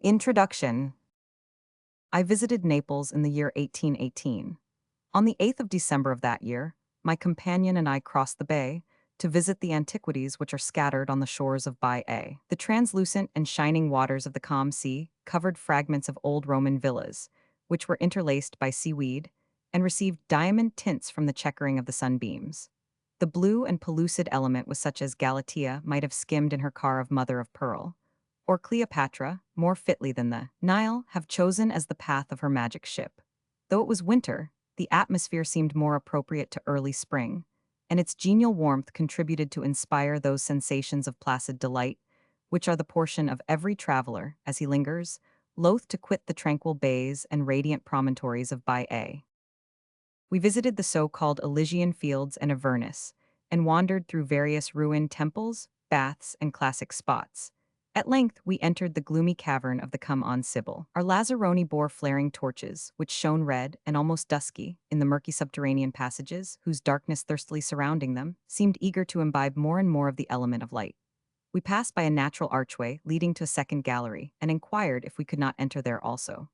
Introduction. I visited Naples in the year 1818. On the 8th of December of that year, my companion and I crossed the bay to visit the antiquities which are scattered on the shores of Bay A. The translucent and shining waters of the calm sea covered fragments of old Roman villas, which were interlaced by seaweed and received diamond tints from the checkering of the sunbeams. The blue and pellucid element was such as Galatea might have skimmed in her car of mother of pearl, or Cleopatra, more fitly than the Nile, have chosen as the path of her magic ship. Though it was winter, the atmosphere seemed more appropriate to early spring, and its genial warmth contributed to inspire those sensations of placid delight, which are the portion of every traveler as he lingers, loath to quit the tranquil bays and radiant promontories of Bay A. We visited the so-called Elysian Fields and Avernus, and wandered through various ruined temples, baths, and classic spots. At length, we entered the gloomy cavern of the Come-on Sibyl. Our Lazzaroni bore flaring torches, which shone red and almost dusky in the murky subterranean passages, whose darkness thirstily surrounding them seemed eager to imbibe more and more of the element of light. We passed by a natural archway leading to a second gallery, and inquired if we could not enter there also.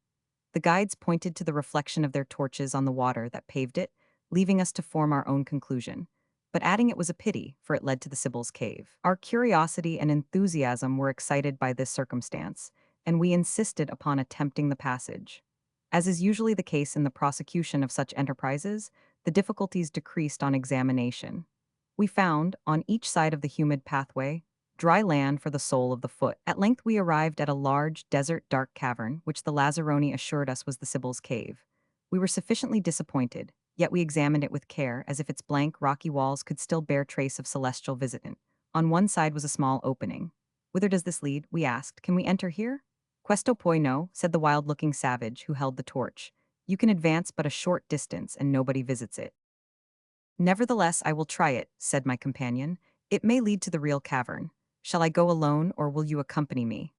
The guides pointed to the reflection of their torches on the water that paved it, leaving us to form our own conclusion, but adding it was a pity, for it led to the Sibyl's cave. Our curiosity and enthusiasm were excited by this circumstance, and we insisted upon attempting the passage. As is usually the case in the prosecution of such enterprises, the difficulties decreased on examination. We found, on each side of the humid pathway, dry land for the sole of the foot. At length we arrived at a large, desert-dark cavern, which the Lazzaroni assured us was the Sibyl's cave. We were sufficiently disappointed, yet we examined it with care, as if its blank, rocky walls could still bear trace of celestial visitant. On one side was a small opening. "Whither does this lead?" we asked. "Can we enter here?" "Questo poi no," said the wild-looking savage who held the torch. "You can advance but a short distance, and nobody visits it." "Nevertheless, I will try it," said my companion. "It may lead to the real cavern. Shall I go alone, or will you accompany me?"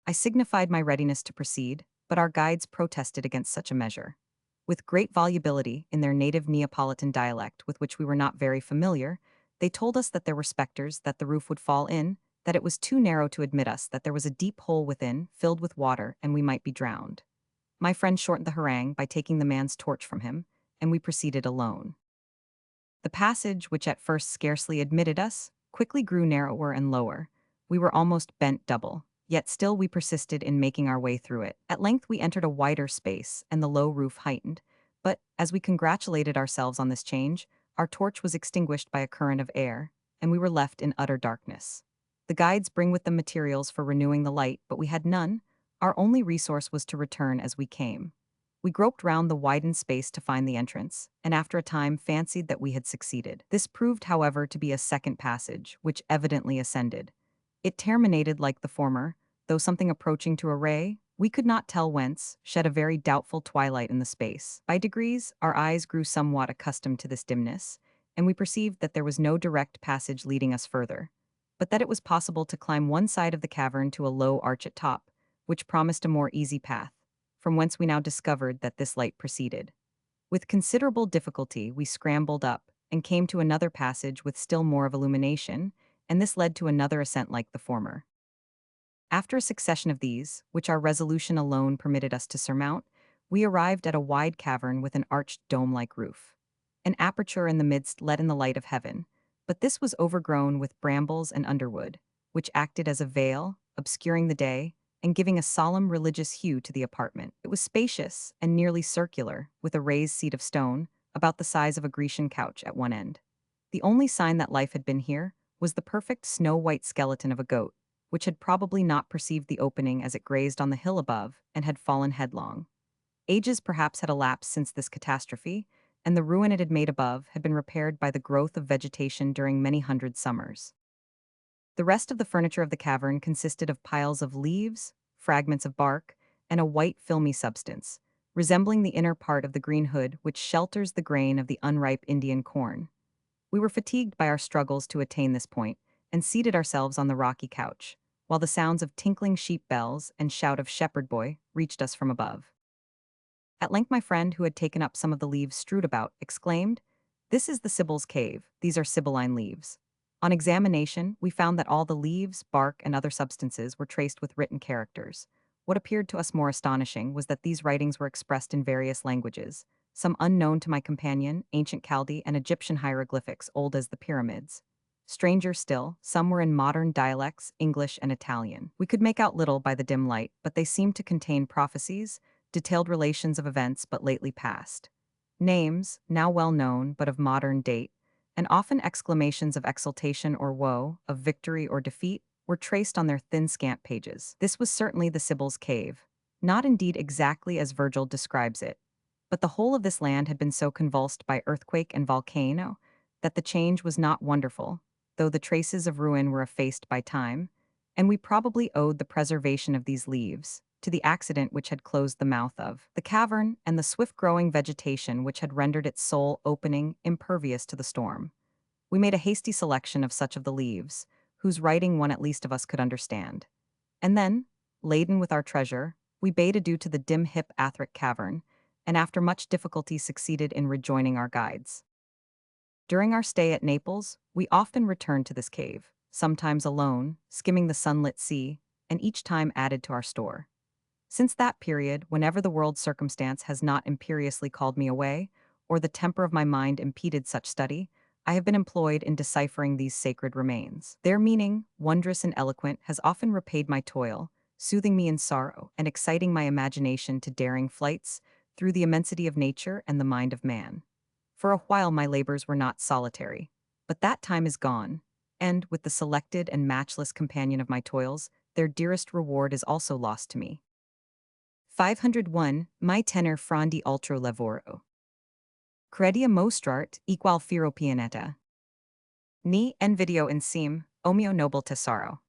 I signified my readiness to proceed, but our guides protested against such a measure. With great volubility, in their native Neapolitan dialect with which we were not very familiar, they told us that there were specters, that the roof would fall in, that it was too narrow to admit us, that there was a deep hole within, filled with water, and we might be drowned. My friend shortened the harangue by taking the man's torch from him, and we proceeded alone. The passage, which at first scarcely admitted us, quickly grew narrower and lower. We were almost bent double, yet still we persisted in making our way through it. At length we entered a wider space, and the low roof heightened. But, as we congratulated ourselves on this change, our torch was extinguished by a current of air, and we were left in utter darkness. The guides bring with them materials for renewing the light, but we had none. Our only resource was to return as we came. We groped round the widened space to find the entrance, and after a time fancied that we had succeeded. This proved, however, to be a second passage, which evidently ascended. It terminated like the former, though something approaching to a ray, we could not tell whence, shed a very doubtful twilight in the space. By degrees, our eyes grew somewhat accustomed to this dimness, and we perceived that there was no direct passage leading us further, but that it was possible to climb one side of the cavern to a low arch at top, which promised a more easy path, from whence we now discovered that this light proceeded. With considerable difficulty we scrambled up, and came to another passage with still more of illumination, and this led to another ascent like the former. After a succession of these, which our resolution alone permitted us to surmount, we arrived at a wide cavern with an arched dome-like roof. An aperture in the midst let in the light of heaven, but this was overgrown with brambles and underwood, which acted as a veil, obscuring the day, and giving a solemn religious hue to the apartment. It was spacious and nearly circular, with a raised seat of stone, about the size of a Grecian couch at one end. The only sign that life had been here was the perfect snow-white skeleton of a goat, which had probably not perceived the opening as it grazed on the hill above and had fallen headlong. Ages perhaps had elapsed since this catastrophe, and the ruin it had made above had been repaired by the growth of vegetation during many hundred summers. The rest of the furniture of the cavern consisted of piles of leaves, fragments of bark, and a white filmy substance, resembling the inner part of the green hood which shelters the grain of the unripe Indian corn. We were fatigued by our struggles to attain this point, and seated ourselves on the rocky couch, while the sounds of tinkling sheep bells and shout of shepherd boy reached us from above. At length my friend, who had taken up some of the leaves strewed about, exclaimed, "This is the Sibyl's cave, these are Sibylline leaves." On examination, we found that all the leaves, bark, and other substances were traced with written characters, What appeared to us more astonishing was that these writings were expressed in various languages, some unknown to my companion, ancient Chaldee and Egyptian hieroglyphics old as the pyramids. Stranger still, some were in modern dialects, English and Italian. We could make out little by the dim light, but they seemed to contain prophecies, detailed relations of events but lately past. Names, now well known but of modern date, and often exclamations of exultation or woe, of victory or defeat, were traced on their thin scant pages. This was certainly the Sibyl's cave, not indeed exactly as Virgil describes it, but the whole of this land had been so convulsed by earthquake and volcano that the change was not wonderful, though the traces of ruin were effaced by time, and we probably owed the preservation of these leaves to the accident which had closed the mouth of the cavern and the swift-growing vegetation which had rendered its sole opening impervious to the storm. We made a hasty selection of such of the leaves, whose writing one at least of us could understand. And then, laden with our treasure, we bade adieu to the dim hip Athric cavern, and after much difficulty succeeded in rejoining our guides. During our stay at Naples, we often returned to this cave, sometimes alone, skimming the sunlit sea, and each time added to our store. Since that period, whenever the world's circumstance has not imperiously called me away, or the temper of my mind impeded such study, I have been employed in deciphering these sacred remains. Their meaning, wondrous and eloquent, has often repaid my toil, soothing me in sorrow and exciting my imagination to daring flights through the immensity of nature and the mind of man. For a while my labors were not solitary, but that time is gone, and, with the selected and matchless companion of my toils, their dearest reward is also lost to me. 501. My tenor frondi altro lavoro. Credia mostrart, equal firo pianeta. Ni envidio insim, o mio noble tesoro.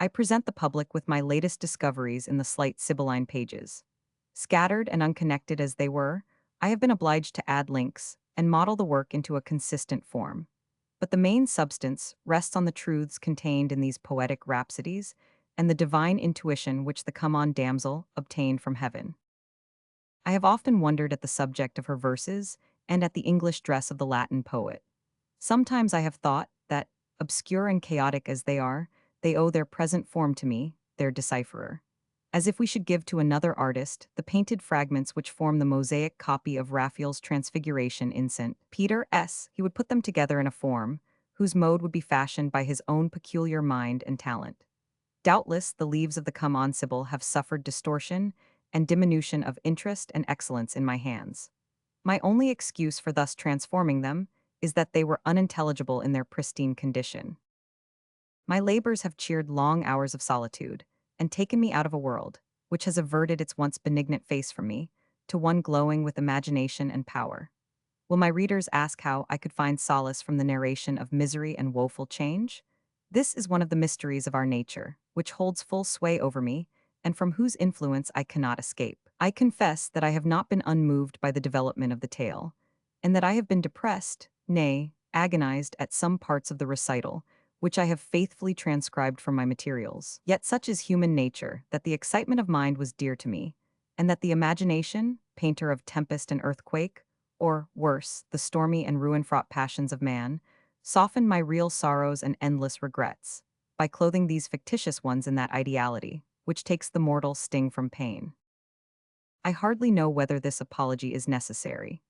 I present the public with my latest discoveries in the slight Sibylline pages. Scattered and unconnected as they were, I have been obliged to add links and model the work into a consistent form. But the main substance rests on the truths contained in these poetic rhapsodies and the divine intuition which the come-on damsel obtained from heaven. I have often wondered at the subject of her verses and at the English dress of the Latin poet. Sometimes I have thought that, obscure and chaotic as they are, they owe their present form to me, their decipherer. As if we should give to another artist the painted fragments which form the mosaic copy of Raphael's Transfiguration in St. Peter S. He would put them together in a form whose mode would be fashioned by his own peculiar mind and talent. Doubtless, the leaves of the come-on Sibyl have suffered distortion and diminution of interest and excellence in my hands. My only excuse for thus transforming them is that they were unintelligible in their pristine condition. My labors have cheered long hours of solitude, and taken me out of a world, which has averted its once benignant face from me, to one glowing with imagination and power. Will my readers ask how I could find solace from the narration of misery and woeful change? This is one of the mysteries of our nature, which holds full sway over me, and from whose influence I cannot escape. I confess that I have not been unmoved by the development of the tale, and that I have been depressed, nay, agonized at some parts of the recital, which I have faithfully transcribed from my materials. Yet such is human nature that the excitement of mind was dear to me, and that the imagination, painter of tempest and earthquake, or, worse, the stormy and ruin-fraught passions of man, softened my real sorrows and endless regrets, by clothing these fictitious ones in that ideality, which takes the mortal sting from pain. I hardly know whether this apology is necessary,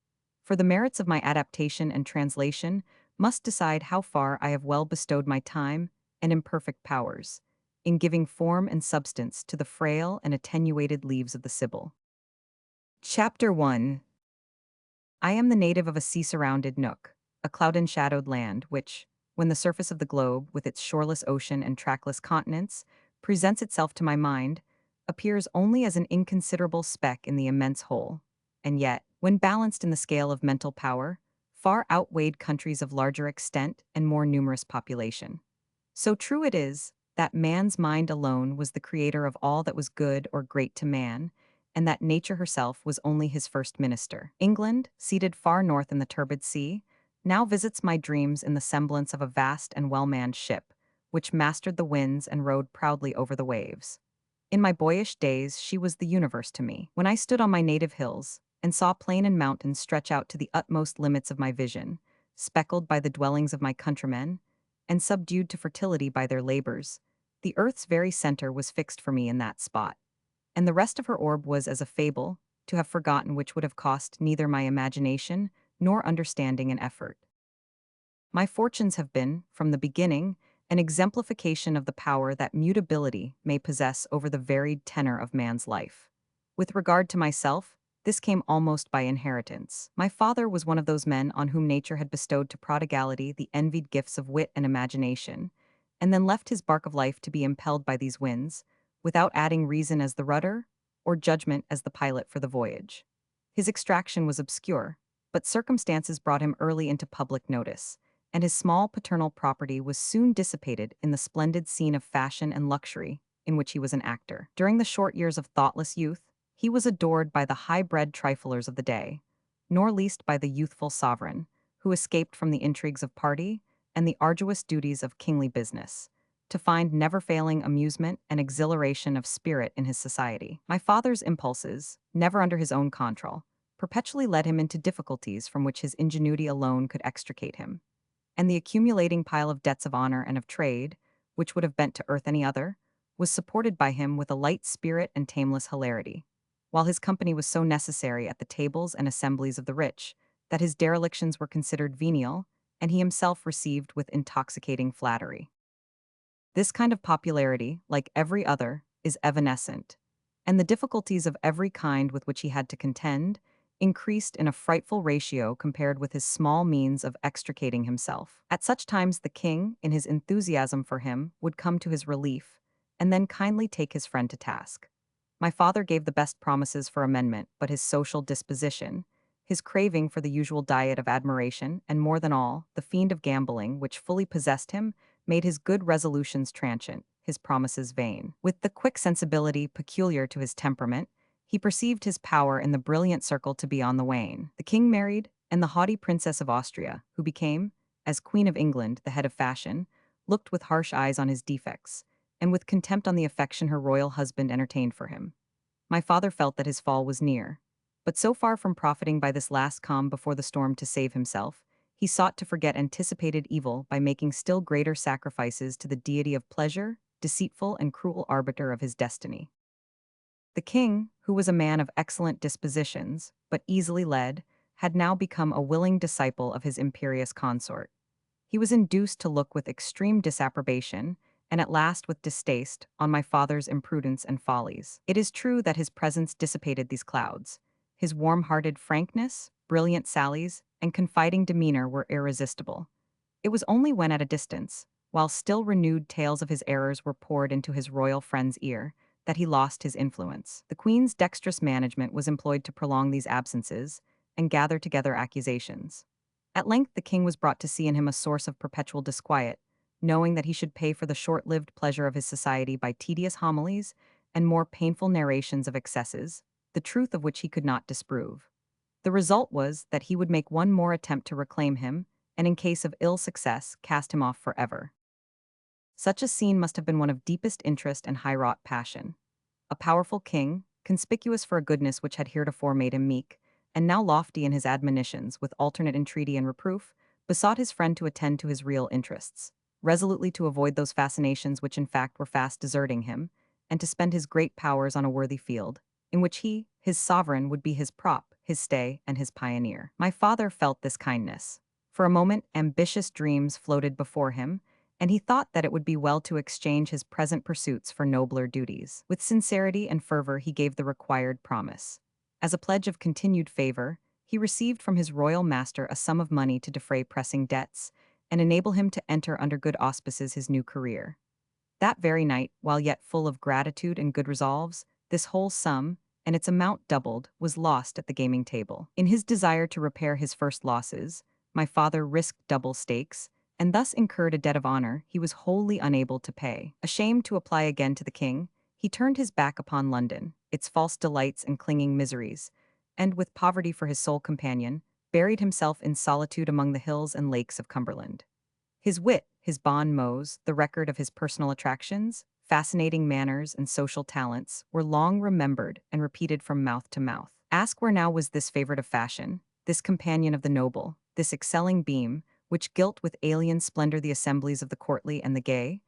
for the merits of my adaptation and translation must decide how far I have well bestowed my time and imperfect powers in giving form and substance to the frail and attenuated leaves of the Sibyl. Chapter 1. I am the native of a sea-surrounded nook, a cloud-enshadowed land which, when the surface of the globe, with its shoreless ocean and trackless continents, presents itself to my mind, appears only as an inconsiderable speck in the immense whole, and yet, when balanced in the scale of mental power, far outweighed countries of larger extent and more numerous population. So true it is that man's mind alone was the creator of all that was good or great to man, and that nature herself was only his first minister. England, seated far north in the turbid sea, now visits my dreams in the semblance of a vast and well-manned ship, which mastered the winds and rode proudly over the waves. In my boyish days she was the universe to me. When I stood on my native hills, and saw plain and mountain stretch out to the utmost limits of my vision, speckled by the dwellings of my countrymen, and subdued to fertility by their labors, the earth's very center was fixed for me in that spot. and the rest of her orb was as a fable, to have forgotten which would have cost neither my imagination nor understanding and effort. My fortunes have been, from the beginning, an exemplification of the power that mutability may possess over the varied tenor of man's life. With regard to myself, this came almost by inheritance. My father was one of those men on whom nature had bestowed to prodigality the envied gifts of wit and imagination, and then left his bark of life to be impelled by these winds, without adding reason as the rudder, or judgment as the pilot for the voyage. His extraction was obscure, but circumstances brought him early into public notice, and his small paternal property was soon dissipated in the splendid scene of fashion and luxury in which he was an actor. During the short years of thoughtless youth, he was adored by the high-bred triflers of the day, nor least by the youthful sovereign, who escaped from the intrigues of party and the arduous duties of kingly business, to find never-failing amusement and exhilaration of spirit in his society. My father's impulses, never under his own control, perpetually led him into difficulties from which his ingenuity alone could extricate him, and the accumulating pile of debts of honor and of trade, which would have bent to earth any other, was supported by him with a light spirit and tameless hilarity, while his company was so necessary at the tables and assemblies of the rich that his derelictions were considered venial, and he himself received with intoxicating flattery. This kind of popularity, like every other, is evanescent, and the difficulties of every kind with which he had to contend increased in a frightful ratio compared with his small means of extricating himself. At such times the king, in his enthusiasm for him, would come to his relief, and then kindly take his friend to task. My father gave the best promises for amendment, but his social disposition, his craving for the usual diet of admiration, and more than all, the fiend of gambling which fully possessed him, made his good resolutions transient, his promises vain. With the quick sensibility peculiar to his temperament, he perceived his power in the brilliant circle to be on the wane. The king married, and the haughty Princess of Austria, who became, as Queen of England, the head of fashion, looked with harsh eyes on his defects, and with contempt on the affection her royal husband entertained for him. My father felt that his fall was near, but so far from profiting by this last calm before the storm to save himself, he sought to forget anticipated evil by making still greater sacrifices to the deity of pleasure, deceitful and cruel arbiter of his destiny. The king, who was a man of excellent dispositions, but easily led, had now become a willing disciple of his imperious consort. He was induced to look with extreme disapprobation, and at last with distaste, on my father's imprudence and follies. It is true that his presence dissipated these clouds. His warm-hearted frankness, brilliant sallies, and confiding demeanor were irresistible. It was only when at a distance, while still renewed tales of his errors were poured into his royal friend's ear, that he lost his influence. The queen's dexterous management was employed to prolong these absences and gather together accusations. At length the king was brought to see in him a source of perpetual disquiet, knowing that he should pay for the short-lived pleasure of his society by tedious homilies and more painful narrations of excesses, the truth of which he could not disprove. The result was that he would make one more attempt to reclaim him, and in case of ill success, cast him off forever. Such a scene must have been one of deepest interest and high-wrought passion. A powerful king, conspicuous for a goodness which had heretofore made him meek, and now lofty in his admonitions with alternate entreaty and reproof, besought his friend to attend to his real interests, resolutely to avoid those fascinations which in fact were fast deserting him, and to spend his great powers on a worthy field, in which he, his sovereign, would be his prop, his stay, and his pioneer. My father felt this kindness. For a moment, ambitious dreams floated before him, and he thought that it would be well to exchange his present pursuits for nobler duties. With sincerity and fervor he gave the required promise. As a pledge of continued favor, he received from his royal master a sum of money to defray pressing debts, and enable him to enter under good auspices his new career. That very night, while yet full of gratitude and good resolves, this whole sum, and its amount doubled, was lost at the gaming table. In his desire to repair his first losses, my father risked double stakes, and thus incurred a debt of honor he was wholly unable to pay. Ashamed to apply again to the king, he turned his back upon London, its false delights and clinging miseries, and, with poverty for his sole companion, buried himself in solitude among the hills and lakes of Cumberland. His wit, his bon mots, the record of his personal attractions, fascinating manners, and social talents were long remembered and repeated from mouth to mouth. Ask where now was this favorite of fashion, this companion of the noble, this excelling beam, which gilt with alien splendor the assemblies of the courtly and the gay?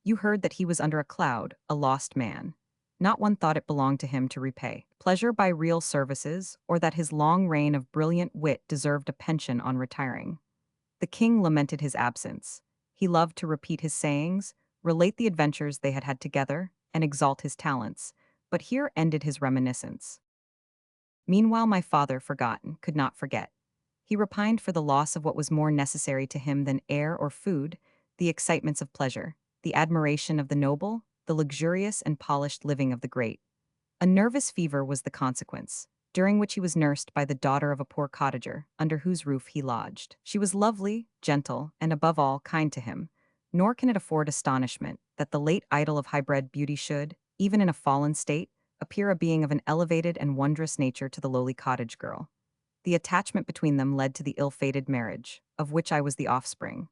You heard that he was under a cloud, a lost man. Not one thought it belonged to him to repay pleasure by real services, or that his long reign of brilliant wit deserved a pension on retiring. The king lamented his absence. He loved to repeat his sayings, relate the adventures they had had together, and exalt his talents. But here ended his reminiscence. Meanwhile, my father, forgotten, could not forget. He repined for the loss of what was more necessary to him than air or food, the excitements of pleasure, the admiration of the noble, the luxurious and polished living of the great. A nervous fever was the consequence, during which he was nursed by the daughter of a poor cottager, under whose roof he lodged. She was lovely, gentle, and above all, kind to him, nor can it afford astonishment that the late idol of high-bred beauty should, even in a fallen state, appear a being of an elevated and wondrous nature to the lowly cottage girl. The attachment between them led to the ill-fated marriage, of which I was the offspring.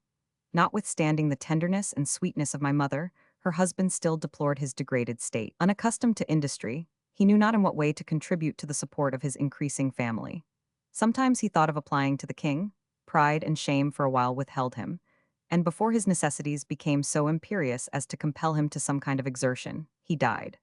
Notwithstanding the tenderness and sweetness of my mother, her husband still deplored his degraded state. Unaccustomed to industry, he knew not in what way to contribute to the support of his increasing family. Sometimes he thought of applying to the king. Pride and shame for a while withheld him, and before his necessities became so imperious as to compel him to some kind of exertion, he died.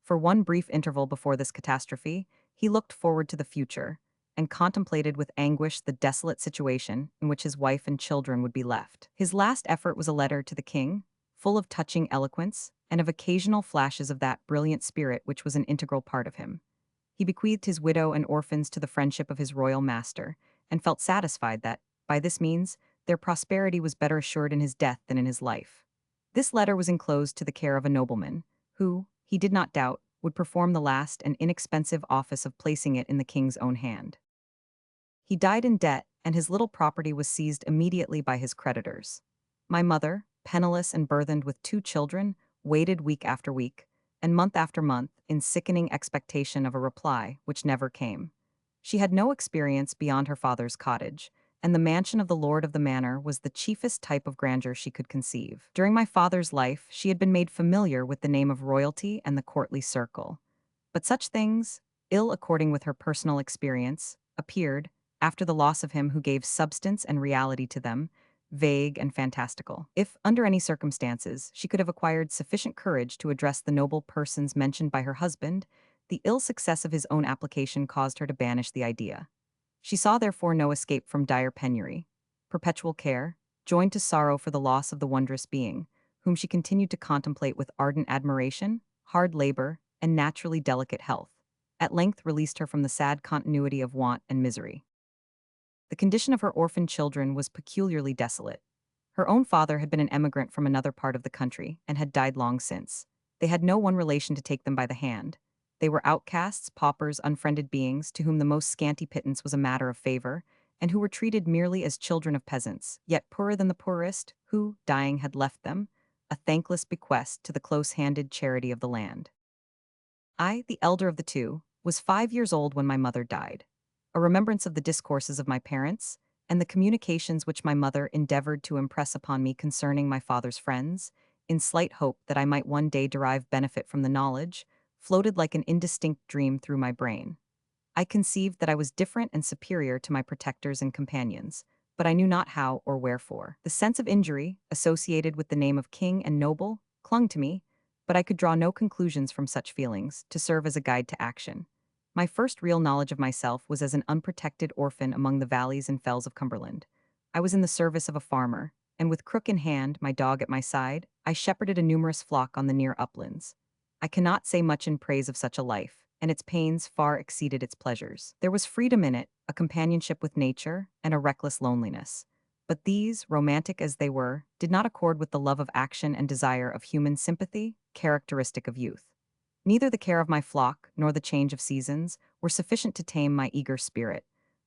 For one brief interval before this catastrophe, he looked forward to the future, and contemplated with anguish the desolate situation in which his wife and children would be left. His last effort was a letter to the king, full of touching eloquence, and of occasional flashes of that brilliant spirit which was an integral part of him. He bequeathed his widow and orphans to the friendship of his royal master, and felt satisfied that, by this means, their prosperity was better assured in his death than in his life. This letter was enclosed to the care of a nobleman, who, he did not doubt, would perform the last and inexpensive office of placing it in the king's own hand. He died in debt, and his little property was seized immediately by his creditors. My mother, penniless and burthened with 2 children, waited week after week, and month after month, in sickening expectation of a reply which never came. She had no experience beyond her father's cottage, and the mansion of the lord of the manor was the chiefest type of grandeur she could conceive. During my father's life, she had been made familiar with the name of royalty and the courtly circle. But such things, ill according with her personal experience, appeared, after the loss of him who gave substance and reality to them, vague and fantastical. If, under any circumstances, she could have acquired sufficient courage to address the noble persons mentioned by her husband, the ill success of his own application caused her to banish the idea. She saw therefore no escape from dire penury. Perpetual care, joined to sorrow for the loss of the wondrous being, whom she continued to contemplate with ardent admiration, hard labor, and naturally delicate health, at length released her from the sad continuity of want and misery. The condition of her orphan children was peculiarly desolate. Her own father had been an emigrant from another part of the country and had died long since. They had no one relation to take them by the hand. They were outcasts, paupers, unfriended beings to whom the most scanty pittance was a matter of favor, and who were treated merely as children of peasants, yet poorer than the poorest, who, dying, had left them, a thankless bequest to the close-handed charity of the land. I, the elder of the two, was 5 years old when my mother died. A remembrance of the discourses of my parents, and the communications which my mother endeavored to impress upon me concerning my father's friends, in slight hope that I might one day derive benefit from the knowledge, floated like an indistinct dream through my brain. I conceived that I was different and superior to my protectors and companions, but I knew not how or wherefore. The sense of injury, associated with the name of king and noble, clung to me, but I could draw no conclusions from such feelings to serve as a guide to action. My first real knowledge of myself was as an unprotected orphan among the valleys and fells of Cumberland. I was in the service of a farmer, and with crook in hand, my dog at my side, I shepherded a numerous flock on the near uplands. I cannot say much in praise of such a life, and its pains far exceeded its pleasures. There was freedom in it, a companionship with nature, and a reckless loneliness. But these, romantic as they were, did not accord with the love of action and desire of human sympathy, characteristic of youth. Neither the care of my flock nor the change of seasons were sufficient to tame my eager spirit.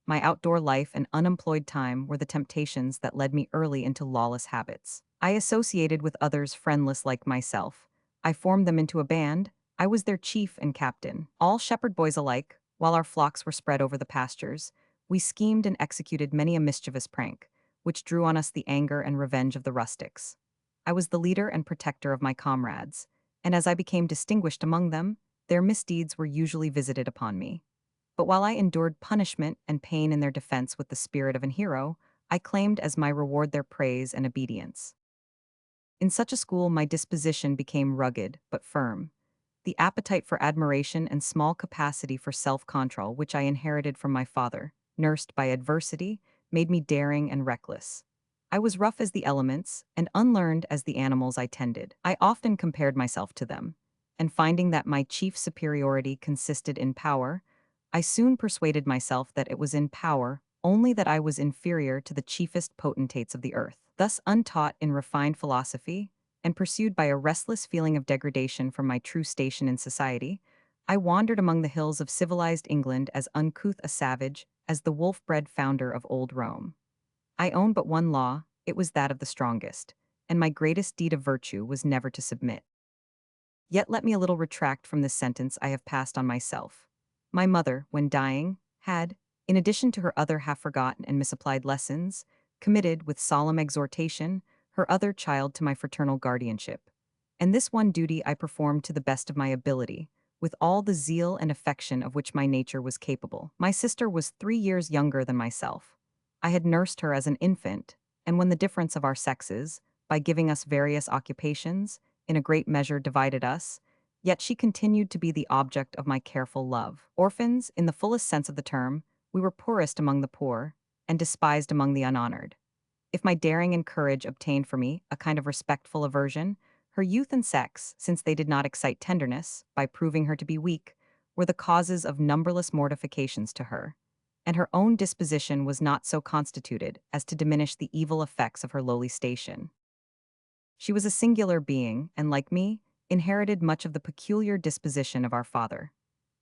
My outdoor life and unemployed time were the temptations that led me early into lawless habits. I associated with others friendless like myself. I formed them into a band. I was their chief and captain. All shepherd boys alike, while our flocks were spread over the pastures, we schemed and executed many a mischievous prank, which drew on us the anger and revenge of the rustics. I was the leader and protector of my comrades, and as I became distinguished among them, their misdeeds were usually visited upon me. But while I endured punishment and pain in their defense with the spirit of an hero, I claimed as my reward their praise and obedience. In such a school my disposition became rugged but firm. the appetite for admiration and small capacity for self-control which I inherited from my father, nursed by adversity, made me daring and reckless. I was rough as the elements and unlearned as the animals I tended. I often compared myself to them, and finding that my chief superiority consisted in power, I soon persuaded myself that it was in power only that I was inferior to the chiefest potentates of the earth. Thus untaught in refined philosophy, and pursued by a restless feeling of degradation from my true station in society, I wandered among the hills of civilized England as uncouth a savage as the wolf-bred founder of old Rome. I own but one law, it was that of the strongest, and my greatest deed of virtue was never to submit. Yet let me a little retract from this sentence I have passed on myself. My mother, when dying, had, in addition to her other half-forgotten and misapplied lessons, committed, with solemn exhortation, her other child to my fraternal guardianship. And this one duty I performed to the best of my ability, with all the zeal and affection of which my nature was capable. My sister was 3 years younger than myself. I had nursed her as an infant, and when the difference of our sexes, by giving us various occupations, in a great measure divided us, yet she continued to be the object of my careful love. Orphans, in the fullest sense of the term, we were poorest among the poor, and despised among the unhonored. If my daring and courage obtained for me a kind of respectful aversion, her youth and sex, since they did not excite tenderness, by proving her to be weak, were the causes of numberless mortifications to her, and her own disposition was not so constituted as to diminish the evil effects of her lowly station. She was a singular being, and, like me, inherited much of the peculiar disposition of our father.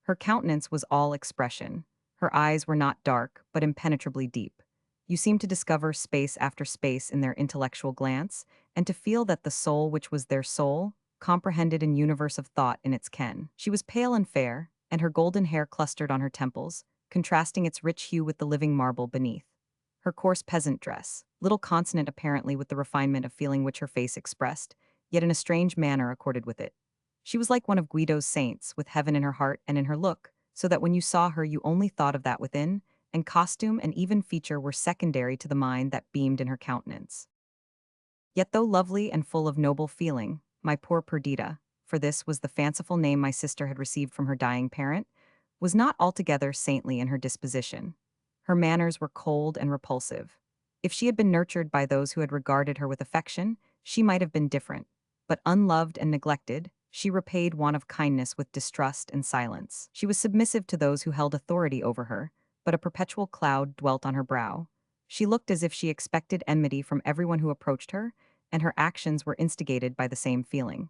Her countenance was all expression. Her eyes were not dark, but impenetrably deep. You seemed to discover space after space in their intellectual glance, and to feel that the soul which was their soul comprehended an universe of thought in its ken. She was pale and fair, and her golden hair clustered on her temples, contrasting its rich hue with the living marble beneath. Her coarse peasant dress, little consonant apparently with the refinement of feeling which her face expressed, yet in a strange manner accorded with it. She was like one of Guido's saints, with heaven in her heart and in her look, so that when you saw her you only thought of that within, and costume and even feature were secondary to the mind that beamed in her countenance. Yet though lovely and full of noble feeling, my poor Perdita, for this was the fanciful name my sister had received from her dying parent, was not altogether saintly in her disposition. Her manners were cold and repulsive. If she had been nurtured by those who had regarded her with affection, she might have been different. But unloved and neglected, she repaid want of kindness with distrust and silence. She was submissive to those who held authority over her, but a perpetual cloud dwelt on her brow. She looked as if she expected enmity from everyone who approached her, and her actions were instigated by the same feeling.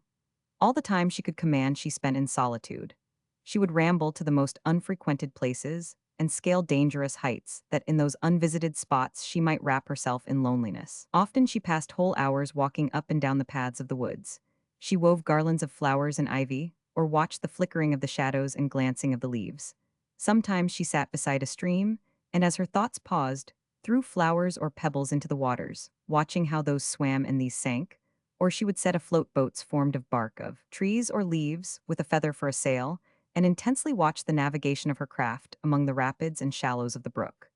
All the time she could command she spent in solitude. She would ramble to the most unfrequented places, and scale dangerous heights, that in those unvisited spots she might wrap herself in loneliness. Often she passed whole hours walking up and down the paths of the woods. She wove garlands of flowers and ivy, or watched the flickering of the shadows and glancing of the leaves. Sometimes she sat beside a stream, and as her thoughts paused, threw flowers or pebbles into the waters, watching how those swam and these sank, or she would set afloat boats formed of bark of trees or leaves, with a feather for a sail, and intensely watched the navigation of her craft among the rapids and shallows of the brook.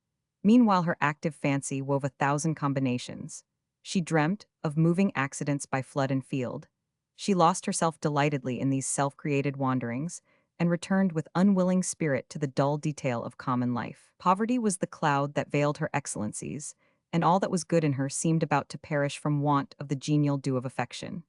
Meanwhile her active fancy wove 1,000 combinations. She dreamt of moving accidents by flood and field. She lost herself delightedly in these self-created wanderings, and returned with unwilling spirit to the dull detail of common life. Poverty was the cloud that veiled her excellencies, and all that was good in her seemed about to perish from want of the genial dew of affection.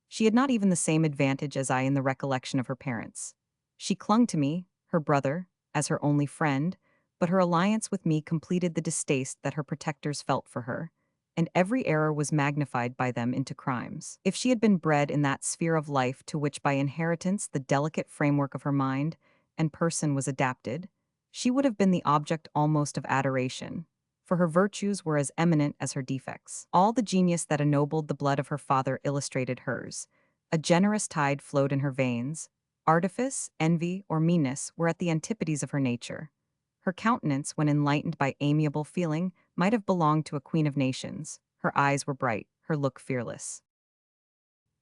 She had not even the same advantage as I in the recollection of her parents. She clung to me, her brother, as her only friend, but her alliance with me completed the distaste that her protectors felt for her, and every error was magnified by them into crimes. If she had been bred in that sphere of life to which by inheritance the delicate framework of her mind and person was adapted, she would have been the object almost of adoration, for her virtues were as eminent as her defects. All the genius that ennobled the blood of her father illustrated hers. A generous tide flowed in her veins. Artifice, envy, or meanness were at the antipodes of her nature. Her countenance, when enlightened by amiable feeling, might have belonged to a queen of nations. Her eyes were bright, her look fearless.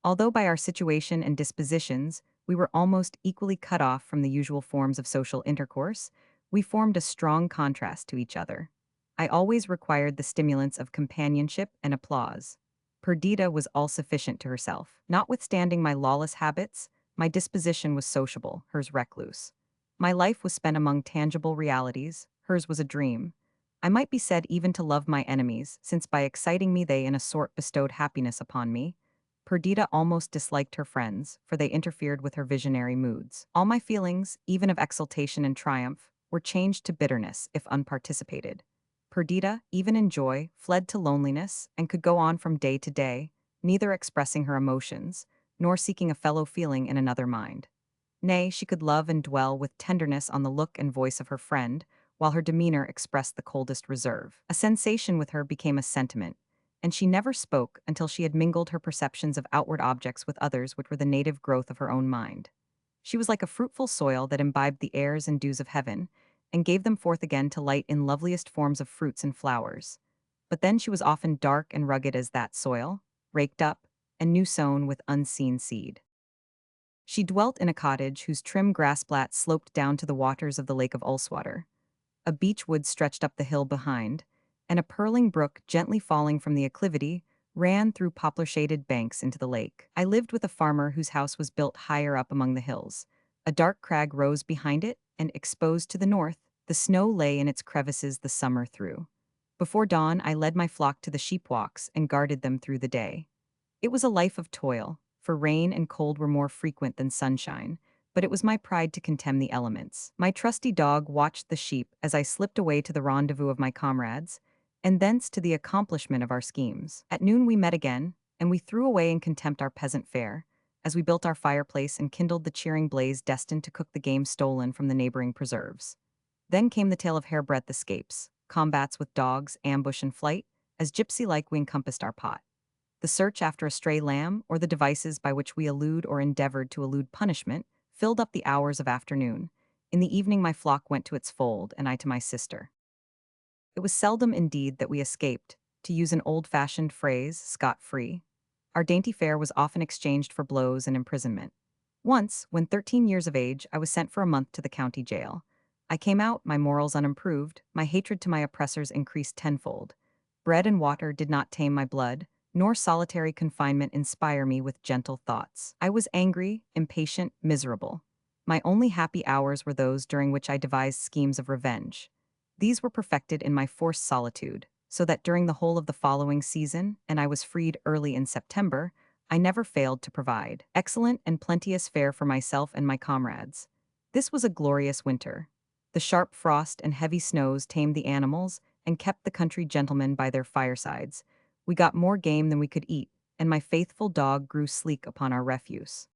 Although by our situation and dispositions we were almost equally cut off from the usual forms of social intercourse, we formed a strong contrast to each other. I always required the stimulants of companionship and applause. Perdita was all sufficient to herself. Notwithstanding my lawless habits, My disposition was sociable, hers recluse. My life was spent among tangible realities, hers was a dream. I might be said even to love my enemies, since by exciting me they in a sort bestowed happiness upon me. Perdita almost disliked her friends, for they interfered with her visionary moods. All my feelings, even of exultation and triumph, were changed to bitterness if unparticipated. Perdita, even in joy, fled to loneliness, and could go on from day to day, neither expressing her emotions, nor seeking a fellow feeling in another mind. Nay, she could love and dwell with tenderness on the look and voice of her friend, while her demeanor expressed the coldest reserve. A sensation with her became a sentiment, and she never spoke until she had mingled her perceptions of outward objects with others which were the native growth of her own mind. She was like a fruitful soil that imbibed the airs and dews of heaven, and gave them forth again to light in loveliest forms of fruits and flowers. But then she was often dark and rugged as that soil, raked up, and new sown with unseen seed. She dwelt in a cottage whose trim grass-plat sloped down to the waters of the lake of Ulswater. A beech wood stretched up the hill behind, and a purling brook, gently falling from the acclivity, ran through poplar-shaded banks into the lake. I lived with a farmer whose house was built higher up among the hills. A dark crag rose behind it, and exposed to the north, the snow lay in its crevices the summer through. Before dawn, I led my flock to the sheep-walks and guarded them through the day. It was a life of toil, for rain and cold were more frequent than sunshine, but it was my pride to contemn the elements. My trusty dog watched the sheep as I slipped away to the rendezvous of my comrades, and thence to the accomplishment of our schemes. At noon we met again, and we threw away in contempt our peasant fare, as we built our fireplace and kindled the cheering blaze destined to cook the game stolen from the neighboring preserves. Then came the tale of hairbreadth escapes, combats with dogs, ambush and flight, as gypsy-like we encompassed our pot. The search after a stray lamb, or the devices by which we elude or endeavored to elude punishment, filled up the hours of afternoon. In the evening my flock went to its fold, and I to my sister. It was seldom indeed that we escaped, to use an old-fashioned phrase, scot-free. Our dainty fare was often exchanged for blows and imprisonment. Once, when 13 years of age, I was sent for a month to the county jail. I came out, my morals unimproved, my hatred to my oppressors increased tenfold. Bread and water did not tame my blood, nor solitary confinement inspire me with gentle thoughts. I was angry, impatient, miserable. My only happy hours were those during which I devised schemes of revenge. These were perfected in my forced solitude, so that during the whole of the following season, and I was freed early in September, I never failed to provide excellent and plenteous fare for myself and my comrades. This was a glorious winter. The sharp frost and heavy snows tamed the animals and kept the country gentlemen by their firesides. We got more game than we could eat, and my faithful dog grew sleek upon our refuse.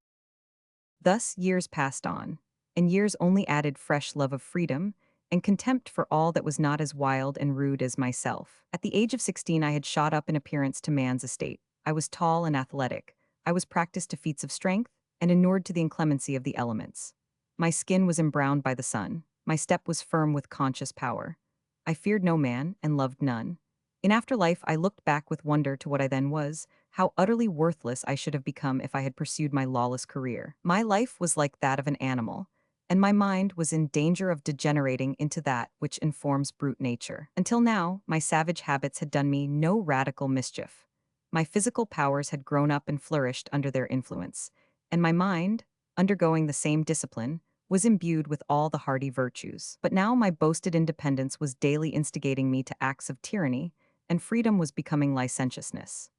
Thus years passed on, and years only added fresh love of freedom, and contempt for all that was not as wild and rude as myself. At the age of 16 I had shot up in appearance to man's estate. I was tall and athletic. I was practiced to feats of strength, and inured to the inclemency of the elements. My skin was embrowned by the sun. My step was firm with conscious power. I feared no man, and loved none. In after life I looked back with wonder to what I then was, how utterly worthless I should have become if I had pursued my lawless career. My life was like that of an animal, and my mind was in danger of degenerating into that which informs brute nature. Until now, my savage habits had done me no radical mischief. My physical powers had grown up and flourished under their influence, and my mind, undergoing the same discipline, was imbued with all the hardy virtues. But now my boasted independence was daily instigating me to acts of tyranny, and freedom was becoming licentiousness.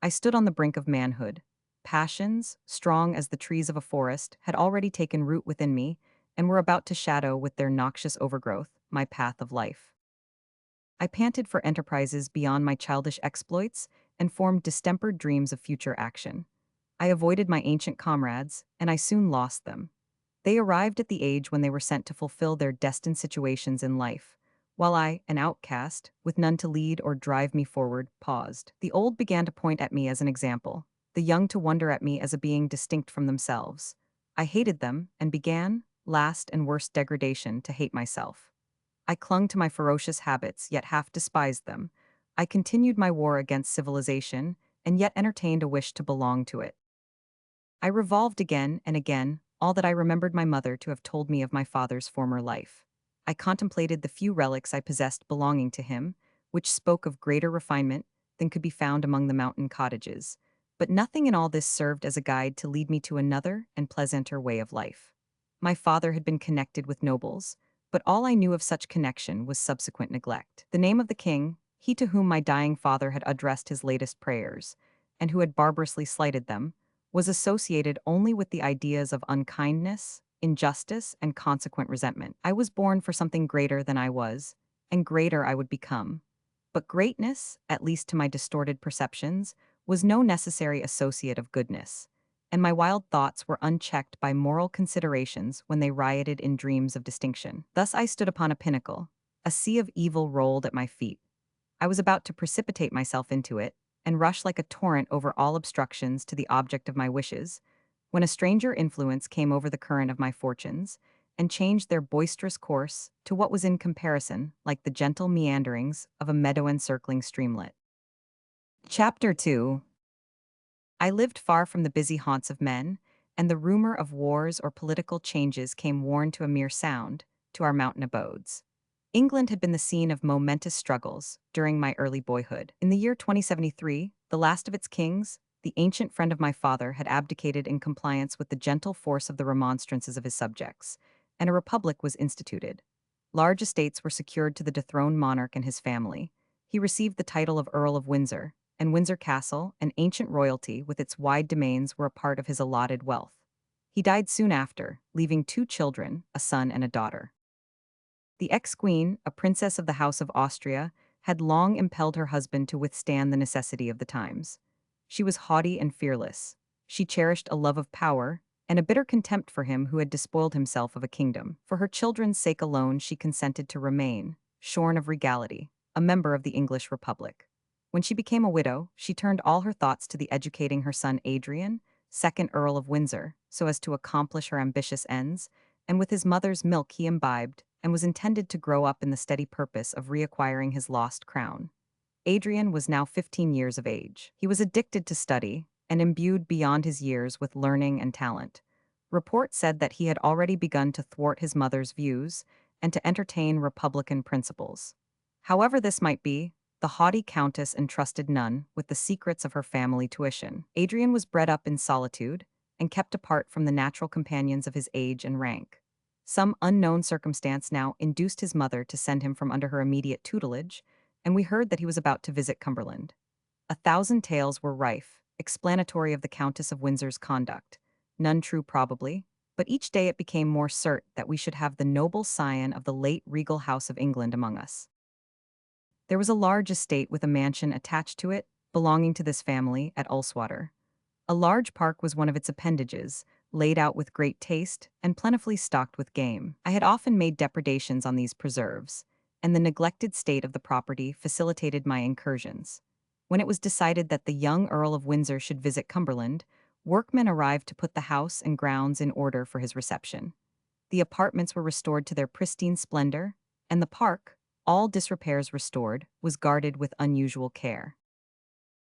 I stood on the brink of manhood. Passions, strong as the trees of a forest, had already taken root within me, and were about to shadow with their noxious overgrowth my path of life. I panted for enterprises beyond my childish exploits, and formed distempered dreams of future action. I avoided my ancient comrades, and I soon lost them. They arrived at the age when they were sent to fulfill their destined situations in life, while I, an outcast, with none to lead or drive me forward, paused. The old began to point at me as an example, the young to wonder at me as a being distinct from themselves. I hated them, and began, last and worst degradation, to hate myself. I clung to my ferocious habits, yet half despised them. I continued my war against civilization, and yet entertained a wish to belong to it. I revolved again and again all that I remembered my mother to have told me of my father's former life. I contemplated the few relics I possessed belonging to him, which spoke of greater refinement than could be found among the mountain cottages. But nothing in all this served as a guide to lead me to another and pleasanter way of life. My father had been connected with nobles, but all I knew of such connection was subsequent neglect. The name of the king, he to whom my dying father had addressed his latest prayers, and who had barbarously slighted them, was associated only with the ideas of unkindness, injustice, and consequent resentment. I was born for something greater than I was, and greater I would become. But greatness, at least to my distorted perceptions, was no necessary associate of goodness, and my wild thoughts were unchecked by moral considerations when they rioted in dreams of distinction. Thus I stood upon a pinnacle. A sea of evil rolled at my feet. I was about to precipitate myself into it, and rush like a torrent over all obstructions to the object of my wishes, when a stranger influence came over the current of my fortunes, and changed their boisterous course to what was in comparison like the gentle meanderings of a meadow-encircling streamlet. Chapter 2. I lived far from the busy haunts of men, and the rumor of wars or political changes came worn to a mere sound to our mountain abodes. England had been the scene of momentous struggles during my early boyhood. In the year 2073, the last of its kings, the ancient friend of my father, had abdicated in compliance with the gentle force of the remonstrances of his subjects, and a republic was instituted. Large estates were secured to the dethroned monarch and his family. He received the title of Earl of Windsor, and Windsor Castle, an ancient royalty with its wide domains, were a part of his allotted wealth. He died soon after, leaving two children, a son and a daughter. The ex-queen, a princess of the House of Austria, had long impelled her husband to withstand the necessity of the times. She was haughty and fearless. She cherished a love of power and a bitter contempt for him who had despoiled himself of a kingdom. For her children's sake alone she consented to remain, shorn of regality, a member of the English Republic. When she became a widow, she turned all her thoughts to the educating her son Adrian, second Earl of Windsor, so as to accomplish her ambitious ends, and with his mother's milk he imbibed, and was intended to grow up in the steady purpose of reacquiring his lost crown. Adrian was now 15 years of age. He was addicted to study, and imbued beyond his years with learning and talent. Report said that he had already begun to thwart his mother's views, and to entertain republican principles. However this might be, the haughty countess entrusted none with the secrets of her family tuition. Adrian was bred up in solitude, and kept apart from the natural companions of his age and rank. Some unknown circumstance now induced his mother to send him from under her immediate tutelage, and we heard that he was about to visit Cumberland. 1,000 tales were rife, explanatory of the Countess of Windsor's conduct, none true probably, but each day it became more certain that we should have the noble scion of the late regal House of England among us. There was a large estate with a mansion attached to it, belonging to this family, at Ulswater. A large park was one of its appendages, laid out with great taste and plentifully stocked with game. I had often made depredations on these preserves, and the neglected state of the property facilitated my incursions. When it was decided that the young Earl of Windsor should visit Cumberland, workmen arrived to put the house and grounds in order for his reception. The apartments were restored to their pristine splendor, and the park, all disrepairs restored, was guarded with unusual care.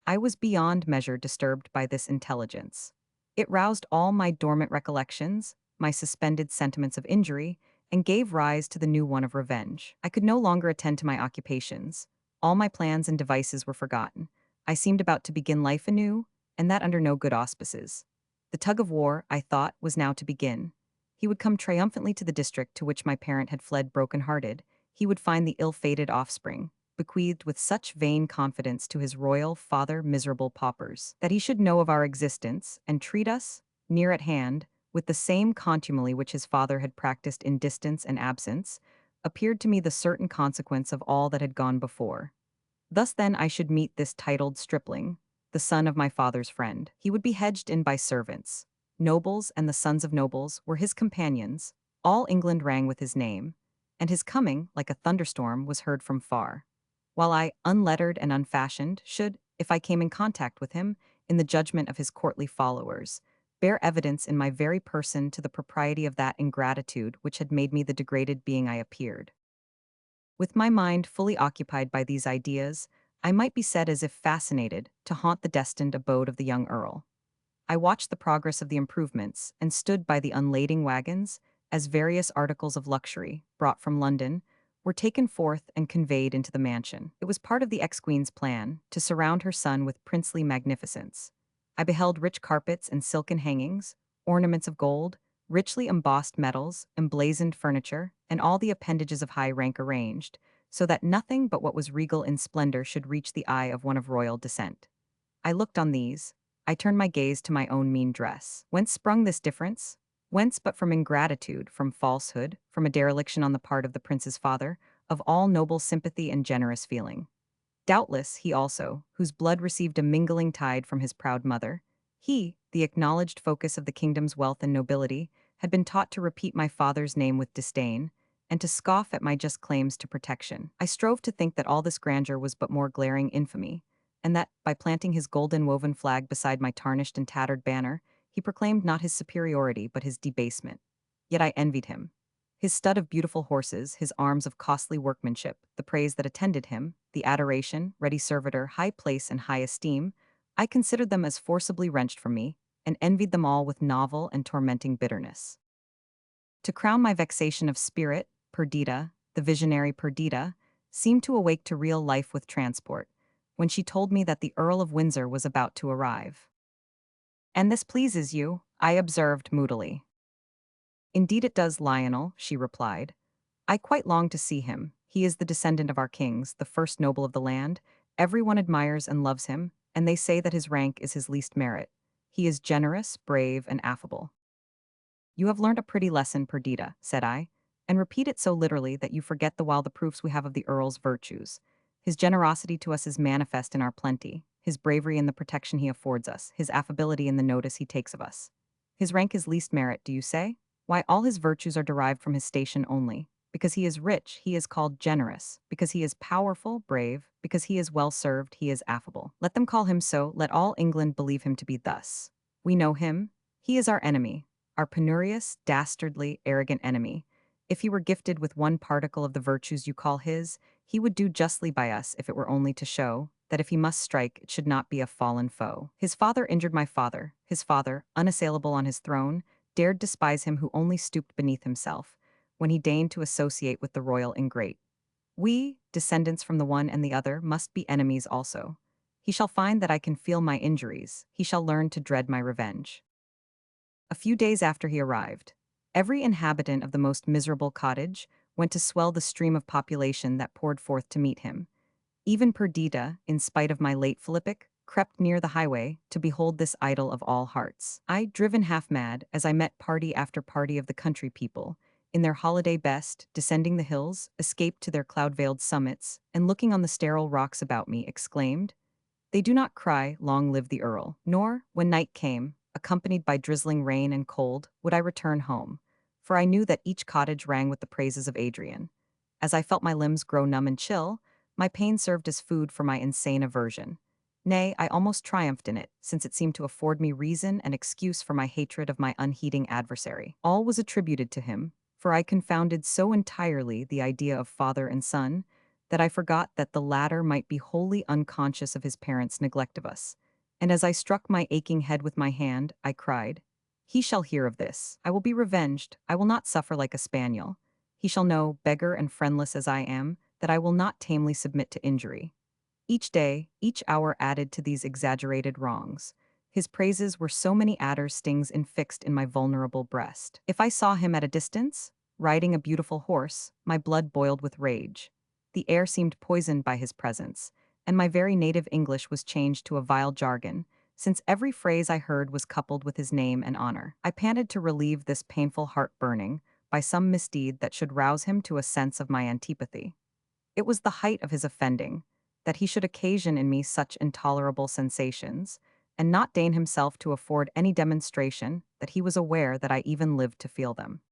I was beyond measure disturbed by this intelligence. It roused all my dormant recollections, my suspended sentiments of injury, and gave rise to the new one of revenge. I could no longer attend to my occupations. All my plans and devices were forgotten. I seemed about to begin life anew, and that under no good auspices. The tug of war, I thought, was now to begin. He would come triumphantly to the district to which my parent had fled broken-hearted. He would find the ill-fated offspring, bequeathed with such vain confidence to his royal father, miserable paupers, that he should know of our existence and treat us, near at hand, with the same contumely which his father had practiced in distance and absence, appeared to me the certain consequence of all that had gone before. Thus then I should meet this titled stripling, the son of my father's friend. He would be hedged in by servants. Nobles and the sons of nobles were his companions. All England rang with his name, and his coming, like a thunderstorm, was heard from far. While I, unlettered and unfashioned, should, if I came in contact with him, in the judgment of his courtly followers, bear evidence in my very person to the propriety of that ingratitude which had made me the degraded being I appeared. With my mind fully occupied by these ideas, I might be said as if fascinated to haunt the destined abode of the young Earl. I watched the progress of the improvements, and stood by the unlading wagons, as various articles of luxury, brought from London, were taken forth and conveyed into the mansion. It was part of the ex-queen's plan to surround her son with princely magnificence. I beheld rich carpets and silken hangings, ornaments of gold, richly embossed metals, emblazoned furniture, and all the appendages of high rank arranged, so that nothing but what was regal in splendor should reach the eye of one of royal descent. I looked on these. I turned my gaze to my own mean dress. Whence sprung this difference? Whence but from ingratitude, from falsehood, from a dereliction on the part of the prince's father, of all noble sympathy and generous feeling. Doubtless, he also, whose blood received a mingling tide from his proud mother, he, the acknowledged focus of the kingdom's wealth and nobility, had been taught to repeat my father's name with disdain, and to scoff at my just claims to protection. I strove to think that all this grandeur was but more glaring infamy, and that, by planting his golden woven flag beside my tarnished and tattered banner, he proclaimed not his superiority but his debasement. Yet I envied him. His stud of beautiful horses, his arms of costly workmanship, the praise that attended him, the adoration, ready servitor, high place, and high esteem, I considered them as forcibly wrenched from me, and envied them all with novel and tormenting bitterness. To crown my vexation of spirit, Perdita, the visionary Perdita, seemed to awake to real life with transport, when she told me that the Earl of Windsor was about to arrive. "And this pleases you?" I observed moodily. "Indeed it does, Lionel," she replied. "I quite long to see him. He is the descendant of our kings, the first noble of the land. Everyone admires and loves him, and they say that his rank is his least merit. He is generous, brave, and affable." "You have learned a pretty lesson, Perdita," said I, "and repeat it so literally that you forget the while the proofs we have of the Earl's virtues. His generosity to us is manifest in our plenty, his bravery in the protection he affords us, his affability in the notice he takes of us. His rank is least merit, do you say? Why, all his virtues are derived from his station only. Because he is rich, he is called generous. Because he is powerful, brave. Because he is well served, he is affable. Let them call him so, let all England believe him to be thus. We know him. He is our enemy, our penurious, dastardly, arrogant enemy. If he were gifted with one particle of the virtues you call his, he would do justly by us if it were only to show that if he must strike, it should not be a fallen foe. His father injured my father. His father, unassailable on his throne, dared despise him who only stooped beneath himself, when he deigned to associate with the royal ingrate. We, descendants from the one and the other, must be enemies also. He shall find that I can feel my injuries. He shall learn to dread my revenge. A few days after he arrived, every inhabitant of the most miserable cottage went to swell the stream of population that poured forth to meet him. Even Perdita, in spite of my late philippic, crept near the highway to behold this idol of all hearts. I, driven half mad, as I met party after party of the country people, in their holiday best, descending the hills, escaped to their cloud-veiled summits, and looking on the sterile rocks about me, exclaimed, "They do not cry, 'Long live the Earl,' nor, when night came, accompanied by drizzling rain and cold, would I return home, for I knew that each cottage rang with the praises of Adrian. As I felt my limbs grow numb and chill, my pain served as food for my insane aversion. Nay, I almost triumphed in it, since it seemed to afford me reason and excuse for my hatred of my unheeding adversary. All was attributed to him, for I confounded so entirely the idea of father and son, that I forgot that the latter might be wholly unconscious of his parents' neglect of us. And as I struck my aching head with my hand, I cried, "He shall hear of this. I will be revenged. I will not suffer like a spaniel. He shall know, beggar and friendless as I am, that I will not tamely submit to injury." Each day, each hour added to these exaggerated wrongs. His praises were so many adder stings infixed in my vulnerable breast. If I saw him at a distance, riding a beautiful horse, my blood boiled with rage. The air seemed poisoned by his presence, and my very native English was changed to a vile jargon, since every phrase I heard was coupled with his name and honor. I panted to relieve this painful heart-burning by some misdeed that should rouse him to a sense of my antipathy. It was the height of his offending, that he should occasion in me such intolerable sensations, and not deign himself to afford any demonstration that he was aware that I even lived to feel them.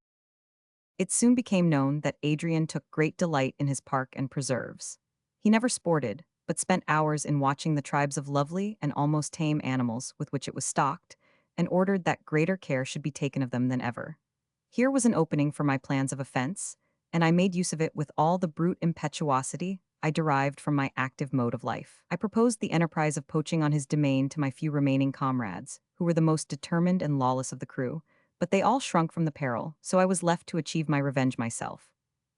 It soon became known that Adrian took great delight in his park and preserves. He never sported, but spent hours in watching the tribes of lovely and almost tame animals with which it was stocked, and ordered that greater care should be taken of them than ever. Here was an opening for my plans of offense, and I made use of it with all the brute impetuosity I derived from my active mode of life. I proposed the enterprise of poaching on his domain to my few remaining comrades, who were the most determined and lawless of the crew, but they all shrunk from the peril, so I was left to achieve my revenge myself.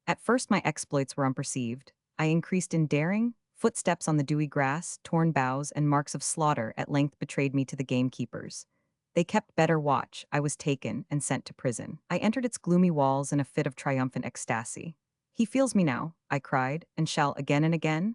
At first my exploits were unperceived. I increased in daring, Footsteps on the dewy grass, torn boughs, and marks of slaughter at length betrayed me to the gamekeepers. They kept better watch. I was taken and sent to prison. I entered its gloomy walls in a fit of triumphant ecstasy. He feels me now, I cried, and shall again and again.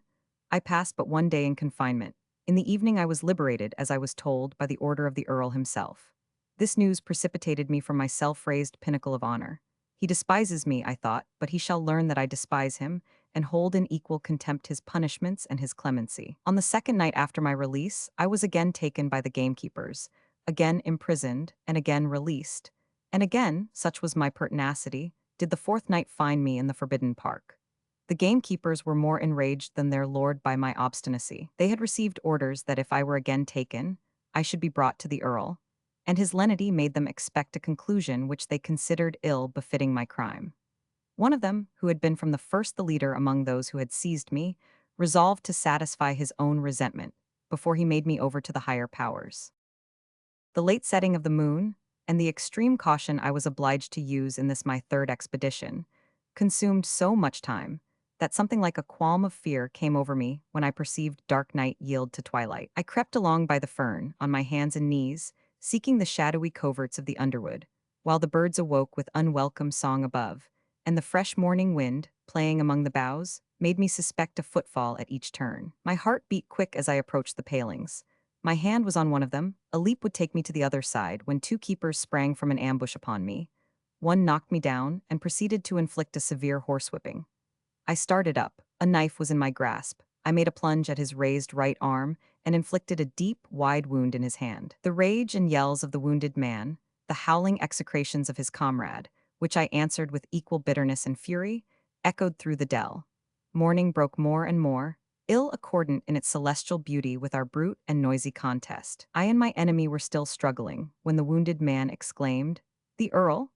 I passed but one day in confinement. In the evening I was liberated, as I was told, by the order of the Earl himself. This news precipitated me from my self-raised pinnacle of honor. He despises me, I thought, but he shall learn that I despise him, and hold in equal contempt his punishments and his clemency. On the second night after my release, I was again taken by the gamekeepers, again imprisoned, and again released. And again, such was my pertinacity, did the fourth night find me in the forbidden park. The gamekeepers were more enraged than their lord by my obstinacy. They had received orders that if I were again taken, I should be brought to the Earl, and his lenity made them expect a conclusion which they considered ill befitting my crime. One of them, who had been from the first the leader among those who had seized me, resolved to satisfy his own resentment before he made me over to the higher powers. The late setting of the moon, and the extreme caution I was obliged to use in this my third expedition, consumed so much time that something like a qualm of fear came over me when I perceived dark night yield to twilight. I crept along by the fern, on my hands and knees, seeking the shadowy coverts of the underwood, while the birds awoke with unwelcome song above, and the fresh morning wind, playing among the boughs, made me suspect a footfall at each turn. My heart beat quick as I approached the palings. My hand was on one of them, a leap would take me to the other side when two keepers sprang from an ambush upon me. One knocked me down and proceeded to inflict a severe horsewhipping. I started up. A knife was in my grasp. I made a plunge at his raised right arm and inflicted a deep, wide wound in his hand. The rage and yells of the wounded man, the howling execrations of his comrade, which I answered with equal bitterness and fury, echoed through the dell. Morning broke more and more, ill accordant in its celestial beauty with our brute and noisy contest. I and my enemy were still struggling, when the wounded man exclaimed, "The Earl?"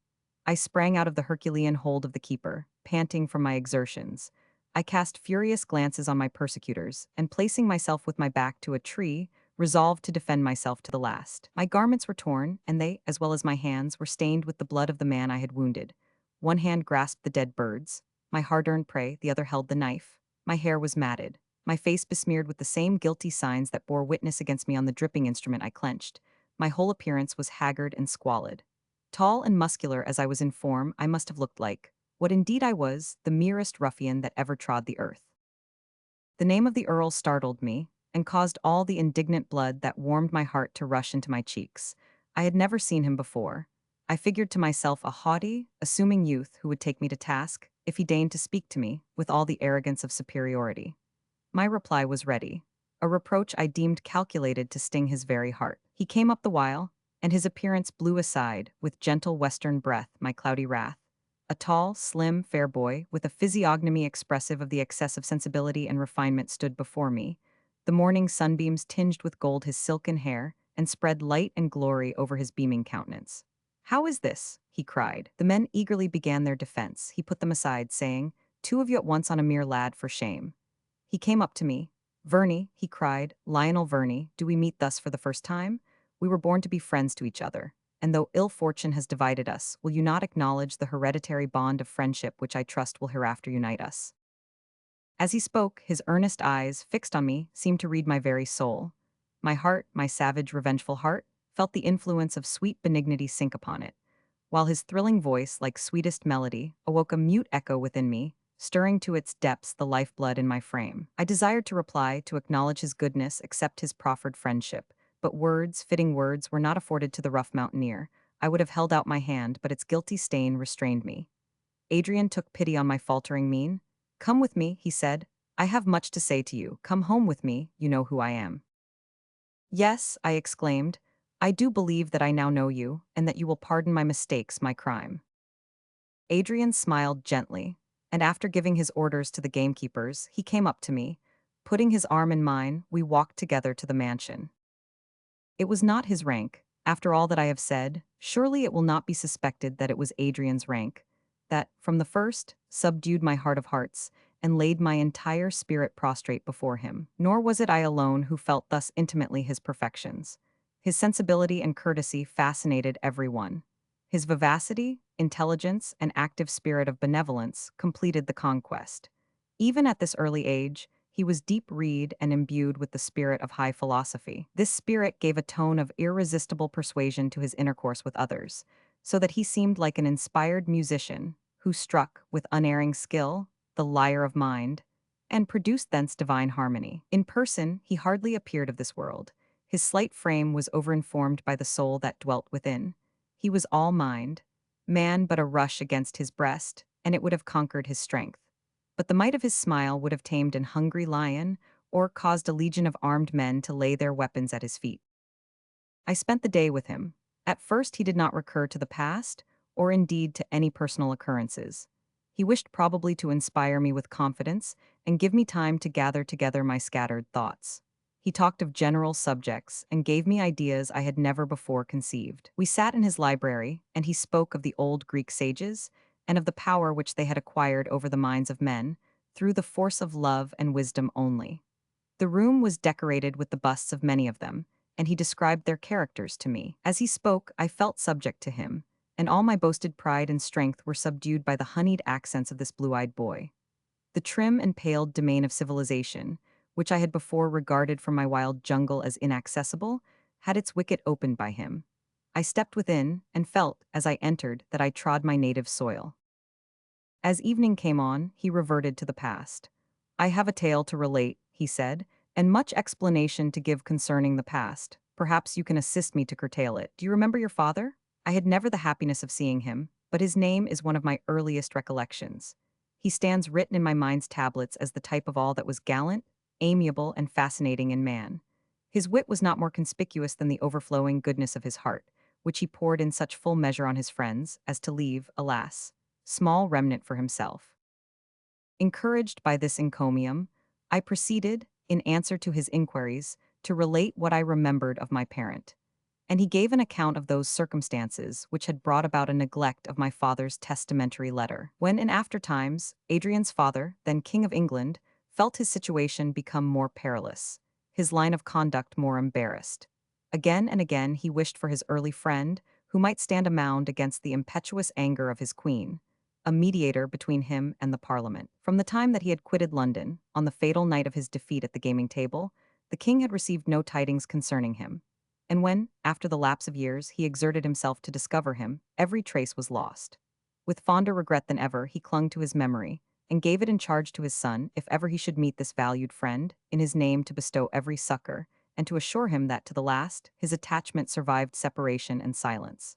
I sprang out of the Herculean hold of the keeper, panting from my exertions. I cast furious glances on my persecutors, and placing myself with my back to a tree, resolved to defend myself to the last. My garments were torn, and they, as well as my hands, were stained with the blood of the man I had wounded. One hand grasped the dead birds, my hard-earned prey, the other held the knife. My hair was matted, my face besmeared with the same guilty signs that bore witness against me on the dripping instrument I clenched. My whole appearance was haggard and squalid. Tall and muscular as I was in form, I must have looked like, what indeed I was, the merest ruffian that ever trod the earth. The name of the Earl startled me, and caused all the indignant blood that warmed my heart to rush into my cheeks. I had never seen him before. I figured to myself a haughty, assuming youth who would take me to task, if he deigned to speak to me, with all the arrogance of superiority. My reply was ready, a reproach I deemed calculated to sting his very heart. He came up the while, and his appearance blew aside, with gentle western breath, my cloudy wrath. A tall, slim, fair boy, with a physiognomy expressive of the excess of sensibility and refinement stood before me. The morning sunbeams tinged with gold his silken hair, and spread light and glory over his beaming countenance. "How is this?" he cried. The men eagerly began their defense. He put them aside, saying, "Two of you at once on a mere lad, for shame." He came up to me. "Verney," he cried, "Lionel Verney, do we meet thus for the first time? We were born to be friends to each other, and though ill fortune has divided us, will you not acknowledge the hereditary bond of friendship which I trust will hereafter unite us?" As he spoke, his earnest eyes, fixed on me, seemed to read my very soul. My heart, my savage, revengeful heart, felt the influence of sweet benignity sink upon it, while his thrilling voice, like sweetest melody, awoke a mute echo within me, stirring to its depths the lifeblood in my frame. I desired to reply, to acknowledge his goodness, accept his proffered friendship, but words, fitting words, were not afforded to the rough mountaineer. I would have held out my hand, but its guilty stain restrained me. Adrian took pity on my faltering mien. "Come with me," he said. "I have much to say to you. Come home with me, you know who I am." "Yes," I exclaimed, "I do believe that I now know you, and that you will pardon my mistakes, my crime." Adrian smiled gently, and after giving his orders to the gamekeepers, he came up to me. Putting his arm in mine, we walked together to the mansion. It was not his rank. After all that I have said, surely it will not be suspected that it was Adrian's rank, that, from the first, subdued my heart of hearts, and laid my entire spirit prostrate before him. Nor was it I alone who felt thus intimately his perfections. His sensibility and courtesy fascinated every one. His vivacity, intelligence, and active spirit of benevolence completed the conquest. Even at this early age, He was deep-read and imbued with the spirit of high philosophy. This spirit gave a tone of irresistible persuasion to his intercourse with others, so that he seemed like an inspired musician who struck, with unerring skill, the lyre of mind, and produced thence divine harmony. In person, he hardly appeared of this world. His slight frame was overinformed by the soul that dwelt within. He was all mind, man but a rush against his breast, and it would have conquered his strength. But the might of his smile would have tamed an hungry lion, or caused a legion of armed men to lay their weapons at his feet. I spent the day with him. At first he did not recur to the past, or indeed to any personal occurrences. He wished probably to inspire me with confidence and give me time to gather together my scattered thoughts. He talked of general subjects and gave me ideas I had never before conceived. We sat in his library, and he spoke of the old Greek sages and of the power which they had acquired over the minds of men through the force of love and wisdom only. The room was decorated with the busts of many of them, and he described their characters to me. As he spoke, I felt subject to him, and all my boasted pride and strength were subdued by the honeyed accents of this blue-eyed boy. The trim and paled domain of civilization, which I had before regarded from my wild jungle as inaccessible, had its wicket opened by him. I stepped within, and felt, as I entered, that I trod my native soil. As evening came on, he reverted to the past. "I have a tale to relate," he said, "and much explanation to give concerning the past. Perhaps you can assist me to curtail it. Do you remember your father?" I had never the happiness of seeing him, but his name is one of my earliest recollections. He stands written in my mind's tablets as the type of all that was gallant, amiable, and fascinating in man. His wit was not more conspicuous than the overflowing goodness of his heart, which he poured in such full measure on his friends as to leave, alas, small remnant for himself. Encouraged by this encomium, I proceeded, in answer to his inquiries, to relate what I remembered of my parent, and he gave an account of those circumstances which had brought about a neglect of my father's testamentary letter. When, in after times, Adrian's father, then King of England, felt his situation become more perilous, his line of conduct more embarrassed. Again and again he wished for his early friend, who might stand a mound against the impetuous anger of his queen, a mediator between him and the Parliament. From the time that he had quitted London, on the fatal night of his defeat at the gaming table, the king had received no tidings concerning him. And when, after the lapse of years, he exerted himself to discover him, every trace was lost. With fonder regret than ever, he clung to his memory, and gave it in charge to his son, if ever he should meet this valued friend, in his name to bestow every succor, and to assure him that, to the last, his attachment survived separation and silence.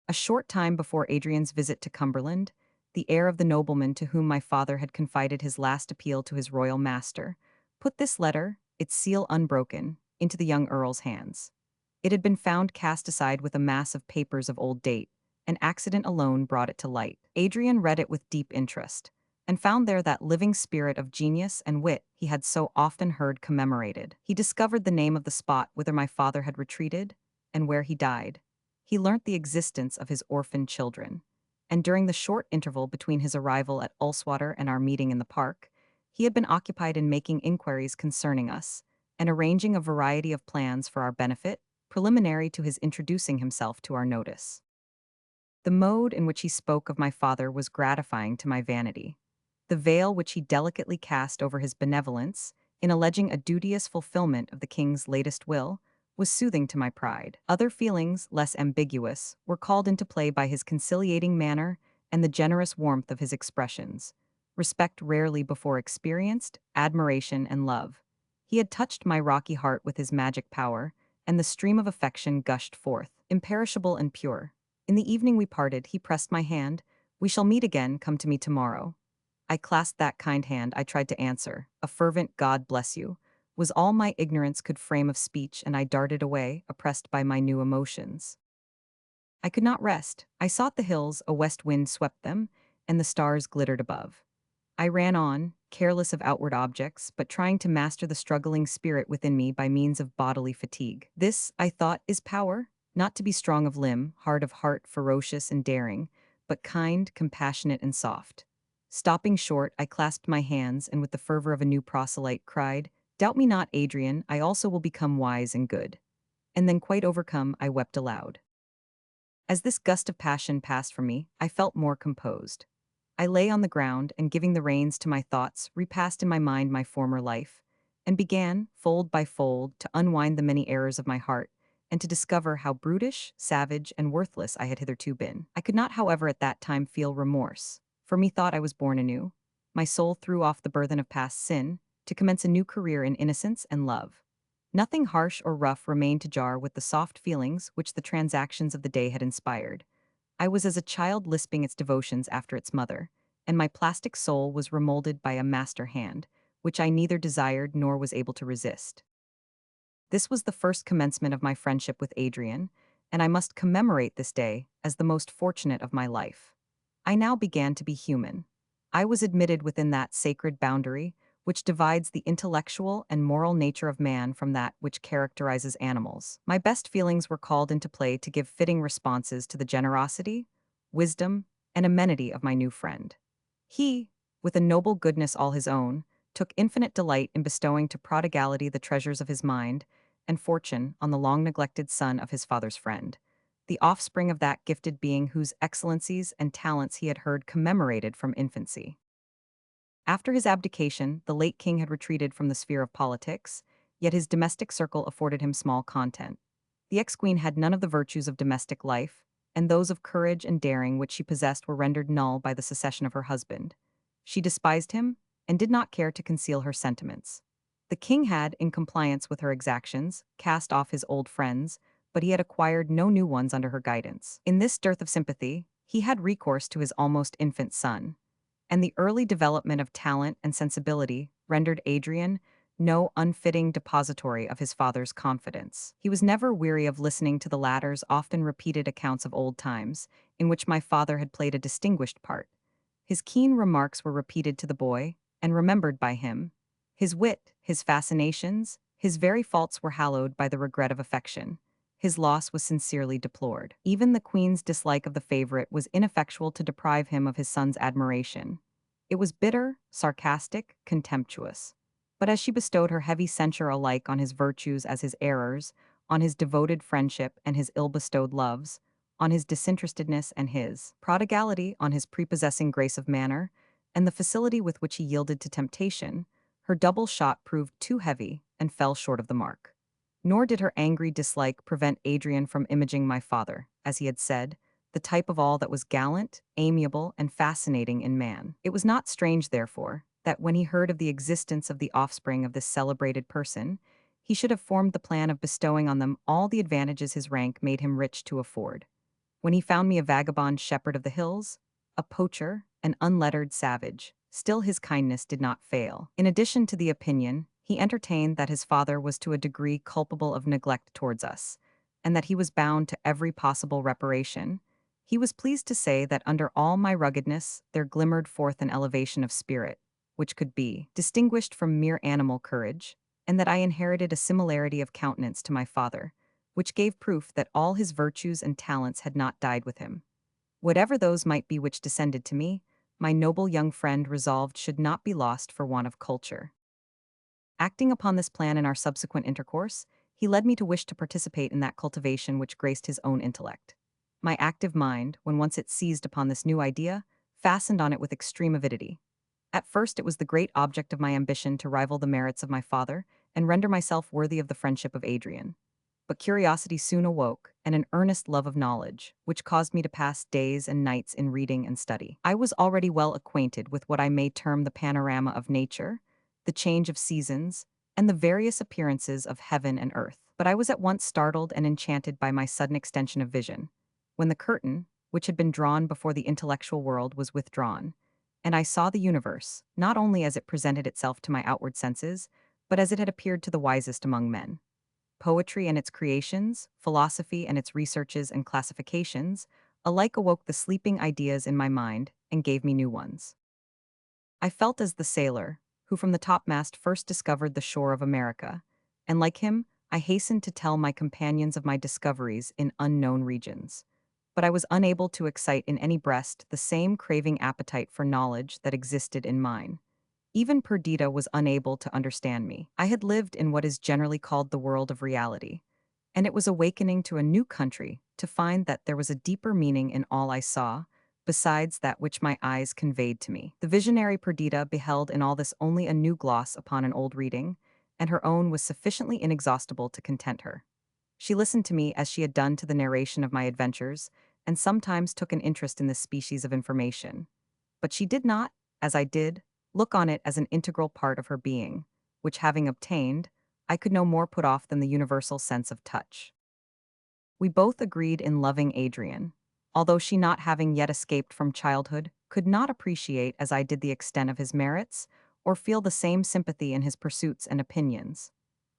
A short time before Adrian's visit to Cumberland, the heir of the nobleman to whom my father had confided his last appeal to his royal master, put this letter, its seal unbroken, into the young earl's hands. It had been found cast aside with a mass of papers of old date, and accident alone brought it to light. Adrian read it with deep interest, and found there that living spirit of genius and wit he had so often heard commemorated. He discovered the name of the spot whither my father had retreated, and where he died. He learnt the existence of his orphaned children, and during the short interval between his arrival at Ulswater and our meeting in the park, he had been occupied in making inquiries concerning us, and arranging a variety of plans for our benefit, preliminary to his introducing himself to our notice. The mode in which he spoke of my father was gratifying to my vanity. The veil which he delicately cast over his benevolence, in alleging a duteous fulfillment of the king's latest will, was soothing to my pride. Other feelings, less ambiguous, were called into play by his conciliating manner and the generous warmth of his expressions. Respect rarely before experienced, admiration and love. He had touched my rocky heart with his magic power, and the stream of affection gushed forth, imperishable and pure. In the evening we parted, he pressed my hand. "We shall meet again, come to me tomorrow." I clasped that kind hand. I tried to answer. A fervent "God bless you" was all my ignorance could frame of speech, and I darted away, oppressed by my new emotions. I could not rest. I sought the hills, a west wind swept them, and the stars glittered above. I ran on, careless of outward objects, but trying to master the struggling spirit within me by means of bodily fatigue. This, I thought, is power, not to be strong of limb, hard of heart, ferocious and daring, but kind, compassionate, and soft. Stopping short, I clasped my hands, and with the fervor of a new proselyte cried, "Doubt me not, Adrian, I also will become wise and good." And then, quite overcome, I wept aloud. As this gust of passion passed from me, I felt more composed. I lay on the ground and, giving the reins to my thoughts, repassed in my mind my former life, and began, fold by fold, to unwind the many errors of my heart, and to discover how brutish, savage, and worthless I had hitherto been. I could not, however, at that time feel remorse, for methought I was born anew. My soul threw off the burthen of past sin, to commence a new career in innocence and love. Nothing harsh or rough remained to jar with the soft feelings which the transactions of the day had inspired. I was as a child lisping its devotions after its mother, and my plastic soul was remolded by a master hand, which I neither desired nor was able to resist. This was the first commencement of my friendship with Adrian, and I must commemorate this day as the most fortunate of my life. I now began to be human. I was admitted within that sacred boundary which divides the intellectual and moral nature of man from that which characterizes animals. My best feelings were called into play to give fitting responses to the generosity, wisdom, and amenity of my new friend. He, with a noble goodness all his own, took infinite delight in bestowing to prodigality the treasures of his mind and fortune on the long-neglected son of his father's friend, the offspring of that gifted being whose excellencies and talents he had heard commemorated from infancy. After his abdication, the late king had retreated from the sphere of politics, yet his domestic circle afforded him small content. The ex-queen had none of the virtues of domestic life, and those of courage and daring which she possessed were rendered null by the secession of her husband. She despised him, and did not care to conceal her sentiments. The king had, in compliance with her exactions, cast off his old friends, but he had acquired no new ones under her guidance. In this dearth of sympathy, he had recourse to his almost infant son, and the early development of talent and sensibility rendered Adrian no unfitting depository of his father's confidence. He was never weary of listening to the latter's often repeated accounts of old times, in which my father had played a distinguished part. His keen remarks were repeated to the boy, and remembered by him. His wit, his fascinations, his very faults were hallowed by the regret of affection. His loss was sincerely deplored. Even the queen's dislike of the favorite was ineffectual to deprive him of his son's admiration. It was bitter, sarcastic, contemptuous. But as she bestowed her heavy censure alike on his virtues as his errors, on his devoted friendship and his ill-bestowed loves, on his disinterestedness and his prodigality, on his prepossessing grace of manner, and the facility with which he yielded to temptation, her double shot proved too heavy and fell short of the mark. Nor did her angry dislike prevent Adrian from imaging my father, as he had said, the type of all that was gallant, amiable, and fascinating in man. It was not strange, therefore, that when he heard of the existence of the offspring of this celebrated person, he should have formed the plan of bestowing on them all the advantages his rank made him rich to afford. When he found me a vagabond shepherd of the hills, a poacher, an unlettered savage, still his kindness did not fail. In addition to the opinion he entertained that his father was to a degree culpable of neglect towards us, and that he was bound to every possible reparation, he was pleased to say that under all my ruggedness there glimmered forth an elevation of spirit, which could be distinguished from mere animal courage, and that I inherited a similarity of countenance to my father, which gave proof that all his virtues and talents had not died with him. Whatever those might be which descended to me, my noble young friend resolved should not be lost for want of culture. Acting upon this plan in our subsequent intercourse, he led me to wish to participate in that cultivation which graced his own intellect. My active mind, when once it seized upon this new idea, fastened on it with extreme avidity. At first it was the great object of my ambition to rival the merits of my father and render myself worthy of the friendship of Adrian. But curiosity soon awoke, and an earnest love of knowledge, which caused me to pass days and nights in reading and study. I was already well acquainted with what I may term the panorama of nature, the change of seasons, and the various appearances of heaven and earth. But I was at once startled and enchanted by my sudden extension of vision, when the curtain, which had been drawn before the intellectual world, was withdrawn, and I saw the universe, not only as it presented itself to my outward senses, but as it had appeared to the wisest among men. Poetry and its creations, philosophy and its researches and classifications, alike awoke the sleeping ideas in my mind and gave me new ones. I felt as the sailor, who from the topmast first discovered the shore of America, and like him, I hastened to tell my companions of my discoveries in unknown regions. But I was unable to excite in any breast the same craving appetite for knowledge that existed in mine. Even Perdita was unable to understand me. I had lived in what is generally called the world of reality, and it was awakening to a new country to find that there was a deeper meaning in all I saw, besides that which my eyes conveyed to me. The visionary Perdita beheld in all this only a new gloss upon an old reading, and her own was sufficiently inexhaustible to content her. She listened to me as she had done to the narration of my adventures, and sometimes took an interest in this species of information. But she did not, as I did, look on it as an integral part of her being, which having obtained, I could no more put off than the universal sense of touch. We both agreed in loving Adrian, although she, not having yet escaped from childhood, could not appreciate as I did the extent of his merits, or feel the same sympathy in his pursuits and opinions.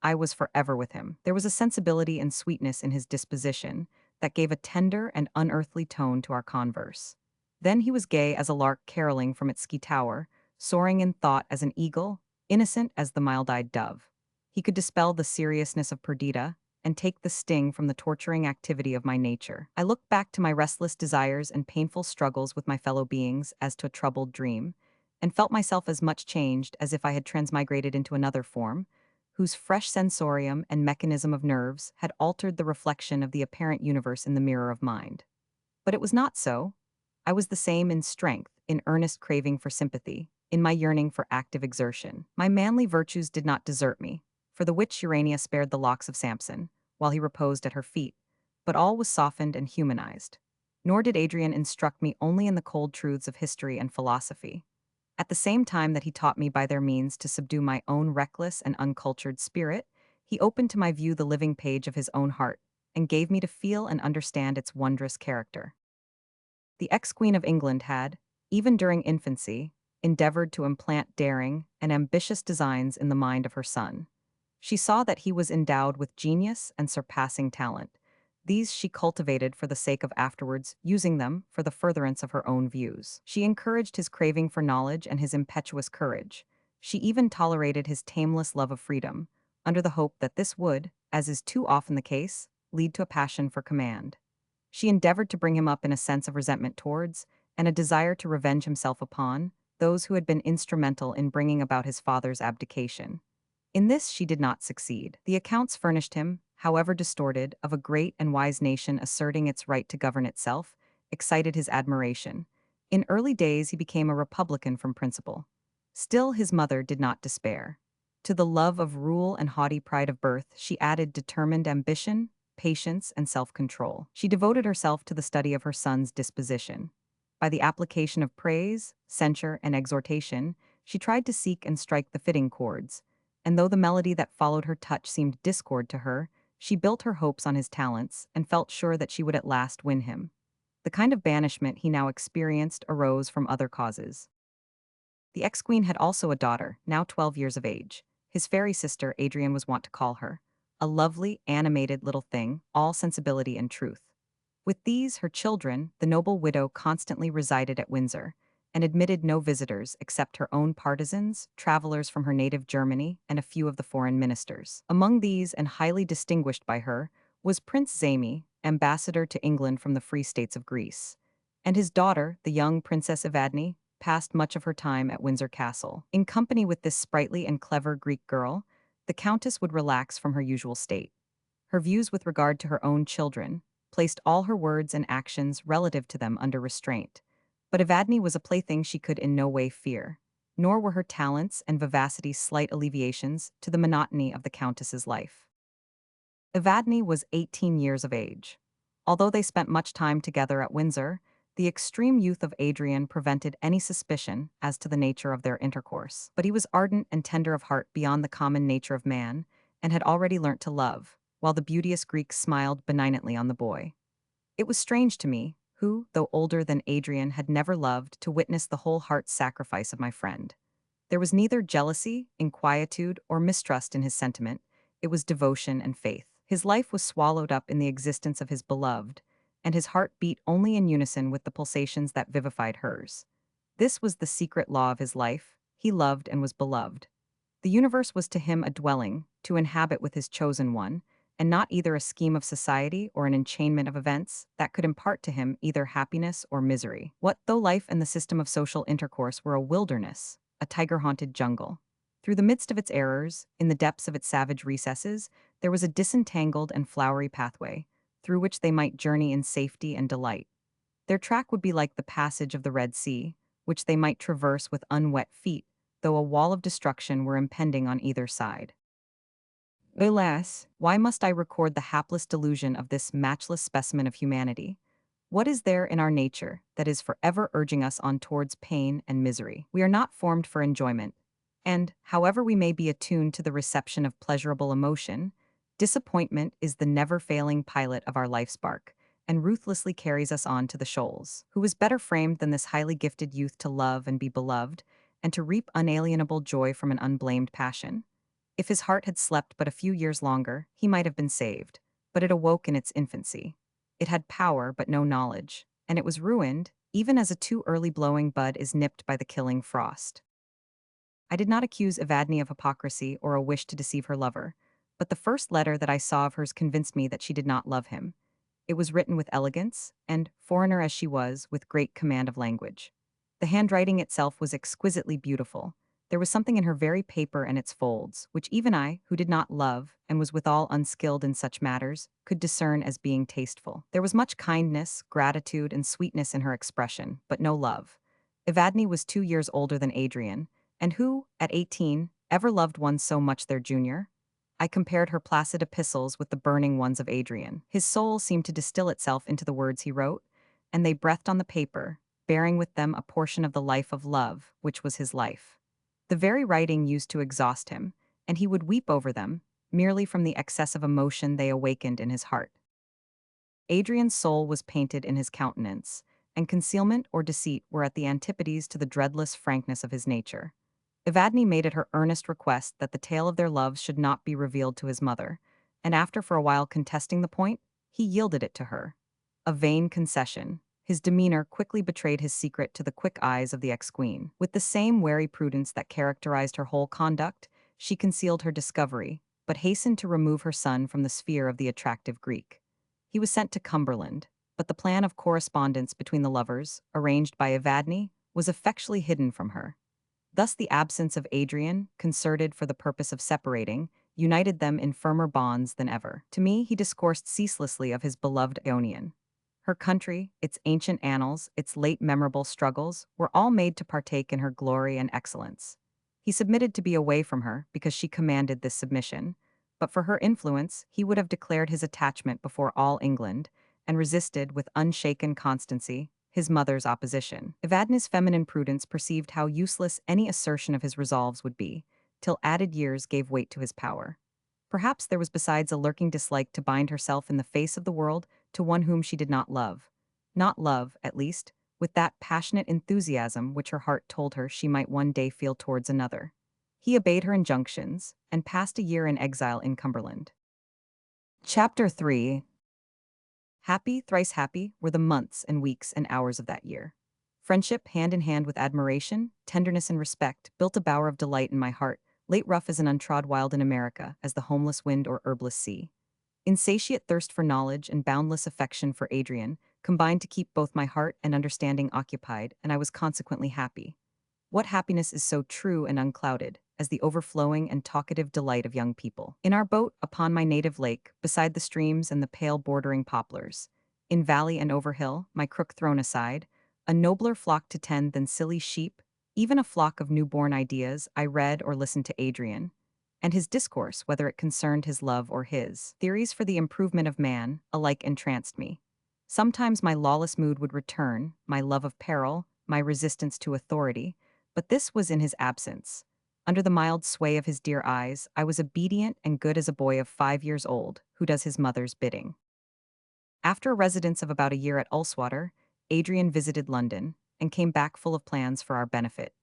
I was forever with him. There was a sensibility and sweetness in his disposition that gave a tender and unearthly tone to our converse. Then he was gay as a lark caroling from its ski tower, soaring in thought as an eagle, innocent as the mild-eyed dove. He could dispel the seriousness of Perdita, and take the sting from the torturing activity of my nature. I looked back to my restless desires and painful struggles with my fellow beings as to a troubled dream, and felt myself as much changed as if I had transmigrated into another form, whose fresh sensorium and mechanism of nerves had altered the reflection of the apparent universe in the mirror of mind. But it was not so. I was the same in strength, in earnest craving for sympathy, in my yearning for active exertion. My manly virtues did not desert me, for the which Urania spared the locks of Samson, while he reposed at her feet, but all was softened and humanized. Nor did Adrian instruct me only in the cold truths of history and philosophy. At the same time that he taught me by their means to subdue my own reckless and uncultured spirit, he opened to my view the living page of his own heart, and gave me to feel and understand its wondrous character. The ex-Queen of England had, even during infancy, endeavored to implant daring and ambitious designs in the mind of her son. She saw that he was endowed with genius and surpassing talent. These she cultivated for the sake of afterwards using them for the furtherance of her own views. She encouraged his craving for knowledge and his impetuous courage. She even tolerated his tameless love of freedom, under the hope that this would, as is too often the case, lead to a passion for command. She endeavored to bring him up in a sense of resentment towards, and a desire to revenge himself upon, those who had been instrumental in bringing about his father's abdication. In this she did not succeed. The accounts furnished him, however distorted, of a great and wise nation asserting its right to govern itself, excited his admiration. In early days he became a republican from principle. Still his mother did not despair. To the love of rule and haughty pride of birth she added determined ambition, patience, and self-control. She devoted herself to the study of her son's disposition. By the application of praise, censure, and exhortation, she tried to seek and strike the fitting chords, and though the melody that followed her touch seemed discord to her, she built her hopes on his talents and felt sure that she would at last win him. The kind of banishment he now experienced arose from other causes. The ex-queen had also a daughter, now 12 years of age. His fairy sister, Adrian was wont to call her, a lovely, animated little thing, all sensibility and truth. With these, her children, the noble widow constantly resided at Windsor, and admitted no visitors except her own partisans, travelers from her native Germany, and a few of the foreign ministers. Among these, and highly distinguished by her, was Prince Zamy, ambassador to England from the Free States of Greece, and his daughter, the young Princess Evadne, passed much of her time at Windsor Castle. In company with this sprightly and clever Greek girl, the Countess would relax from her usual state. Her views with regard to her own children placed all her words and actions relative to them under restraint. But Evadne was a plaything she could in no way fear, nor were her talents and vivacity slight alleviations to the monotony of the Countess's life. Evadne was 18 years of age. Although they spent much time together at Windsor, the extreme youth of Adrian prevented any suspicion as to the nature of their intercourse. But he was ardent and tender of heart beyond the common nature of man, and had already learnt to love, while the beauteous Greek smiled benignantly on the boy. It was strange to me, who, though older than Adrian, had never loved, to witness the whole heart sacrifice of my friend. There was neither jealousy, inquietude, or mistrust in his sentiment. It was devotion and faith. His life was swallowed up in the existence of his beloved, and his heart beat only in unison with the pulsations that vivified hers. This was the secret law of his life. He loved and was beloved. The universe was to him a dwelling, to inhabit with his chosen one, and not either a scheme of society or an enchainment of events that could impart to him either happiness or misery. What though life and the system of social intercourse were a wilderness, a tiger-haunted jungle? Through the midst of its errors, in the depths of its savage recesses, there was a disentangled and flowery pathway, through which they might journey in safety and delight. Their track would be like the passage of the Red Sea, which they might traverse with unwet feet, though a wall of destruction were impending on either side. Alas, why must I record the hapless delusion of this matchless specimen of humanity? What is there in our nature that is forever urging us on towards pain and misery? We are not formed for enjoyment, and, however we may be attuned to the reception of pleasurable emotion, disappointment is the never-failing pilot of our life's bark, and ruthlessly carries us on to the shoals. Who is better framed than this highly gifted youth to love and be beloved, and to reap unalienable joy from an unblamed passion? If his heart had slept but a few years longer, he might have been saved, but it awoke in its infancy. It had power but no knowledge, and it was ruined, even as a too early blowing bud is nipped by the killing frost. I did not accuse Evadne of hypocrisy or a wish to deceive her lover, but the first letter that I saw of hers convinced me that she did not love him. It was written with elegance, and, foreigner as she was, with great command of language. The handwriting itself was exquisitely beautiful. There was something in her very paper and its folds, which even I, who did not love, and was withal unskilled in such matters, could discern as being tasteful. There was much kindness, gratitude, and sweetness in her expression, but no love. Evadne was 2 years older than Adrian, and who, at 18, ever loved one so much their junior? I compared her placid epistles with the burning ones of Adrian. His soul seemed to distill itself into the words he wrote, and they breathed on the paper, bearing with them a portion of the life of love, which was his life. The very writing used to exhaust him, and he would weep over them, merely from the excess of emotion they awakened in his heart. Adrian's soul was painted in his countenance, and concealment or deceit were at the antipodes to the dreadless frankness of his nature. Evadne made it her earnest request that the tale of their loves should not be revealed to his mother, and after for a while contesting the point, he yielded it to her. A vain concession. His demeanor quickly betrayed his secret to the quick eyes of the ex-queen. With the same wary prudence that characterized her whole conduct, she concealed her discovery, but hastened to remove her son from the sphere of the attractive Greek. He was sent to Cumberland, but the plan of correspondence between the lovers, arranged by Evadne, was effectually hidden from her. Thus the absence of Adrian, concerted for the purpose of separating, united them in firmer bonds than ever. To me he discoursed ceaselessly of his beloved Ionian. Her country, its ancient annals, its late memorable struggles, were all made to partake in her glory and excellence. He submitted to be away from her because she commanded this submission, but for her influence he would have declared his attachment before all England, and resisted with unshaken constancy his mother's opposition. Evadne's feminine prudence perceived how useless any assertion of his resolves would be, till added years gave weight to his power. Perhaps there was besides a lurking dislike to bind herself in the face of the world to one whom she did not love. Not love, at least, with that passionate enthusiasm which her heart told her she might one day feel towards another. He obeyed her injunctions, and passed a year in exile in Cumberland. Chapter 3. Happy, thrice happy, were the months and weeks and hours of that year. Friendship, hand in hand with admiration, tenderness and respect, built a bower of delight in my heart, late rough as an untrod wild in America, as the homeless wind or herbless sea. Insatiate thirst for knowledge and boundless affection for Adrian combined to keep both my heart and understanding occupied, and I was consequently happy. What happiness is so true and unclouded as the overflowing and talkative delight of young people? In our boat upon my native lake, beside the streams and the pale bordering poplars, in valley and over hill, my crook thrown aside, a nobler flock to tend than silly sheep, even a flock of newborn ideas, I read or listened to Adrian, and his discourse, whether it concerned his love or his theories for the improvement of man, alike entranced me. Sometimes my lawless mood would return, my love of peril, my resistance to authority, but this was in his absence. Under the mild sway of his dear eyes, I was obedient and good as a boy of 5 years old, who does his mother's bidding. After a residence of about a year at Ulswater, Adrian visited London, and came back full of plans for our benefit.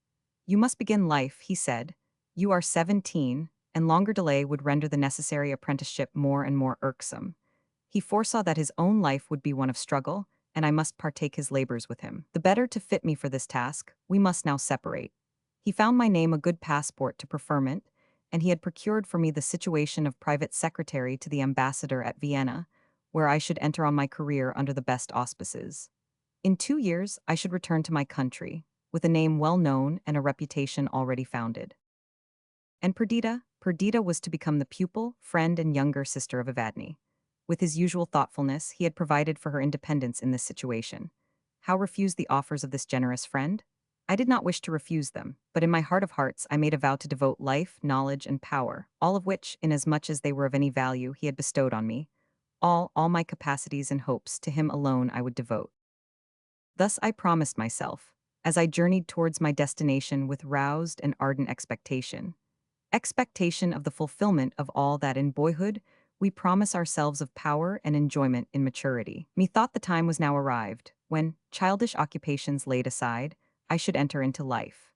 "You must begin life," he said. "You are 17, and longer delay would render the necessary apprenticeship more and more irksome." He foresaw that his own life would be one of struggle, and I must partake his labors with him. The better to fit me for this task, we must now separate. He found my name a good passport to preferment, and he had procured for me the situation of private secretary to the ambassador at Vienna, where I should enter on my career under the best auspices. In 2 years, I should return to my country, with a name well known and a reputation already founded. And Perdita was to become the pupil, friend, and younger sister of Evadne. With his usual thoughtfulness, he had provided for her independence in this situation. How refuse the offers of this generous friend? I did not wish to refuse them, but in my heart of hearts I made a vow to devote life, knowledge, and power, all of which, inasmuch as they were of any value, he had bestowed on me, all my capacities and hopes, to him alone I would devote. Thus I promised myself, as I journeyed towards my destination with roused and ardent expectation of the fulfillment of all that in boyhood we promise ourselves of power and enjoyment in maturity. Methought the time was now arrived, when, childish occupations laid aside, I should enter into life.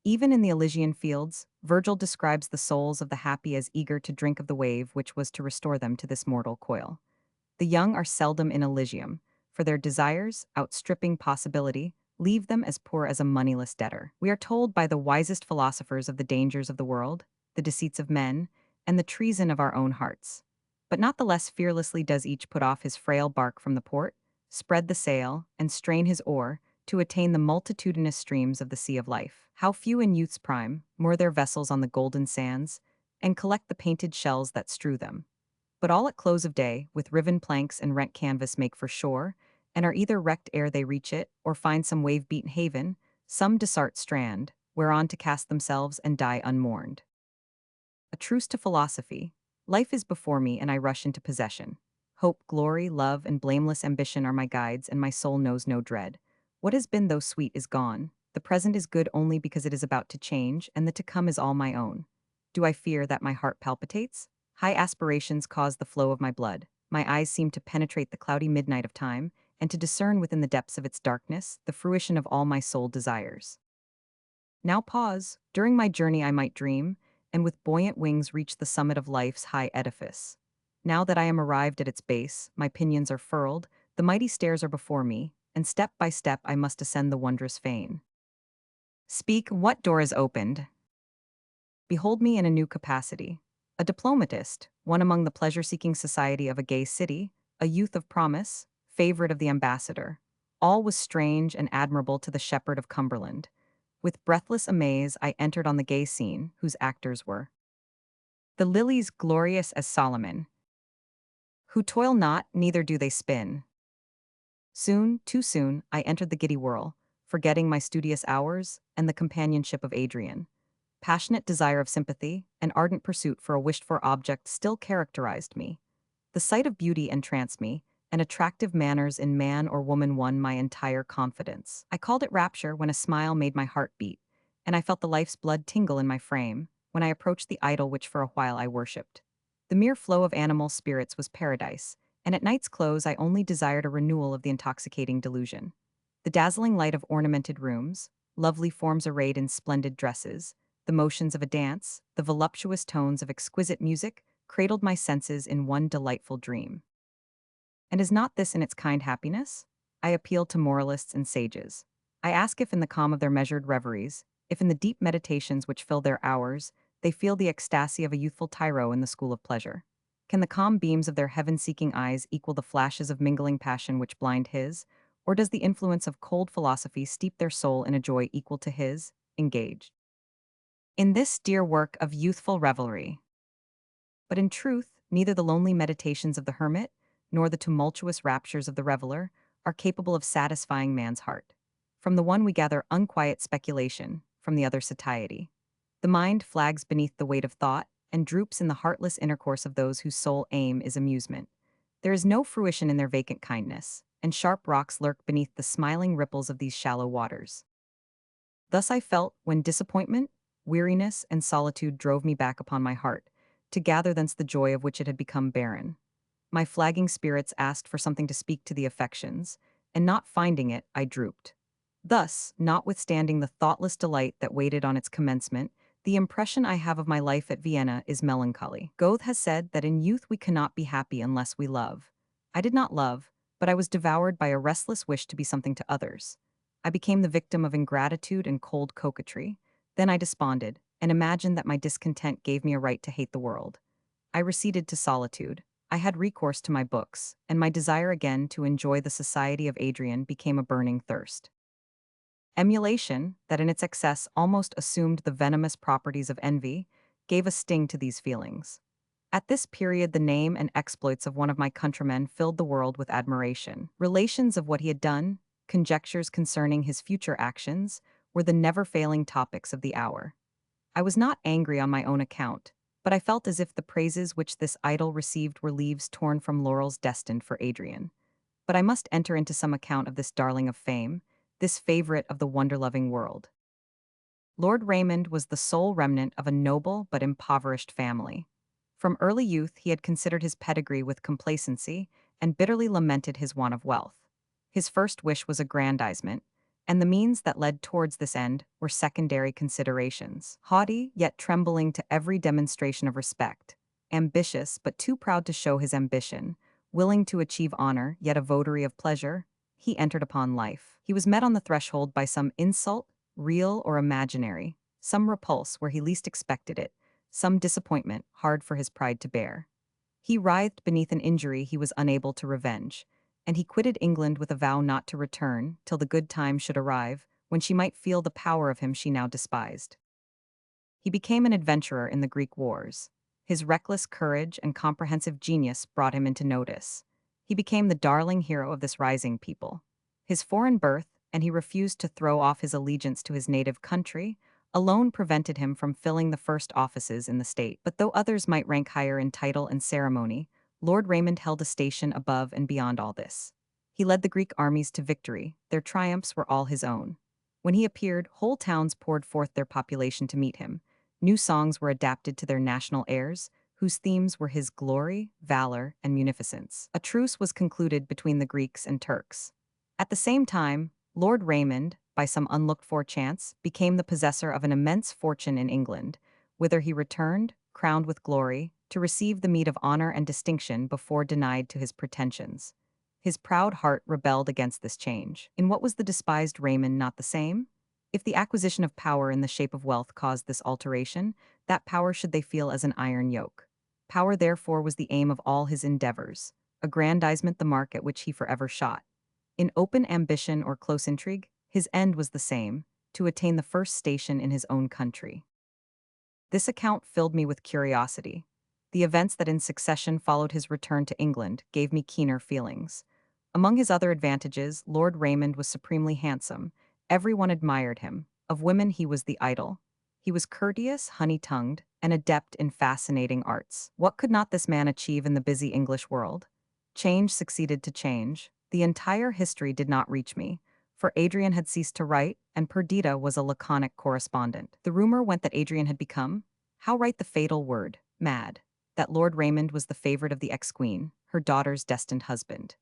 Even in the Elysian fields, Virgil describes the souls of the happy as eager to drink of the wave which was to restore them to this mortal coil. The young are seldom in Elysium, for their desires, outstripping possibility, leave them as poor as a moneyless debtor. We are told by the wisest philosophers of the dangers of the world, the deceits of men, and the treason of our own hearts. But not the less fearlessly does each put off his frail bark from the port, spread the sail, and strain his oar to attain the multitudinous streams of the sea of life. How few in youth's prime moor their vessels on the golden sands, and collect the painted shells that strew them. But all at close of day, with riven planks and rent canvas make for shore, and are either wrecked ere they reach it, or find some wave-beaten haven, some desart strand, whereon to cast themselves and die unmourned. A truce to philosophy. Life is before me, and I rush into possession. Hope, glory, love, and blameless ambition are my guides, and my soul knows no dread. What has been, though sweet, is gone. The present is good only because it is about to change, and the to come is all my own. Do I fear that my heart palpitates? High aspirations cause the flow of my blood. My eyes seem to penetrate the cloudy midnight of time, and to discern within the depths of its darkness the fruition of all my soul desires. Now pause. During my journey I might dream, and with buoyant wings reach the summit of life's high edifice. Now that I am arrived at its base, my pinions are furled, the mighty stairs are before me, and step by step I must ascend the wondrous fane. Speak, what door is opened? Behold me in a new capacity. A diplomatist, one among the pleasure-seeking society of a gay city, a youth of promise, favorite of the ambassador. All was strange and admirable to the shepherd of Cumberland. With breathless amaze I entered on the gay scene, whose actors were the lilies glorious as Solomon, who toil not, neither do they spin. Soon, too soon, I entered the giddy whirl, forgetting my studious hours and the companionship of Adrian. Passionate desire of sympathy, and ardent pursuit for a wished-for object still characterized me. The sight of beauty entranced me, and attractive manners in man or woman won my entire confidence. I called it rapture when a smile made my heart beat, and I felt the life's blood tingle in my frame when I approached the idol which for a while I worshipped. The mere flow of animal spirits was paradise, and at night's close I only desired a renewal of the intoxicating delusion. The dazzling light of ornamented rooms, lovely forms arrayed in splendid dresses, the motions of a dance, the voluptuous tones of exquisite music, cradled my senses in one delightful dream. And is not this in its kind happiness? I appeal to moralists and sages. I ask if in the calm of their measured reveries, if in the deep meditations which fill their hours, they feel the ecstasy of a youthful tyro in the school of pleasure. Can the calm beams of their heaven-seeking eyes equal the flashes of mingling passion which blind his, or does the influence of cold philosophy steep their soul in a joy equal to his, engaged in this dear work of youthful revelry? But in truth, neither the lonely meditations of the hermit, nor the tumultuous raptures of the reveler, are capable of satisfying man's heart. From the one we gather unquiet speculation, from the other satiety. The mind flags beneath the weight of thought, and droops in the heartless intercourse of those whose sole aim is amusement. There is no fruition in their vacant kindness, and sharp rocks lurk beneath the smiling ripples of these shallow waters. Thus I felt when disappointment, weariness, and solitude drove me back upon my heart, to gather thence the joy of which it had become barren. My flagging spirits asked for something to speak to the affections, and not finding it, I drooped. Thus, notwithstanding the thoughtless delight that waited on its commencement, the impression I have of my life at Vienna is melancholy. Goethe has said that in youth we cannot be happy unless we love. I did not love, but I was devoured by a restless wish to be something to others. I became the victim of ingratitude and cold coquetry. Then I desponded, and imagined that my discontent gave me a right to hate the world. I receded to solitude. I had recourse to my books, and my desire again to enjoy the society of Adrian became a burning thirst. Emulation, that in its excess almost assumed the venomous properties of envy, gave a sting to these feelings. At this period the name and exploits of one of my countrymen filled the world with admiration. Relations of what he had done, conjectures concerning his future actions, were the never-failing topics of the hour. I was not angry on my own account, but I felt as if the praises which this idol received were leaves torn from laurels destined for Adrian. But I must enter into some account of this darling of fame, this favorite of the wonder-loving world. Lord Raymond was the sole remnant of a noble but impoverished family. From early youth he had considered his pedigree with complacency and bitterly lamented his want of wealth. His first wish was aggrandizement, and the means that led towards this end were secondary considerations. Haughty, yet trembling to every demonstration of respect, ambitious but too proud to show his ambition, willing to achieve honor, yet a votary of pleasure, he entered upon life. He was met on the threshold by some insult, real or imaginary, some repulse where he least expected it, some disappointment hard for his pride to bear. He writhed beneath an injury he was unable to revenge, and he quitted England with a vow not to return till the good time should arrive when she might feel the power of him she now despised. He became an adventurer in the Greek wars. His reckless courage and comprehensive genius brought him into notice. He became the darling hero of this rising people. His foreign birth, and he refused to throw off his allegiance to his native country, alone prevented him from filling the first offices in the state. But though others might rank higher in title and ceremony, Lord Raymond held a station above and beyond all this. He led the Greek armies to victory. Their triumphs were all his own. When he appeared, whole towns poured forth their population to meet him. New songs were adapted to their national airs, whose themes were his glory, valor, and munificence. A truce was concluded between the Greeks and Turks. At the same time, Lord Raymond, by some unlooked-for chance, became the possessor of an immense fortune in England, whither he returned, crowned with glory, to receive the meed of honor and distinction before denied to his pretensions. His proud heart rebelled against this change. In what was the despised Raymond not the same? If the acquisition of power in the shape of wealth caused this alteration, that power should they feel as an iron yoke. Power therefore was the aim of all his endeavors, aggrandizement the mark at which he forever shot. In open ambition or close intrigue, his end was the same, to attain the first station in his own country. This account filled me with curiosity. The events that in succession followed his return to England gave me keener feelings. Among his other advantages, Lord Raymond was supremely handsome. Everyone admired him. Of women he was the idol. He was courteous, honey-tongued, and adept in fascinating arts. What could not this man achieve in the busy English world? Change succeeded to change. The entire history did not reach me, for Adrian had ceased to write, and Perdita was a laconic correspondent. The rumor went that Adrian had become, how write the fatal word, mad, that Lord Raymond was the favorite of the ex-queen, her daughter's destined husband.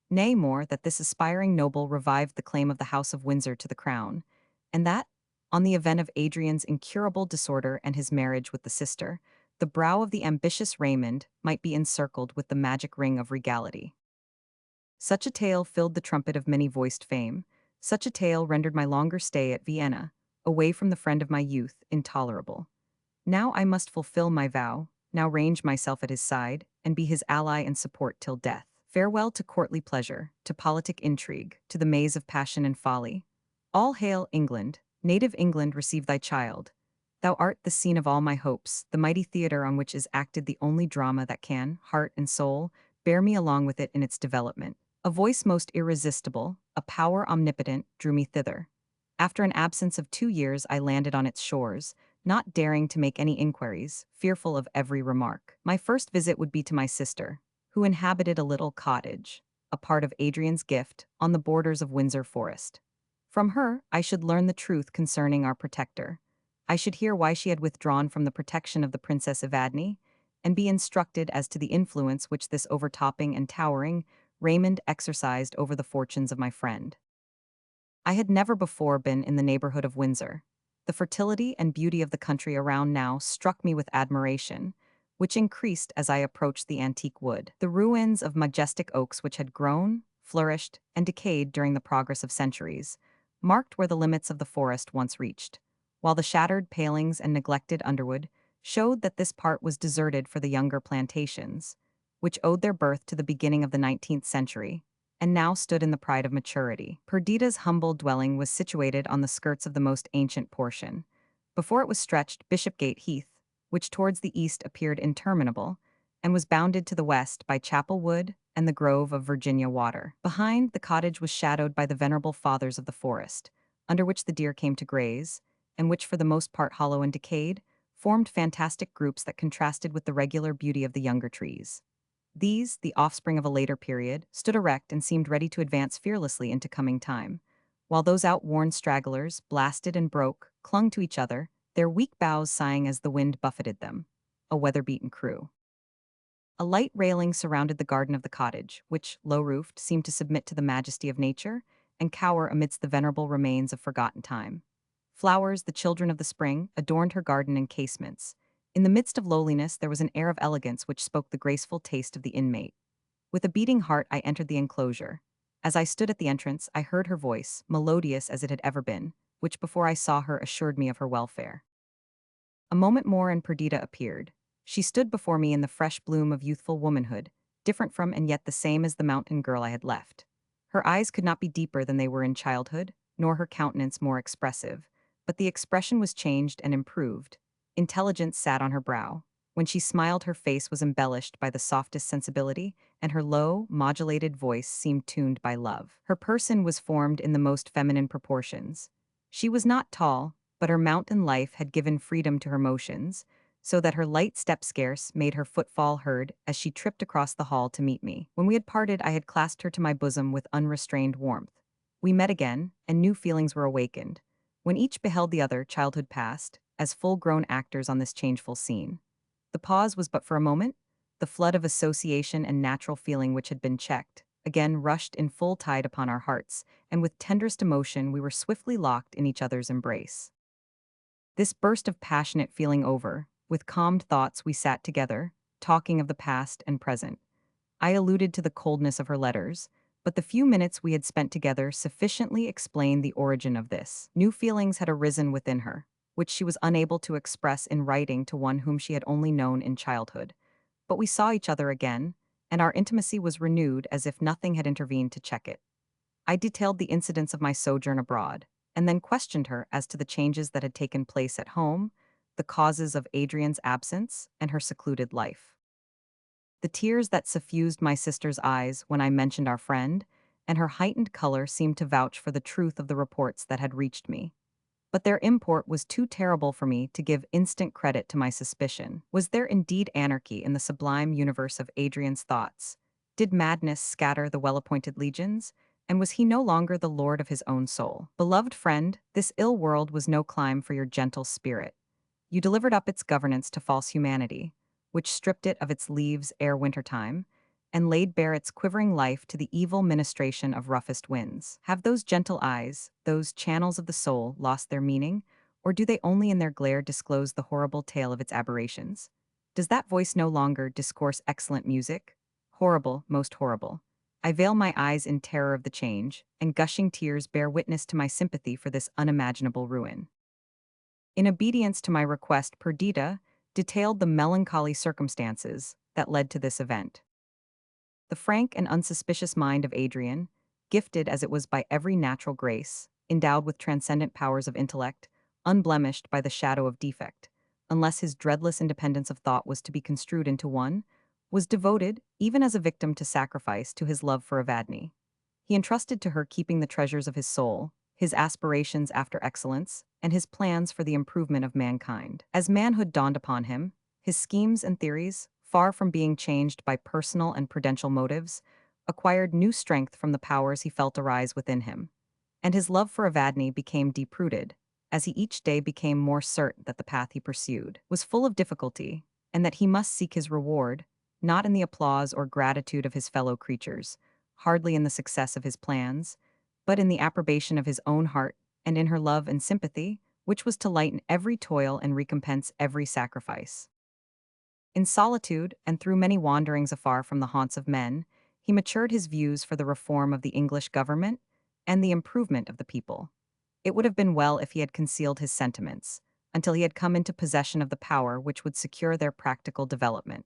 Nay, more, that this aspiring noble revived the claim of the House of Windsor to the crown, and that, on the event of Adrian's incurable disorder and his marriage with the sister, the brow of the ambitious Raymond might be encircled with the magic ring of regality. Such a tale filled the trumpet of many-voiced fame. Such a tale rendered my longer stay at Vienna, away from the friend of my youth, intolerable. Now I must fulfill my vow, now range myself at his side, and be his ally and support till death. Farewell to courtly pleasure, to politic intrigue, to the maze of passion and folly. All hail, England, native England, receive thy child. Thou art the scene of all my hopes, the mighty theatre on which is acted the only drama that can, heart and soul, bear me along with it in its development. A voice most irresistible, a power omnipotent, drew me thither. After an absence of 2 years I landed on its shores, not daring to make any inquiries, fearful of every remark. My first visit would be to my sister, who inhabited a little cottage, a part of Adrian's gift, on the borders of Windsor Forest. From her I should learn the truth concerning our protector. I should hear why she had withdrawn from the protection of the Princess Evadne, and be instructed as to the influence which this overtopping and towering Raymond exercised over the fortunes of my friend. I had never before been in the neighborhood of Windsor. The fertility and beauty of the country around now struck me with admiration, which increased as I approached the antique wood. The ruins of majestic oaks which had grown, flourished, and decayed during the progress of centuries, marked where the limits of the forest once reached, while the shattered palings and neglected underwood showed that this part was deserted for the younger plantations, which owed their birth to the beginning of the 19th century, and now stood in the pride of maturity. Perdita's humble dwelling was situated on the skirts of the most ancient portion. Before it was stretched Bishopgate Heath, which towards the east appeared interminable, and was bounded to the west by Chapel Wood and the grove of Virginia water. Behind, the cottage was shadowed by the venerable fathers of the forest, under which the deer came to graze, and which, for the most part hollow and decayed, formed fantastic groups that contrasted with the regular beauty of the younger trees. These, the offspring of a later period, stood erect and seemed ready to advance fearlessly into coming time, while those outworn stragglers, blasted and broke, clung to each other, their weak boughs sighing as the wind buffeted them, a weather-beaten crew. A light railing surrounded the garden of the cottage, which, low-roofed, seemed to submit to the majesty of nature and cower amidst the venerable remains of forgotten time. Flowers, the children of the spring, adorned her garden and casements. In the midst of lowliness there was an air of elegance which spoke the graceful taste of the inmate. With a beating heart I entered the enclosure. As I stood at the entrance, I heard her voice, melodious as it had ever been, which before I saw her assured me of her welfare. A moment more and Perdita appeared. She stood before me in the fresh bloom of youthful womanhood, different from and yet the same as the mountain girl I had left. Her eyes could not be deeper than they were in childhood, nor her countenance more expressive, but the expression was changed and improved. Intelligence sat on her brow. When she smiled, her face was embellished by the softest sensibility, and her low, modulated voice seemed tuned by love. Her person was formed in the most feminine proportions. She was not tall, but her mountain life had given freedom to her motions, so that her light step scarce made her footfall heard as she tripped across the hall to meet me. When we had parted, I had clasped her to my bosom with unrestrained warmth. We met again, and new feelings were awakened. When each beheld the other, childhood passed, as full-grown actors on this changeful scene. The pause was but for a moment. The flood of association and natural feeling which had been checked again rushed in full tide upon our hearts, and with tenderest emotion we were swiftly locked in each other's embrace. This burst of passionate feeling over, with calmed thoughts we sat together, talking of the past and present. I alluded to the coldness of her letters, but the few minutes we had spent together sufficiently explained the origin of this. New feelings had arisen within her, which she was unable to express in writing to one whom she had only known in childhood. But we saw each other again, and our intimacy was renewed as if nothing had intervened to check it. I detailed the incidents of my sojourn abroad, and then questioned her as to the changes that had taken place at home, the causes of Adrian's absence, and her secluded life. The tears that suffused my sister's eyes when I mentioned our friend, and her heightened color seemed to vouch for the truth of the reports that had reached me. But their import was too terrible for me to give instant credit to my suspicion. Was there indeed anarchy in the sublime universe of Adrian's thoughts? Did madness scatter the well-appointed legions? And was he no longer the lord of his own soul? Beloved friend, this ill world was no clime for your gentle spirit. You delivered up its governance to false humanity, which stripped it of its leaves ere winter-time, and laid bare its quivering life to the evil ministration of roughest winds. Have those gentle eyes, those channels of the soul, lost their meaning, or do they only in their glare disclose the horrible tale of its aberrations? Does that voice no longer discourse excellent music? Horrible, most horrible. I veil my eyes in terror of the change, and gushing tears bear witness to my sympathy for this unimaginable ruin. In obedience to my request, Perdita detailed the melancholy circumstances that led to this event. The frank and unsuspicious mind of Adrian, gifted as it was by every natural grace, endowed with transcendent powers of intellect, unblemished by the shadow of defect, unless his dreadless independence of thought was to be construed into one, was devoted, even as a victim to sacrifice, to his love for Evadne. He entrusted to her keeping the treasures of his soul, his aspirations after excellence, and his plans for the improvement of mankind. As manhood dawned upon him, his schemes and theories, far from being changed by personal and prudential motives, acquired new strength from the powers he felt arise within him. And his love for Evadne became deep-rooted, as he each day became more certain that the path he pursued was full of difficulty, and that he must seek his reward, not in the applause or gratitude of his fellow creatures, hardly in the success of his plans, but in the approbation of his own heart and in her love and sympathy, which was to lighten every toil and recompense every sacrifice. In solitude, and through many wanderings afar from the haunts of men, he matured his views for the reform of the English government and the improvement of the people. It would have been well if he had concealed his sentiments, until he had come into possession of the power which would secure their practical development.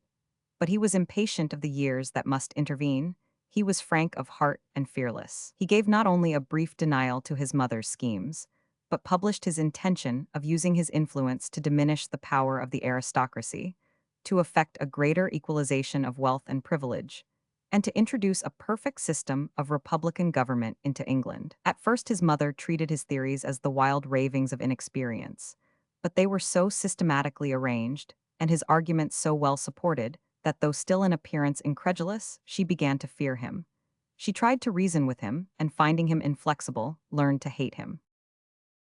But he was impatient of the years that must intervene. He was frank of heart and fearless. He gave not only a brief denial to his mother's schemes, but published his intention of using his influence to diminish the power of the aristocracy, to effect a greater equalization of wealth and privilege, and to introduce a perfect system of republican government into England. At first, his mother treated his theories as the wild ravings of inexperience, but they were so systematically arranged, and his arguments so well supported, that though still in appearance incredulous, she began to fear him. She tried to reason with him, and finding him inflexible, learned to hate him.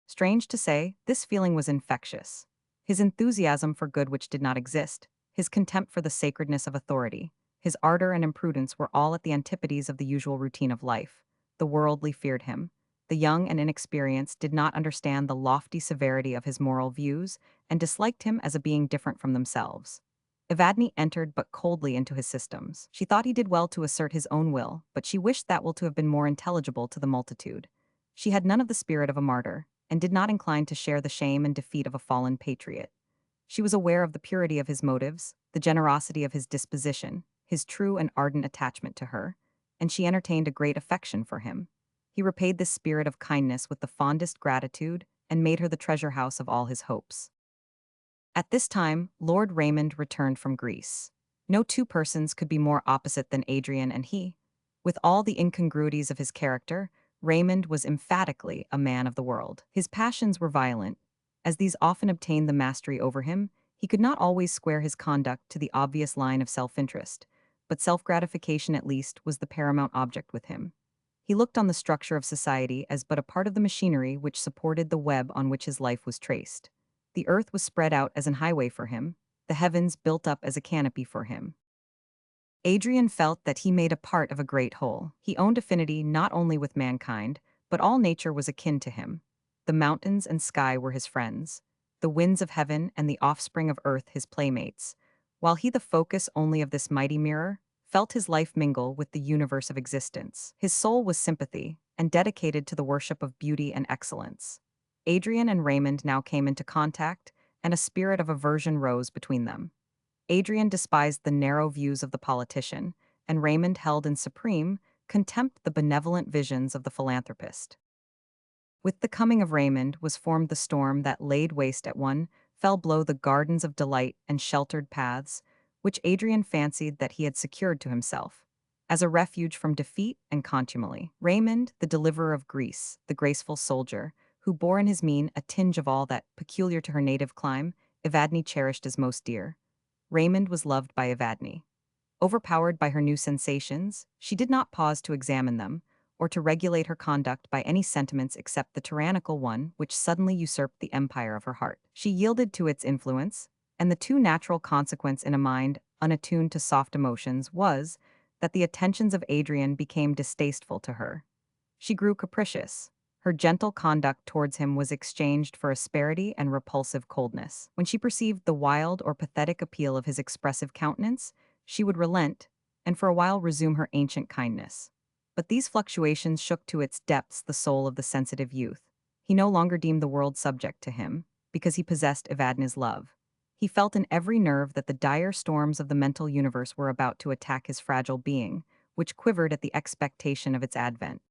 Strange to say, this feeling was infectious. His enthusiasm for good which did not exist, his contempt for the sacredness of authority, his ardor and imprudence were all at the antipodes of the usual routine of life. The worldly feared him. The young and inexperienced did not understand the lofty severity of his moral views and disliked him as a being different from themselves. Evadne entered but coldly into his systems. She thought he did well to assert his own will, but she wished that will to have been more intelligible to the multitude. She had none of the spirit of a martyr, and did not incline to share the shame and defeat of a fallen patriot. She was aware of the purity of his motives, the generosity of his disposition, his true and ardent attachment to her, and she entertained a great affection for him. He repaid this spirit of kindness with the fondest gratitude, and made her the treasure house of all his hopes. At this time, Lord Raymond returned from Greece. No two persons could be more opposite than Adrian and he. With all the incongruities of his character, Raymond was emphatically a man of the world. His passions were violent. As these often obtained the mastery over him, he could not always square his conduct to the obvious line of self-interest, but self-gratification at least was the paramount object with him. He looked on the structure of society as but a part of the machinery which supported the web on which his life was traced. The earth was spread out as an highway for him, the heavens built up as a canopy for him. Adrian felt that he made a part of a great whole. He owned affinity not only with mankind, but all nature was akin to him. The mountains and sky were his friends, the winds of heaven and the offspring of earth his playmates, while he, the focus only of this mighty mirror, felt his life mingle with the universe of existence. His soul was sympathy, and dedicated to the worship of beauty and excellence. Adrian and Raymond now came into contact, and a spirit of aversion rose between them. Adrian despised the narrow views of the politician, and Raymond held in supreme contempt the benevolent visions of the philanthropist. With the coming of Raymond was formed the storm that laid waste at one fell blow the gardens of delight and sheltered paths, which Adrian fancied that he had secured to himself, as a refuge from defeat and contumely. Raymond, the deliverer of Greece, the graceful soldier, who bore in his mien a tinge of all that, peculiar to her native clime, Evadne cherished as most dear. Raymond was loved by Evadne. Overpowered by her new sensations, she did not pause to examine them, or to regulate her conduct by any sentiments except the tyrannical one which suddenly usurped the empire of her heart. She yielded to its influence, and the too natural consequence in a mind unattuned to soft emotions was that the attentions of Adrian became distasteful to her. She grew capricious. Her gentle conduct towards him was exchanged for asperity and repulsive coldness. When she perceived the wild or pathetic appeal of his expressive countenance, she would relent, and for a while resume her ancient kindness. But these fluctuations shook to its depths the soul of the sensitive youth. He no longer deemed the world subject to him, because he possessed Evadne's love. He felt in every nerve that the dire storms of the mental universe were about to attack his fragile being, which quivered at the expectation of its advent.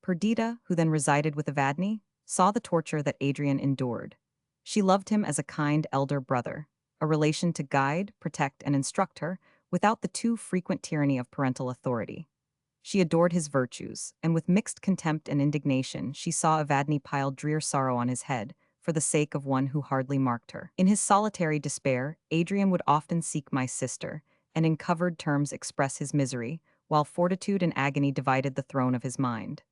Perdita, who then resided with Evadne, saw the torture that Adrian endured. She loved him as a kind elder brother, a relation to guide, protect, and instruct her, without the too frequent tyranny of parental authority. She adored his virtues, and with mixed contempt and indignation she saw Evadne pile drear sorrow on his head, for the sake of one who hardly marked her. In his solitary despair, Adrian would often seek my sister, and in covered terms express his misery, while fortitude and agony divided the throne of his mind.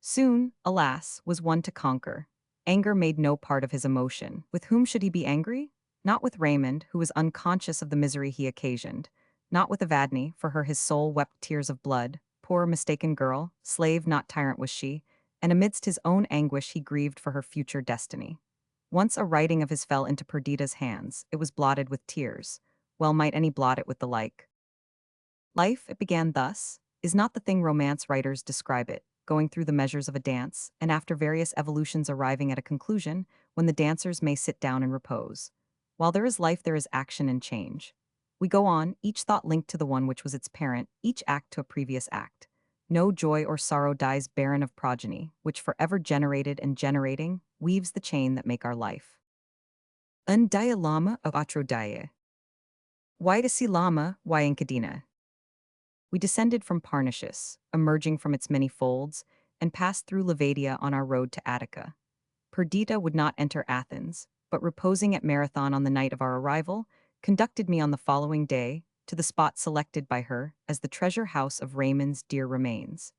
Soon, alas, was one to conquer. Anger made no part of his emotion. With whom should he be angry? Not with Raymond, who was unconscious of the misery he occasioned. Not with Evadne, for her his soul wept tears of blood. Poor mistaken girl, slave not tyrant was she, and amidst his own anguish he grieved for her future destiny. Once a writing of his fell into Perdita's hands, it was blotted with tears. Well might any blot it with the like. Life, it began thus, is not the thing romance writers describe it, going through the measures of a dance, and after various evolutions arriving at a conclusion, when the dancers may sit down and repose. While there is life, there is action and change. We go on, each thought linked to the one which was its parent, each act to a previous act. No joy or sorrow dies barren of progeny, which forever generated and generating, weaves the chain that make our life. Un dia lama of atro dia. Why to see lama, why in Kadina? We descended from Parnassus, emerging from its many folds, and passed through Lavadia on our road to Attica. Perdita would not enter Athens, but reposing at Marathon on the night of our arrival, conducted me on the following day to the spot selected by her as the treasure house of Raymond's dear remains.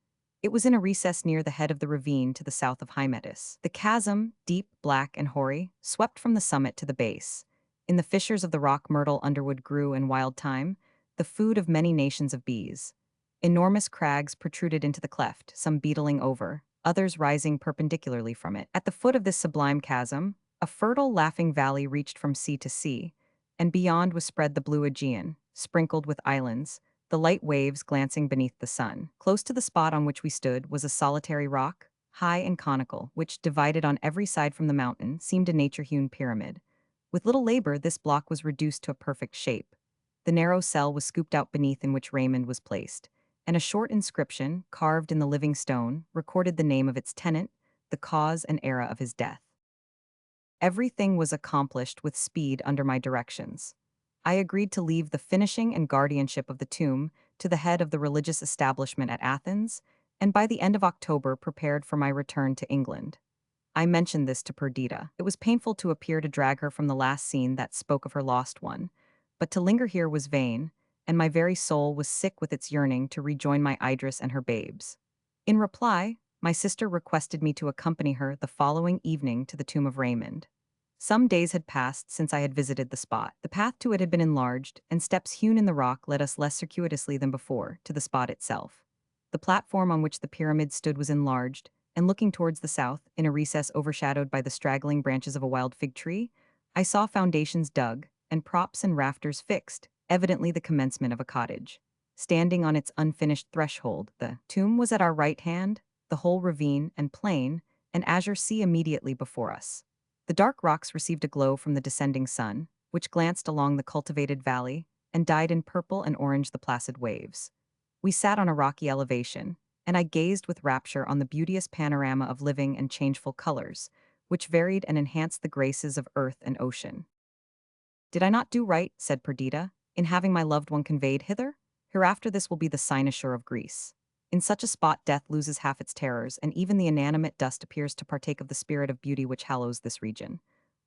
It was in a recess near the head of the ravine to the south of Hymettus. The chasm, deep, black, and hoary, swept from the summit to the base. In the fissures of the rock myrtle underwood grew in wild thyme, the food of many nations of bees. Enormous crags protruded into the cleft, some beetling over, others rising perpendicularly from it. At the foot of this sublime chasm, a fertile, laughing valley reached from sea to sea, and beyond was spread the blue Aegean, sprinkled with islands, the light waves glancing beneath the sun. Close to the spot on which we stood was a solitary rock, high and conical, which, divided on every side from the mountain, seemed a nature-hewn pyramid. With little labor, this block was reduced to a perfect shape. The narrow cell was scooped out beneath in which Raymond was placed, and a short inscription, carved in the living stone, recorded the name of its tenant, the cause and era of his death. Everything was accomplished with speed under my directions. I agreed to leave the finishing and guardianship of the tomb to the head of the religious establishment at Athens, and by the end of October prepared for my return to England. I mentioned this to Perdita. It was painful to appear to drag her from the last scene that spoke of her lost one, but to linger here was vain, and my very soul was sick with its yearning to rejoin my Idris and her babes. In reply, my sister requested me to accompany her the following evening to the tomb of Raymond. Some days had passed since I had visited the spot. The path to it had been enlarged, and steps hewn in the rock led us less circuitously than before to the spot itself. The platform on which the pyramid stood was enlarged, and looking towards the south, in a recess overshadowed by the straggling branches of a wild fig tree, I saw foundations dug, and props and rafters fixed, evidently the commencement of a cottage. Standing on its unfinished threshold, the tomb was at our right hand, the whole ravine and plain, and azure sea immediately before us. The dark rocks received a glow from the descending sun, which glanced along the cultivated valley and dyed in purple and orange the placid waves. We sat on a rocky elevation, and I gazed with rapture on the beauteous panorama of living and changeful colors, which varied and enhanced the graces of earth and ocean. "Did I not do right," said Perdita, "in having my loved one conveyed hither? Hereafter this will be the cynosure of Greece. In such a spot death loses half its terrors, and even the inanimate dust appears to partake of the spirit of beauty which hallows this region.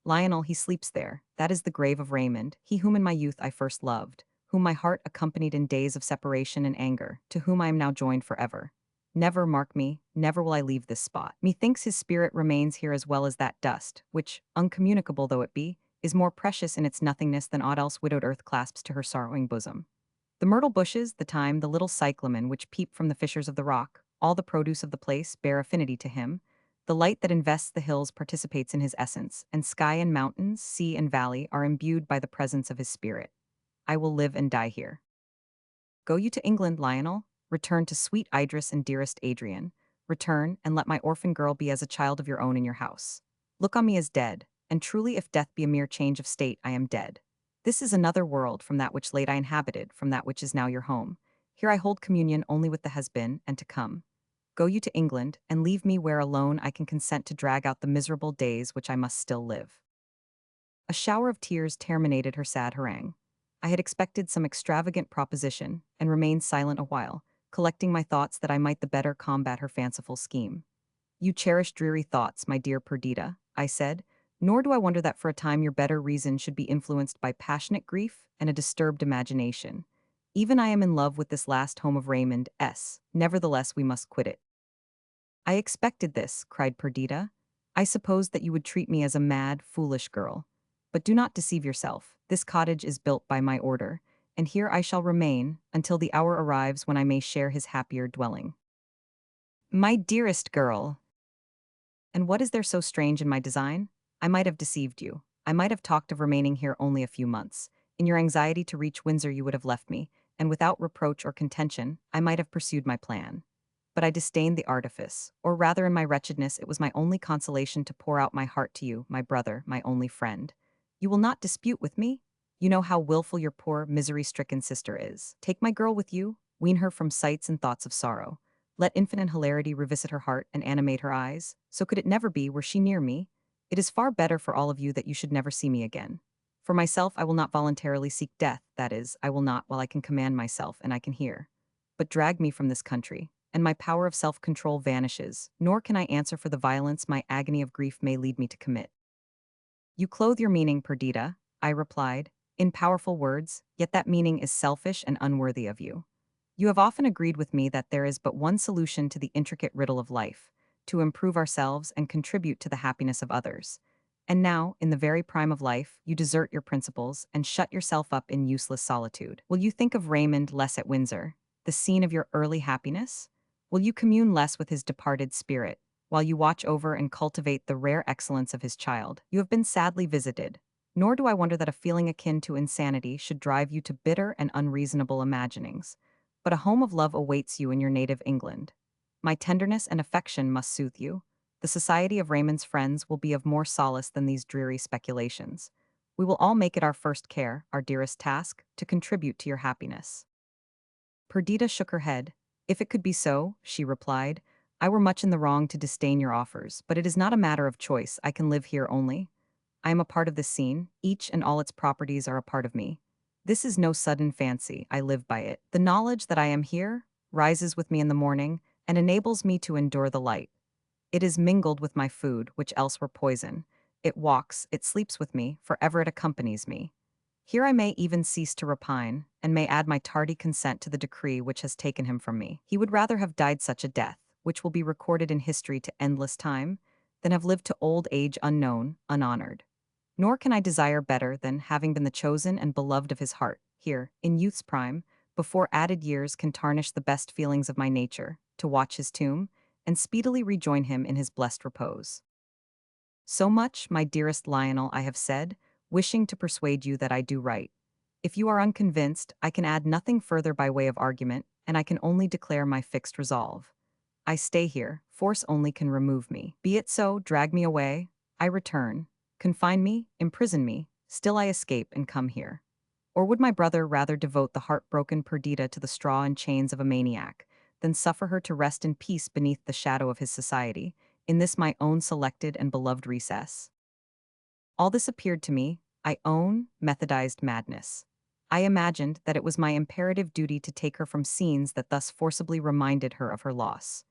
Lionel, he sleeps there. That is the grave of Raymond, he whom in my youth I first loved, whom my heart accompanied in days of separation and anger, to whom I am now joined forever. Never, mark me, never will I leave this spot. Methinks his spirit remains here as well as that dust, which, uncommunicable though it be, is more precious in its nothingness than aught else widowed earth clasps to her sorrowing bosom. The myrtle bushes, the thyme, the little cyclamen which peep from the fissures of the rock, all the produce of the place, bear affinity to him. The light that invests the hills participates in his essence, and sky and mountains, sea and valley are imbued by the presence of his spirit. I will live and die here. Go you to England, Lionel. Return to sweet Idris and dearest Adrian. Return, and let my orphan girl be as a child of your own in your house. Look on me as dead, and truly if death be a mere change of state, I am dead. This is another world from that which late I inhabited, from that which is now your home. Here I hold communion only with the has-been and to come. Go you to England, and leave me where alone I can consent to drag out the miserable days which I must still live." A shower of tears terminated her sad harangue. I had expected some extravagant proposition, and remained silent a while, collecting my thoughts that I might the better combat her fanciful scheme. "You cherish dreary thoughts, my dear Perdita," I said, "nor do I wonder that for a time your better reason should be influenced by passionate grief and a disturbed imagination. Even I am in love with this last home of Raymond S. Nevertheless, we must quit it." "I expected this," cried Perdita. "I supposed that you would treat me as a mad, foolish girl. But do not deceive yourself. This cottage is built by my order, and here I shall remain until the hour arrives when I may share his happier dwelling." "My dearest girl!" "And what is there so strange in my design? I might have deceived you. I might have talked of remaining here only a few months. In your anxiety to reach Windsor you would have left me, and without reproach or contention, I might have pursued my plan. But I disdained the artifice, or rather in my wretchedness it was my only consolation to pour out my heart to you, my brother, my only friend. You will not dispute with me? You know how willful your poor, misery-stricken sister is. Take my girl with you, wean her from sights and thoughts of sorrow. Let infinite hilarity revisit her heart and animate her eyes. So could it never be were she near me. It is far better for all of you that you should never see me again. For myself, I will not voluntarily seek death, that is, I will not while I can command myself and I can hear. but drag me from this country, and my power of self-control vanishes, nor can I answer for the violence my agony of grief may lead me to commit. You clothe your meaning, Perdita, I replied, in powerful words, yet that meaning is selfish and unworthy of you. You have often agreed with me that there is but one solution to the intricate riddle of life, to improve ourselves and contribute to the happiness of others. And now, in the very prime of life, you desert your principles and shut yourself up in useless solitude. Will you think of Raymond less at Windsor, the scene of your early happiness? Will you commune less with his departed spirit, while you watch over and cultivate the rare excellence of his child? You have been sadly visited, nor do I wonder that a feeling akin to insanity should drive you to bitter and unreasonable imaginings. But a home of love awaits you in your native England. My tenderness and affection must soothe you. The society of Raymond's friends will be of more solace than these dreary speculations. We will all make it our first care, our dearest task, to contribute to your happiness. Perdita shook her head. If it could be so, she replied, I were much in the wrong to disdain your offers, but it is not a matter of choice. I can live here only. I am a part of this scene, each and all its properties are a part of me. This is no sudden fancy, I live by it. The knowledge that I am here rises with me in the morning and enables me to endure the light. It is mingled with my food, which else were poison. It walks, it sleeps with me, forever it accompanies me. Here I may even cease to repine, and may add my tardy consent to the decree which has taken him from me. He would rather have died such a death, which will be recorded in history to endless time, than have lived to old age unknown, unhonored. Nor can I desire better than, having been the chosen and beloved of his heart, here, in youth's prime, before added years can tarnish the best feelings of my nature, to watch his tomb, and speedily rejoin him in his blessed repose. So much, my dearest Lionel, I have said, wishing to persuade you that I do right. If you are unconvinced, I can add nothing further by way of argument, and I can only declare my fixed resolve. I stay here, force only can remove me. Be it so, drag me away, I return. Confine me, imprison me, still I escape and come here. Or would my brother rather devote the heartbroken Perdita to the straw and chains of a maniac, than suffer her to rest in peace beneath the shadow of his society, in this my own selected and beloved recess? All this appeared to me, I own, methodized madness. I imagined that it was my imperative duty to take her from scenes that thus forcibly reminded her of her loss.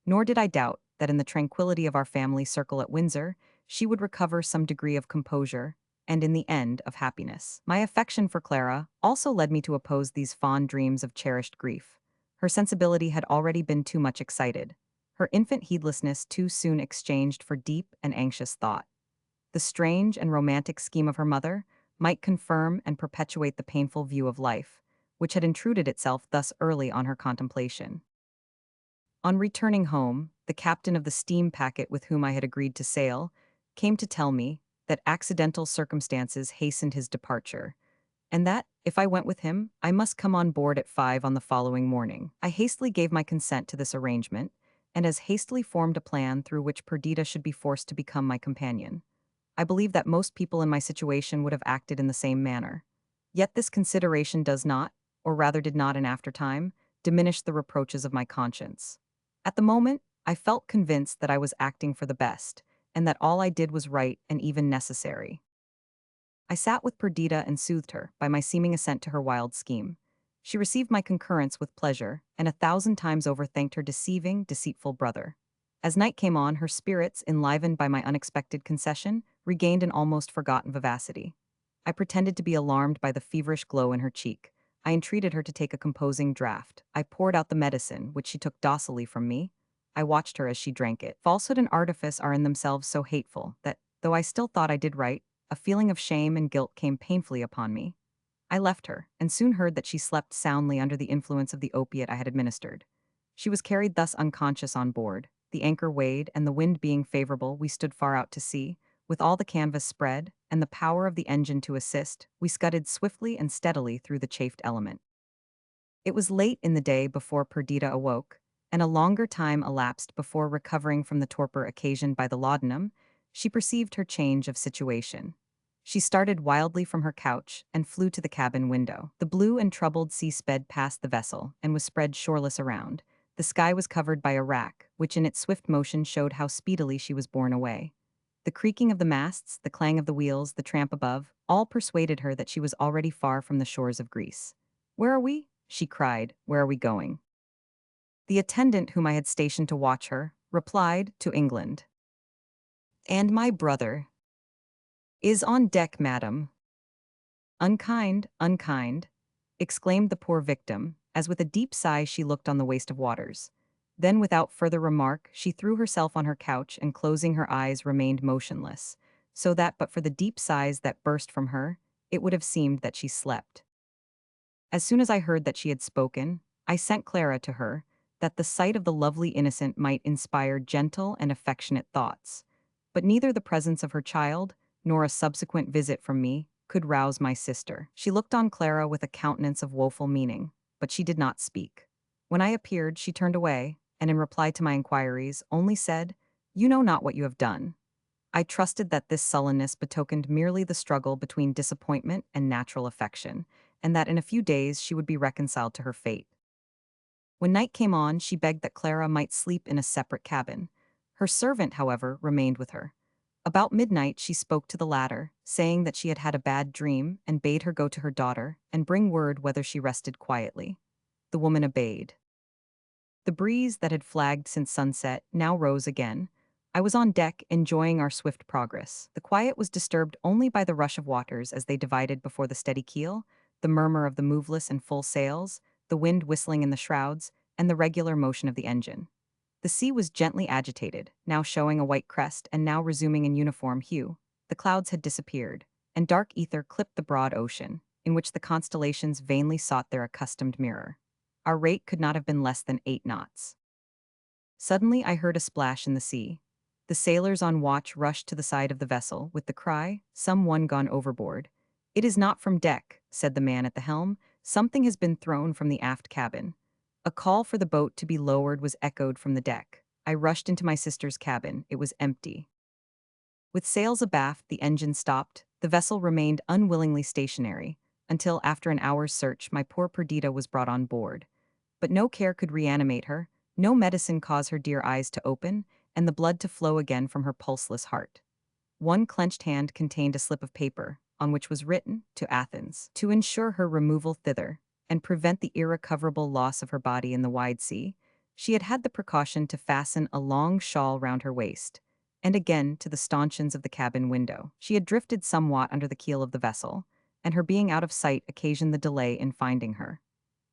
Nor did I doubt that in the tranquility of our family circle at Windsor, she would recover some degree of composure, and in the end of happiness. My affection for Clara also led me to oppose these fond dreams of cherished grief. Her sensibility had already been too much excited, her infant heedlessness too soon exchanged for deep and anxious thought. The strange and romantic scheme of her mother might confirm and perpetuate the painful view of life, which had intruded itself thus early on her contemplation. On returning home, the captain of the steam packet with whom I had agreed to sail came to tell me that accidental circumstances hastened his departure, and that, if I went with him, I must come on board at 5 on the following morning. I hastily gave my consent to this arrangement, and as hastily formed a plan through which Perdita should be forced to become my companion. I believe that most people in my situation would have acted in the same manner. Yet this consideration does not, or rather did not in after time, diminish the reproaches of my conscience. At the moment, I felt convinced that I was acting for the best, and that all I did was right and even necessary. I sat with Perdita and soothed her by my seeming assent to her wild scheme. She received my concurrence with pleasure, and 1,000 times over thanked her deceiving, deceitful brother. As night came on, her spirits, enlivened by my unexpected concession, regained an almost forgotten vivacity. I pretended to be alarmed by the feverish glow in her cheek. I entreated her to take a composing draught. I poured out the medicine, which she took docilely from me. I watched her as she drank it. Falsehood and artifice are in themselves so hateful that, though I still thought I did right, a feeling of shame and guilt came painfully upon me. I left her, and soon heard that she slept soundly under the influence of the opiate I had administered. She was carried thus unconscious on board. The anchor weighed, and the wind being favorable, we stood far out to sea. With all the canvas spread, and the power of the engine to assist, we scudded swiftly and steadily through the chafed element. It was late in the day before Perdita awoke, and a longer time elapsed before, recovering from the torpor occasioned by the laudanum, she perceived her change of situation. She started wildly from her couch and flew to the cabin window. The blue and troubled sea sped past the vessel and was spread shoreless around. The sky was covered by a wrack, which in its swift motion showed how speedily she was borne away. The creaking of the masts, the clang of the wheels, the tramp above, all persuaded her that she was already far from the shores of Greece. "Where are we?" she cried. "Where are we going?" The attendant whom I had stationed to watch her replied to England. "And my brother is on deck, madam." "Unkind, unkind," exclaimed the poor victim, as with a deep sigh she looked on the waste of waters. Then, without further remark, she threw herself on her couch and, closing her eyes, remained motionless, so that, but for the deep sighs that burst from her, it would have seemed that she slept. As soon as I heard that she had spoken, I sent Clara to her, that the sight of the lovely innocent might inspire gentle and affectionate thoughts. But neither the presence of her child, nor a subsequent visit from me, could rouse my sister. She looked on Clara with a countenance of woeful meaning, but she did not speak. When I appeared, she turned away, and in reply to my inquiries, only said, "You know not what you have done." I trusted that this sullenness betokened merely the struggle between disappointment and natural affection, and that in a few days she would be reconciled to her fate. When night came on, she begged that Clara might sleep in a separate cabin. Her servant, however, remained with her. About midnight, she spoke to the latter, saying that she had had a bad dream, and bade her go to her daughter and bring word whether she rested quietly. The woman obeyed. The breeze that had flagged since sunset now rose again. I was on deck, enjoying our swift progress. The quiet was disturbed only by the rush of waters as they divided before the steady keel, the murmur of the moveless and full sails, the wind whistling in the shrouds, and the regular motion of the engine. The sea was gently agitated, now showing a white crest and now resuming in uniform hue. The clouds had disappeared, and dark ether clipped the broad ocean, in which the constellations vainly sought their accustomed mirror. Our rate could not have been less than 8 knots. Suddenly I heard a splash in the sea. The sailors on watch rushed to the side of the vessel with the cry, "Some one gone overboard." "It is not from deck," said the man at the helm. "Something has been thrown from the aft cabin." A call for the boat to be lowered was echoed from the deck. I rushed into my sister's cabin. It was empty. With sails abaft, the engine stopped. The vessel remained unwillingly stationary, until, after an hour's search, my poor Perdita was brought on board. But no care could reanimate her, no medicine cause her dear eyes to open, and the blood to flow again from her pulseless heart. One clenched hand contained a slip of paper, on which was written, "To Athens," to ensure her removal thither, and prevent the irrecoverable loss of her body in the wide sea. She had had the precaution to fasten a long shawl round her waist, and again to the stanchions of the cabin window. She had drifted somewhat under the keel of the vessel, and her being out of sight occasioned the delay in finding her.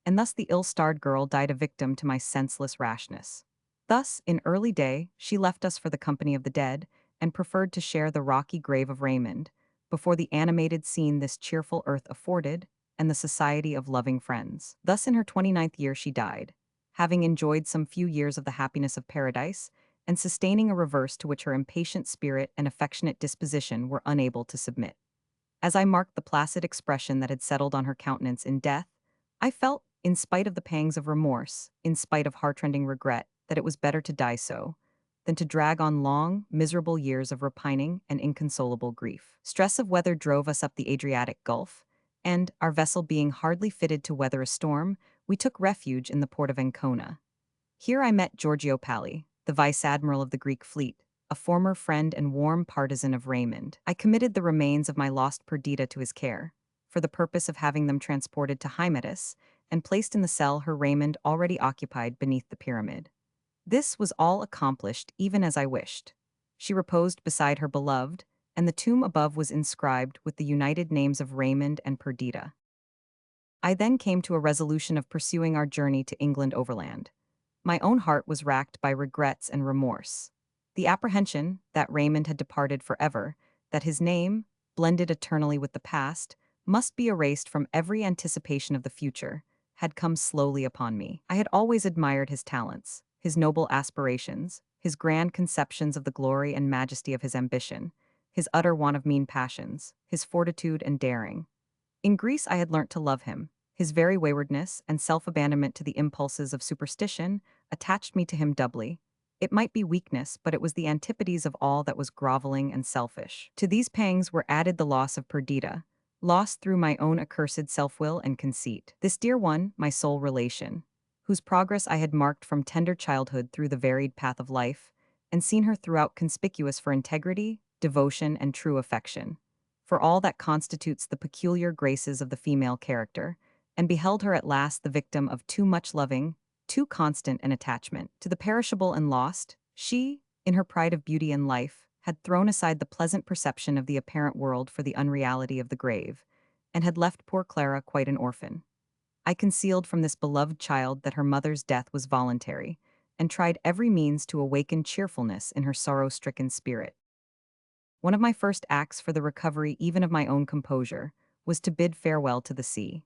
And thus the ill-starred girl died a victim to my senseless rashness. Thus, in early day, she left us for the company of the dead, and preferred to share the rocky grave of Raymond, before the animated scene this cheerful earth afforded, and the society of loving friends. Thus in her 29th year she died, having enjoyed some few years of the happiness of paradise, and sustaining a reverse to which her impatient spirit and affectionate disposition were unable to submit. As I marked the placid expression that had settled on her countenance in death, I felt, in spite of the pangs of remorse, in spite of heartrending regret, that it was better to die so, than to drag on long, miserable years of repining and inconsolable grief. Stress of weather drove us up the Adriatic Gulf, and, our vessel being hardly fitted to weather a storm, we took refuge in the port of Ancona. Here I met Giorgio Palli, the vice-admiral of the Greek fleet, a former friend and warm partisan of Raymond. I committed the remains of my lost Perdita to his care, for the purpose of having them transported to Hymettus, and placed in the cell her Raymond already occupied beneath the pyramid. This was all accomplished even as I wished. She reposed beside her beloved, and the tomb above was inscribed with the united names of Raymond and Perdita. I then came to a resolution of pursuing our journey to England overland. My own heart was racked by regrets and remorse. The apprehension that Raymond had departed forever, that his name, blended eternally with the past, must be erased from every anticipation of the future, had come slowly upon me. I had always admired his talents, his noble aspirations, his grand conceptions of the glory and majesty of his ambition, his utter want of mean passions, his fortitude and daring. In Greece I had learnt to love him. His very waywardness and self-abandonment to the impulses of superstition attached me to him doubly. It might be weakness, but it was the antipodes of all that was groveling and selfish. To these pangs were added the loss of Perdita, lost through my own accursed self-will and conceit. This dear one, my sole relation, whose progress I had marked from tender childhood through the varied path of life, and seen her throughout conspicuous for integrity, devotion, and true affection, for all that constitutes the peculiar graces of the female character, and beheld her at last the victim of too much loving, too constant an attachment. To the perishable and lost, she, in her pride of beauty and life, had thrown aside the pleasant perception of the apparent world for the unreality of the grave, and had left poor Clara quite an orphan. I concealed from this beloved child that her mother's death was voluntary, and tried every means to awaken cheerfulness in her sorrow-stricken spirit. One of my first acts for the recovery even of my own composure was to bid farewell to the sea.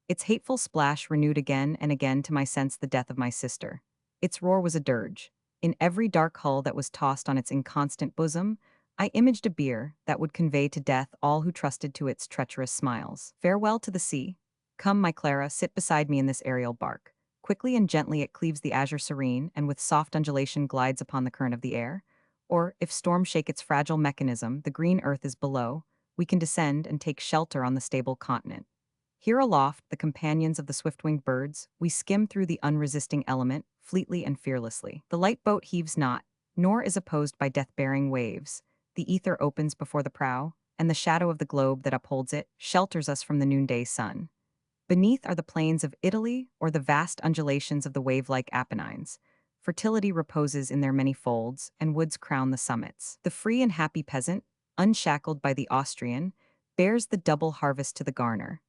Its hateful splash renewed again and again to my sense the death of my sister. Its roar was a dirge. In every dark hull that was tossed on its inconstant bosom, I imaged a bier that would convey to death all who trusted to its treacherous smiles. Farewell to the sea. Come, my Clara, sit beside me in this aerial bark. Quickly and gently it cleaves the azure serene, and with soft undulation glides upon the current of the air. Or, if storm shake its fragile mechanism, the green earth is below, we can descend and take shelter on the stable continent. Here aloft, the companions of the swift-winged birds, we skim through the unresisting element, fleetly and fearlessly. The light boat heaves not, nor is opposed by death-bearing waves. The ether opens before the prow, and the shadow of the globe that upholds it shelters us from the noonday sun. Beneath are the plains of Italy or the vast undulations of the wave-like Apennines. Fertility reposes in their many folds, and woods crown the summits. The free and happy peasant, unshackled by the Austrian, bears the double harvest to the garner,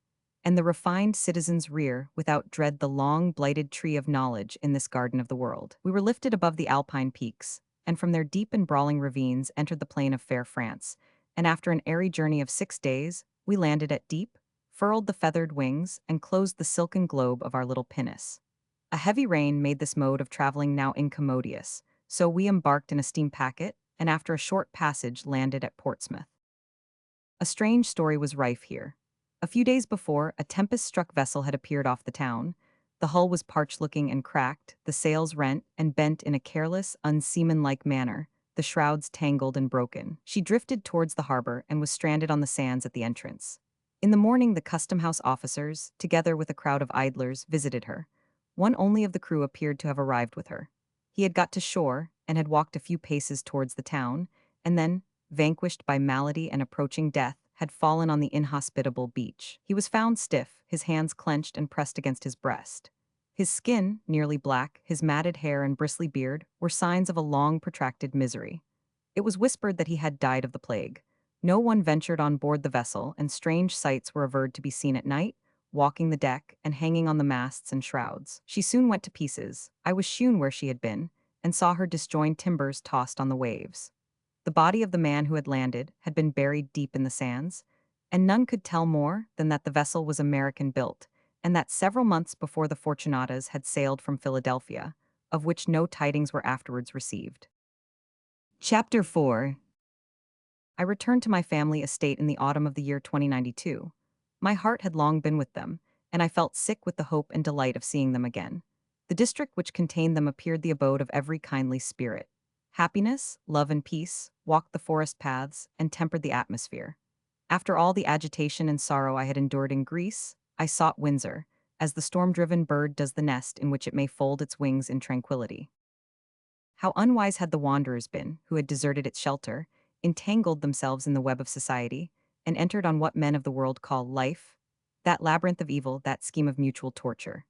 and the refined citizens rear without dread the long blighted tree of knowledge in this garden of the world. We were lifted above the Alpine peaks, and from their deep and brawling ravines entered the plain of fair France, and after an airy journey of 6 days, we landed at Deep, furled the feathered wings, and closed the silken globe of our little pinnace. A heavy rain made this mode of traveling now incommodious, so we embarked in a steam packet, and after a short passage landed at Portsmouth. A strange story was rife here. A few days before, a tempest-struck vessel had appeared off the town. The hull was parched-looking and cracked, the sails rent and bent in a careless, unseamanlike manner, the shrouds tangled and broken. She drifted towards the harbor and was stranded on the sands at the entrance. In the morning, the custom-house officers, together with a crowd of idlers, visited her. One only of the crew appeared to have arrived with her. He had got to shore and had walked a few paces towards the town, and then, vanquished by malady and approaching death, had fallen on the inhospitable beach. He was found stiff, his hands clenched and pressed against his breast. His skin, nearly black, his matted hair and bristly beard, were signs of a long protracted misery. It was whispered that he had died of the plague. No one ventured on board the vessel, and strange sights were averred to be seen at night, walking the deck and hanging on the masts and shrouds. She soon went to pieces. I was shewn where she had been, and saw her disjoined timbers tossed on the waves. The body of the man who had landed had been buried deep in the sands, and none could tell more than that the vessel was American-built, and that several months before the Fortunatas had sailed from Philadelphia, of which no tidings were afterwards received. Chapter 4. I returned to my family estate in the autumn of the year 2092. My heart had long been with them, and I felt sick with the hope and delight of seeing them again. The district which contained them appeared the abode of every kindly spirit. Happiness, love, and peace walked the forest paths and tempered the atmosphere. After all the agitation and sorrow I had endured in Greece, I sought Windsor, as the storm-driven bird does the nest in which it may fold its wings in tranquility. How unwise had the wanderers been, who had deserted its shelter, entangled themselves in the web of society, and entered on what men of the world call life, that labyrinth of evil, that scheme of mutual torture.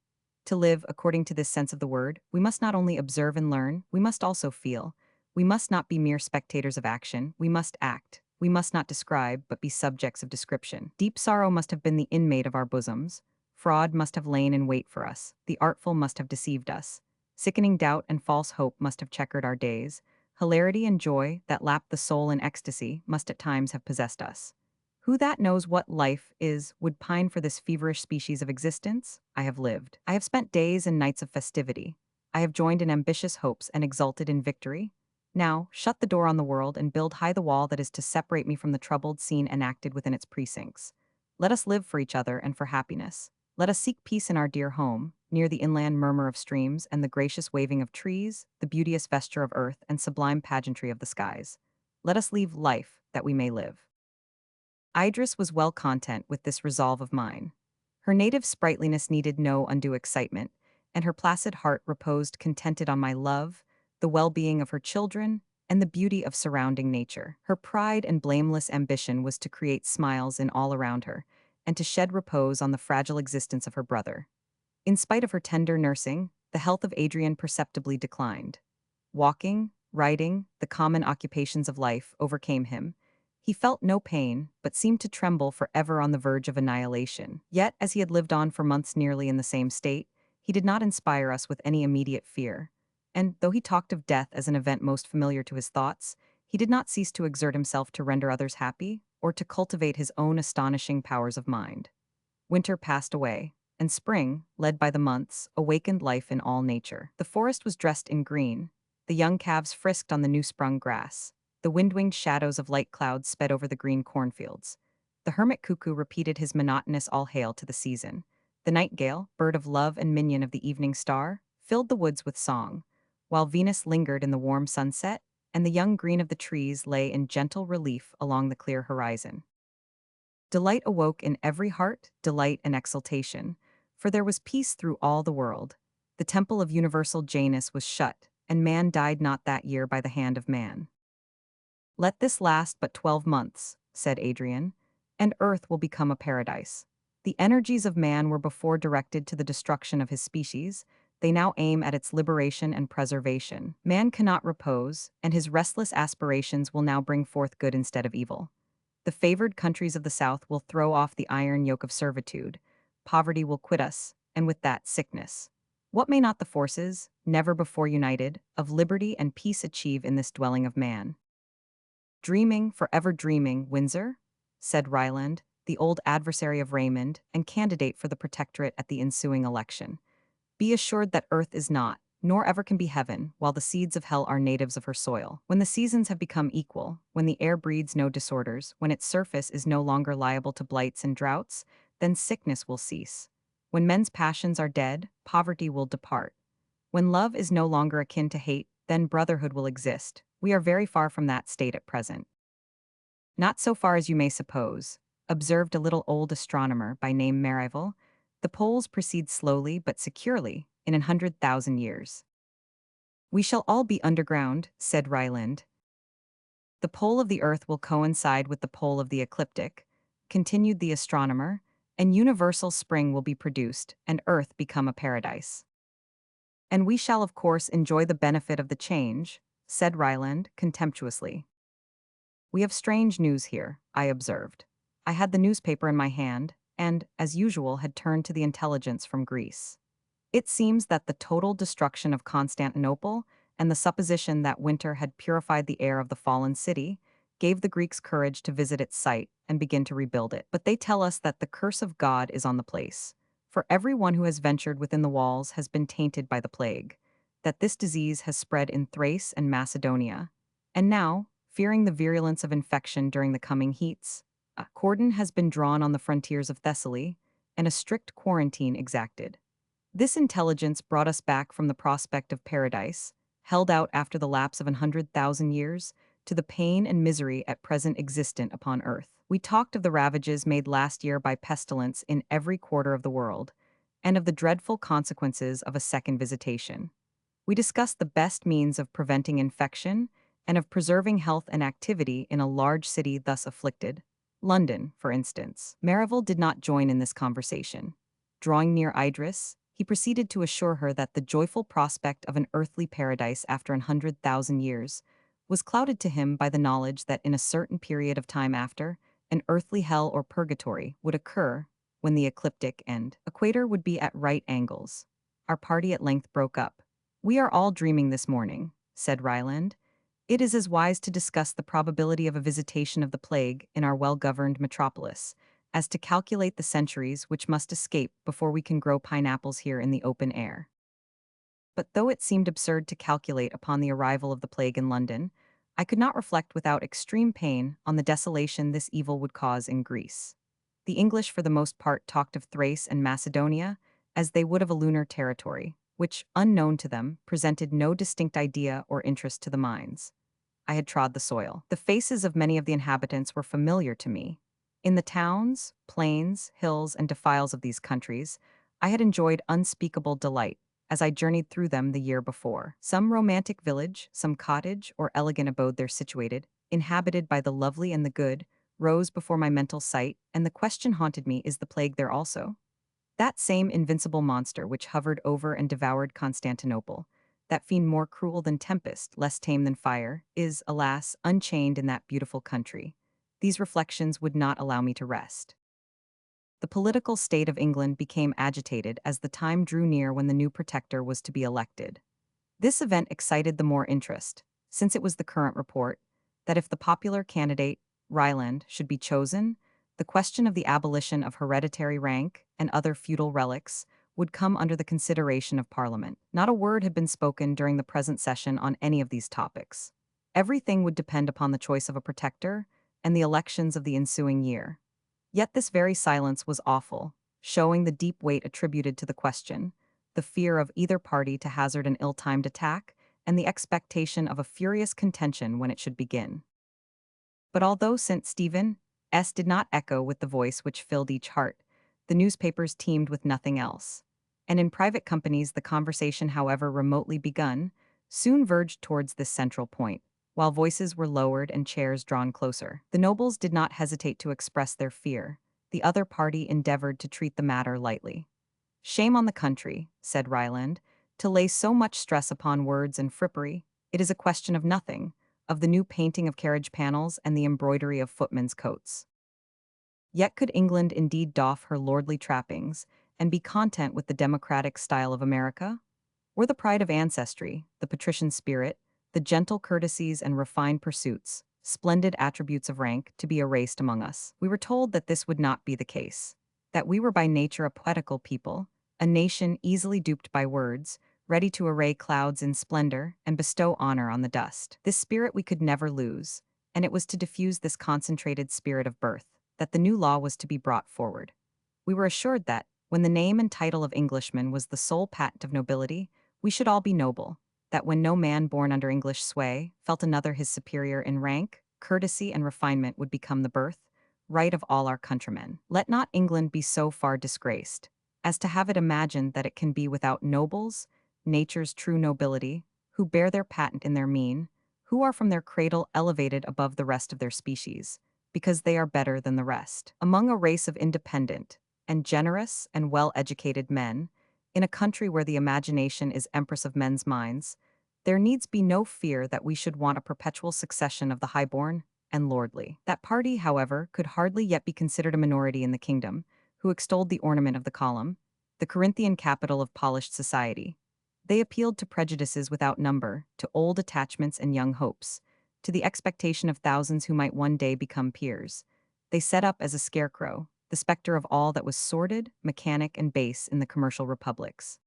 To live, according to this sense of the word, we must not only observe and learn, we must also feel. We must not be mere spectators of action, we must act. We must not describe, but be subjects of description. Deep sorrow must have been the inmate of our bosoms. Fraud must have lain in wait for us. The artful must have deceived us. Sickening doubt and false hope must have checkered our days. Hilarity and joy that lapped the soul in ecstasy must at times have possessed us. Who that knows what life is would pine for this feverish species of existence? I have lived. I have spent days and nights of festivity. I have joined in ambitious hopes and exulted in victory. Now, shut the door on the world and build high the wall that is to separate me from the troubled scene enacted within its precincts. Let us live for each other and for happiness. Let us seek peace in our dear home, near the inland murmur of streams and the gracious waving of trees, the beauteous vesture of earth and sublime pageantry of the skies. Let us leave life that we may live. Idris was well content with this resolve of mine. Her native sprightliness needed no undue excitement, and her placid heart reposed contented on my love, the well-being of her children, and the beauty of surrounding nature. Her pride and blameless ambition was to create smiles in all around her, and to shed repose on the fragile existence of her brother. In spite of her tender nursing, the health of Adrian perceptibly declined. Walking, writing, the common occupations of life overcame him. He felt no pain, but seemed to tremble forever on the verge of annihilation. Yet, as he had lived on for months nearly in the same state, he did not inspire us with any immediate fear. And, though he talked of death as an event most familiar to his thoughts, he did not cease to exert himself to render others happy, or to cultivate his own astonishing powers of mind. Winter passed away, and spring, led by the months, awakened life in all nature. The forest was dressed in green. The young calves frisked on the new-sprung grass. The wind-winged shadows of light clouds sped over the green cornfields. The hermit cuckoo repeated his monotonous all hail to the season. The nightingale, bird of love and minion of the evening star, filled the woods with song, while Venus lingered in the warm sunset, and the young green of the trees lay in gentle relief along the clear horizon. Delight awoke in every heart, delight and exultation, for there was peace through all the world. The temple of universal Janus was shut, and man died not that year by the hand of man. "Let this last but 12 months," said Adrian, "and earth will become a paradise." The energies of man were before directed to the destruction of his species. They now aim at its liberation and preservation. Man cannot repose, and his restless aspirations will now bring forth good instead of evil. The favored countries of the South will throw off the iron yoke of servitude. Poverty will quit us, and with that, sickness. What may not the forces, never before united, of liberty and peace achieve in this dwelling of man? "Dreaming, forever dreaming, Windsor?" said Ryland, the old adversary of Raymond, and candidate for the protectorate at the ensuing election. "Be assured that earth is not, nor ever can be heaven, while the seeds of hell are natives of her soil. When the seasons have become equal, when the air breeds no disorders, when its surface is no longer liable to blights and droughts, then sickness will cease. When men's passions are dead, poverty will depart. When love is no longer akin to hate, then brotherhood will exist. We are very far from that state at present." "Not so far as you may suppose," observed a little old astronomer by name Merivale. "The poles proceed slowly but securely in 100,000 years." "We shall all be underground," said Ryland. "The pole of the earth will coincide with the pole of the ecliptic," continued the astronomer, "and universal spring will be produced, and earth become a paradise." "And we shall of course enjoy the benefit of the change," said Ryland contemptuously. "We have strange news here," I observed. I had the newspaper in my hand, and, as usual, had turned to the intelligence from Greece. It seems that the total destruction of Constantinople, and the supposition that winter had purified the air of the fallen city, gave the Greeks courage to visit its site and begin to rebuild it. But they tell us that the curse of God is on the place, for every one who has ventured within the walls has been tainted by the plague, that this disease has spread in Thrace and Macedonia, and now, fearing the virulence of infection during the coming heats, a cordon has been drawn on the frontiers of Thessaly, and a strict quarantine exacted. This intelligence brought us back from the prospect of paradise, held out after the lapse of 100,000 years, to the pain and misery at present existent upon earth. We talked of the ravages made last year by pestilence in every quarter of the world, and of the dreadful consequences of a second visitation. We discussed the best means of preventing infection and of preserving health and activity in a large city thus afflicted. London, for instance. Merivale did not join in this conversation. Drawing near Idris, he proceeded to assure her that the joyful prospect of an earthly paradise after 100,000 years was clouded to him by the knowledge that in a certain period of time after, an earthly hell or purgatory would occur when the ecliptic and equator would be at right angles. Our party at length broke up. "We are all dreaming this morning," said Ryland. "It is as wise to discuss the probability of a visitation of the plague in our well-governed metropolis as to calculate the centuries which must escape before we can grow pineapples here in the open air." But though it seemed absurd to calculate upon the arrival of the plague in London, I could not reflect without extreme pain on the desolation this evil would cause in Greece. The English for the most part talked of Thrace and Macedonia as they would of a lunar territory, which, unknown to them, presented no distinct idea or interest to the minds. I had trod the soil. The faces of many of the inhabitants were familiar to me. In the towns, plains, hills, and defiles of these countries, I had enjoyed unspeakable delight as I journeyed through them the year before. Some romantic village, some cottage, or elegant abode there situated, inhabited by the lovely and the good, rose before my mental sight, and the question haunted me, is the plague there also? That same invincible monster which hovered over and devoured Constantinople, that fiend more cruel than tempest, less tame than fire, is, alas, unchained in that beautiful country. These reflections would not allow me to rest. The political state of England became agitated as the time drew near when the new protector was to be elected. This event excited the more interest, since it was the current report, that if the popular candidate, Ryland, should be chosen, the question of the abolition of hereditary rank and other feudal relics would come under the consideration of Parliament. Not a word had been spoken during the present session on any of these topics. Everything would depend upon the choice of a protector and the elections of the ensuing year. Yet this very silence was awful, showing the deep weight attributed to the question, the fear of either party to hazard an ill-timed attack, and the expectation of a furious contention when it should begin. But although St. Stephen,'s did not echo with the voice which filled each heart, the newspapers teemed with nothing else. And in private companies the conversation, however remotely begun, soon verged towards this central point, while voices were lowered and chairs drawn closer. The nobles did not hesitate to express their fear. The other party endeavored to treat the matter lightly. "Shame on the country," said Ryland, "to lay so much stress upon words and frippery. It is a question of nothing, of the new painting of carriage panels and the embroidery of footmen's coats." Yet could England indeed doff her lordly trappings and be content with the democratic style of America? Were the pride of ancestry, the patrician spirit, the gentle courtesies and refined pursuits, splendid attributes of rank, to be erased among us? We were told that this would not be the case, that we were by nature a poetical people, a nation easily duped by words, ready to array clouds in splendor and bestow honor on the dust. This spirit we could never lose, and it was to diffuse this concentrated spirit of birth that the new law was to be brought forward. We were assured that, when the name and title of Englishman was the sole patent of nobility, we should all be noble, that when no man born under English sway felt another his superior in rank, courtesy and refinement would become the birth, right of all our countrymen. Let not England be so far disgraced as to have it imagined that it can be without nobles, nature's true nobility, who bear their patent in their mien, who are from their cradle elevated above the rest of their species, because they are better than the rest. Among a race of independent and generous and well-educated men, in a country where the imagination is empress of men's minds, there needs be no fear that we should want a perpetual succession of the highborn and lordly. That party, however, could hardly yet be considered a minority in the kingdom, who extolled the ornament of the column, the Corinthian capital of polished society. They appealed to prejudices without number, to old attachments and young hopes, to the expectation of thousands who might one day become peers. They set up as a scarecrow, the specter of all that was sordid, mechanic, and base in the commercial republics.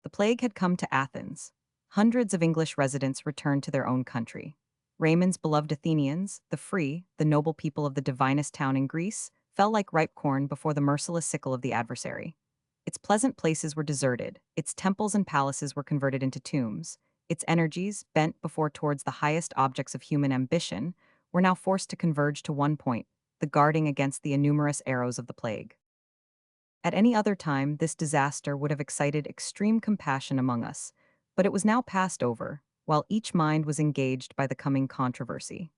The plague had come to Athens. Hundreds of English residents returned to their own country. Raymond's beloved Athenians, the free, the noble people of the divinest town in Greece, fell like ripe corn before the merciless sickle of the adversary. Its pleasant places were deserted, its temples and palaces were converted into tombs, its energies, bent before towards the highest objects of human ambition, were now forced to converge to one point, the guarding against the innumerous arrows of the plague. At any other time, this disaster would have excited extreme compassion among us, but it was now passed over, while each mind was engaged by the coming controversy.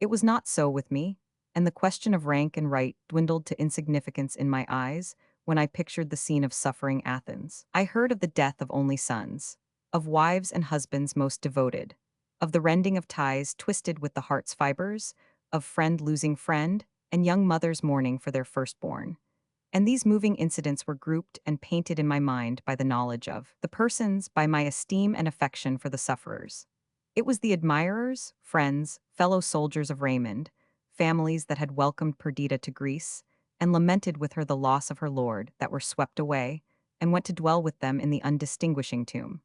It was not so with me, and the question of rank and right dwindled to insignificance in my eyes when I pictured the scene of suffering Athens. I heard of the death of only sons, of wives and husbands most devoted, of the rending of ties twisted with the heart's fibers, of friend losing friend, and young mothers mourning for their firstborn. And these moving incidents were grouped and painted in my mind by the knowledge of the persons, by my esteem and affection for the sufferers. It was the admirers, friends, fellow soldiers of Raymond, families that had welcomed Perdita to Greece, and lamented with her the loss of her lord, that were swept away, and went to dwell with them in the undistinguishing tomb.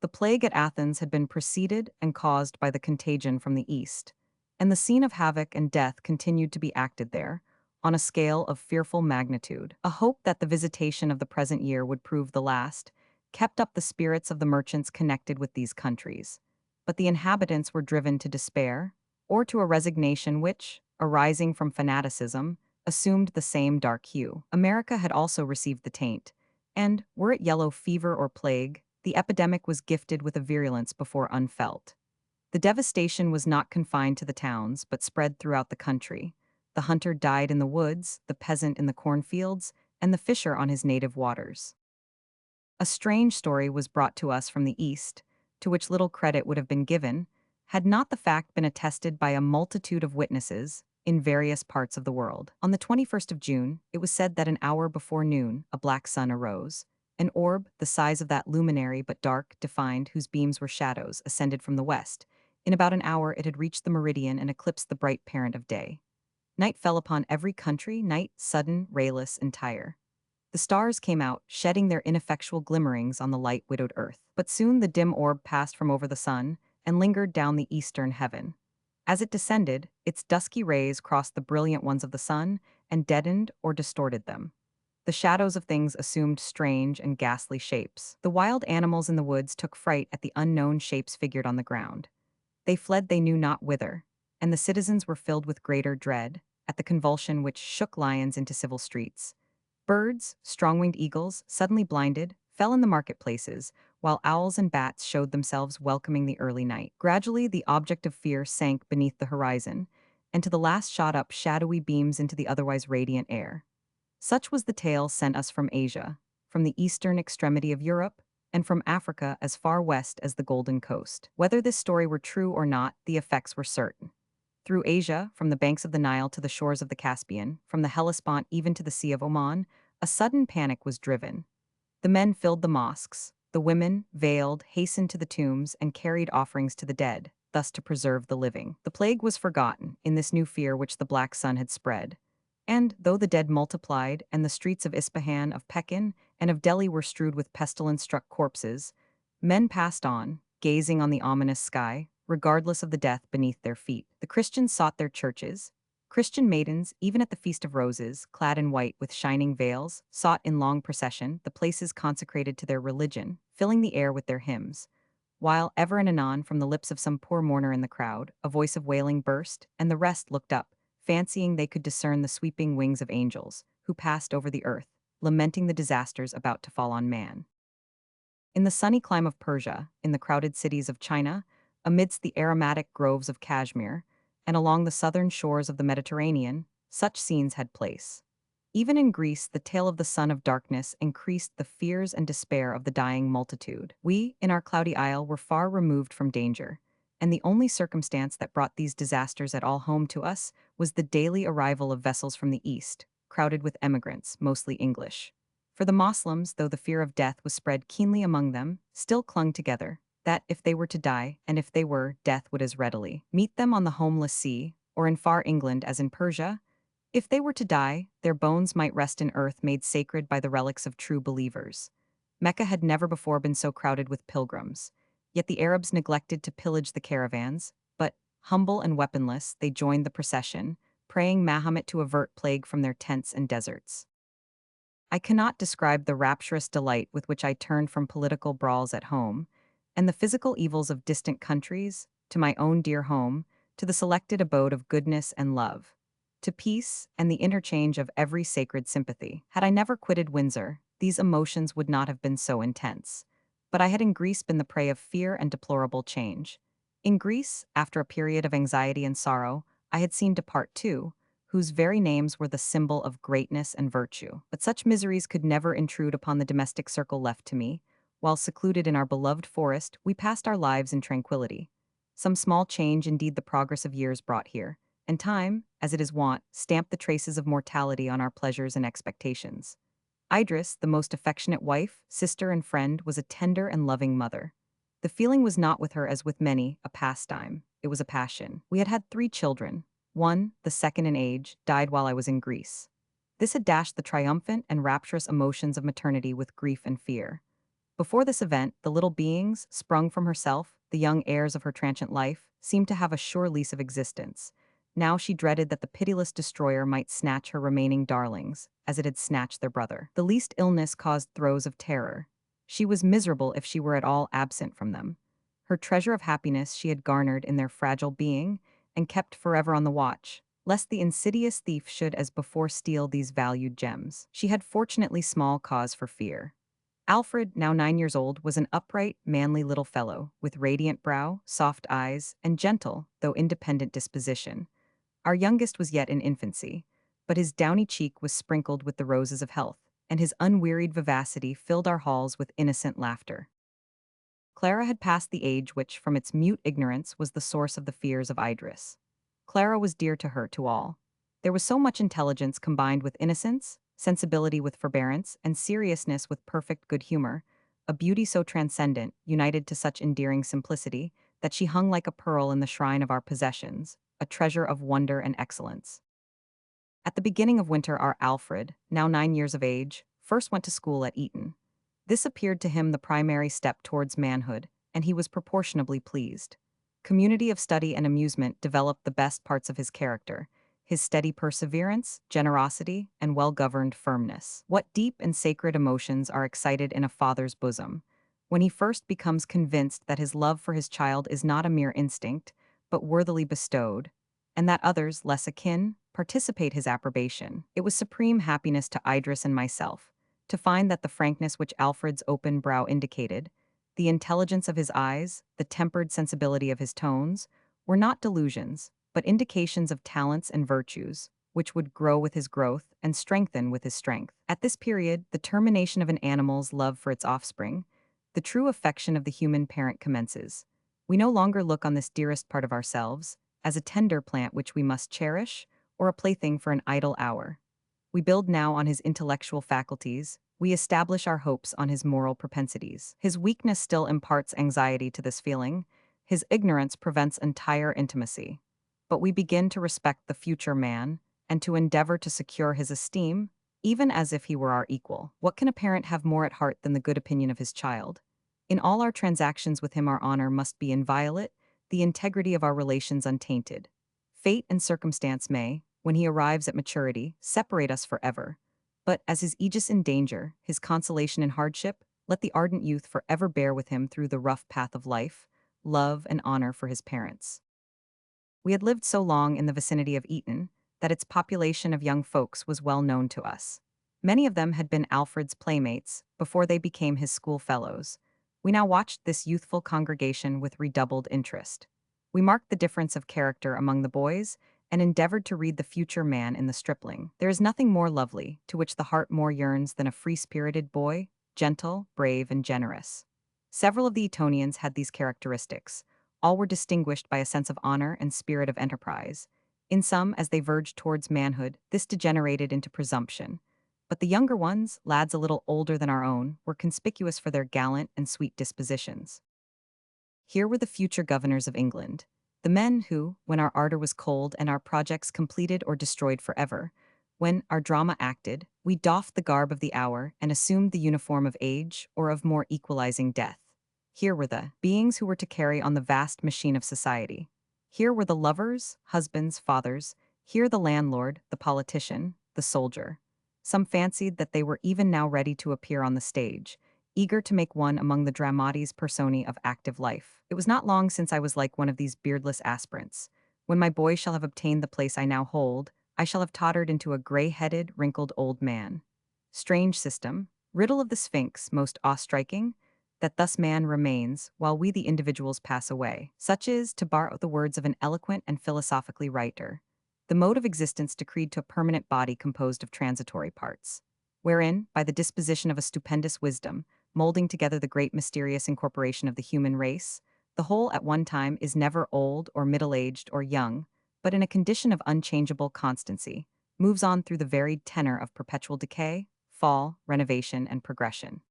The plague at Athens had been preceded and caused by the contagion from the east, and the scene of havoc and death continued to be acted there, on a scale of fearful magnitude. A hope that the visitation of the present year would prove the last kept up the spirits of the merchants connected with these countries, but the inhabitants were driven to despair, or to a resignation which, arising from fanaticism, assumed the same dark hue. America had also received the taint, and, were it yellow fever or plague, the epidemic was gifted with a virulence before unfelt. The devastation was not confined to the towns, but spread throughout the country. The hunter died in the woods, the peasant in the cornfields, and the fisher on his native waters. A strange story was brought to us from the East, to which little credit would have been given, had not the fact been attested by a multitude of witnesses in various parts of the world. On the 21st of June, it was said that an hour before noon, a black sun arose. An orb, the size of that luminary but dark, defined, whose beams were shadows, ascended from the west. In about an hour it had reached the meridian and eclipsed the bright parent of day. Night fell upon every country, night sudden, rayless, entire. The stars came out, shedding their ineffectual glimmerings on the light widowed earth. But soon the dim orb passed from over the sun and lingered down the eastern heaven. As it descended, its dusky rays crossed the brilliant ones of the sun and deadened or distorted them. The shadows of things assumed strange and ghastly shapes. The wild animals in the woods took fright at the unknown shapes figured on the ground. They fled they knew not whither, and the citizens were filled with greater dread at the convulsion which shook lions into civil streets. Birds, strong-winged eagles, suddenly blinded, fell in the marketplaces, while owls and bats showed themselves welcoming the early night. Gradually, the object of fear sank beneath the horizon, and to the last shot up shadowy beams into the otherwise radiant air. Such was the tale sent us from Asia, from the eastern extremity of Europe, and from Africa as far west as the Golden Coast. Whether this story were true or not, the effects were certain. Through Asia, from the banks of the Nile to the shores of the Caspian, from the Hellespont even to the Sea of Oman, a sudden panic was driven. The men filled the mosques, the women, veiled, hastened to the tombs and carried offerings to the dead, thus to preserve the living. The plague was forgotten in this new fear which the black sun had spread. And, though the dead multiplied, and the streets of Ispahan, of Pekin, and of Delhi were strewed with pestilence-struck corpses, men passed on, gazing on the ominous sky, regardless of the death beneath their feet. The Christians sought their churches. Christian maidens, even at the Feast of Roses, clad in white with shining veils, sought in long procession the places consecrated to their religion, filling the air with their hymns. While, ever and anon, from the lips of some poor mourner in the crowd, a voice of wailing burst, and the rest looked up, fancying they could discern the sweeping wings of angels, who passed over the earth, lamenting the disasters about to fall on man. In the sunny clime of Persia, in the crowded cities of China, amidst the aromatic groves of Kashmir, and along the southern shores of the Mediterranean, such scenes had place. Even in Greece, the tale of the son of darkness increased the fears and despair of the dying multitude. We, in our cloudy isle, were far removed from danger, and the only circumstance that brought these disasters at all home to us was the daily arrival of vessels from the east, crowded with emigrants, mostly English. For the Moslems, though the fear of death was spread keenly among them, still clung together, that if they were to die, and if they were, death would as readily meet them on the homeless sea, or in far England as in Persia. If they were to die, their bones might rest in earth made sacred by the relics of true believers. Mecca had never before been so crowded with pilgrims, yet the Arabs neglected to pillage the caravans, but, humble and weaponless, they joined the procession, praying Mahomet to avert plague from their tents and deserts. I cannot describe the rapturous delight with which I turned from political brawls at home, and the physical evils of distant countries, to my own dear home, to the selected abode of goodness and love, to peace and the interchange of every sacred sympathy. Had I never quitted Windsor, these emotions would not have been so intense. But I had in Greece been the prey of fear and deplorable change. In Greece, after a period of anxiety and sorrow, I had seen depart two, whose very names were the symbol of greatness and virtue. But such miseries could never intrude upon the domestic circle left to me. While secluded in our beloved forest, we passed our lives in tranquility. Some small change indeed the progress of years brought here, and time, as it is wont, stamped the traces of mortality on our pleasures and expectations. Idris, the most affectionate wife, sister, and friend, was a tender and loving mother. The feeling was not with her as with many, a pastime. It was a passion. We had had 3 children. One, the second in age, died while I was in Greece. This had dashed the triumphant and rapturous emotions of maternity with grief and fear. Before this event, the little beings, sprung from herself, the young heirs of her transient life, seemed to have a sure lease of existence. Now she dreaded that the pitiless destroyer might snatch her remaining darlings, as it had snatched their brother. The least illness caused throes of terror. She was miserable if she were at all absent from them. Her treasure of happiness she had garnered in their fragile being, and kept forever on the watch, lest the insidious thief should as before steal these valued gems. She had fortunately small cause for fear. Alfred, now 9 years old, was an upright, manly little fellow, with radiant brow, soft eyes, and gentle, though independent disposition. Our youngest was yet in infancy, but his downy cheek was sprinkled with the roses of health, and his unwearied vivacity filled our halls with innocent laughter. Clara had passed the age which, from its mute ignorance, was the source of the fears of Idris. Clara was dear to her, to all. There was so much intelligence combined with innocence, sensibility with forbearance, and seriousness with perfect good humor, a beauty so transcendent, united to such endearing simplicity, that she hung like a pearl in the shrine of our possessions, a treasure of wonder and excellence. At the beginning of winter, our Alfred, now 9 years of age, first went to school at Eton. This appeared to him the primary step towards manhood, and he was proportionably pleased. Community of study and amusement developed the best parts of his character, his steady perseverance, generosity, and well-governed firmness. What deep and sacred emotions are excited in a father's bosom, when he first becomes convinced that his love for his child is not a mere instinct, but worthily bestowed, and that others, less akin, participate his approbation. It was supreme happiness to Idris and myself to find that the frankness which Alfred's open brow indicated, the intelligence of his eyes, the tempered sensibility of his tones, were not delusions, but indications of talents and virtues, which would grow with his growth and strengthen with his strength. At this period, the termination of an animal's love for its offspring, the true affection of the human parent commences. We no longer look on this dearest part of ourselves as a tender plant which we must cherish, or a plaything for an idle hour. We build now on his intellectual faculties, we establish our hopes on his moral propensities. His weakness still imparts anxiety to this feeling, his ignorance prevents entire intimacy. But we begin to respect the future man, and to endeavor to secure his esteem, even as if he were our equal. What can a parent have more at heart than the good opinion of his child? In all our transactions with him, our honor must be inviolate, the integrity of our relations untainted. Fate and circumstance may, when he arrives at maturity, separate us forever. But as his aegis in danger, his consolation in hardship, let the ardent youth forever bear with him through the rough path of life, love and honor for his parents. We had lived so long in the vicinity of Eton that its population of young folks was well known to us. Many of them had been Alfred's playmates before they became his school fellows. We now watched this youthful congregation with redoubled interest. We marked the difference of character among the boys and endeavored to read the future man in the stripling. There is nothing more lovely, to which the heart more yearns, than a free-spirited boy, gentle, brave, and generous. Several of the Etonians had these characteristics. All were distinguished by a sense of honor and spirit of enterprise. In some, as they verged towards manhood, this degenerated into presumption. But the younger ones, lads a little older than our own, were conspicuous for their gallant and sweet dispositions. Here were the future governors of England, the men who, when our ardor was cold and our projects completed or destroyed forever, when, our drama acted, we doffed the garb of the hour and assumed the uniform of age or of more equalizing death. Here were the beings who were to carry on the vast machine of society. Here were the lovers, husbands, fathers. Here the landlord, the politician, the soldier. Some fancied that they were even now ready to appear on the stage, eager to make one among the dramatis personae of active life. It was not long since I was like one of these beardless aspirants. When my boy shall have obtained the place I now hold, I shall have tottered into a gray-headed, wrinkled old man. Strange system, riddle of the Sphinx, most awe-striking, that thus man remains, while we the individuals pass away. Such is, to borrow the words of an eloquent and philosophically writer, the mode of existence decreed to a permanent body composed of transitory parts, wherein, by the disposition of a stupendous wisdom, molding together the great mysterious incorporation of the human race, the whole at one time is never old or middle-aged or young, but in a condition of unchangeable constancy, moves on through the varied tenor of perpetual decay, fall, renovation, and progression.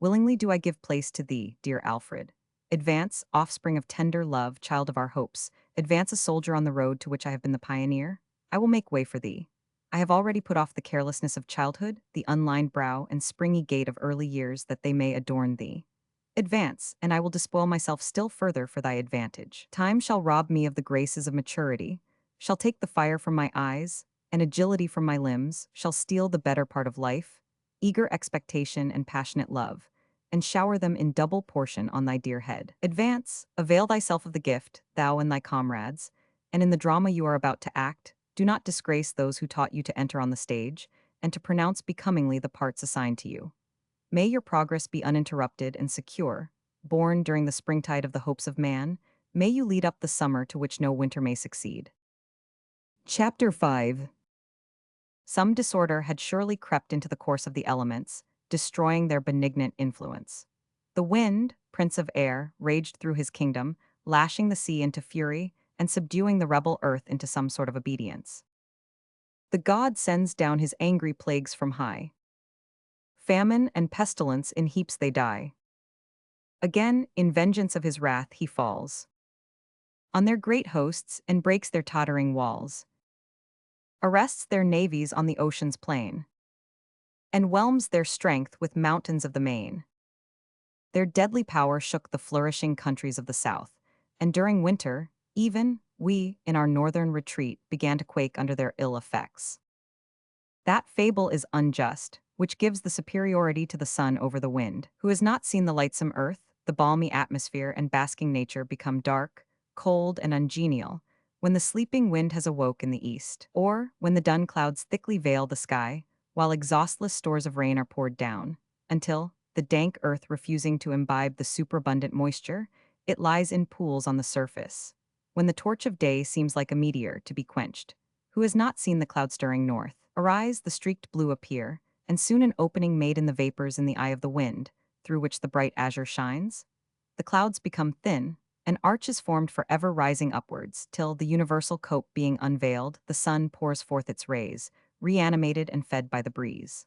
Willingly do I give place to thee, dear Alfred. Advance, offspring of tender love, child of our hopes. Advance, a soldier on the road to which I have been the pioneer. I will make way for thee. I have already put off the carelessness of childhood, the unlined brow and springy gait of early years, that they may adorn thee. Advance, and I will despoil myself still further for thy advantage. Time shall rob me of the graces of maturity, shall take the fire from my eyes, and agility from my limbs, shall steal the better part of life, eager expectation and passionate love, and shower them in double portion on thy dear head. Advance, avail thyself of the gift, thou and thy comrades, and in the drama you are about to act, do not disgrace those who taught you to enter on the stage, and to pronounce becomingly the parts assigned to you. May your progress be uninterrupted and secure. Born during the springtide of the hopes of man, may you lead up the summer to which no winter may succeed. Chapter 5. Some disorder had surely crept into the course of the elements, destroying their benignant influence. The wind, prince of air, raged through his kingdom, lashing the sea into fury and subduing the rebel earth into some sort of obedience. The god sends down his angry plagues from high. Famine and pestilence in heaps they die. Again, in vengeance of his wrath he falls on their great hosts and breaks their tottering walls, arrests their navies on the ocean's plain, and whelms their strength with mountains of the main. Their deadly power shook the flourishing countries of the south, and during winter, even we, in our northern retreat, began to quake under their ill effects. That fable is unjust, which gives the superiority to the sun over the wind, who has not seen the lightsome earth, the balmy atmosphere and basking nature become dark, cold, and ungenial, when the sleeping wind has awoke in the east, or when the dun clouds thickly veil the sky, while exhaustless stores of rain are poured down, until, the dank earth refusing to imbibe the superabundant moisture, it lies in pools on the surface, when the torch of day seems like a meteor to be quenched. Who has not seen the cloud-stirring north? Arise, the streaked blue appear, and soon an opening made in the vapors in the eye of the wind, through which the bright azure shines. The clouds become thin, an arch is formed for ever rising upwards, till, the universal cope being unveiled, the sun pours forth its rays, reanimated and fed by the breeze.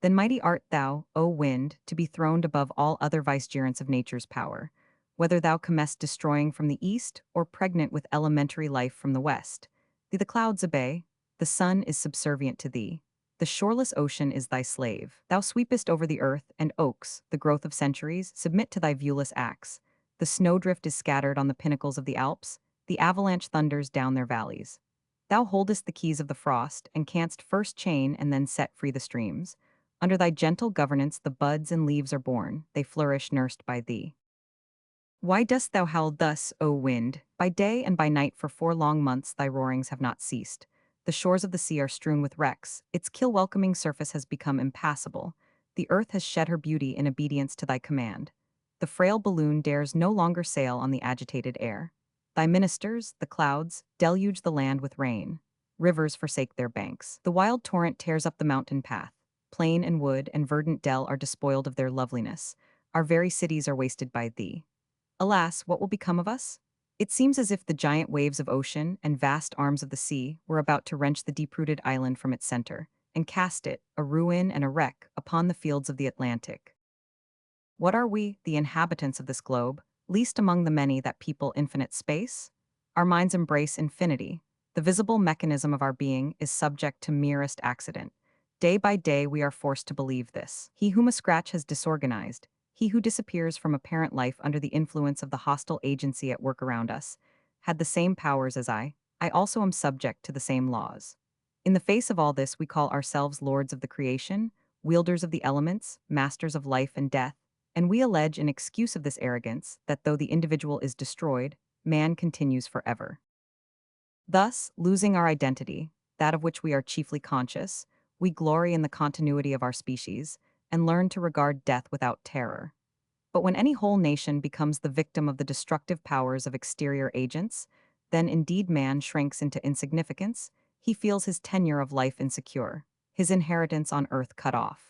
Then mighty art thou, O wind, to be throned above all other vicegerents of nature's power, whether thou comest destroying from the east or pregnant with elementary life from the west. Thee the clouds obey, the sun is subservient to thee, the shoreless ocean is thy slave. Thou sweepest over the earth, and oaks, the growth of centuries, submit to thy viewless axe. The snowdrift is scattered on the pinnacles of the Alps, the avalanche thunders down their valleys. Thou holdest the keys of the frost, and canst first chain and then set free the streams. Under thy gentle governance the buds and leaves are born, they flourish nursed by thee. Why dost thou howl thus, O wind? By day and by night for 4 long months thy roarings have not ceased. The shores of the sea are strewn with wrecks, its kill-welcoming surface has become impassable. The earth has shed her beauty in obedience to thy command. The frail balloon dares no longer sail on the agitated air. Thy ministers, the clouds, deluge the land with rain. Rivers forsake their banks. The wild torrent tears up the mountain path. Plain and wood and verdant dell are despoiled of their loveliness. Our very cities are wasted by thee. Alas, what will become of us? It seems as if the giant waves of ocean and vast arms of the sea were about to wrench the deep-rooted island from its center, and cast it, a ruin and a wreck, upon the fields of the Atlantic. What are we, the inhabitants of this globe, least among the many that people infinite space? Our minds embrace infinity. The visible mechanism of our being is subject to merest accident. Day by day we are forced to believe this. He whom a scratch has disorganized, he who disappears from apparent life under the influence of the hostile agency at work around us, had the same powers as I also am subject to the same laws. In the face of all this we call ourselves lords of the creation, wielders of the elements, masters of life and death, and we allege in excuse of this arrogance that though the individual is destroyed, man continues forever. Thus, losing our identity, that of which we are chiefly conscious, we glory in the continuity of our species, and learn to regard death without terror. But when any whole nation becomes the victim of the destructive powers of exterior agents, then indeed man shrinks into insignificance, he feels his tenure of life insecure, his inheritance on earth cut off.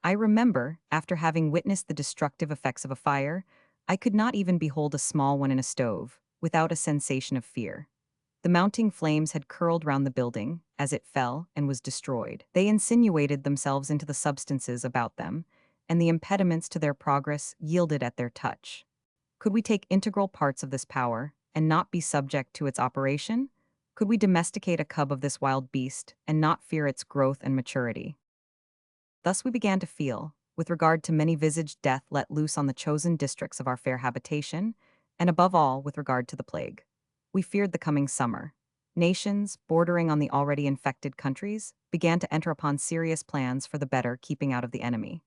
I remember, after having witnessed the destructive effects of a fire, I could not even behold a small one in a stove, without a sensation of fear. The mounting flames had curled round the building, as it fell, and was destroyed. They insinuated themselves into the substances about them, and the impediments to their progress yielded at their touch. Could we take integral parts of this power, and not be subject to its operation? Could we domesticate a cub of this wild beast, and not fear its growth and maturity? Thus we began to feel, with regard to many-visaged death let loose on the chosen districts of our fair habitation, and above all with regard to the plague. We feared the coming summer. Nations, bordering on the already infected countries, began to enter upon serious plans for the better keeping out of the enemy.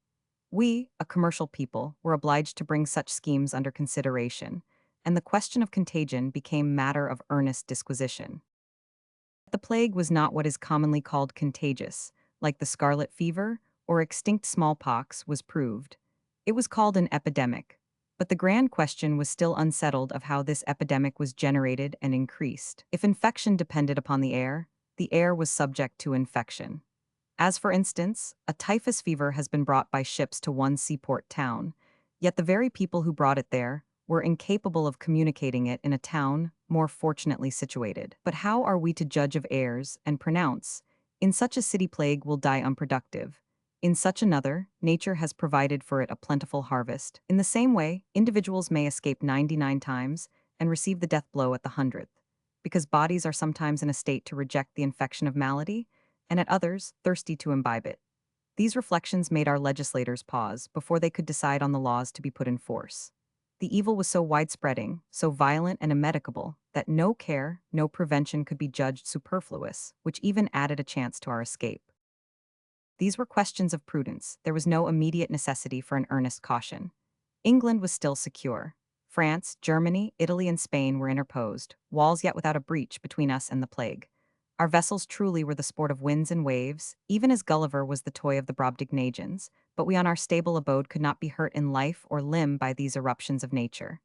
We, a commercial people, were obliged to bring such schemes under consideration, and the question of contagion became matter of earnest disquisition. The plague was not what is commonly called contagious, like the scarlet fever or extinct smallpox was proved. It was called an epidemic, but the grand question was still unsettled of how this epidemic was generated and increased. If infection depended upon the air, the air was subject to infection. As for instance, a typhus fever has been brought by ships to one seaport town, yet the very people who brought it there were incapable of communicating it in a town more fortunately situated. But how are we to judge of airs and pronounce, in such a city plague will die unproductive? In such another, nature has provided for it a plentiful harvest. In the same way, individuals may escape 99 times and receive the death blow at the 100th, because bodies are sometimes in a state to reject the infection of malady, and at others, thirsty to imbibe it. These reflections made our legislators pause before they could decide on the laws to be put in force. The evil was so widespreading, so violent and immedicable, that no care, no prevention could be judged superfluous, which even added a chance to our escape. These were questions of prudence. There was no immediate necessity for an earnest caution. England was still secure. France, Germany, Italy, and Spain were interposed, walls yet without a breach between us and the plague. Our vessels truly were the sport of winds and waves, even as Gulliver was the toy of the Brobdingnagians, but we on our stable abode could not be hurt in life or limb by these eruptions of nature.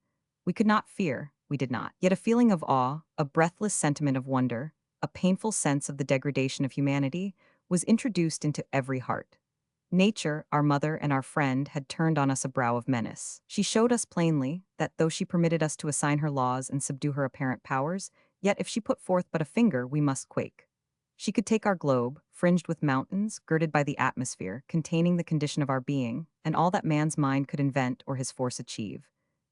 We could not fear, we did not. Yet a feeling of awe, a breathless sentiment of wonder, a painful sense of the degradation of humanity, was introduced into every heart. Nature, our mother and our friend, had turned on us a brow of menace. She showed us plainly that though she permitted us to assign her laws and subdue her apparent powers, yet if she put forth but a finger, we must quake. She could take our globe, fringed with mountains, girded by the atmosphere, containing the condition of our being, and all that man's mind could invent or his force achieve.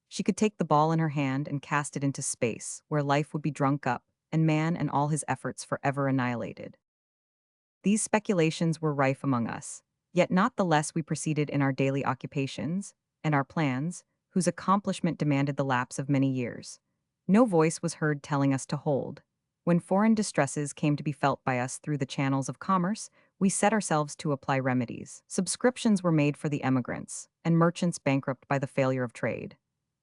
She could take the ball in her hand and cast it into space, where life would be drunk up, and man and all his efforts forever annihilated. These speculations were rife among us, yet not the less we proceeded in our daily occupations, and our plans, whose accomplishment demanded the lapse of many years. No voice was heard telling us to hold. When foreign distresses came to be felt by us through the channels of commerce, we set ourselves to apply remedies. Subscriptions were made for the emigrants, and merchants bankrupt by the failure of trade.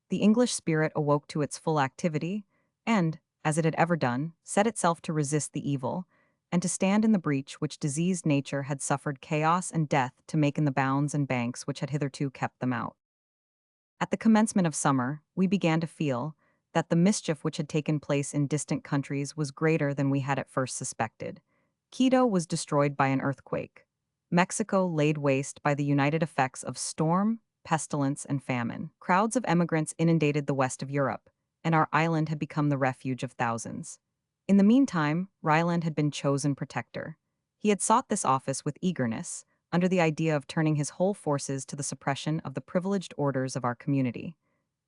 The English spirit awoke to its full activity, and, as it had ever done, set itself to resist the evil, and to stand in the breach which diseased nature had suffered chaos and death to make in the bounds and banks which had hitherto kept them out. At the commencement of summer, we began to feel that the mischief which had taken place in distant countries was greater than we had at first suspected. Quito was destroyed by an earthquake. Mexico laid waste by the united effects of storm, pestilence, and famine. Crowds of emigrants inundated the west of Europe, and our island had become the refuge of thousands. In the meantime, Ryland had been chosen protector. He had sought this office with eagerness, under the idea of turning his whole forces to the suppression of the privileged orders of our community.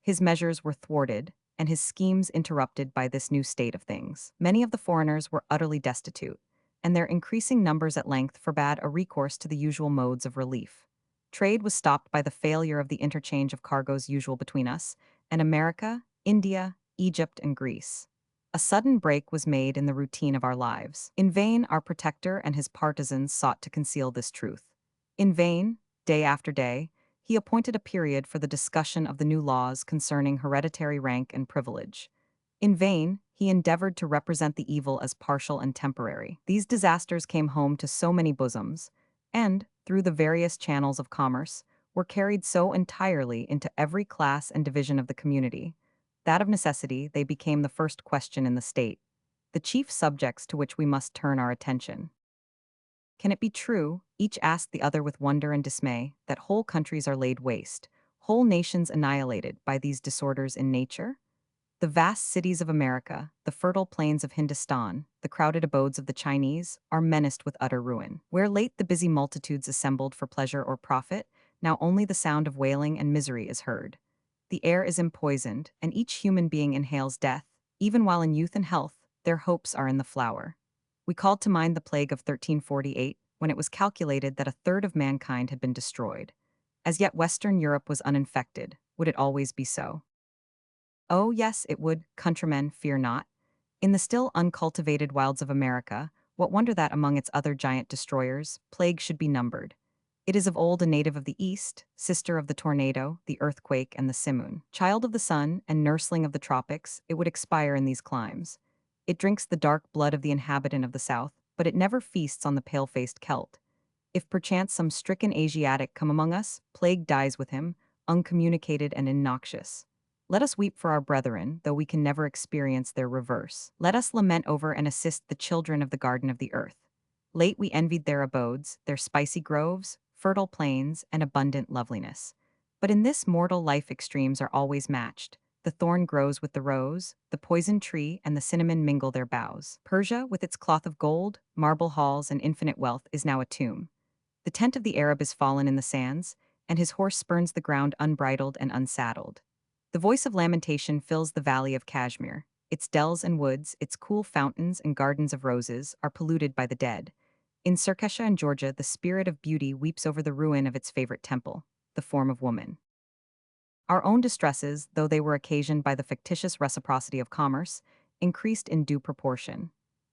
His measures were thwarted, and his schemes interrupted by this new state of things. Many of the foreigners were utterly destitute, and their increasing numbers at length forbade a recourse to the usual modes of relief. Trade was stopped by the failure of the interchange of cargoes usual between us and America, India, Egypt, and Greece. A sudden break was made in the routine of our lives. In vain, our protector and his partisans sought to conceal this truth. In vain, day after day, he appointed a period for the discussion of the new laws concerning hereditary rank and privilege. In vain, he endeavored to represent the evil as partial and temporary. These disasters came home to so many bosoms, and, through the various channels of commerce, were carried so entirely into every class and division of the community, that of necessity they became the first question in the state, the chief subjects to which we must turn our attention. Can it be true, each asked the other with wonder and dismay, that whole countries are laid waste, whole nations annihilated by these disorders in nature? The vast cities of America, the fertile plains of Hindustan, the crowded abodes of the Chinese, are menaced with utter ruin. Where late the busy multitudes assembled for pleasure or profit, now only the sound of wailing and misery is heard. The air is empoisoned, and each human being inhales death. Even while in youth and health, their hopes are in the flower. We called to mind the plague of 1348, when it was calculated that a third of mankind had been destroyed. As yet Western Europe was uninfected. Would it always be so? Oh, yes, it would, countrymen, fear not. In the still uncultivated wilds of America, what wonder that among its other giant destroyers, plague should be numbered. It is of old a native of the East, sister of the tornado, the earthquake, and the simoon. Child of the sun and nursling of the tropics, it would expire in these climes. It drinks the dark blood of the inhabitant of the South, but it never feasts on the pale-faced Celt. If perchance some stricken Asiatic come among us, plague dies with him, uncommunicated and innoxious. Let us weep for our brethren, though we can never experience their reverse. Let us lament over and assist the children of the garden of the earth. Late we envied their abodes, their spicy groves, fertile plains, and abundant loveliness. But in this mortal life extremes are always matched. The thorn grows with the rose, the poison tree and the cinnamon mingle their boughs. Persia, with its cloth of gold, marble halls, and infinite wealth, is now a tomb. The tent of the Arab is fallen in the sands, and his horse spurns the ground unbridled and unsaddled. The voice of lamentation fills the valley of Kashmir. Its dells and woods, its cool fountains and gardens of roses, are polluted by the dead. In Circassia and Georgia, the spirit of beauty weeps over the ruin of its favorite temple, the form of woman. Our own distresses, though they were occasioned by the fictitious reciprocity of commerce, increased in due proportion.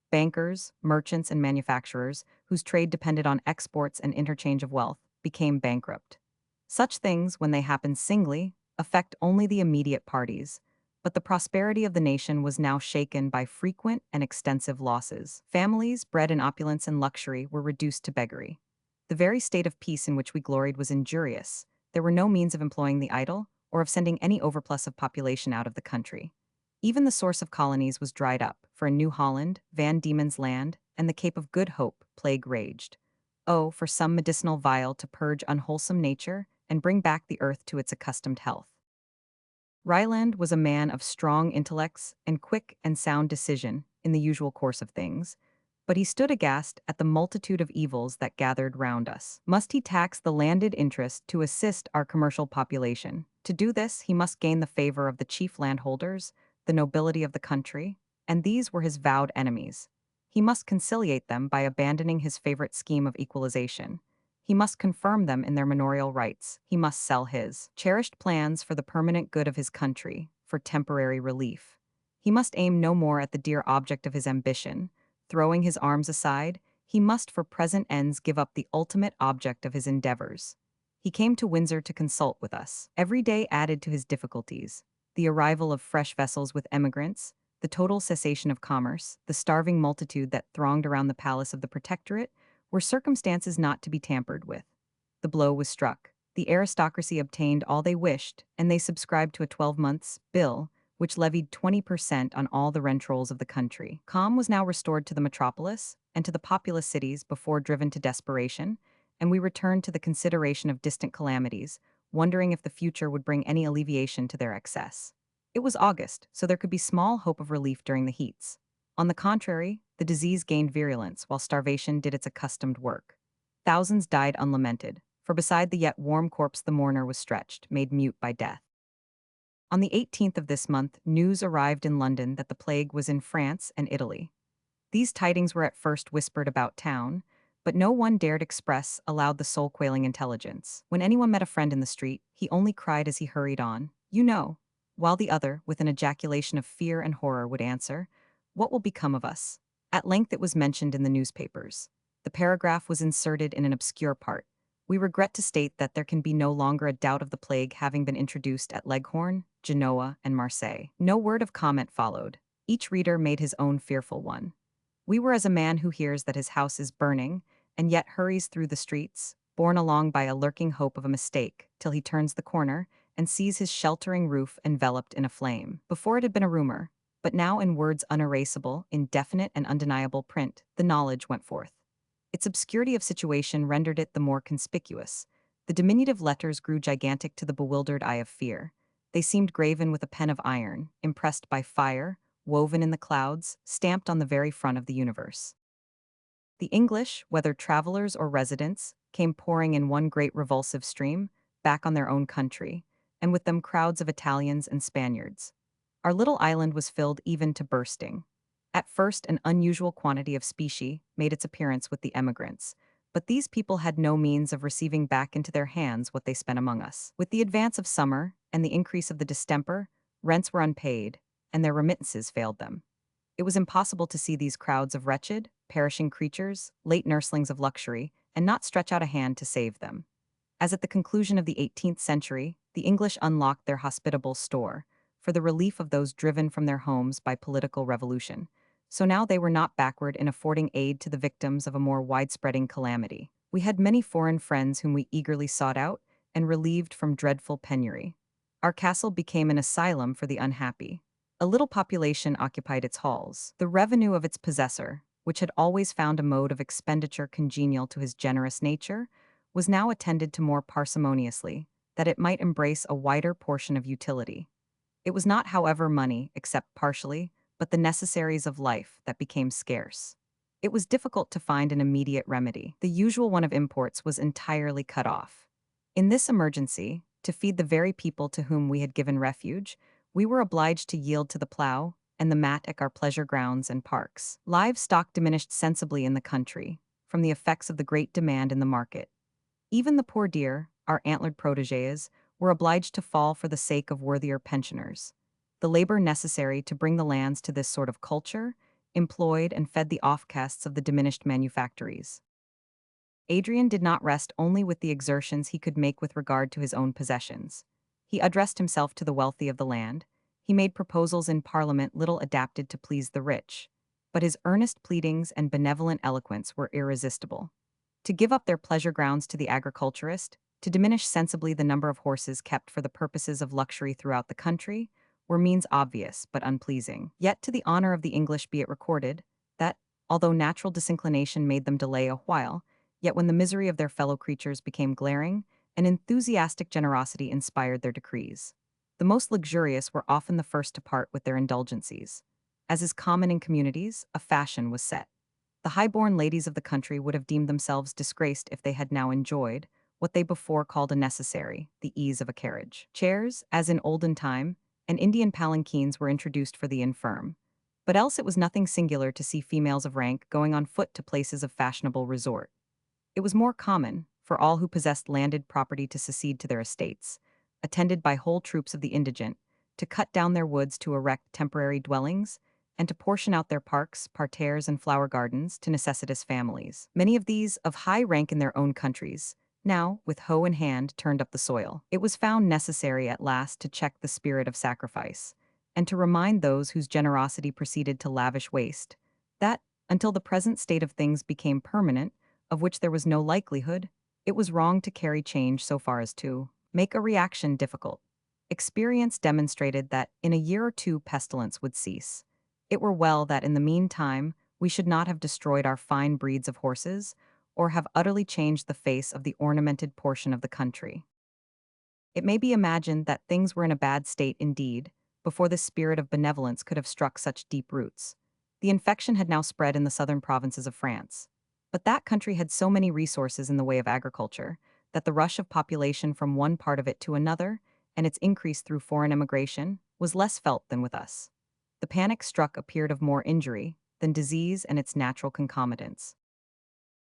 Bankers, merchants, and manufacturers, whose trade depended on exports and interchange of wealth, became bankrupt. Such things, when they happen singly, affect only the immediate parties, but the prosperity of the nation was now shaken by frequent and extensive losses. Families, bred in opulence and luxury, were reduced to beggary. The very state of peace in which we gloried was injurious. There were no means of employing the idle, or of sending any overplus of population out of the country. Even the source of colonies was dried up, for in New Holland, Van Diemen's Land, and the Cape of Good Hope, plague raged. Oh, for some medicinal vial to purge unwholesome nature and bring back the earth to its accustomed health. Ryland was a man of strong intellects and quick and sound decision in the usual course of things, but he stood aghast at the multitude of evils that gathered round us. Must he tax the landed interest to assist our commercial population? To do this, he must gain the favor of the chief landholders, the nobility of the country, and these were his vowed enemies. He must conciliate them by abandoning his favorite scheme of equalization. He must confirm them in their manorial rights. He must sell his cherished plans for the permanent good of his country, for temporary relief. He must aim no more at the dear object of his ambition. Throwing his arms aside, he must for present ends give up the ultimate object of his endeavors. He came to Windsor to consult with us. Every day added to his difficulties. The arrival of fresh vessels with emigrants, the total cessation of commerce, the starving multitude that thronged around the palace of the Protectorate, were circumstances not to be tampered with. The blow was struck. The aristocracy obtained all they wished, and they subscribed to a 12 months bill, which levied 20% on all the rent rolls of the country. Calm was now restored to the metropolis and to the populous cities before driven to desperation, and we returned to the consideration of distant calamities, wondering if the future would bring any alleviation to their excess. It was August, so there could be small hope of relief during the heats. On the contrary, the disease gained virulence while starvation did its accustomed work. Thousands died unlamented, for beside the yet warm corpse the mourner was stretched, made mute by death. On the 18th of this month, news arrived in London that the plague was in France and Italy. These tidings were at first whispered about town, but no one dared express aloud the soul-quailing intelligence. When anyone met a friend in the street, he only cried as he hurried on, "You know," while the other, with an ejaculation of fear and horror, would answer, "What will become of us?" At length it was mentioned in the newspapers. The paragraph was inserted in an obscure part. "We regret to state that there can be no longer a doubt of the plague having been introduced at Leghorn, Genoa, and Marseille." No word of comment followed. Each reader made his own fearful one. We were as a man who hears that his house is burning, and yet hurries through the streets, borne along by a lurking hope of a mistake, till he turns the corner and sees his sheltering roof enveloped in a flame. Before it had been a rumor, but now in words unerasable, in definite and undeniable print, the knowledge went forth. Its obscurity of situation rendered it the more conspicuous. The diminutive letters grew gigantic to the bewildered eye of fear. They seemed graven with a pen of iron, impressed by fire, woven in the clouds, stamped on the very front of the universe. The English, whether travelers or residents, came pouring in one great revulsive stream, back on their own country, and with them crowds of Italians and Spaniards. Our little island was filled even to bursting. At first, an unusual quantity of specie made its appearance with the emigrants, but these people had no means of receiving back into their hands what they spent among us. With the advance of summer and the increase of the distemper, rents were unpaid, and their remittances failed them. It was impossible to see these crowds of wretched, perishing creatures, late nurslings of luxury, and not stretch out a hand to save them. As at the conclusion of the 18th century, the English unlocked their hospitable store for the relief of those driven from their homes by political revolution, so now they were not backward in affording aid to the victims of a more widespreading calamity. We had many foreign friends whom we eagerly sought out and relieved from dreadful penury. Our castle became an asylum for the unhappy. A little population occupied its halls. The revenue of its possessor, which had always found a mode of expenditure congenial to his generous nature, was now attended to more parsimoniously, that it might embrace a wider portion of utility. It was not, however, money, except partially, but the necessaries of life that became scarce. It was difficult to find an immediate remedy. The usual one of imports was entirely cut off. In this emergency, to feed the very people to whom we had given refuge, we were obliged to yield to the plough and the mattock our pleasure grounds and parks. Livestock diminished sensibly in the country, from the effects of the great demand in the market. Even the poor deer, our antlered protégés, were obliged to fall for the sake of worthier pensioners. The labor necessary to bring the lands to this sort of culture employed and fed the offcasts of the diminished manufactories. Adrian did not rest only with the exertions he could make with regard to his own possessions. He addressed himself to the wealthy of the land. He made proposals in Parliament little adapted to please the rich. But his earnest pleadings and benevolent eloquence were irresistible. To give up their pleasure grounds to the agriculturist, to diminish sensibly the number of horses kept for the purposes of luxury throughout the country, were means obvious but unpleasing. Yet to the honor of the English be it recorded, that, although natural disinclination made them delay a while, yet when the misery of their fellow creatures became glaring, an enthusiastic generosity inspired their decrees. The most luxurious were often the first to part with their indulgencies. As is common in communities, a fashion was set. The high-born ladies of the country would have deemed themselves disgraced if they had now enjoyed what they before called a necessary, the ease of a carriage. Chairs, as in olden time, and Indian palanquins were introduced for the infirm. But else it was nothing singular to see females of rank going on foot to places of fashionable resort. It was more common for all who possessed landed property to secede to their estates, attended by whole troops of the indigent, to cut down their woods to erect temporary dwellings, and to portion out their parks, parterres, and flower gardens to necessitous families. Many of these, of high rank in their own countries, now, with hoe in hand, turned up the soil. It was found necessary at last to check the spirit of sacrifice, and to remind those whose generosity proceeded to lavish waste, that, until the present state of things became permanent, of which there was no likelihood, it was wrong to carry change so far as to make a reaction difficult. Experience demonstrated that in a year or two pestilence would cease. It were well that in the meantime we should not have destroyed our fine breeds of horses, or have utterly changed the face of the ornamented portion of the country. It may be imagined that things were in a bad state indeed, before the spirit of benevolence could have struck such deep roots. The infection had now spread in the southern provinces of France. But that country had so many resources in the way of agriculture, that the rush of population from one part of it to another, and its increase through foreign emigration, was less felt than with us. The panic struck appeared of more injury than disease and its natural concomitants.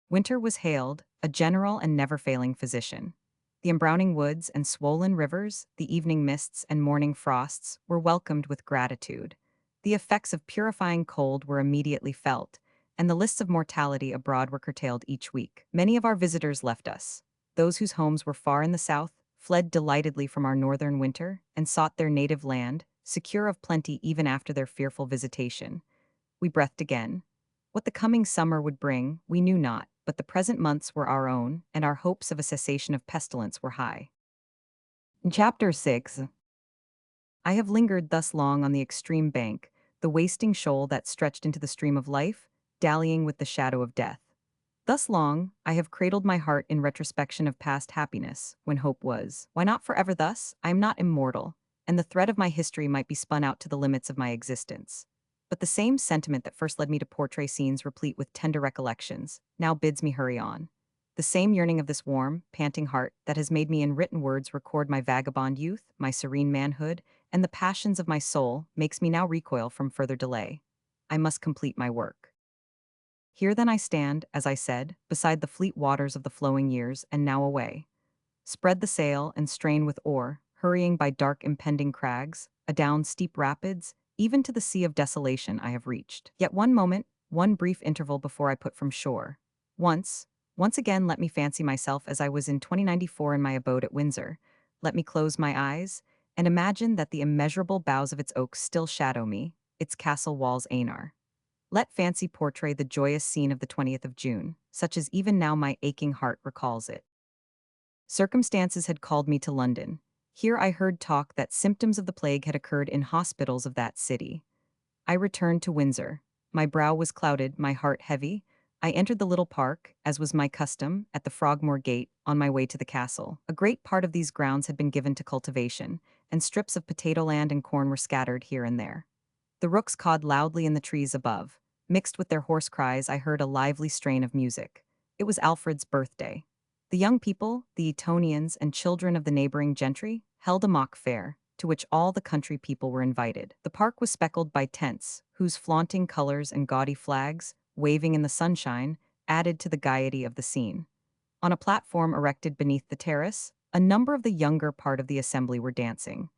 Winter was hailed a general and never-failing physician. The embrowning woods and swollen rivers, the evening mists and morning frosts were welcomed with gratitude. The effects of purifying cold were immediately felt, and the lists of mortality abroad were curtailed each week. Many of our visitors left us. Those whose homes were far in the south fled delightedly from our northern winter and sought their native land, secure of plenty even after their fearful visitation. We breathed again. What the coming summer would bring, we knew not, but the present months were our own, and our hopes of a cessation of pestilence were high. In Chapter 6, I have lingered thus long on the extreme bank, the wasting shoal that stretched into the stream of life, dallying with the shadow of death. Thus long, I have cradled my heart in retrospection of past happiness, when hope was. Why not forever thus? I am not immortal, and the thread of my history might be spun out to the limits of my existence. But the same sentiment that first led me to portray scenes replete with tender recollections now bids me hurry on. The same yearning of this warm, panting heart that has made me in written words record my vagabond youth, my serene manhood, and the passions of my soul makes me now recoil from further delay. I must complete my work. Here then I stand, as I said, beside the fleet waters of the flowing years, and now away. Spread the sail and strain with oar, hurrying by dark impending crags, adown steep rapids, even to the sea of desolation I have reached. Yet one moment, one brief interval before I put from shore. Once again let me fancy myself as I was in 2094 in my abode at Windsor. Let me close my eyes, and imagine that the immeasurable boughs of its oaks still shadow me, its castle walls Einar. Let fancy portray the joyous scene of the 20th of June, such as even now my aching heart recalls it. Circumstances had called me to London. Here I heard talk that symptoms of the plague had occurred in hospitals of that city. I returned to Windsor. My brow was clouded, my heart heavy. I entered the little park, as was my custom, at the Frogmore Gate, on my way to the castle. A great part of these grounds had been given to cultivation, and strips of potato land and corn were scattered here and there. The rooks cawed loudly in the trees above. Mixed with their hoarse cries, I heard a lively strain of music. It was Alfred's birthday. The young people, the Etonians, and children of the neighboring gentry, held a mock fair, to which all the country people were invited. The park was speckled by tents, whose flaunting colors and gaudy flags, waving in the sunshine, added to the gaiety of the scene. On a platform erected beneath the terrace, a number of the younger part of the assembly were dancing.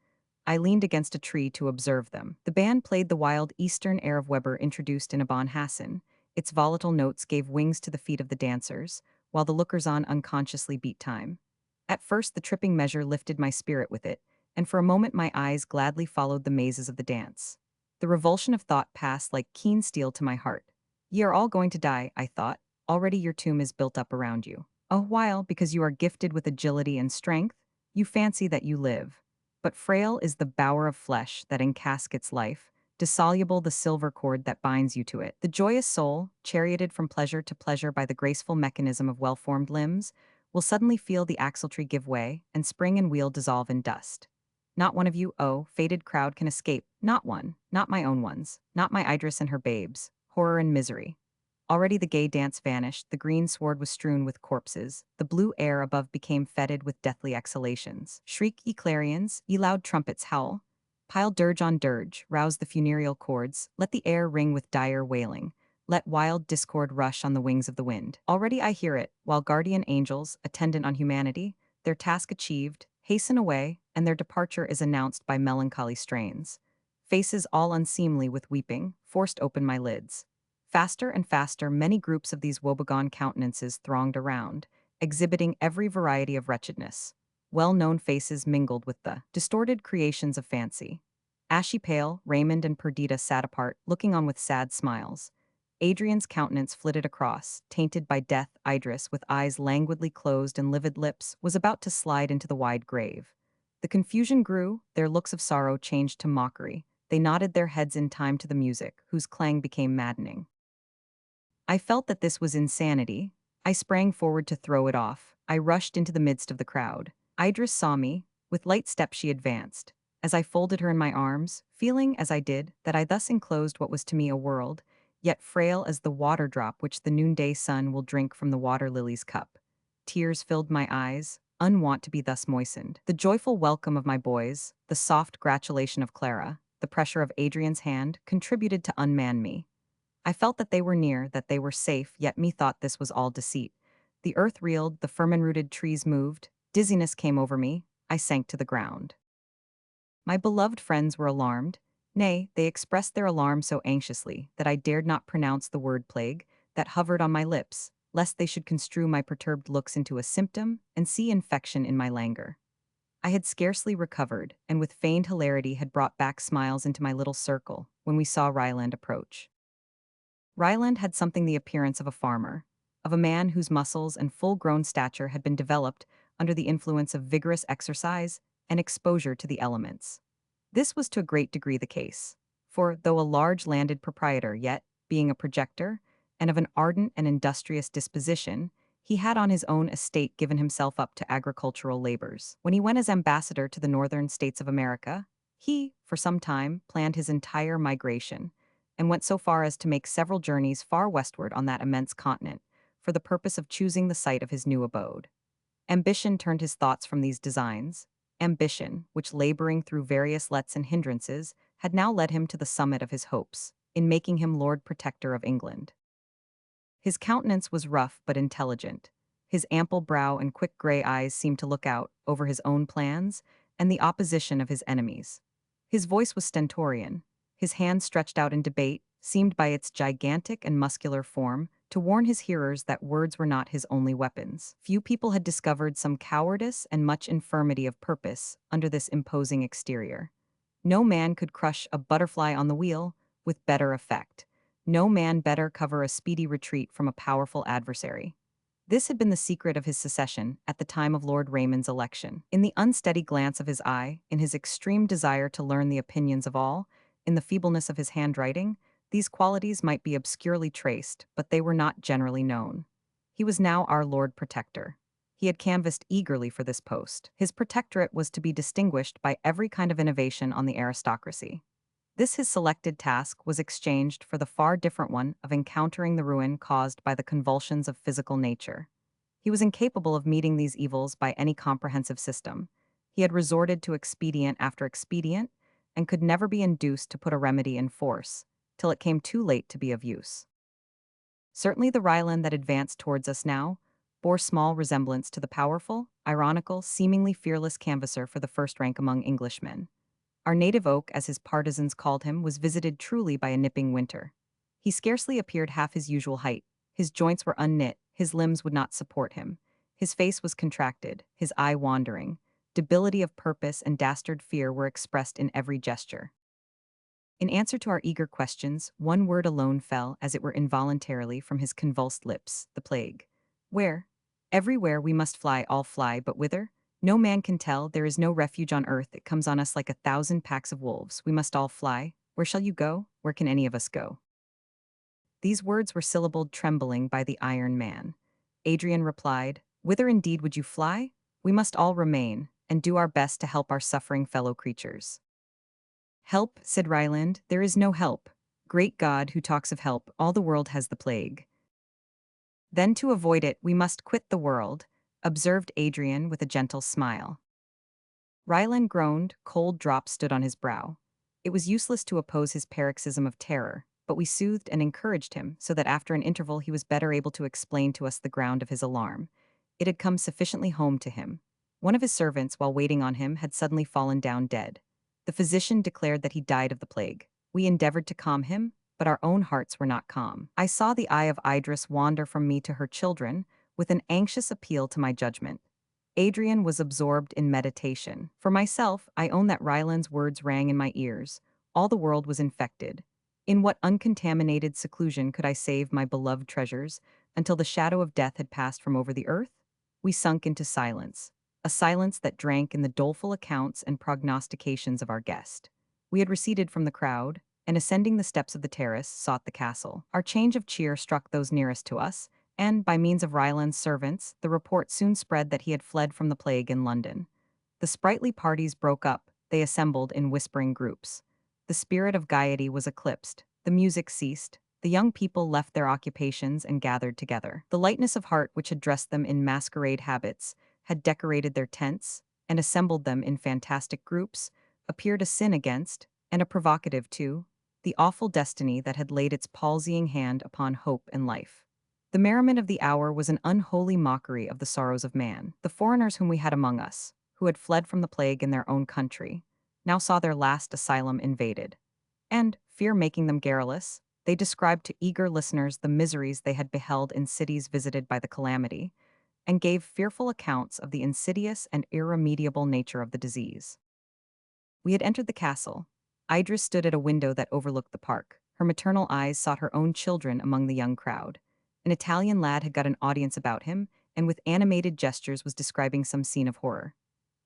I leaned against a tree to observe them. The band played the wild Eastern air of Weber introduced in Abon Hassan. Its volatile notes gave wings to the feet of the dancers, while the lookers-on unconsciously beat time. At first the tripping measure lifted my spirit with it, and for a moment my eyes gladly followed the mazes of the dance. The revulsion of thought passed like keen steel to my heart. Ye are all going to die, I thought. Already your tomb is built up around you. A while, because you are gifted with agility and strength, you fancy that you live. But frail is the bower of flesh that encaskets life, dissoluble the silver cord that binds you to it. The joyous soul, charioted from pleasure to pleasure by the graceful mechanism of well-formed limbs, will suddenly feel the axletree give way, and spring and wheel dissolve in dust. Not one of you, oh, fated crowd, can escape. Not one. Not my own ones. Not my Idris and her babes. Horror and misery. Already the gay dance vanished, the green sward was strewn with corpses, the blue air above became fetid with deathly exhalations. Shriek, ye clarions, ye loud trumpets, howl. Pile dirge on dirge, rouse the funereal chords, let the air ring with dire wailing. Let wild discord rush on the wings of the wind. Already I hear it, while guardian angels, attendant on humanity, their task achieved, hasten away, and their departure is announced by melancholy strains. Faces all unseemly with weeping, forced open my lids. Faster and faster, many groups of these woebegone countenances thronged around, exhibiting every variety of wretchedness. Well-known faces mingled with the distorted creations of fancy. Ashy pale, Raymond and Perdita sat apart, looking on with sad smiles. Adrian's countenance flitted across, tainted by death. Idris, with eyes languidly closed and livid lips, was about to slide into the wide grave. The confusion grew, their looks of sorrow changed to mockery. They nodded their heads in time to the music, whose clang became maddening. I felt that this was insanity. I sprang forward to throw it off. I rushed into the midst of the crowd. Idris saw me. With light steps she advanced. As I folded her in my arms, feeling, as I did, that I thus enclosed what was to me a world, yet frail as the water drop which the noonday sun will drink from the water lily's cup. Tears filled my eyes, unwont to be thus moistened. The joyful welcome of my boys, the soft gratulation of Clara, the pressure of Adrian's hand, contributed to unman me. I felt that they were near, that they were safe, yet methought this was all deceit. The earth reeled, the firman-rooted trees moved, dizziness came over me, I sank to the ground. My beloved friends were alarmed. Nay, they expressed their alarm so anxiously that I dared not pronounce the word plague that hovered on my lips, lest they should construe my perturbed looks into a symptom and see infection in my languor. I had scarcely recovered, and with feigned hilarity had brought back smiles into my little circle, when we saw Ryland approach. Ryland had something the appearance of a farmer, of a man whose muscles and full-grown stature had been developed under the influence of vigorous exercise and exposure to the elements. This was to a great degree the case, for though a large landed proprietor, yet, being a projector, and of an ardent and industrious disposition, he had on his own estate given himself up to agricultural labors. When he went as ambassador to the northern states of America, he, for some time, planned his entire migration, and went so far as to make several journeys far westward on that immense continent, for the purpose of choosing the site of his new abode. Ambition turned his thoughts from these designs. Ambition, which laboring through various lets and hindrances, had now led him to the summit of his hopes, in making him Lord Protector of England. His countenance was rough but intelligent. His ample brow and quick gray eyes seemed to look out, over his own plans, and the opposition of his enemies. His voice was stentorian. His hand stretched out in debate, seemed by its gigantic and muscular form to warn his hearers that words were not his only weapons. Few people had discovered some cowardice and much infirmity of purpose under this imposing exterior. No man could crush a butterfly on the wheel with better effect. No man better cover a speedy retreat from a powerful adversary. This had been the secret of his secession at the time of Lord Raymond's election. In the unsteady glance of his eye, in his extreme desire to learn the opinions of all, in the feebleness of his handwriting, these qualities might be obscurely traced, but they were not generally known. He was now our Lord Protector. He had canvassed eagerly for this post. His protectorate was to be distinguished by every kind of innovation on the aristocracy. This his selected task was exchanged for the far different one of encountering the ruin caused by the convulsions of physical nature. He was incapable of meeting these evils by any comprehensive system. He had resorted to expedient after expedient, and could never be induced to put a remedy in force, till it came too late to be of use. Certainly the Ryland that advanced towards us now bore small resemblance to the powerful, ironical, seemingly fearless canvasser for the first rank among Englishmen. Our native oak, as his partisans called him, was visited truly by a nipping winter. He scarcely appeared half his usual height. His joints were unknit, his limbs would not support him. His face was contracted, his eye wandering. Debility of purpose and dastard fear were expressed in every gesture. In answer to our eager questions, one word alone fell, as it were involuntarily, from his convulsed lips: the plague. Where? Everywhere we must fly, all fly, but whither? No man can tell, there is no refuge on earth, it comes on us like 1,000 packs of wolves, we must all fly. Where shall you go? Where can any of us go? These words were syllabled trembling by the iron man. Adrian replied, Whither indeed would you fly? We must all remain, and do our best to help our suffering fellow creatures. Help, said Ryland, there is no help. Great God, who talks of help, all the world has the plague. Then to avoid it, we must quit the world, observed Adrian with a gentle smile. Ryland groaned, cold drops stood on his brow. It was useless to oppose his paroxysm of terror, but we soothed and encouraged him, so that after an interval he was better able to explain to us the ground of his alarm. It had come sufficiently home to him. One of his servants, while waiting on him, had suddenly fallen down dead. The physician declared that he died of the plague. We endeavored to calm him, but our own hearts were not calm. I saw the eye of Idris wander from me to her children, with an anxious appeal to my judgment. Adrian was absorbed in meditation. For myself, I own that Ryland's words rang in my ears. All the world was infected. In what uncontaminated seclusion could I save my beloved treasures until the shadow of death had passed from over the earth? We sunk into silence, a silence that drank in the doleful accounts and prognostications of our guest. We had receded from the crowd, and ascending the steps of the terrace, sought the castle. Our change of cheer struck those nearest to us, and, by means of Ryland's servants, the report soon spread that he had fled from the plague in London. The sprightly parties broke up, they assembled in whispering groups. The spirit of gaiety was eclipsed, the music ceased, the young people left their occupations and gathered together. The lightness of heart which had dressed them in masquerade habits, had decorated their tents, and assembled them in fantastic groups, appeared a sin against, and a provocative too, the awful destiny that had laid its palsying hand upon hope and life. The merriment of the hour was an unholy mockery of the sorrows of man. The foreigners whom we had among us, who had fled from the plague in their own country, now saw their last asylum invaded. And, fear making them garrulous, they described to eager listeners the miseries they had beheld in cities visited by the calamity, and gave fearful accounts of the insidious and irremediable nature of the disease. We had entered the castle. Idris stood at a window that overlooked the park. Her maternal eyes sought her own children among the young crowd. An Italian lad had got an audience about him, and with animated gestures was describing some scene of horror.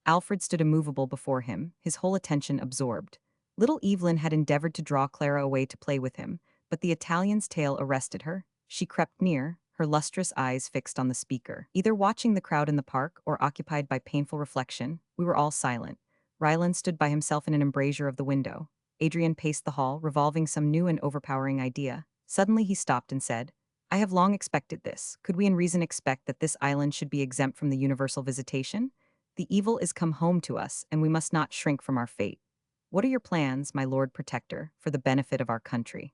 Alfred stood immovable before him, his whole attention absorbed. Little Evelyn had endeavored to draw Clara away to play with him, but the Italian's tale arrested her. She crept near, her lustrous eyes fixed on the speaker. Either watching the crowd in the park or occupied by painful reflection, we were all silent. Ryland stood by himself in an embrasure of the window. Adrian paced the hall, revolving some new and overpowering idea. Suddenly he stopped and said, I have long expected this. Could we in reason expect that this island should be exempt from the universal visitation? The evil is come home to us, and we must not shrink from our fate. What are your plans, my Lord Protector, for the benefit of our country?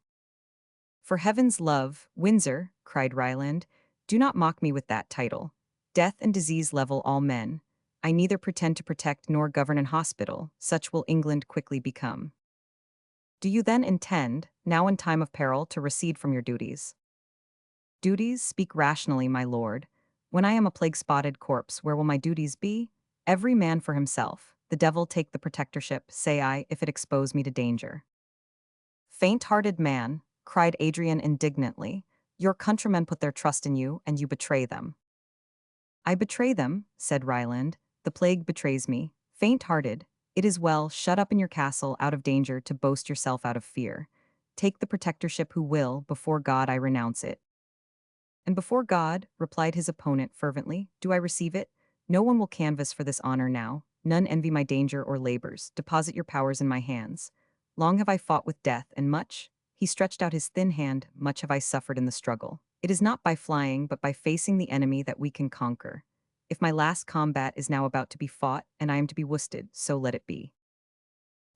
For heaven's love, Windsor, cried Ryland, do not mock me with that title. Death and disease level all men. I neither pretend to protect nor govern an hospital, such will England quickly become. Do you then intend, now in time of peril, to recede from your duties? Duties? Speak rationally, my lord. When I am a plague-spotted corpse, where will my duties be? Every man for himself. The devil take the protectorship, say I, if it expose me to danger. Faint-hearted man, cried Adrian indignantly, your countrymen put their trust in you, and you betray them. I betray them, said Ryland. The plague betrays me. Faint-hearted, it is well, shut up in your castle out of danger to boast yourself out of fear. Take the protectorship who will, before God I renounce it. And before God, replied his opponent fervently, do I receive it? No one will canvass for this honor now. None envy my danger or labors. Deposit your powers in my hands. Long have I fought with death, and much, he stretched out his thin hand, much have I suffered in the struggle. It is not by flying, but by facing the enemy that we can conquer. If my last combat is now about to be fought, and I am to be worsted, so let it be.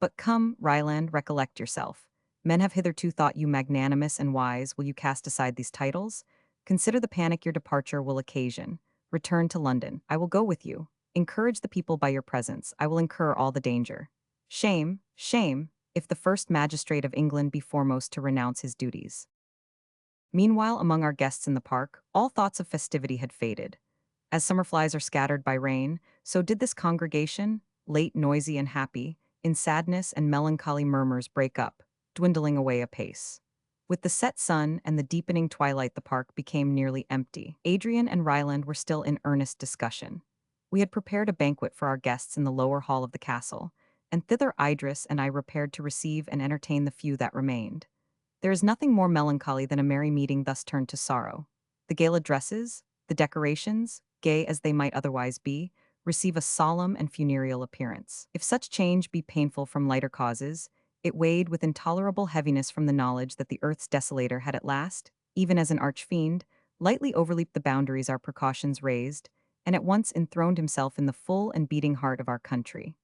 But come, Ryland, recollect yourself. Men have hitherto thought you magnanimous and wise. Will you cast aside these titles? Consider the panic your departure will occasion. Return to London. I will go with you. Encourage the people by your presence. I will incur all the danger. Shame, shame, if the first magistrate of England be foremost to renounce his duties. Meanwhile, among our guests in the park, all thoughts of festivity had faded. As summer flies are scattered by rain, so did this congregation, late noisy and happy, in sadness and melancholy murmurs break up, dwindling away apace. With the set sun and the deepening twilight the park became nearly empty. Adrian and Ryland were still in earnest discussion. We had prepared a banquet for our guests in the lower hall of the castle, and thither Idris and I repaired to receive and entertain the few that remained. There is nothing more melancholy than a merry meeting thus turned to sorrow. The gala dresses, the decorations, gay as they might otherwise be, receive a solemn and funereal appearance. If such change be painful from lighter causes, it weighed with intolerable heaviness from the knowledge that the earth's desolator had at last, even as an arch-fiend, lightly overleaped the boundaries our precautions raised, and at once enthroned himself in the full and beating heart of our country.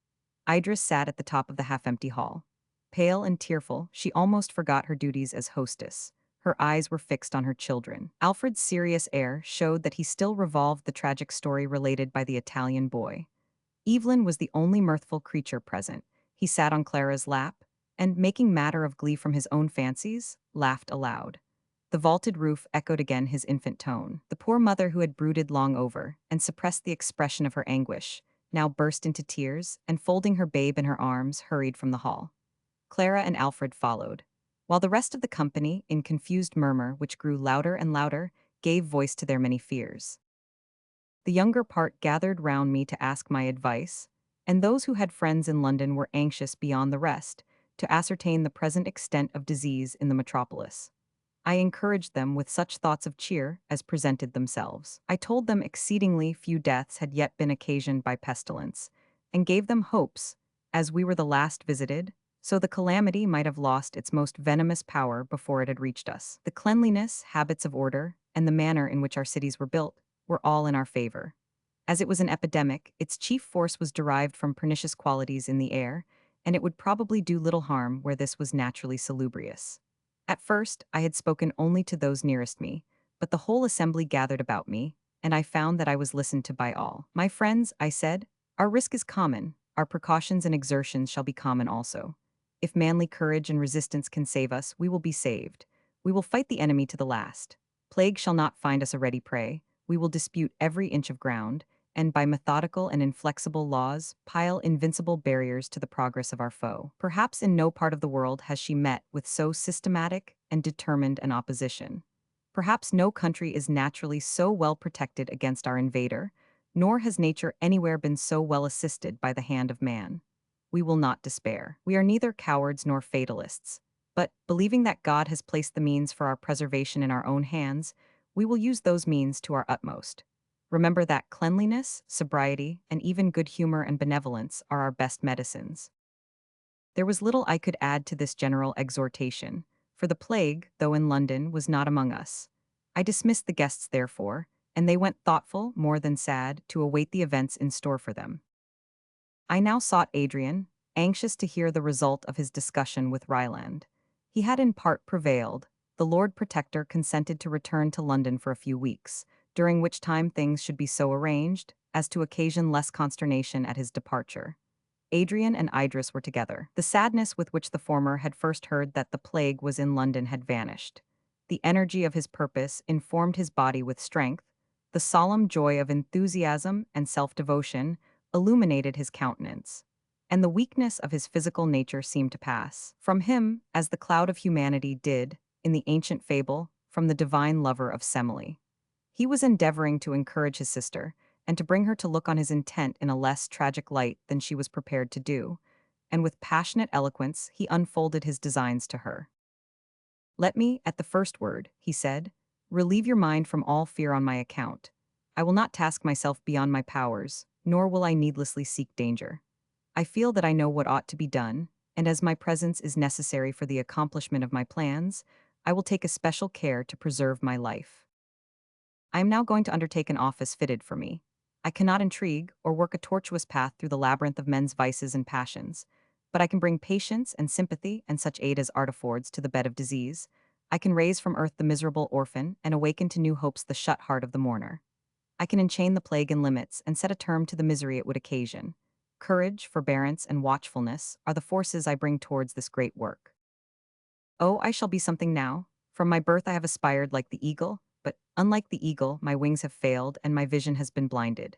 Idris sat at the top of the half-empty hall. Pale and tearful, she almost forgot her duties as hostess. Her eyes were fixed on her children. Alfred's serious air showed that he still revolved the tragic story related by the Italian boy. Evelyn was the only mirthful creature present. He sat on Clara's lap, and, making matter of glee from his own fancies, laughed aloud. The vaulted roof echoed again his infant tone. The poor mother who had brooded long over, and suppressed the expression of her anguish, now burst into tears, and folding her babe in her arms, hurried from the hall. Clara and Alfred followed, while the rest of the company, in confused murmur which grew louder and louder, gave voice to their many fears. The younger part gathered round me to ask my advice, and those who had friends in London were anxious beyond the rest to ascertain the present extent of disease in the metropolis. I encouraged them with such thoughts of cheer as presented themselves. I told them exceedingly few deaths had yet been occasioned by pestilence, and gave them hopes, as we were the last visited, so the calamity might have lost its most venomous power before it had reached us. The cleanliness, habits of order, and the manner in which our cities were built were all in our favor. As it was an epidemic, its chief force was derived from pernicious qualities in the air, and it would probably do little harm where this was naturally salubrious. At first, I had spoken only to those nearest me, but the whole assembly gathered about me, and I found that I was listened to by all. My friends, I said, our risk is common, our precautions and exertions shall be common also. If manly courage and resistance can save us, we will be saved. We will fight the enemy to the last. Plague shall not find us a ready prey. We will dispute every inch of ground, and by methodical and inflexible laws, pile invincible barriers to the progress of our foe. Perhaps in no part of the world has she met with so systematic and determined an opposition. Perhaps no country is naturally so well protected against our invader, nor has nature anywhere been so well assisted by the hand of man. We will not despair. We are neither cowards nor fatalists, but, believing that God has placed the means for our preservation in our own hands, we will use those means to our utmost. Remember that cleanliness, sobriety, and even good humor and benevolence are our best medicines. There was little I could add to this general exhortation, for the plague, though in London, was not among us. I dismissed the guests, therefore, and they went thoughtful, more than sad, to await the events in store for them. I now sought Adrian, anxious to hear the result of his discussion with Ryland. He had in part prevailed. The Lord Protector consented to return to London for a few weeks, during which time things should be so arranged as to occasion less consternation at his departure. Adrian and Idris were together. The sadness with which the former had first heard that the plague was in London had vanished. The energy of his purpose informed his body with strength. The solemn joy of enthusiasm and self-devotion illuminated his countenance, and the weakness of his physical nature seemed to pass from him as the cloud of humanity did, in the ancient fable, from the divine lover of Semele. He was endeavoring to encourage his sister, and to bring her to look on his intent in a less tragic light than she was prepared to do, and with passionate eloquence he unfolded his designs to her. "Let me, at the first word," he said, "relieve your mind from all fear on my account. I will not task myself beyond my powers, nor will I needlessly seek danger. I feel that I know what ought to be done, and as my presence is necessary for the accomplishment of my plans, I will take especial care to preserve my life. I am now going to undertake an office fitted for me. I cannot intrigue or work a tortuous path through the labyrinth of men's vices and passions, but I can bring patience and sympathy and such aid as art affords to the bed of disease. I can raise from earth the miserable orphan and awaken to new hopes the shut heart of the mourner. I can enchain the plague in limits and set a term to the misery it would occasion. Courage, forbearance, and watchfulness are the forces I bring towards this great work. Oh, I shall be something now. From my birth I have aspired like the eagle, but, unlike the eagle, my wings have failed and my vision has been blinded.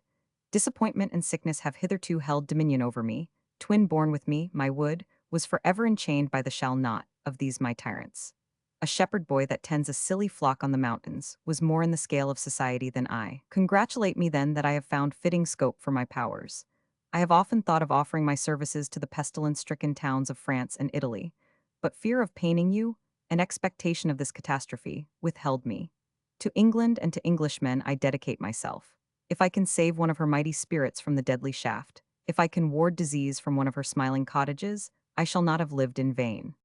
Disappointment and sickness have hitherto held dominion over me. Twin born with me, my wood, was forever enchained by the shall not of these my tyrants. A shepherd boy that tends a silly flock on the mountains was more in the scale of society than I. Congratulate me then that I have found fitting scope for my powers. I have often thought of offering my services to the pestilence-stricken towns of France and Italy, but fear of paining you, and expectation of this catastrophe, withheld me. To England and to Englishmen I dedicate myself. If I can save one of her mighty spirits from the deadly shaft, if I can ward disease from one of her smiling cottages, I shall not have lived in vain.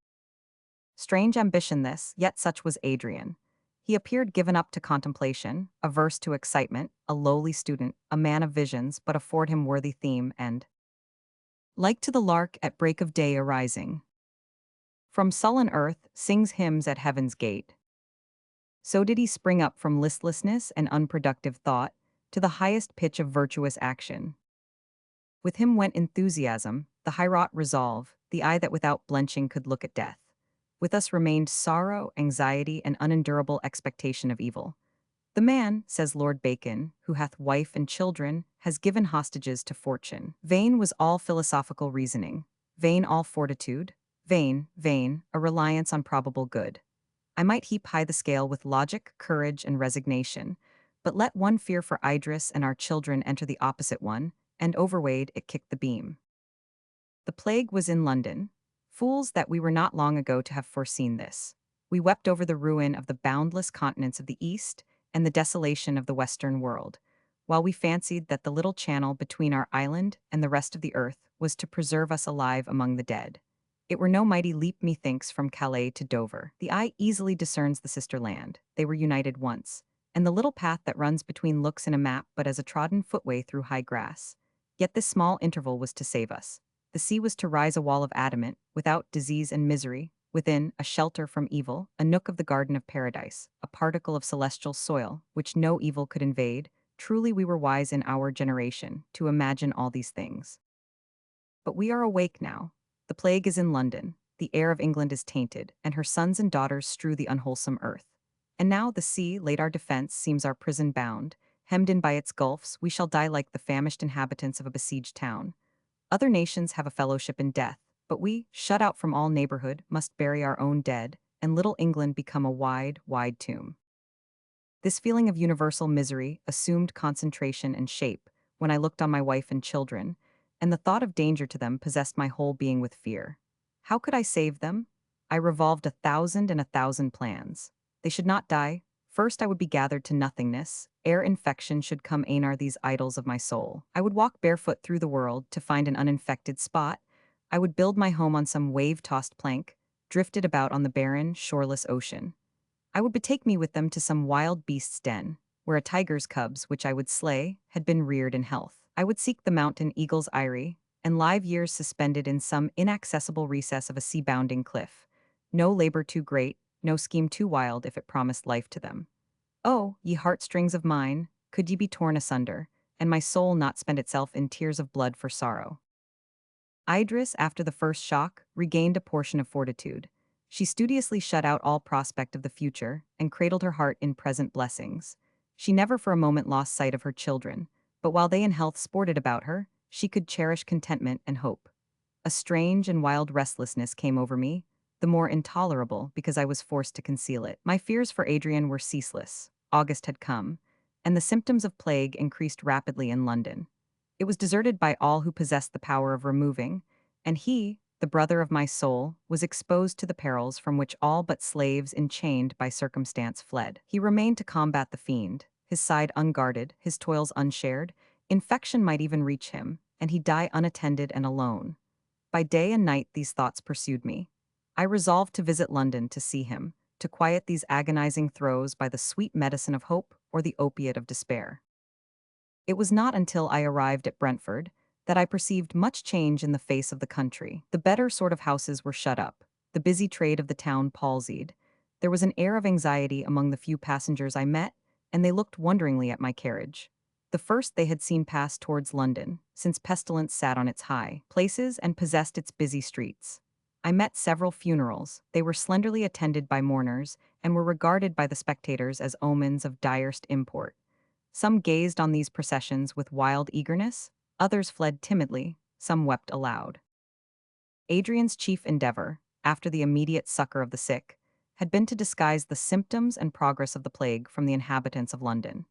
Strange ambition this, yet such was Adrian. He appeared given up to contemplation, averse to excitement, a lowly student, a man of visions, but afford him worthy theme, and like to the lark at break of day arising, from sullen earth sings hymns at heaven's gate. So did he spring up from listlessness and unproductive thought to the highest pitch of virtuous action. With him went enthusiasm, the high-wrought resolve, the eye that without blenching could look at death. With us remained sorrow, anxiety, and unendurable expectation of evil. The man, says Lord Bacon, who hath wife and children, has given hostages to fortune. Vain was all philosophical reasoning, vain all fortitude, vain, a reliance on probable good. I might heap high the scale with logic, courage, and resignation, but let one fear for Idris and our children enter the opposite one, and overweighed it kicked the beam. The plague was in London. Fools that we were not long ago to have foreseen this. We wept over the ruin of the boundless continents of the East and the desolation of the Western world, while we fancied that the little channel between our island and the rest of the earth was to preserve us alive among the dead. It were no mighty leap, methinks, from Calais to Dover. The eye easily discerns the sister land. They were united once, and the little path that runs between looks in a map but as a trodden footway through high grass. Yet this small interval was to save us. The sea was to rise a wall of adamant, without disease and misery, within, a shelter from evil, a nook of the garden of paradise, a particle of celestial soil, which no evil could invade. Truly we were wise in our generation to imagine all these things. But we are awake now. The plague is in London, the air of England is tainted, and her sons and daughters strew the unwholesome earth. And now the sea, late our defense, seems our prison bound. Hemmed in by its gulfs, we shall die like the famished inhabitants of a besieged town. Other nations have a fellowship in death, but we, shut out from all neighborhood, must bury our own dead, and little England become a wide tomb. This feeling of universal misery assumed concentration and shape when I looked on my wife and children, and the thought of danger to them possessed my whole being with fear. How could I save them? I revolved 1,000 plans. They should not die. First I would be gathered to nothingness. Ere infection should come are these idols of my soul. I would walk barefoot through the world to find an uninfected spot. I would build my home on some wave-tossed plank, drifted about on the barren, shoreless ocean. I would betake me with them to some wild beast's den, where a tiger's cubs, which I would slay, had been reared in health. I would seek the mountain eagle's eyrie, and live years suspended in some inaccessible recess of a sea-bounding cliff. No labor too great, no scheme too wild if it promised life to them. Oh, ye heartstrings of mine, could ye be torn asunder, and my soul not spend itself in tears of blood for sorrow. Idris, after the first shock, regained a portion of fortitude. She studiously shut out all prospect of the future and cradled her heart in present blessings. She never for a moment lost sight of her children, but while they in health sported about her, she could cherish contentment and hope. A strange and wild restlessness came over me, the more intolerable because I was forced to conceal it. My fears for Adrian were ceaseless. August had come, and the symptoms of plague increased rapidly in London. It was deserted by all who possessed the power of removing, and he, the brother of my soul, was exposed to the perils from which all but slaves enchained by circumstance fled. He remained to combat the fiend, his side unguarded, his toils unshared. Infection might even reach him, and he die unattended and alone. By day and night these thoughts pursued me. I resolved to visit London to see him, to quiet these agonizing throes by the sweet medicine of hope or the opiate of despair. It was not until I arrived at Brentford that I perceived much change in the face of the country. The better sort of houses were shut up, the busy trade of the town palsied. There was an air of anxiety among the few passengers I met, and they looked wonderingly at my carriage. The first they had seen pass towards London, since pestilence sat on its high places and possessed its busy streets. I met several funerals. They were slenderly attended by mourners, and were regarded by the spectators as omens of direst import. Some gazed on these processions with wild eagerness, others fled timidly, some wept aloud. Adrian's chief endeavor, after the immediate succor of the sick, had been to disguise the symptoms and progress of the plague from the inhabitants of London.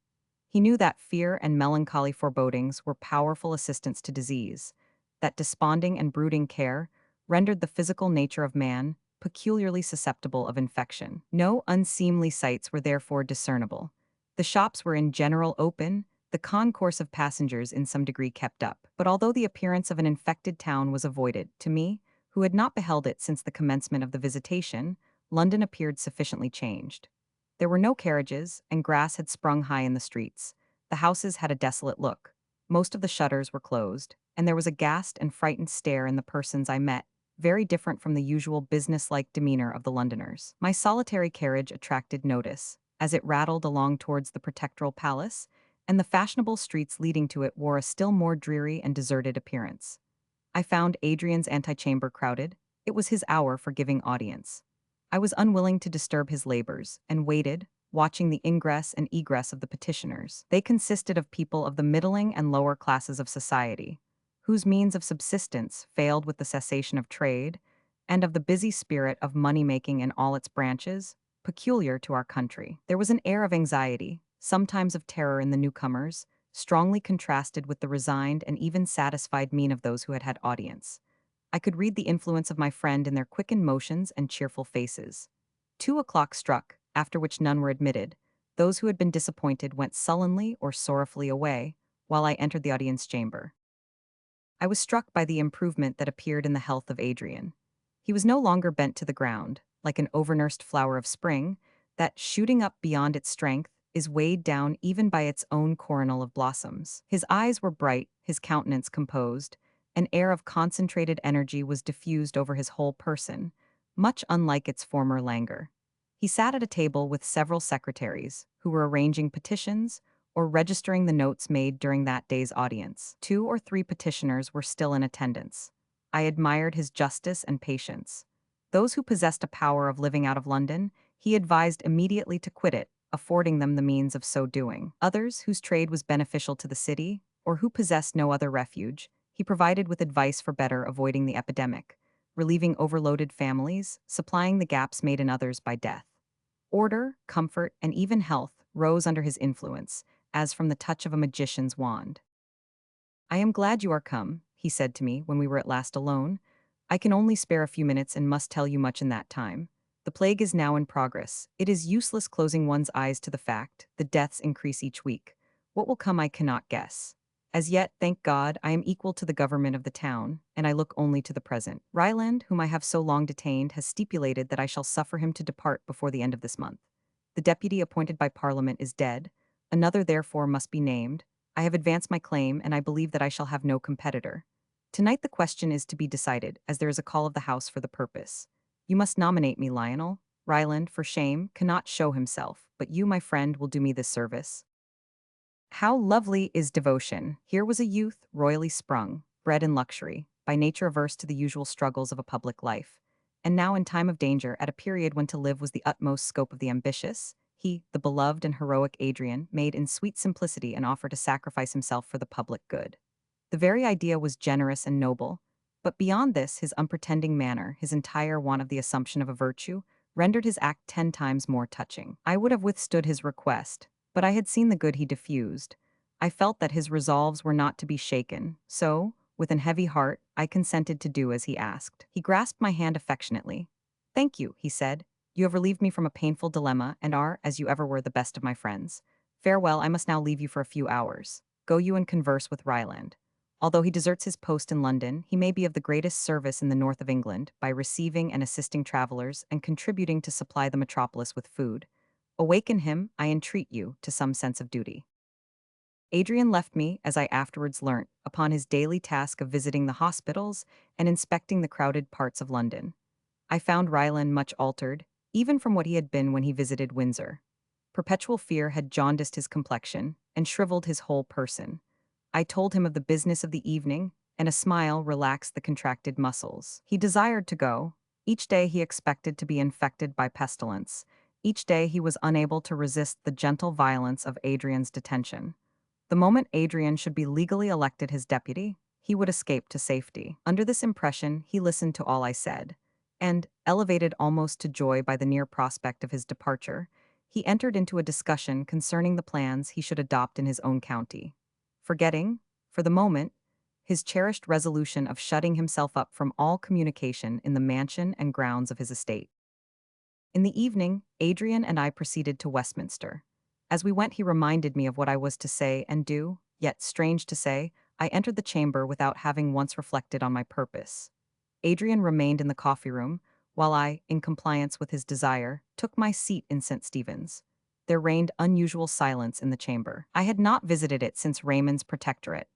He knew that fear and melancholy forebodings were powerful assistants to disease, that desponding and brooding care rendered the physical nature of man peculiarly susceptible of infection. No unseemly sights were therefore discernible. The shops were in general open, the concourse of passengers in some degree kept up. But although the appearance of an infected town was avoided, to me, who had not beheld it since the commencement of the visitation, London appeared sufficiently changed. There were no carriages, and grass had sprung high in the streets. The houses had a desolate look. Most of the shutters were closed, and there was a ghast and frightened stare in the persons I met, very different from the usual business-like demeanor of the Londoners. My solitary carriage attracted notice, as it rattled along towards the Protectoral Palace, and the fashionable streets leading to it wore a still more dreary and deserted appearance. I found Adrian's antechamber crowded. It was his hour for giving audience. I was unwilling to disturb his labors, and waited, watching the ingress and egress of the petitioners. They consisted of people of the middling and lower classes of society, whose means of subsistence failed with the cessation of trade, and of the busy spirit of money-making in all its branches, peculiar to our country. There was an air of anxiety, sometimes of terror in the newcomers, strongly contrasted with the resigned and even satisfied mien of those who had had audience. I could read the influence of my friend in their quickened motions and cheerful faces. 2 o'clock struck, after which none were admitted. Those who had been disappointed went sullenly or sorrowfully away, while I entered the audience chamber. I was struck by the improvement that appeared in the health of Adrian. He was no longer bent to the ground, like an overnursed flower of spring, that, shooting up beyond its strength, is weighed down even by its own coronal of blossoms. His eyes were bright, his countenance composed. An air of concentrated energy was diffused over his whole person, much unlike its former languor. He sat at a table with several secretaries, who were arranging petitions or registering the notes made during that day's audience. 2 or 3 petitioners were still in attendance. I admired his justice and patience. Those who possessed a power of living out of London, he advised immediately to quit it, affording them the means of so doing. Others, whose trade was beneficial to the city, or who possessed no other refuge, he provided with advice for better avoiding the epidemic, relieving overloaded families, supplying the gaps made in others by death. Order, comfort, and even health rose under his influence, as from the touch of a magician's wand. "I am glad you are come," he said to me when we were at last alone. "I can only spare a few minutes and must tell you much in that time. The plague is now in progress. It is useless closing one's eyes to the fact. The deaths increase each week. What will come I cannot guess. As yet, thank God, I am equal to the government of the town, and I look only to the present. Ryland, whom I have so long detained, has stipulated that I shall suffer him to depart before the end of this month. The deputy appointed by Parliament is dead. Another, therefore, must be named. I have advanced my claim, and I believe that I shall have no competitor. Tonight the question is to be decided, as there is a call of the House for the purpose. You must nominate me, Lionel. Ryland, for shame, cannot show himself, but you, my friend, will do me this service." How lovely is devotion! Here was a youth, royally sprung, bred in luxury, by nature averse to the usual struggles of a public life, and now in time of danger, at a period when to live was the utmost scope of the ambitious, he, the beloved and heroic Adrian, made in sweet simplicity an offer to sacrifice himself for the public good. The very idea was generous and noble, but beyond this, his unpretending manner, his entire want of the assumption of a virtue, rendered his act 10 times more touching. I would have withstood his request, But I had seen the good he diffused. I felt that his resolves were not to be shaken, so, with an heavy heart, I consented to do as he asked. He grasped my hand affectionately. "Thank you," he said. "You have relieved me from a painful dilemma and are, as you ever were, the best of my friends. Farewell, I must now leave you for a few hours. Go you and converse with Ryland. Although he deserts his post in London, he may be of the greatest service in the north of England by receiving and assisting travelers and contributing to supply the metropolis with food. Awaken him, I entreat you, to some sense of duty." Adrian left me, as I afterwards learnt, upon his daily task of visiting the hospitals and inspecting the crowded parts of London. I found Ryland much altered, even from what he had been when he visited Windsor. Perpetual fear had jaundiced his complexion and shriveled his whole person. I told him of the business of the evening, and a smile relaxed the contracted muscles. He desired to go. Each day he expected to be infected by pestilence. Each day he was unable to resist the gentle violence of Adrian's detention. The moment Adrian should be legally elected his deputy, he would escape to safety. Under this impression, he listened to all I said, and, elevated almost to joy by the near prospect of his departure, he entered into a discussion concerning the plans he should adopt in his own county, forgetting, for the moment, his cherished resolution of shutting himself up from all communication in the mansion and grounds of his estate. In the evening, Adrian and I proceeded to Westminster. As we went, he reminded me of what I was to say and do, yet, strange to say, I entered the chamber without having once reflected on my purpose. Adrian remained in the coffee room, while I, in compliance with his desire, took my seat in St. Stephen's. There reigned unusual silence in the chamber. I had not visited it since Raymond's protectorate,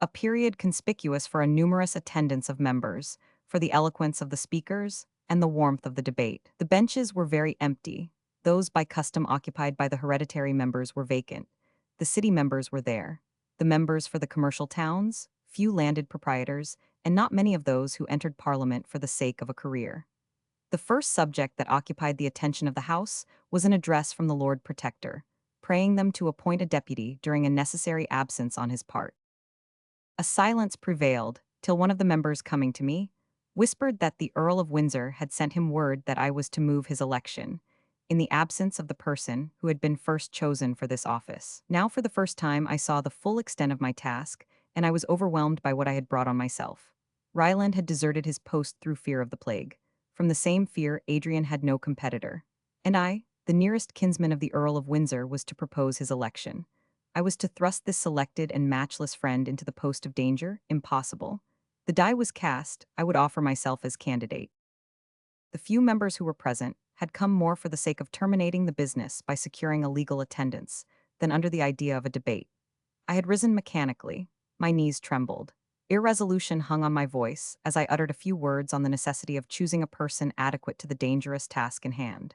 a period conspicuous for a numerous attendance of members, for the eloquence of the speakers, and the warmth of the debate. The benches were very empty. Those by custom occupied by the hereditary members were vacant. The city members were there. The members for the commercial towns, few landed proprietors, and not many of those who entered Parliament for the sake of a career. The first subject that occupied the attention of the House was an address from the Lord Protector, praying them to appoint a deputy during a necessary absence on his part. A silence prevailed, till one of the members coming to me, whispered that the Earl of Windsor had sent him word that I was to move his election, in the absence of the person who had been first chosen for this office. Now for the first time I saw the full extent of my task, and I was overwhelmed by what I had brought on myself. Ryland had deserted his post through fear of the plague. From the same fear, Adrian had no competitor. And I, the nearest kinsman of the Earl of Windsor, was to propose his election. I was to thrust this selected and matchless friend into the post of danger? Impossible. The die was cast. I would offer myself as candidate. The few members who were present had come more for the sake of terminating the business by securing a legal attendance than under the idea of a debate. I had risen mechanically. My knees trembled. Irresolution hung on my voice as I uttered a few words on the necessity of choosing a person adequate to the dangerous task in hand.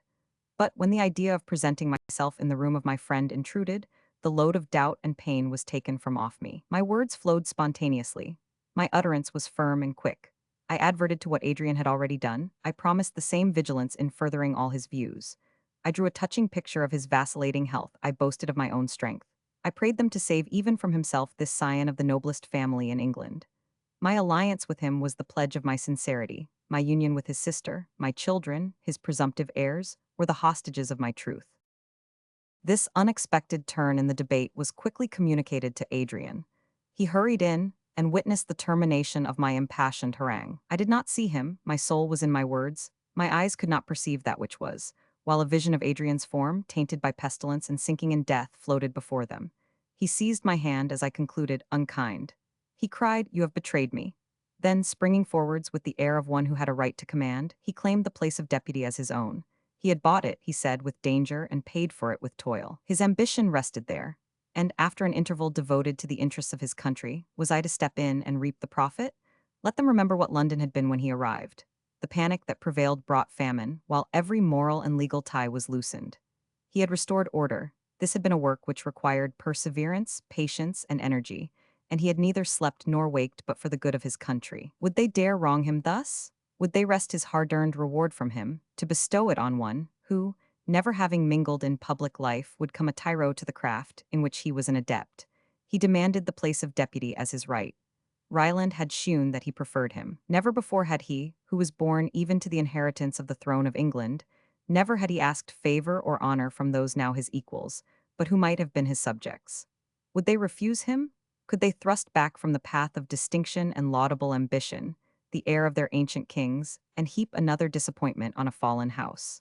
But when the idea of presenting myself in the room of my friend intruded, the load of doubt and pain was taken from off me. My words flowed spontaneously. My utterance was firm and quick. I adverted to what Adrian had already done. I promised the same vigilance in furthering all his views. I drew a touching picture of his vacillating health. I boasted of my own strength. I prayed them to save even from himself this scion of the noblest family in England. My alliance with him was the pledge of my sincerity. My union with his sister, my children, his presumptive heirs, were the hostages of my truth. This unexpected turn in the debate was quickly communicated to Adrian. He hurried in and witnessed the termination of my impassioned harangue. I did not see him, my soul was in my words, my eyes could not perceive that which was, while a vision of Adrian's form, tainted by pestilence and sinking in death, floated before them. He seized my hand as I concluded, unkind. He cried, "You have betrayed me." Then, springing forwards with the air of one who had a right to command, he claimed the place of deputy as his own. He had bought it, he said, with danger and paid for it with toil. His ambition rested there. And after an interval devoted to the interests of his country, was I to step in and reap the profit? Let them remember what London had been when he arrived. The panic that prevailed brought famine, while every moral and legal tie was loosened. He had restored order. This had been a work which required perseverance, patience, and energy, and he had neither slept nor waked but for the good of his country. Would they dare wrong him thus? Would they wrest his hard-earned reward from him, to bestow it on one who, never having mingled in public life, would come a tyro to the craft in which he was an adept? He demanded the place of deputy as his right. Ryland had shewn that he preferred him. Never before had he, who was born even to the inheritance of the throne of England, never had he asked favor or honor from those now his equals, but who might have been his subjects. Would they refuse him? Could they thrust back from the path of distinction and laudable ambition, the heir of their ancient kings, and heap another disappointment on a fallen house?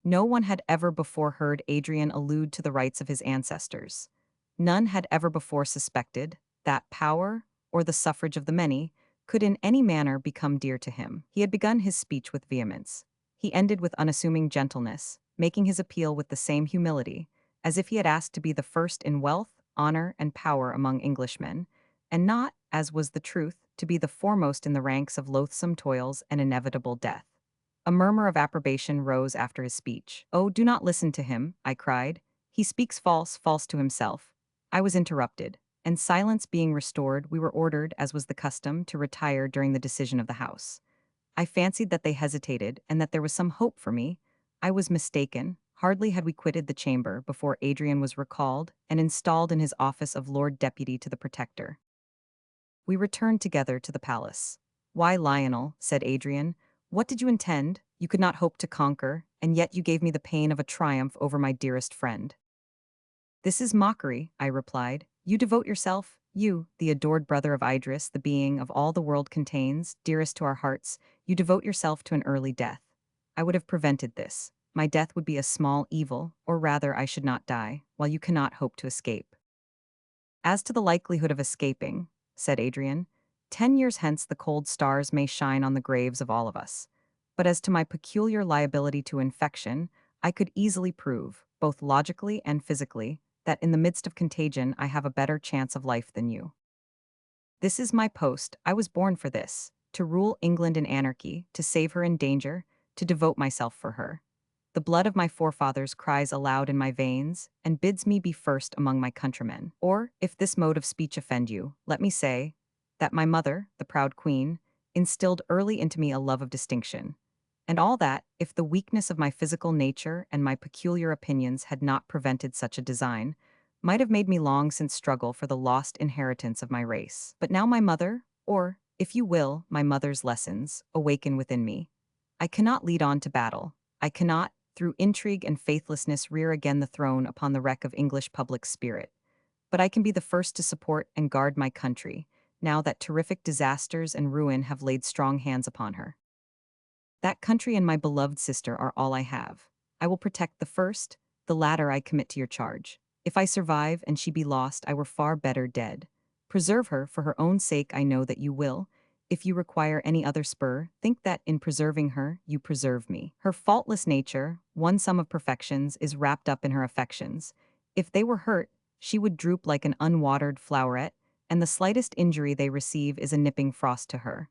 No one had ever before heard Adrian allude to the rights of his ancestors. None had ever before suspected that power, or the suffrage of the many, could in any manner become dear to him. He had begun his speech with vehemence. He ended with unassuming gentleness, making his appeal with the same humility, as if he had asked to be the first in wealth, honor, and power among Englishmen, and not, as was the truth, to be the foremost in the ranks of loathsome toils and inevitable death. A murmur of approbation rose after his speech. "Oh, do not listen to him," I cried. "He speaks false, false to himself." I was interrupted, and silence being restored, we were ordered, as was the custom, to retire during the decision of the House. I fancied that they hesitated and that there was some hope for me. I was mistaken. Hardly had we quitted the chamber before Adrian was recalled and installed in his office of Lord Deputy to the Protector. We returned together to the palace. "Why, Lionel," said Adrian, "what did you intend? You could not hope to conquer, and yet you gave me the pain of a triumph over my dearest friend." "This is mockery," I replied. "You devote yourself, you, the adored brother of Idris, the being of all the world contains, dearest to our hearts, you devote yourself to an early death. I would have prevented this. My death would be a small evil, or rather I should not die, while you cannot hope to escape." "As to the likelihood of escaping," said Adrian, "10 years hence the cold stars may shine on the graves of all of us. But as to my peculiar liability to infection, I could easily prove, both logically and physically, that in the midst of contagion I have a better chance of life than you. This is my post, I was born for this, to rule England in anarchy, to save her in danger, to devote myself for her. The blood of my forefathers cries aloud in my veins, and bids me be first among my countrymen. Or, if this mode of speech offend you, let me say, that my mother, the proud queen, instilled early into me a love of distinction. And all that, if the weakness of my physical nature and my peculiar opinions had not prevented such a design, might have made me long since struggle for the lost inheritance of my race. But now my mother, or, if you will, my mother's lessons, awaken within me. I cannot lead on to battle. I cannot, through intrigue and faithlessness, rear again the throne upon the wreck of English public spirit. But I can be the first to support and guard my country, now that terrific disasters and ruin have laid strong hands upon her. That country and my beloved sister are all I have. I will protect the first, the latter I commit to your charge. If I survive and she be lost, I were far better dead. Preserve her, for her own sake I know that you will. If you require any other spur, think that in preserving her, you preserve me. Her faultless nature, one sum of perfections, is wrapped up in her affections. If they were hurt, she would droop like an unwatered floweret, and the slightest injury they receive is a nipping frost to her.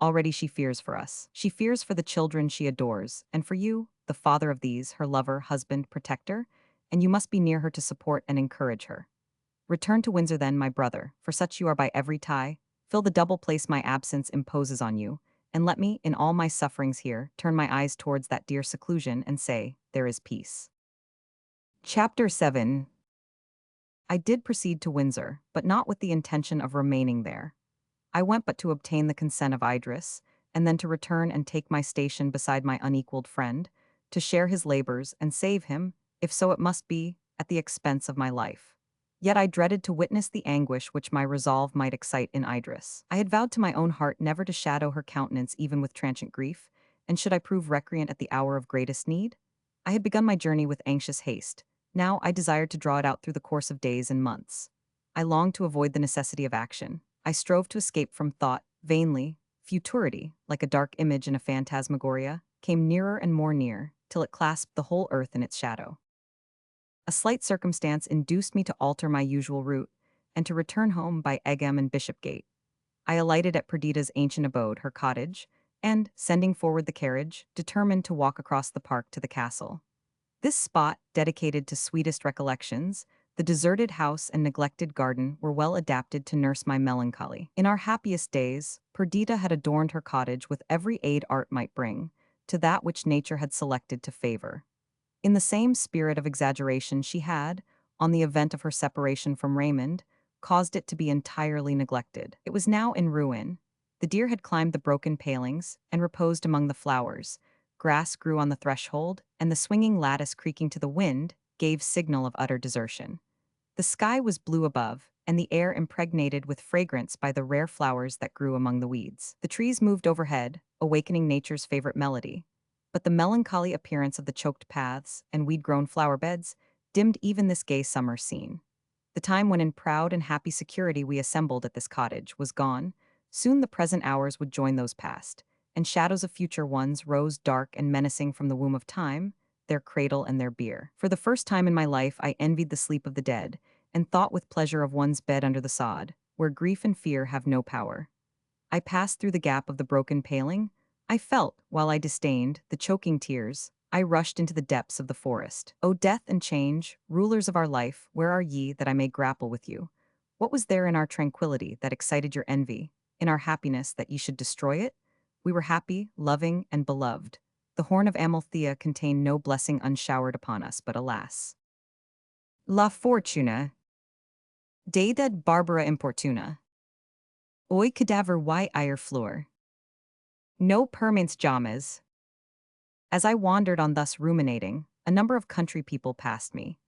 Already she fears for us. She fears for the children she adores, and for you, the father of these, her lover, husband, protector, and you must be near her to support and encourage her. Return to Windsor then, my brother, for such you are by every tie. Fill the double place my absence imposes on you, and let me, in all my sufferings here, turn my eyes towards that dear seclusion and say, there is peace. Chapter 7. I did proceed to Windsor, but not with the intention of remaining there. I went but to obtain the consent of Idris, and then to return and take my station beside my unequaled friend, to share his labors and save him, if so it must be, at the expense of my life. Yet I dreaded to witness the anguish which my resolve might excite in Idris. I had vowed to my own heart never to shadow her countenance even with transient grief, and should I prove recreant at the hour of greatest need? I had begun my journey with anxious haste. Now I desired to draw it out through the course of days and months. I longed to avoid the necessity of action. I strove to escape from thought, vainly. Futurity, like a dark image in a phantasmagoria, came nearer and more near, till it clasped the whole earth in its shadow. A slight circumstance induced me to alter my usual route, and to return home by Egham and Bishopgate. I alighted at Perdita's ancient abode, her cottage, and, sending forward the carriage, determined to walk across the park to the castle. This spot, dedicated to sweetest recollections, the deserted house and neglected garden were well adapted to nurse my melancholy. In our happiest days, Perdita had adorned her cottage with every aid art might bring, to that which nature had selected to favor. In the same spirit of exaggeration she had, on the event of her separation from Raymond, caused it to be entirely neglected. It was now in ruin. The deer had climbed the broken palings and reposed among the flowers. Grass grew on the threshold, and the swinging lattice creaking to the wind, gave signal of utter desertion. The sky was blue above, and the air impregnated with fragrance by the rare flowers that grew among the weeds. The trees moved overhead, awakening nature's favorite melody. But the melancholy appearance of the choked paths and weed-grown flower beds dimmed even this gay summer scene. The time when in proud and happy security we assembled at this cottage was gone. Soon the present hours would join those past, and shadows of future ones rose dark and menacing from the womb of time, their cradle and their bier. For the first time in my life I envied the sleep of the dead, and thought with pleasure of one's bed under the sod, where grief and fear have no power. I passed through the gap of the broken paling. I felt, while I disdained, the choking tears. I rushed into the depths of the forest. O death and change, rulers of our life, where are ye that I may grapple with you? What was there in our tranquility that excited your envy, in our happiness that ye should destroy it? We were happy, loving, and beloved. The horn of Amalthea contained no blessing unshowered upon us, but alas. La fortuna. Deidad barbara importuna. Oi cadaver y ire floor. No permins jamas. As I wandered on thus ruminating, a number of country people passed me.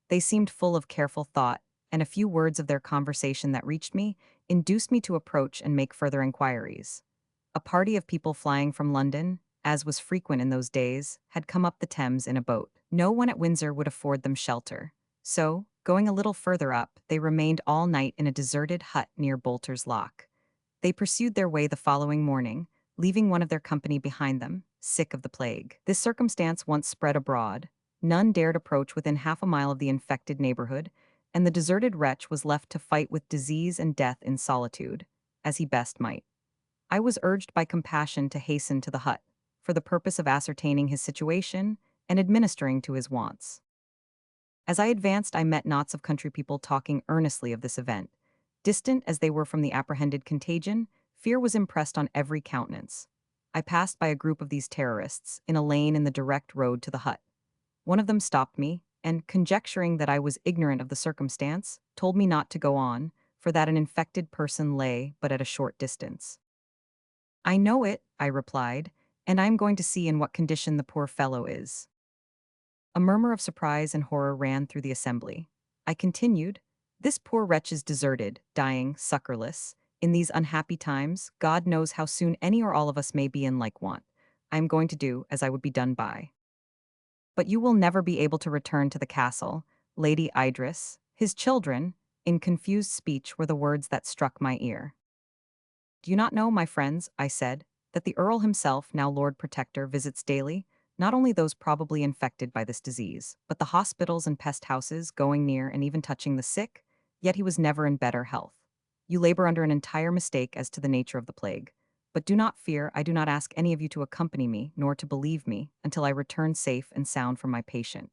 They seemed full of careful thought, and a few words of their conversation that reached me induced me to approach and make further inquiries. A party of people flying from London, as was frequent in those days, had come up the Thames in a boat. No one at Windsor would afford them shelter. So, going a little further up, they remained all night in a deserted hut near Bolter's Lock. They pursued their way the following morning, leaving one of their company behind them, sick of the plague. This circumstance once spread abroad, none dared approach within half a mile of the infected neighborhood, and the deserted wretch was left to fight with disease and death in solitude, as he best might. I was urged by compassion to hasten to the hut, for the purpose of ascertaining his situation and administering to his wants. As I advanced, I met knots of country people talking earnestly of this event. Distant as they were from the apprehended contagion, fear was impressed on every countenance. I passed by a group of these terrorists in a lane in the direct road to the hut. One of them stopped me, and, conjecturing that I was ignorant of the circumstance, told me not to go on, for that an infected person lay but at a short distance. I know it, I replied, and I am going to see in what condition the poor fellow is. A murmur of surprise and horror ran through the assembly. I continued, this poor wretch is deserted, dying, succorless. In these unhappy times, God knows how soon any or all of us may be in like want. I am going to do as I would be done by. But you will never be able to return to the castle, Lady Idris. His children, in confused speech, were the words that struck my ear. Do you not know, my friends, I said, that the Earl himself, now Lord Protector, visits daily, not only those probably infected by this disease, but the hospitals and pest houses, going near and even touching the sick? Yet he was never in better health. You labor under an entire mistake as to the nature of the plague. But do not fear, I do not ask any of you to accompany me, nor to believe me, until I return safe and sound from my patient.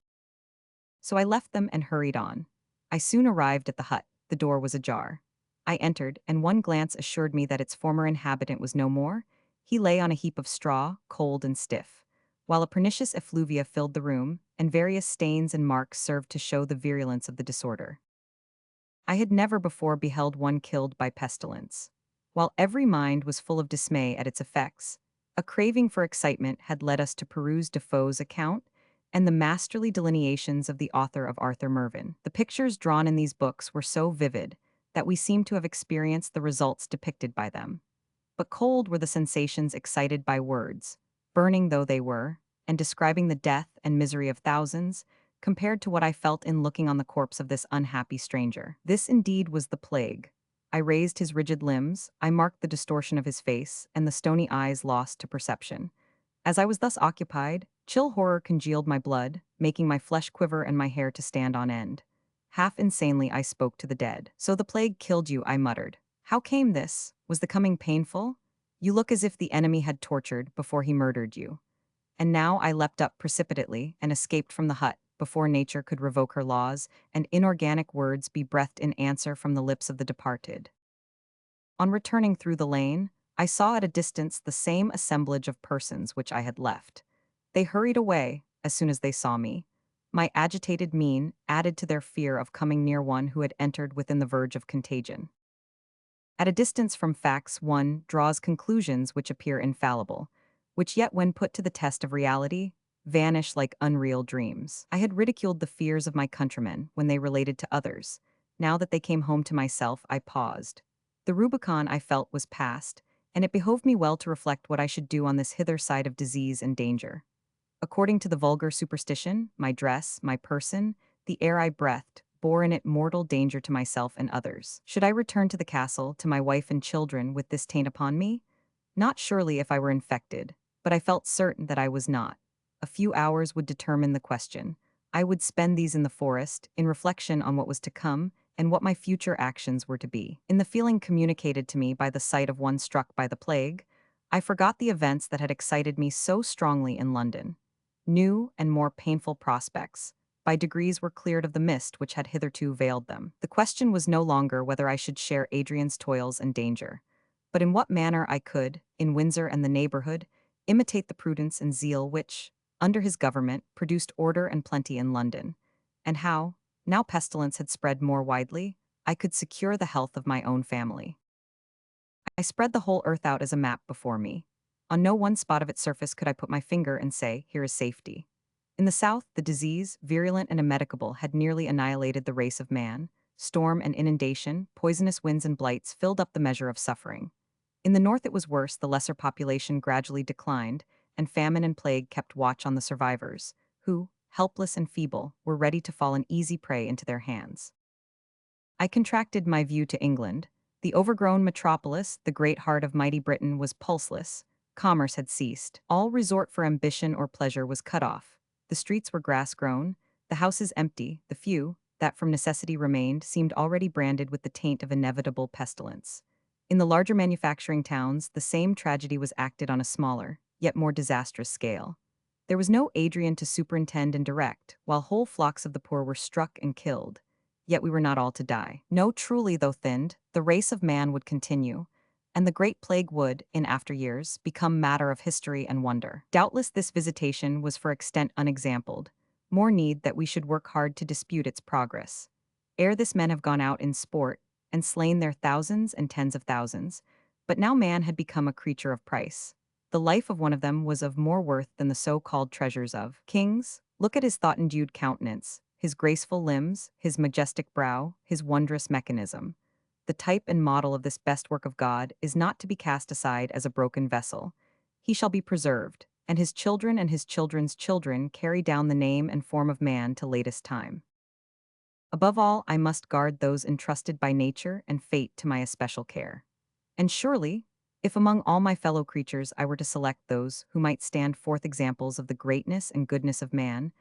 So I left them and hurried on. I soon arrived at the hut. The door was ajar. I entered, and one glance assured me that its former inhabitant was no more. He lay on a heap of straw, cold and stiff, while a pernicious effluvia filled the room, and various stains and marks served to show the virulence of the disorder. I had never before beheld one killed by pestilence. While every mind was full of dismay at its effects, a craving for excitement had led us to peruse Defoe's account and the masterly delineations of the author of Arthur Mervyn. The pictures drawn in these books were so vivid that we seemed to have experienced the results depicted by them. But cold were the sensations excited by words, burning though they were, and describing the death and misery of thousands, compared to what I felt in looking on the corpse of this unhappy stranger. This indeed was the plague. I raised his rigid limbs, I marked the distortion of his face, and the stony eyes lost to perception. As I was thus occupied, chill horror congealed my blood, making my flesh quiver and my hair to stand on end. Half insanely I spoke to the dead. So the plague killed you, I muttered. How came this? Was the coming painful? You look as if the enemy had tortured before he murdered you. And now I leapt up precipitately and escaped from the hut, before nature could revoke her laws, and inorganic words be breathed in answer from the lips of the departed. On returning through the lane, I saw at a distance the same assemblage of persons which I had left. They hurried away as soon as they saw me. My agitated mien added to their fear of coming near one who had entered within the verge of contagion. At a distance from facts, one draws conclusions which appear infallible, which yet when put to the test of reality, vanish like unreal dreams. I had ridiculed the fears of my countrymen when they related to others. Now that they came home to myself, I paused. The Rubicon, I felt, was past, and it behoved me well to reflect what I should do on this hither side of disease and danger. According to the vulgar superstition, my dress, my person, the air I breathed, bore in it mortal danger to myself and others. Should I return to the castle, to my wife and children, with this taint upon me? Not surely if I were infected, but I felt certain that I was not. A few hours would determine the question. I would spend these in the forest, in reflection on what was to come, and what my future actions were to be. In the feeling communicated to me by the sight of one struck by the plague, I forgot the events that had excited me so strongly in London. New and more painful prospects, by degrees, were cleared of the mist which had hitherto veiled them. The question was no longer whether I should share Adrian's toils and danger, but in what manner I could, in Windsor and the neighborhood, imitate the prudence and zeal which, under his government, produced order and plenty in London, and how, now pestilence had spread more widely, I could secure the health of my own family. I spread the whole earth out as a map before me. On no one spot of its surface could I put my finger and say, here is safety. In the south, the disease, virulent and immedicable, had nearly annihilated the race of man. Storm and inundation, poisonous winds and blights filled up the measure of suffering. In the north it was worse, the lesser population gradually declined, and famine and plague kept watch on the survivors, who, helpless and feeble, were ready to fall an easy prey into their hands. I contracted my view to England. The overgrown metropolis, the great heart of mighty Britain, was pulseless. Commerce had ceased. All resort for ambition or pleasure was cut off. The streets were grass-grown, the houses empty, the few, that from necessity remained, seemed already branded with the taint of inevitable pestilence. In the larger manufacturing towns, the same tragedy was acted on a smaller, yet more disastrous scale. There was no Adrian to superintend and direct, while whole flocks of the poor were struck and killed. Yet we were not all to die. No, truly, though thinned, the race of man would continue, and the great plague would, in after years, become matter of history and wonder. Doubtless this visitation was for extent unexampled. More need that we should work hard to dispute its progress. Ere this men have gone out in sport, and slain their thousands and tens of thousands, but now man had become a creature of price. The life of one of them was of more worth than the so-called treasures of kings. Look at his thought-endued countenance, his graceful limbs, his majestic brow, his wondrous mechanism. The type and model of this best work of God is not to be cast aside as a broken vessel. He shall be preserved, and his children and his children's children carry down the name and form of man to latest time. Above all, I must guard those entrusted by nature and fate to my especial care. And surely, if among all my fellow creatures I were to select those who might stand forth examples of the greatness and goodness of man,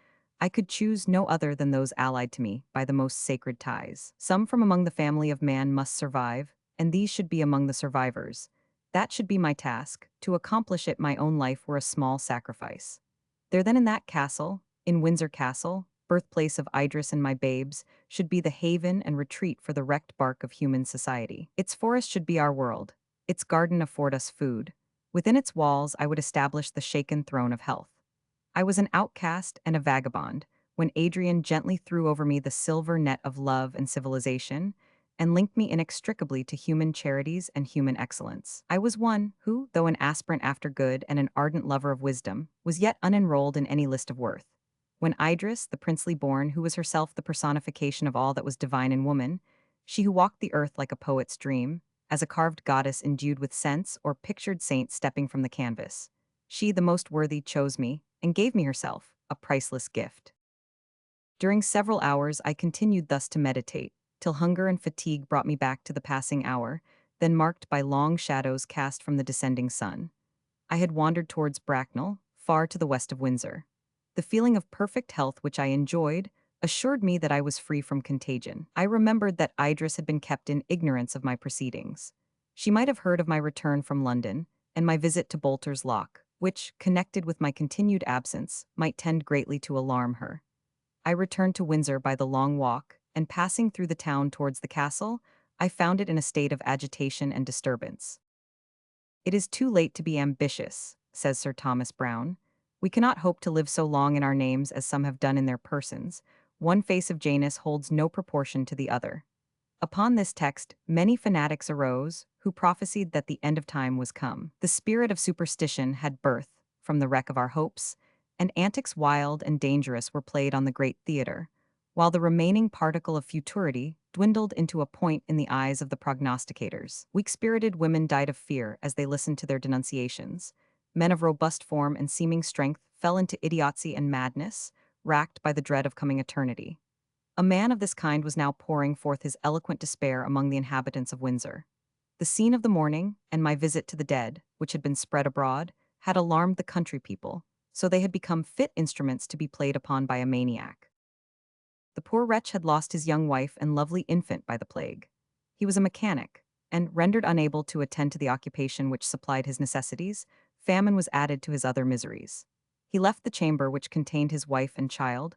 I could choose no other than those allied to me by the most sacred ties. Some from among the family of man must survive, and these should be among the survivors. That should be my task. To accomplish it, my own life were a small sacrifice. There then in that castle, in Windsor Castle, birthplace of Idris and my babes, should be the haven and retreat for the wrecked bark of human society. Its forest should be our world. Its garden afford us food. Within its walls I would establish the shaken throne of health. I was an outcast and a vagabond when Adrian gently threw over me the silver net of love and civilization and linked me inextricably to human charities and human excellence. I was one who, though an aspirant after good and an ardent lover of wisdom, was yet unenrolled in any list of worth. When Idris, the princely born, who was herself the personification of all that was divine in woman, she who walked the earth like a poet's dream, as a carved goddess endued with sense or pictured saint stepping from the canvas, she, the most worthy, chose me and gave me herself, a priceless gift. During several hours I continued thus to meditate, till hunger and fatigue brought me back to the passing hour, then marked by long shadows cast from the descending sun. I had wandered towards Bracknell, far to the west of Windsor. The feeling of perfect health which I enjoyed assured me that I was free from contagion. I remembered that Idris had been kept in ignorance of my proceedings. She might have heard of my return from London, and my visit to Bolter's Lock, which, connected with my continued absence, might tend greatly to alarm her. I returned to Windsor by the long walk, and passing through the town towards the castle, I found it in a state of agitation and disturbance. It is too late to be ambitious, says Sir Thomas Browne. We cannot hope to live so long in our names as some have done in their persons. One face of Janus holds no proportion to the other. Upon this text, many fanatics arose, who prophesied that the end of time was come. The spirit of superstition had birth from the wreck of our hopes, and antics wild and dangerous were played on the great theater, while the remaining particle of futurity dwindled into a point in the eyes of the prognosticators. Weak-spirited women died of fear as they listened to their denunciations. Men of robust form and seeming strength fell into idiocy and madness, racked by the dread of coming eternity. A man of this kind was now pouring forth his eloquent despair among the inhabitants of Windsor. The scene of the morning, and my visit to the dead, which had been spread abroad, had alarmed the country people, so they had become fit instruments to be played upon by a maniac. The poor wretch had lost his young wife and lovely infant by the plague. He was a mechanic, and, rendered unable to attend to the occupation which supplied his necessities, famine was added to his other miseries. He left the chamber which contained his wife and child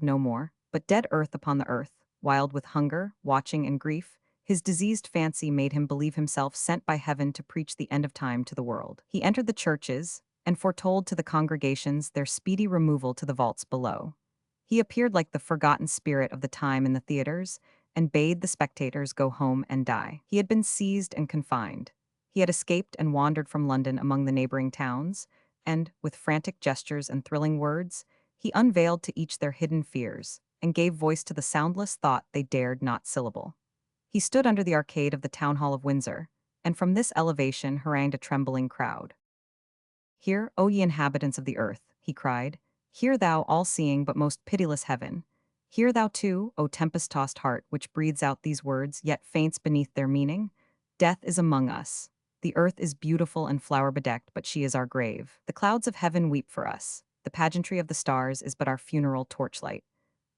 no more, but dead earth upon the earth, wild with hunger, watching, and grief. His diseased fancy made him believe himself sent by heaven to preach the end of time to the world. He entered the churches, and foretold to the congregations their speedy removal to the vaults below. He appeared like the forgotten spirit of the time in the theaters, and bade the spectators go home and die. He had been seized and confined. He had escaped and wandered from London among the neighboring towns, and, with frantic gestures and thrilling words, he unveiled to each their hidden fears, and gave voice to the soundless thought they dared not syllable. He stood under the arcade of the Town Hall of Windsor, and from this elevation harangued a trembling crowd. "Hear, O ye inhabitants of the earth," he cried. "Hear thou, all-seeing but most pitiless heaven. Hear thou too, O tempest-tossed heart, which breathes out these words, yet faints beneath their meaning. Death is among us. The earth is beautiful and flower-bedecked, but she is our grave. The clouds of heaven weep for us. The pageantry of the stars is but our funeral torchlight.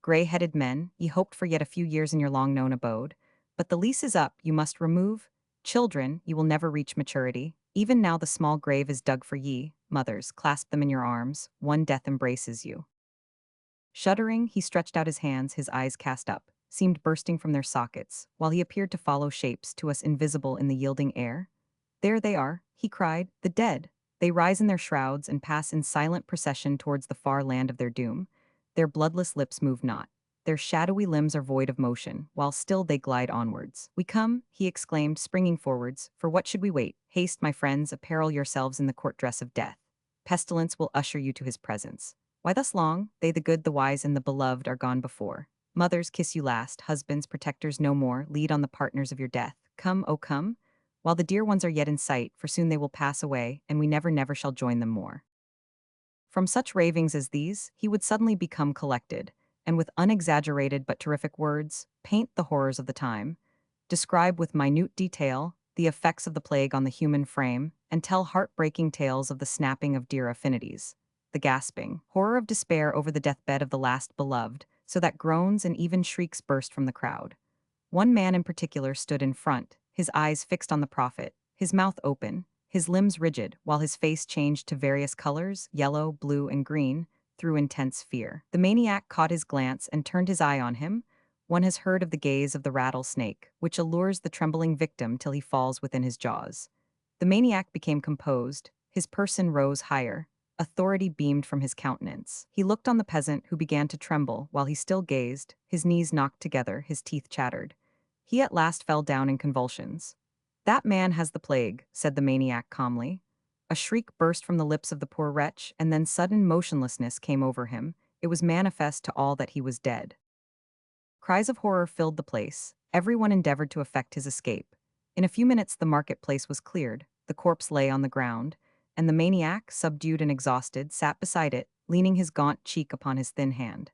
Gray-headed men, ye hoped for yet a few years in your long-known abode, but the lease is up, you must remove. Children, you will never reach maturity. Even now the small grave is dug for ye. Mothers, clasp them in your arms. One death embraces you." Shuddering, he stretched out his hands, his eyes cast up, seemed bursting from their sockets, while he appeared to follow shapes to us invisible in the yielding air. "There they are," he cried, "the dead. They rise in their shrouds and pass in silent procession towards the far land of their doom. Their bloodless lips move not. Their shadowy limbs are void of motion, while still they glide onwards. We come," he exclaimed, springing forwards, "for what should we wait? Haste, my friends, apparel yourselves in the court dress of death. Pestilence will usher you to his presence. Why thus long? They, the good, the wise, and the beloved, are gone before. Mothers, kiss you last. Husbands, protectors no more, lead on the partners of your death. Come, O come, while the dear ones are yet in sight, for soon they will pass away, and we never shall join them more." From such ravings as these, he would suddenly become collected, and with unexaggerated but terrific words, paint the horrors of the time, describe with minute detail the effects of the plague on the human frame, and tell heartbreaking tales of the snapping of dear affinities, the gasping, horror of despair over the deathbed of the last beloved, so that groans and even shrieks burst from the crowd. One man in particular stood in front, his eyes fixed on the prophet, his mouth open, his limbs rigid, while his face changed to various colors, yellow, blue, and green, through intense fear. The maniac caught his glance and turned his eye on him. One has heard of the gaze of the rattlesnake, which allures the trembling victim till he falls within his jaws. The maniac became composed, his person rose higher, authority beamed from his countenance. He looked on the peasant, who began to tremble while he still gazed, his knees knocked together, his teeth chattered. He at last fell down in convulsions. "That man has the plague," said the maniac calmly. A shriek burst from the lips of the poor wretch, and then sudden motionlessness came over him. It was manifest to all that he was dead. Cries of horror filled the place. Everyone endeavored to effect his escape. In a few minutes the marketplace was cleared, the corpse lay on the ground, and the maniac, subdued and exhausted, sat beside it, leaning his gaunt cheek upon his thin hand.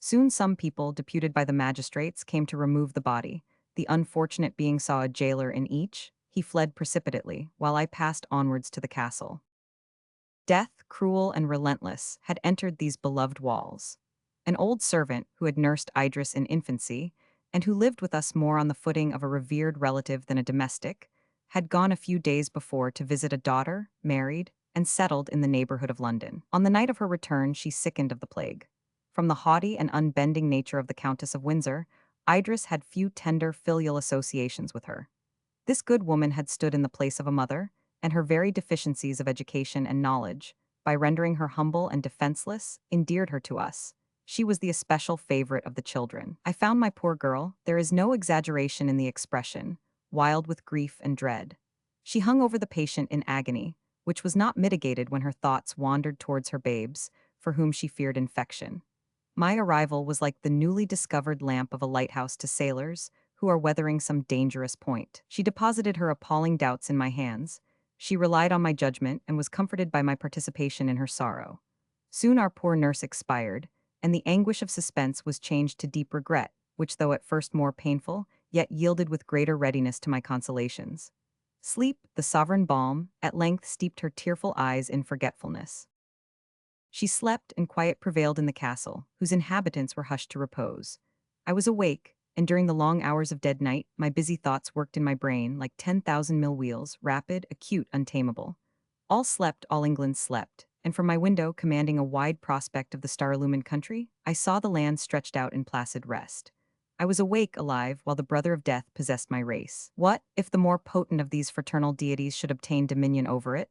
Soon some people, deputed by the magistrates, came to remove the body. The unfortunate being saw a jailer in each. He fled precipitately, while I passed onwards to the castle. Death, cruel and relentless, had entered these beloved walls. An old servant, who had nursed Idris in infancy, and who lived with us more on the footing of a revered relative than a domestic, had gone a few days before to visit a daughter, married, and settled in the neighborhood of London. On the night of her return she sickened of the plague. From the haughty and unbending nature of the Countess of Windsor, Idris had few tender filial associations with her. This good woman had stood in the place of a mother, and her very deficiencies of education and knowledge, by rendering her humble and defenseless, endeared her to us. She was the especial favorite of the children. I found my poor girl, there is no exaggeration in the expression, wild with grief and dread. She hung over the patient in agony, which was not mitigated when her thoughts wandered towards her babes, for whom she feared infection. My arrival was like the newly discovered lamp of a lighthouse to sailors who are weathering some dangerous point. She deposited her appalling doubts in my hands. She relied on my judgment and was comforted by my participation in her sorrow. Soon our poor nurse expired, and the anguish of suspense was changed to deep regret, which, though at first more painful, yet yielded with greater readiness to my consolations. Sleep, the sovereign balm, at length steeped her tearful eyes in forgetfulness. She slept, and quiet prevailed in the castle, whose inhabitants were hushed to repose. I was awake, and during the long hours of dead night, my busy thoughts worked in my brain like 10,000 mill wheels, rapid, acute, untamable. All slept, all England slept, and from my window, commanding a wide prospect of the star-illumined country, I saw the land stretched out in placid rest. I was awake, alive, while the brother of death possessed my race. What, if the more potent of these fraternal deities should obtain dominion over it?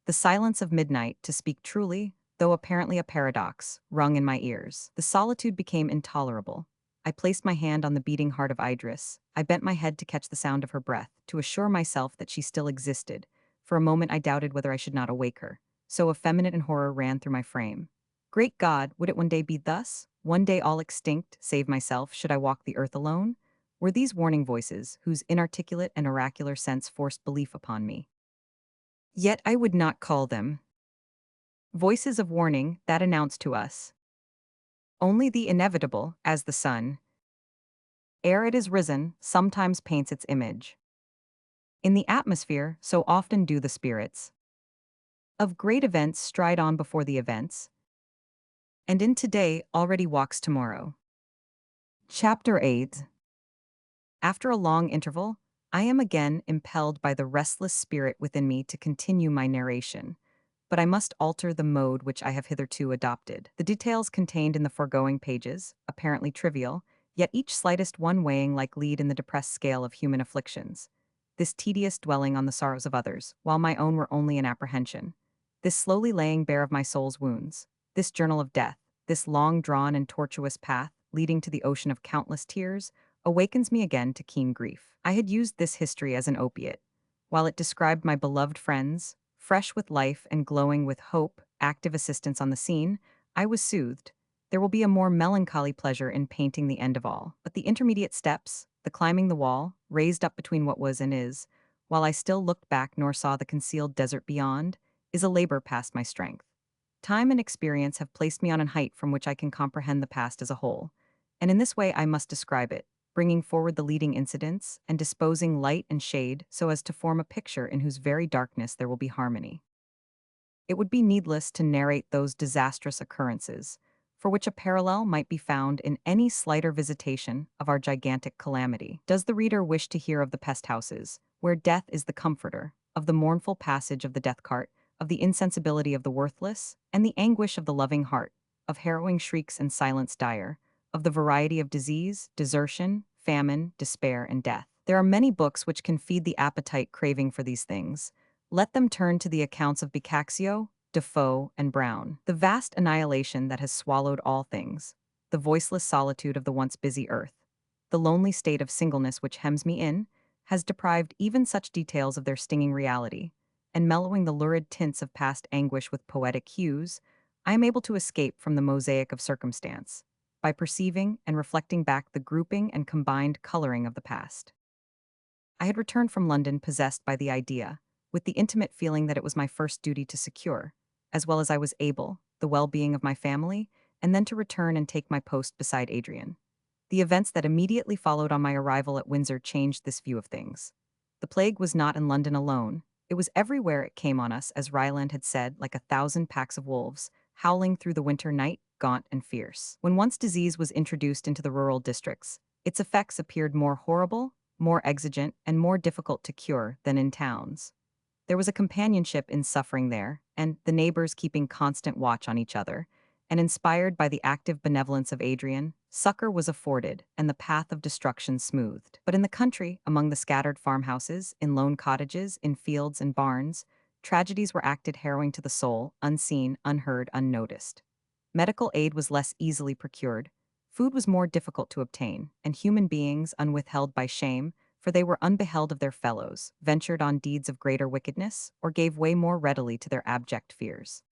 The silence of midnight, to speak truly, though apparently a paradox, rung in my ears. The solitude became intolerable. I placed my hand on the beating heart of Idris. I bent my head to catch the sound of her breath, to assure myself that she still existed. For a moment I doubted whether I should not awake her. So effeminate and horror ran through my frame. Great God, would it one day be thus? One day all extinct, save myself, should I walk the earth alone? Were these warning voices, whose inarticulate and oracular sense forced belief upon me? Yet I would not call them voices of warning that announce to us only the inevitable, as the sun, ere it is risen, sometimes paints its image. In the atmosphere, so often do the spirits of great events stride on before the events, and in today already walks tomorrow. Chapter 8. After a long interval, I am again impelled by the restless spirit within me to continue my narration, but I must alter the mode which I have hitherto adopted. The details contained in the foregoing pages, apparently trivial, yet each slightest one weighing like lead in the depressed scale of human afflictions. This tedious dwelling on the sorrows of others, while my own were only an apprehension. This slowly laying bare of my soul's wounds. This journal of death, this long-drawn and tortuous path, leading to the ocean of countless tears, awakens me again to keen grief. I had used this history as an opiate. While it described my beloved friends, fresh with life and glowing with hope, active assistance on the scene, I was soothed. There will be a more melancholy pleasure in painting the end of all. But the intermediate steps, the climbing the wall, raised up between what was and is, while I still looked back nor saw the concealed desert beyond, is a labor past my strength. Time and experience have placed me on an height from which I can comprehend the past as a whole, and in this way I must describe it, bringing forward the leading incidents and disposing light and shade so as to form a picture in whose very darkness there will be harmony. It would be needless to narrate those disastrous occurrences, for which a parallel might be found in any slighter visitation of our gigantic calamity. Does the reader wish to hear of the pest houses, where death is the comforter, of the mournful passage of the death cart, of the insensibility of the worthless, and the anguish of the loving heart, of harrowing shrieks and silence dire, of the variety of disease, desertion, famine, despair, and death? There are many books which can feed the appetite craving for these things. Let them turn to the accounts of Boccaccio, Defoe, and Brown. The vast annihilation that has swallowed all things, the voiceless solitude of the once busy earth, the lonely state of singleness which hems me in, has deprived even such details of their stinging reality, and mellowing the lurid tints of past anguish with poetic hues, I am able to escape from the mosaic of circumstance, by perceiving and reflecting back the grouping and combined coloring of the past. I had returned from London possessed by the idea, with the intimate feeling that it was my first duty to secure, as well as I was able, the well-being of my family, and then to return and take my post beside Adrian. The events that immediately followed on my arrival at Windsor changed this view of things. The plague was not in London alone. It was everywhere. It came on us, as Ryland had said, like 1,000 packs of wolves, howling through the winter night, gaunt and fierce. When once disease was introduced into the rural districts, its effects appeared more horrible, more exigent, and more difficult to cure than in towns. There was a companionship in suffering there, and the neighbors keeping constant watch on each other, and inspired by the active benevolence of Adrian, succor was afforded and the path of destruction smoothed. But in the country, among the scattered farmhouses, in lone cottages, in fields and barns, tragedies were acted harrowing to the soul, unseen, unheard, unnoticed. Medical aid was less easily procured, food was more difficult to obtain, and human beings, unwithheld by shame, for they were unbeheld of their fellows, ventured on deeds of greater wickedness, or gave way more readily to their abject fears.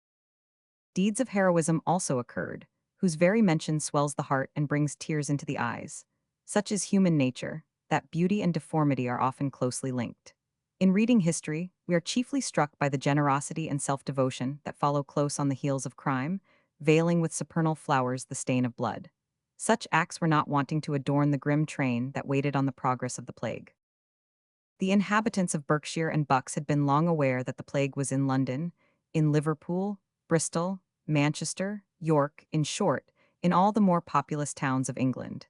Deeds of heroism also occurred, whose very mention swells the heart and brings tears into the eyes. Such is human nature, that beauty and deformity are often closely linked. In reading history, we are chiefly struck by the generosity and self-devotion that follow close on the heels of crime, veiling with supernal flowers the stain of blood. Such acts were not wanting to adorn the grim train that waited on the progress of the plague. The inhabitants of Berkshire and Bucks had been long aware that the plague was in London, in Liverpool, Bristol, Manchester, York, in short, in all the more populous towns of England.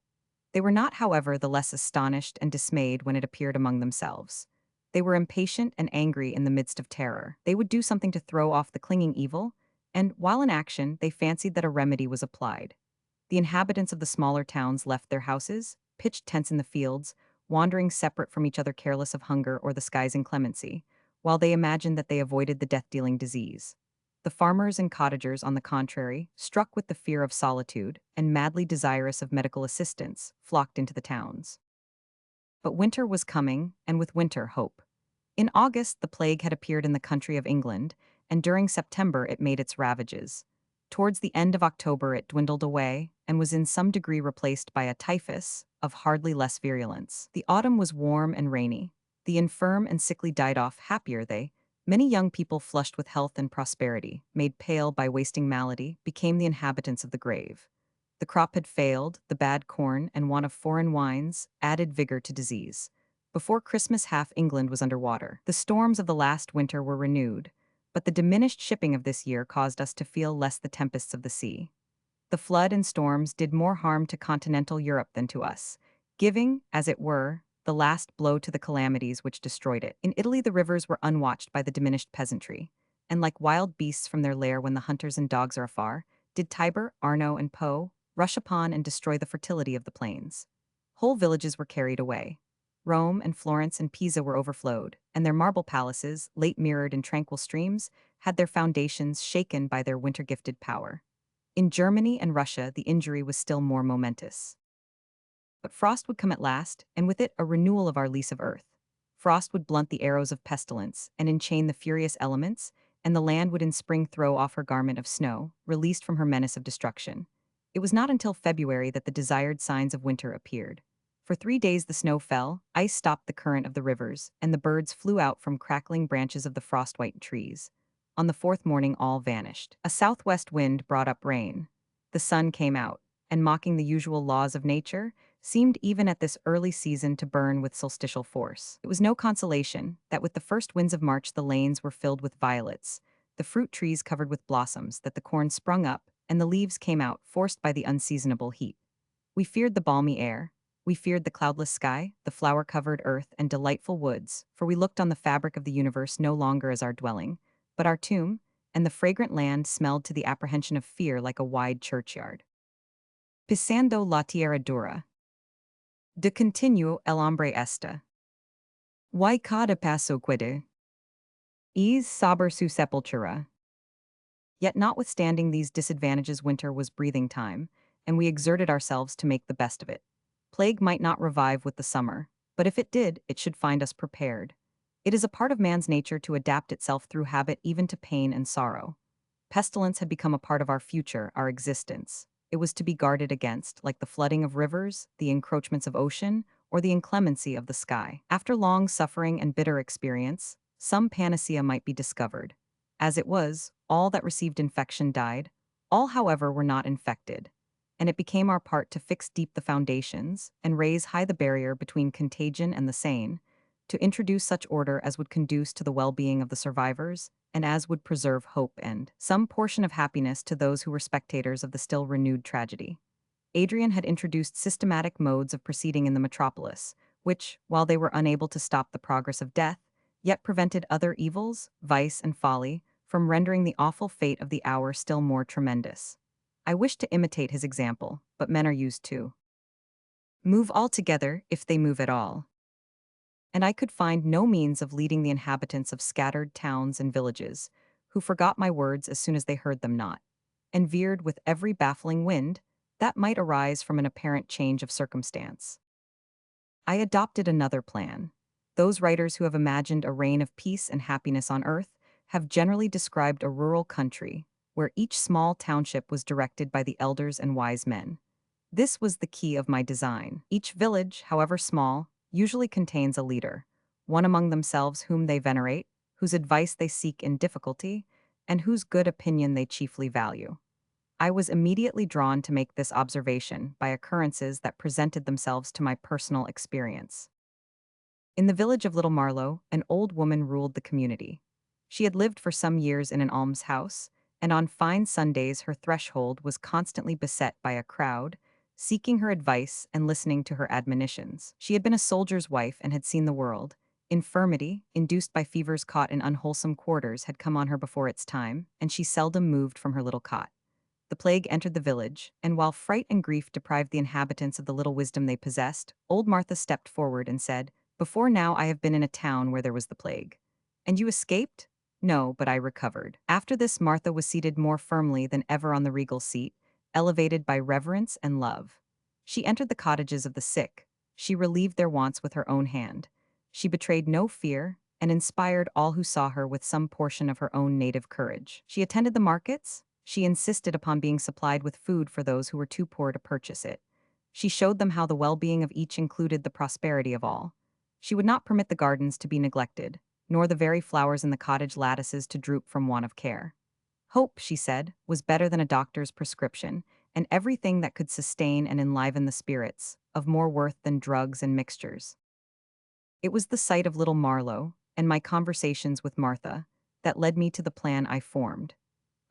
They were not, however, the less astonished and dismayed when it appeared among themselves. They were impatient and angry in the midst of terror. They would do something to throw off the clinging evil, and, while in action, they fancied that a remedy was applied. The inhabitants of the smaller towns left their houses, pitched tents in the fields, wandering separate from each other careless of hunger or the sky's inclemency, while they imagined that they avoided the death-dealing disease. The farmers and cottagers, on the contrary, struck with the fear of solitude and madly desirous of medical assistance, flocked into the towns. But winter was coming, and with winter, hope. In August, the plague had appeared in the country of England, and during September it made its ravages. Towards the end of October it dwindled away, and was in some degree replaced by a typhus, of hardly less virulence. The autumn was warm and rainy. The infirm and sickly died off, happier they. Many young people flushed with health and prosperity, made pale by wasting malady, became the inhabitants of the grave. The crop had failed, the bad corn and want of foreign wines added vigor to disease. Before Christmas half England was under water. The storms of the last winter were renewed, but the diminished shipping of this year caused us to feel less the tempests of the sea. The flood and storms did more harm to continental Europe than to us, giving, as it were, the last blow to the calamities which destroyed it. In Italy the rivers were unwatched by the diminished peasantry, and like wild beasts from their lair when the hunters and dogs are afar, did Tiber, Arno, and Po rush upon and destroy the fertility of the plains. Whole villages were carried away. Rome and Florence and Pisa were overflowed, and their marble palaces, late mirrored in tranquil streams, had their foundations shaken by their winter-gifted power. In Germany and Russia the injury was still more momentous. But frost would come at last, and with it a renewal of our lease of earth. Frost would blunt the arrows of pestilence and enchain the furious elements, and the land would in spring throw off her garment of snow, released from her menace of destruction. It was not until February that the desired signs of winter appeared. For 3 days the snow fell, ice stopped the current of the rivers, and the birds flew out from crackling branches of the frost-white trees. On the fourth morning all vanished. A southwest wind brought up rain. The sun came out, and mocking the usual laws of nature, seemed even at this early season to burn with solstitial force. It was no consolation that with the first winds of March the lanes were filled with violets, the fruit trees covered with blossoms, that the corn sprung up, and the leaves came out, forced by the unseasonable heat. We feared the balmy air, we feared the cloudless sky, the flower-covered earth, and delightful woods, for we looked on the fabric of the universe no longer as our dwelling, but our tomb, and the fragrant land smelled to the apprehension of fear like a wide churchyard. Pisando la tierra dura. De continuo el hombre esta. Y cada paso quede. Es saber su sepultura. Yet notwithstanding these disadvantages winter was breathing time, and we exerted ourselves to make the best of it. Plague might not revive with the summer, but if it did, it should find us prepared. It is a part of man's nature to adapt itself through habit even to pain and sorrow. Pestilence had become a part of our future, our existence. It was to be guarded against, like the flooding of rivers, the encroachments of ocean, or the inclemency of the sky. After long suffering and bitter experience, some panacea might be discovered. As it was, all that received infection died. All, however, were not infected, and it became our part to fix deep the foundations and raise high the barrier between contagion and the sane, to introduce such order as would conduce to the well-being of the survivors, and as would preserve hope and some portion of happiness to those who were spectators of the still renewed tragedy. Adrian had introduced systematic modes of proceeding in the metropolis, which, while they were unable to stop the progress of death, yet prevented other evils, vice and folly, from rendering the awful fate of the hour still more tremendous. I wished to imitate his example, but men are used to move altogether, if they move at all. And I could find no means of leading the inhabitants of scattered towns and villages, who forgot my words as soon as they heard them not, and veered with every baffling wind that might arise from an apparent change of circumstance. I adopted another plan. Those writers who have imagined a reign of peace and happiness on earth have generally described a rural country where each small township was directed by the elders and wise men. This was the key of my design. Each village, however small, usually contains a leader, one among themselves whom they venerate, whose advice they seek in difficulty, and whose good opinion they chiefly value. I was immediately drawn to make this observation by occurrences that presented themselves to my personal experience. In the village of Little Marlow, an old woman ruled the community. She had lived for some years in an almshouse, and on fine Sundays her threshold was constantly beset by a crowd, seeking her advice and listening to her admonitions. She had been a soldier's wife and had seen the world. Infirmity, induced by fevers caught in unwholesome quarters, had come on her before its time, and she seldom moved from her little cot. The plague entered the village, and while fright and grief deprived the inhabitants of the little wisdom they possessed, old Martha stepped forward and said, "Before now I have been in a town where there was the plague." "And you escaped?" "No, but I recovered." After this, Martha was seated more firmly than ever on the regal seat, elevated by reverence and love. She entered the cottages of the sick. She relieved their wants with her own hand. She betrayed no fear, and inspired all who saw her with some portion of her own native courage. She attended the markets. She insisted upon being supplied with food for those who were too poor to purchase it. She showed them how the well-being of each included the prosperity of all. She would not permit the gardens to be neglected, nor the very flowers in the cottage lattices to droop from want of care. Hope, she said, was better than a doctor's prescription, and everything that could sustain and enliven the spirits, of more worth than drugs and mixtures. It was the sight of Little Marlow, and my conversations with Martha, that led me to the plan I formed.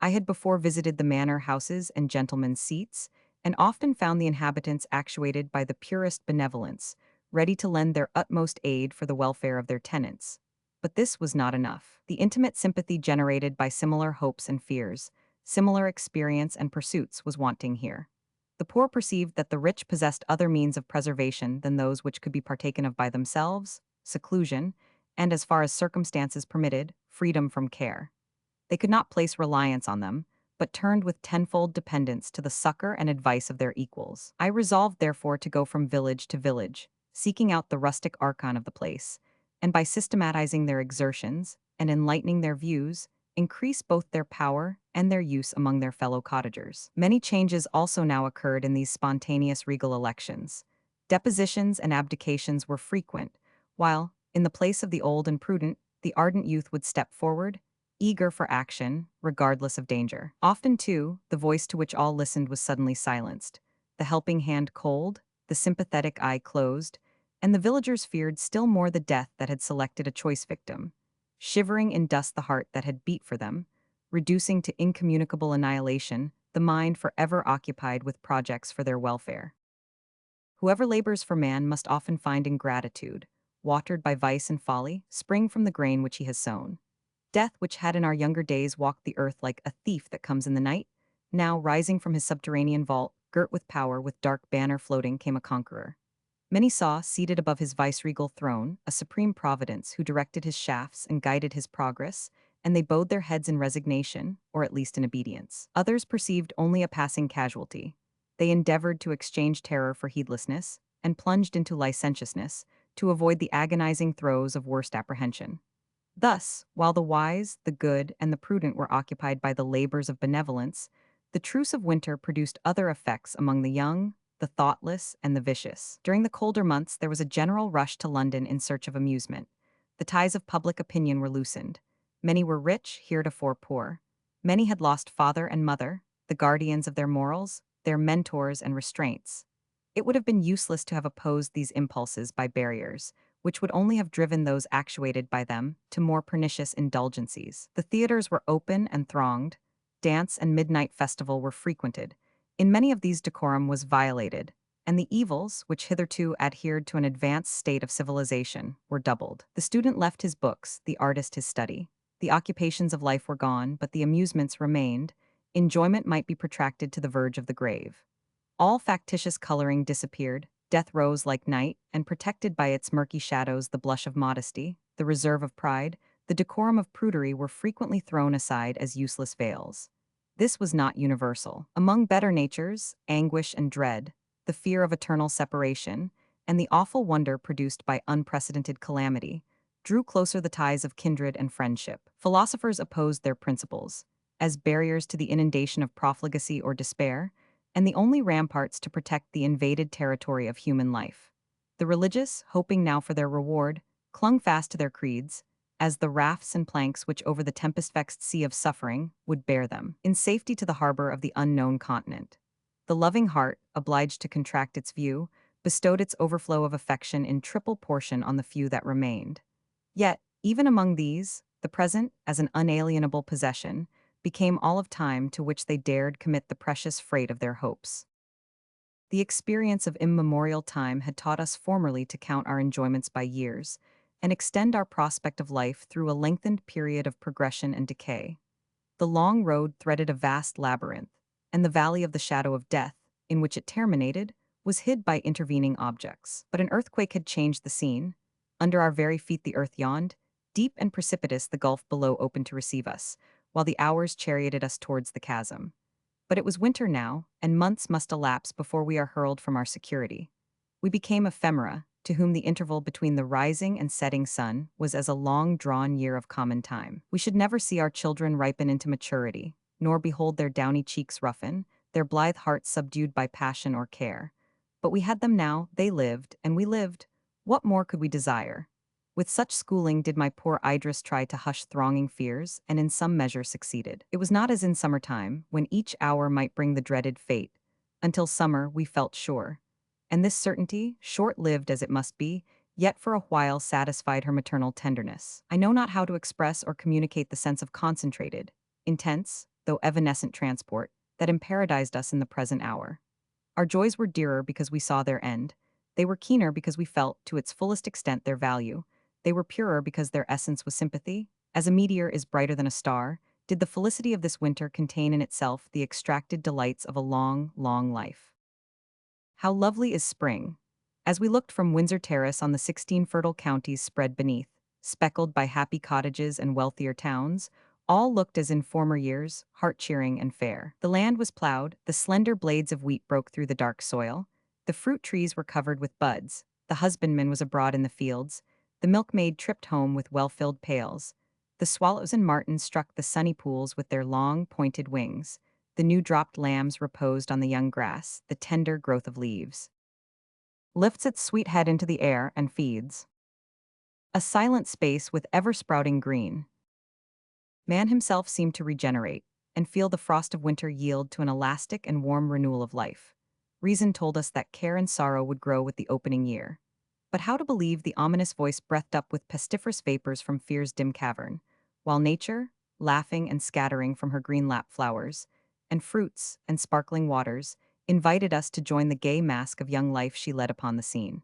I had before visited the manor houses and gentlemen's seats, and often found the inhabitants actuated by the purest benevolence, ready to lend their utmost aid for the welfare of their tenants. But this was not enough. The intimate sympathy generated by similar hopes and fears, similar experience and pursuits was wanting here. The poor perceived that the rich possessed other means of preservation than those which could be partaken of by themselves, seclusion, and, as far as circumstances permitted, freedom from care. They could not place reliance on them, but turned with tenfold dependence to the succor and advice of their equals. I resolved, therefore, to go from village to village, seeking out the rustic archon of the place, and by systematizing their exertions and enlightening their views, increase both their power and their use among their fellow cottagers. Many changes also now occurred in these spontaneous regal elections. Depositions and abdications were frequent, while, in the place of the old and prudent, the ardent youth would step forward, eager for action, regardless of danger. Often, too, the voice to which all listened was suddenly silenced, the helping hand cold, the sympathetic eye closed, and the villagers feared still more the death that had selected a choice victim, shivering in dust the heart that had beat for them, reducing to incommunicable annihilation the mind forever occupied with projects for their welfare. Whoever labors for man must often find ingratitude, watered by vice and folly, spring from the grain which he has sown. Death, which had in our younger days walked the earth like a thief that comes in the night, now, rising from his subterranean vault, girt with power, with dark banner floating, came a conqueror. Many saw, seated above his viceregal throne, a supreme providence who directed his shafts and guided his progress, and they bowed their heads in resignation, or at least in obedience. Others perceived only a passing casualty. They endeavored to exchange terror for heedlessness, and plunged into licentiousness, to avoid the agonizing throes of worst apprehension. Thus, while the wise, the good, and the prudent were occupied by the labors of benevolence, the truce of winter produced other effects among the young, the thoughtless, and the vicious. During the colder months, there was a general rush to London in search of amusement. The ties of public opinion were loosened. Many were rich, heretofore poor. Many had lost father and mother, the guardians of their morals, their mentors and restraints. It would have been useless to have opposed these impulses by barriers, which would only have driven those actuated by them to more pernicious indulgencies. The theaters were open and thronged. Dance and midnight festival were frequented. In many of these decorum was violated, and the evils, which hitherto adhered to an advanced state of civilization, were doubled. The student left his books, the artist his study. The occupations of life were gone, but the amusements remained. Enjoyment might be protracted to the verge of the grave. All factitious coloring disappeared. Death rose like night, and protected by its murky shadows the blush of modesty, the reserve of pride, the decorum of prudery were frequently thrown aside as useless veils. This was not universal. Among better natures, anguish and dread, the fear of eternal separation, and the awful wonder produced by unprecedented calamity, drew closer the ties of kindred and friendship. Philosophers opposed their principles as barriers to the inundation of profligacy or despair, and the only ramparts to protect the invaded territory of human life. The religious, hoping now for their reward, clung fast to their creeds, as the rafts and planks which over the tempest-vexed sea of suffering would bear them in safety to the harbor of the unknown continent. The loving heart, obliged to contract its view, bestowed its overflow of affection in triple portion on the few that remained. Yet, even among these, the present, as an unalienable possession, became all of time to which they dared commit the precious freight of their hopes. The experience of immemorial time had taught us formerly to count our enjoyments by years, and extend our prospect of life through a lengthened period of progression and decay. The long road threaded a vast labyrinth, and the valley of the shadow of death, in which it terminated, was hid by intervening objects. But an earthquake had changed the scene. Under our very feet the earth yawned, deep and precipitous the gulf below opened to receive us, while the hours charioted us towards the chasm. But it was winter now, and months must elapse before we are hurled from our security. We became ephemera, to whom the interval between the rising and setting sun was as a long-drawn year of common time. We should never see our children ripen into maturity, nor behold their downy cheeks roughen, their blithe hearts subdued by passion or care. But we had them now, they lived, and we lived. What more could we desire? With such schooling did my poor Idris try to hush thronging fears, and in some measure succeeded. It was not as in summertime, when each hour might bring the dreaded fate. Until summer, we felt sure. And this certainty, short-lived as it must be, yet for a while satisfied her maternal tenderness. I know not how to express or communicate the sense of concentrated, intense, though evanescent transport, that imparadized us in the present hour. Our joys were dearer because we saw their end. They were keener because we felt, to its fullest extent, their value. They were purer because their essence was sympathy. As a meteor is brighter than a star, did the felicity of this winter contain in itself the extracted delights of a long, long life. How lovely is spring! As we looked from Windsor Terrace on the 16 fertile counties spread beneath, speckled by happy cottages and wealthier towns, all looked as in former years, heart-cheering and fair. The land was plowed, the slender blades of wheat broke through the dark soil, the fruit trees were covered with buds, the husbandman was abroad in the fields, the milkmaid tripped home with well-filled pails, the swallows and martins struck the sunny pools with their long, pointed wings, the new-dropped lambs reposed on the young grass, the tender growth of leaves. Lifts its sweet head into the air and feeds. A silent space with ever-sprouting green. Man himself seemed to regenerate, and feel the frost of winter yield to an elastic and warm renewal of life. Reason told us that care and sorrow would grow with the opening year. But how to believe the ominous voice breathed up with pestiferous vapors from fear's dim cavern, while nature, laughing and scattering from her green lap flowers, and fruits and sparkling waters, invited us to join the gay mask of young life she led upon the scene.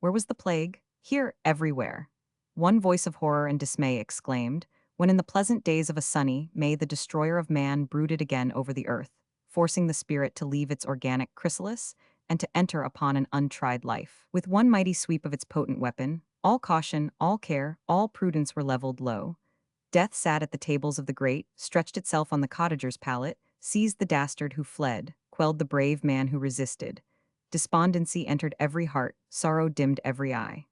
Where was the plague? Here, everywhere. One voice of horror and dismay exclaimed, when in the pleasant days of a sunny May the destroyer of man brooded again over the earth, forcing the spirit to leave its organic chrysalis and to enter upon an untried life. With one mighty sweep of its potent weapon, all caution, all care, all prudence were leveled low. Death sat at the tables of the great, stretched itself on the cottager's pallet, seized the dastard who fled, quelled the brave man who resisted. Despondency entered every heart, sorrow dimmed every eye.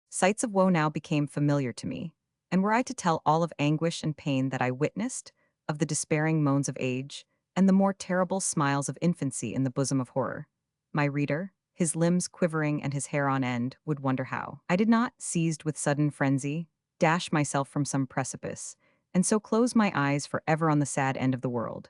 Sights of woe now became familiar to me, and were I to tell all of anguish and pain that I witnessed, of the despairing moans of age, and the more terrible smiles of infancy in the bosom of horror, my reader, his limbs quivering and his hair on end, would wonder how I did not, seized with sudden frenzy, dash myself from some precipice, and so close my eyes forever on the sad end of the world.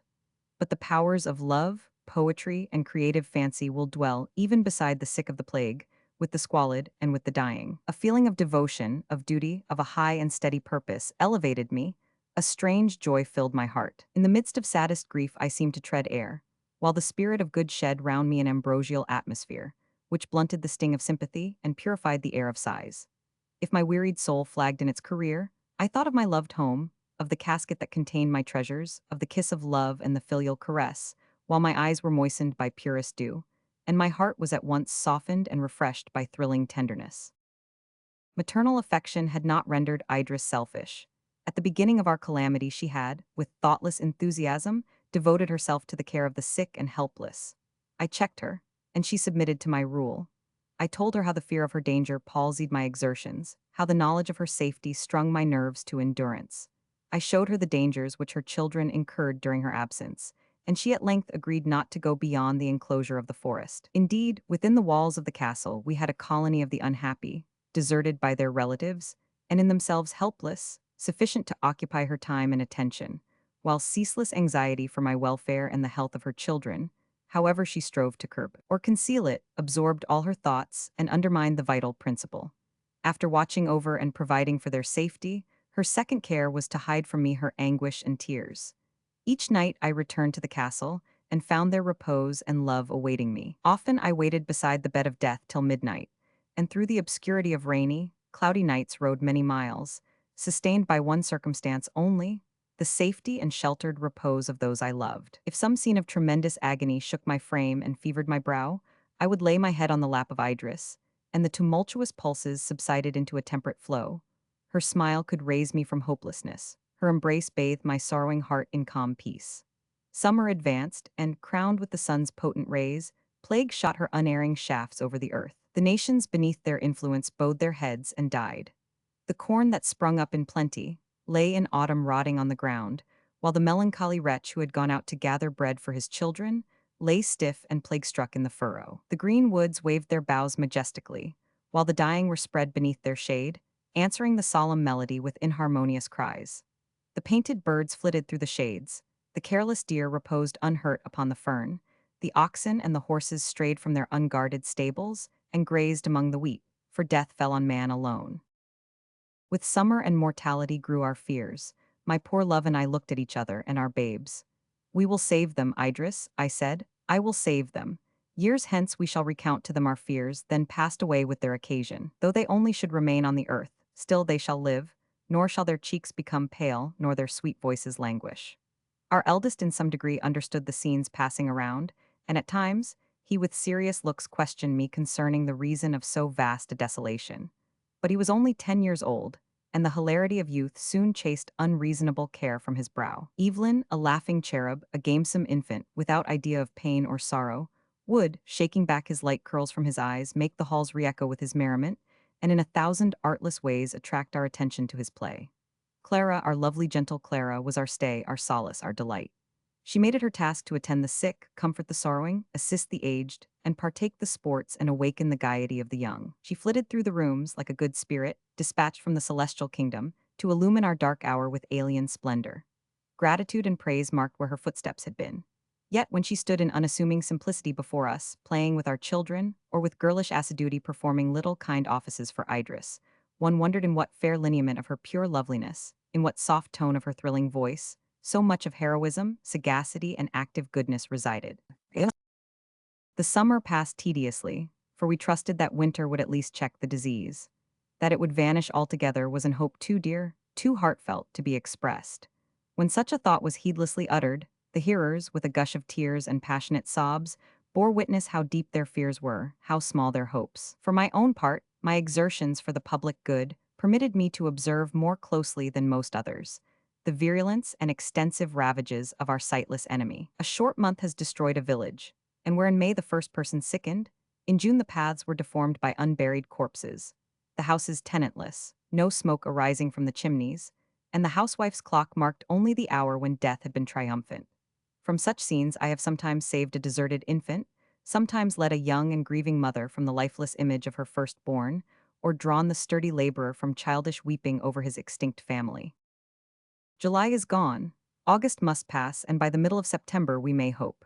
But the powers of love, poetry, and creative fancy will dwell even beside the sick of the plague, with the squalid and with the dying. A feeling of devotion, of duty, of a high and steady purpose elevated me. A strange joy filled my heart. In the midst of saddest grief I seemed to tread air, while the spirit of good shed round me an ambrosial atmosphere, which blunted the sting of sympathy and purified the air of sighs. If my wearied soul flagged in its career, I thought of my loved home, of the casket that contained my treasures, of the kiss of love and the filial caress, while my eyes were moistened by purest dew, and my heart was at once softened and refreshed by thrilling tenderness. Maternal affection had not rendered Idris selfish. At the beginning of our calamity she had, with thoughtless enthusiasm, devoted herself to the care of the sick and helpless. I checked her, and she submitted to my rule. I told her how the fear of her danger palsied my exertions, how the knowledge of her safety strung my nerves to endurance. I showed her the dangers which her children incurred during her absence, and she at length agreed not to go beyond the enclosure of the forest. Indeed, within the walls of the castle we had a colony of the unhappy, deserted by their relatives, and in themselves helpless, sufficient to occupy her time and attention, while ceaseless anxiety for my welfare and the health of her children, however she strove to curb or conceal it, absorbed all her thoughts and undermined the vital principle. After watching over and providing for their safety, her second care was to hide from me her anguish and tears. Each night I returned to the castle and found there repose and love awaiting me. Often I waited beside the bed of death till midnight, and through the obscurity of rainy, cloudy nights rode many miles, sustained by one circumstance only, the safety and sheltered repose of those I loved. If some scene of tremendous agony shook my frame and fevered my brow, I would lay my head on the lap of Idris, and the tumultuous pulses subsided into a temperate flow. Her smile could raise me from hopelessness. Her embrace bathed my sorrowing heart in calm peace. Summer advanced, and, crowned with the sun's potent rays, plague shot her unerring shafts over the earth. The nations beneath their influence bowed their heads and died. The corn that sprung up in plenty lay in autumn rotting on the ground, while the melancholy wretch who had gone out to gather bread for his children lay stiff and plague-struck in the furrow. The green woods waved their boughs majestically, while the dying were spread beneath their shade, answering the solemn melody with inharmonious cries. The painted birds flitted through the shades, the careless deer reposed unhurt upon the fern, the oxen and the horses strayed from their unguarded stables and grazed among the wheat, for death fell on man alone. With summer and mortality grew our fears. My poor love and I looked at each other and our babes. "We will save them, Idris," I said. "I will save them. Years hence we shall recount to them our fears, then passed away with their occasion. Though they only should remain on the earth, still they shall live, nor shall their cheeks become pale, nor their sweet voices languish." Our eldest in some degree understood the scenes passing around, and at times, he with serious looks questioned me concerning the reason of so vast a desolation. But he was only 10 years old, and the hilarity of youth soon chased unreasonable care from his brow. Evelyn, a laughing cherub, a gamesome infant, without idea of pain or sorrow, would, shaking back his light curls from his eyes, make the halls re-echo with his merriment, and in 1,000 artless ways attract our attention to his play. Clara, our lovely gentle Clara, was our stay, our solace, our delight. She made it her task to attend the sick, comfort the sorrowing, assist the aged, and partake the sports and awaken the gaiety of the young. She flitted through the rooms like a good spirit, dispatched from the celestial kingdom, to illumine our dark hour with alien splendor. Gratitude and praise marked where her footsteps had been. Yet when she stood in unassuming simplicity before us, playing with our children, or with girlish assiduity performing little kind offices for Idris, one wondered in what fair lineament of her pure loveliness, in what soft tone of her thrilling voice, so much of heroism, sagacity, and active goodness resided. The summer passed tediously, for we trusted that winter would at least check the disease. That it would vanish altogether was an hope too dear, too heartfelt to be expressed. When such a thought was heedlessly uttered, the hearers, with a gush of tears and passionate sobs, bore witness how deep their fears were, how small their hopes. For my own part, my exertions for the public good permitted me to observe more closely than most others the virulence and extensive ravages of our sightless enemy. A short month has destroyed a village, and where in May the first person sickened, in June the paths were deformed by unburied corpses, the houses tenantless, no smoke arising from the chimneys, and the housewife's clock marked only the hour when death had been triumphant. From such scenes I have sometimes saved a deserted infant, sometimes led a young and grieving mother from the lifeless image of her firstborn, or drawn the sturdy laborer from childish weeping over his extinct family. July is gone, August must pass, and by the middle of September we may hope.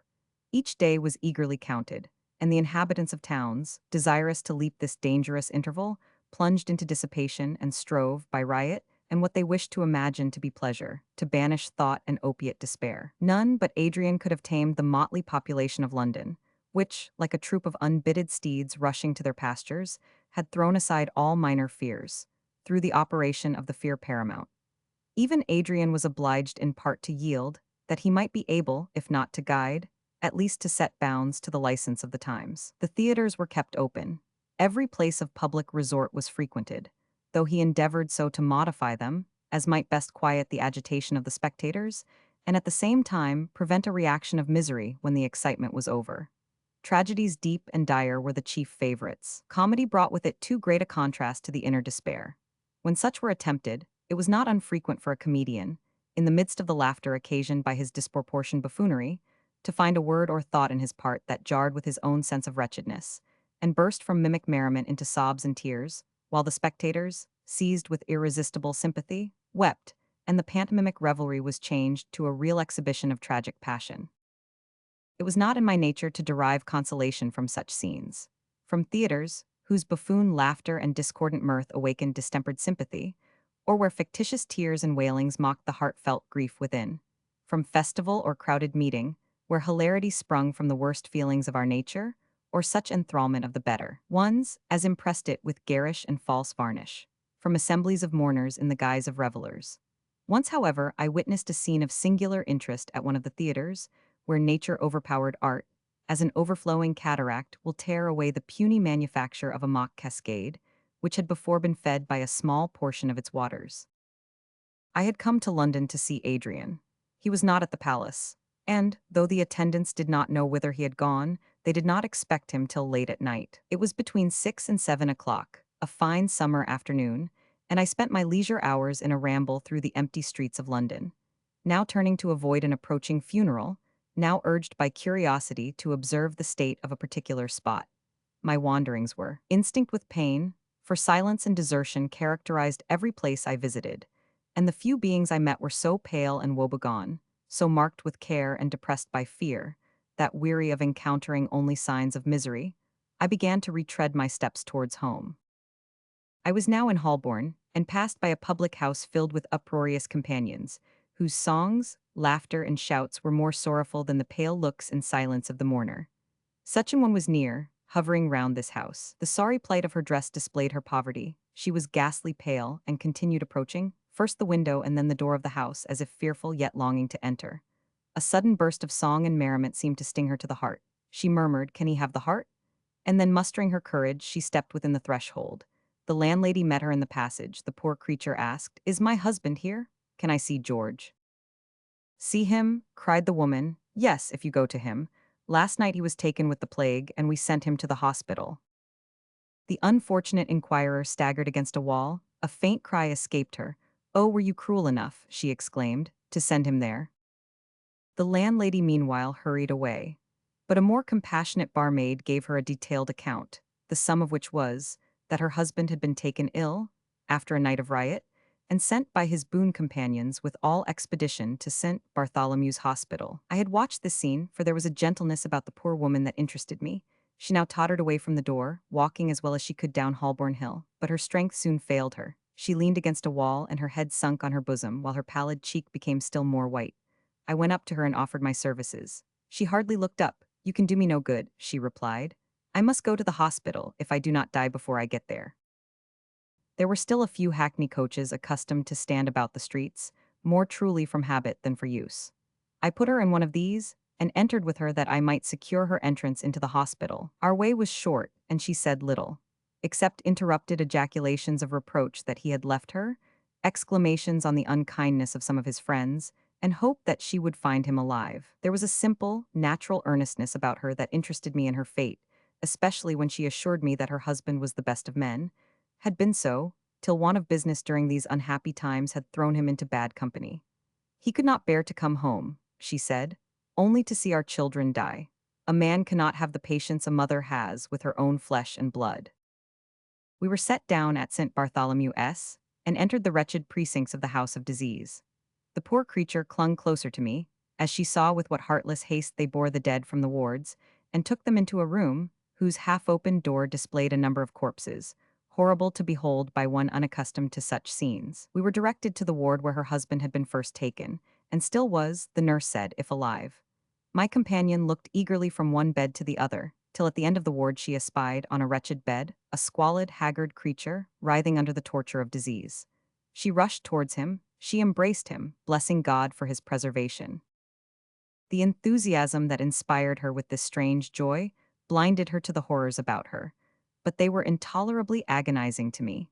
Each day was eagerly counted, and the inhabitants of towns, desirous to leap this dangerous interval, plunged into dissipation and strove, by riot, and what they wished to imagine to be pleasure, to banish thought and opiate despair. None but Adrian could have tamed the motley population of London, which, like a troop of unbitted steeds rushing to their pastures, had thrown aside all minor fears, through the operation of the fear paramount. Even Adrian was obliged in part to yield, that he might be able, if not to guide, at least to set bounds to the license of the times. The theaters were kept open. Every place of public resort was frequented, though he endeavored so to modify them, as might best quiet the agitation of the spectators, and at the same time prevent a reaction of misery when the excitement was over. Tragedies deep and dire were the chief favorites. Comedy brought with it too great a contrast to the inner despair. When such were attempted, it was not unfrequent for a comedian, in the midst of the laughter occasioned by his disproportioned buffoonery, to find a word or thought in his part that jarred with his own sense of wretchedness, and burst from mimic merriment into sobs and tears, while the spectators, seized with irresistible sympathy, wept, and the pantomimic revelry was changed to a real exhibition of tragic passion. It was not in my nature to derive consolation from such scenes. From theaters, whose buffoon laughter and discordant mirth awakened distempered sympathy, or where fictitious tears and wailings mocked the heartfelt grief within. From festival or crowded meeting, where hilarity sprung from the worst feelings of our nature, or such enthrallment of the better ones as impressed it with garish and false varnish. From assemblies of mourners in the guise of revelers. Once, however, I witnessed a scene of singular interest at one of the theaters, where nature overpowered art, as an overflowing cataract will tear away the puny manufacture of a mock cascade, which had before been fed by a small portion of its waters. I had come to London to see Adrian. He was not at the palace, and, though the attendants did not know whither he had gone, they did not expect him till late at night. It was between 6 and 7 o'clock, a fine summer afternoon, and I spent my leisure hours in a ramble through the empty streets of London, now turning to avoid an approaching funeral, now urged by curiosity to observe the state of a particular spot. My wanderings were instinct with pain, for silence and desertion characterized every place I visited, and the few beings I met were so pale and woebegone, so marked with care and depressed by fear, that, weary of encountering only signs of misery, I began to retread my steps towards home. I was now in Holborn, and passed by a public house filled with uproarious companions, whose songs, laughter, and shouts were more sorrowful than the pale looks and silence of the mourner. Such an one was near, hovering round this house. The sorry plight of her dress displayed her poverty. She was ghastly pale, and continued approaching, first the window and then the door of the house, as if fearful yet longing to enter. A sudden burst of song and merriment seemed to sting her to the heart. She murmured, "Can he have the heart?" And then, mustering her courage, she stepped within the threshold. The landlady met her in the passage. The poor creature asked, "Is my husband here? Can I see George?" "See him?" cried the woman. "Yes, if you go to him. Last night he was taken with the plague, and we sent him to the hospital." The unfortunate inquirer staggered against a wall. A faint cry escaped her. "Oh, were you cruel enough," she exclaimed, "to send him there?" The landlady meanwhile hurried away. But a more compassionate barmaid gave her a detailed account, the sum of which was, that her husband had been taken ill, after a night of riot, and sent by his boon companions with all expedition to St. Bartholomew's Hospital. I had watched this scene, for there was a gentleness about the poor woman that interested me. She now tottered away from the door, walking as well as she could down Holborn Hill, but her strength soon failed her. She leaned against a wall, and her head sunk on her bosom, while her pallid cheek became still more white. I went up to her and offered my services. She hardly looked up. "You can do me no good," she replied. "I must go to the hospital if I do not die before I get there." There were still a few hackney coaches accustomed to stand about the streets, more truly from habit than for use. I put her in one of these, and entered with her that I might secure her entrance into the hospital. Our way was short, and she said little, except interrupted ejaculations of reproach that he had left her, exclamations on the unkindness of some of his friends, and hope that she would find him alive. There was a simple, natural earnestness about her that interested me in her fate, especially when she assured me that her husband was the best of men, had been so, till want of business during these unhappy times had thrown him into bad company. "He could not bear to come home," she said, "only to see our children die. A man cannot have the patience a mother has with her own flesh and blood." We were set down at St. Bartholomew's, and entered the wretched precincts of the house of disease. The poor creature clung closer to me, as she saw with what heartless haste they bore the dead from the wards, and took them into a room, whose half-opened door displayed a number of corpses, horrible to behold by one unaccustomed to such scenes. We were directed to the ward where her husband had been first taken, and still was, the nurse said, if alive. My companion looked eagerly from one bed to the other, till at the end of the ward she espied, on a wretched bed, a squalid, haggard creature, writhing under the torture of disease. She rushed towards him, she embraced him, blessing God for his preservation. The enthusiasm that inspired her with this strange joy blinded her to the horrors about her, but they were intolerably agonizing to me.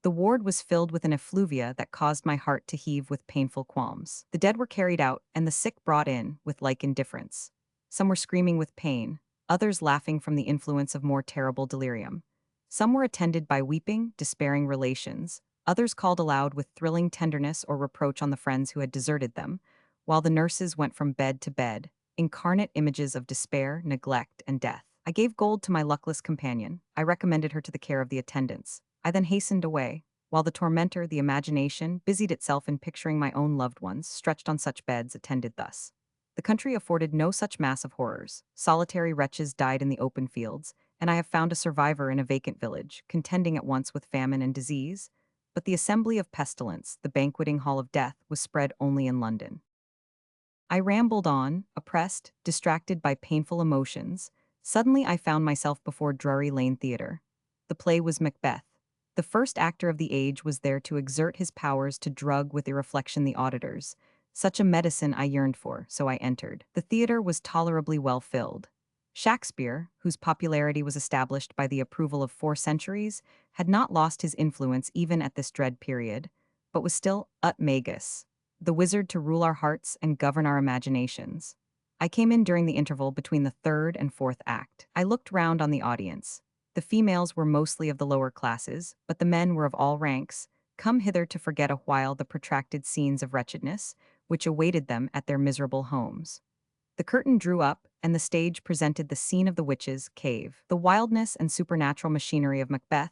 The ward was filled with an effluvia that caused my heart to heave with painful qualms. The dead were carried out, and the sick brought in, with like indifference. Some were screaming with pain, others laughing from the influence of more terrible delirium. Some were attended by weeping, despairing relations, others called aloud with thrilling tenderness or reproach on the friends who had deserted them, while the nurses went from bed to bed, incarnate images of despair, neglect, and death. I gave gold to my luckless companion. I recommended her to the care of the attendants. I then hastened away, while the tormentor, the imagination, busied itself in picturing my own loved ones, stretched on such beds, attended thus. The country afforded no such mass of horrors. Solitary wretches died in the open fields, and I have found a survivor in a vacant village, contending at once with famine and disease. But the assembly of pestilence, the banqueting hall of death, was spread only in London. I rambled on, oppressed, distracted by painful emotions. Suddenly I found myself before Drury Lane Theatre. The play was Macbeth. The first actor of the age was there to exert his powers to drug with irreflection the auditors. Such a medicine I yearned for, so I entered. The theatre was tolerably well filled. Shakespeare, whose popularity was established by the approval of 4 centuries, had not lost his influence even at this dread period, but was still ut magus, the wizard to rule our hearts and govern our imaginations. I came in during the interval between the third and fourth act. I looked round on the audience. The females were mostly of the lower classes, but the men were of all ranks, come hither to forget a while the protracted scenes of wretchedness which awaited them at their miserable homes. The curtain drew up, and the stage presented the scene of the witches' cave. The wildness and supernatural machinery of Macbeth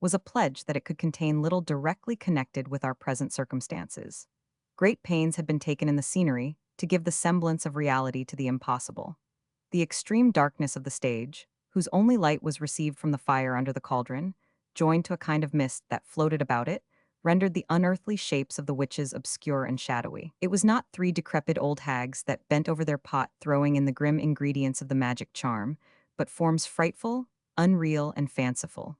was a pledge that it could contain little directly connected with our present circumstances. Great pains had been taken in the scenery to give the semblance of reality to the impossible. The extreme darkness of the stage, whose only light was received from the fire under the cauldron, joined to a kind of mist that floated about it, rendered the unearthly shapes of the witches obscure and shadowy. It was not 3 decrepit old hags that bent over their pot throwing in the grim ingredients of the magic charm, but forms frightful, unreal, and fanciful.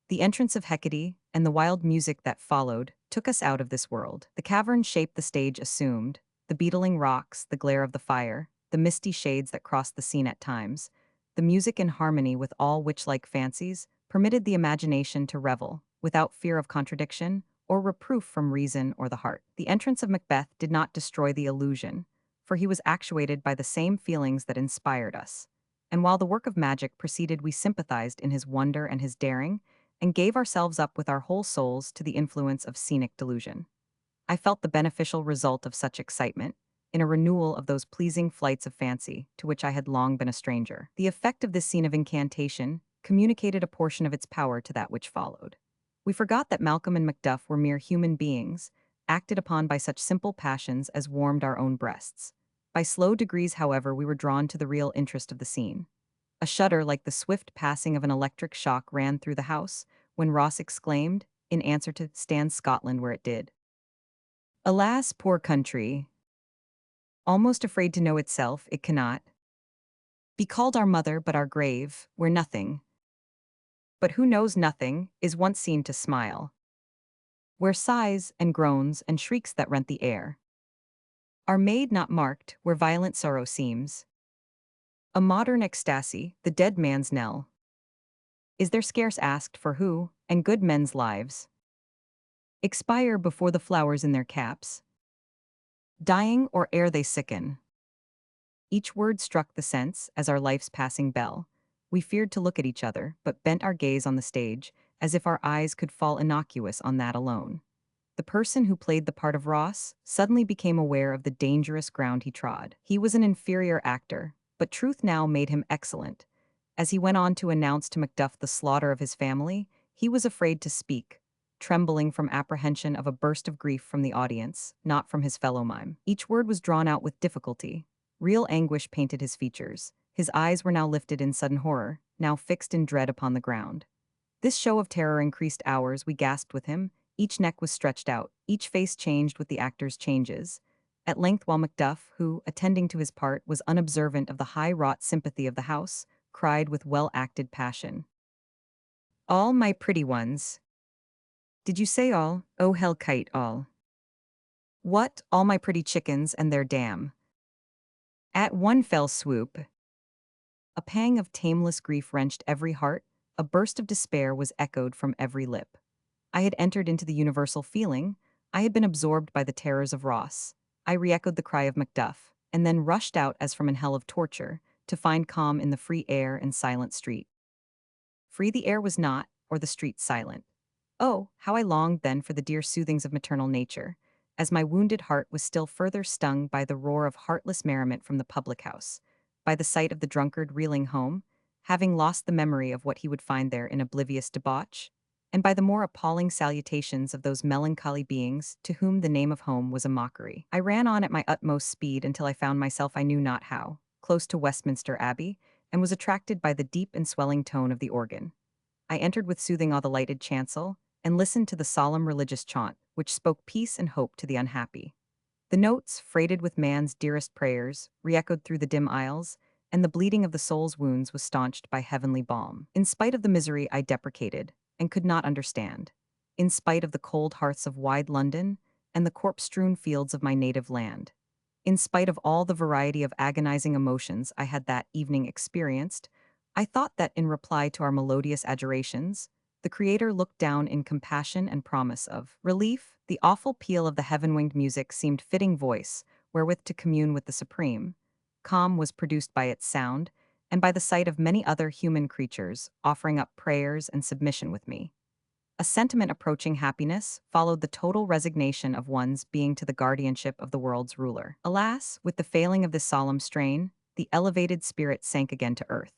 The entrance of Hecate, and the wild music that followed, took us out of this world. The cavern shape the stage assumed, the beetling rocks, the glare of the fire, the misty shades that crossed the scene at times, the music in harmony with all witch-like fancies, permitted the imagination to revel, without fear of contradiction, or reproof from reason or the heart. The entrance of Macbeth did not destroy the illusion, for he was actuated by the same feelings that inspired us. And while the work of magic proceeded, we sympathized in his wonder and his daring, and gave ourselves up with our whole souls to the influence of scenic delusion. I felt the beneficial result of such excitement, in a renewal of those pleasing flights of fancy to which I had long been a stranger. The effect of this scene of incantation communicated a portion of its power to that which followed. We forgot that Malcolm and Macduff were mere human beings, acted upon by such simple passions as warmed our own breasts. By slow degrees, however, we were drawn to the real interest of the scene. A shudder like the swift passing of an electric shock ran through the house, when Ross exclaimed, in answer to "Stand Scotland where it did." Alas, poor country! Almost afraid to know itself, it cannot be called our mother, but our grave, where nothing, but who knows nothing, is once seen to smile, where sighs and groans and shrieks that rent the air are made not marked, where violent sorrow seems a modern ecstasy, the dead man's knell. Is there scarce asked for who, and good men's lives expire before the flowers in their caps, dying or ere they sicken. Each word struck the sense as our life's passing bell. We feared to look at each other, but bent our gaze on the stage, as if our eyes could fall innocuous on that alone. The person who played the part of Ross suddenly became aware of the dangerous ground he trod. He was an inferior actor, but truth now made him excellent. As he went on to announce to Macduff the slaughter of his family, he was afraid to speak, trembling from apprehension of a burst of grief from the audience, not from his fellow mime. Each word was drawn out with difficulty. Real anguish painted his features. His eyes were now lifted in sudden horror, now fixed in dread upon the ground. This show of terror increased ours. We gasped with him. Each neck was stretched out, each face changed with the actor's changes. At length, while Macduff, who, attending to his part, was unobservant of the high-wrought sympathy of the house, cried with well-acted passion, "All my pretty ones." Did you say all? Oh, hell kite, all. What, all my pretty chickens and their dam? At one fell swoop. A pang of tameless grief wrenched every heart, a burst of despair was echoed from every lip. I had entered into the universal feeling, I had been absorbed by the terrors of Ross. I re-echoed the cry of Macduff, and then rushed out as from an hell of torture, to find calm in the free air and silent street. Free the air was not, or the street silent. Oh, how I longed then for the dear soothings of maternal nature, as my wounded heart was still further stung by the roar of heartless merriment from the public house, by the sight of the drunkard reeling home, having lost the memory of what he would find there in oblivious debauch, and by the more appalling salutations of those melancholy beings to whom the name of home was a mockery. I ran on at my utmost speed until I found myself I knew not how, close to Westminster Abbey, and was attracted by the deep and swelling tone of the organ. I entered with soothing awe the lighted chancel, and listened to the solemn religious chaunt, which spoke peace and hope to the unhappy. The notes, freighted with man's dearest prayers, re-echoed through the dim aisles, and the bleeding of the soul's wounds was staunched by heavenly balm. In spite of the misery I deprecated, and could not understand, in spite of the cold hearths of wide London, and the corpse-strewn fields of my native land, in spite of all the variety of agonizing emotions I had that evening experienced, I thought that in reply to our melodious adjurations, the Creator looked down in compassion and promise of relief. The awful peal of the heaven-winged music seemed fitting voice, wherewith to commune with the Supreme. Calm was produced by its sound, and by the sight of many other human creatures offering up prayers and submission with me. A sentiment approaching happiness followed the total resignation of one's being to the guardianship of the world's ruler. Alas, with the failing of this solemn strain, the elevated spirit sank again to earth.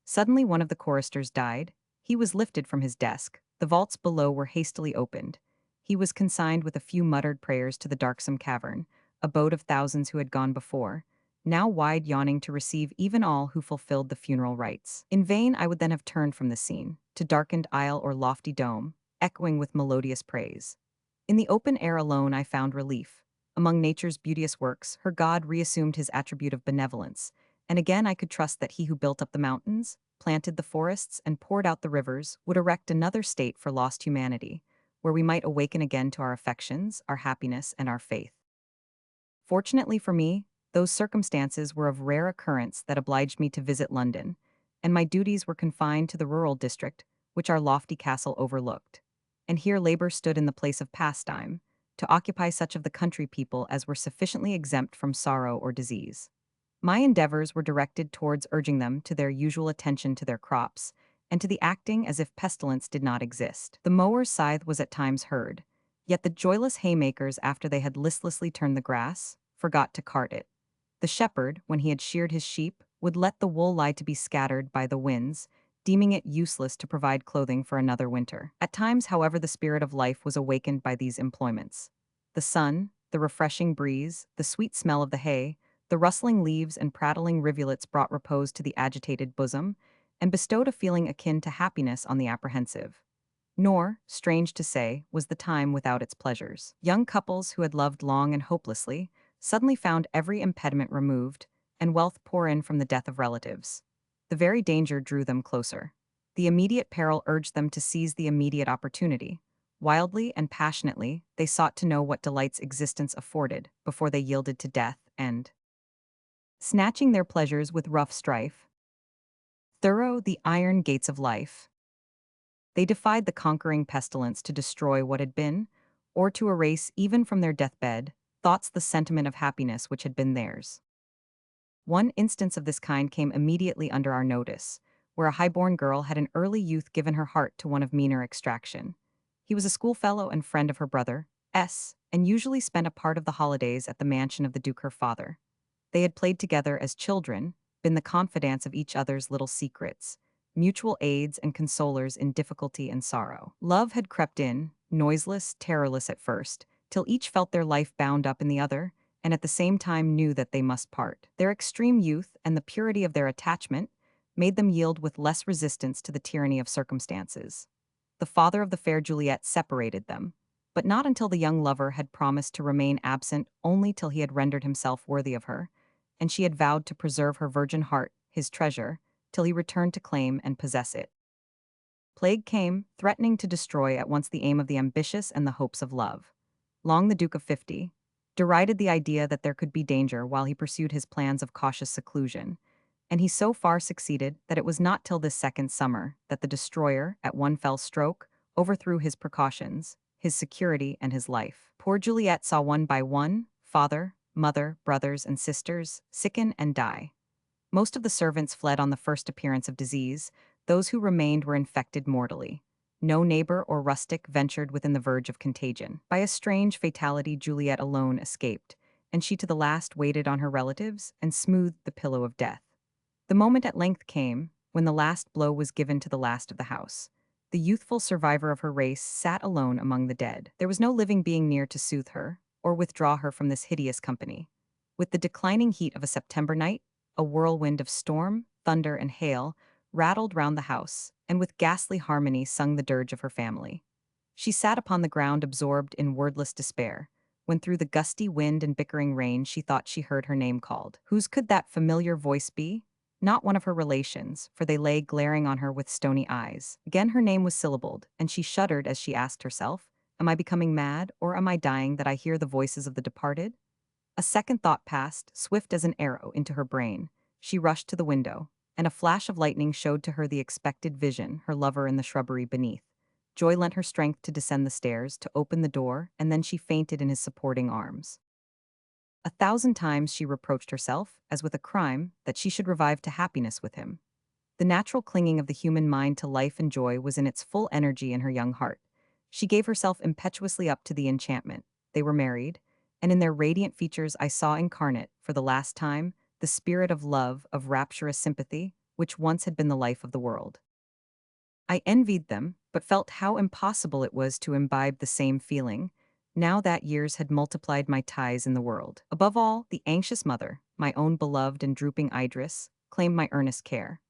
Suddenly one of the choristers died. He was lifted from his desk. The vaults below were hastily opened. He was consigned with a few muttered prayers to the darksome cavern, abode of thousands who had gone before, now wide yawning to receive even all who fulfilled the funeral rites. In vain I would then have turned from the scene, to darkened aisle or lofty dome, echoing with melodious praise. In the open air alone I found relief. Among nature's beauteous works, her God reassumed his attribute of benevolence, and again I could trust that he who built up the mountains, planted the forests, and poured out the rivers would erect another state for lost humanity, where we might awaken again to our affections, our happiness, and our faith. Fortunately for me, those circumstances were of rare occurrence that obliged me to visit London, and my duties were confined to the rural district, which our lofty castle overlooked. And here labor stood in the place of pastime, to occupy such of the country people as were sufficiently exempt from sorrow or disease. My endeavors were directed towards urging them to their usual attention to their crops, and to the acting as if pestilence did not exist. The mower's scythe was at times heard, yet the joyless haymakers, after they had listlessly turned the grass, forgot to cart it. The shepherd, when he had sheared his sheep, would let the wool lie to be scattered by the winds, deeming it useless to provide clothing for another winter. At times, however, the spirit of life was awakened by these employments. The sun, the refreshing breeze, the sweet smell of the hay, the rustling leaves and prattling rivulets brought repose to the agitated bosom, and bestowed a feeling akin to happiness on the apprehensive. Nor, strange to say, was the time without its pleasures. Young couples who had loved long and hopelessly suddenly found every impediment removed, and wealth pour in from the death of relatives. The very danger drew them closer. The immediate peril urged them to seize the immediate opportunity. Wildly and passionately, they sought to know what delights existence afforded before they yielded to death and, snatching their pleasures with rough strife, thorough the iron gates of life. They defied the conquering pestilence to destroy what had been, or to erase even from their deathbed thoughts the sentiment of happiness which had been theirs. One instance of this kind came immediately under our notice, where a high-born girl had in early youth given her heart to one of meaner extraction. He was a schoolfellow and friend of her brother, S., and usually spent a part of the holidays at the mansion of the Duke her father. They had played together as children, been the confidants of each other's little secrets, mutual aids and consolers in difficulty and sorrow. Love had crept in, noiseless, terrorless at first, till each felt their life bound up in the other, and at the same time knew that they must part. Their extreme youth and the purity of their attachment made them yield with less resistance to the tyranny of circumstances. The father of the fair Juliet separated them, but not until the young lover had promised to remain absent only till he had rendered himself worthy of her, and she had vowed to preserve her virgin heart, his treasure, till he returned to claim and possess it. Plague came, threatening to destroy at once the aim of the ambitious and the hopes of love. Long the Duke of 50 derided the idea that there could be danger while he pursued his plans of cautious seclusion, and he so far succeeded that it was not till this second summer that the destroyer, at one fell stroke, overthrew his precautions, his security, and his life. Poor Juliet saw one by one, father, mother, brothers, and sisters, sicken and die. Most of the servants fled on the first appearance of disease. Those who remained were infected mortally. No neighbor or rustic ventured within the verge of contagion. By a strange fatality, Juliet alone escaped, and she to the last waited on her relatives and smoothed the pillow of death. The moment at length came, when the last blow was given to the last of the house. The youthful survivor of her race sat alone among the dead. There was no living being near to soothe her, or withdraw her from this hideous company. With the declining heat of a September night, a whirlwind of storm, thunder, and hail rattled round the house, and with ghastly harmony sung the dirge of her family. She sat upon the ground absorbed in wordless despair, when through the gusty wind and bickering rain she thought she heard her name called. Whose could that familiar voice be? Not one of her relations, for they lay glaring on her with stony eyes. Again her name was syllabled, and she shuddered as she asked herself, "Am I becoming mad, or am I dying that I hear the voices of the departed?" A second thought passed, swift as an arrow, into her brain. She rushed to the window, and a flash of lightning showed to her the expected vision, her lover in the shrubbery beneath. Joy lent her strength to descend the stairs, to open the door, and then she fainted in his supporting arms. 1,000 times she reproached herself, as with a crime, that she should revive to happiness with him. The natural clinging of the human mind to life and joy was in its full energy in her young heart. She gave herself impetuously up to the enchantment. They were married, and in their radiant features I saw incarnate, for the last time, the spirit of love, of rapturous sympathy, which once had been the life of the world. I envied them, but felt how impossible it was to imbibe the same feeling, now that years had multiplied my ties in the world. Above all, the anxious mother, my own beloved and drooping Idris, claimed my earnest care.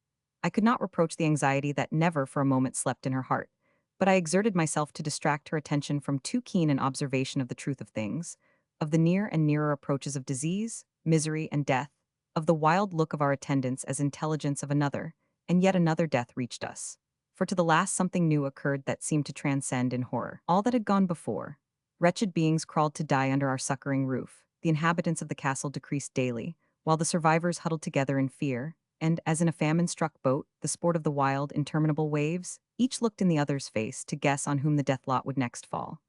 I could not reproach the anxiety that never for a moment slept in her heart, but I exerted myself to distract her attention from too keen an observation of the truth of things, of the near and nearer approaches of disease, misery, and death, of the wild look of our attendants as intelligence of another, and yet another death reached us. For to the last something new occurred that seemed to transcend in horror all that had gone before. Wretched beings crawled to die under our succoring roof. The inhabitants of the castle decreased daily, while the survivors huddled together in fear, and, as in a famine-struck boat, the sport of the wild, interminable waves, each looked in the other's face to guess on whom the death lot would next fall.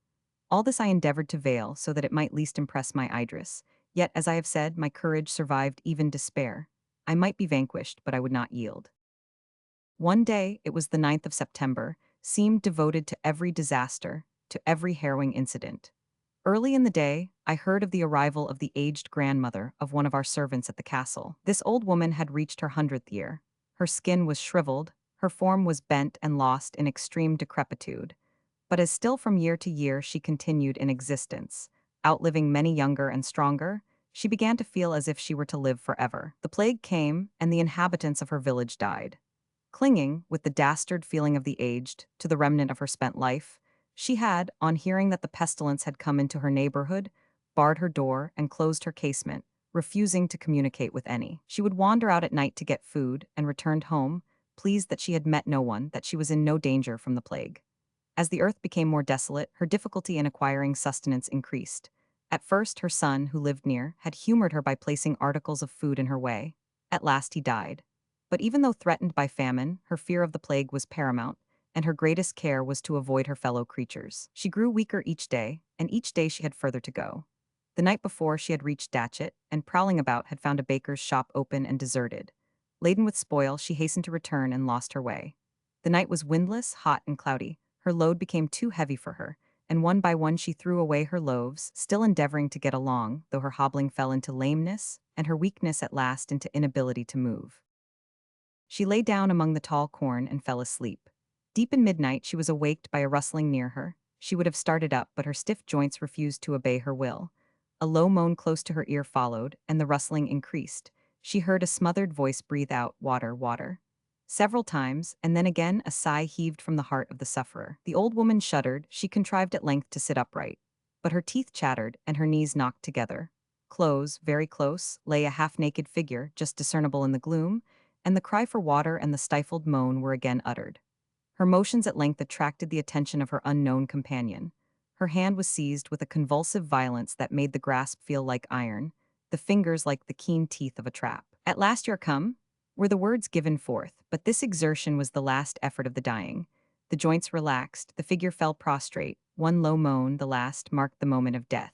All this I endeavored to veil so that it might least impress my Idris, yet, as I have said, my courage survived even despair. I might be vanquished, but I would not yield. One day, it was the 9th of September, seemed devoted to every disaster, to every harrowing incident. Early in the day, I heard of the arrival of the aged grandmother of one of our servants at the castle. This old woman had reached her 100th year. Her skin was shriveled, her form was bent and lost in extreme decrepitude. But as still from year to year she continued in existence, outliving many younger and stronger, she began to feel as if she were to live forever. The plague came, and the inhabitants of her village died. Clinging, with the dastard feeling of the aged, to the remnant of her spent life, she had, on hearing that the pestilence had come into her neighborhood, barred her door and closed her casement, refusing to communicate with any. She would wander out at night to get food, and returned home, pleased that she had met no one, that she was in no danger from the plague. As the earth became more desolate, her difficulty in acquiring sustenance increased. At first, her son, who lived near, had humored her by placing articles of food in her way. At last he died. But even though threatened by famine, her fear of the plague was paramount, and her greatest care was to avoid her fellow creatures. She grew weaker each day, and each day she had further to go. The night before she had reached Datchet, and prowling about had found a baker's shop open and deserted. Laden with spoil, she hastened to return and lost her way. The night was windless, hot, and cloudy. Her load became too heavy for her, and one by one she threw away her loaves, still endeavoring to get along, though her hobbling fell into lameness, and her weakness at last into inability to move. She lay down among the tall corn and fell asleep. Deep in midnight she was awaked by a rustling near her. She would have started up, but her stiff joints refused to obey her will. A low moan close to her ear followed, and the rustling increased. She heard a smothered voice breathe out, "Water, water," several times, and then again a sigh heaved from the heart of the sufferer. The old woman shuddered. She contrived at length to sit upright, but her teeth chattered and her knees knocked together. Close, very close, lay a half-naked figure, just discernible in the gloom, and the cry for water and the stifled moan were again uttered. Her motions at length attracted the attention of her unknown companion. Her hand was seized with a convulsive violence that made the grasp feel like iron, the fingers like the keen teeth of a trap. "At last you're come," were the words given forth, but this exertion was the last effort of the dying. The joints relaxed, the figure fell prostrate, one low moan, the last, marked the moment of death.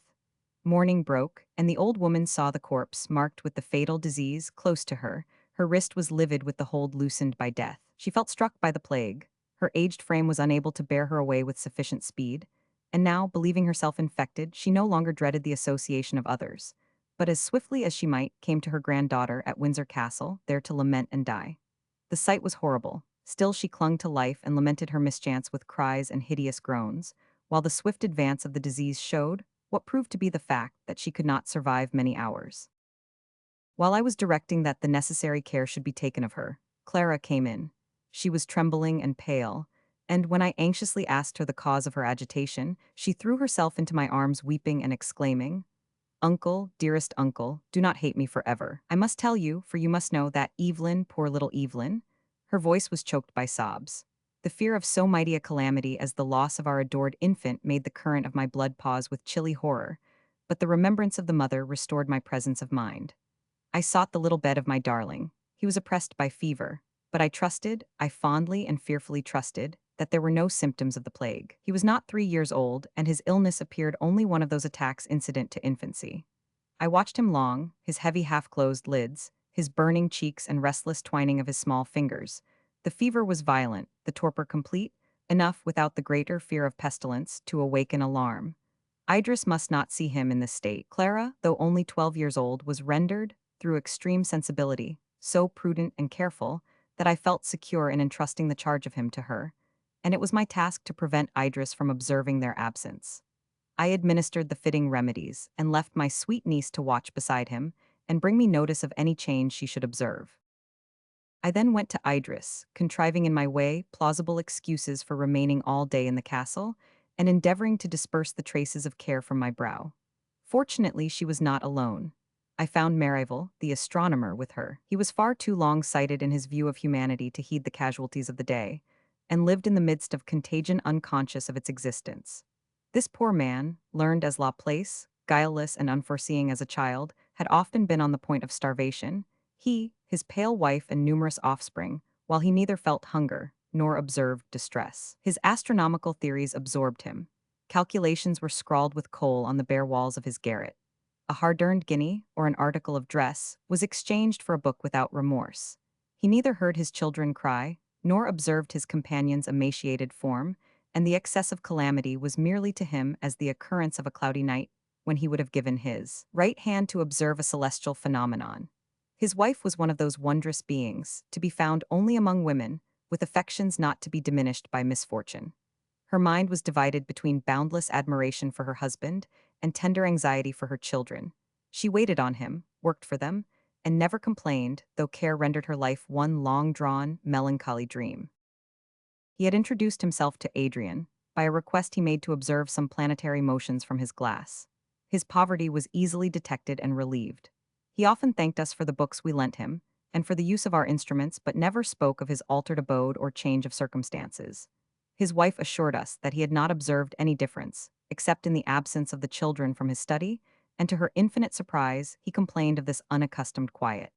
Morning broke, and the old woman saw the corpse, marked with the fatal disease, close to her, Her wrist was livid with the hold loosened by death. She felt struck by the plague. Her aged frame was unable to bear her away with sufficient speed, and now, believing herself infected, she no longer dreaded the association of others, but as swiftly as she might, came to her granddaughter at Windsor Castle, there to lament and die. The sight was horrible. Still she clung to life and lamented her mischance with cries and hideous groans, while the swift advance of the disease showed what proved to be the fact that she could not survive many hours. While I was directing that the necessary care should be taken of her, Clara came in. She was trembling and pale, and when I anxiously asked her the cause of her agitation, she threw herself into my arms weeping and exclaiming, "Uncle, dearest uncle, do not hate me forever. I must tell you, for you must know, that Evelyn, poor little Evelyn," her voice was choked by sobs. The fear of so mighty a calamity as the loss of our adored infant made the current of my blood pause with chilly horror, but the remembrance of the mother restored my presence of mind. I sought the little bed of my darling. He was oppressed by fever, but I fondly and fearfully trusted, that there were no symptoms of the plague. He was not 3 years old, and his illness appeared only one of those attacks incident to infancy. I watched him long, his heavy half-closed lids, his burning cheeks and restless twining of his small fingers. The fever was violent, the torpor complete, enough without the greater fear of pestilence to awaken alarm. Idris must not see him in this state. Clara, though only 12 years old, was rendered, through extreme sensibility, so prudent and careful, that I felt secure in entrusting the charge of him to her, and it was my task to prevent Idris from observing their absence. I administered the fitting remedies, and left my sweet niece to watch beside him, and bring me notice of any change she should observe. I then went to Idris, contriving in my way plausible excuses for remaining all day in the castle, and endeavoring to disperse the traces of care from my brow. Fortunately, she was not alone. I found Merivale, the astronomer, with her. He was far too long-sighted in his view of humanity to heed the casualties of the day, and lived in the midst of contagion unconscious of its existence. This poor man, learned as Laplace, guileless and unforeseeing as a child, had often been on the point of starvation. He, his pale wife and numerous offspring, while he neither felt hunger nor observed distress. His astronomical theories absorbed him. Calculations were scrawled with coal on the bare walls of his garret. A hard-earned guinea, or an article of dress, was exchanged for a book without remorse. He neither heard his children cry, nor observed his companion's emaciated form, and the excess of calamity was merely to him as the occurrence of a cloudy night, when he would have given his right hand to observe a celestial phenomenon. His wife was one of those wondrous beings, to be found only among women, with affections not to be diminished by misfortune. Her mind was divided between boundless admiration for her husband and tender anxiety for her children. She waited on him, worked for them, and never complained, though care rendered her life one long-drawn, melancholy dream. He had introduced himself to Adrian by a request he made to observe some planetary motions from his glass. His poverty was easily detected and relieved. He often thanked us for the books we lent him, and for the use of our instruments, but never spoke of his altered abode or change of circumstances. His wife assured us that he had not observed any difference, except in the absence of the children from his study, and to her infinite surprise, he complained of this unaccustomed quiet.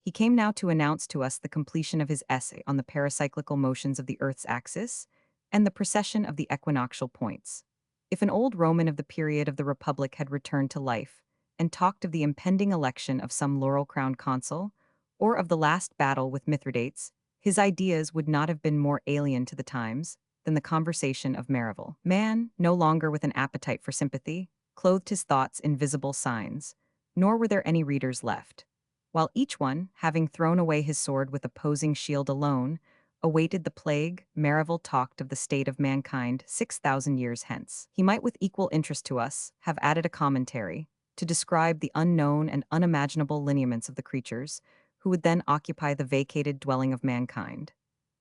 He came now to announce to us the completion of his essay on the paracyclical motions of the Earth's axis and the precession of the equinoctial points. If an old Roman of the period of the Republic had returned to life and talked of the impending election of some laurel-crowned consul, or of the last battle with Mithridates, his ideas would not have been more alien to the times than the conversation of Merivale. Man, no longer with an appetite for sympathy, clothed his thoughts in visible signs, nor were there any readers left. While each one, having thrown away his sword with opposing shield alone, awaited the plague, Merivale talked of the state of mankind 6,000 years hence. He might with equal interest to us have added a commentary to describe the unknown and unimaginable lineaments of the creatures who would then occupy the vacated dwelling of mankind.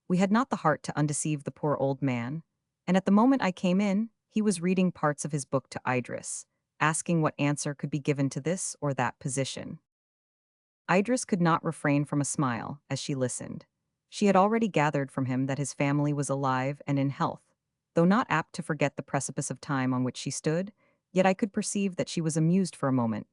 We had not the heart to undeceive the poor old man, and at the moment I came in, he was reading parts of his book to Idris, asking what answer could be given to this or that position. Idris could not refrain from a smile as she listened. She had already gathered from him that his family was alive and in health. Though not apt to forget the precipice of time on which she stood, yet I could perceive that she was amused for a moment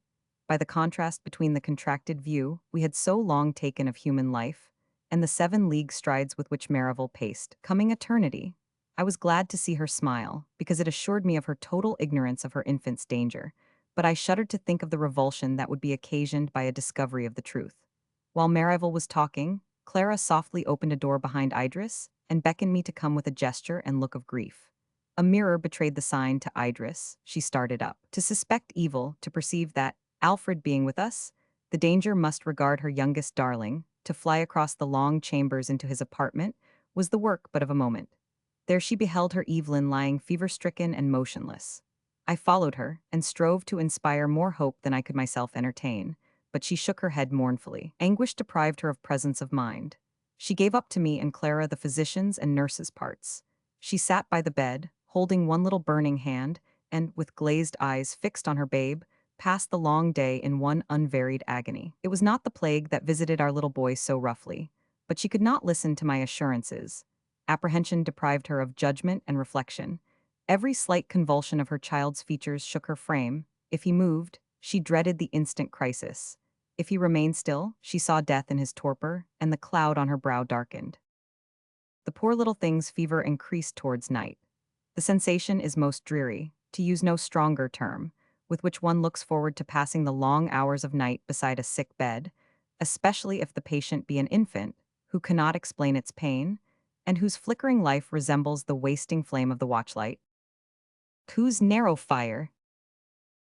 by the contrast between the contracted view we had so long taken of human life and the 7 league strides with which Merivale paced, coming eternity. I was glad to see her smile, because it assured me of her total ignorance of her infant's danger, but I shuddered to think of the revulsion that would be occasioned by a discovery of the truth. While Marival was talking, Clara softly opened a door behind Idris and beckoned me to come with a gesture and look of grief. A mirror betrayed the sign to Idris. She started up. To suspect evil, to perceive that, Alfred being with us, the danger must regard her youngest darling, to fly across the long chambers into his apartment, was the work but of a moment. There she beheld her Evelyn lying fever-stricken and motionless. I followed her, and strove to inspire more hope than I could myself entertain, but she shook her head mournfully. Anguish deprived her of presence of mind. She gave up to me and Clara the physician's and nurse's parts. She sat by the bed, holding one little burning hand, and, with glazed eyes fixed on her babe, passed the long day in one unvaried agony. It was not the plague that visited our little boy so roughly, but she could not listen to my assurances. Apprehension deprived her of judgment and reflection. Every slight convulsion of her child's features shook her frame. If he moved, she dreaded the instant crisis. If he remained still, she saw death in his torpor, and the cloud on her brow darkened. The poor little thing's fever increased towards night. The sensation is most dreary, to use no stronger term, with which one looks forward to passing the long hours of night beside a sick bed, especially if the patient be an infant, who cannot explain its pain, and whose flickering life resembles the wasting flame of the watchlight, whose narrow fire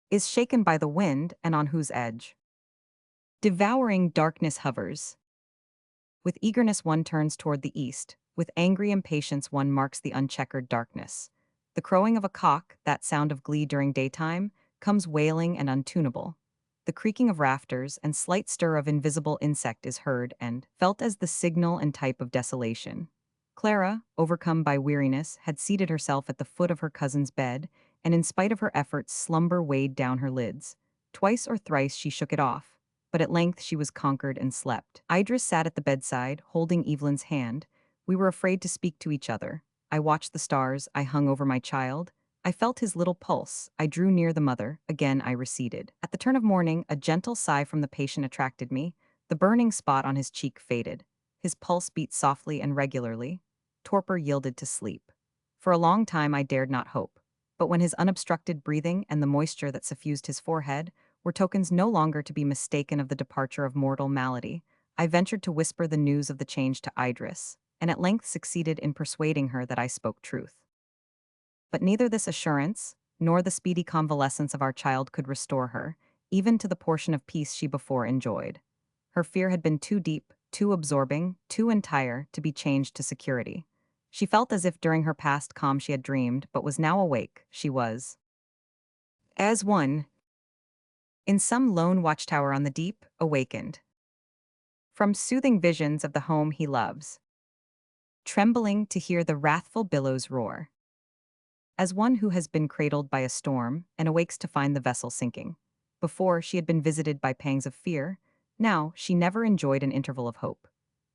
is shaken by the wind and on whose edge devouring darkness hovers. With eagerness one turns toward the east, with angry impatience one marks the uncheckered darkness. The crowing of a cock, that sound of glee during daytime, comes wailing and untunable. The creaking of rafters and slight stir of invisible insect is heard and felt as the signal and type of desolation. Clara, overcome by weariness, had seated herself at the foot of her cousin's bed, and in spite of her efforts slumber weighed down her lids. Twice or thrice she shook it off, but at length she was conquered and slept. Idris sat at the bedside, holding Evelyn's hand. We were afraid to speak to each other. I watched the stars, I hung over my child. I felt his little pulse. I drew near the mother. Again I receded. At the turn of morning, a gentle sigh from the patient attracted me. The burning spot on his cheek faded. His pulse beat softly and regularly. Torpor yielded to sleep. For a long time I dared not hope. But when his unobstructed breathing and the moisture that suffused his forehead were tokens no longer to be mistaken of the departure of mortal malady, I ventured to whisper the news of the change to Idris, and at length succeeded in persuading her that I spoke truth. But neither this assurance, nor the speedy convalescence of our child could restore her, even to the portion of peace she before enjoyed. Her fear had been too deep, too absorbing, too entire, to be changed to security. She felt as if during her past calm she had dreamed, but was now awake. She was as one in some lone watchtower on the deep, awakened from soothing visions of the home he loves, trembling to hear the wrathful billows roar, as one who has been cradled by a storm and awakes to find the vessel sinking. Before, she had been visited by pangs of fear. Now, she never enjoyed an interval of hope.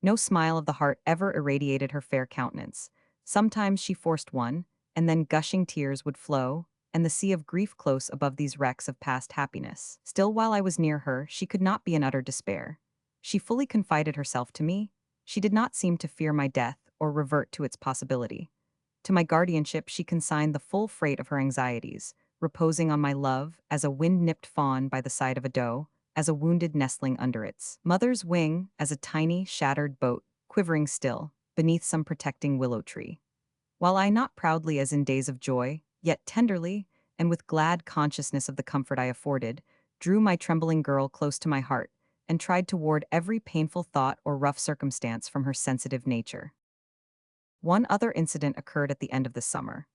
No smile of the heart ever irradiated her fair countenance. Sometimes she forced one, and then gushing tears would flow, and the sea of grief close above these wrecks of past happiness. Still, while I was near her, she could not be in utter despair. She fully confided herself to me. She did not seem to fear my death or revert to its possibility. To my guardianship she consigned the full freight of her anxieties, reposing on my love as a wind-nipped fawn by the side of a doe, as a wounded nestling under its mother's wing, as a tiny, shattered boat, quivering still, beneath some protecting willow tree. While I not proudly as in days of joy, yet tenderly, and with glad consciousness of the comfort I afforded, drew my trembling girl close to my heart, and tried to ward every painful thought or rough circumstance from her sensitive nature. One other incident occurred at the end of the summer.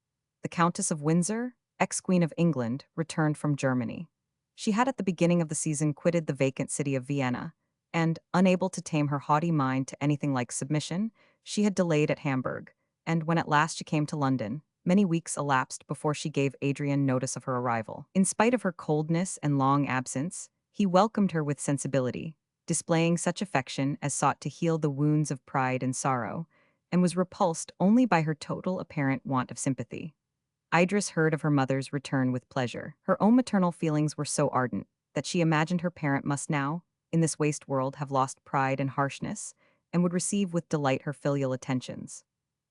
The Countess of Windsor, ex-Queen of England, returned from Germany. She had at the beginning of the season quitted the vacant city of Vienna, and, unable to tame her haughty mind to anything like submission, she had delayed at Hamburg, and when at last she came to London, many weeks elapsed before she gave Adrian notice of her arrival. In spite of her coldness and long absence, he welcomed her with sensibility, displaying such affection as sought to heal the wounds of pride and sorrow, and was repulsed only by her total apparent want of sympathy. Idris heard of her mother's return with pleasure. Her own maternal feelings were so ardent that she imagined her parent must now, in this waste world, have lost pride and harshness, and would receive with delight her filial attentions.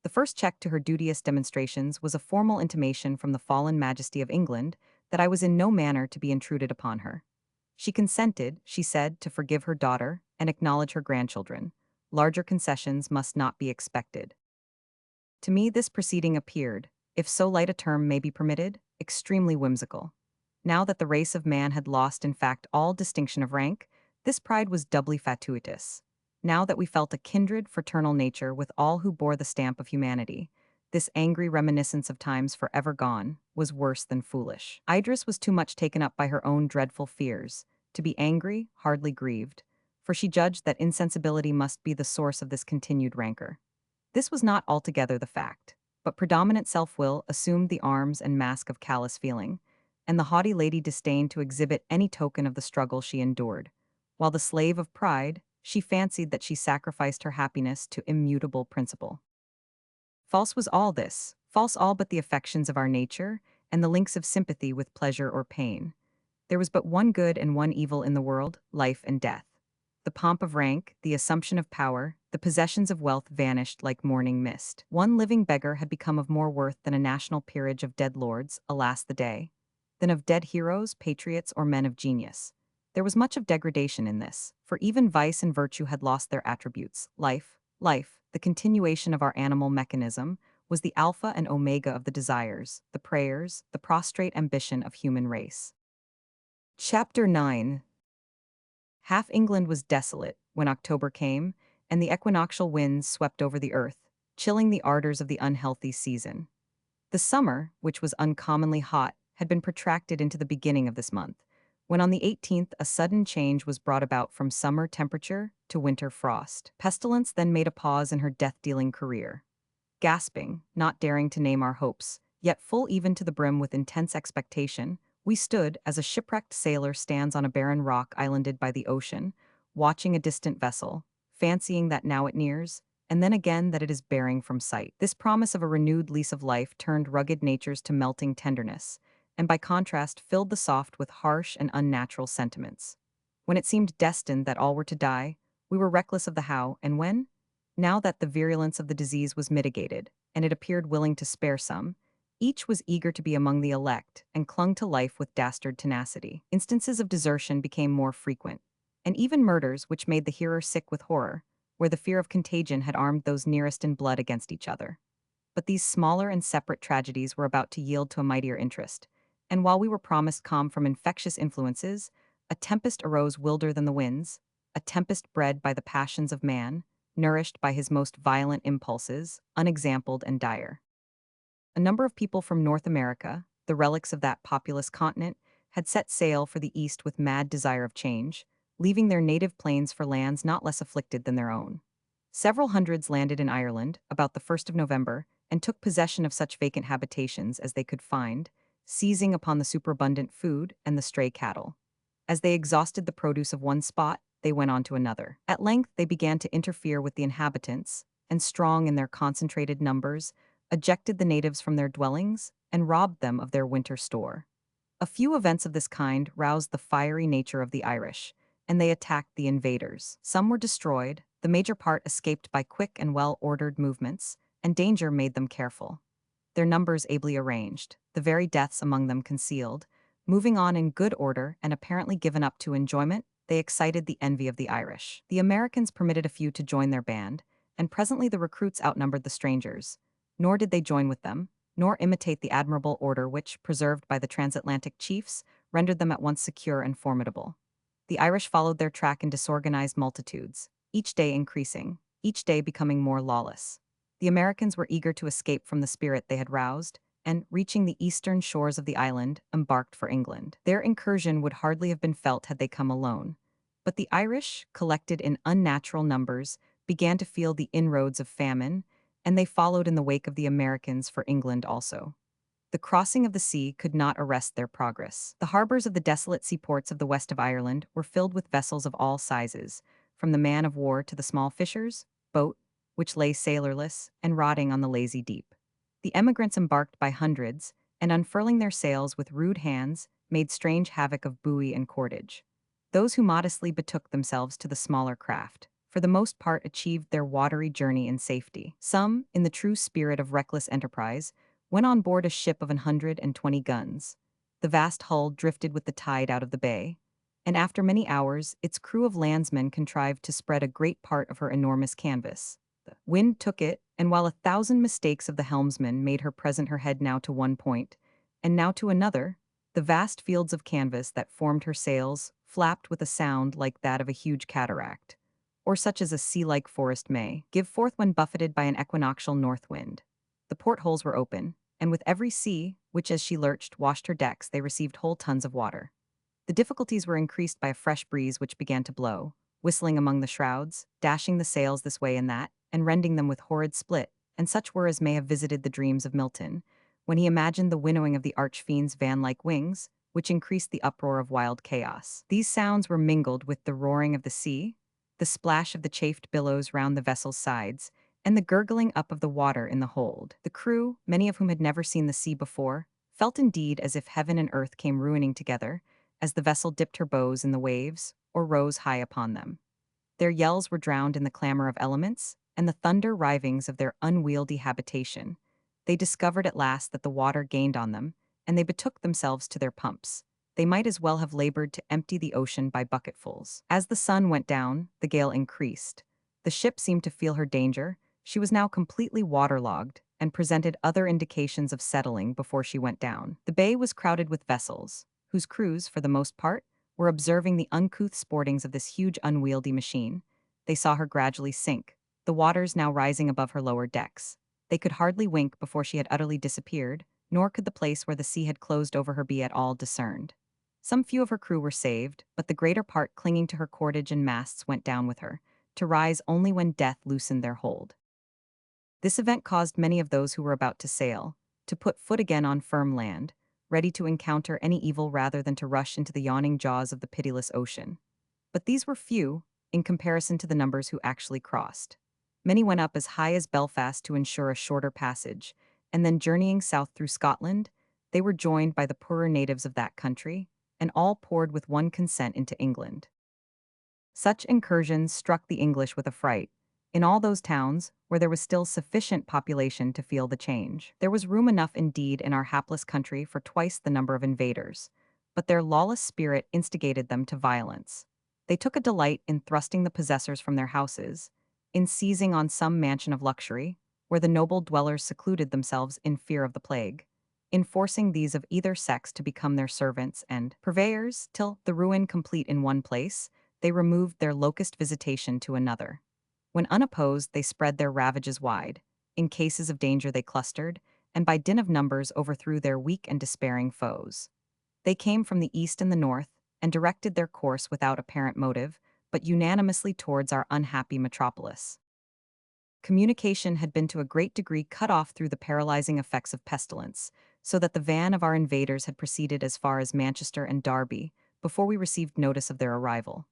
The first check to her duteous demonstrations was a formal intimation from the fallen majesty of England that I was in no manner to be intruded upon her. She consented, she said, to forgive her daughter and acknowledge her grandchildren. Larger concessions must not be expected. To me, this proceeding appeared, if so light a term may be permitted, extremely whimsical. Now that the race of man had lost in fact all distinction of rank, this pride was doubly fatuitous. Now that we felt a kindred fraternal nature with all who bore the stamp of humanity, this angry reminiscence of times forever gone was worse than foolish. Idris was too much taken up by her own dreadful fears to be angry, hardly grieved, for she judged that insensibility must be the source of this continued rancor. This was not altogether the fact, but predominant self-will assumed the arms and mask of callous feeling, and the haughty lady disdained to exhibit any token of the struggle she endured, while the slave of pride, she fancied that she sacrificed her happiness to immutable principle. False was all this, false all but the affections of our nature, and the links of sympathy with pleasure or pain. There was but one good and one evil in the world, life and death. The pomp of rank, the assumption of power, the possessions of wealth vanished like morning mist. One living beggar had become of more worth than a national peerage of dead lords, alas the day, than of dead heroes, patriots, or men of genius. There was much of degradation in this, for even vice and virtue had lost their attributes. Life, the continuation of our animal mechanism, was the alpha and omega of the desires, the prayers, the prostrate ambition of human race. Chapter 9. Half England was desolate when October came, and the equinoctial winds swept over the earth, chilling the ardors of the unhealthy season. The summer, which was uncommonly hot, had been protracted into the beginning of this month, when on the 18th a sudden change was brought about from summer temperature to winter frost. Pestilence then made a pause in her death-dealing career. Gasping, not daring to name our hopes, yet full even to the brim with intense expectation, we stood as a shipwrecked sailor stands on a barren rock islanded by the ocean, watching a distant vessel, fancying that now it nears, and then again that it is bearing from sight. This promise of a renewed lease of life turned rugged natures to melting tenderness, and by contrast filled the soft with harsh and unnatural sentiments. When it seemed destined that all were to die, we were reckless of the how and when. Now that the virulence of the disease was mitigated, and it appeared willing to spare some, each was eager to be among the elect and clung to life with dastard tenacity. Instances of desertion became more frequent, and even murders which made the hearer sick with horror, where the fear of contagion had armed those nearest in blood against each other. But these smaller and separate tragedies were about to yield to a mightier interest, and while we were promised calm from infectious influences, a tempest arose wilder than the winds, a tempest bred by the passions of man, nourished by his most violent impulses, unexampled and dire. A number of people from North America, the relics of that populous continent, had set sail for the East with mad desire of change, leaving their native plains for lands not less afflicted than their own. Several hundreds landed in Ireland about the 1st of November and took possession of such vacant habitations as they could find, seizing upon the superabundant food and the stray cattle. As they exhausted the produce of one spot, they went on to another. At length they began to interfere with the inhabitants, and strong in their concentrated numbers, ejected the natives from their dwellings and robbed them of their winter store. A few events of this kind roused the fiery nature of the Irish, and they attacked the invaders. Some were destroyed, the major part escaped by quick and well-ordered movements, and danger made them careful. Their numbers ably arranged, the very deaths among them concealed, moving on in good order and apparently given up to enjoyment, they excited the envy of the Irish. The Americans permitted a few to join their band, and presently the recruits outnumbered the strangers. Nor did they join with them, nor imitate the admirable order which, preserved by the transatlantic chiefs, rendered them at once secure and formidable. The Irish followed their track in disorganized multitudes, each day increasing, each day becoming more lawless. The Americans were eager to escape from the spirit they had roused, and, reaching the eastern shores of the island, embarked for England. Their incursion would hardly have been felt had they come alone. But the Irish, collected in unnatural numbers, began to feel the inroads of famine, and they followed in the wake of the Americans for England also. The crossing of the sea could not arrest their progress. The harbors of the desolate seaports of the west of Ireland were filled with vessels of all sizes, from the man-of-war to the small fisher's boat, which lay sailorless and rotting on the lazy deep. The emigrants embarked by hundreds, and unfurling their sails with rude hands, made strange havoc of buoy and cordage. Those who modestly betook themselves to the smaller craft, for the most part achieved their watery journey in safety. Some, in the true spirit of reckless enterprise, went on board a ship of 120 guns. The vast hull drifted with the tide out of the bay, and after many hours, its crew of landsmen contrived to spread a great part of her enormous canvas. The wind took it, and while 1,000 mistakes of the helmsman made her present her head now to one point, and now to another, the vast fields of canvas that formed her sails flapped with a sound like that of a huge cataract, or such as a sea-like forest may give forth when buffeted by an equinoctial north wind. The portholes were open, and with every sea, which as she lurched washed her decks, they received whole tons of water. The difficulties were increased by a fresh breeze which began to blow, whistling among the shrouds, dashing the sails this way and that, and rending them with horrid split, and such were as may have visited the dreams of Milton, when he imagined the winnowing of the archfiend's van-like wings, which increased the uproar of wild chaos. These sounds were mingled with the roaring of the sea, the splash of the chafed billows round the vessel's sides, and the gurgling up of the water in the hold. The crew, many of whom had never seen the sea before, felt indeed as if heaven and earth came ruining together, as the vessel dipped her bows in the waves, or rose high upon them. Their yells were drowned in the clamor of elements, and the thunder rivings of their unwieldy habitation. They discovered at last that the water gained on them, and they betook themselves to their pumps. They might as well have labored to empty the ocean by bucketfuls. As the sun went down, the gale increased. The ship seemed to feel her danger. She was now completely waterlogged, and presented other indications of settling before she went down. The bay was crowded with vessels, whose crews, for the most part, were observing the uncouth sportings of this huge unwieldy machine. They saw her gradually sink, the waters now rising above her lower decks. They could hardly wink before she had utterly disappeared, nor could the place where the sea had closed over her be at all discerned. Some few of her crew were saved, but the greater part clinging to her cordage and masts went down with her, to rise only when death loosened their hold. This event caused many of those who were about to sail to put foot again on firm land, ready to encounter any evil rather than to rush into the yawning jaws of the pitiless ocean. But these were few, in comparison to the numbers who actually crossed. Many went up as high as Belfast to ensure a shorter passage, and then journeying south through Scotland, they were joined by the poorer natives of that country, and all poured with one consent into England. Such incursions struck the English with affright. In all those towns, where there was still sufficient population to feel the change, there was room enough indeed in our hapless country for twice the number of invaders, but their lawless spirit instigated them to violence. They took a delight in thrusting the possessors from their houses, in seizing on some mansion of luxury, where the noble dwellers secluded themselves in fear of the plague, in forcing these of either sex to become their servants and purveyors, till, the ruin complete in one place, they removed their locust visitation to another. When unopposed, they spread their ravages wide. In cases of danger they clustered, and by din of numbers overthrew their weak and despairing foes. They came from the east and the north, and directed their course without apparent motive, but unanimously towards our unhappy metropolis. Communication had been to a great degree cut off through the paralyzing effects of pestilence, so that the van of our invaders had proceeded as far as Manchester and Derby before we received notice of their arrival.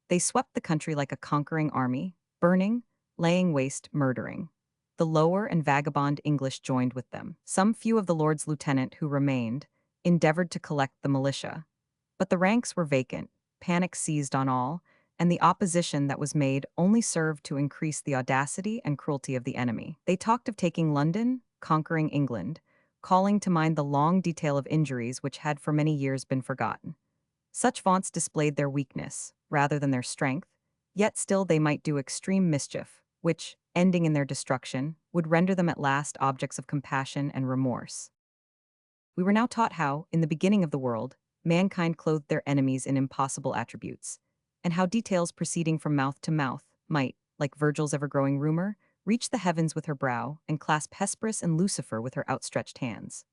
They swept the country like a conquering army, burning, laying waste, murdering. The lower and vagabond English joined with them. Some few of the Lord's lieutenant who remained endeavored to collect the militia. But the ranks were vacant, panic seized on all, and the opposition that was made only served to increase the audacity and cruelty of the enemy. They talked of taking London, conquering England, calling to mind the long detail of injuries which had for many years been forgotten. Such vaunts displayed their weakness, rather than their strength, yet still they might do extreme mischief, which, ending in their destruction, would render them at last objects of compassion and remorse. We were now taught how, in the beginning of the world, mankind clothed their enemies in impossible attributes, and how details proceeding from mouth to mouth might, like Virgil's ever-growing rumor, reach the heavens with her brow and clasp Hesperus and Lucifer with her outstretched hands.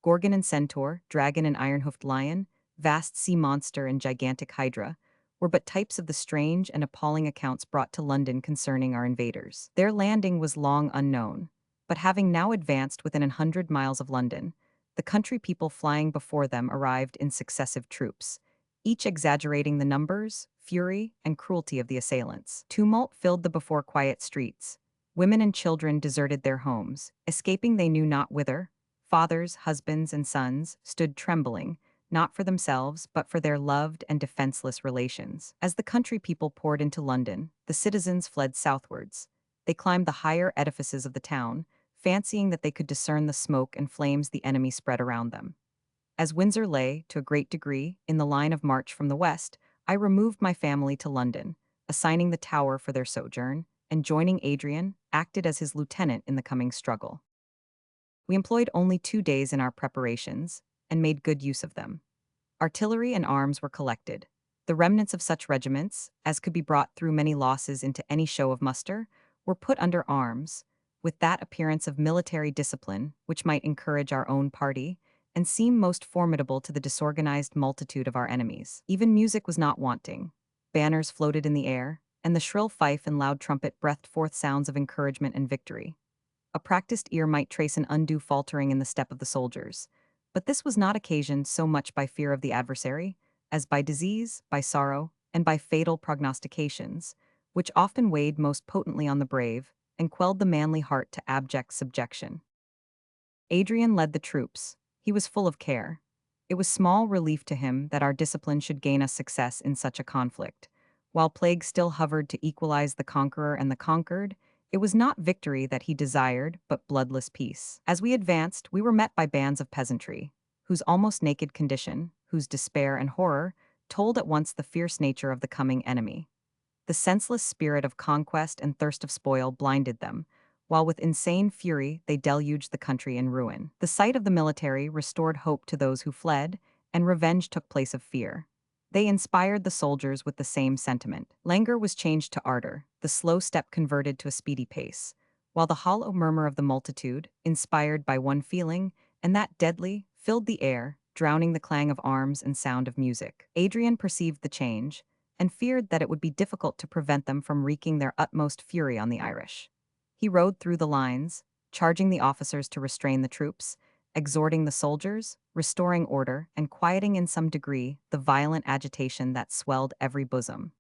Gorgon and centaur, dragon and iron-hoofed lion, vast sea monster and gigantic hydra, were but types of the strange and appalling accounts brought to London concerning our invaders. Their landing was long unknown, but having now advanced within 100 miles of London, the country people flying before them arrived in successive troops, each exaggerating the numbers, fury, and cruelty of the assailants. Tumult filled the before quiet streets. Women and children deserted their homes, escaping they knew not whither. Fathers, husbands, and sons stood trembling, not for themselves, but for their loved and defenseless relations. As the country people poured into London, the citizens fled southwards. They climbed the higher edifices of the town, fancying that they could discern the smoke and flames the enemy spread around them. As Windsor lay, to a great degree, in the line of march from the west, I removed my family to London, assigning the Tower for their sojourn, and joining Adrian, acted as his lieutenant in the coming struggle. We employed only 2 days in our preparations, and made good use of them. Artillery and arms were collected. The remnants of such regiments, as could be brought through many losses into any show of muster, were put under arms, with that appearance of military discipline which might encourage our own party, and seem most formidable to the disorganized multitude of our enemies. Even music was not wanting. Banners floated in the air, and the shrill fife and loud trumpet breathed forth sounds of encouragement and victory. A practiced ear might trace an undue faltering in the step of the soldiers, but this was not occasioned so much by fear of the adversary, as by disease, by sorrow, and by fatal prognostications, which often weighed most potently on the brave, and quelled the manly heart to abject subjection. Adrian led the troops. He was full of care. It was small relief to him that our discipline should gain us success in such a conflict. While plague still hovered to equalize the conqueror and the conquered, it was not victory that he desired, but bloodless peace. As we advanced, we were met by bands of peasantry, whose almost naked condition, whose despair and horror, told at once the fierce nature of the coming enemy. The senseless spirit of conquest and thirst of spoil blinded them, while with insane fury they deluged the country in ruin. The sight of the military restored hope to those who fled, and revenge took place of fear. They inspired the soldiers with the same sentiment. Languor was changed to ardor, the slow step converted to a speedy pace, while the hollow murmur of the multitude, inspired by one feeling, and that deadly, filled the air, drowning the clang of arms and sound of music. Adrian perceived the change, and feared that it would be difficult to prevent them from wreaking their utmost fury on the Irish. He rode through the lines, charging the officers to restrain the troops, exhorting the soldiers, restoring order, and quieting in some degree the violent agitation that swelled every bosom.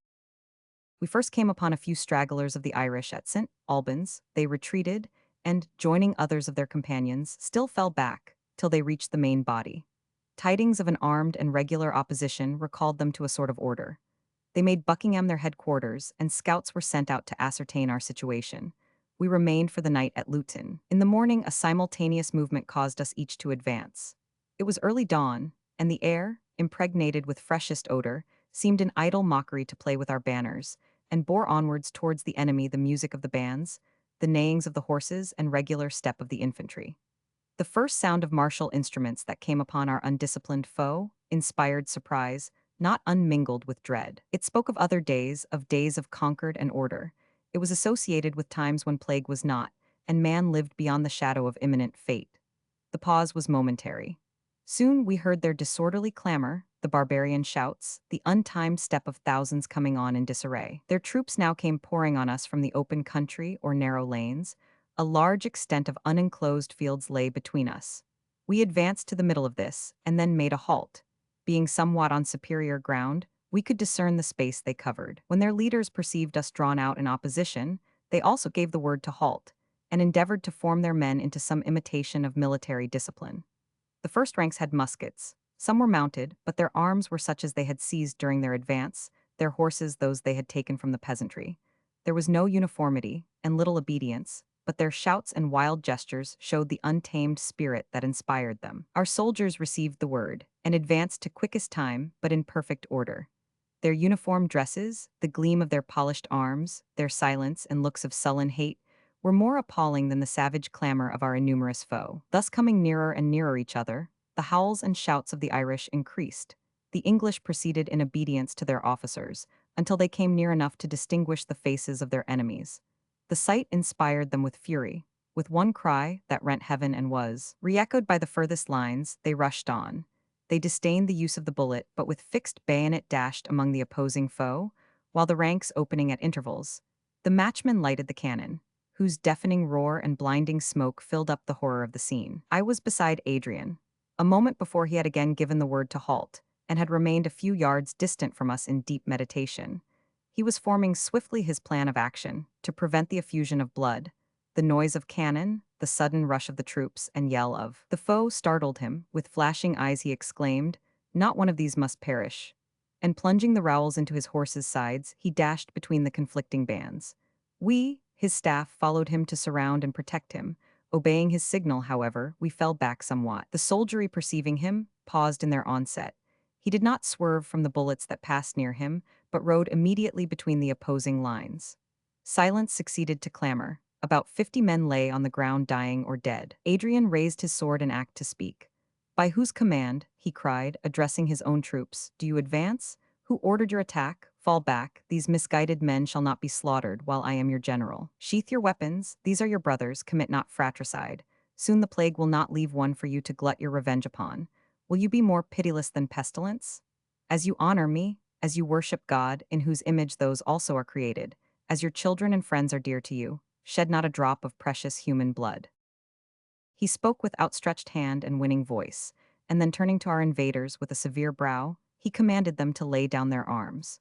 We first came upon a few stragglers of the Irish at St. Albans. They retreated, and, joining others of their companions, still fell back, till they reached the main body. Tidings of an armed and regular opposition recalled them to a sort of order. They made Buckingham their headquarters, and scouts were sent out to ascertain our situation. We remained for the night at Luton. In the morning, a simultaneous movement caused us each to advance. It was early dawn, and the air, impregnated with freshest odor, seemed an idle mockery to play with our banners, and bore onwards towards the enemy the music of the bands, the neighings of the horses, and regular step of the infantry. The first sound of martial instruments that came upon our undisciplined foe inspired surprise, not unmingled with dread. It spoke of other days of concord and order. It was associated with times when plague was not, and man lived beyond the shadow of imminent fate. The pause was momentary. Soon we heard their disorderly clamor, the barbarian shouts, the untimed step of thousands coming on in disarray. Their troops now came pouring on us from the open country or narrow lanes. A large extent of unenclosed fields lay between us. We advanced to the middle of this, and then made a halt. Being somewhat on superior ground, we could discern the space they covered. When their leaders perceived us drawn out in opposition, they also gave the word to halt, and endeavored to form their men into some imitation of military discipline. The first ranks had muskets. Some were mounted, but their arms were such as they had seized during their advance, their horses those they had taken from the peasantry. There was no uniformity, and little obedience, but their shouts and wild gestures showed the untamed spirit that inspired them. Our soldiers received the word, and advanced to quickest time, but in perfect order. Their uniform dresses, the gleam of their polished arms, their silence and looks of sullen hate, were more appalling than the savage clamor of our innumerous foe. Thus coming nearer and nearer each other, the howls and shouts of the Irish increased. The English proceeded in obedience to their officers, until they came near enough to distinguish the faces of their enemies. The sight inspired them with fury. With one cry that rent heaven and was re-echoed by the furthest lines, they rushed on. They disdained the use of the bullet, but with fixed bayonet dashed among the opposing foe, while the ranks opening at intervals. The matchmen lighted the cannon, whose deafening roar and blinding smoke filled up the horror of the scene. I was beside Adrian. A moment before he had again given the word to halt, and had remained a few yards distant from us in deep meditation. He was forming swiftly his plan of action, to prevent the effusion of blood. The noise of cannon, the sudden rush of the troops, and yell of the foe startled him. With flashing eyes he exclaimed, "Not one of these must perish." And plunging the rowels into his horse's sides, he dashed between the conflicting bands. We, his staff, followed him to surround and protect him. Obeying his signal, however, we fell back somewhat. The soldiery, perceiving him, paused in their onset. He did not swerve from the bullets that passed near him, but rode immediately between the opposing lines. Silence succeeded to clamor. About 50 men lay on the ground dying or dead. Adrian raised his sword in act to speak. "By whose command," he cried, addressing his own troops, "do you advance? Who ordered your attack? Fall back. These misguided men shall not be slaughtered while I am your general. Sheath your weapons. These are your brothers. Commit not fratricide. Soon the plague will not leave one for you to glut your revenge upon. Will you be more pitiless than pestilence? As you honor me, as you worship God, in whose image those also are created, as your children and friends are dear to you, shed not a drop of precious human blood." He spoke with outstretched hand and winning voice, and then turning to our invaders with a severe brow, he commanded them to lay down their arms.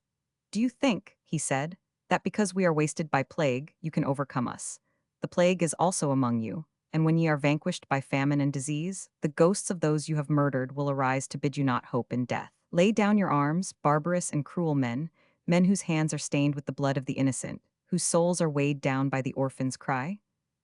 "Do you think," he said, "that because we are wasted by plague, you can overcome us? The plague is also among you, and when ye are vanquished by famine and disease, the ghosts of those you have murdered will arise to bid you not hope in death. Lay down your arms, barbarous and cruel men, men whose hands are stained with the blood of the innocent, whose souls are weighed down by the orphan's cry.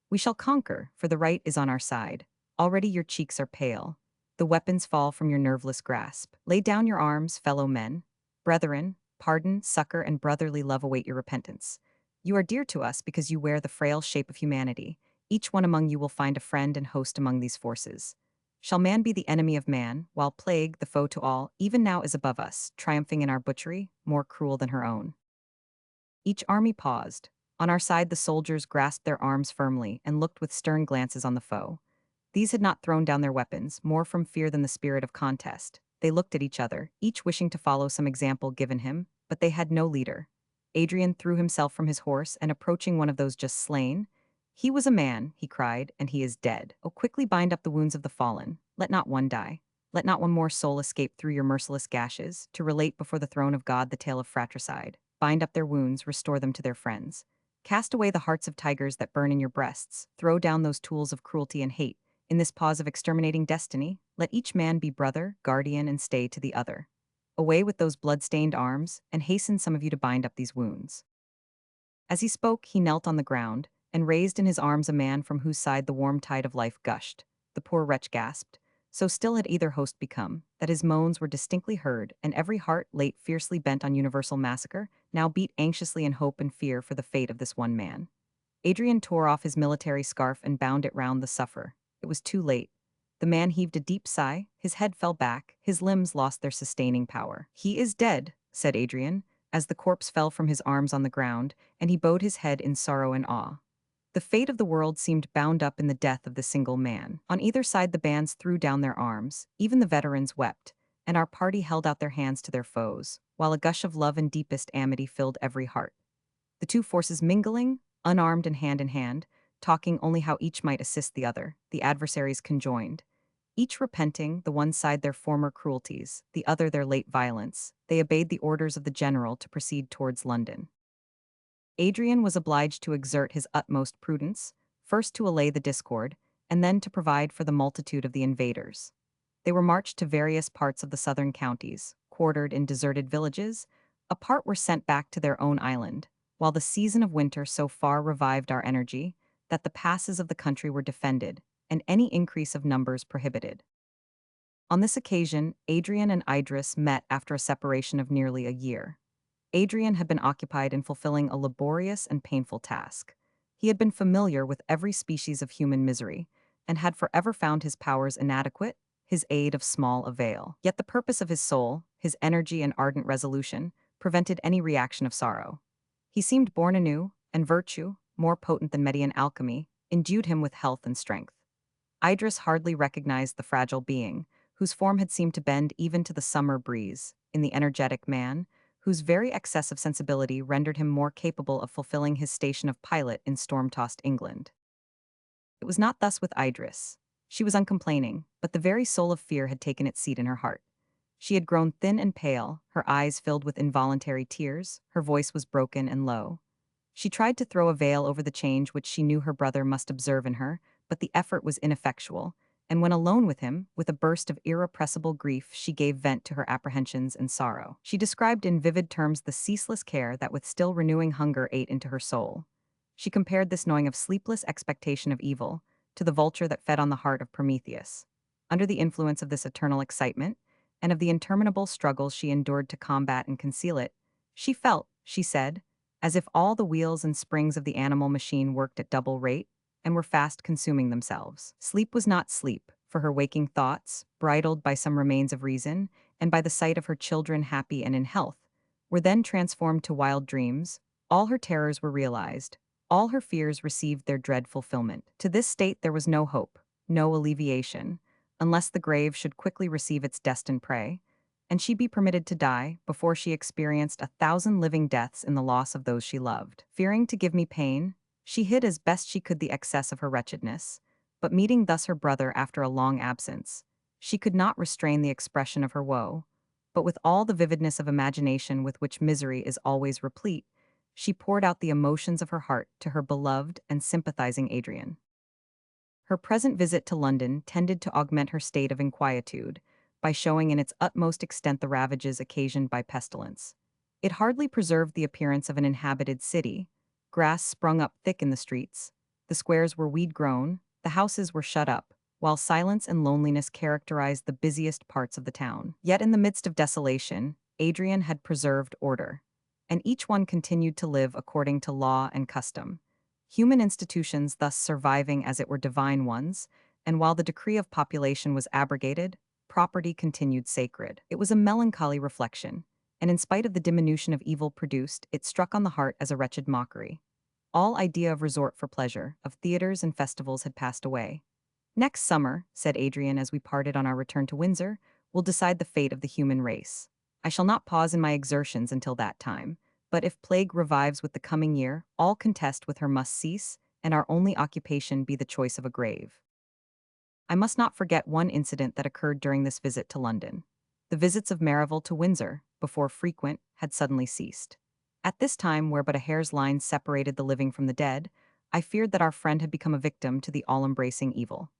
We shall conquer, for the right is on our side. Already your cheeks are pale. The weapons fall from your nerveless grasp. Lay down your arms, fellow men. Brethren, pardon, succor, and brotherly love await your repentance. You are dear to us because you wear the frail shape of humanity. Each one among you will find a friend and host among these forces. Shall man be the enemy of man, while plague, the foe to all, even now is above us, triumphing in our butchery, more cruel than her own?" Each army paused. On our side the soldiers grasped their arms firmly and looked with stern glances on the foe. These had not thrown down their weapons, more from fear than the spirit of contest. They looked at each other, each wishing to follow some example given him, but they had no leader. Adrian threw himself from his horse and approaching one of those just slain, "He was a man," he cried, "and he is dead. Oh, quickly bind up the wounds of the fallen. Let not one die. Let not one more soul escape through your merciless gashes, to relate before the throne of God the tale of fratricide. Bind up their wounds, restore them to their friends. Cast away the hearts of tigers that burn in your breasts. Throw down those tools of cruelty and hate. In this pause of exterminating destiny, let each man be brother, guardian, and stay to the other. Away with those blood-stained arms, and hasten some of you to bind up these wounds." As he spoke, he knelt on the ground, and raised in his arms a man from whose side the warm tide of life gushed. The poor wretch gasped. So still had either host become, that his moans were distinctly heard, and every heart, late fiercely bent on universal massacre, now beat anxiously in hope and fear for the fate of this one man. Adrian tore off his military scarf and bound it round the sufferer. It was too late. The man heaved a deep sigh, his head fell back, his limbs lost their sustaining power. "He is dead," said Adrian, as the corpse fell from his arms on the ground, and he bowed his head in sorrow and awe. The fate of the world seemed bound up in the death of the single man. On either side the bands threw down their arms, even the veterans wept, and our party held out their hands to their foes, while a gush of love and deepest amity filled every heart. The two forces mingling, unarmed and hand in hand, talking only how each might assist the other, the adversaries conjoined. Each repenting, the one side their former cruelties, the other their late violence, they obeyed the orders of the general to proceed towards London. Adrian was obliged to exert his utmost prudence, first to allay the discord, and then to provide for the multitude of the invaders. They were marched to various parts of the southern counties, quartered in deserted villages. A part were sent back to their own island, while the season of winter so far revived our energy that the passes of the country were defended, and any increase of numbers prohibited. On this occasion, Adrian and Idris met after a separation of nearly a year. Adrian had been occupied in fulfilling a laborious and painful task. He had been familiar with every species of human misery, and had forever found his powers inadequate, his aid of small avail. Yet the purpose of his soul, his energy and ardent resolution, prevented any reaction of sorrow. He seemed born anew, and virtue, more potent than Median alchemy, endued him with health and strength. Idris hardly recognized the fragile being, whose form had seemed to bend even to the summer breeze, in the energetic man, whose very excess of sensibility rendered him more capable of fulfilling his station of pilot in storm-tossed England. It was not thus with Idris. She was uncomplaining, but the very soul of fear had taken its seat in her heart. She had grown thin and pale, her eyes filled with involuntary tears, her voice was broken and low. She tried to throw a veil over the change which she knew her brother must observe in her, but the effort was ineffectual, and when alone with him, with a burst of irrepressible grief, she gave vent to her apprehensions and sorrow. She described in vivid terms the ceaseless care that with still renewing hunger ate into her soul. She compared this gnawing of sleepless expectation of evil to the vulture that fed on the heart of Prometheus. Under the influence of this eternal excitement, and of the interminable struggles she endured to combat and conceal it. She felt, she said, as if all the wheels and springs of the animal machine worked at double rate and were fast consuming themselves. Sleep was not sleep, for her waking thoughts, bridled by some remains of reason, and by the sight of her children happy and in health, were then transformed to wild dreams. All her terrors were realized. All her fears received their dread fulfillment. To this state there was no hope, no alleviation, unless the grave should quickly receive its destined prey, and she be permitted to die before she experienced 1,000 living deaths in the loss of those she loved. Fearing to give me pain, she hid as best she could the excess of her wretchedness, but meeting thus her brother after a long absence, she could not restrain the expression of her woe, but with all the vividness of imagination with which misery is always replete, she poured out the emotions of her heart to her beloved and sympathizing Adrian. Her present visit to London tended to augment her state of inquietude by showing in its utmost extent the ravages occasioned by pestilence. It hardly preserved the appearance of an inhabited city. Grass sprung up thick in the streets, the squares were weed-grown, the houses were shut up, while silence and loneliness characterized the busiest parts of the town. Yet in the midst of desolation, Adrian had preserved order, and each one continued to live according to law and custom, human institutions thus surviving as it were divine ones, and while the decree of population was abrogated, property continued sacred. It was a melancholy reflection, and in spite of the diminution of evil produced, it struck on the heart as a wretched mockery. All idea of resort for pleasure, of theaters and festivals had passed away. Next summer, said Adrian as we parted on our return to Windsor, will decide the fate of the human race. I shall not pause in my exertions until that time, but if plague revives with the coming year, all contest with her must cease, and our only occupation be the choice of a grave. I must not forget one incident that occurred during this visit to London. The visits of Merivale to Windsor, before frequent, had suddenly ceased. At this time, where but a hair's line separated the living from the dead, I feared that our friend had become a victim to the all-embracing evil.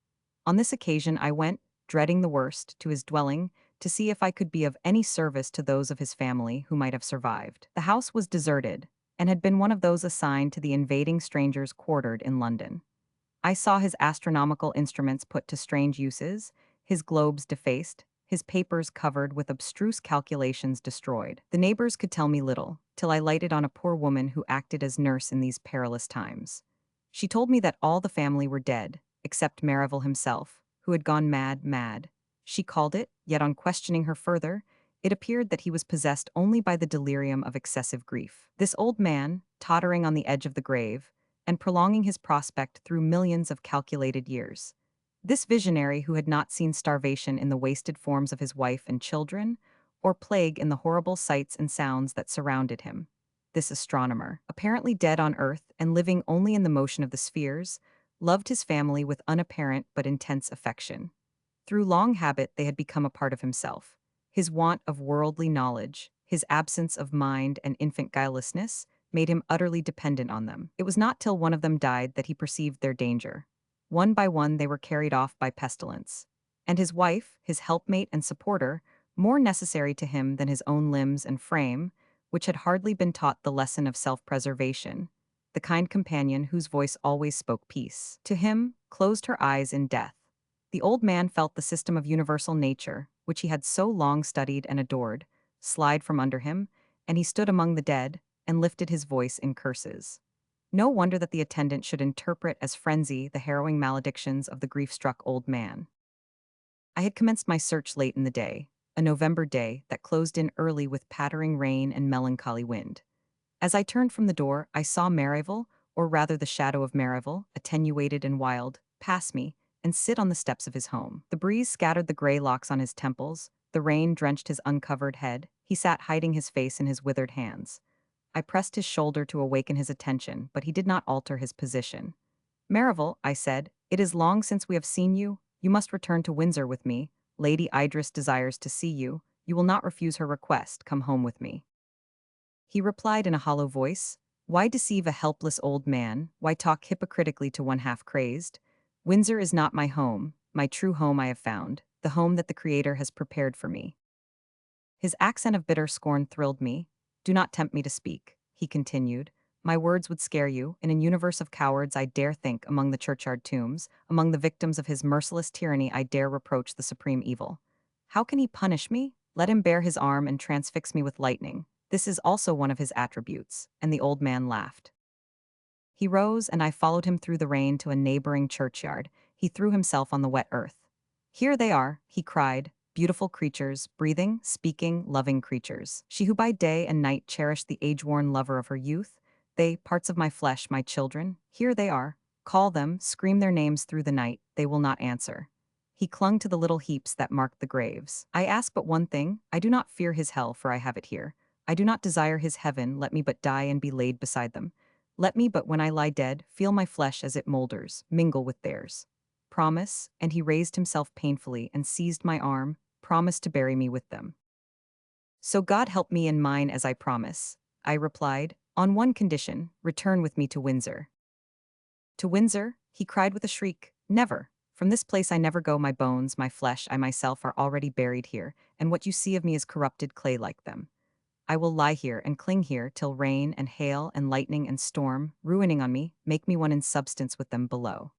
On this occasion I went, dreading the worst, to his dwelling, to see if I could be of any service to those of his family who might have survived. The house was deserted, and had been one of those assigned to the invading strangers quartered in London. I saw his astronomical instruments put to strange uses, his globes defaced, his papers covered with abstruse calculations destroyed. The neighbors could tell me little, till I lighted on a poor woman who acted as nurse in these perilous times. She told me that all the family were dead, except Merivale himself, who had gone mad. She called it, yet on questioning her further, it appeared that he was possessed only by the delirium of excessive grief. This old man, tottering on the edge of the grave, and prolonging his prospect through millions of calculated years. This visionary who had not seen starvation in the wasted forms of his wife and children, or plague in the horrible sights and sounds that surrounded him. This astronomer, apparently dead on earth and living only in the motion of the spheres, loved his family with unapparent but intense affection. Through long habit they had become a part of himself. His want of worldly knowledge, his absence of mind and infant guilelessness, made him utterly dependent on them. It was not till one of them died that he perceived their danger. One by one they were carried off by pestilence. And his wife, his helpmate and supporter, more necessary to him than his own limbs and frame, which had hardly been taught the lesson of self-preservation, the kind companion whose voice always spoke peace, to him, closed her eyes in death. The old man felt the system of universal nature, which he had so long studied and adored, slide from under him, and he stood among the dead, and lifted his voice in curses. No wonder that the attendant should interpret as frenzy the harrowing maledictions of the grief-struck old man. I had commenced my search late in the day, a November day that closed in early with pattering rain and melancholy wind. As I turned from the door, I saw Merivale, or rather the shadow of Merivale, attenuated and wild, pass me, and sit on the steps of his home. The breeze scattered the gray locks on his temples, the rain drenched his uncovered head, he sat hiding his face in his withered hands. I pressed his shoulder to awaken his attention, but he did not alter his position. Merivale, I said, it is long since we have seen you. You must return to Windsor with me. Lady Idris desires to see you. You will not refuse her request. Come home with me. He replied in a hollow voice, why deceive a helpless old man? Why talk hypocritically to one half-crazed? Windsor is not my home. My true home I have found, the home that the Creator has prepared for me. His accent of bitter scorn thrilled me. Do not tempt me to speak, he continued. My words would scare you. In a universe of cowards I dare think among the churchyard tombs, among the victims of his merciless tyranny I dare reproach the supreme evil. How can he punish me? Let him bare his arm and transfix me with lightning. This is also one of his attributes." And the old man laughed. He rose, and I followed him through the rain to a neighboring churchyard. He threw himself on the wet earth. "Here they are," he cried, "beautiful creatures, breathing, speaking, loving creatures. She who by day and night cherished the age-worn lover of her youth. They, parts of my flesh, my children. Here they are. Call them, scream their names through the night. They will not answer." He clung to the little heaps that marked the graves. "I ask but one thing. I do not fear his hell, for I have it here. I do not desire his heaven. Let me but die and be laid beside them. Let me but, when I lie dead, feel my flesh as it moulders, mingle with theirs. Promise," and he raised himself painfully and seized my arm, "promise to bury me with them." "So God help me and mine as I promise," I replied, "on one condition, return with me to Windsor." "To Windsor?" he cried with a shriek. "Never. From this place I never go. My bones, my flesh, I myself are already buried here, and what you see of me is corrupted clay like them. I will lie here and cling here till rain and hail and lightning and storm, ruining on me, make me one in substance with them below."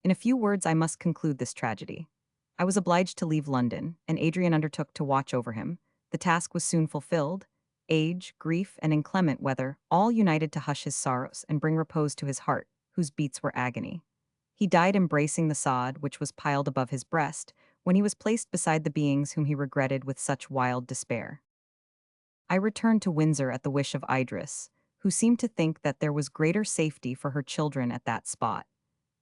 In a few words I must conclude this tragedy. I was obliged to leave London, and Adrian undertook to watch over him. The task was soon fulfilled. Age, grief, and inclement weather all united to hush his sorrows and bring repose to his heart, whose beats were agony. He died embracing the sod which was piled above his breast, when he was placed beside the beings whom he regretted with such wild despair. I returned to Windsor at the wish of Idris, who seemed to think that there was greater safety for her children at that spot.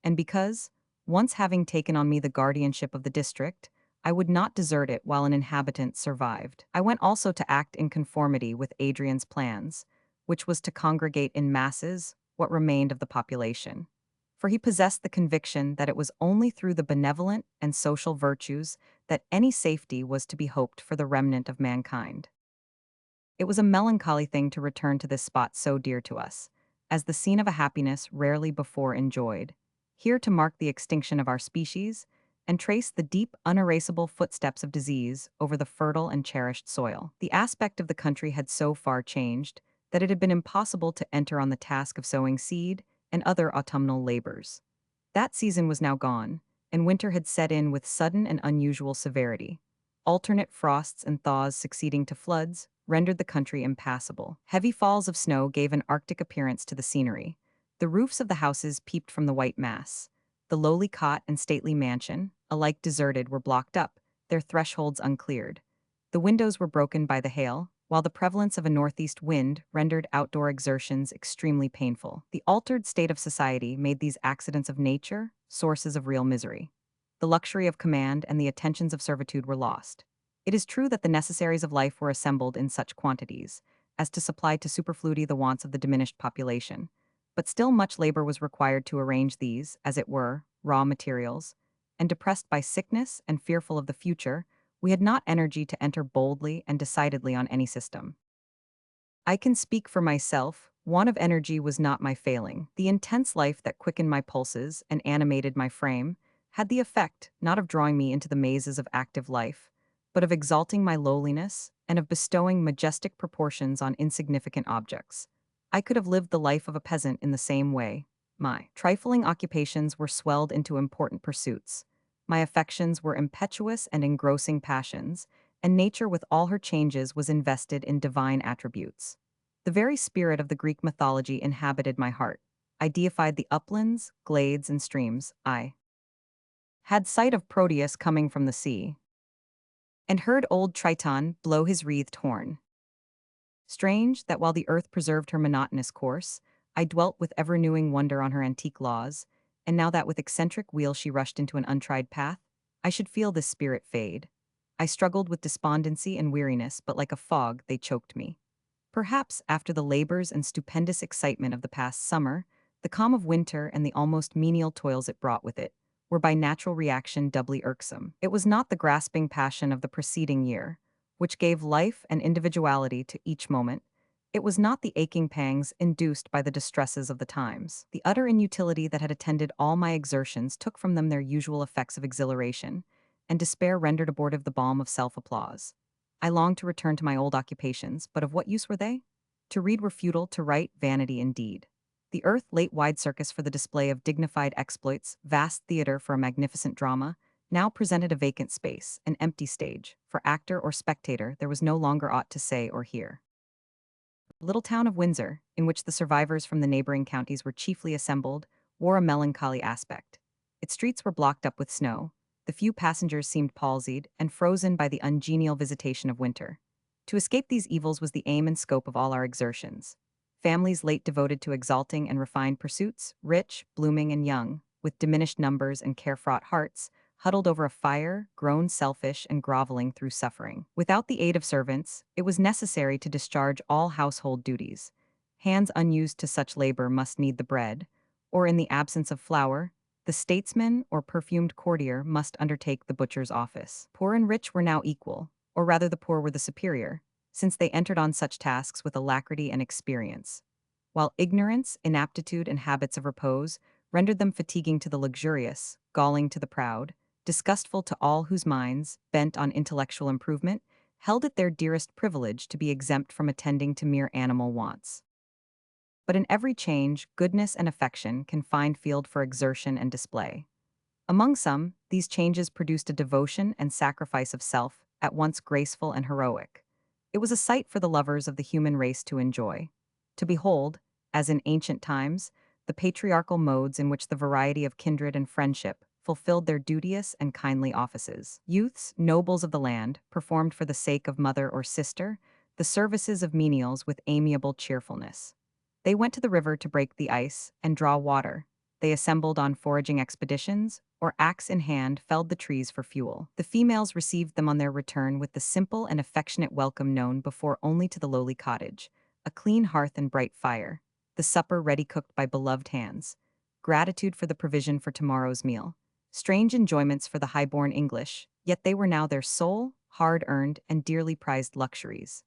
And because, once having taken on me the guardianship of the district, I would not desert it while an inhabitant survived, I went also to act in conformity with Adrian's plans, which was to congregate in masses what remained of the population. For he possessed the conviction that it was only through the benevolent and social virtues that any safety was to be hoped for the remnant of mankind. It was a melancholy thing to return to this spot so dear to us, as the scene of a happiness rarely before enjoyed, here to mark the extinction of our species, and trace the deep, unerasable footsteps of disease over the fertile and cherished soil. The aspect of the country had so far changed that it had been impossible to enter on the task of sowing seed and other autumnal labors. That season was now gone, and winter had set in with sudden and unusual severity. Alternate frosts and thaws succeeding to floods rendered the country impassable. Heavy falls of snow gave an arctic appearance to the scenery. The roofs of the houses peeped from the white mass. The lowly cot and stately mansion, alike deserted, were blocked up, their thresholds uncleared. The windows were broken by the hail, while the prevalence of a northeast wind rendered outdoor exertions extremely painful. The altered state of society made these accidents of nature sources of real misery. The luxury of command and the attentions of servitude were lost. It is true that the necessaries of life were assembled in such quantities as to supply to superfluity the wants of the diminished population, but still much labor was required to arrange these, as it were, raw materials, and depressed by sickness and fearful of the future, we had not energy to enter boldly and decidedly on any system. I can speak for myself. Want of energy was not my failing. The intense life that quickened my pulses and animated my frame had the effect not of drawing me into the mazes of active life, but of exalting my lowliness and of bestowing majestic proportions on insignificant objects. I could have lived the life of a peasant in the same way. My trifling occupations were swelled into important pursuits. My affections were impetuous and engrossing passions, and nature with all her changes was invested in divine attributes. The very spirit of the Greek mythology inhabited my heart. I deified the uplands, glades, and streams. I had sight of Proteus coming from the sea, and heard old Triton blow his wreathed horn. Strange that while the earth preserved her monotonous course, I dwelt with ever-renewing wonder on her antique laws, and now that with eccentric wheel she rushed into an untried path, I should feel this spirit fade. I struggled with despondency and weariness, but like a fog, they choked me. Perhaps after the labors and stupendous excitement of the past summer, the calm of winter and the almost menial toils it brought with it were by natural reaction doubly irksome. It was not the grasping passion of the preceding year, which gave life and individuality to each moment. It was not the aching pangs induced by the distresses of the times. The utter inutility that had attended all my exertions took from them their usual effects of exhilaration, and despair rendered abortive the balm of self-applause. I longed to return to my old occupations, but of what use were they? To read were futile, to write vanity indeed. The earth, late wide circus for the display of dignified exploits, vast theater for a magnificent drama, now presented a vacant space, an empty stage. For actor or spectator, there was no longer aught to say or hear. The little town of Windsor, in which the survivors from the neighboring counties were chiefly assembled, wore a melancholy aspect. Its streets were blocked up with snow. The few passengers seemed palsied and frozen by the ungenial visitation of winter. To escape these evils was the aim and scope of all our exertions. Families late devoted to exalting and refined pursuits, rich, blooming, and young, with diminished numbers and care-fraught hearts, huddled over a fire, grown selfish and groveling through suffering. Without the aid of servants, it was necessary to discharge all household duties. Hands unused to such labor must knead the bread, or in the absence of flour, the statesman or perfumed courtier must undertake the butcher's office. Poor and rich were now equal, or rather the poor were the superior, since they entered on such tasks with alacrity and experience, while ignorance, inaptitude, and habits of repose rendered them fatiguing to the luxurious, galling to the proud, disgustful to all whose minds, bent on intellectual improvement, held it their dearest privilege to be exempt from attending to mere animal wants. But in every change, goodness and affection can find field for exertion and display. Among some, these changes produced a devotion and sacrifice of self, at once graceful and heroic. It was a sight for the lovers of the human race to enjoy. To behold, as in ancient times, the patriarchal modes in which the variety of kindred and friendship fulfilled their duteous and kindly offices. Youths, nobles of the land, performed for the sake of mother or sister the services of menials with amiable cheerfulness. They went to the river to break the ice and draw water. They assembled on foraging expeditions, or axe in hand felled the trees for fuel. The females received them on their return with the simple and affectionate welcome known before only to the lowly cottage, a clean hearth and bright fire, the supper ready cooked by beloved hands, gratitude for the provision for tomorrow's meal. Strange enjoyments for the high-born English, yet they were now their sole, hard-earned, and dearly prized luxuries.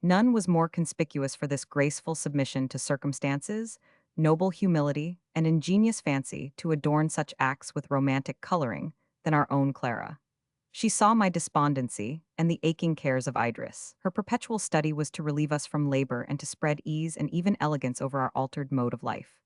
None was more conspicuous for this graceful submission to circumstances, noble humility, and ingenious fancy to adorn such acts with romantic coloring than our own Clara. She saw my despondency and the aching cares of Idris. Her perpetual study was to relieve us from labor and to spread ease and even elegance over our altered mode of life.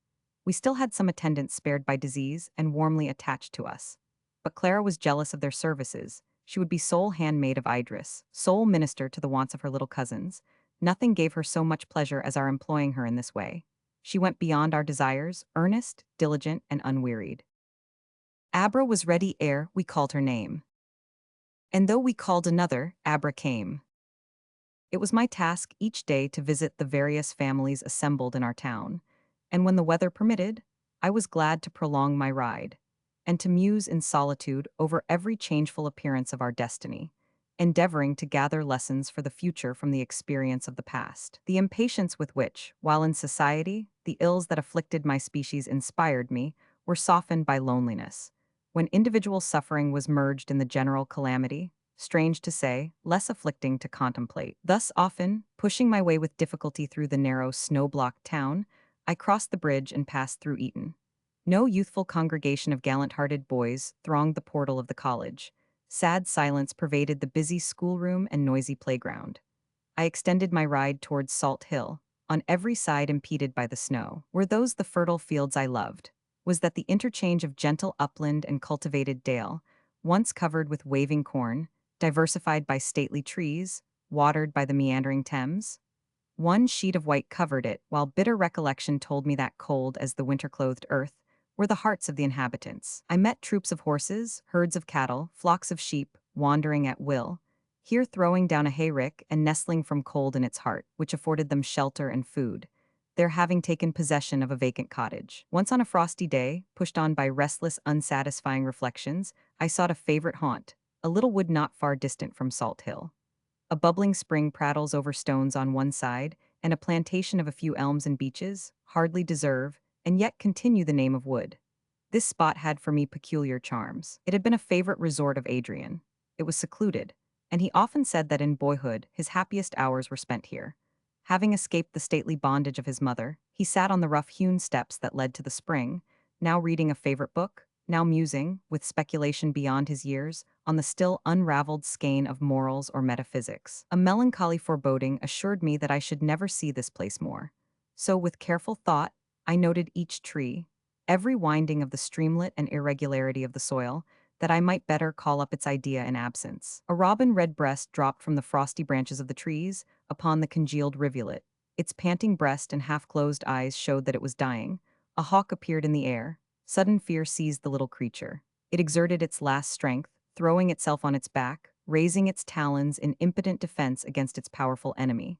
We still had some attendants spared by disease and warmly attached to us. But Clara was jealous of their services. She would be sole handmaid of Idris, sole minister to the wants of her little cousins. Nothing gave her so much pleasure as our employing her in this way. She went beyond our desires, earnest, diligent, and unwearied. Abra was ready ere we called her name. And though we called another, Abra came. It was my task each day to visit the various families assembled in our town, and when the weather permitted, I was glad to prolong my ride, and to muse in solitude over every changeful appearance of our destiny, endeavoring to gather lessons for the future from the experience of the past. The impatience with which, while in society, the ills that afflicted my species inspired me were softened by loneliness. When individual suffering was merged in the general calamity, strange to say, less afflicting to contemplate. Thus often, pushing my way with difficulty through the narrow, snow-blocked town, I crossed the bridge and passed through Eton. No youthful congregation of gallant-hearted boys thronged the portal of the college. Sad silence pervaded the busy schoolroom and noisy playground. I extended my ride towards Salt Hill, on every side impeded by the snow. Were those the fertile fields I loved? Was that the interchange of gentle upland and cultivated dale, once covered with waving corn, diversified by stately trees, watered by the meandering Thames? One sheet of white covered it, while bitter recollection told me that cold as the winter-clothed earth were the hearts of the inhabitants. I met troops of horses, herds of cattle, flocks of sheep, wandering at will, here throwing down a hayrick and nestling from cold in its heart, which afforded them shelter and food, there having taken possession of a vacant cottage. Once on a frosty day, pushed on by restless, unsatisfying reflections, I sought a favorite haunt, a little wood not far distant from Salt Hill. A bubbling spring prattles over stones on one side, and a plantation of a few elms and beeches hardly deserve, and yet continue the name of wood. This spot had for me peculiar charms. It had been a favorite resort of Adrian. It was secluded, and he often said that in boyhood his happiest hours were spent here. Having escaped the stately bondage of his mother, he sat on the rough-hewn steps that led to the spring, now reading a favorite book, now musing, with speculation beyond his years, on the still unraveled skein of morals or metaphysics. A melancholy foreboding assured me that I should never see this place more. So, with careful thought, I noted each tree, every winding of the streamlet and irregularity of the soil, that I might better call up its idea in absence. A robin redbreast dropped from the frosty branches of the trees upon the congealed rivulet. Its panting breast and half-closed eyes showed that it was dying. A hawk appeared in the air. Sudden fear seized the little creature. It exerted its last strength, throwing itself on its back, raising its talons in impotent defense against its powerful enemy.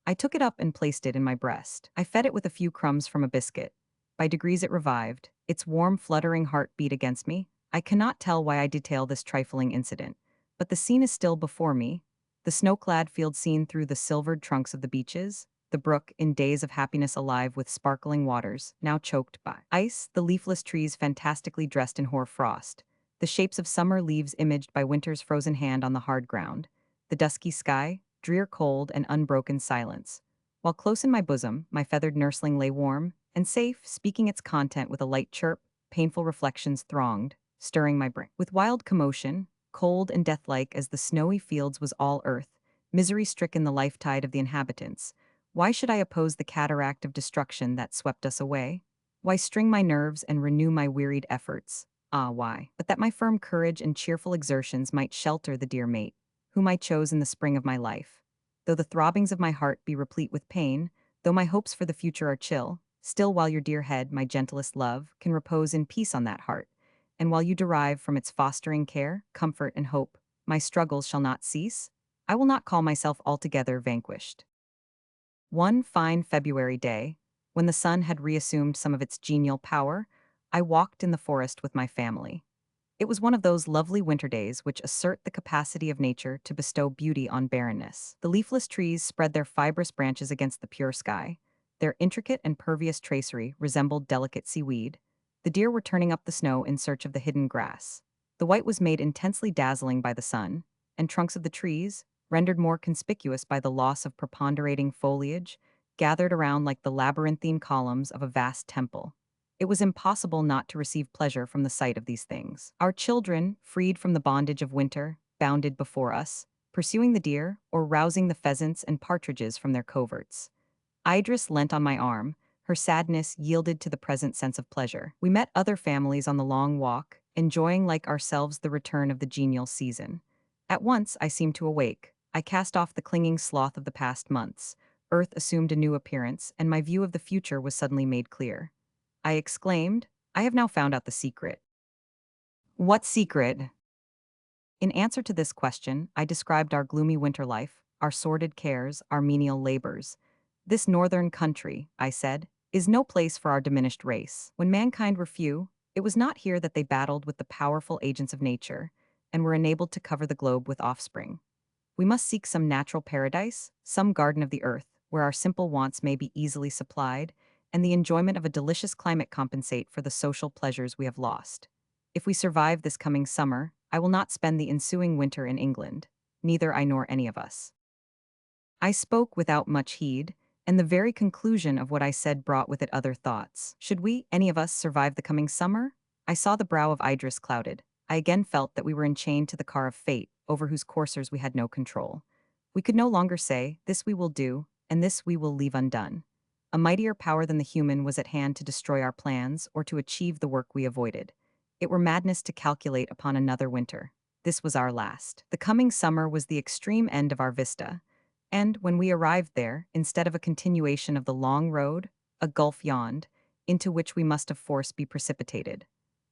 I took it up and placed it in my breast. I fed it with a few crumbs from a biscuit. By degrees it revived. Its warm, fluttering heart beat against me. I cannot tell why I detail this trifling incident, but the scene is still before me. The snow-clad field seen through the silvered trunks of the beeches, the brook in days of happiness alive with sparkling waters, now choked by ice, the leafless trees fantastically dressed in hoar frost, the shapes of summer leaves imaged by winter's frozen hand on the hard ground, the dusky sky, drear cold and unbroken silence. While close in my bosom, my feathered nursling lay warm and safe, speaking its content with a light chirp, painful reflections thronged, stirring my brain. With wild commotion, cold and deathlike as the snowy fields was all earth, misery-stricken the life-tide of the inhabitants. Why should I oppose the cataract of destruction that swept us away? Why string my nerves and renew my wearied efforts? Ah, why? But that my firm courage and cheerful exertions might shelter the dear mate, whom I chose in the spring of my life. Though the throbbings of my heart be replete with pain, though my hopes for the future are chill, still while your dear head, my gentlest love, can repose in peace on that heart, and while you derive from its fostering care, comfort, and hope, my struggles shall not cease, I will not call myself altogether vanquished. One fine February day, when the sun had reassumed some of its genial power, I walked in the forest with my family. It was one of those lovely winter days which assert the capacity of nature to bestow beauty on barrenness. The leafless trees spread their fibrous branches against the pure sky. Their intricate and pervious tracery resembled delicate seaweed. The deer were turning up the snow in search of the hidden grass. The white was made intensely dazzling by the sun, and trunks of the trees, rendered more conspicuous by the loss of preponderating foliage, gathered around like the labyrinthine columns of a vast temple. It was impossible not to receive pleasure from the sight of these things. Our children, freed from the bondage of winter, bounded before us, pursuing the deer or rousing the pheasants and partridges from their coverts. Idris leant on my arm, her sadness yielded to the present sense of pleasure. We met other families on the long walk, enjoying like ourselves the return of the genial season. At once I seemed to awake. I cast off the clinging sloth of the past months. Earth assumed a new appearance, and my view of the future was suddenly made clear. I exclaimed, I have now found out the secret. What secret? In answer to this question, I described our gloomy winter life, our sordid cares, our menial labors. This northern country, I said, is no place for our diminished race. When mankind were few, it was not here that they battled with the powerful agents of nature, and were enabled to cover the globe with offspring. We must seek some natural paradise, some garden of the earth, where our simple wants may be easily supplied, and the enjoyment of a delicious climate compensate for the social pleasures we have lost. If we survive this coming summer, I will not spend the ensuing winter in England, neither I nor any of us. I spoke without much heed, and the very conclusion of what I said brought with it other thoughts. Should we, any of us, survive the coming summer? I saw the brow of Idris clouded. I again felt that we were enchained to the car of fate, over whose coursers we had no control. We could no longer say, this we will do, and this we will leave undone. A mightier power than the human was at hand to destroy our plans or to achieve the work we avoided. It were madness to calculate upon another winter. This was our last. The coming summer was the extreme end of our vista, and when we arrived there, instead of a continuation of the long road, a gulf yawned, into which we must of force be precipitated.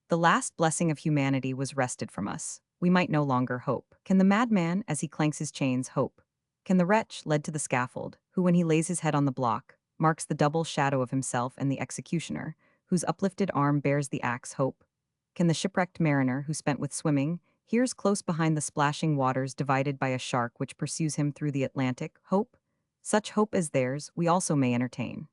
The last blessing of humanity was wrested from us. We might no longer hope. Can the madman, as he clanks his chains, hope? Can the wretch, led to the scaffold, who when he lays his head on the block, marks the double shadow of himself and the executioner, whose uplifted arm bears the axe, hope? Can the shipwrecked mariner, who spent with swimming, hears close behind the splashing waters divided by a shark which pursues him through the Atlantic, hope? Such hope as theirs we also may entertain.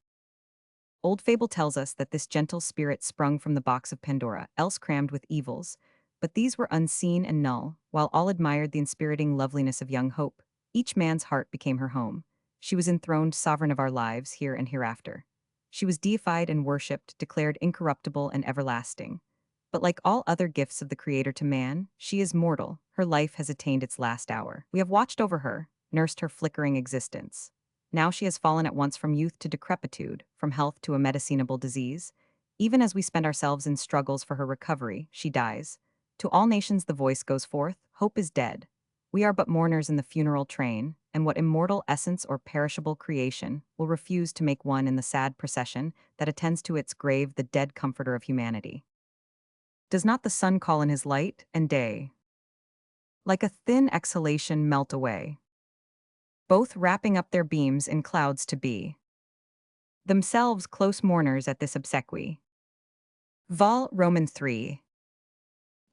Old fable tells us that this gentle spirit sprung from the box of Pandora, else crammed with evils, but these were unseen and null, while all admired the inspiriting loveliness of young Hope. Each man's heart became her home. She was enthroned sovereign of our lives, here and hereafter. She was deified and worshipped, declared incorruptible and everlasting. But like all other gifts of the Creator to man, she is mortal. Her life has attained its last hour. We have watched over her, nursed her flickering existence. Now she has fallen at once from youth to decrepitude, from health to a medicinable disease. Even as we spend ourselves in struggles for her recovery, she dies. To all nations the voice goes forth, hope is dead. We are but mourners in the funeral train, and what immortal essence or perishable creation will refuse to make one in the sad procession that attends to its grave the dead comforter of humanity? Does not the sun call in his light and day, like a thin exhalation melt away, both wrapping up their beams in clouds to be themselves close mourners at this obsequy? Vol. Roman 3.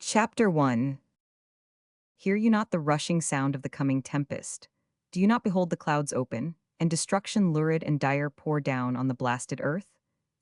Chapter 1. Hear you not the rushing sound of the coming tempest? Do you not behold the clouds open, and destruction lurid and dire pour down on the blasted earth?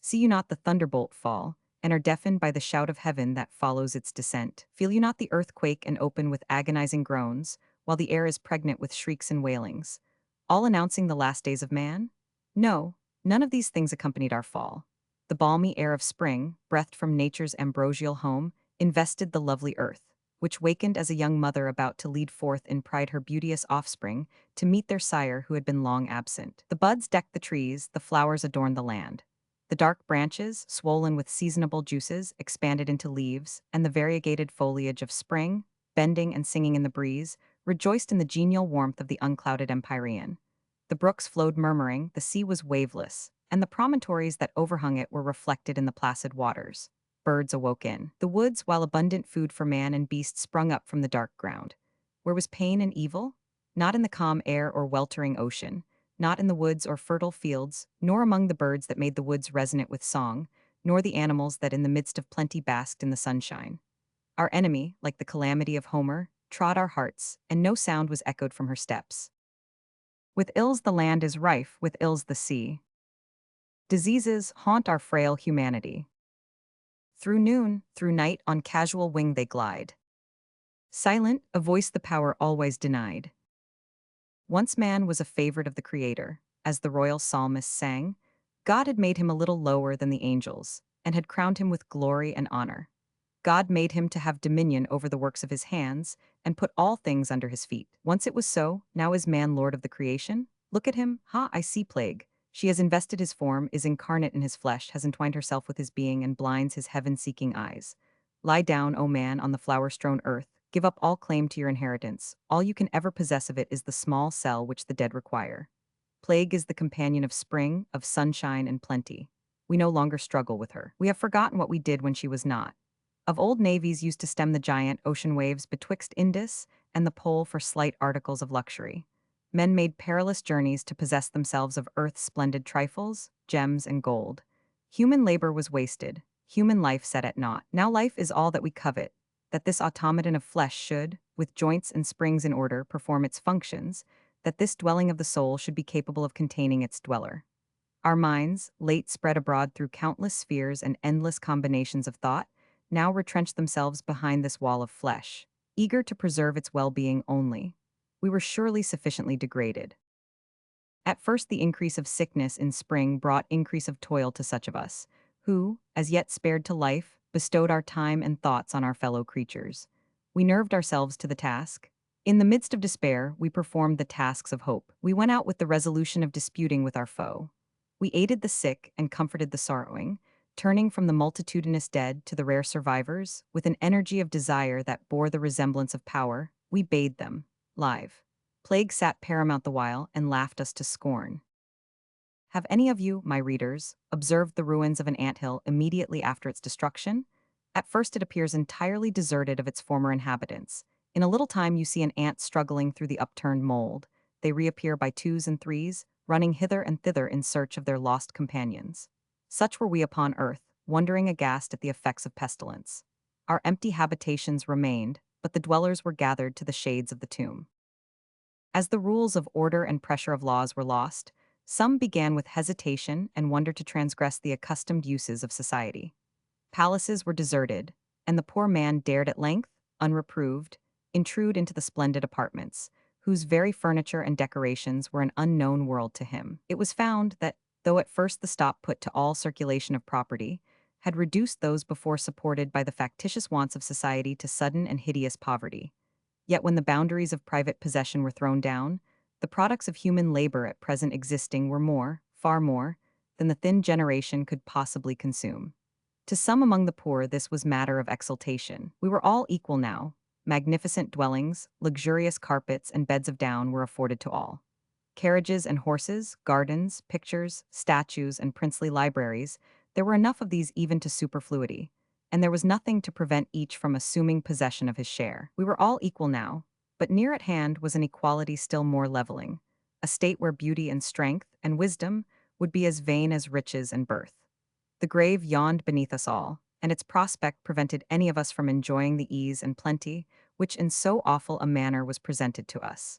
See you not the thunderbolt fall, and are deafened by the shout of heaven that follows its descent? Feel you not the earth quake and open with agonizing groans, while the air is pregnant with shrieks and wailings, all announcing the last days of man? No, none of these things accompanied our fall. The balmy air of spring, breathed from nature's ambrosial home, invested the lovely earth, which wakened as a young mother about to lead forth in pride her beauteous offspring to meet their sire who had been long absent. The buds decked the trees, the flowers adorned the land. The dark branches, swollen with seasonable juices, expanded into leaves, and the variegated foliage of spring, bending and singing in the breeze, rejoiced in the genial warmth of the unclouded empyrean. The brooks flowed murmuring, the sea was waveless, and the promontories that overhung it were reflected in the placid waters. Birds awoke in the woods, while abundant food for man and beast sprung up from the dark ground. Where was pain and evil? Not in the calm air or weltering ocean, not in the woods or fertile fields, nor among the birds that made the woods resonant with song, nor the animals that in the midst of plenty basked in the sunshine. Our enemy, like the calamity of Homer, trod our hearts, and no sound was echoed from her steps. With ills the land is rife, with ills the sea. Diseases haunt our frail humanity. Through noon, through night, on casual wing they glide. Silent, a voice the power always denied. Once man was a favorite of the Creator, as the royal psalmist sang. God had made him a little lower than the angels, and had crowned him with glory and honor. God made him to have dominion over the works of his hands, and put all things under his feet. Once it was so, now is man lord of the creation? Look at him, I see plague. She has invested his form, is incarnate in his flesh, has entwined herself with his being, and blinds his heaven-seeking eyes. Lie down, O man, on the flower-strewn earth, give up all claim to your inheritance. All you can ever possess of it is the small cell which the dead require. Plague is the companion of spring, of sunshine and plenty. We no longer struggle with her. We have forgotten what we did when she was not. Of old navies used to stem the giant ocean waves betwixt Indus and the pole for slight articles of luxury. Men made perilous journeys to possess themselves of earth's splendid trifles, gems, and gold. Human labor was wasted, human life set at naught. Now life is all that we covet, that this automaton of flesh should, with joints and springs in order, perform its functions, that this dwelling of the soul should be capable of containing its dweller. Our minds, late spread abroad through countless spheres and endless combinations of thought, now retrench themselves behind this wall of flesh, eager to preserve its well-being only. We were surely sufficiently degraded. At first the increase of sickness in spring brought increase of toil to such of us, who, as yet spared to life, bestowed our time and thoughts on our fellow creatures. We nerved ourselves to the task. In the midst of despair, we performed the tasks of hope. We went out with the resolution of disputing with our foe. We aided the sick and comforted the sorrowing, turning from the multitudinous dead to the rare survivors, with an energy of desire that bore the resemblance of power. We bade them live. Plague sat paramount the while and laughed us to scorn. Have any of you, my readers, observed the ruins of an anthill immediately after its destruction? At first it appears entirely deserted of its former inhabitants. In a little time you see an ant struggling through the upturned mold. They reappear by twos and threes, running hither and thither in search of their lost companions. Such were we upon earth, wondering aghast at the effects of pestilence. Our empty habitations remained, but the dwellers were gathered to the shades of the tomb. As the rules of order and pressure of laws were lost, some began with hesitation and wonder to transgress the accustomed uses of society. Palaces were deserted, and the poor man dared at length, unreproved, intrude into the splendid apartments, whose very furniture and decorations were an unknown world to him. It was found that, though at first the stop put to all circulation of property had reduced those before supported by the factitious wants of society to sudden and hideous poverty, yet when the boundaries of private possession were thrown down, the products of human labor at present existing were more, far more, than the thin generation could possibly consume. To some among the poor, this was matter of exultation. We were all equal now. Magnificent dwellings, luxurious carpets, and beds of down were afforded to all. Carriages and horses, gardens, pictures, statues, and princely libraries, there were enough of these even to superfluity, and there was nothing to prevent each from assuming possession of his share. We were all equal now, but near at hand was an equality still more leveling, a state where beauty and strength and wisdom would be as vain as riches and birth. The grave yawned beneath us all, and its prospect prevented any of us from enjoying the ease and plenty which in so awful a manner was presented to us.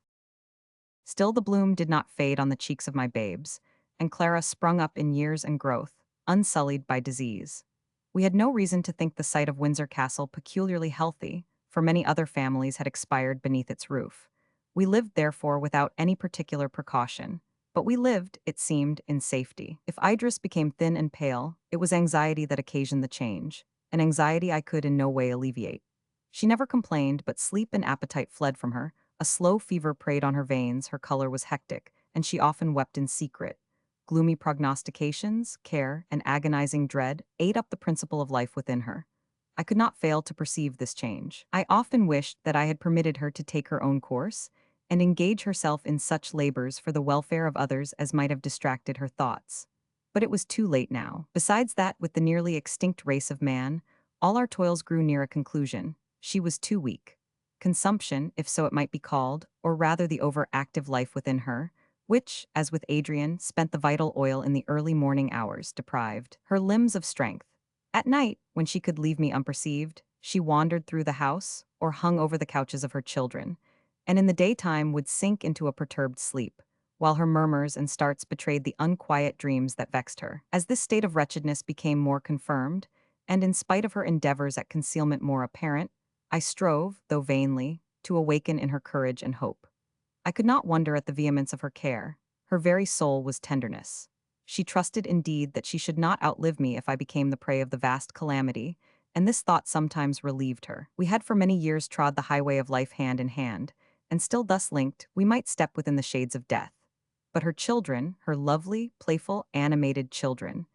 Still the bloom did not fade on the cheeks of my babes, and Clara sprung up in years and growth, unsullied by disease. We had no reason to think the site of Windsor Castle peculiarly healthy, for many other families had expired beneath its roof. We lived, therefore, without any particular precaution, but we lived, it seemed, in safety. If Idris became thin and pale, it was anxiety that occasioned the change, an anxiety I could in no way alleviate. She never complained, but sleep and appetite fled from her. A slow fever preyed on her veins, her color was hectic, and she often wept in secret. Gloomy prognostications, care, and agonizing dread ate up the principle of life within her. I could not fail to perceive this change. I often wished that I had permitted her to take her own course, and engage herself in such labors for the welfare of others as might have distracted her thoughts. But it was too late now. Besides that, with the nearly extinct race of man, all our toils grew near a conclusion. She was too weak. Consumption, if so it might be called, or rather the overactive life within her, which, as with Adrian, spent the vital oil in the early morning hours, deprived her limbs of strength. At night, when she could leave me unperceived, she wandered through the house, or hung over the couches of her children, and in the daytime would sink into a perturbed sleep, while her murmurs and starts betrayed the unquiet dreams that vexed her. As this state of wretchedness became more confirmed, and in spite of her endeavors at concealment more apparent, I strove, though vainly, to awaken in her courage and hope. I could not wonder at the vehemence of her care. Her very soul was tenderness. She trusted indeed that she should not outlive me if I became the prey of the vast calamity, and this thought sometimes relieved her. We had for many years trod the highway of life hand in hand, and still thus linked, we might step within the shades of death. But her children, her lovely, playful, animated children,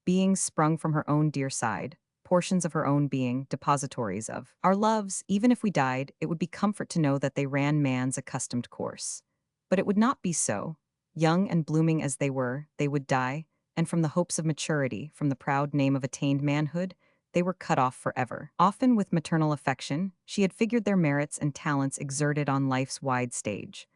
beings sprung from her own dear side, portions of her own being, depositories of our loves, even if we died, it would be comfort to know that they ran man's accustomed course. But it would not be so. Young and blooming as they were, they would die, and from the hopes of maturity, from the proud name of attained manhood, they were cut off forever. Often with maternal affection, she had figured their merits and talents exerted on life's wide stage.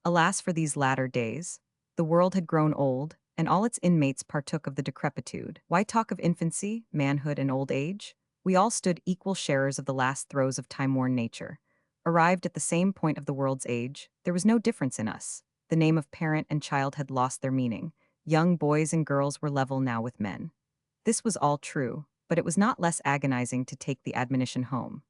Alas for these latter days! The world had grown old, and all its inmates partook of the decrepitude. Why talk of infancy, manhood, and old age? We all stood equal sharers of the last throes of time-worn nature. Arrived at the same point of the world's age, there was no difference in us. The name of parent and child had lost their meaning. Young boys and girls were level now with men. This was all true, but it was not less agonizing to take the admonition home.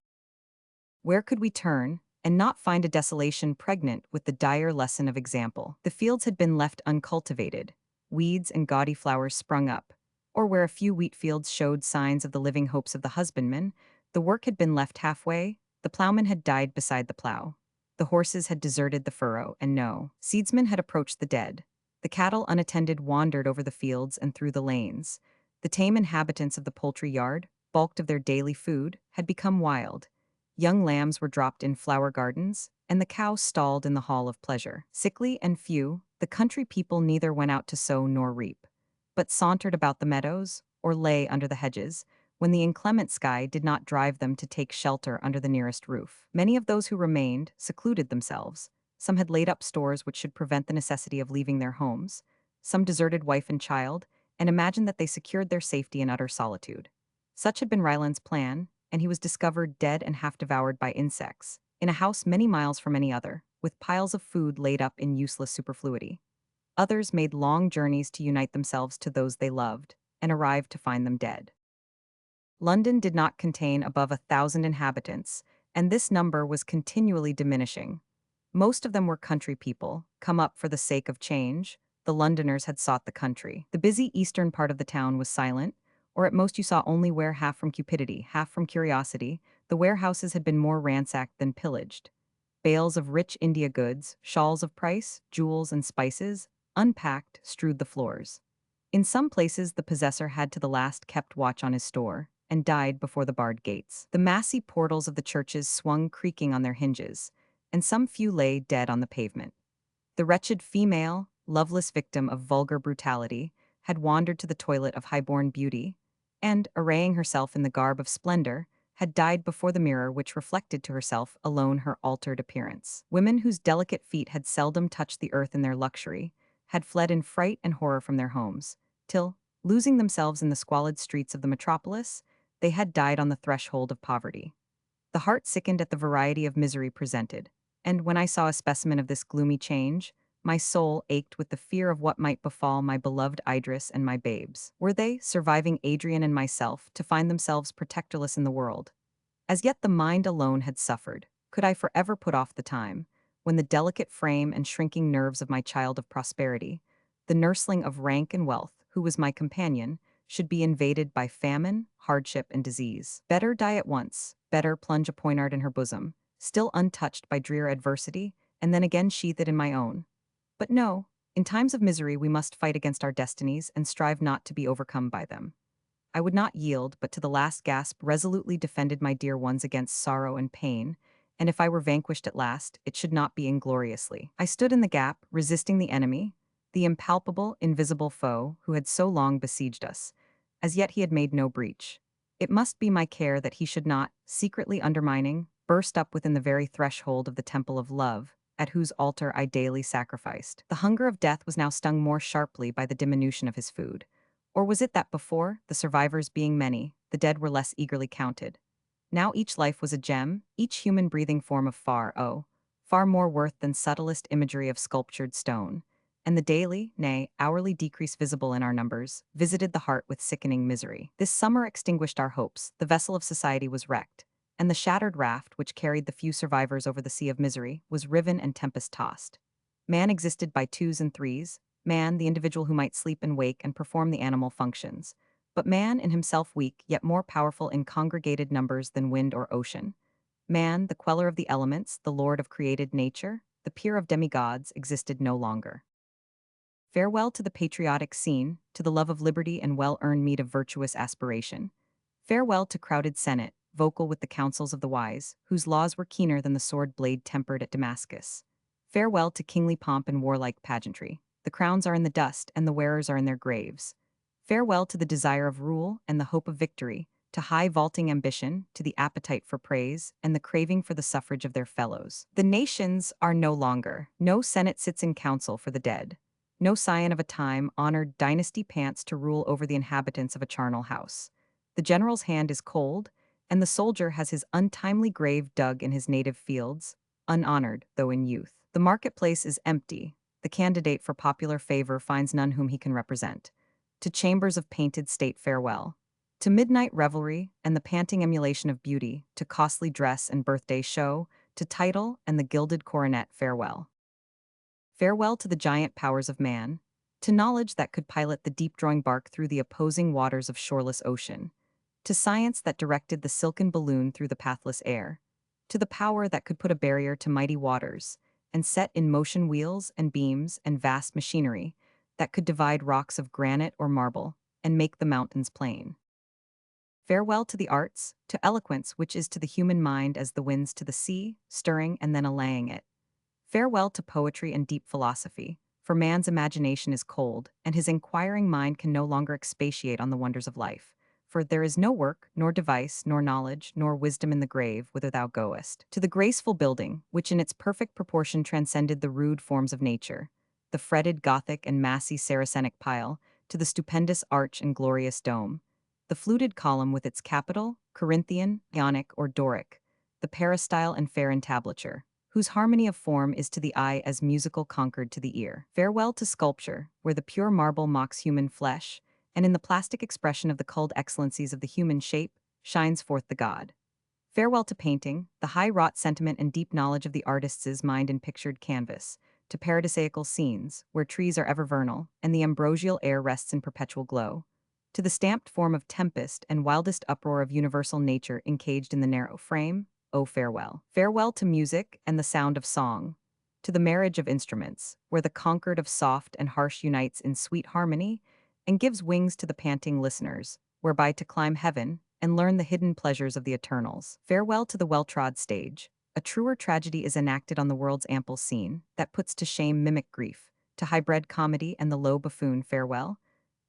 Where could we turn, and not find a desolation pregnant with the dire lesson of example? The fields had been left uncultivated. Weeds and gaudy flowers sprung up, or where a few wheat fields showed signs of the living hopes of the husbandman, the work had been left halfway, the plowman had died beside the plow. The horses had deserted the furrow, and no seedsman had approached the dead. The cattle unattended wandered over the fields and through the lanes. The tame inhabitants of the poultry yard, balked of their daily food, had become wild. Young lambs were dropped in flower gardens, and the cows stalled in the hall of pleasure. Sickly and few, the country people neither went out to sow nor reap, but sauntered about the meadows, or lay under the hedges, when the inclement sky did not drive them to take shelter under the nearest roof. Many of those who remained secluded themselves. Some had laid up stores which should prevent the necessity of leaving their homes. Some deserted wife and child, and imagined that they secured their safety in utter solitude. Such had been Ryland's plan, and he was discovered dead and half devoured by insects, in a house many miles from any other, with piles of food laid up in useless superfluity. Others made long journeys to unite themselves to those they loved, and arrived to find them dead. London did not contain above 1,000 inhabitants, and this number was continually diminishing. Most of them were country people, come up for the sake of change. The Londoners had sought the country. The busy eastern part of the town was silent, or at most you saw only where, half from cupidity, half from curiosity, the warehouses had been more ransacked than pillaged. Bales of rich India goods, shawls of price, jewels and spices, unpacked, strewed the floors. In some places the possessor had to the last kept watch on his store, and died before the barred gates. The massy portals of the churches swung creaking on their hinges, and some few lay dead on the pavement. The wretched female, loveless victim of vulgar brutality, had wandered to the toilet of highborn beauty, and, arraying herself in the garb of splendor, had died before the mirror which reflected to herself alone her altered appearance. Women whose delicate feet had seldom touched the earth in their luxury, had fled in fright and horror from their homes, till, losing themselves in the squalid streets of the metropolis, they had died on the threshold of poverty. The heart sickened at the variety of misery presented, and when I saw a specimen of this gloomy change, my soul ached with the fear of what might befall my beloved Idris and my babes. Were they, surviving Adrian and myself, to find themselves protectorless in the world? As yet the mind alone had suffered. Could I forever put off the time, when the delicate frame and shrinking nerves of my child of prosperity, the nursling of rank and wealth, who was my companion, should be invaded by famine, hardship, and disease? Better die at once, better plunge a poignard in her bosom, still untouched by drear adversity, and then again sheathe it in my own. But no, in times of misery we must fight against our destinies and strive not to be overcome by them. I would not yield, but to the last gasp resolutely defended my dear ones against sorrow and pain, and if I were vanquished at last, it should not be ingloriously. I stood in the gap, resisting the enemy, the impalpable, invisible foe who had so long besieged us. As yet he had made no breach. It must be my care that he should not, secretly undermining, burst up within the very threshold of the temple of love, at whose altar I daily sacrificed. The hunger of death was now stung more sharply by the diminution of his food. Or was it that before, the survivors being many, the dead were less eagerly counted? Now each life was a gem, each human breathing form of far more worth than subtlest imagery of sculptured stone, and the daily, nay, hourly decrease visible in our numbers, visited the heart with sickening misery. This summer extinguished our hopes, the vessel of society was wrecked, and the shattered raft which carried the few survivors over the sea of misery was riven and tempest-tossed. Man existed by twos and threes, man, the individual who might sleep and wake and perform the animal functions. But man, in himself weak, yet more powerful in congregated numbers than wind or ocean. Man, the queller of the elements, the lord of created nature, the peer of demigods, existed no longer. Farewell to the patriotic scene, to the love of liberty and well-earned meed of virtuous aspiration. Farewell to crowded senate, vocal with the counsels of the wise, whose laws were keener than the sword blade tempered at Damascus. Farewell to kingly pomp and warlike pageantry. The crowns are in the dust, and the wearers are in their graves. Farewell to the desire of rule and the hope of victory, to high vaulting ambition, to the appetite for praise, and the craving for the suffrage of their fellows. The nations are no longer. No senate sits in council for the dead. No scion of a time-honored dynasty pants to rule over the inhabitants of a charnel house. The general's hand is cold, and the soldier has his untimely grave dug in his native fields, unhonored though in youth. The marketplace is empty. The candidate for popular favor finds none whom he can represent. To chambers of painted state farewell. To midnight revelry and the panting emulation of beauty, to costly dress and birthday show, to title and the gilded coronet farewell. Farewell to the giant powers of man, to knowledge that could pilot the deep-drawing bark through the opposing waters of shoreless ocean, to science that directed the silken balloon through the pathless air, to the power that could put a barrier to mighty waters, and set in motion wheels and beams and vast machinery that could divide rocks of granite or marble and make the mountains plain. Farewell to the arts, to eloquence which is to the human mind as the winds to the sea, stirring and then allaying it. Farewell to poetry and deep philosophy, for man's imagination is cold, and his inquiring mind can no longer expatiate on the wonders of life. For there is no work, nor device, nor knowledge, nor wisdom in the grave whither thou goest. To the graceful building, which in its perfect proportion transcended the rude forms of nature, the fretted Gothic and massy Saracenic pile, to the stupendous arch and glorious dome, the fluted column with its capital, Corinthian, Ionic, or Doric, the peristyle and fair entablature, whose harmony of form is to the eye as musical concord to the ear. Farewell to sculpture, where the pure marble mocks human flesh, and in the plastic expression of the culled excellencies of the human shape, shines forth the god. Farewell to painting, the high-wrought sentiment and deep knowledge of the artist's mind in pictured canvas, to paradisaical scenes, where trees are ever vernal, and the ambrosial air rests in perpetual glow, to the stamped form of tempest and wildest uproar of universal nature encaged in the narrow frame, oh farewell. Farewell to music and the sound of song, to the marriage of instruments, where the concord of soft and harsh unites in sweet harmony, and gives wings to the panting listeners, whereby to climb heaven, and learn the hidden pleasures of the eternals. Farewell to the well-trod stage. A truer tragedy is enacted on the world's ample scene, that puts to shame mimic grief. To hybrid comedy and the low buffoon farewell,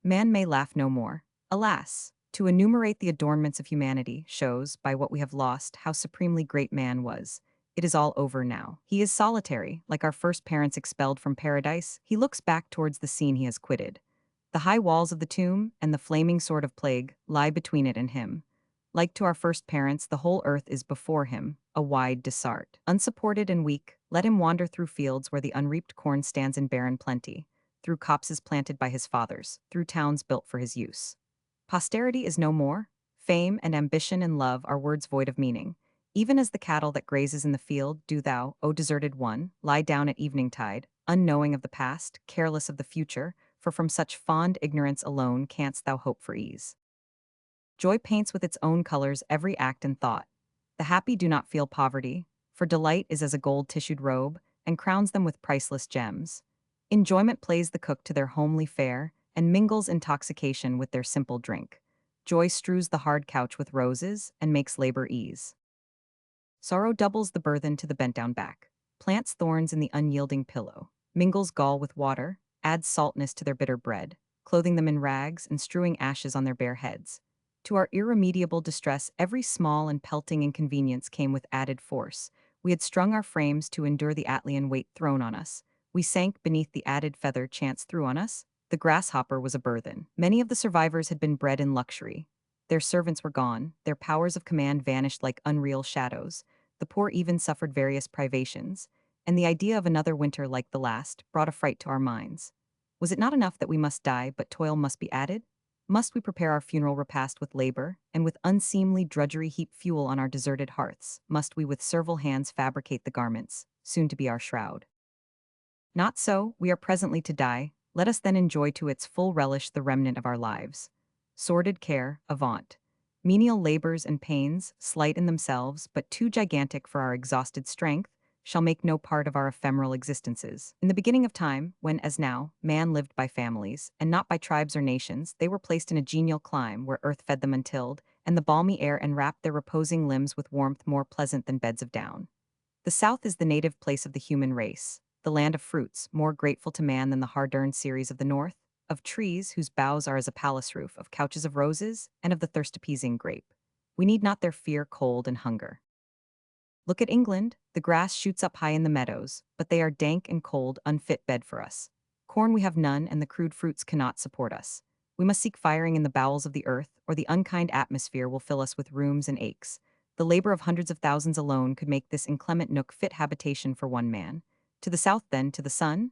man may laugh no more. Alas! To enumerate the adornments of humanity shows, by what we have lost, how supremely great man was. It is all over now. He is solitary, like our first parents expelled from paradise. He looks back towards the scene he has quitted. The high walls of the tomb and the flaming sword of plague lie between it and him. Like to our first parents, the whole earth is before him, a wide desart. Unsupported and weak, let him wander through fields where the unreaped corn stands in barren plenty, through copses planted by his fathers, through towns built for his use. Posterity is no more. Fame and ambition and love are words void of meaning. Even as the cattle that grazes in the field, do thou, O deserted one, lie down at evening tide, unknowing of the past, careless of the future, for from such fond ignorance alone canst thou hope for ease. Joy paints with its own colors every act and thought. The happy do not feel poverty, for delight is as a gold-tissued robe, and crowns them with priceless gems. Enjoyment plays the cook to their homely fare, and mingles intoxication with their simple drink. Joy strews the hard couch with roses, and makes labor ease. Sorrow doubles the burthen to the bent-down back, plants thorns in the unyielding pillow, mingles gall with water, adds saltness to their bitter bread, clothing them in rags and strewing ashes on their bare heads. To our irremediable distress, every small and pelting inconvenience came with added force. We had strung our frames to endure the Atlian weight thrown on us. We sank beneath the added feather chance threw on us. The grasshopper was a burthen. Many of the survivors had been bred in luxury. Their servants were gone, their powers of command vanished like unreal shadows. The poor even suffered various privations, and the idea of another winter like the last brought a fright to our minds. Was it not enough that we must die, but toil must be added? Must we prepare our funeral repast with labor, and with unseemly drudgery heap fuel on our deserted hearths? Must we with servile hands fabricate the garments, soon to be our shroud? Not so, we are presently to die, let us then enjoy to its full relish the remnant of our lives. Sordid care, avaunt. Menial labors and pains, slight in themselves, but too gigantic for our exhausted strength, shall make no part of our ephemeral existences. In the beginning of time, when, as now, man lived by families, and not by tribes or nations, they were placed in a genial clime where earth fed them untilled, and the balmy air enwrapped their reposing limbs with warmth more pleasant than beds of down. The South is the native place of the human race, the land of fruits, more grateful to man than the hard-earned cereals of the North, of trees whose boughs are as a palace roof, of couches of roses, and of the thirst-appeasing grape. We need not their fear, cold, and hunger. Look at England, the grass shoots up high in the meadows, but they are dank and cold, unfit bed for us. Corn we have none, and the crude fruits cannot support us. We must seek firing in the bowels of the earth, or the unkind atmosphere will fill us with rheums and aches. The labor of hundreds of thousands alone could make this inclement nook fit habitation for one man. To the south, then, to the sun?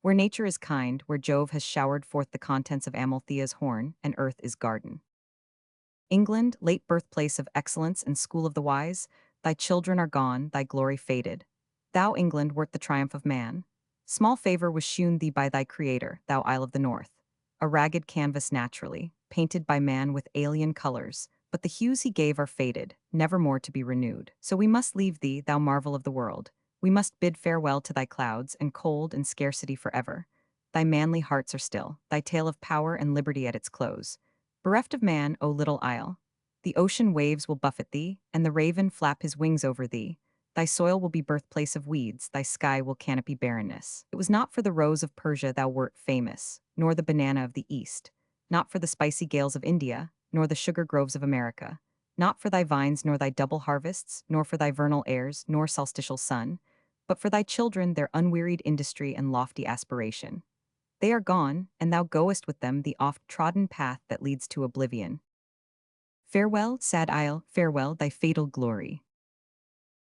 Where nature is kind, where Jove has showered forth the contents of Amalthea's horn, and earth is garden. England, late birthplace of excellence and school of the wise, thy children are gone, thy glory faded. Thou, England, wert the triumph of man. Small favor was shewn thee by thy Creator, thou Isle of the North. A ragged canvas naturally, painted by man with alien colors, but the hues he gave are faded, never more to be renewed. So we must leave thee, thou marvel of the world. We must bid farewell to thy clouds and cold and scarcity forever. Thy manly hearts are still, thy tale of power and liberty at its close. Bereft of man, O little isle, the ocean waves will buffet thee, and the raven flap his wings over thee. Thy soil will be birthplace of weeds, thy sky will canopy barrenness. It was not for the rose of Persia thou wert famous, nor the banana of the East, not for the spicy gales of India, nor the sugar groves of America, not for thy vines nor thy double harvests, nor for thy vernal airs, nor solstitial sun, but for thy children their unwearied industry and lofty aspiration. They are gone, and thou goest with them the oft-trodden path that leads to oblivion. Farewell, sad isle, farewell, thy fatal glory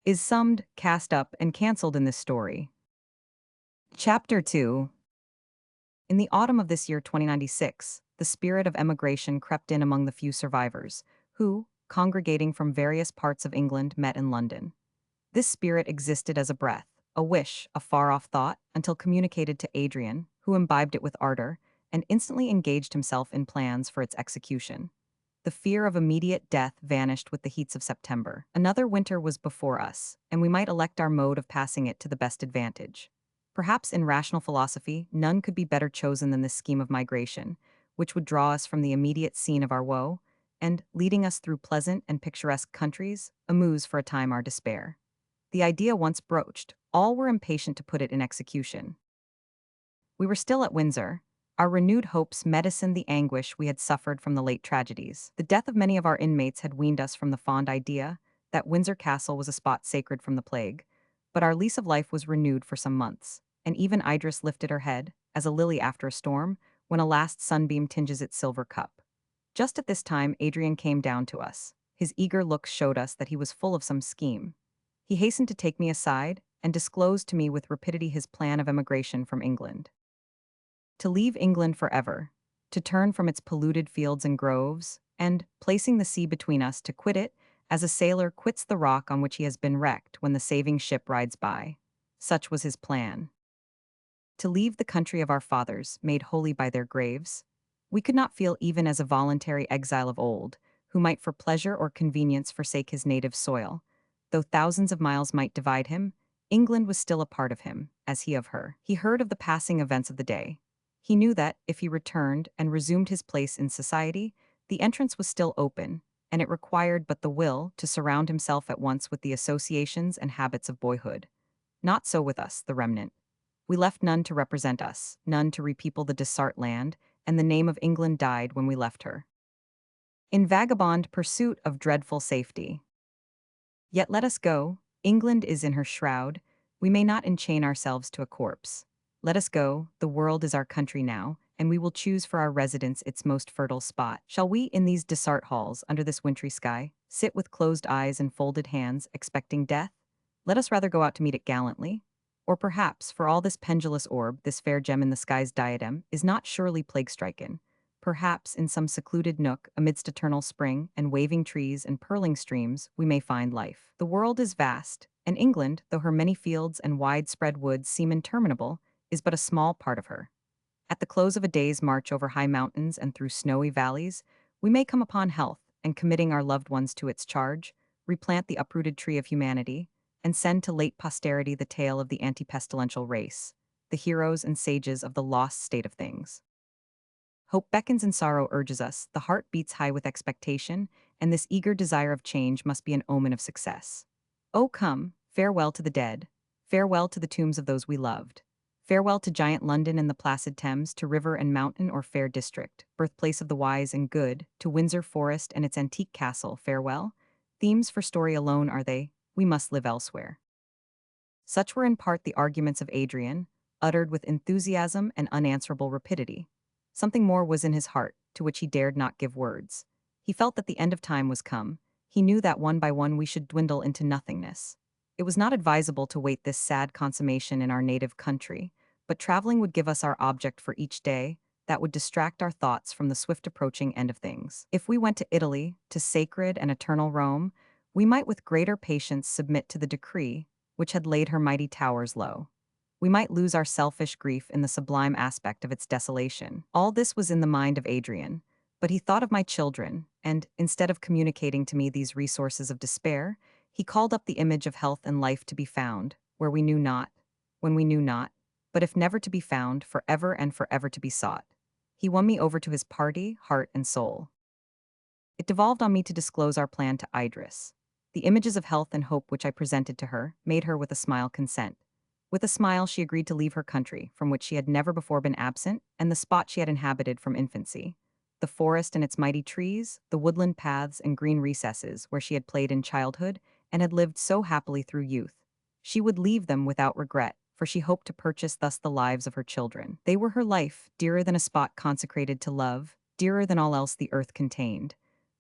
is summed, cast up, and cancelled in this story. Chapter 2. In the autumn of this year 2096, the spirit of emigration crept in among the few survivors, who, congregating from various parts of England, met in London. This spirit existed as a breath, a wish, a far-off thought, until communicated to Adrian, who imbibed it with ardor, and instantly engaged himself in plans for its execution. The fear of immediate death vanished with the heats of September. Another winter was before us, and we might elect our mode of passing it to the best advantage. Perhaps in rational philosophy, none could be better chosen than this scheme of migration, which would draw us from the immediate scene of our woe, and leading us through pleasant and picturesque countries, amuse for a time our despair. The idea once broached, all were impatient to put it in execution. We were still at Windsor. Our renewed hopes medicined the anguish we had suffered from the late tragedies. The death of many of our inmates had weaned us from the fond idea that Windsor Castle was a spot sacred from the plague, but our lease of life was renewed for some months, and even Idris lifted her head, as a lily after a storm, when a last sunbeam tinges its silver cup. Just at this time Adrian came down to us. His eager looks showed us that he was full of some scheme. He hastened to take me aside, and disclosed to me with rapidity his plan of emigration from England. To leave England forever, to turn from its polluted fields and groves, and, placing the sea between us, to quit it, as a sailor quits the rock on which he has been wrecked when the saving ship rides by. Such was his plan. To leave the country of our fathers, made holy by their graves. We could not feel even as a voluntary exile of old, who might for pleasure or convenience forsake his native soil. Though thousands of miles might divide him, England was still a part of him, as he of her. He heard of the passing events of the day. He knew that, if he returned and resumed his place in society, the entrance was still open, and it required but the will to surround himself at once with the associations and habits of boyhood. Not so with us, the remnant. We left none to represent us, none to repeople the desart land, and the name of England died when we left her. In vagabond pursuit of dreadful safety. Yet let us go, England is in her shroud, we may not enchain ourselves to a corpse. Let us go, the world is our country now, and we will choose for our residence its most fertile spot. Shall we, in these desart halls, under this wintry sky, sit with closed eyes and folded hands, expecting death? Let us rather go out to meet it gallantly. Or perhaps, for all this pendulous orb, this fair gem in the sky's diadem, is not surely plague-stricken. Perhaps, in some secluded nook, amidst eternal spring, and waving trees and purling streams, we may find life. The world is vast, and England, though her many fields and wide-spread woods seem interminable, is but a small part of her. At the close of a day's march over high mountains and through snowy valleys, we may come upon health, and committing our loved ones to its charge, replant the uprooted tree of humanity, and send to late posterity the tale of the anti-pestilential race, the heroes and sages of the lost state of things. Hope beckons and sorrow urges us, the heart beats high with expectation, and this eager desire of change must be an omen of success. Oh come, farewell to the dead, farewell to the tombs of those we loved. Farewell to giant London and the placid Thames, to river and mountain or fair district, birthplace of the wise and good, to Windsor Forest and its antique castle, farewell. Themes for story alone are they, we must live elsewhere. Such were in part the arguments of Adrian, uttered with enthusiasm and unanswerable rapidity. Something more was in his heart, to which he dared not give words. He felt that the end of time was come. He knew that one by one we should dwindle into nothingness. It was not advisable to wait this sad consummation in our native country, but traveling would give us our object for each day, that would distract our thoughts from the swift approaching end of things. If we went to Italy, to sacred and eternal Rome, we might with greater patience submit to the decree which had laid her mighty towers low. We might lose our selfish grief in the sublime aspect of its desolation. All this was in the mind of Adrian, but he thought of my children, and, instead of communicating to me these resources of despair, he called up the image of health and life to be found, where we knew not, when we knew not, but if never to be found, forever and forever to be sought. He won me over to his party, heart, and soul. It devolved on me to disclose our plan to Idris. The images of health and hope which I presented to her made her with a smile consent. With a smile she agreed to leave her country, from which she had never before been absent, and the spot she had inhabited from infancy. The forest and its mighty trees, the woodland paths and green recesses where she had played in childhood and had lived so happily through youth. She would leave them without regret, for she hoped to purchase thus the lives of her children. They were her life, dearer than a spot consecrated to love, dearer than all else the earth contained.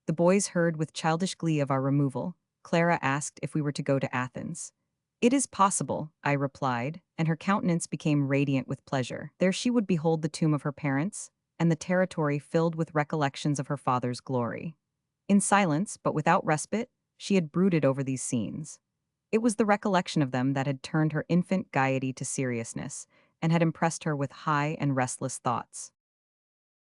The boys heard with childish glee of our removal. Clara asked if we were to go to Athens. "It is possible," I replied, and her countenance became radiant with pleasure. There she would behold the tomb of her parents, and the territory filled with recollections of her father's glory. In silence, but without respite, she had brooded over these scenes. It was the recollection of them that had turned her infant gaiety to seriousness, and had impressed her with high and restless thoughts.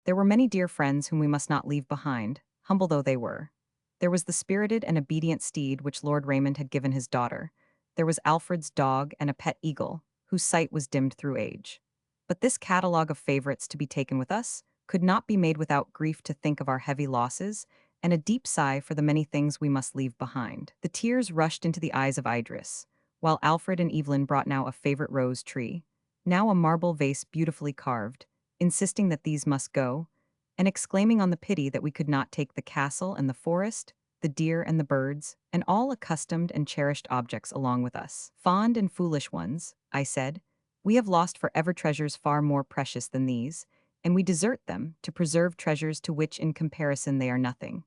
There were many dear friends whom we must not leave behind, humble though they were. There was the spirited and obedient steed which Lord Raymond had given his daughter. There was Alfred's dog and a pet eagle, whose sight was dimmed through age. But this catalogue of favorites to be taken with us could not be made without grief to think of our heavy losses, and a deep sigh for the many things we must leave behind. The tears rushed into the eyes of Idris, while Alfred and Evelyn brought now a favorite rose tree, now a marble vase beautifully carved, insisting that these must go, and exclaiming on the pity that we could not take the castle and the forest, the deer and the birds, and all accustomed and cherished objects along with us. Fond and foolish ones, I said, we have lost forever treasures far more precious than these, and we desert them to preserve treasures to which in comparison they are nothing.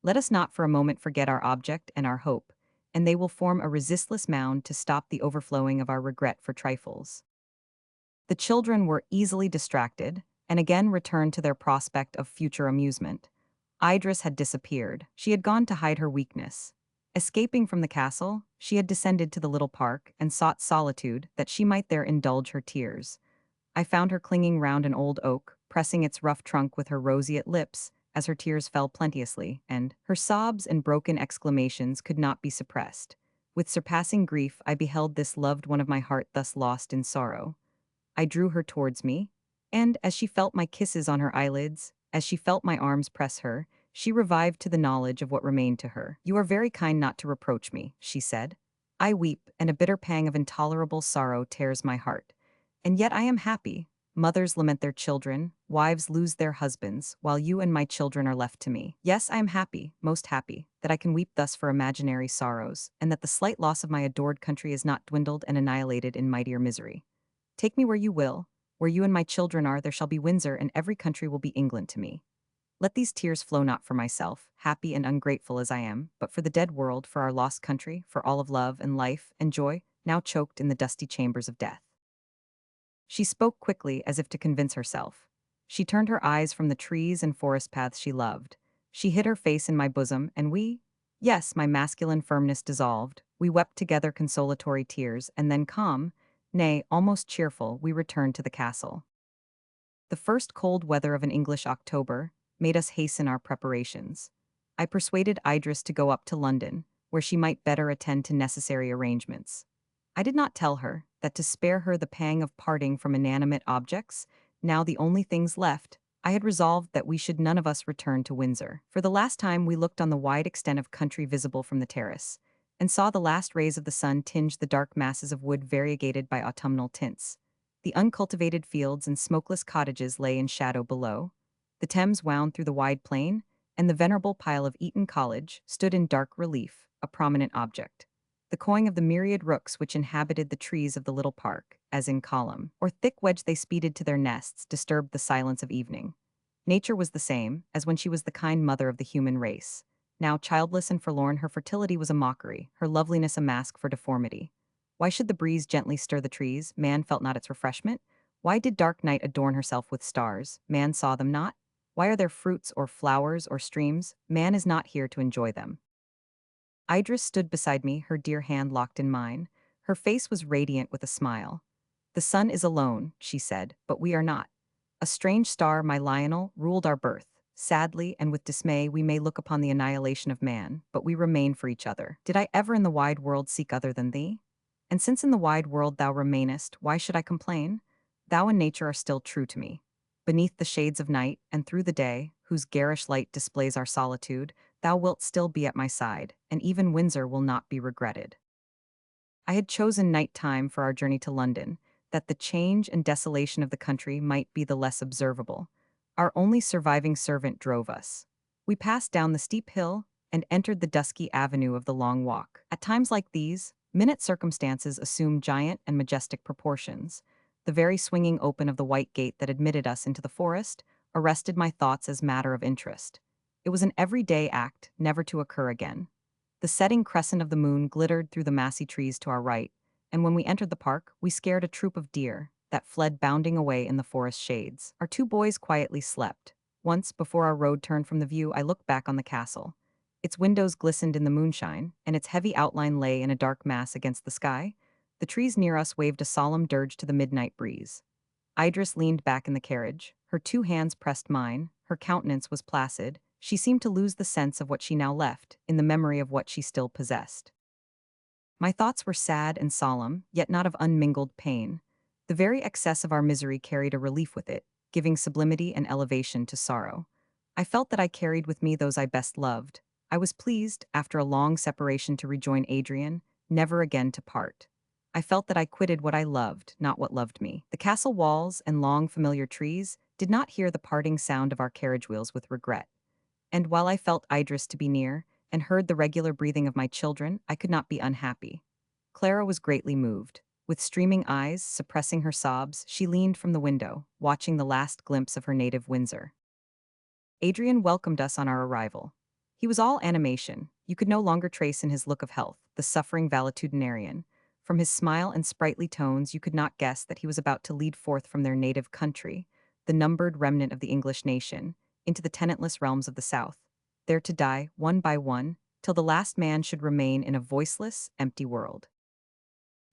Let us not for a moment forget our object and our hope, and they will form a resistless mound to stop the overflowing of our regret for trifles. The children were easily distracted, and again returned to their prospect of future amusement. Idris had disappeared. She had gone to hide her weakness. Escaping from the castle, she had descended to the little park and sought solitude that she might there indulge her tears. I found her clinging round an old oak, pressing its rough trunk with her roseate lips, as her tears fell plenteously, and her sobs and broken exclamations could not be suppressed. With surpassing grief I beheld this loved one of my heart thus lost in sorrow. I drew her towards me, and as she felt my kisses on her eyelids, as she felt my arms press her, she revived to the knowledge of what remained to her. "You are very kind not to reproach me," she said. "I weep, and a bitter pang of intolerable sorrow tears my heart. And yet I am happy. Mothers lament their children, wives lose their husbands, while you and my children are left to me. Yes, I am happy, most happy, that I can weep thus for imaginary sorrows, and that the slight loss of my adored country is not dwindled and annihilated in mightier misery. Take me where you will. Where you and my children are, there shall be Windsor, and every country will be England to me. Let these tears flow not for myself, happy and ungrateful as I am, but for the dead world, for our lost country, for all of love and life and joy, now choked in the dusty chambers of death." She spoke quickly, as if to convince herself. She turned her eyes from the trees and forest paths she loved. She hid her face in my bosom, and yes, my masculine firmness dissolved. We wept together consolatory tears, and then calm, nay, almost cheerful, we returned to the castle. The first cold weather of an English October made us hasten our preparations. I persuaded Idris to go up to London, where she might better attend to necessary arrangements. I did not tell her that to spare her the pang of parting from inanimate objects, now the only things left, I had resolved that we should none of us return to Windsor. For the last time we looked on the wide extent of country visible from the terrace, and saw the last rays of the sun tinge the dark masses of wood variegated by autumnal tints. The uncultivated fields and smokeless cottages lay in shadow below. The Thames wound through the wide plain, and the venerable pile of Eton College stood in dark relief, a prominent object. The cawing of the myriad rooks which inhabited the trees of the little park, as in column or thick wedge they speeded to their nests, disturbed the silence of evening. Nature was the same, as when she was the kind mother of the human race. Now childless and forlorn, her fertility was a mockery, her loveliness a mask for deformity. Why should the breeze gently stir the trees? Man felt not its refreshment. Why did dark night adorn herself with stars? Man saw them not. Why are there fruits or flowers or streams? Man is not here to enjoy them. Idris stood beside me, her dear hand locked in mine. Her face was radiant with a smile. "The sun is alone," she said, "but we are not. A strange star, my Lionel, ruled our birth. Sadly and with dismay we may look upon the annihilation of man, but we remain for each other. Did I ever in the wide world seek other than thee? And since in the wide world thou remainest, why should I complain? Thou and nature are still true to me. Beneath the shades of night, and through the day, whose garish light displays our solitude, thou wilt still be at my side, and even Windsor will not be regretted." I had chosen night time for our journey to London, that the change and desolation of the country might be the less observable. Our only surviving servant drove us. We passed down the steep hill and entered the dusky avenue of the Long Walk. At times like these, minute circumstances assume giant and majestic proportions. The very swinging open of the white gate that admitted us into the forest arrested my thoughts as matter of interest. It was an everyday act, never to occur again. The setting crescent of the moon glittered through the massy trees to our right, and when we entered the park, we scared a troop of deer that fled bounding away in the forest shades. Our two boys quietly slept. Once, before our road turned from the view, I looked back on the castle. Its windows glistened in the moonshine, and its heavy outline lay in a dark mass against the sky. The trees near us waved a solemn dirge to the midnight breeze. Idris leaned back in the carriage. Her two hands pressed mine. Her countenance was placid. She seemed to lose the sense of what she now left, in the memory of what she still possessed. My thoughts were sad and solemn, yet not of unmingled pain. The very excess of our misery carried a relief with it, giving sublimity and elevation to sorrow. I felt that I carried with me those I best loved. I was pleased, after a long separation, to rejoin Adrian, never again to part. I felt that I quitted what I loved, not what loved me. The castle walls and long familiar trees did not hear the parting sound of our carriage wheels with regret. And while I felt Idris to be near, and heard the regular breathing of my children, I could not be unhappy. Clara was greatly moved. With streaming eyes, suppressing her sobs, she leaned from the window, watching the last glimpse of her native Windsor. Adrian welcomed us on our arrival. He was all animation. You could no longer trace in his look of health the suffering valetudinarian. From his smile and sprightly tones, you could not guess that he was about to lead forth from their native country, the numbered remnant of the English nation, into the tenantless realms of the South, there to die, one by one, till the last man should remain in a voiceless, empty world.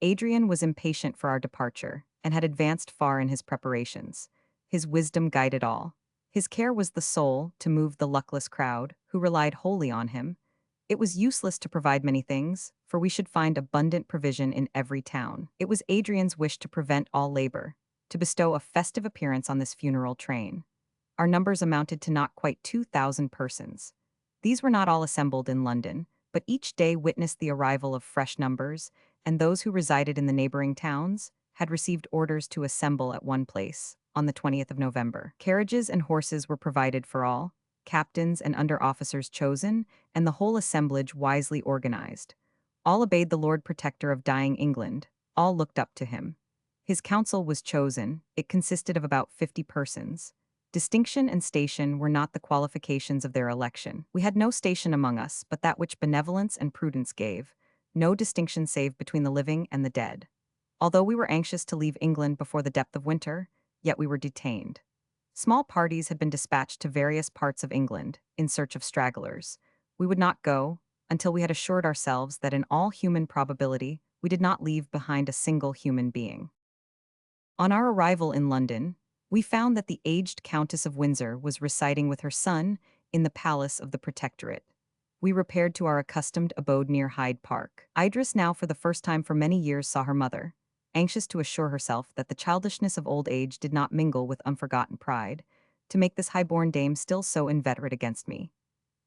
Adrian was impatient for our departure, and had advanced far in his preparations. His wisdom guided all. His care was the soul to move the luckless crowd, who relied wholly on him. It was useless to provide many things, for we should find abundant provision in every town. It was Adrian's wish to prevent all labor, to bestow a festive appearance on this funeral train. Our numbers amounted to not quite 2,000 persons. These were not all assembled in London, but each day witnessed the arrival of fresh numbers, and those who resided in the neighboring towns had received orders to assemble at one place on the 20th of November. Carriages and horses were provided for all, captains and under-officers chosen, and the whole assemblage wisely organized. All obeyed the Lord Protector of dying England, all looked up to him. His council was chosen. It consisted of about 50 persons. Distinction and station were not the qualifications of their election. We had no station among us but that which benevolence and prudence gave, no distinction save between the living and the dead. Although we were anxious to leave England before the depth of winter, yet we were detained. Small parties had been dispatched to various parts of England in search of stragglers. We would not go until we had assured ourselves that in all human probability we did not leave behind a single human being. On our arrival in London, we found that the aged Countess of Windsor was residing with her son in the palace of the Protectorate. We repaired to our accustomed abode near Hyde Park. Idris now for the first time for many years saw her mother, anxious to assure herself that the childishness of old age did not mingle with unforgotten pride, to make this high-born dame still so inveterate against me.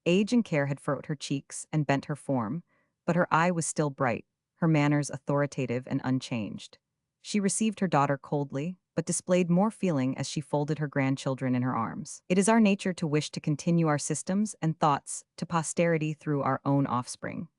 Age and care had furrowed her cheeks and bent her form, but her eye was still bright, her manners authoritative and unchanged. She received her daughter coldly, but displayed more feeling as she folded her grandchildren in her arms. It is our nature to wish to continue our systems and thoughts to posterity through our own offspring.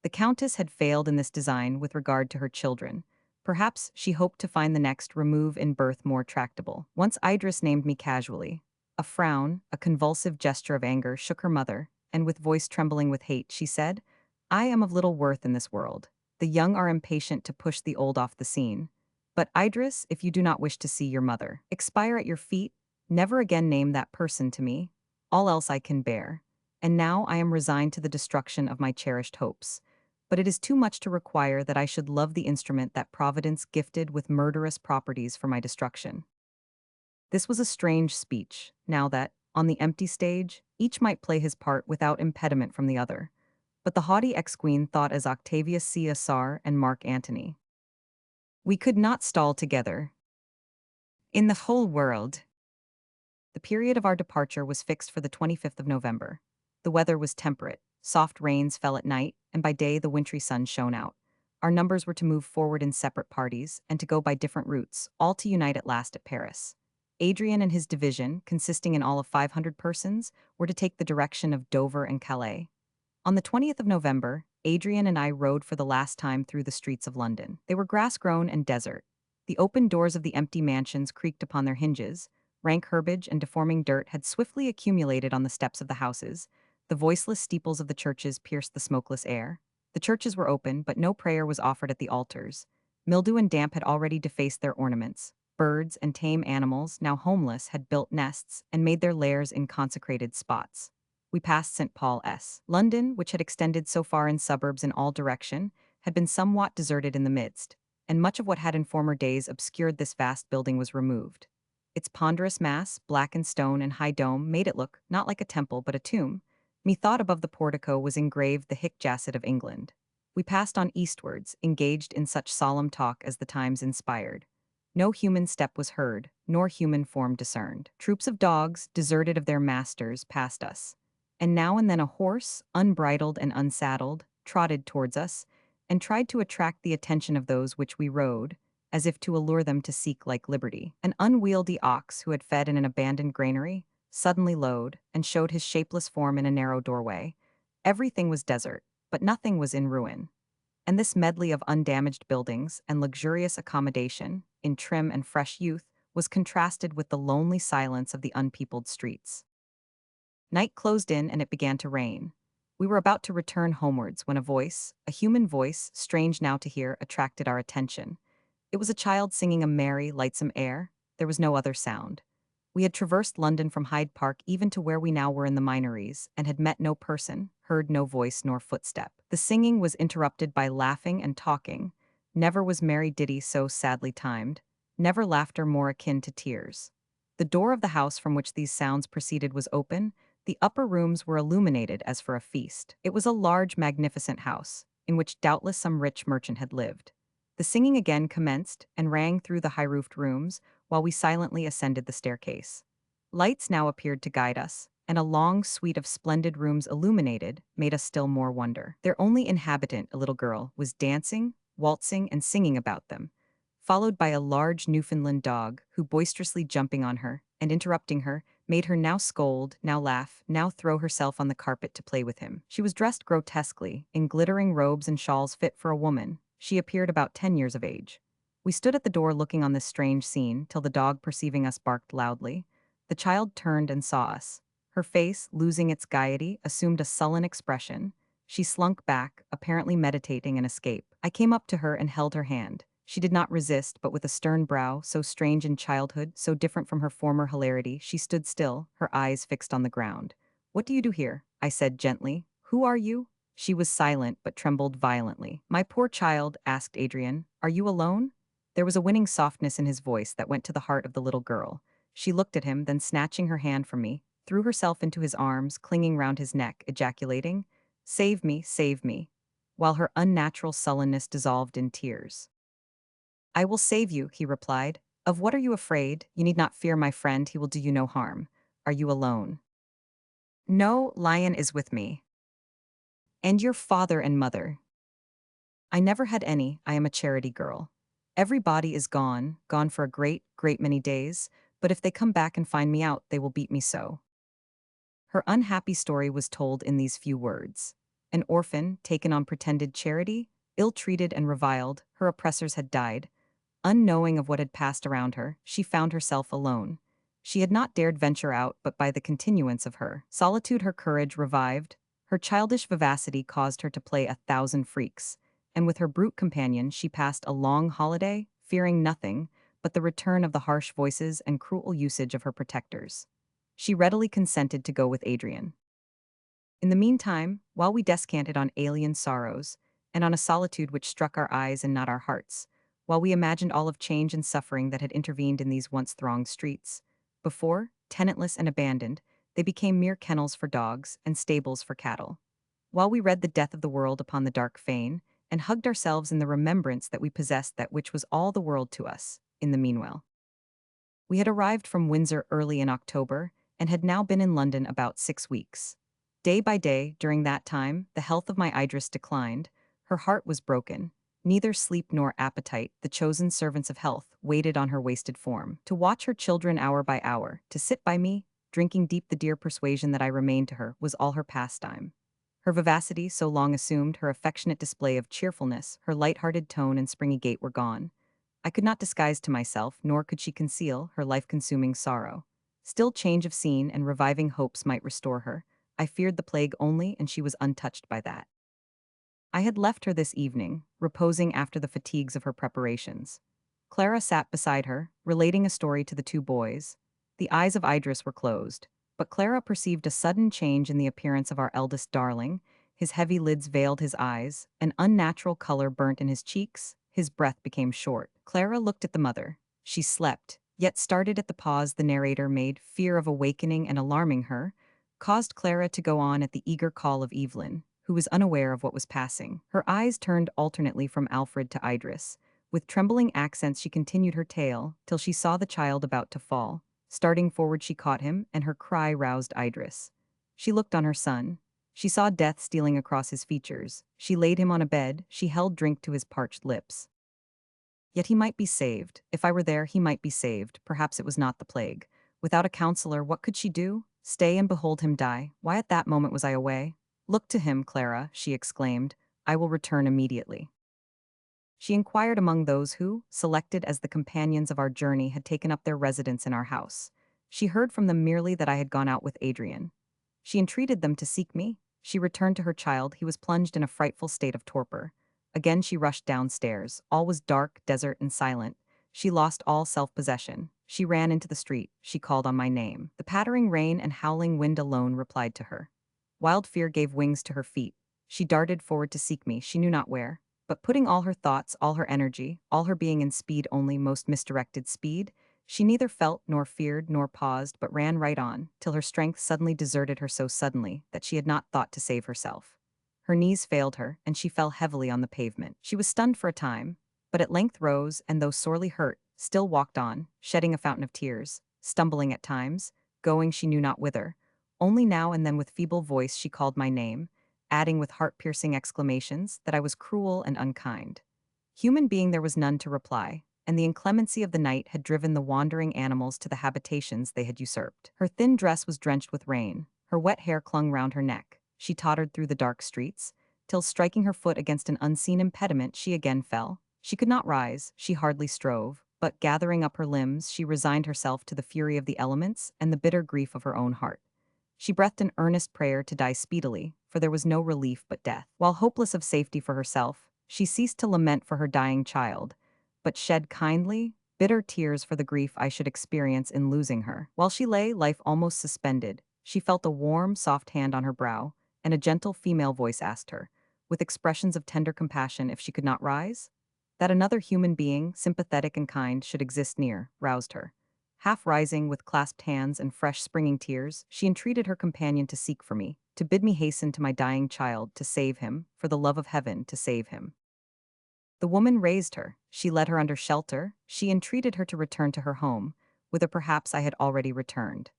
The Countess had failed in this design with regard to her children. Perhaps she hoped to find the next remove in birth more tractable. Once Idris named me casually. A frown, a convulsive gesture of anger, shook her mother, and with voice trembling with hate, she said, "I am of little worth in this world. The young are impatient to push the old off the scene. But Idris, if you do not wish to see your mother expire at your feet, never again name that person to me. All else I can bear. And now I am resigned to the destruction of my cherished hopes. But it is too much to require that I should love the instrument that Providence gifted with murderous properties for my destruction." This was a strange speech, now that, on the empty stage, each might play his part without impediment from the other. But the haughty ex-queen thought as Octavius Caesar and Mark Antony. We could not stall together in the whole world. The period of our departure was fixed for the 25th of November. The weather was temperate, soft rains fell at night, and by day the wintry sun shone out. Our numbers were to move forward in separate parties, and to go by different routes, all to unite at last at Paris. Adrian and his division, consisting in all of 500 persons, were to take the direction of Dover and Calais. On the 20th of November, Adrian and I rode for the last time through the streets of London. They were grass-grown and desert. The open doors of the empty mansions creaked upon their hinges. Rank herbage and deforming dirt had swiftly accumulated on the steps of the houses. The voiceless steeples of the churches pierced the smokeless air. The churches were open, but no prayer was offered at the altars. Mildew and damp had already defaced their ornaments. Birds and tame animals, now homeless, had built nests and made their lairs in consecrated spots. We passed St. Paul's. London, which had extended so far in suburbs in all direction, had been somewhat deserted in the midst, and much of what had in former days obscured this vast building was removed. Its ponderous mass, blackened stone and high dome, made it look, not like a temple but a tomb. Methought above the portico was engraved the hic jacet of England. We passed on eastwards, engaged in such solemn talk as the times inspired. No human step was heard, nor human form discerned. Troops of dogs, deserted of their masters, passed us. And now and then a horse, unbridled and unsaddled, trotted towards us, and tried to attract the attention of those which we rode, as if to allure them to seek like liberty. An unwieldy ox who had fed in an abandoned granary suddenly lowed and showed his shapeless form in a narrow doorway. Everything was desert, but nothing was in ruin. And this medley of undamaged buildings and luxurious accommodation, in trim and fresh youth, was contrasted with the lonely silence of the unpeopled streets. Night closed in and it began to rain. We were about to return homewards when a human voice, strange now to hear, attracted our attention. It was a child singing a merry, lightsome air. There was no other sound. We had traversed London from Hyde Park even to where we now were in the Minories, and had met no person, heard no voice nor footstep. The singing was interrupted by laughing and talking. Never was merry ditty so sadly timed, never laughter more akin to tears. The door of the house from which these sounds proceeded was open. The upper rooms were illuminated as for a feast. It was a large, magnificent house, in which doubtless some rich merchant had lived. The singing again commenced and rang through the high-roofed rooms, while we silently ascended the staircase. Lights now appeared to guide us, and a long suite of splendid rooms illuminated made us still more wonder. Their only inhabitant, a little girl, was dancing, waltzing, and singing about them, followed by a large Newfoundland dog who, boisterously jumping on her and interrupting her, made her now scold, now laugh, now throw herself on the carpet to play with him. She was dressed grotesquely, in glittering robes and shawls fit for a woman. She appeared about 10 years of age. We stood at the door looking on this strange scene till the dog, perceiving us, barked loudly. The child turned and saw us. Her face, losing its gaiety, assumed a sullen expression. She slunk back, apparently meditating an escape. I came up to her and held her hand. She did not resist, but with a stern brow, so strange in childhood, so different from her former hilarity, she stood still, her eyes fixed on the ground. "What do you do here?" I said gently. "Who are you?" She was silent, but trembled violently. "My poor child," asked Adrian, "are you alone?" There was a winning softness in his voice that went to the heart of the little girl. She looked at him, then snatching her hand from me, threw herself into his arms, clinging round his neck, ejaculating, save me," while her unnatural sullenness dissolved in tears. "I will save you," he replied. "Of what are you afraid? You need not fear my friend, he will do you no harm. Are you alone?" "No, Lion is with me." "And your father and mother?" "I never had any, I am a charity girl. Everybody is gone for a great many days, but if they come back and find me out, they will beat me so." Her unhappy story was told in these few words. An orphan, taken on pretended charity, ill-treated and reviled, her oppressors had died. Unknowing of what had passed around her, she found herself alone. She had not dared venture out, but by the continuance of her solitude her courage revived. Her childish vivacity caused her to play 1,000 freaks, and with her brute companion she passed a long holiday, fearing nothing but the return of the harsh voices and cruel usage of her protectors. She readily consented to go with Adrian. In the meantime, while we descanted on alien sorrows, and on a solitude which struck our eyes and not our hearts, while we imagined all of change and suffering that had intervened in these once thronged streets, before, tenantless and abandoned, they became mere kennels for dogs and stables for cattle. While we read the death of the world upon the dark fane, and hugged ourselves in the remembrance that we possessed that which was all the world to us, in the meanwhile. We had arrived from Windsor early in October, and had now been in London about 6 weeks. Day by day, during that time, the health of my Idris declined. Her heart was broken. Neither sleep nor appetite, the chosen servants of health, waited on her wasted form. To watch her children hour by hour, to sit by me, drinking deep the dear persuasion that I remained to her, was all her pastime. Her vivacity, so long assumed, her affectionate display of cheerfulness, her light-hearted tone and springy gait were gone. I could not disguise to myself, nor could she conceal, her life-consuming sorrow. Still change of scene and reviving hopes might restore her. I feared the plague only, and she was untouched by that. I had left her this evening, reposing after the fatigues of her preparations. Clara sat beside her, relating a story to the two boys. The eyes of Idris were closed, but Clara perceived a sudden change in the appearance of our eldest darling. His heavy lids veiled his eyes, an unnatural color burnt in his cheeks, his breath became short. Clara looked at the mother. She slept, yet started at the pause the narrator made. Fear of awakening and alarming her caused Clara to go on at the eager call of Evelyn, who was unaware of what was passing. Her eyes turned alternately from Alfred to Idris, With trembling accents she continued her tale, till she saw the child about to fall. Starting forward she caught him, and her cry roused Idris. She looked on her son. She saw death stealing across his features. She laid him on a bed, she held drink to his parched lips. Yet he might be saved. If I were there, he might be saved. Perhaps it was not the plague. Without a counselor, what could she do? Stay and behold him die. Why at that moment was I away? Look to him, Clara, she exclaimed. I will return immediately. She inquired among those who, selected as the companions of our journey, had taken up their residence in our house. She heard from them merely that I had gone out with Adrian. She entreated them to seek me. She returned to her child. He was plunged in a frightful state of torpor. Again she rushed downstairs. All was dark, desert, and silent. She lost all self-possession. She ran into the street. She called on my name. The pattering rain and howling wind alone replied to her. Wild fear gave wings to her feet. She darted forward to seek me, she knew not where. But putting all her thoughts, all her energy, all her being in speed only, most misdirected speed, she neither felt nor feared nor paused, but ran right on, till her strength suddenly deserted her so suddenly that she had not thought to save herself. Her knees failed her, and she fell heavily on the pavement. She was stunned for a time, but at length rose, and though sorely hurt, still walked on, shedding a fountain of tears, stumbling at times, going she knew not whither. Only now and then with feeble voice she called my name, adding with heart-piercing exclamations that I was cruel and unkind. Human being there was none to reply, and the inclemency of the night had driven the wandering animals to the habitations they had usurped. Her thin dress was drenched with rain, her wet hair clung round her neck. She tottered through the dark streets, till striking her foot against an unseen impediment she again fell. She could not rise, she hardly strove, but gathering up her limbs she resigned herself to the fury of the elements and the bitter grief of her own heart. She breathed an earnest prayer to die speedily, for there was no relief but death. While hopeless of safety for herself, she ceased to lament for her dying child, but shed kindly, bitter tears for the grief I should experience in losing her. While she lay, life almost suspended, she felt a warm, soft hand on her brow, and a gentle female voice asked her, with expressions of tender compassion, if she could not rise? That another human being, sympathetic and kind, should exist near, roused her. Half rising, with clasped hands and fresh springing tears, she entreated her companion to seek for me, to bid me hasten to my dying child, to save him, for the love of heaven, to save him. The woman raised her, she led her under shelter, she entreated her to return to her home, whither perhaps I had already returned.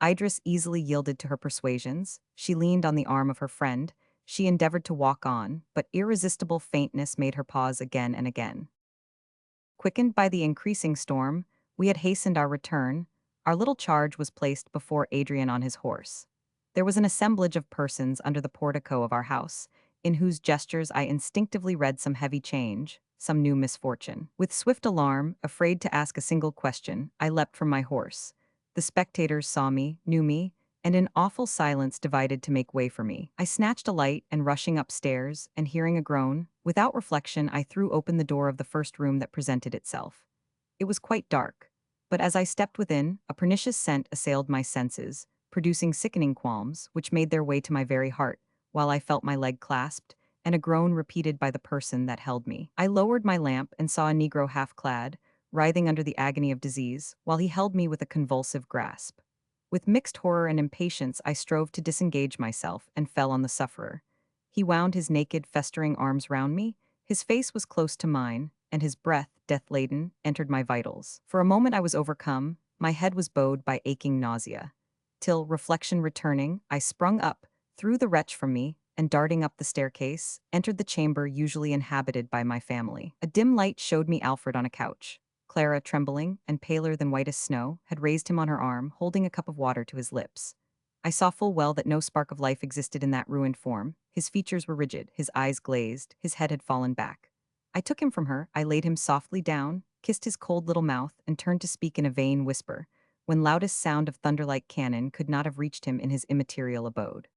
Idris easily yielded to her persuasions, she leaned on the arm of her friend, she endeavored to walk on, but irresistible faintness made her pause again and again. Quickened by the increasing storm, we had hastened our return. Our little charge was placed before Adrian on his horse. There was an assemblage of persons under the portico of our house, in whose gestures I instinctively read some heavy change, some new misfortune. With swift alarm, afraid to ask a single question, I leapt from my horse. The spectators saw me, knew me, and in awful silence divided to make way for me. I snatched a light, and rushing upstairs, and hearing a groan, without reflection I threw open the door of the first room that presented itself. It was quite dark, but as I stepped within, a pernicious scent assailed my senses, producing sickening qualms, which made their way to my very heart, while I felt my leg clasped, and a groan repeated by the person that held me. I lowered my lamp and saw a negro half-clad, writhing under the agony of disease, while he held me with a convulsive grasp. With mixed horror and impatience I strove to disengage myself and fell on the sufferer. He wound his naked, festering arms round me, his face was close to mine, and his breath, death-laden, entered my vitals. For a moment I was overcome, my head was bowed by aching nausea. Till, reflection returning, I sprung up, threw the wretch from me, and darting up the staircase, entered the chamber usually inhabited by my family. A dim light showed me Alfred on a couch. Clara, trembling, and paler than whitest snow, had raised him on her arm, holding a cup of water to his lips. I saw full well that no spark of life existed in that ruined form. His features were rigid, his eyes glazed, his head had fallen back. I took him from her, I laid him softly down, kissed his cold little mouth, and turned to speak in a vain whisper, when loudest sound of thunder-like cannon could not have reached him in his immaterial abode.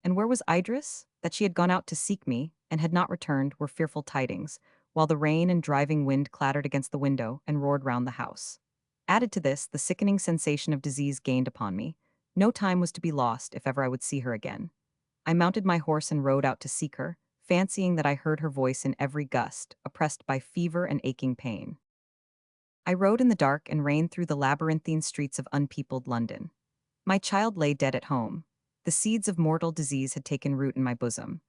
And where was Idris? That she had gone out to seek me, and had not returned, were fearful tidings, while the rain and driving wind clattered against the window and roared round the house. Added to this, the sickening sensation of disease gained upon me. No time was to be lost if ever I would see her again. I mounted my horse and rode out to seek her, fancying that I heard her voice in every gust, oppressed by fever and aching pain. I rode in the dark and rain through the labyrinthine streets of unpeopled London. My child lay dead at home. The seeds of mortal disease had taken root in my bosom.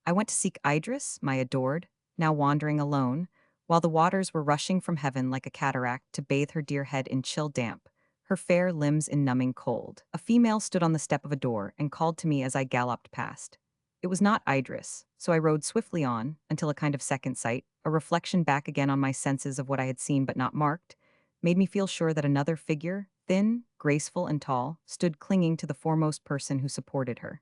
I went to seek Idris, my adored, now wandering alone, while the waters were rushing from heaven like a cataract to bathe her dear head in chill damp, her fair limbs in numbing cold. A female stood on the step of a door and called to me as I galloped past. It was not Idris, so I rode swiftly on, until a kind of second sight, a reflection back again on my senses of what I had seen but not marked, made me feel sure that another figure, thin, graceful, and tall, stood clinging to the foremost person who supported her.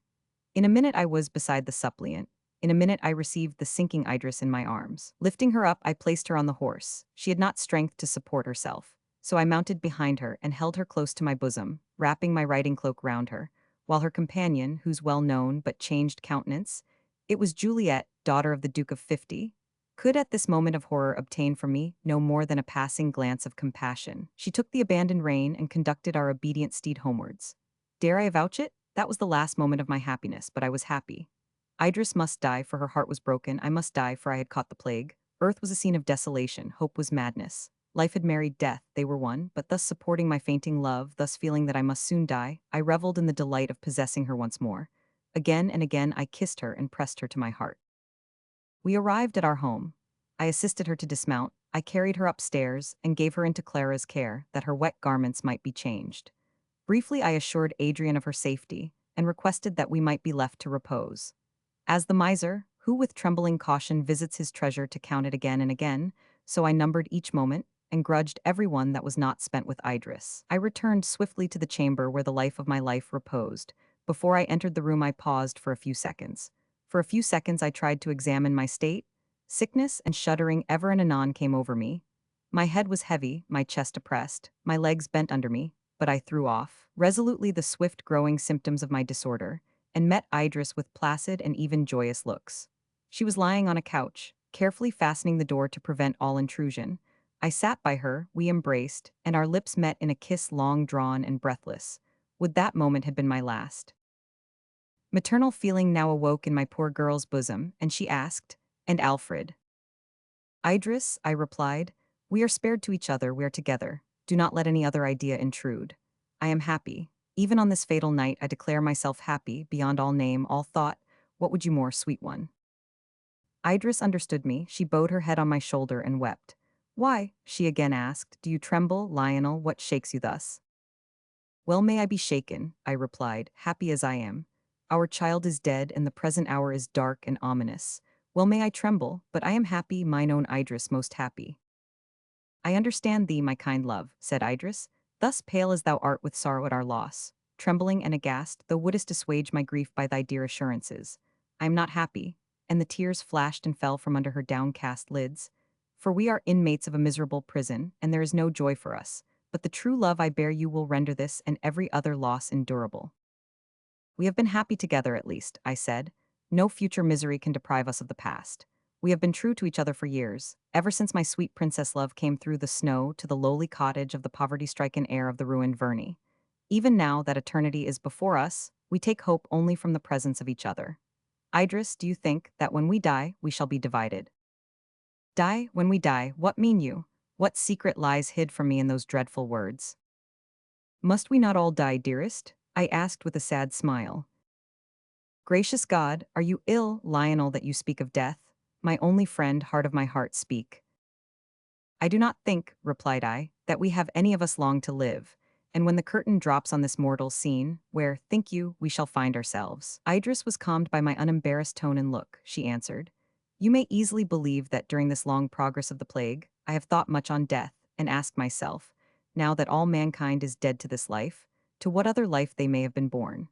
In a minute I was beside the suppliant. In a minute I received the sinking Idris in my arms. Lifting her up, I placed her on the horse. She had not strength to support herself, so I mounted behind her and held her close to my bosom, wrapping my riding cloak round her, while her companion, whose well-known but changed countenance, it was Juliet, daughter of the Duke of 50, could at this moment of horror obtain from me no more than a passing glance of compassion. She took the abandoned rein and conducted our obedient steed homewards. Dare I avouch it? That was the last moment of my happiness, but I was happy. Idris must die, for her heart was broken. I must die, for I had caught the plague. Earth was a scene of desolation. Hope was madness. Life had married death. They were one, but thus supporting my fainting love, thus feeling that I must soon die, I reveled in the delight of possessing her once more. Again and again I kissed her and pressed her to my heart. We arrived at our home. I assisted her to dismount. I carried her upstairs and gave her into Clara's care, that her wet garments might be changed. Briefly I assured Adrian of her safety, and requested that we might be left to repose. As the miser, who with trembling caution visits his treasure to count it again and again, so I numbered each moment, and grudged every one that was not spent with Idris. I returned swiftly to the chamber where the life of my life reposed. Before I entered the room I paused for a few seconds. For a few seconds I tried to examine my state. Sickness and shuddering ever and anon came over me. My head was heavy, my chest oppressed, my legs bent under me, but I threw off resolutely the swift growing symptoms of my disorder, and met Idris with placid and even joyous looks. She was lying on a couch, carefully fastening the door to prevent all intrusion. I sat by her, we embraced, and our lips met in a kiss long drawn and breathless. Would that moment had been my last. Maternal feeling now awoke in my poor girl's bosom, and she asked, "And Alfred?" "Idris," I replied, "we are spared to each other, we are together. Do not let any other idea intrude. I am happy. Even on this fatal night I declare myself happy, beyond all name, all thought. What would you more, sweet one?" Idris understood me. She bowed her head on my shoulder and wept. "Why," she again asked, "do you tremble, Lionel? What shakes you thus?" "Well may I be shaken," I replied, "happy as I am. Our child is dead, and the present hour is dark and ominous. Well may I tremble, but I am happy, mine own Idris, most happy." "I understand thee, my kind love," said Idris, "thus pale as thou art with sorrow at our loss. Trembling and aghast, thou wouldest assuage my grief by thy dear assurances. I am not happy," and the tears flashed and fell from under her downcast lids, "for we are inmates of a miserable prison, and there is no joy for us, but the true love I bear you will render this and every other loss endurable." "We have been happy together at least," I said. "No future misery can deprive us of the past. We have been true to each other for years, ever since my sweet princess love came through the snow to the lowly cottage of the poverty-stricken heir of the ruined Verney. Even now that eternity is before us, we take hope only from the presence of each other. Idris, do you think that when we die, we shall be divided?" "Die, when we die, what mean you? What secret lies hid from me in those dreadful words?" "Must we not all die, dearest?" I asked with a sad smile. "Gracious God, are you ill, Lionel, that you speak of death? My only friend, heart of my heart, speak." "I do not think," replied I, "that we have any of us long to live, and when the curtain drops on this mortal scene, where, think you, we shall find ourselves?" Idris was calmed by my unembarrassed tone and look. She answered, "You may easily believe that during this long progress of the plague, I have thought much on death, and asked myself, now that all mankind is dead to this life, to what other life they may have been born.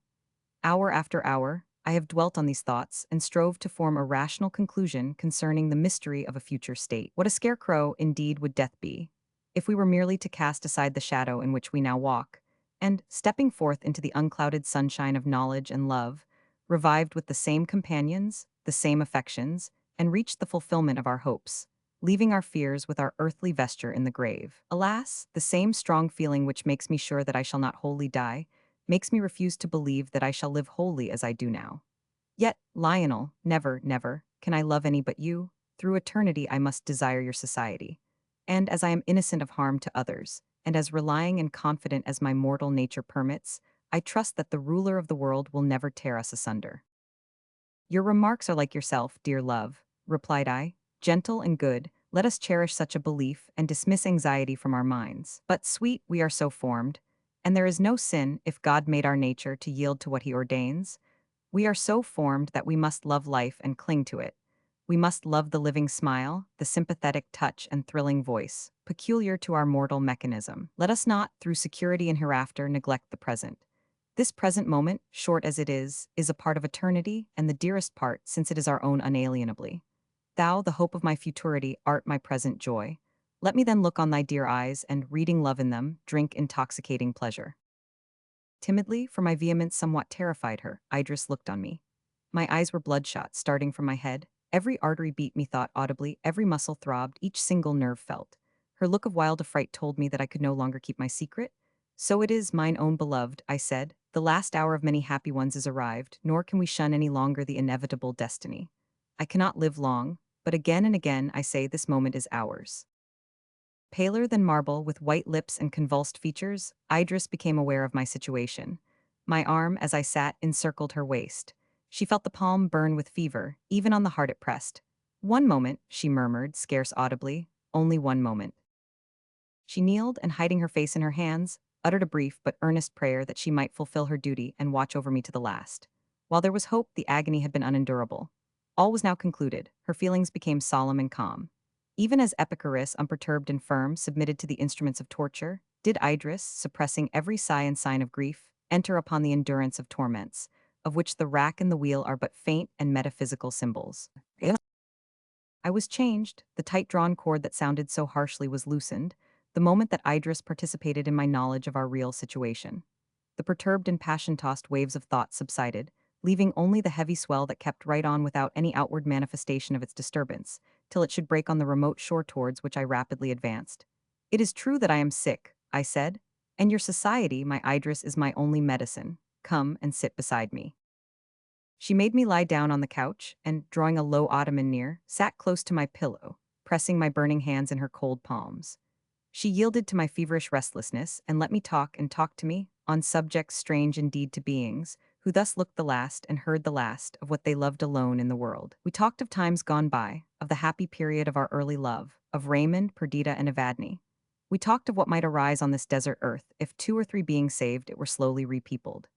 Hour after hour, I have dwelt on these thoughts and strove to form a rational conclusion concerning the mystery of a future state. What a scarecrow, indeed, would death be, if we were merely to cast aside the shadow in which we now walk, and, stepping forth into the unclouded sunshine of knowledge and love, revived with the same companions, the same affections, and reached the fulfillment of our hopes, leaving our fears with our earthly vesture in the grave. Alas, the same strong feeling which makes me sure that I shall not wholly die, makes me refuse to believe that I shall live wholly as I do now. Yet, Lionel, never, never, can I love any but you. Through eternity I must desire your society. And as I am innocent of harm to others, and as relying and confident as my mortal nature permits, I trust that the ruler of the world will never tear us asunder." "Your remarks are like yourself, dear love," replied I, "gentle and good, Let us cherish such a belief and dismiss anxiety from our minds. But sweet, we are so formed, and there is no sin if God made our nature to yield to what he ordains. We are so formed that we must love life and cling to it. We must love the living smile, the sympathetic touch and thrilling voice, peculiar to our mortal mechanism. Let us not, through security and hereafter, neglect the present. This present moment, short as it is a part of eternity, and the dearest part, since it is our own unalienably. Thou, the hope of my futurity, art my present joy. Let me then look on thy dear eyes, and, reading love in them, drink intoxicating pleasure. Timidly, for my vehemence somewhat terrified her, Idris looked on me. My eyes were bloodshot, starting from my head. Every artery beat, methought audibly, every muscle throbbed, each single nerve felt. Her look of wild affright told me that I could no longer keep my secret. So it is, mine own beloved, I said. The last hour of many happy ones is arrived, nor can we shun any longer the inevitable destiny. I cannot live long, but again and again I say this moment is ours. Paler than marble, with white lips and convulsed features, Idris became aware of my situation. My arm, as I sat, encircled her waist. She felt the palm burn with fever, even on the heart it pressed. "One moment," she murmured, scarce audibly, "only one moment." She kneeled and, hiding her face in her hands, uttered a brief but earnest prayer that she might fulfill her duty and watch over me to the last. While there was hope, the agony had been unendurable. All was now concluded. Her feelings became solemn and calm. Even as Epicurus, unperturbed and firm, submitted to the instruments of torture, did Idris, suppressing every sigh and sign of grief, enter upon the endurance of torments, of which the rack and the wheel are but faint and metaphysical symbols. I was changed. The tight-drawn cord that sounded so harshly was loosened, the moment that Idris participated in my knowledge of our real situation. The perturbed and passion-tossed waves of thought subsided, leaving only the heavy swell that kept right on without any outward manifestation of its disturbance, till it should break on the remote shore towards which I rapidly advanced. "It is true that I am sick," I said, "and your society, my Idris, is my only medicine. Come and sit beside me." She made me lie down on the couch, and, drawing a low ottoman near, sat close to my pillow, pressing my burning hands in her cold palms. She yielded to my feverish restlessness, and let me talk and talk to me, on subjects strange indeed to beings, who thus looked the last and heard the last of what they loved alone in the world. We talked of times gone by, of the happy period of our early love, of Raymond, Perdita, and Evadne. We talked of what might arise on this desert earth if 2 or 3 beings saved it were slowly repeopled.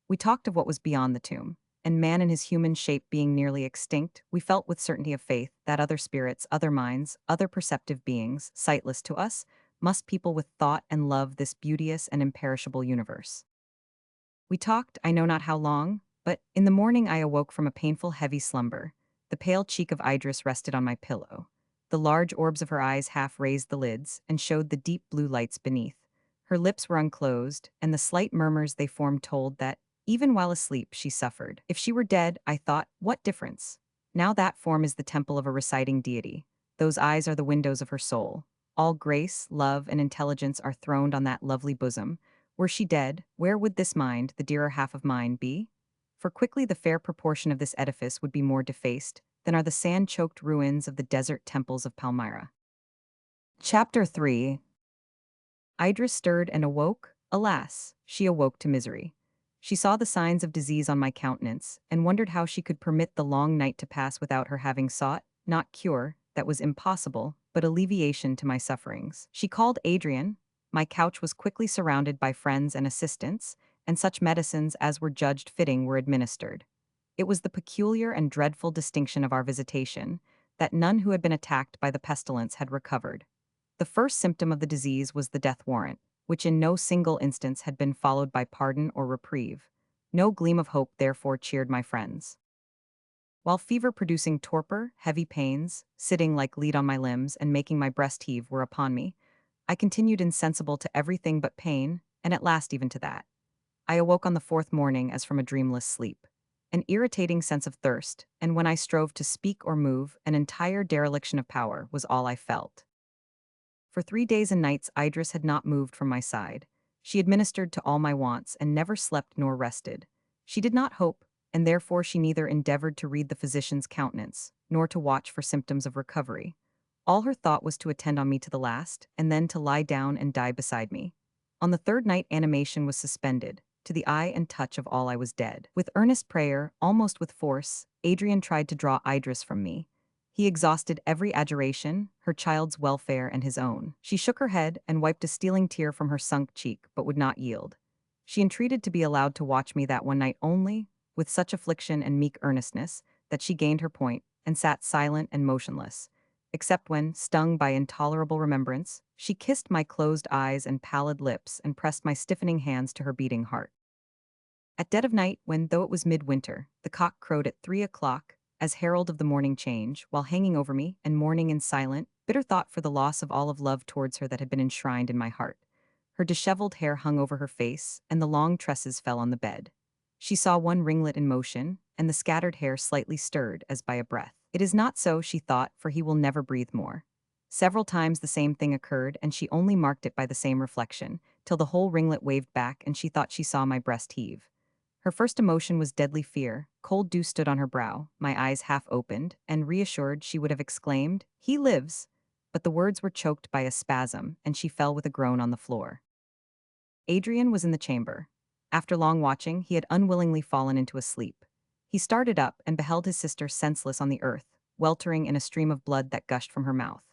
We talked of what was beyond the tomb, and man in his human shape being nearly extinct, we felt with certainty of faith that other spirits, other minds, other perceptive beings, sightless to us, must people with thought and love this beauteous and imperishable universe. We talked, I know not how long, but in the morning I awoke from a painful, heavy slumber. The pale cheek of Idris rested on my pillow. The large orbs of her eyes half raised the lids and showed the deep blue lights beneath. Her lips were unclosed, and the slight murmurs they formed told that, even while asleep, she suffered. If she were dead, I thought, what difference? Now that form is the temple of a reciting deity. Those eyes are the windows of her soul. All grace, love, and intelligence are throned on that lovely bosom. Were she dead, where would this mind, the dearer half of mine, be? For quickly the fair proportion of this edifice would be more defaced than are the sand-choked ruins of the desert temples of Palmyra. Chapter 3. Idris stirred and awoke. Alas, she awoke to misery. She saw the signs of disease on my countenance, and wondered how she could permit the long night to pass without her having sought, not cure, that was impossible, but alleviation to my sufferings. She called Adrian. My couch was quickly surrounded by friends and assistants, and such medicines as were judged fitting were administered. It was the peculiar and dreadful distinction of our visitation, that none who had been attacked by the pestilence had recovered. The first symptom of the disease was the death warrant, which in no single instance had been followed by pardon or reprieve. No gleam of hope therefore cheered my friends. While fever-producing torpor, heavy pains, sitting like lead on my limbs and making my breast heave were upon me, I continued insensible to everything but pain, and at last even to that. I awoke on the 4th morning as from a dreamless sleep. An irritating sense of thirst, and when I strove to speak or move, an entire dereliction of power was all I felt. For 3 days and nights Idris had not moved from my side. She administered to all my wants and never slept nor rested. She did not hope, and therefore she neither endeavored to read the physician's countenance, nor to watch for symptoms of recovery. All her thought was to attend on me to the last, and then to lie down and die beside me. On the 3rd night animation was suspended. To the eye and touch of all I was dead. With earnest prayer, almost with force, Adrian tried to draw Idris from me. He exhausted every adjuration, her child's welfare and his own. She shook her head and wiped a stealing tear from her sunk cheek, but would not yield. She entreated to be allowed to watch me that one night only, with such affliction and meek earnestness, that she gained her point, and sat silent and motionless, except when, stung by intolerable remembrance, she kissed my closed eyes and pallid lips and pressed my stiffening hands to her beating heart. At dead of night, when, though it was midwinter, the cock crowed at 3 o'clock, as herald of the morning change, while hanging over me, and mourning in silent, bitter thought for the loss of all of love towards her that had been enshrined in my heart. Her disheveled hair hung over her face, and the long tresses fell on the bed. She saw one ringlet in motion, and the scattered hair slightly stirred as by a breath. It is not so, she thought, for he will never breathe more. Several times the same thing occurred, and she only marked it by the same reflection, till the whole ringlet waved back, and she thought she saw my breast heave. Her first emotion was deadly fear. Cold dew stood on her brow, my eyes half opened, and reassured she would have exclaimed, "He lives!" But the words were choked by a spasm, and she fell with a groan on the floor. Adrian was in the chamber. After long watching, he had unwillingly fallen into a sleep. He started up and beheld his sister senseless on the earth, weltering in a stream of blood that gushed from her mouth.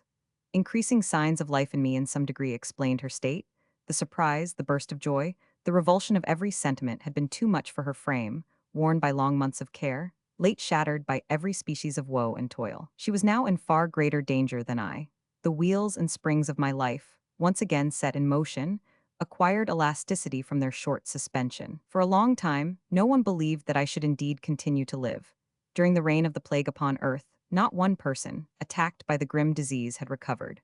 Increasing signs of life in me in some degree explained her state. The surprise, the burst of joy, the revulsion of every sentiment had been too much for her frame, worn by long months of care, late shattered by every species of woe and toil. She was now in far greater danger than I. The wheels and springs of my life, once again set in motion, acquired elasticity from their short suspension. For a long time, no one believed that I should indeed continue to live. During the reign of the plague upon earth, not one person, attacked by the grim disease, had recovered.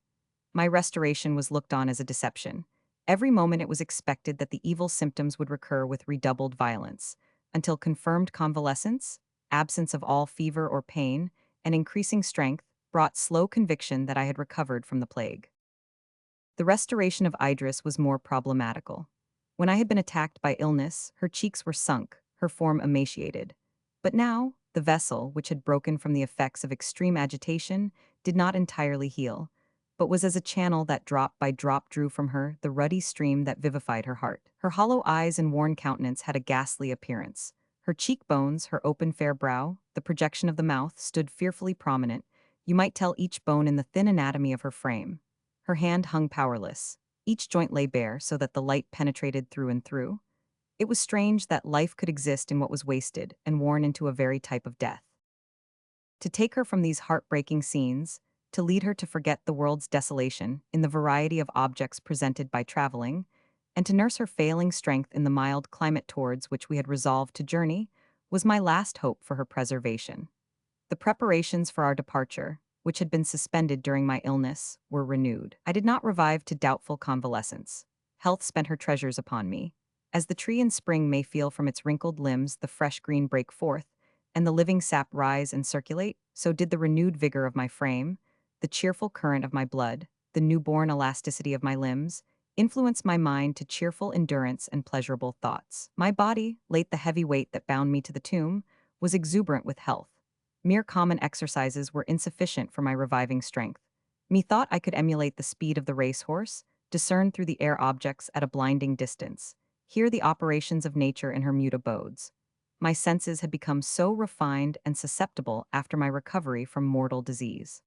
My restoration was looked on as a deception. Every moment it was expected that the evil symptoms would recur with redoubled violence, until confirmed convalescence, absence of all fever or pain, and increasing strength brought slow conviction that I had recovered from the plague. The restoration of Idris was more problematical. When I had been attacked by illness, her cheeks were sunk, her form emaciated. But now, the vessel, which had broken from the effects of extreme agitation, did not entirely heal, but was as a channel that drop by drop drew from her the ruddy stream that vivified her heart. Her hollow eyes and worn countenance had a ghastly appearance. Her cheekbones, her open fair brow, the projection of the mouth stood fearfully prominent. You might tell each bone in the thin anatomy of her frame. Her hand hung powerless. Each joint lay bare so that the light penetrated through and through. It was strange that life could exist in what was wasted and worn into a very type of death. To take her from these heartbreaking scenes, to lead her to forget the world's desolation in the variety of objects presented by traveling, and to nurse her failing strength in the mild climate towards which we had resolved to journey, was my last hope for her preservation. The preparations for our departure, which had been suspended during my illness, were renewed. I did not revive to doubtful convalescence. Health spent her treasures upon me. As the tree in spring may feel from its wrinkled limbs the fresh green break forth, and the living sap rise and circulate, so did the renewed vigor of my frame, the cheerful current of my blood, the newborn elasticity of my limbs, influence my mind to cheerful endurance and pleasurable thoughts. My body, late the heavy weight that bound me to the tomb, was exuberant with health. Mere common exercises were insufficient for my reviving strength. Methought I could emulate the speed of the racehorse, discern through the air objects at a blinding distance, hear the operations of nature in her mute abodes. My senses had become so refined and susceptible after my recovery from mortal disease.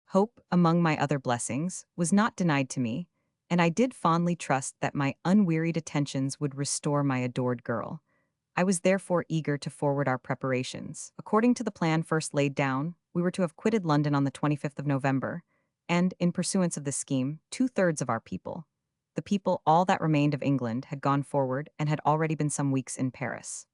Hope, among my other blessings, was not denied to me, and I did fondly trust that my unwearied attentions would restore my adored girl. I was therefore eager to forward our preparations. According to the plan first laid down, we were to have quitted London on the 25th of November, and, in pursuance of this scheme, 2/3 of our people, the people all that remained of England, had gone forward and had already been some weeks in Paris.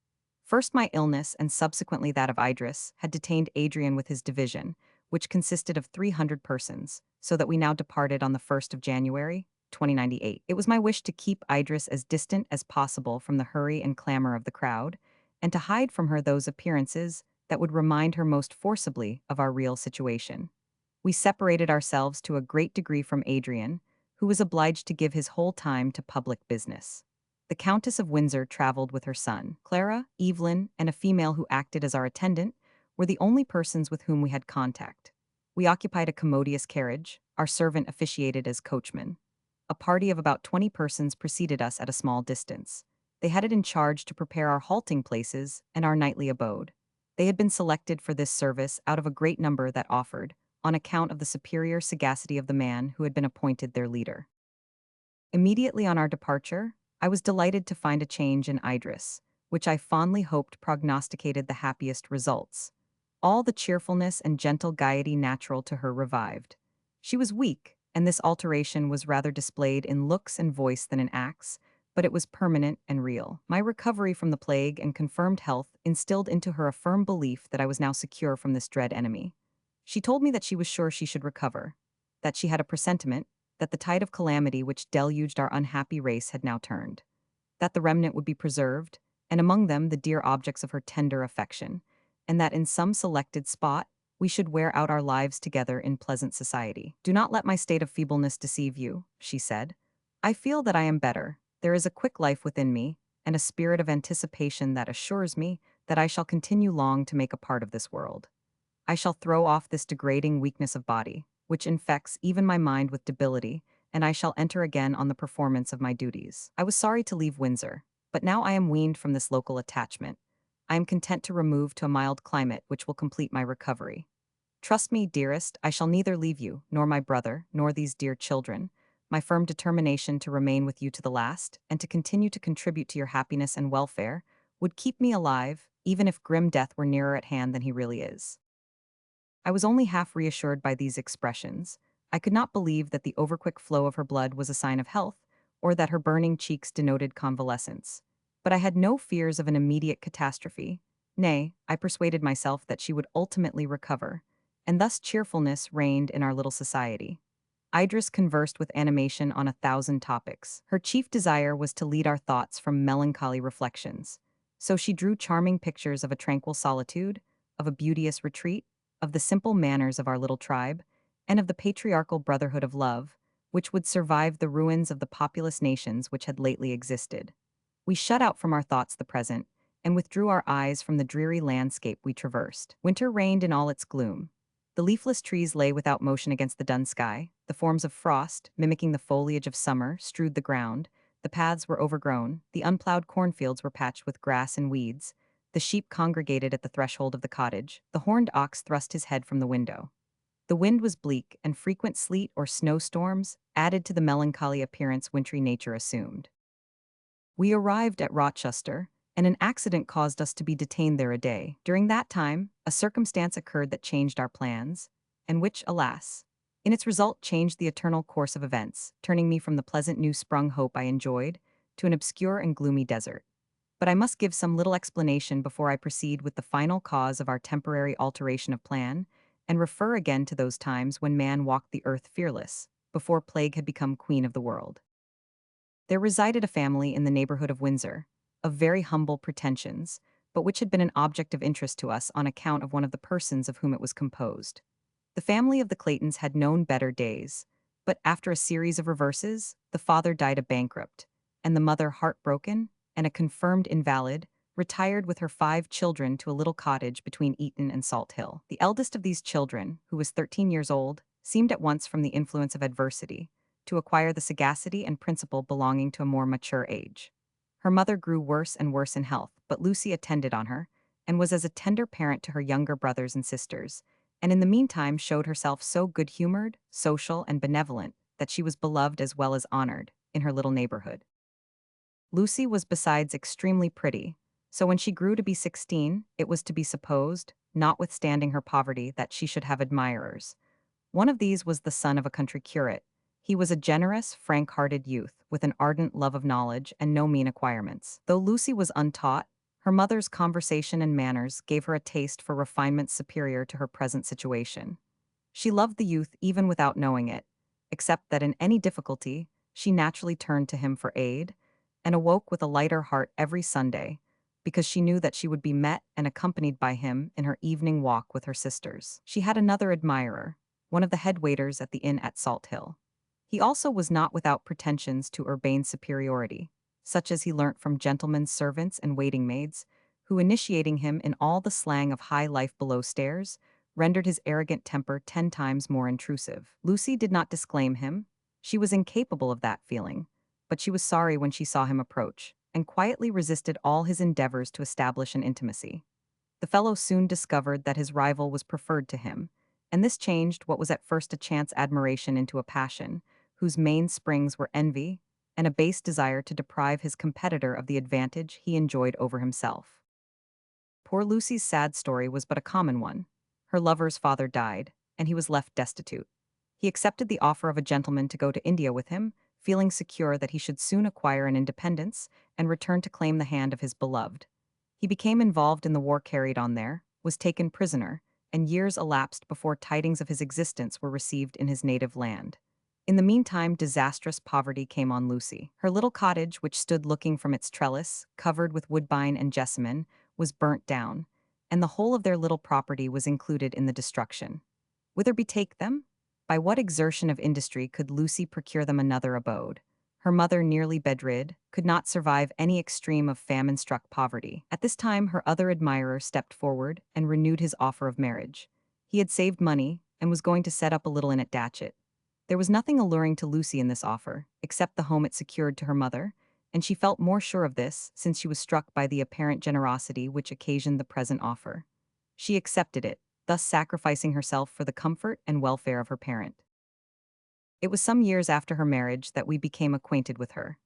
First my illness, and subsequently that of Idris, had detained Adrian with his division, which consisted of 300 persons, so that we now departed on the 1st of January, 2098. It was my wish to keep Idris as distant as possible from the hurry and clamor of the crowd, and to hide from her those appearances that would remind her most forcibly of our real situation. We separated ourselves to a great degree from Adrian, who was obliged to give his whole time to public business. The Countess of Windsor traveled with her son. Clara, Evelyn, and a female who acted as our attendant were the only persons with whom we had contact. We occupied a commodious carriage, our servant officiated as coachman. A party of about 20 persons preceded us at a small distance. They had it in charge to prepare our halting places and our nightly abode. They had been selected for this service out of a great number that offered, on account of the superior sagacity of the man who had been appointed their leader. Immediately on our departure, I was delighted to find a change in Idris, which I fondly hoped prognosticated the happiest results. All the cheerfulness and gentle gaiety natural to her revived. She was weak, and this alteration was rather displayed in looks and voice than in acts, but it was permanent and real. My recovery from the plague and confirmed health instilled into her a firm belief that I was now secure from this dread enemy. She told me that she was sure she should recover, that she had a presentiment that the tide of calamity which deluged our unhappy race had now turned, that the remnant would be preserved, and among them the dear objects of her tender affection, and that in some selected spot we should wear out our lives together in pleasant society. "Do not let my state of feebleness deceive you," she said. "I feel that I am better. There is a quick life within me, and a spirit of anticipation that assures me that I shall continue long to make a part of this world. I shall throw off this degrading weakness of body, which infects even my mind with debility, and I shall enter again on the performance of my duties. I was sorry to leave Windsor, but now I am weaned from this local attachment. I am content to remove to a mild climate which will complete my recovery. Trust me, dearest, I shall neither leave you, nor my brother, nor these dear children. My firm determination to remain with you to the last, and to continue to contribute to your happiness and welfare, would keep me alive, even if grim death were nearer at hand than he really is." I was only half reassured by these expressions. I could not believe that the overquick flow of her blood was a sign of health, or that her burning cheeks denoted convalescence. But I had no fears of an immediate catastrophe. Nay, I persuaded myself that she would ultimately recover, and thus cheerfulness reigned in our little society. Idris conversed with animation on 1,000 topics. Her chief desire was to lead our thoughts from melancholy reflections. So she drew charming pictures of a tranquil solitude, of a beauteous retreat, of the simple manners of our little tribe, and of the patriarchal brotherhood of love, which would survive the ruins of the populous nations which had lately existed. We shut out from our thoughts the present, and withdrew our eyes from the dreary landscape we traversed. Winter reigned in all its gloom. The leafless trees lay without motion against the dun sky, the forms of frost, mimicking the foliage of summer, strewed the ground, the paths were overgrown, the unplowed cornfields were patched with grass and weeds, the sheep congregated at the threshold of the cottage, the horned ox thrust his head from the window. The wind was bleak, and frequent sleet or snowstorms added to the melancholy appearance wintry nature assumed. We arrived at Rochester, and an accident caused us to be detained there a day. During that time, a circumstance occurred that changed our plans, and which, alas, in its result changed the eternal course of events, turning me from the pleasant new-sprung hope I enjoyed to an obscure and gloomy desert. But I must give some little explanation before I proceed with the final cause of our temporary alteration of plan, and refer again to those times when man walked the earth fearless, before plague had become queen of the world. There resided a family in the neighborhood of Windsor, of very humble pretensions, but which had been an object of interest to us on account of one of the persons of whom it was composed. The family of the Claytons had known better days, but after a series of reverses, the father died a bankrupt, and the mother, heartbroken and a confirmed invalid, retired with her 5 children to a little cottage between Eton and Salt Hill. The eldest of these children, who was 13 years old, seemed at once, from the influence of adversity, to acquire the sagacity and principle belonging to a more mature age. Her mother grew worse and worse in health, but Lucy attended on her, and was as a tender parent to her younger brothers and sisters, and in the meantime showed herself so good-humored, social, and benevolent that she was beloved as well as honored in her little neighborhood. Lucy was besides extremely pretty, so when she grew to be 16, it was to be supposed, notwithstanding her poverty, that she should have admirers. One of these was the son of a country curate. He was a generous, frank-hearted youth, with an ardent love of knowledge and no mean acquirements. Though Lucy was untaught, her mother's conversation and manners gave her a taste for refinement superior to her present situation. She loved the youth even without knowing it, except that in any difficulty, she naturally turned to him for aid, and awoke with a lighter heart every Sunday, because she knew that she would be met and accompanied by him in her evening walk with her sisters. She had another admirer, one of the head waiters at the inn at Salt Hill. He also was not without pretensions to urbane superiority, such as he learnt from gentlemen's servants and waiting-maids, who, initiating him in all the slang of high life below stairs, rendered his arrogant temper 10 times more intrusive. Lucy did not disclaim him. She was incapable of that feeling, but she was sorry when she saw him approach, and quietly resisted all his endeavors to establish an intimacy. The fellow soon discovered that his rival was preferred to him, and this changed what was at first a chance admiration into a passion, whose main springs were envy and a base desire to deprive his competitor of the advantage he enjoyed over himself. Poor Lucy's sad story was but a common one. Her lover's father died, and he was left destitute. He accepted the offer of a gentleman to go to India with him, feeling secure that he should soon acquire an independence and return to claim the hand of his beloved. He became involved in the war carried on there, was taken prisoner, and years elapsed before tidings of his existence were received in his native land. In the meantime, disastrous poverty came on Lucy. Her little cottage, which stood looking from its trellis, covered with woodbine and jessamine, was burnt down, and the whole of their little property was included in the destruction. Whither betake them? By what exertion of industry could Lucy procure them another abode? Her mother, nearly bedrid, could not survive any extreme of famine-struck poverty. At this time, her other admirer stepped forward and renewed his offer of marriage. He had saved money and was going to set up a little inn at Datchet. There was nothing alluring to Lucy in this offer, except the home it secured to her mother, and she felt more sure of this since she was struck by the apparent generosity which occasioned the present offer. She accepted it, thus sacrificing herself for the comfort and welfare of her parent. It was some years after her marriage that we became acquainted with her.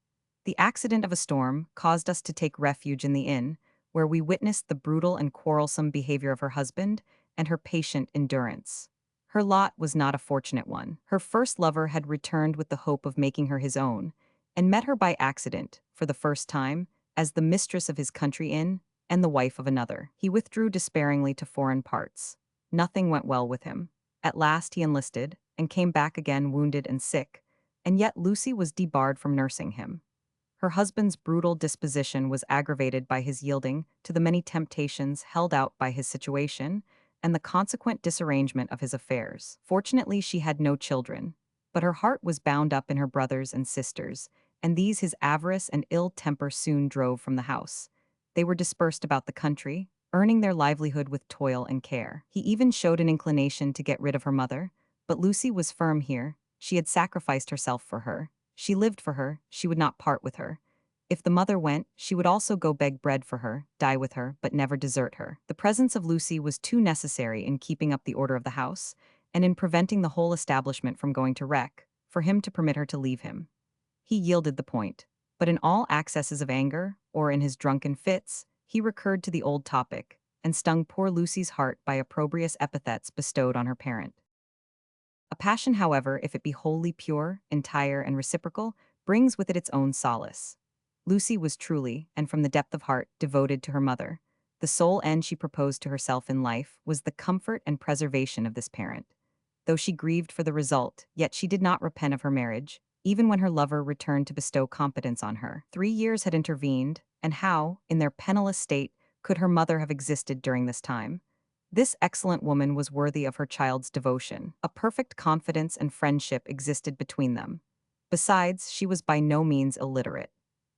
The accident of a storm caused us to take refuge in the inn, where we witnessed the brutal and quarrelsome behavior of her husband and her patient endurance. Her lot was not a fortunate one. Her first lover had returned with the hope of making her his own, and met her by accident, for the first time, as the mistress of his country inn and the wife of another. He withdrew despairingly to foreign parts. Nothing went well with him. At last he enlisted, and came back again wounded and sick, and yet Lucy was debarred from nursing him. Her husband's brutal disposition was aggravated by his yielding to the many temptations held out by his situation, and the consequent disarrangement of his affairs. Fortunately, she had no children, but her heart was bound up in her brothers and sisters, and these his avarice and ill temper soon drove from the house. They were dispersed about the country, earning their livelihood with toil and care. He even showed an inclination to get rid of her mother, but Lucy was firm here. She had sacrificed herself for her. She lived for her, she would not part with her. If the mother went, she would also go beg bread for her, die with her, but never desert her. The presence of Lucy was too necessary in keeping up the order of the house, and in preventing the whole establishment from going to wreck, for him to permit her to leave him. He yielded the point, but in all accesses of anger, or in his drunken fits, he recurred to the old topic, and stung poor Lucy's heart by opprobrious epithets bestowed on her parent. A passion, however, if it be wholly pure, entire, and reciprocal, brings with it its own solace. Lucy was truly, and from the depth of heart, devoted to her mother. The sole end she proposed to herself in life was the comfort and preservation of this parent. Though she grieved for the result, yet she did not repent of her marriage, even when her lover returned to bestow confidence on her. 3 years had intervened, and how, in their penniless state, could her mother have existed during this time? This excellent woman was worthy of her child's devotion. A perfect confidence and friendship existed between them. Besides, she was by no means illiterate.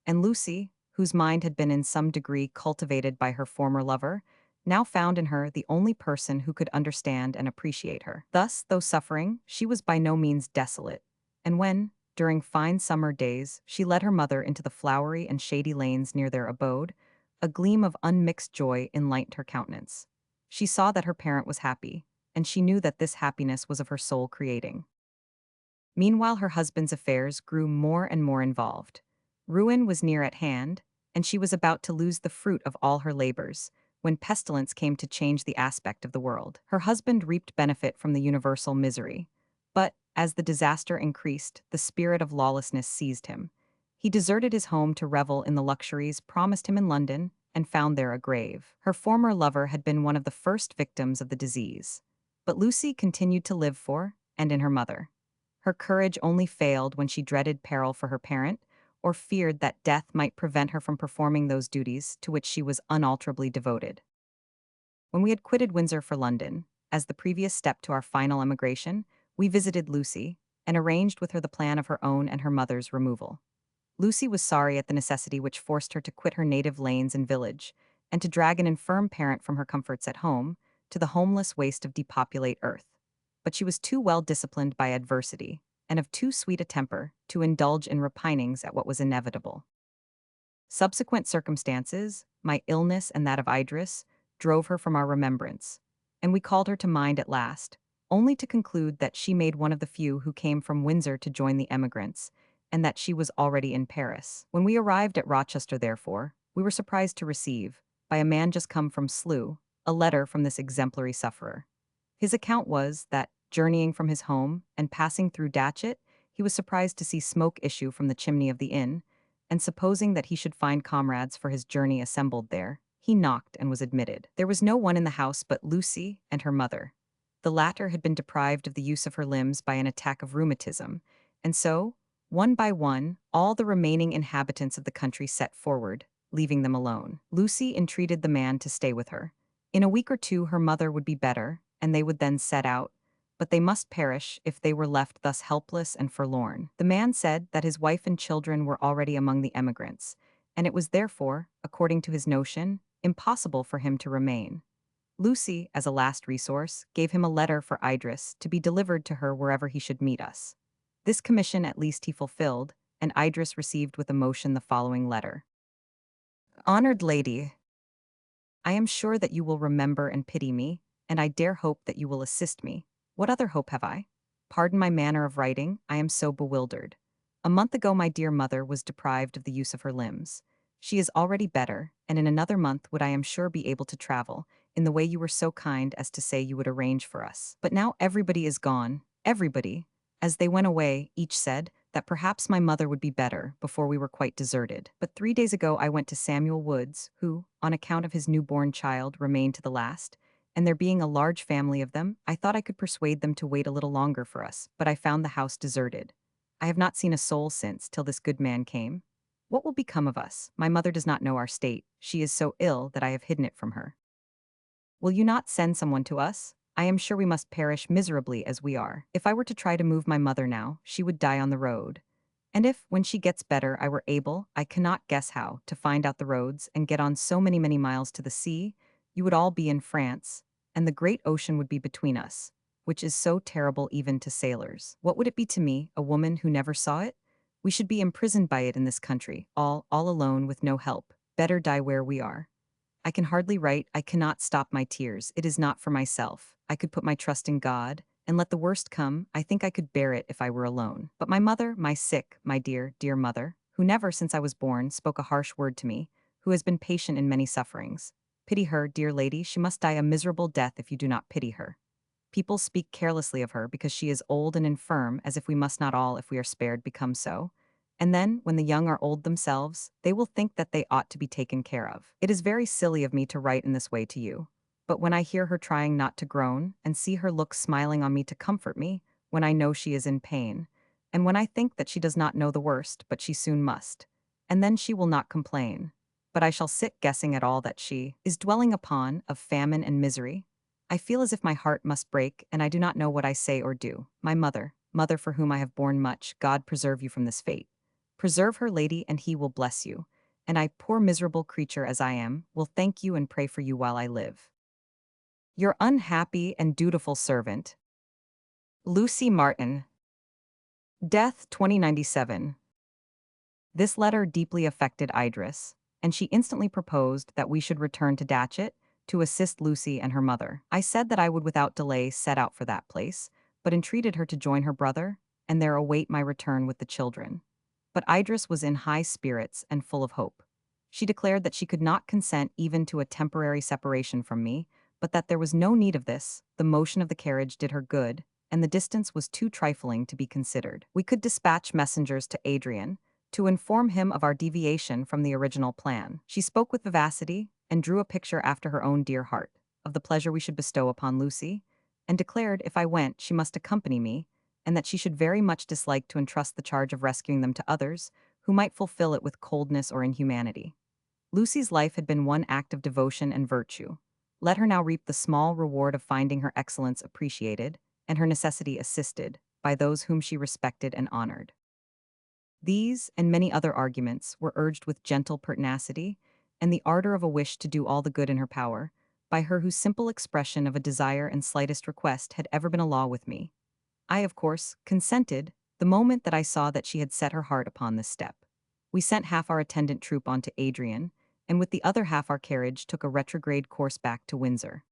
And Lucy, whose mind had been in some degree cultivated by her former lover, now found in her the only person who could understand and appreciate her. Thus, though suffering, she was by no means desolate. And when, during fine summer days, she led her mother into the flowery and shady lanes near their abode, a gleam of unmixed joy enlightened her countenance. She saw that her parent was happy, and she knew that this happiness was of her soul creating. Meanwhile, her husband's affairs grew more and more involved. Ruin was near at hand, and she was about to lose the fruit of all her labors, when pestilence came to change the aspect of the world. Her husband reaped benefit from the universal misery, but, as the disaster increased, the spirit of lawlessness seized him. He deserted his home to revel in the luxuries promised him in London, and found there a grave. Her former lover had been one of the first victims of the disease, but Lucy continued to live for, and in her mother. Her courage only failed when she dreaded peril for her parent, or feared that death might prevent her from performing those duties to which she was unalterably devoted. When we had quitted Windsor for London, as the previous step to our final emigration, we visited Lucy, and arranged with her the plan of her own and her mother's removal. Lucy was sorry at the necessity which forced her to quit her native lanes and village, and to drag an infirm parent from her comforts at home, to the homeless waste of depopulate earth. But she was too well disciplined by adversity, and of too sweet a temper, to indulge in repinings at what was inevitable. Subsequent circumstances, my illness and that of Idris, drove her from our remembrance, and we called her to mind at last, only to conclude that she made one of the few who came from Windsor to join the emigrants, and that she was already in Paris. When we arrived at Rochester, therefore, we were surprised to receive, by a man just come from Slough, a letter from this exemplary sufferer. His account was that, journeying from his home and passing through Datchet, he was surprised to see smoke issue from the chimney of the inn, and supposing that he should find comrades for his journey assembled there, he knocked and was admitted. There was no one in the house but Lucy and her mother. The latter had been deprived of the use of her limbs by an attack of rheumatism, and so, one by one, all the remaining inhabitants of the country set forward, leaving them alone. Lucy entreated the man to stay with her. In a week or two her mother would be better, and they would then set out, but they must perish if they were left thus helpless and forlorn. The man said that his wife and children were already among the emigrants, and it was therefore, according to his notion, impossible for him to remain. Lucy, as a last resource, gave him a letter for Idris to be delivered to her wherever he should meet us. This commission at least he fulfilled, and Idris received with emotion the following letter. Honored lady, I am sure that you will remember and pity me, and I dare hope that you will assist me. What other hope have I? Pardon my manner of writing, I am so bewildered. A month ago my dear mother was deprived of the use of her limbs. She is already better, and in another month would I am sure be able to travel, in the way you were so kind as to say you would arrange for us. But now everybody is gone, everybody. As they went away, each said that perhaps my mother would be better before we were quite deserted. But 3 days ago I went to Samuel Wood's, who, on account of his newborn child, remained to the last, and there being a large family of them, I thought I could persuade them to wait a little longer for us, but I found the house deserted. I have not seen a soul since, till this good man came. What will become of us? My mother does not know our state. She is so ill that I have hidden it from her. Will you not send someone to us? I am sure we must perish miserably as we are. If I were to try to move my mother now, she would die on the road. And if, when she gets better, I were able, I cannot guess how, to find out the roads and get on so many miles to the sea, you would all be in France, and the great ocean would be between us, which is so terrible even to sailors. What would it be to me, a woman who never saw it? We should be imprisoned by it in this country, all alone with no help. Better die where we are. I can hardly write, I cannot stop my tears, it is not for myself. I could put my trust in God, and let the worst come, I think I could bear it if I were alone. But my mother, my sick, my dear, dear mother, who never since I was born spoke a harsh word to me, who has been patient in many sufferings. Pity her, dear lady, she must die a miserable death if you do not pity her. People speak carelessly of her because she is old and infirm, as if we must not all, if we are spared, become so. And then, when the young are old themselves, they will think that they ought to be taken care of. It is very silly of me to write in this way to you. But when I hear her trying not to groan, and see her look smiling on me to comfort me, when I know she is in pain, and when I think that she does not know the worst, but she soon must, and then she will not complain, but I shall sit guessing at all that she is dwelling upon, of famine and misery, I feel as if my heart must break, and I do not know what I say or do. My mother, mother for whom I have borne much, God preserve you from this fate. Preserve her, lady, and he will bless you. And I, poor miserable creature as I am, will thank you and pray for you while I live. Your unhappy and dutiful servant, Lucy Martin. Death 2097. This letter deeply affected Idris, and she instantly proposed that we should return to Datchet to assist Lucy and her mother. I said that I would without delay set out for that place, but entreated her to join her brother, and there await my return with the children. But Idris was in high spirits and full of hope. She declared that she could not consent even to a temporary separation from me, but that there was no need of this, the motion of the carriage did her good, and the distance was too trifling to be considered. We could dispatch messengers to Adrian, to inform him of our deviation from the original plan. She spoke with vivacity, and drew a picture after her own dear heart, of the pleasure we should bestow upon Lucy, and declared if I went she must accompany me, and that she should very much dislike to entrust the charge of rescuing them to others, who might fulfill it with coldness or inhumanity. Lucy's life had been one act of devotion and virtue. Let her now reap the small reward of finding her excellence appreciated, and her necessity assisted, by those whom she respected and honored. These, and many other arguments, were urged with gentle pertinacity, and the ardor of a wish to do all the good in her power, by her whose simple expression of a desire and slightest request had ever been a law with me. I, of course, consented, the moment that I saw that she had set her heart upon this step. We sent half our attendant troop on to Adrian, and with the other half our carriage took a retrograde course back to Windsor.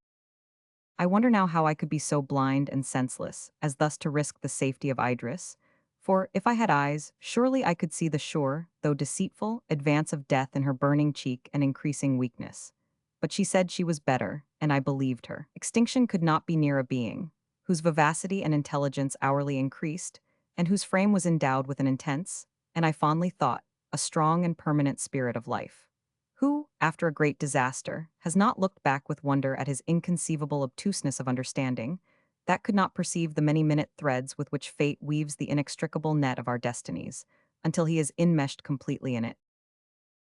I wonder now how I could be so blind and senseless as thus to risk the safety of Idris, for if I had eyes, surely I could see the sure, though deceitful, advance of death in her burning cheek and increasing weakness. But she said she was better, and I believed her. Extinction could not be near a being whose vivacity and intelligence hourly increased, and whose frame was endowed with an intense, and I fondly thought, a strong and permanent spirit of life. Who, after a great disaster, has not looked back with wonder at his inconceivable obtuseness of understanding, that could not perceive the many-minute threads with which fate weaves the inextricable net of our destinies, until he is enmeshed completely in it.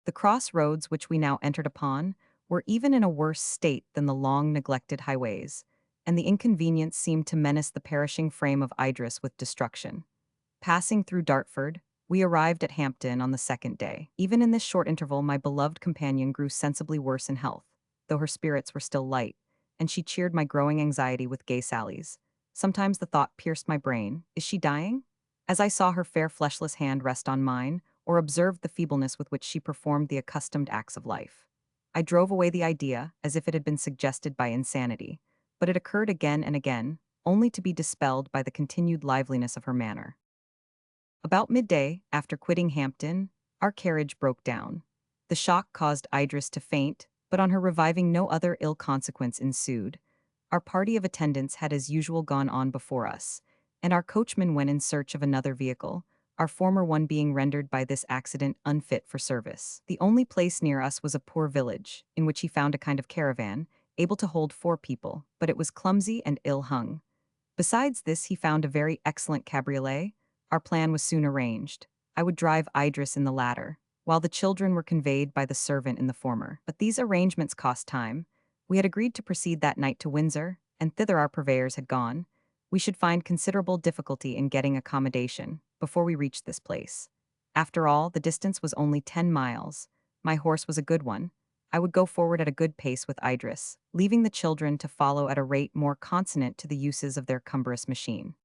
The crossroads which we now entered upon were even in a worse state than the long neglected highways, and the inconvenience seemed to menace the perishing frame of Idris with destruction. Passing through Dartford, we arrived at Hampton on the second day. Even in this short interval, my beloved companion grew sensibly worse in health, though her spirits were still light, and she cheered my growing anxiety with gay sallies. Sometimes the thought pierced my brain, is she dying? As I saw her fair fleshless hand rest on mine, or observed the feebleness with which she performed the accustomed acts of life. I drove away the idea, as if it had been suggested by insanity, but it occurred again and again, only to be dispelled by the continued liveliness of her manner. About midday, after quitting Hampton, our carriage broke down. The shock caused Idris to faint, but on her reviving no other ill consequence ensued. Our party of attendants had as usual gone on before us, and our coachman went in search of another vehicle, our former one being rendered by this accident unfit for service. The only place near us was a poor village, in which he found a kind of caravan, able to hold 4 people, but it was clumsy and ill hung. Besides this, he found a very excellent cabriolet. Our plan was soon arranged. I would drive Idris in the latter, while the children were conveyed by the servant in the former. But these arrangements cost time. We had agreed to proceed that night to Windsor, and thither our purveyors had gone. We should find considerable difficulty in getting accommodation before we reached this place. After all, the distance was only 10 miles. My horse was a good one. I would go forward at a good pace with Idris, leaving the children to follow at a rate more consonant to the uses of their cumbrous machine.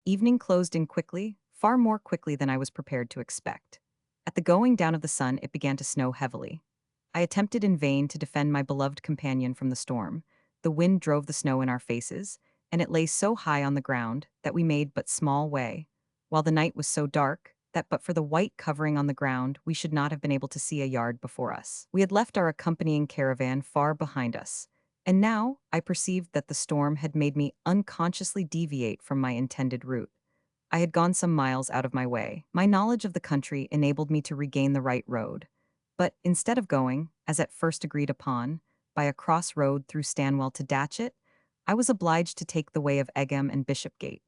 Evening closed in quickly, far more quickly than I was prepared to expect. At the going down of the sun, it began to snow heavily. I attempted in vain to defend my beloved companion from the storm. The wind drove the snow in our faces, and it lay so high on the ground that we made but small way, while the night was so dark that but for the white covering on the ground we should not have been able to see a yard before us. We had left our accompanying caravan far behind us, and now I perceived that the storm had made me unconsciously deviate from my intended route. I had gone some miles out of my way. My knowledge of the country enabled me to regain the right road. But instead of going, as at first agreed upon, by a cross road through Stanwell to Datchet, I was obliged to take the way of Egham and Bishopgate.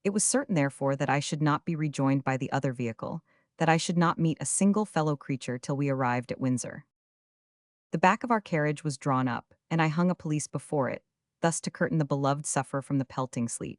It was certain, therefore, that I should not be rejoined by the other vehicle, that I should not meet a single fellow creature till we arrived at Windsor. The back of our carriage was drawn up, and I hung a pelisse before it, thus to curtain the beloved sufferer from the pelting sleet.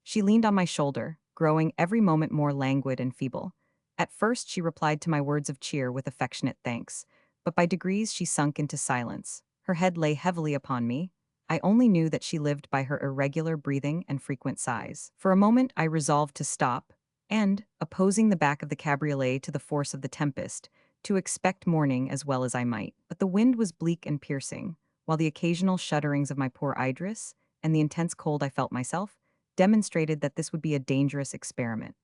She leaned on my shoulder, growing every moment more languid and feeble. At first she replied to my words of cheer with affectionate thanks, but by degrees she sunk into silence. Her head lay heavily upon me. I only knew that she lived by her irregular breathing and frequent sighs. For a moment I resolved to stop, and, opposing the back of the cabriolet to the force of the tempest, to expect morning as well as I might. But the wind was bleak and piercing, while the occasional shudderings of my poor Idris, and the intense cold I felt myself, demonstrated that this would be a dangerous experiment.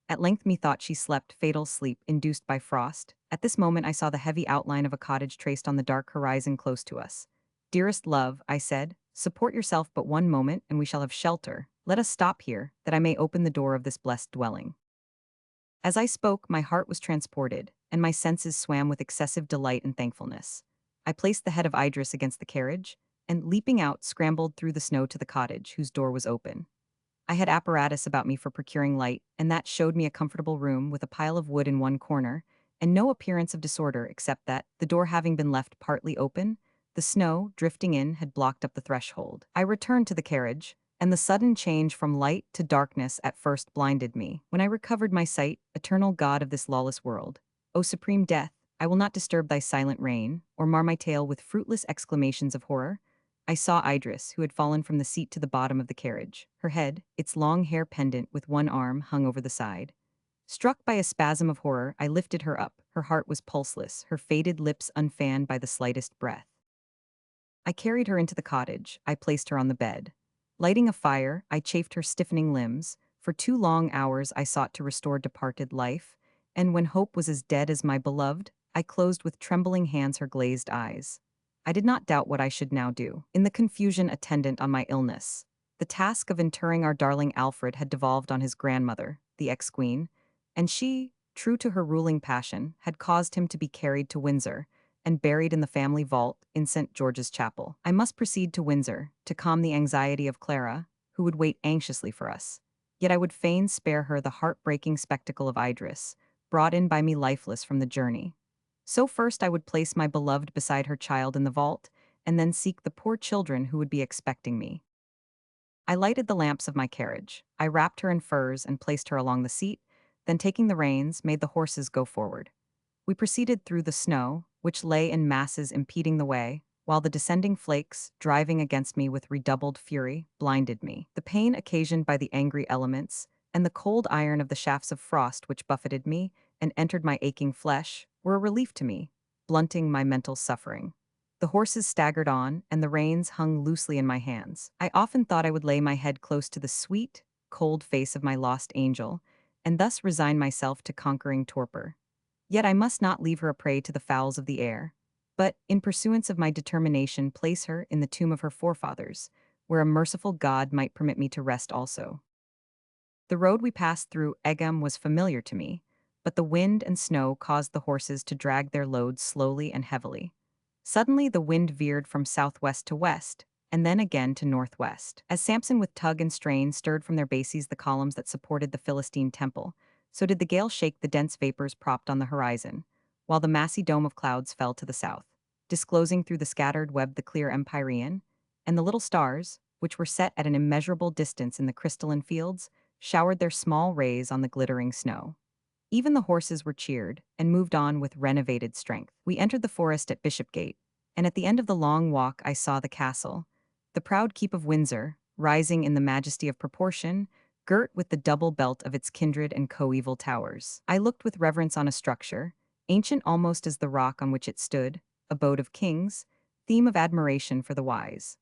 At length methought she slept fatal sleep induced by frost. At this moment I saw the heavy outline of a cottage traced on the dark horizon close to us. "Dearest love," I said, "support yourself but one moment, and we shall have shelter. Let us stop here, that I may open the door of this blessed dwelling." As I spoke, my heart was transported, and my senses swam with excessive delight and thankfulness. I placed the head of Idris against the carriage, and leaping out, scrambled through the snow to the cottage, whose door was open. I had apparatus about me for procuring light, and that showed me a comfortable room with a pile of wood in one corner, and no appearance of disorder except that, the door having been left partly open, the snow, drifting in, had blocked up the threshold. I returned to the carriage, and the sudden change from light to darkness at first blinded me. When I recovered my sight, eternal God of this lawless world, O supreme death, I will not disturb thy silent reign, or mar my tale with fruitless exclamations of horror. I saw Idris, who had fallen from the seat to the bottom of the carriage. Her head, its long hair pendant with one arm, hung over the side. Struck by a spasm of horror, I lifted her up. her heart was pulseless, her faded lips unfanned by the slightest breath. I carried her into the cottage. I placed her on the bed. Lighting a fire, I chafed her stiffening limbs. For 2 long hours I sought to restore departed life, and when hope was as dead as my beloved, I closed with trembling hands her glazed eyes. I did not doubt what I should now do. In the confusion attendant on my illness, the task of interring our darling Alfred had devolved on his grandmother, the ex-queen, and she, true to her ruling passion, had caused him to be carried to Windsor and buried in the family vault in St. George's Chapel. I must proceed to Windsor to calm the anxiety of Clara, who would wait anxiously for us. Yet I would fain spare her the heartbreaking spectacle of Idris, brought in by me lifeless from the journey. So first I would place my beloved beside her child in the vault, and then seek the poor children who would be expecting me. I lighted the lamps of my carriage. I wrapped her in furs and placed her along the seat, then taking the reins, made the horses go forward. We proceeded through the snow, which lay in masses impeding the way, while the descending flakes, driving against me with redoubled fury, blinded me. The pain occasioned by the angry elements, and the cold iron of the shafts of frost which buffeted me and entered my aching flesh, were a relief to me, blunting my mental suffering. The horses staggered on, and the reins hung loosely in my hands. I often thought I would lay my head close to the sweet, cold face of my lost angel, and thus resign myself to conquering torpor. Yet I must not leave her a prey to the fowls of the air, but, in pursuance of my determination, place her in the tomb of her forefathers, where a merciful God might permit me to rest also. The road we passed through Egham was familiar to me, but the wind and snow caused the horses to drag their loads slowly and heavily. Suddenly the wind veered from southwest to west, and then again to northwest. As Samson with tug and strain stirred from their bases the columns that supported the Philistine temple, so did the gale shake the dense vapors propped on the horizon, while the massy dome of clouds fell to the south, disclosing through the scattered web the clear empyrean, and the little stars, which were set at an immeasurable distance in the crystalline fields, showered their small rays on the glittering snow. Even the horses were cheered and moved on with renovated strength. We entered the forest at Bishopgate, and at the end of the long walk I saw the castle, the proud keep of Windsor, rising in the majesty of proportion, girt with the double belt of its kindred and coeval towers. I looked with reverence on a structure, ancient almost as the rock on which it stood, abode of kings, theme of admiration for the wise.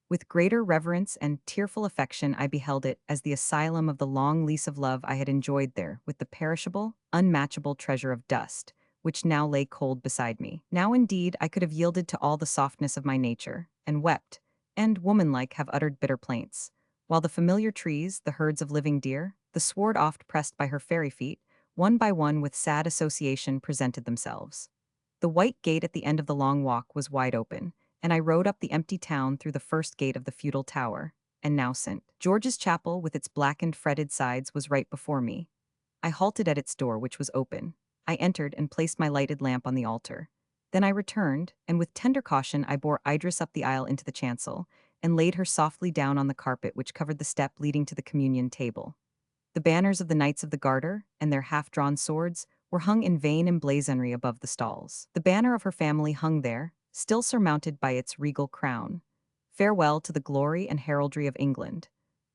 With greater reverence and tearful affection I beheld it as the asylum of the long lease of love I had enjoyed there with the perishable, unmatchable treasure of dust, which now lay cold beside me. Now indeed I could have yielded to all the softness of my nature, and wept, and, womanlike, have uttered bitter plaints, while the familiar trees, the herds of living deer, the sward oft pressed by her fairy feet, one by one with sad association presented themselves. The white gate at the end of the long walk was wide open, and I rode up the empty town through the first gate of the feudal tower, and now St. George's Chapel with its blackened fretted sides was right before me. I halted at its door, which was open. I entered and placed my lighted lamp on the altar. Then I returned, and with tender caution I bore Idris up the aisle into the chancel, and laid her softly down on the carpet which covered the step leading to the communion table. The banners of the Knights of the Garter, and their half-drawn swords, were hung in vain emblazonry above the stalls. The banner of her family hung there, still surmounted by its regal crown. Farewell to the glory and heraldry of England.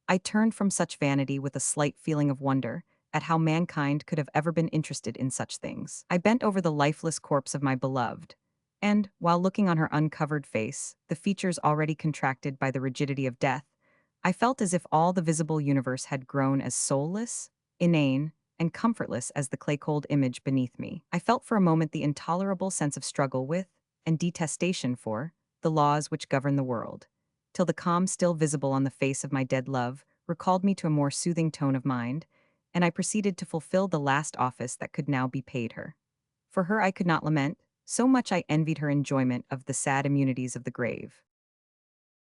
I turned from such vanity with a slight feeling of wonder at how mankind could have ever been interested in such things. I bent over the lifeless corpse of my beloved, and, while looking on her uncovered face, the features already contracted by the rigidity of death, I felt as if all the visible universe had grown as soulless, inane, and comfortless as the clay-cold image beneath me. I felt for a moment the intolerable sense of struggle with, and detestation for, the laws which govern the world, till the calm still visible on the face of my dead love recalled me to a more soothing tone of mind, and I proceeded to fulfill the last office that could now be paid her. For her I could not lament, so much I envied her enjoyment of the sad immunities of the grave.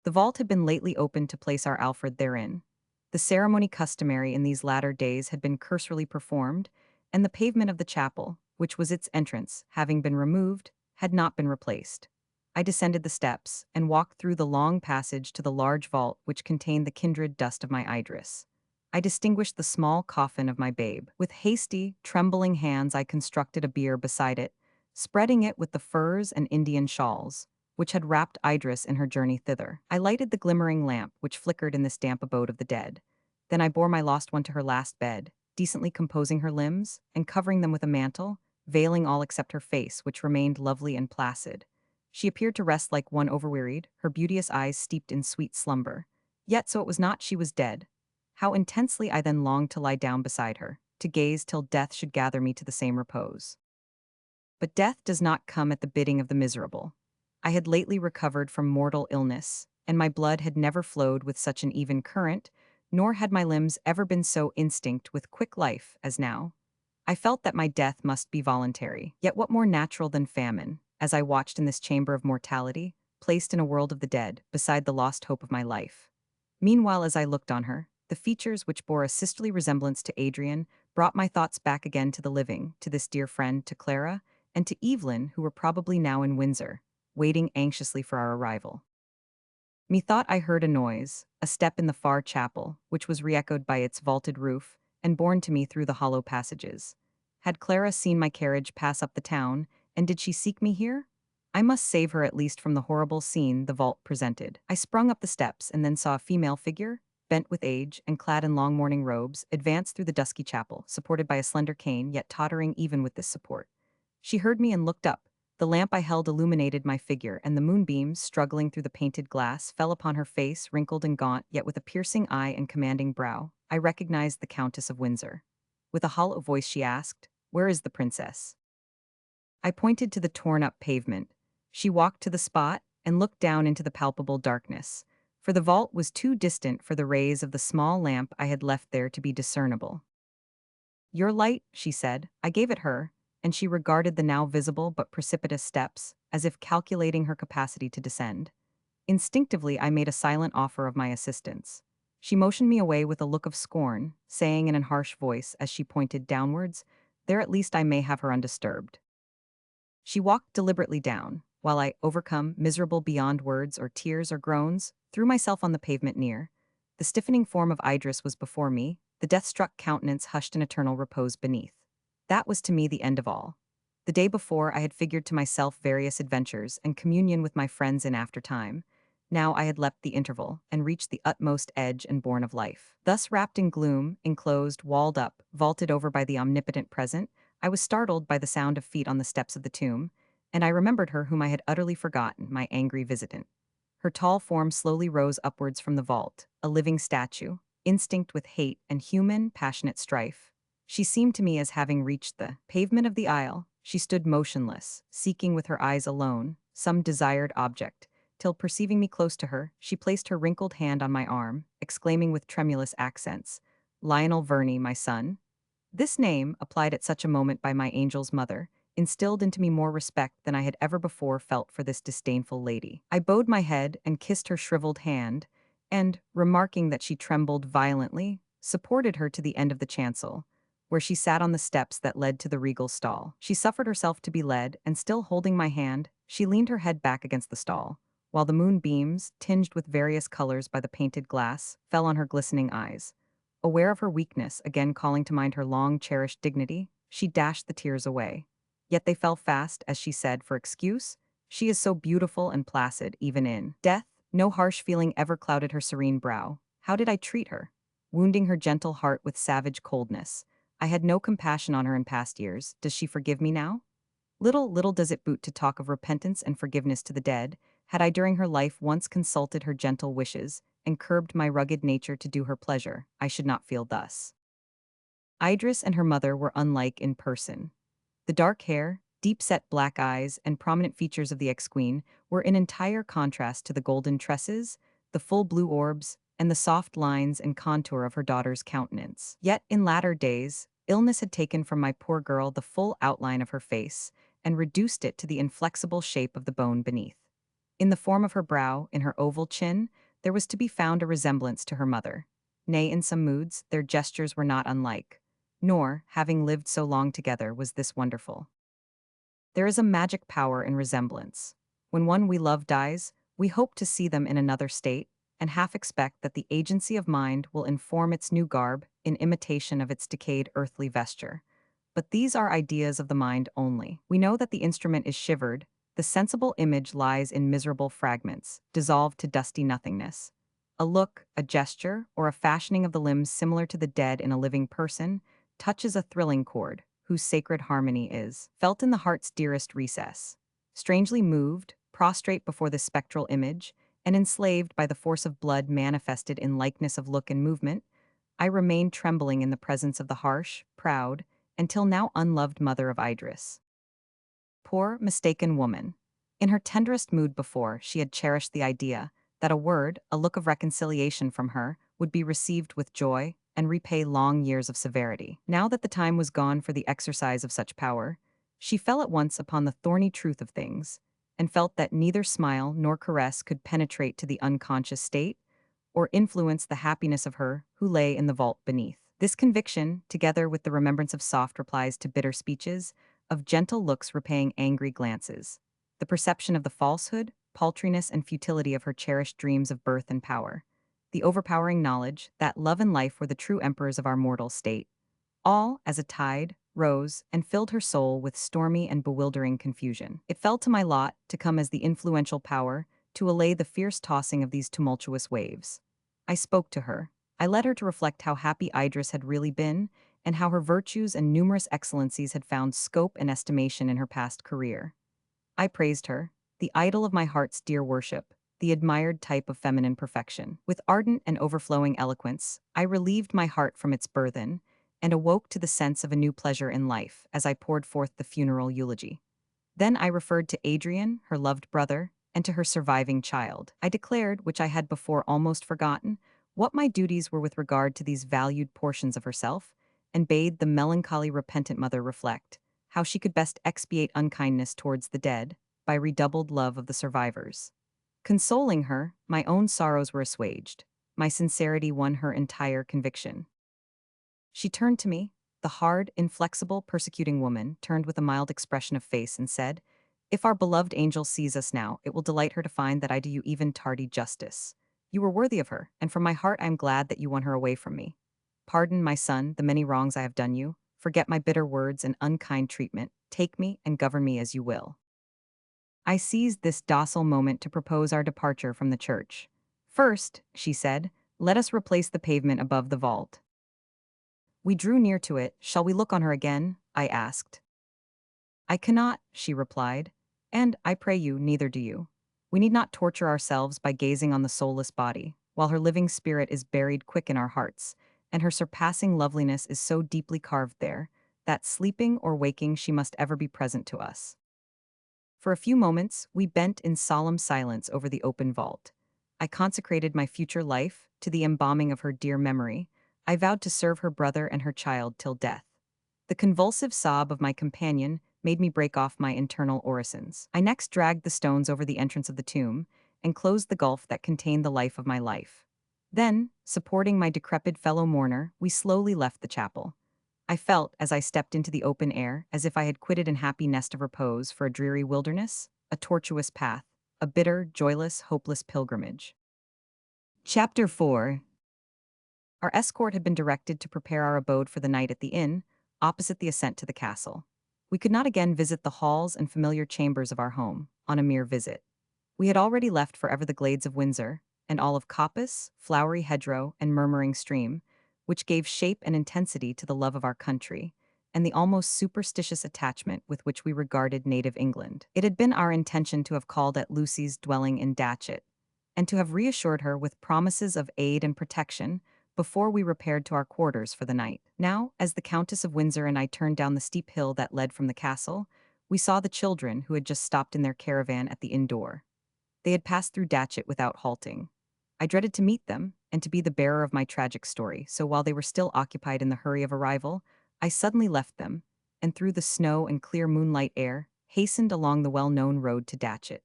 The vault had been lately opened to place our Alfred therein. The ceremony customary in these latter days had been cursorily performed, and the pavement of the chapel, which was its entrance, having been removed, had not been replaced. I descended the steps, and walked through the long passage to the large vault which contained the kindred dust of my Idris. I distinguished the small coffin of my babe. With hasty, trembling hands I constructed a bier beside it, spreading it with the furs and Indian shawls, which had wrapped Idris in her journey thither. I lighted the glimmering lamp which flickered in this damp abode of the dead. Then I bore my lost one to her last bed, decently composing her limbs, and covering them with a mantle, veiling all except her face, which remained lovely and placid. She appeared to rest like one overwearied, her beauteous eyes steeped in sweet slumber. Yet so it was not she was dead. How intensely I then longed to lie down beside her, to gaze till death should gather me to the same repose. But death does not come at the bidding of the miserable. I had lately recovered from mortal illness, and my blood had never flowed with such an even current, nor had my limbs ever been so instinct with quick life as now. I felt that my death must be voluntary, yet what more natural than famine, as I watched in this chamber of mortality, placed in a world of the dead, beside the lost hope of my life. Meanwhile, as I looked on her, the features which bore a sisterly resemblance to Adrian brought my thoughts back again to the living, to this dear friend, to Clara, and to Evelyn, who were probably now in Windsor, waiting anxiously for our arrival. Methought I heard a noise, a step in the far chapel, which was re-echoed by its vaulted roof, and borne to me through the hollow passages. Had Clara seen my carriage pass up the town, and did she seek me here? I must save her at least from the horrible scene the vault presented. I sprung up the steps and then saw a female figure, bent with age and clad in long mourning robes, advance through the dusky chapel, supported by a slender cane, yet tottering even with this support. She heard me and looked up. The lamp I held illuminated my figure, and the moonbeams, struggling through the painted glass, fell upon her face, wrinkled and gaunt, yet with a piercing eye and commanding brow. I recognized the Countess of Windsor. With a hollow voice she asked, "Where is the princess?" I pointed to the torn-up pavement. She walked to the spot and looked down into the palpable darkness, for the vault was too distant for the rays of the small lamp I had left there to be discernible. "Your light," she said. I gave it her, and she regarded the now visible but precipitous steps, as if calculating her capacity to descend. Instinctively, I made a silent offer of my assistance. She motioned me away with a look of scorn, saying in a harsh voice as she pointed downwards, "There at least I may have her undisturbed." She walked deliberately down, while I, overcome, miserable beyond words or tears or groans, threw myself on the pavement near. The stiffening form of Idris was before me, the death-struck countenance hushed in eternal repose beneath. That was to me the end of all. The day before I had figured to myself various adventures and communion with my friends in after-time. Now I had leapt the interval and reached the utmost edge and bourne of life. Thus wrapped in gloom, enclosed, walled up, vaulted over by the omnipotent present, I was startled by the sound of feet on the steps of the tomb, and I remembered her whom I had utterly forgotten, my angry visitant. Her tall form slowly rose upwards from the vault, a living statue, instinct with hate and human, passionate strife. She seemed to me as having reached the pavement of the aisle. She stood motionless, seeking with her eyes alone some desired object, till perceiving me close to her, she placed her wrinkled hand on my arm, exclaiming with tremulous accents, "Lionel Verney, my son." This name, applied at such a moment by my angel's mother, instilled into me more respect than I had ever before felt for this disdainful lady. I bowed my head and kissed her shriveled hand, and, remarking that she trembled violently, supported her to the end of the chancel, where she sat on the steps that led to the regal stall. She suffered herself to be led, and still holding my hand, she leaned her head back against the stall, while the moonbeams, tinged with various colors by the painted glass, fell on her glistening eyes. Aware of her weakness, again calling to mind her long-cherished dignity, she dashed the tears away. Yet they fell fast, as she said, for excuse, "She is so beautiful and placid, even in death." No harsh feeling ever clouded her serene brow. How did I treat her? Wounding her gentle heart with savage coldness. I had no compassion on her in past years. Does she forgive me now? Little does it boot to talk of repentance and forgiveness to the dead. Had I during her life once consulted her gentle wishes, and curbed my rugged nature to do her pleasure, I should not feel thus. Idris and her mother were unlike in person. The dark hair, deep-set black eyes, and prominent features of the ex-queen were in entire contrast to the golden tresses, the full blue orbs, and the soft lines and contour of her daughter's countenance. Yet, in latter days, illness had taken from my poor girl the full outline of her face, and reduced it to the inflexible shape of the bone beneath. In the form of her brow, in her oval chin, there was to be found a resemblance to her mother. Nay, in some moods, their gestures were not unlike. Nor, having lived so long together, was this wonderful. There is a magic power in resemblance. When one we love dies, we hope to see them in another state, and half expect that the agency of mind will inform its new garb in imitation of its decayed earthly vesture. But these are ideas of the mind only. We know that the instrument is shivered, the sensible image lies in miserable fragments, dissolved to dusty nothingness. A look, a gesture, or a fashioning of the limbs similar to the dead in a living person touches a thrilling chord, whose sacred harmony is felt in the heart's dearest recess. Strangely moved, prostrate before this spectral image, and enslaved by the force of blood manifested in likeness of look and movement, I remained trembling in the presence of the harsh, proud, and till now unloved mother of Idris. Poor, mistaken woman. In her tenderest mood before, she had cherished the idea that a word, a look of reconciliation from her, would be received with joy and repay long years of severity. Now that the time was gone for the exercise of such power, she fell at once upon the thorny truth of things, and felt that neither smile nor caress could penetrate to the unconscious state, or influence the happiness of her who lay in the vault beneath. This conviction, together with the remembrance of soft replies to bitter speeches, of gentle looks repaying angry glances, the perception of the falsehood, paltriness, and futility of her cherished dreams of birth and power, the overpowering knowledge that love and life were the true emperors of our mortal state, all, as a tide, rose and filled her soul with stormy and bewildering confusion. It fell to my lot to come as the influential power to allay the fierce tossing of these tumultuous waves. I spoke to her. I led her to reflect how happy Idris had really been, and how her virtues and numerous excellencies had found scope and estimation in her past career. I praised her, the idol of my heart's dear worship, the admired type of feminine perfection. With ardent and overflowing eloquence, I relieved my heart from its burthen, and awoke to the sense of a new pleasure in life as I poured forth the funeral eulogy. Then I referred to Adrian, her loved brother, and to her surviving child. I declared, which I had before almost forgotten, what my duties were with regard to these valued portions of herself, and bade the melancholy repentant mother reflect how she could best expiate unkindness towards the dead by redoubled love of the survivors. Consoling her, my own sorrows were assuaged. My sincerity won her entire conviction. She turned to me, the hard, inflexible, persecuting woman, turned with a mild expression of face and said, "If our beloved angel sees us now, it will delight her to find that I do you even tardy justice. You were worthy of her, and from my heart I am glad that you won her away from me. Pardon, my son, the many wrongs I have done you. Forget my bitter words and unkind treatment. Take me and govern me as you will." I seized this docile moment to propose our departure from the church. "First," she said, "let us replace the pavement above the vault." We drew near to it. "Shall we look on her again?" I asked. "I cannot," she replied, "and, I pray you, neither do you. We need not torture ourselves by gazing on the soulless body, while her living spirit is buried quick in our hearts, and her surpassing loveliness is so deeply carved there, that sleeping or waking she must ever be present to us." For a few moments, we bent in solemn silence over the open vault. I consecrated my future life to the embalming of her dear memory. I vowed to serve her brother and her child till death. The convulsive sob of my companion made me break off my internal orisons. I next dragged the stones over the entrance of the tomb and closed the gulf that contained the life of my life. Then, supporting my decrepit fellow mourner, we slowly left the chapel. I felt, as I stepped into the open air, as if I had quitted an happy nest of repose for a dreary wilderness, a tortuous path, a bitter, joyless, hopeless pilgrimage. Chapter 4. Our escort had been directed to prepare our abode for the night at the inn, opposite the ascent to the castle. We could not again visit the halls and familiar chambers of our home, on a mere visit. We had already left forever the glades of Windsor, and all of coppice, flowery hedgerow, and murmuring stream, which gave shape and intensity to the love of our country, and the almost superstitious attachment with which we regarded native England. It had been our intention to have called at Lucy's dwelling in Datchet, and to have reassured her with promises of aid and protection before we repaired to our quarters for the night. Now, as the Countess of Windsor and I turned down the steep hill that led from the castle, we saw the children who had just stopped in their caravan at the inn door. They had passed through Datchet without halting. I dreaded to meet them, and to be the bearer of my tragic story, so while they were still occupied in the hurry of arrival, I suddenly left them, and through the snow and clear moonlight air, hastened along the well-known road to Datchet.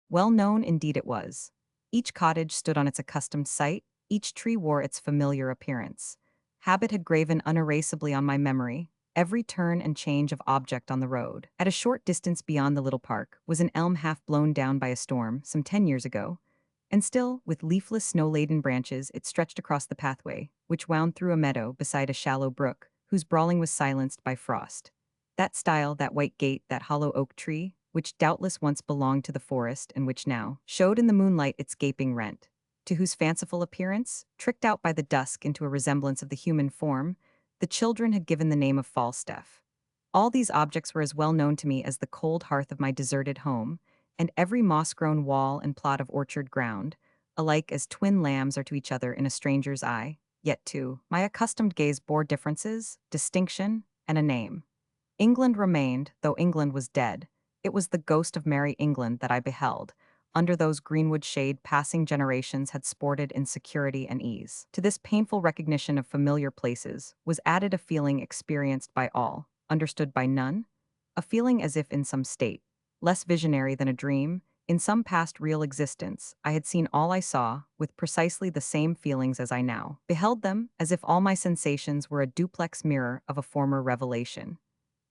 Well-known indeed it was. Each cottage stood on its accustomed site, each tree wore its familiar appearance. Habit had graven unerasably on my memory every turn and change of object on the road. At a short distance beyond the little park was an elm half blown down by a storm some 10 years ago, and still, with leafless snow-laden branches, it stretched across the pathway, which wound through a meadow beside a shallow brook, whose brawling was silenced by frost. That stile, that white gate, that hollow oak tree, which doubtless once belonged to the forest and which now showed in the moonlight its gaping rent, to whose fanciful appearance, tricked out by the dusk into a resemblance of the human form, The children had given the name of Falstaff. All these objects were as well known to me as the cold hearth of my deserted home, and every moss-grown wall and plot of orchard ground, alike as twin lambs are to each other in a stranger's eye, yet too, my accustomed gaze bore differences, distinction, and a name. England remained, though England was dead. It was the ghost of merry England that I beheld. Under those greenwood shade passing generations had sported in security and ease. To this painful recognition of familiar places was added a feeling experienced by all, understood by none, a feeling as if in some state, less visionary than a dream, in some past real existence, I had seen all I saw, with precisely the same feelings as I now beheld them, as if all my sensations were a duplex mirror of a former revelation.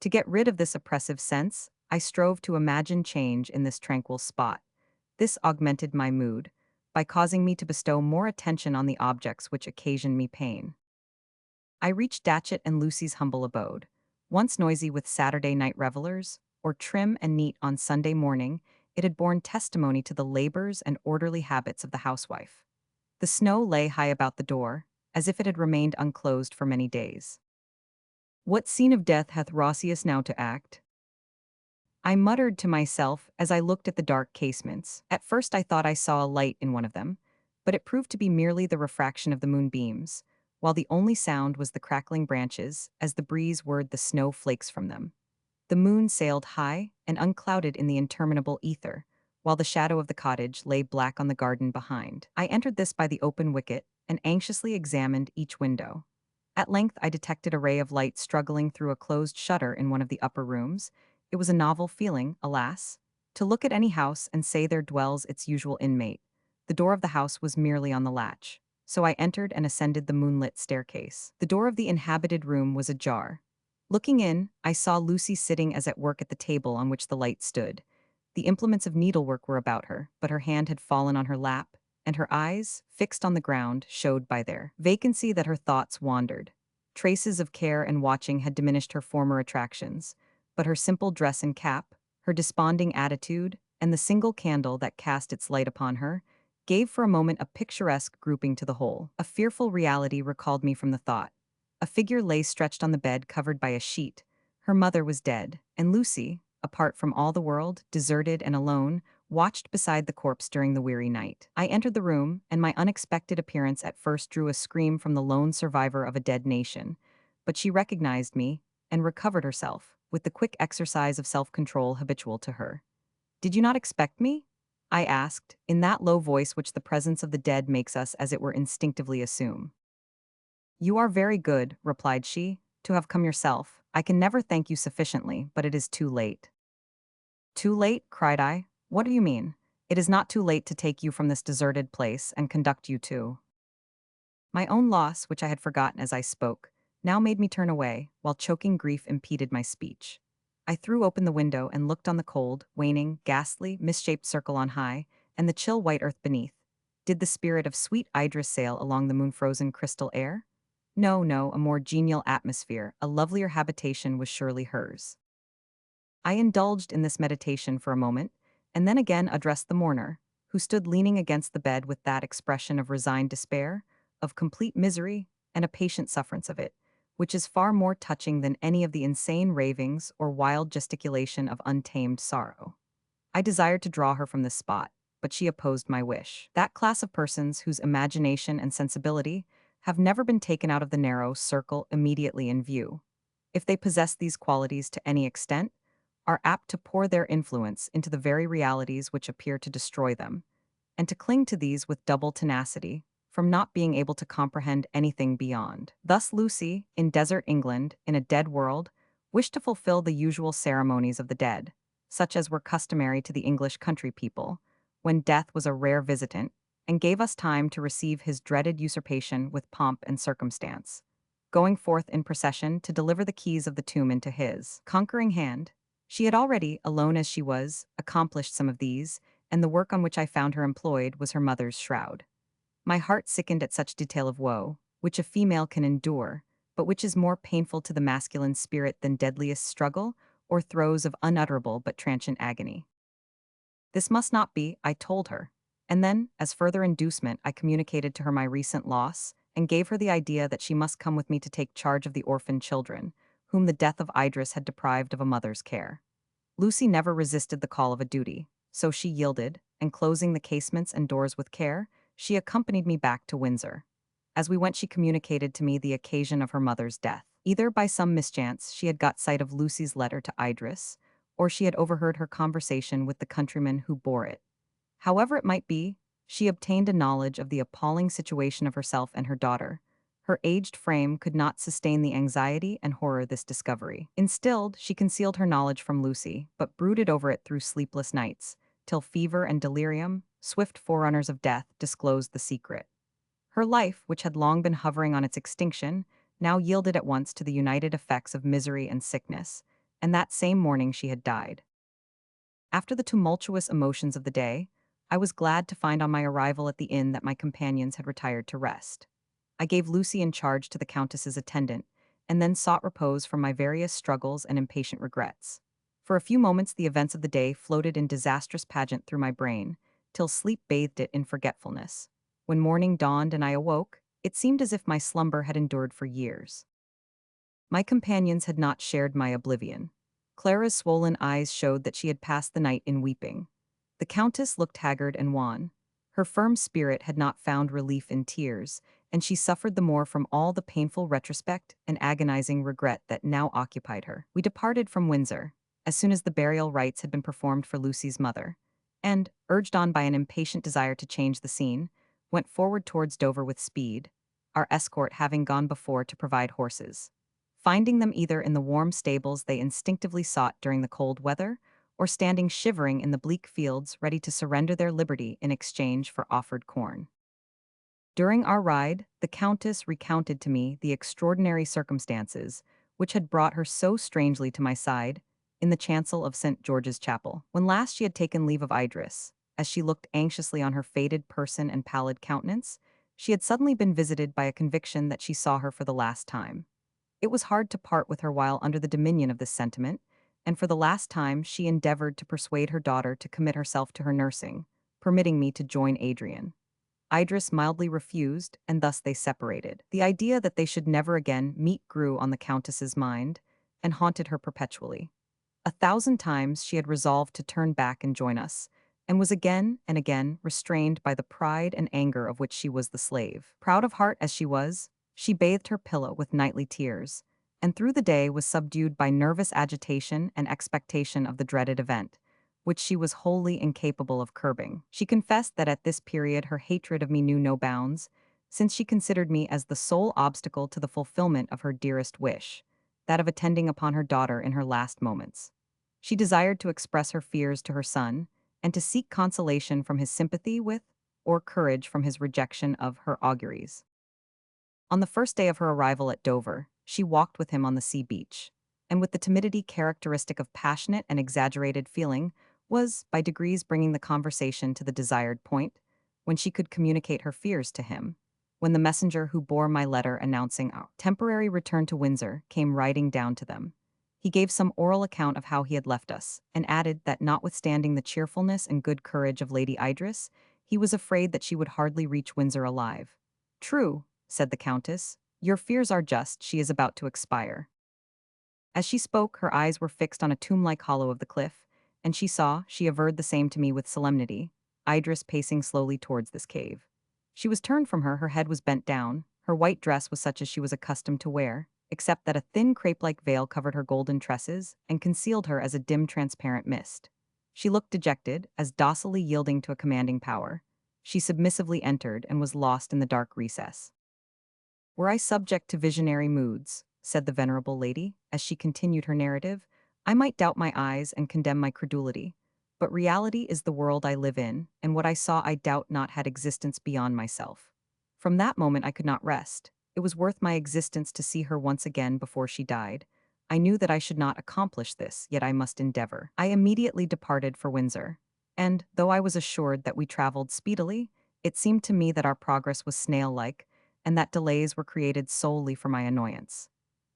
To get rid of this oppressive sense, I strove to imagine change in this tranquil spot. This augmented my mood, by causing me to bestow more attention on the objects which occasioned me pain. I reached Datchet and Lucy's humble abode. Once noisy with Saturday night revelers, or trim and neat on Sunday morning, it had borne testimony to the labors and orderly habits of the housewife. The snow lay high about the door, as if it had remained unclosed for many days. What scene of death hath Roscius now to act? I muttered to myself as I looked at the dark casements. At first I thought I saw a light in one of them, but it proved to be merely the refraction of the moonbeams, while the only sound was the crackling branches as the breeze whirred the snow flakes from them. The moon sailed high and unclouded in the interminable ether, while the shadow of the cottage lay black on the garden behind. I entered this by the open wicket and anxiously examined each window. At length I detected a ray of light struggling through a closed shutter in one of the upper rooms. It was a novel feeling, alas, to look at any house and say there dwells its usual inmate. The door of the house was merely on the latch, so I entered and ascended the moonlit staircase. The door of the inhabited room was ajar. Looking in, I saw Lucy sitting as at work at the table on which the light stood. The implements of needlework were about her, but her hand had fallen on her lap, and her eyes, fixed on the ground, showed by their vacancy that her thoughts wandered. Traces of care and watching had diminished her former attractions, but her simple dress and cap, her desponding attitude, and the single candle that cast its light upon her, gave for a moment a picturesque grouping to the whole. A fearful reality recalled me from the thought. A figure lay stretched on the bed covered by a sheet. Her mother was dead, and Lucy, apart from all the world, deserted and alone, watched beside the corpse during the weary night. I entered the room, and my unexpected appearance at first drew a scream from the lone survivor of a dead nation, but she recognized me and recovered herself, with the quick exercise of self-control habitual to her. "Did you not expect me?" I asked, in that low voice which the presence of the dead makes us as it were instinctively assume. "You are very good," replied she, "to have come yourself. I can never thank you sufficiently, but it is too late." "Too late?" cried I. "What do you mean?" "It is not too late to take you from this deserted place and conduct you to—" My own loss, which I had forgotten as I spoke, now made me turn away, while choking grief impeded my speech. I threw open the window and looked on the cold, waning, ghastly, misshaped circle on high, and the chill white earth beneath. Did the spirit of sweet Idris sail along the moon-frozen crystal air? No, no, a more genial atmosphere, a lovelier habitation was surely hers. I indulged in this meditation for a moment, and then again addressed the mourner, who stood leaning against the bed with that expression of resigned despair, of complete misery, and a patient sufferance of it, which is far more touching than any of the insane ravings or wild gesticulation of untamed sorrow. I desired to draw her from this spot, but she opposed my wish. That class of persons whose imagination and sensibility have never been taken out of the narrow circle immediately in view, if they possess these qualities to any extent, are apt to pour their influence into the very realities which appear to destroy them, and to cling to these with double tenacity, from not being able to comprehend anything beyond. Thus Lucy, in desert England, in a dead world, wished to fulfill the usual ceremonies of the dead, such as were customary to the English country people, when death was a rare visitant, and gave us time to receive his dreaded usurpation with pomp and circumstance, going forth in procession to deliver the keys of the tomb into his conquering hand. She had already, alone as she was, accomplished some of these, and the work on which I found her employed was her mother's shroud. My heart sickened at such detail of woe, which a female can endure, but which is more painful to the masculine spirit than deadliest struggle, or throes of unutterable but transient agony. This must not be, I told her, and then, as further inducement, I communicated to her my recent loss, and gave her the idea that she must come with me to take charge of the orphan children, whom the death of Idris had deprived of a mother's care. Lucy never resisted the call of a duty, so she yielded, and closing the casements and doors with care, she accompanied me back to Windsor. As we went, she communicated to me the occasion of her mother's death. Either by some mischance she had got sight of Lucy's letter to Idris, or she had overheard her conversation with the countryman who bore it. However it might be, she obtained a knowledge of the appalling situation of herself and her daughter. Her aged frame could not sustain the anxiety and horror this discovery instilled. She concealed her knowledge from Lucy, but brooded over it through sleepless nights, till fever and delirium, swift forerunners of death, disclosed the secret. Her life, which had long been hovering on its extinction, now yielded at once to the united effects of misery and sickness, and that same morning she had died. After the tumultuous emotions of the day, I was glad to find on my arrival at the inn that my companions had retired to rest. I gave Lucy in charge to the Countess's attendant, and then sought repose from my various struggles and impatient regrets. For a few moments the events of the day floated in disastrous pageant through my brain, till sleep bathed it in forgetfulness. When morning dawned and I awoke, it seemed as if my slumber had endured for years. My companions had not shared my oblivion. Clara's swollen eyes showed that she had passed the night in weeping. The Countess looked haggard and wan. Her firm spirit had not found relief in tears, and she suffered the more from all the painful retrospect and agonizing regret that now occupied her. We departed from Windsor, as soon as the burial rites had been performed for Lucy's mother, and, urged on by an impatient desire to change the scene, went forward towards Dover with speed, our escort having gone before to provide horses. Finding them either in the warm stables they instinctively sought during the cold weather, or standing shivering in the bleak fields ready to surrender their liberty in exchange for offered corn. During our ride, the Countess recounted to me the extraordinary circumstances which had brought her so strangely to my side in the chancel of St. George's Chapel. When last she had taken leave of Idris, as she looked anxiously on her faded person and pallid countenance, she had suddenly been visited by a conviction that she saw her for the last time. It was hard to part with her while under the dominion of this sentiment, and for the last time she endeavored to persuade her daughter to commit herself to her nursing, permitting me to join Adrian. Idris mildly refused, and thus they separated. The idea that they should never again meet grew on the Countess's mind, and haunted her perpetually. 1,000 times she had resolved to turn back and join us, and was again and again restrained by the pride and anger of which she was the slave. Proud of heart as she was, she bathed her pillow with nightly tears, and through the day was subdued by nervous agitation and expectation of the dreaded event, which she was wholly incapable of curbing. She confessed that at this period her hatred of me knew no bounds, since she considered me as the sole obstacle to the fulfillment of her dearest wish, that of attending upon her daughter in her last moments. She desired to express her fears to her son, and to seek consolation from his sympathy with, or courage from his rejection of, her auguries. On the first day of her arrival at Dover, she walked with him on the sea beach, and with the timidity characteristic of passionate and exaggerated feeling, was, by degrees, bringing the conversation to the desired point, when she could communicate her fears to him. When the messenger who bore my letter announcing our temporary return to Windsor came riding down to them, he gave some oral account of how he had left us, and added that notwithstanding the cheerfulness and good courage of Lady Idris, he was afraid that she would hardly reach Windsor alive. "True," said the Countess, "your fears are just, she is about to expire." As she spoke, her eyes were fixed on a tomb-like hollow of the cliff, and she averred the same to me with solemnity, Idris pacing slowly towards this cave. She was turned from her head was bent down, her white dress was such as she was accustomed to wear, except that a thin crape-like veil covered her golden tresses and concealed her as a dim transparent mist. She looked dejected, as docilely yielding to a commanding power. She submissively entered and was lost in the dark recess. "Were I subject to visionary moods," said the venerable lady, as she continued her narrative, "I might doubt my eyes and condemn my credulity. But reality is the world I live in, and what I saw I doubt not had existence beyond myself. From that moment I could not rest. It was worth my existence to see her once again before she died. I knew that I should not accomplish this, yet I must endeavor. I immediately departed for Windsor, and, though I was assured that we traveled speedily, it seemed to me that our progress was snail-like, and that delays were created solely for my annoyance.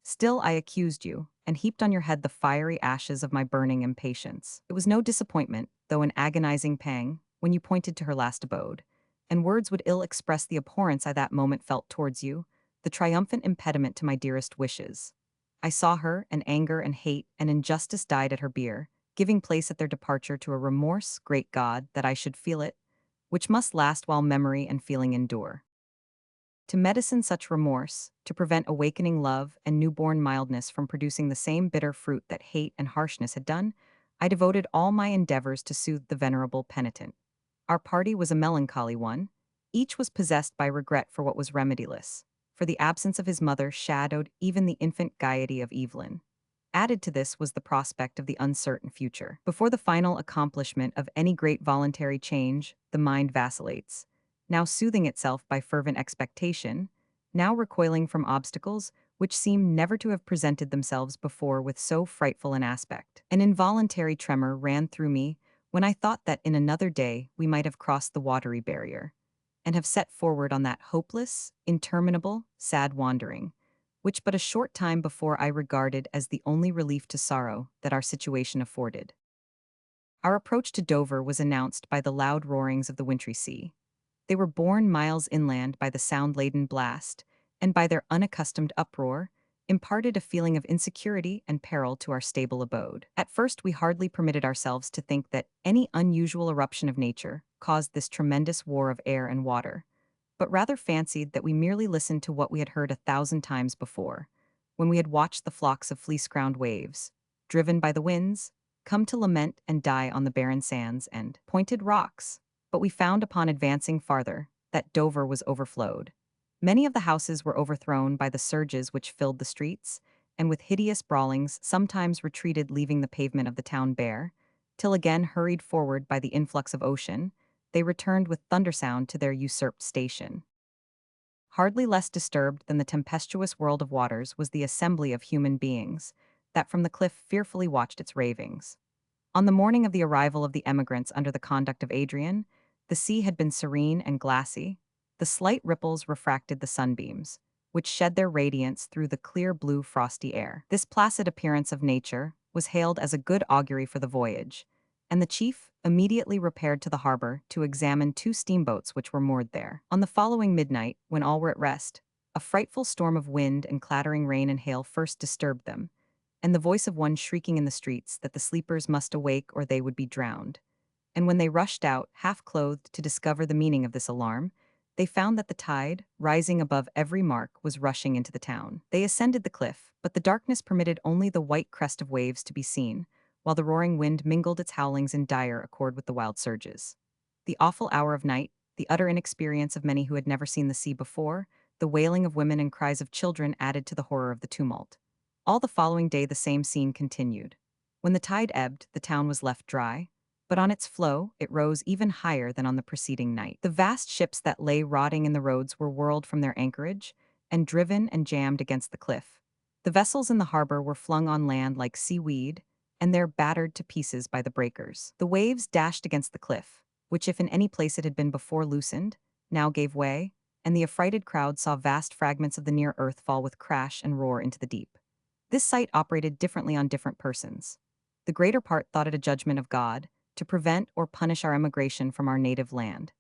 Still I accused you, and heaped on your head the fiery ashes of my burning impatience. It was no disappointment, though an agonizing pang, when you pointed to her last abode, and words would ill express the abhorrence I that moment felt towards you, the triumphant impediment to my dearest wishes. I saw her, and anger and hate and injustice died at her bier, giving place at their departure to a remorse, great God, that I should feel it, which must last while memory and feeling endure. To medicine such remorse, to prevent awakening love and newborn mildness from producing the same bitter fruit that hate and harshness had done, I devoted all my endeavors to soothe the venerable penitent. Our party was a melancholy one. Each was possessed by regret for what was remediless, for the absence of his mother shadowed even the infant gaiety of Evelyn. Added to this was the prospect of the uncertain future. Before the final accomplishment of any great voluntary change, the mind vacillates, now soothing itself by fervent expectation, now recoiling from obstacles which seem never to have presented themselves before with so frightful an aspect. An involuntary tremor ran through me when I thought that in another day we might have crossed the watery barrier, and have set forward on that hopeless, interminable, sad wandering, which but a short time before I regarded as the only relief to sorrow that our situation afforded. Our approach to Dover was announced by the loud roarings of the wintry sea. They were borne miles inland by the sound-laden blast, and by their unaccustomed uproar, imparted a feeling of insecurity and peril to our stable abode. At first we hardly permitted ourselves to think that any unusual eruption of nature caused this tremendous war of air and water, but rather fancied that we merely listened to what we had heard 1,000 times before, when we had watched the flocks of fleece-crowned waves, driven by the winds, come to lament and die on the barren sands and pointed rocks. But we found upon advancing farther that Dover was overflowed. Many of the houses were overthrown by the surges which filled the streets, and with hideous brawlings sometimes retreated, leaving the pavement of the town bare, till again hurried forward by the influx of ocean, they returned with thundersound to their usurped station. Hardly less disturbed than the tempestuous world of waters was the assembly of human beings, that from the cliff fearfully watched its ravings. On the morning of the arrival of the emigrants under the conduct of Adrian, the sea had been serene and glassy. The slight ripples refracted the sunbeams, which shed their radiance through the clear blue frosty air. This placid appearance of nature was hailed as a good augury for the voyage, and the chief immediately repaired to the harbor to examine 2 steamboats which were moored there. On the following midnight, when all were at rest, a frightful storm of wind and clattering rain and hail first disturbed them, and the voice of one shrieking in the streets that the sleepers must awake or they would be drowned. And when they rushed out, half-clothed, to discover the meaning of this alarm, they found that the tide, rising above every mark, was rushing into the town. They ascended the cliff, but the darkness permitted only the white crest of waves to be seen, while the roaring wind mingled its howlings in dire accord with the wild surges. The awful hour of night, the utter inexperience of many who had never seen the sea before, the wailing of women and cries of children added to the horror of the tumult. All the following day the same scene continued. When the tide ebbed, the town was left dry, but on its flow it rose even higher than on the preceding night. The vast ships that lay rotting in the roads were whirled from their anchorage and driven and jammed against the cliff. The vessels in the harbor were flung on land like seaweed, and there battered to pieces by the breakers. The waves dashed against the cliff, which if in any place it had been before loosened, now gave way, and the affrighted crowd saw vast fragments of the near earth fall with crash and roar into the deep. This sight operated differently on different persons. The greater part thought it a judgment of God, to prevent or punish our emigration from our native land.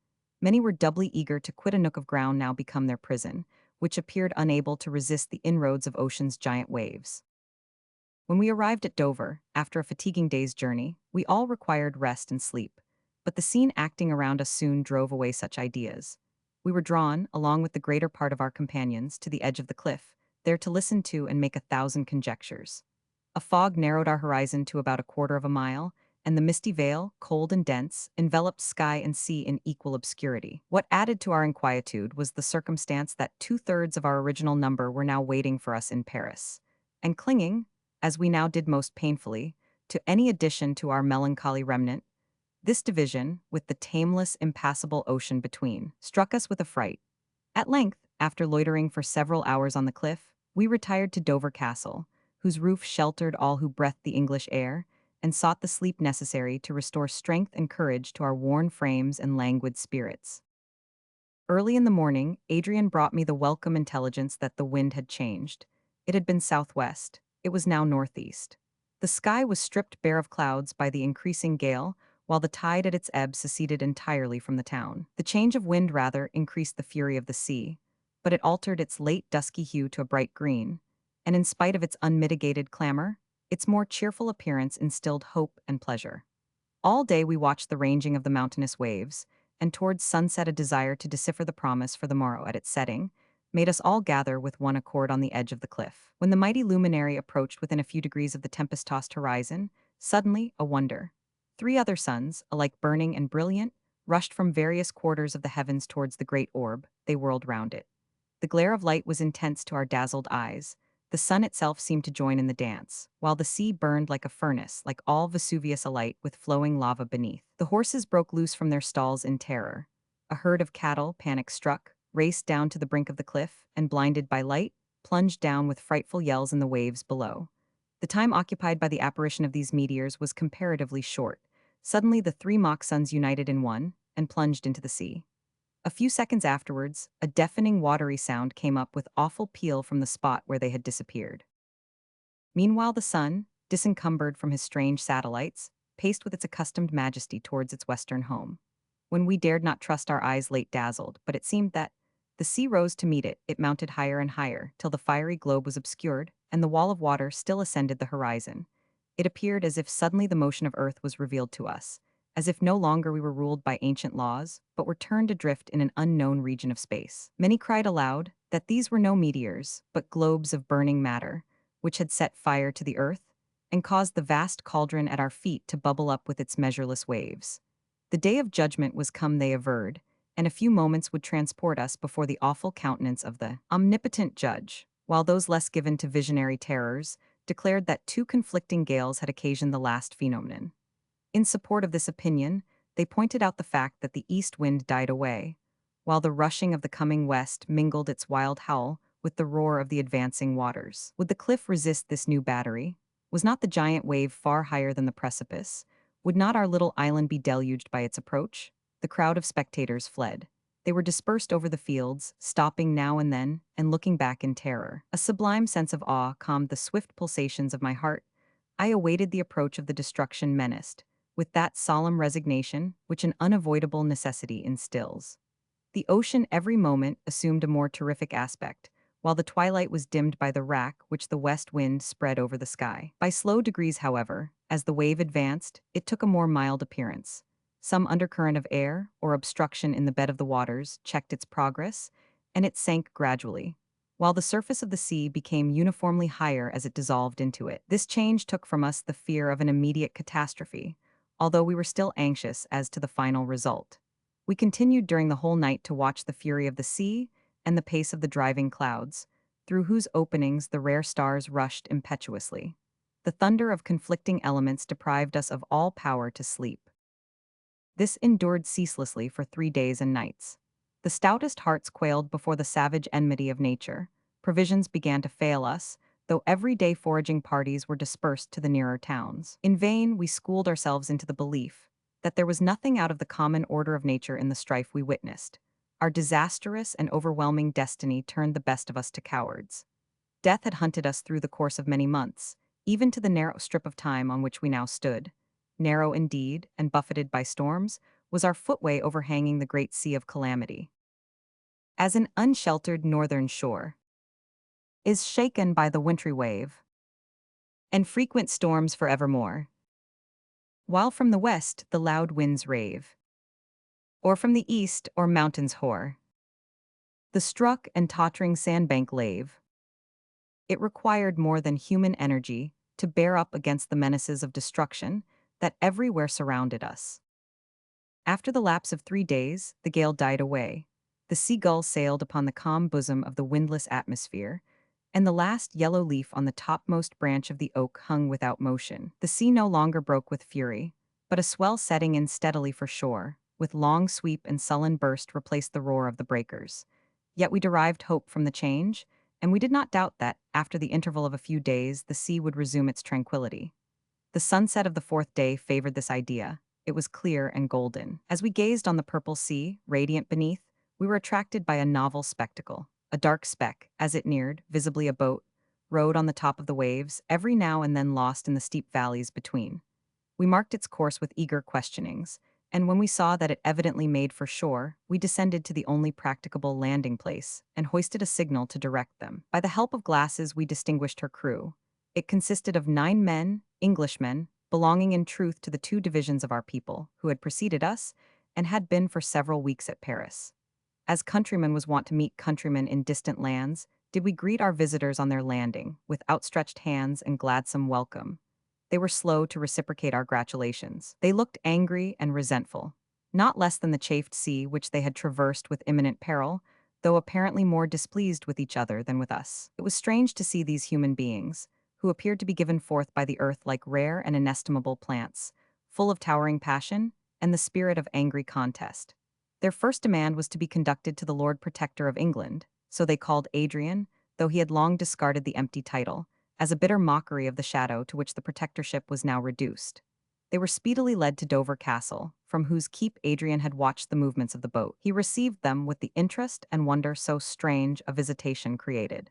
Many were doubly eager to quit a nook of ground now become their prison, which appeared unable to resist the inroads of ocean's giant waves. When we arrived at Dover, after a fatiguing day's journey, we all required rest and sleep, but the scene acting around us soon drove away such ideas. We were drawn, along with the greater part of our companions, to the edge of the cliff, there to listen to and make 1,000 conjectures. A fog narrowed our horizon to about a quarter of a mile, and the misty veil, cold and dense, enveloped sky and sea in equal obscurity. What added to our inquietude was the circumstance that 2/3 of our original number were now waiting for us in Paris, and clinging, as we now did most painfully, to any addition to our melancholy remnant. This division, with the tameless, impassable ocean between, struck us with affright. At length, after loitering for several hours on the cliff, we retired to Dover Castle, whose roof sheltered all who breathed the English air, and sought the sleep necessary to restore strength and courage to our worn frames and languid spirits. Early in the morning, Adrian brought me the welcome intelligence that the wind had changed. It had been southwest. It was now northeast. The sky was stripped bare of clouds by the increasing gale, while the tide at its ebb seceded entirely from the town. The change of wind rather increased the fury of the sea, but it altered its late dusky hue to a bright green, and in spite of its unmitigated clamor, its more cheerful appearance instilled hope and pleasure. All day we watched the ranging of the mountainous waves, and towards sunset a desire to decipher the promise for the morrow at its setting made us all gather with one accord on the edge of the cliff. When the mighty luminary approached within a few degrees of the tempest-tossed horizon, suddenly, a wonder. Three other suns, alike burning and brilliant, rushed from various quarters of the heavens towards the great orb. They whirled round it. The glare of light was intense to our dazzled eyes. The sun itself seemed to join in the dance, while the sea burned like a furnace, like all Vesuvius alight with flowing lava beneath. The horses broke loose from their stalls in terror. A herd of cattle, panic-struck, raced down to the brink of the cliff, and blinded by light, plunged down with frightful yells in the waves below. The time occupied by the apparition of these meteors was comparatively short. Suddenly the three mock suns united in one, and plunged into the sea. A few seconds afterwards, a deafening watery sound came up with awful peal from the spot where they had disappeared. Meanwhile the sun, disencumbered from his strange satellites, paced with its accustomed majesty towards its western home. When we dared not trust our eyes late dazzled, but it seemed that the sea rose to meet it, it mounted higher and higher, till the fiery globe was obscured, and the wall of water still ascended the horizon. It appeared as if suddenly the motion of earth was revealed to us, as if no longer we were ruled by ancient laws, but were turned adrift in an unknown region of space. Many cried aloud that these were no meteors, but globes of burning matter, which had set fire to the earth, and caused the vast cauldron at our feet to bubble up with its measureless waves. The day of judgment was come, they averred, and a few moments would transport us before the awful countenance of the omnipotent judge, while those less given to visionary terrors declared that two conflicting gales had occasioned the last phenomenon. In support of this opinion, they pointed out the fact that the east wind died away, while the rushing of the coming west mingled its wild howl with the roar of the advancing waters. Would the cliff resist this new battery? Was not the giant wave far higher than the precipice? Would not our little island be deluged by its approach? The crowd of spectators fled. They were dispersed over the fields, stopping now and then, and looking back in terror. A sublime sense of awe calmed the swift pulsations of my heart. I awaited the approach of the destruction menaced, with that solemn resignation which an unavoidable necessity instills. The ocean every moment assumed a more terrific aspect, while the twilight was dimmed by the wrack which the west wind spread over the sky. By slow degrees, however, as the wave advanced, it took a more mild appearance. Some undercurrent of air, or obstruction in the bed of the waters, checked its progress, and it sank gradually, while the surface of the sea became uniformly higher as it dissolved into it. This change took from us the fear of an immediate catastrophe, although we were still anxious as to the final result. We continued during the whole night to watch the fury of the sea and the pace of the driving clouds, through whose openings the rare stars rushed impetuously. The thunder of conflicting elements deprived us of all power to sleep. This endured ceaselessly for 3 days and nights. The stoutest hearts quailed before the savage enmity of nature. Provisions began to fail us, though every-day foraging parties were dispersed to the nearer towns. In vain we schooled ourselves into the belief that there was nothing out of the common order of nature in the strife we witnessed. Our disastrous and overwhelming destiny turned the best of us to cowards. Death had hunted us through the course of many months, even to the narrow strip of time on which we now stood. Narrow indeed, and buffeted by storms, was our footway overhanging the great sea of calamity. As an unsheltered northern shore is shaken by the wintry wave, and frequent storms forevermore, while from the west the loud winds rave, or from the east or mountains hoar, the struck and tottering sandbank lave. It required more than human energy to bear up against the menaces of destruction that everywhere surrounded us. After the lapse of 3 days, the gale died away. The seagull sailed upon the calm bosom of the windless atmosphere, and the last yellow leaf on the topmost branch of the oak hung without motion. The sea no longer broke with fury, but a swell setting in steadily for shore, with long sweep and sullen burst replaced the roar of the breakers. Yet we derived hope from the change, and we did not doubt that, after the interval of a few days, the sea would resume its tranquility. The sunset of the 4th day favored this idea. It was clear and golden. As we gazed on the purple sea, radiant beneath, we were attracted by a novel spectacle. A dark speck, as it neared, visibly a boat, rode on the top of the waves, every now and then lost in the steep valleys between. We marked its course with eager questionings, and when we saw that it evidently made for shore, we descended to the only practicable landing place and hoisted a signal to direct them. By the help of glasses, we distinguished her crew. It consisted of 9 men, Englishmen, belonging in truth to the 2 divisions of our people, who had preceded us and had been for several weeks at Paris. As countrymen was wont to meet countrymen in distant lands, did we greet our visitors on their landing with outstretched hands and gladsome welcome. They were slow to reciprocate our gratulations. They looked angry and resentful, not less than the chafed sea which they had traversed with imminent peril, though apparently more displeased with each other than with us. It was strange to see these human beings, who appeared to be given forth by the earth like rare and inestimable plants, full of towering passion and the spirit of angry contest. Their first demand was to be conducted to the Lord Protector of England, so they called Adrian, though he had long discarded the empty title, as a bitter mockery of the shadow to which the protectorship was now reduced. They were speedily led to Dover Castle, from whose keep Adrian had watched the movements of the boat. He received them with the interest and wonder so strange a visitation created.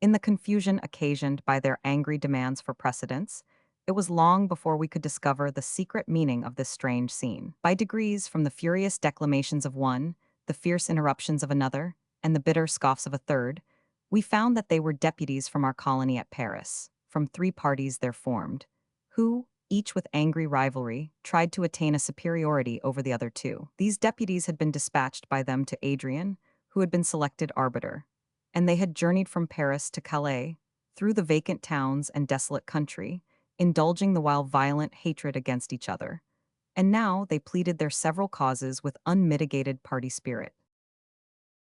In the confusion occasioned by their angry demands for precedence, it was long before we could discover the secret meaning of this strange scene. By degrees, from the furious declamations of one, the fierce interruptions of another, and the bitter scoffs of a third, we found that they were deputies from our colony at Paris, from 3 parties there formed, who, each with angry rivalry, tried to attain a superiority over the other 2. These deputies had been dispatched by them to Adrian, who had been selected arbiter, and they had journeyed from Paris to Calais, through the vacant towns and desolate country, indulging the while violent hatred against each other. And now they pleaded their several causes with unmitigated party spirit.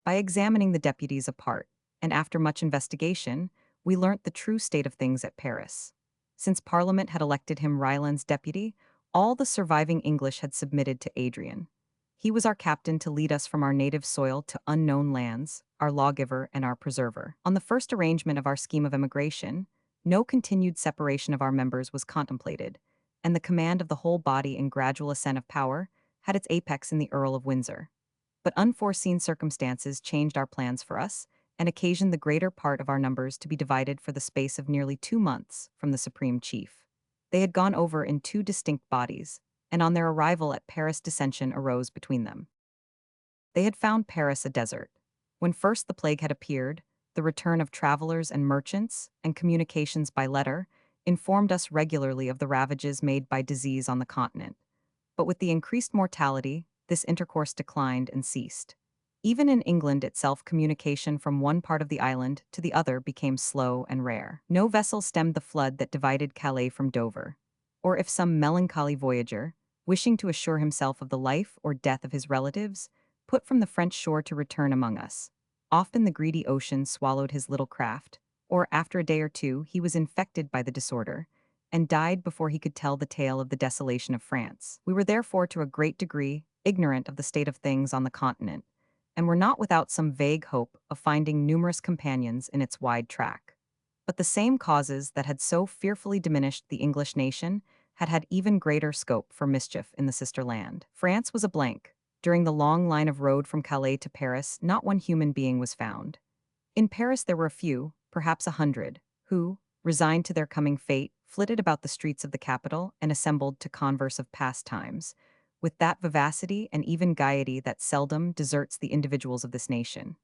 By examining the deputies apart, and after much investigation, we learnt the true state of things at Paris. Since Parliament had elected him Ryland's deputy, all the surviving English had submitted to Adrian. He was our captain to lead us from our native soil to unknown lands, our lawgiver and our preserver. On the first arrangement of our scheme of emigration, no continued separation of our members was contemplated, and the command of the whole body in gradual ascent of power had its apex in the Earl of Windsor. But unforeseen circumstances changed our plans for us, and occasioned the greater part of our numbers to be divided for the space of nearly 2 months from the supreme chief. They had gone over in 2 distinct bodies, and on their arrival at Paris dissension arose between them. They had found Paris a desert. When first the plague had appeared, the return of travelers and merchants, and communications by letter, informed us regularly of the ravages made by disease on the continent. But with the increased mortality, this intercourse declined and ceased. Even in England itself, communication from one part of the island to the other became slow and rare. No vessel stemmed the flood that divided Calais from Dover. Or if some melancholy voyager, wishing to assure himself of the life or death of his relatives, put from the French shore to return among us, often the greedy ocean swallowed his little craft, or after a day or 2 he was infected by the disorder, and died before he could tell the tale of the desolation of France. We were therefore to a great degree ignorant of the state of things on the continent, and were not without some vague hope of finding numerous companions in its wide track. But the same causes that had so fearfully diminished the English nation had had even greater scope for mischief in the sister land. France was a blank. During the long line of road from Calais to Paris, not one human being was found. In Paris there were a few, perhaps 100, who, resigned to their coming fate, flitted about the streets of the capital and assembled to converse of past times, with that vivacity and even gaiety that seldom deserts the individuals of this nation.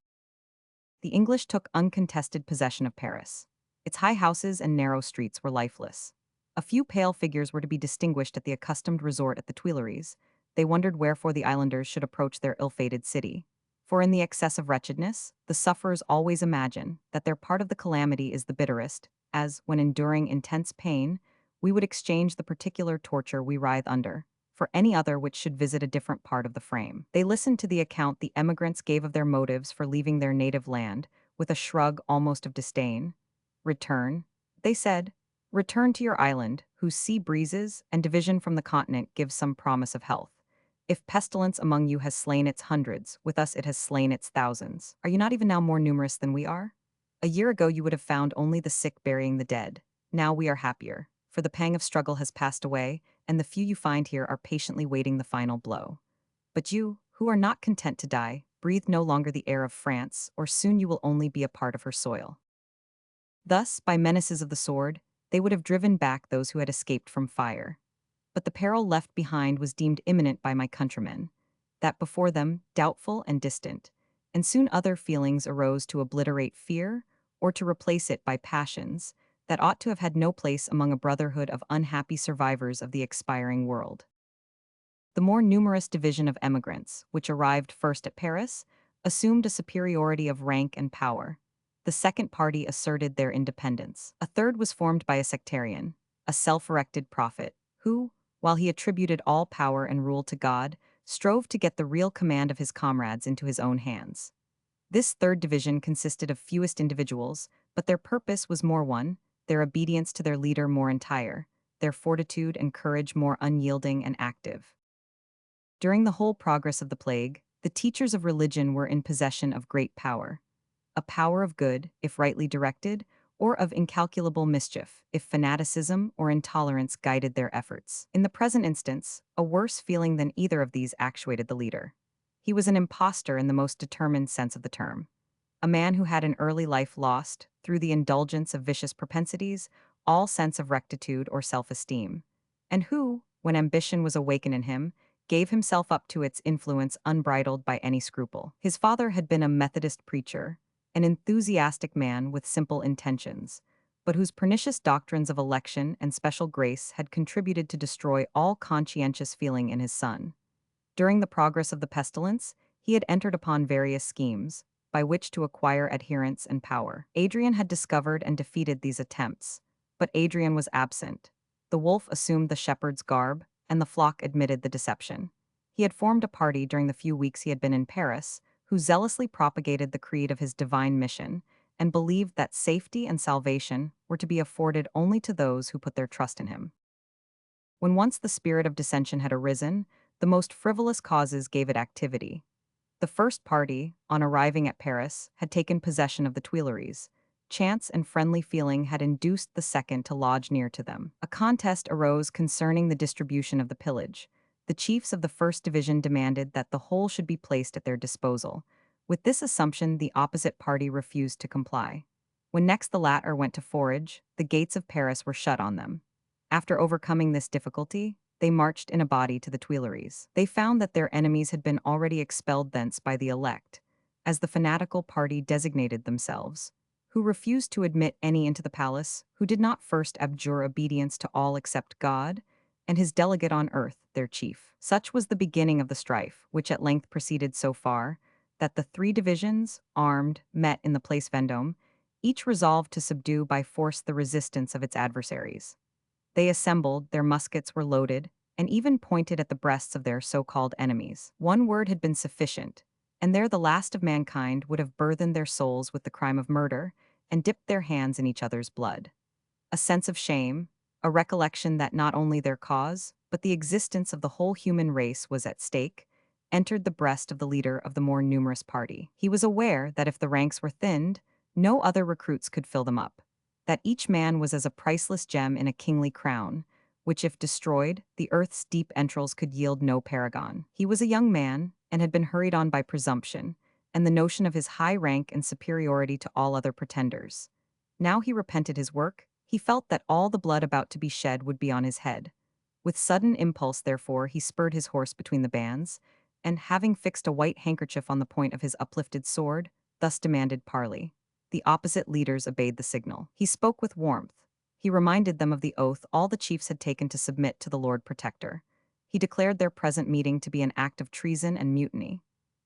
The English took uncontested possession of Paris. Its high houses and narrow streets were lifeless. A few pale figures were to be distinguished at the accustomed resort at the Tuileries. They wondered wherefore the islanders should approach their ill-fated city. For in the excess of wretchedness, the sufferers always imagine that their part of the calamity is the bitterest, as, when enduring intense pain, we would exchange the particular torture we writhe under for any other which should visit a different part of the frame. They listened to the account the emigrants gave of their motives for leaving their native land, with a shrug almost of disdain. Return, they said, return to your island, whose sea breezes and division from the continent give some promise of health. If pestilence among you has slain its hundreds, with us it has slain its thousands. Are you not even now more numerous than we are? A year ago you would have found only the sick burying the dead. Now we are happier, for the pang of struggle has passed away, and the few you find here are patiently waiting the final blow. But you, who are not content to die, breathe no longer the air of France, or soon you will only be a part of her soil. Thus, by menaces of the sword, they would have driven back those who had escaped from fire. but the peril left behind was deemed imminent by my countrymen, that before them, doubtful and distant, and soon other feelings arose to obliterate fear, or to replace it by passions that ought to have had no place among a brotherhood of unhappy survivors of the expiring world. The more numerous division of emigrants, which arrived first at Paris, assumed a superiority of rank and power. The second party asserted their independence. A third was formed by a sectarian, a self-erected prophet, who, while he attributed all power and rule to God, strove to get the real command of his comrades into his own hands. This third division consisted of fewest individuals, but their purpose was more one, their obedience to their leader more entire, their fortitude and courage more unyielding and active. During the whole progress of the plague, the teachers of religion were in possession of great power, a power of good, if rightly directed, or of incalculable mischief, if fanaticism or intolerance guided their efforts. In the present instance, a worse feeling than either of these actuated the leader. He was an impostor in the most determined sense of the term, a man who had in early life lost, through the indulgence of vicious propensities, all sense of rectitude or self-esteem, and who, when ambition was awakened in him, gave himself up to its influence unbridled by any scruple. His father had been a Methodist preacher, an enthusiastic man with simple intentions, but whose pernicious doctrines of election and special grace had contributed to destroy all conscientious feeling in his son. During the progress of the pestilence, he had entered upon various schemes, by which to acquire adherents and power. Adrian had discovered and defeated these attempts, but Adrian was absent. The wolf assumed the shepherd's garb, and the flock admitted the deception. He had formed a party during the few weeks he had been in Paris, who zealously propagated the creed of his divine mission, and believed that safety and salvation were to be afforded only to those who put their trust in him. When once the spirit of dissension had arisen, the most frivolous causes gave it activity. The first party, on arriving at Paris, had taken possession of the Tuileries. Chance and friendly feeling had induced the second to lodge near to them. A contest arose concerning the distribution of the pillage. The chiefs of the first division demanded that the whole should be placed at their disposal. With this assumption, the opposite party refused to comply. When next the latter went to forage, the gates of Paris were shut on them. After overcoming this difficulty, they marched in a body to the Tuileries. They found that their enemies had been already expelled thence by the elect, as the fanatical party designated themselves, who refused to admit any into the palace who did not first abjure obedience to all except God, and his delegate on earth, their chief. Such was the beginning of the strife, which at length proceeded so far that the three divisions, armed, met in the Place Vendôme, each resolved to subdue by force the resistance of its adversaries. They assembled, their muskets were loaded, and even pointed at the breasts of their so-called enemies. One word had been sufficient, and there the last of mankind would have burthened their souls with the crime of murder and dipped their hands in each other's blood. A sense of shame, a recollection that not only their cause, but the existence of the whole human race was at stake, entered the breast of the leader of the more numerous party. He was aware that if the ranks were thinned, no other recruits could fill them up, that each man was as a priceless gem in a kingly crown, which if destroyed, the earth's deep entrails could yield no paragon. He was a young man, and had been hurried on by presumption, and the notion of his high rank and superiority to all other pretenders. Now he repented his work, he felt that all the blood about to be shed would be on his head. With sudden impulse, therefore, he spurred his horse between the bands, and having fixed a white handkerchief on the point of his uplifted sword, thus demanded parley. The opposite leaders obeyed the signal. He spoke with warmth. He reminded them of the oath all the chiefs had taken to submit to the Lord Protector. He declared their present meeting to be an act of treason and mutiny.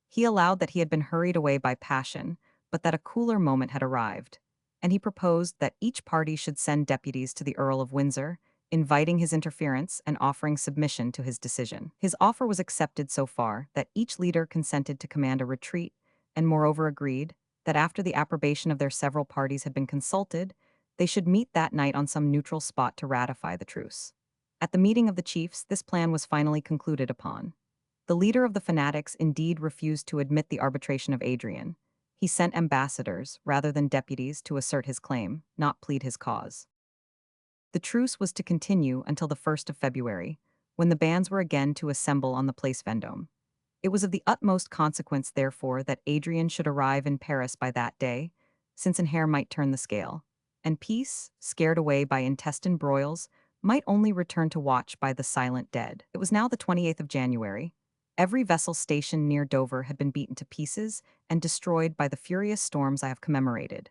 He allowed that he had been hurried away by passion, but that a cooler moment had arrived, and he proposed that each party should send deputies to the Earl of Windsor, inviting his interference and offering submission to his decision. His offer was accepted so far that each leader consented to command a retreat, and moreover agreed that after the approbation of their several parties had been consulted, they should meet that night on some neutral spot to ratify the truce. At the meeting of the chiefs, this plan was finally concluded upon. The leader of the fanatics indeed refused to admit the arbitration of Adrian. He sent ambassadors, rather than deputies, to assert his claim, not plead his cause. The truce was to continue until the 1st of February, when the bands were again to assemble on the Place Vendôme. It was of the utmost consequence, therefore, that Adrian should arrive in Paris by that day, since an hair might turn the scale, and peace, scared away by intestine broils, might only return to watch by the silent dead. It was now the 28th of January. Every vessel stationed near Dover had been beaten to pieces and destroyed by the furious storms I have commemorated.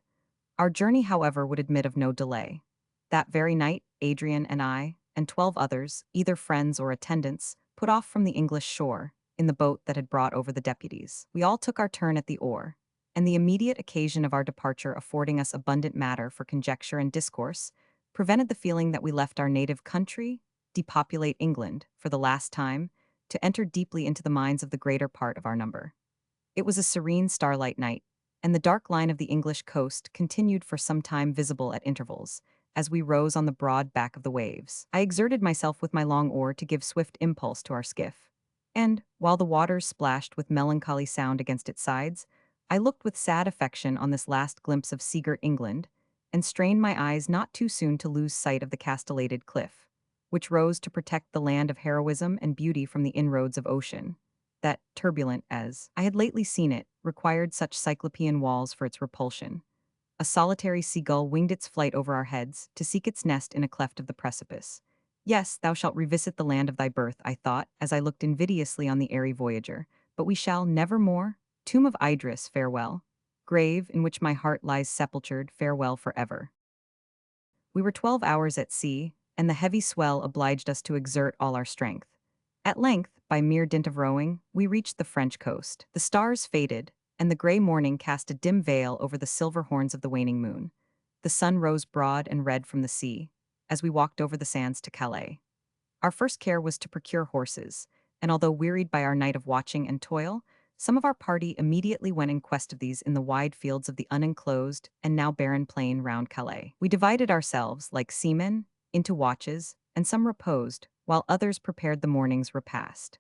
Our journey, however, would admit of no delay. That very night, Adrian and I, and 12 others, either friends or attendants, put off from the English shore, in the boat that had brought over the deputies. We all took our turn at the oar, and the immediate occasion of our departure affording us abundant matter for conjecture and discourse, prevented the feeling that we left our native country, depopulate England, for the last time, to enter deeply into the minds of the greater part of our number. It was a serene starlight night, and the dark line of the English coast continued for some time visible at intervals, as we rose on the broad back of the waves. I exerted myself with my long oar to give swift impulse to our skiff, and, while the waters splashed with melancholy sound against its sides, I looked with sad affection on this last glimpse of seagirt England, and strained my eyes not too soon to lose sight of the castellated cliff, which rose to protect the land of heroism and beauty from the inroads of ocean that, turbulent as I had lately seen it, required such cyclopean walls for its repulsion. A solitary seagull winged its flight over our heads to seek its nest in a cleft of the precipice. Yes, thou shalt revisit the land of thy birth, I thought, as I looked invidiously on the airy voyager, but we shall never more. Tomb of Idris, farewell. Grave in which my heart lies sepultured, farewell forever. We were 12 hours at sea, and the heavy swell obliged us to exert all our strength. At length, by mere dint of rowing, we reached the French coast. The stars faded, and the gray morning cast a dim veil over the silver horns of the waning moon. The sun rose broad and red from the sea, as we walked over the sands to Calais. Our first care was to procure horses, and although wearied by our night of watching and toil, some of our party immediately went in quest of these in the wide fields of the unenclosed and now barren plain round Calais. We divided ourselves, like seamen, into watches, and some reposed, while others prepared the morning's repast.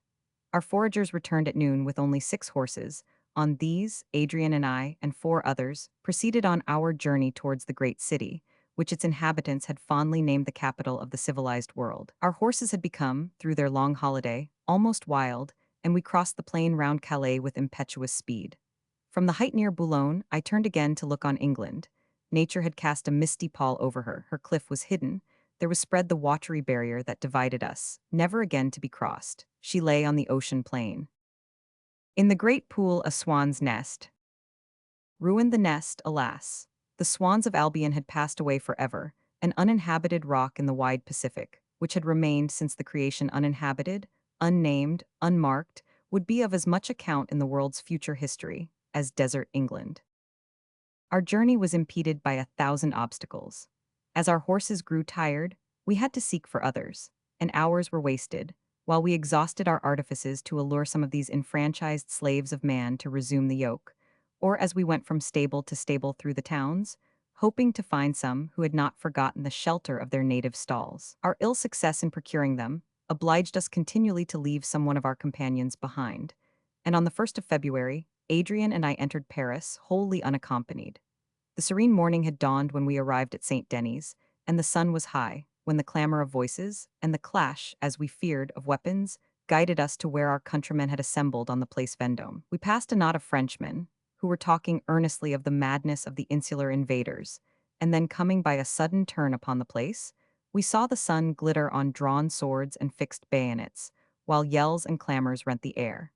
Our foragers returned at noon with only 6 horses. On these, Adrian and I, and 4 others, proceeded on our journey towards the great city, which its inhabitants had fondly named the capital of the civilized world. Our horses had become, through their long holiday, almost wild, and we crossed the plain round Calais with impetuous speed. From the height near Boulogne, I turned again to look on England. Nature had cast a misty pall over her, her cliff was hidden, there was spread the watery barrier that divided us, never again to be crossed. She lay on the ocean plain. In the great pool a swan's nest. Ruined the nest, alas. The swans of Albion had passed away forever, an uninhabited rock in the wide Pacific, which had remained since the creation uninhabited, unnamed, unmarked, would be of as much account in the world's future history as desert England. Our journey was impeded by 1,000 obstacles. As our horses grew tired, we had to seek for others, and hours were wasted, while we exhausted our artifices to allure some of these enfranchised slaves of man to resume the yoke, or as we went from stable to stable through the towns, hoping to find some who had not forgotten the shelter of their native stalls. Our ill success in procuring them obliged us continually to leave some one of our companions behind, and on the 1st of February, Adrian and I entered Paris wholly unaccompanied. The serene morning had dawned when we arrived at St. Denis, and the sun was high, when the clamor of voices, and the clash, as we feared, of weapons, guided us to where our countrymen had assembled on the Place Vendôme. We passed a knot of Frenchmen, who were talking earnestly of the madness of the insular invaders, and then coming by a sudden turn upon the place, we saw the sun glitter on drawn swords and fixed bayonets, while yells and clamors rent the air.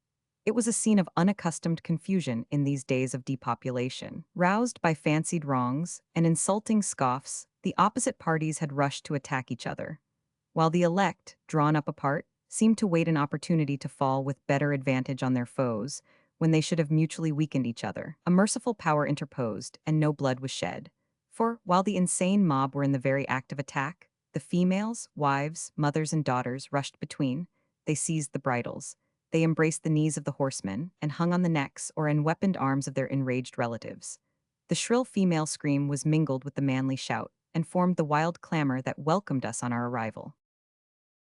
It was a scene of unaccustomed confusion in these days of depopulation. Roused by fancied wrongs and insulting scoffs, the opposite parties had rushed to attack each other, while the elect, drawn up apart, seemed to wait an opportunity to fall with better advantage on their foes, when they should have mutually weakened each other. A merciful power interposed, and no blood was shed. For, while the insane mob were in the very act of attack, the females, wives, mothers, and daughters rushed between. They seized the bridles. They embraced the knees of the horsemen, and hung on the necks or enweaponed arms of their enraged relatives. The shrill female scream was mingled with the manly shout, and formed the wild clamor that welcomed us on our arrival.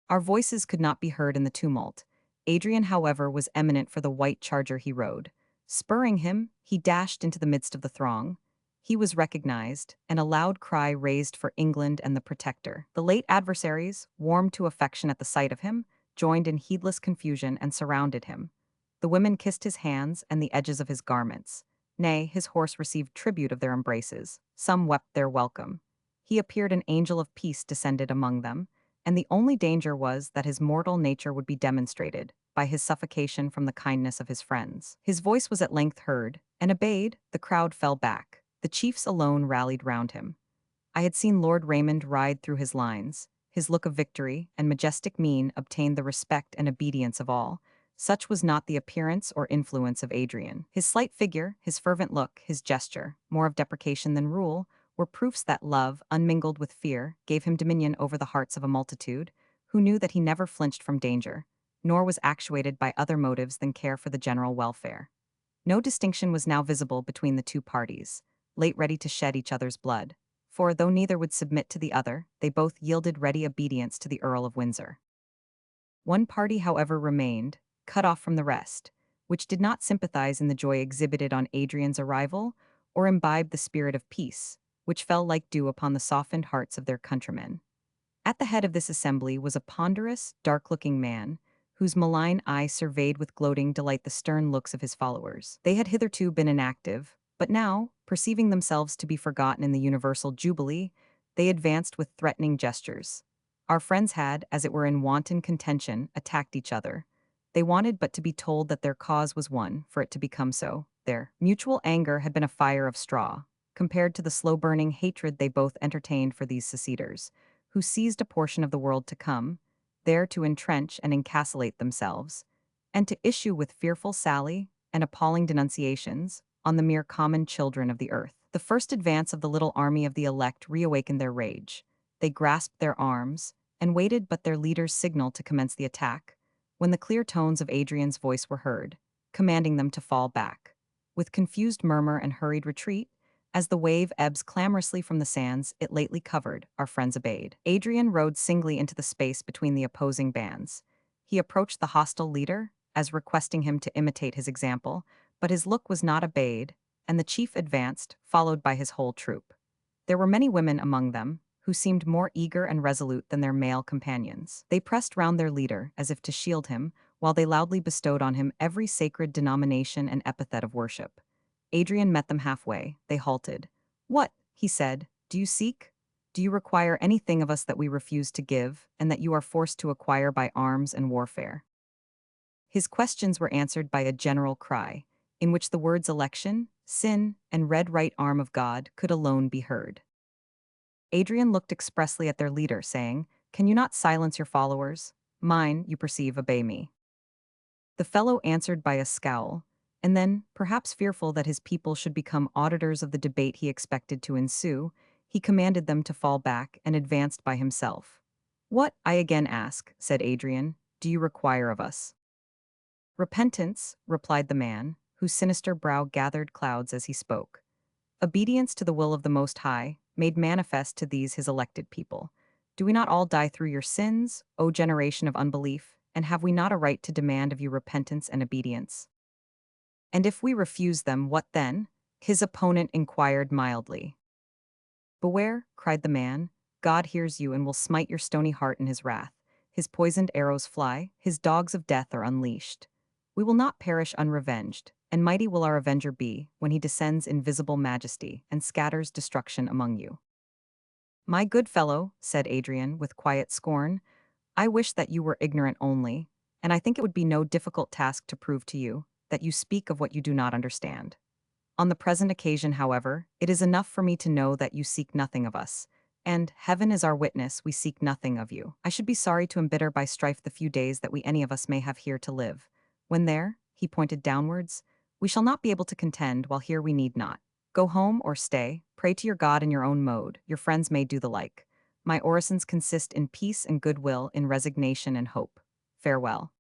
Our voices could not be heard in the tumult. Adrian, however, was eminent for the white charger he rode. Spurring him, he dashed into the midst of the throng. He was recognized, and a loud cry raised for England and the Protector. The late adversaries, warmed to affection at the sight of him, joined in heedless confusion and surrounded him. The women kissed his hands and the edges of his garments. Nay, his horse received tribute of their embraces. Some wept their welcome. He appeared an angel of peace descended among them, and the only danger was that his mortal nature would be demonstrated by his suffocation from the kindness of his friends. His voice was at length heard, and obeyed, the crowd fell back. The chiefs alone rallied round him. I had seen Lord Raymond ride through his lines. His look of victory and majestic mien obtained the respect and obedience of all. Such was not the appearance or influence of Adrian. His slight figure, his fervent look, his gesture, more of deprecation than rule, were proofs that love, unmingled with fear, gave him dominion over the hearts of a multitude, who knew that he never flinched from danger, nor was actuated by other motives than care for the general welfare. No distinction was now visible between the two parties, late ready to shed each other's blood, for though neither would submit to the other, they both yielded ready obedience to the Earl of Windsor. One party, however, remained, cut off from the rest, which did not sympathize in the joy exhibited on Adrian's arrival, or imbibe the spirit of peace, which fell like dew upon the softened hearts of their countrymen. At the head of this assembly was a ponderous, dark-looking man, whose malign eye surveyed with gloating delight the stern looks of his followers. They had hitherto been inactive, but now, perceiving themselves to be forgotten in the universal jubilee, they advanced with threatening gestures. Our friends had, as it were in wanton contention, attacked each other. They wanted but to be told that their cause was won, for it to become so. Their mutual anger had been a fire of straw, compared to the slow-burning hatred they both entertained for these seceders, who seized a portion of the world to come, there to entrench and encapsulate themselves, and to issue with fearful sally and appalling denunciations on the mere common children of the earth. The first advance of the little army of the elect reawakened their rage. They grasped their arms, and waited but their leader's signal to commence the attack, when the clear tones of Adrian's voice were heard, commanding them to fall back. With confused murmur and hurried retreat, as the wave ebbs clamorously from the sands it lately covered, our friends obeyed. Adrian rode singly into the space between the opposing bands. He approached the hostile leader, as requesting him to imitate his example, but his look was not obeyed, and the chief advanced, followed by his whole troop. There were many women among them, who seemed more eager and resolute than their male companions. They pressed round their leader, as if to shield him, while they loudly bestowed on him every sacred denomination and epithet of worship. Adrian met them halfway. They halted. "What," he said, "do you seek? Do you require anything of us that we refuse to give, and that you are forced to acquire by arms and warfare?" His questions were answered by a general cry, in which the words election, sin, and red right arm of God could alone be heard. Adrian looked expressly at their leader, saying, "Can you not silence your followers? Mine, you perceive, obey me." The fellow answered by a scowl, and then, perhaps fearful that his people should become auditors of the debate he expected to ensue, he commanded them to fall back and advanced by himself. "What, I again ask," said Adrian, "do you require of us?" "Repentance," replied the man, whose sinister brow gathered clouds as he spoke. "Obedience to the will of the Most High, made manifest to these his elected people. Do we not all die through your sins, O generation of unbelief, and have we not a right to demand of you repentance and obedience?" "And if we refuse them, what then?" his opponent inquired mildly. "Beware," cried the man, "God hears you and will smite your stony heart in his wrath. His poisoned arrows fly, his dogs of death are unleashed. We will not perish unrevenged, and mighty will our avenger be when he descends in visible majesty and scatters destruction among you." "My good fellow," said Adrian with quiet scorn, "I wish that you were ignorant only, and I think it would be no difficult task to prove to you that you speak of what you do not understand. On the present occasion, however, it is enough for me to know that you seek nothing of us, and, heaven is our witness, we seek nothing of you. I should be sorry to embitter by strife the few days that we any of us may have here to live. When there," he pointed downwards, "we shall not be able to contend, while here we need not. Go home or stay, pray to your God in your own mode, your friends may do the like. My orisons consist in peace and goodwill, in resignation and hope. Farewell."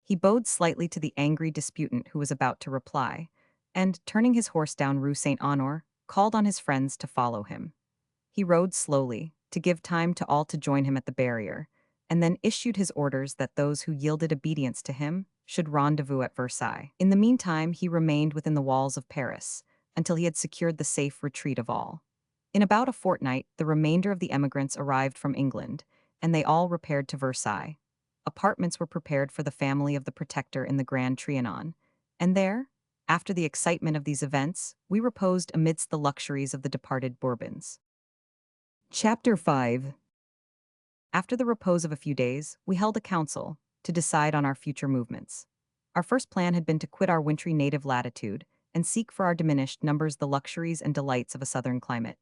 He bowed slightly to the angry disputant who was about to reply, and, turning his horse down Rue Saint-Honor, called on his friends to follow him. He rode slowly, to give time to all to join him at the barrier, and then issued his orders that those who yielded obedience to him should rendezvous at Versailles. In the meantime, he remained within the walls of Paris, until he had secured the safe retreat of all. In about a fortnight, the remainder of the emigrants arrived from England, and they all repaired to Versailles. Apartments were prepared for the family of the Protector in the Grand Trianon, and there, after the excitement of these events, we reposed amidst the luxuries of the departed Bourbons. Chapter 5. After the repose of a few days, we held a council to decide on our future movements. Our first plan had been to quit our wintry native latitude and seek for our diminished numbers the luxuries and delights of a southern climate.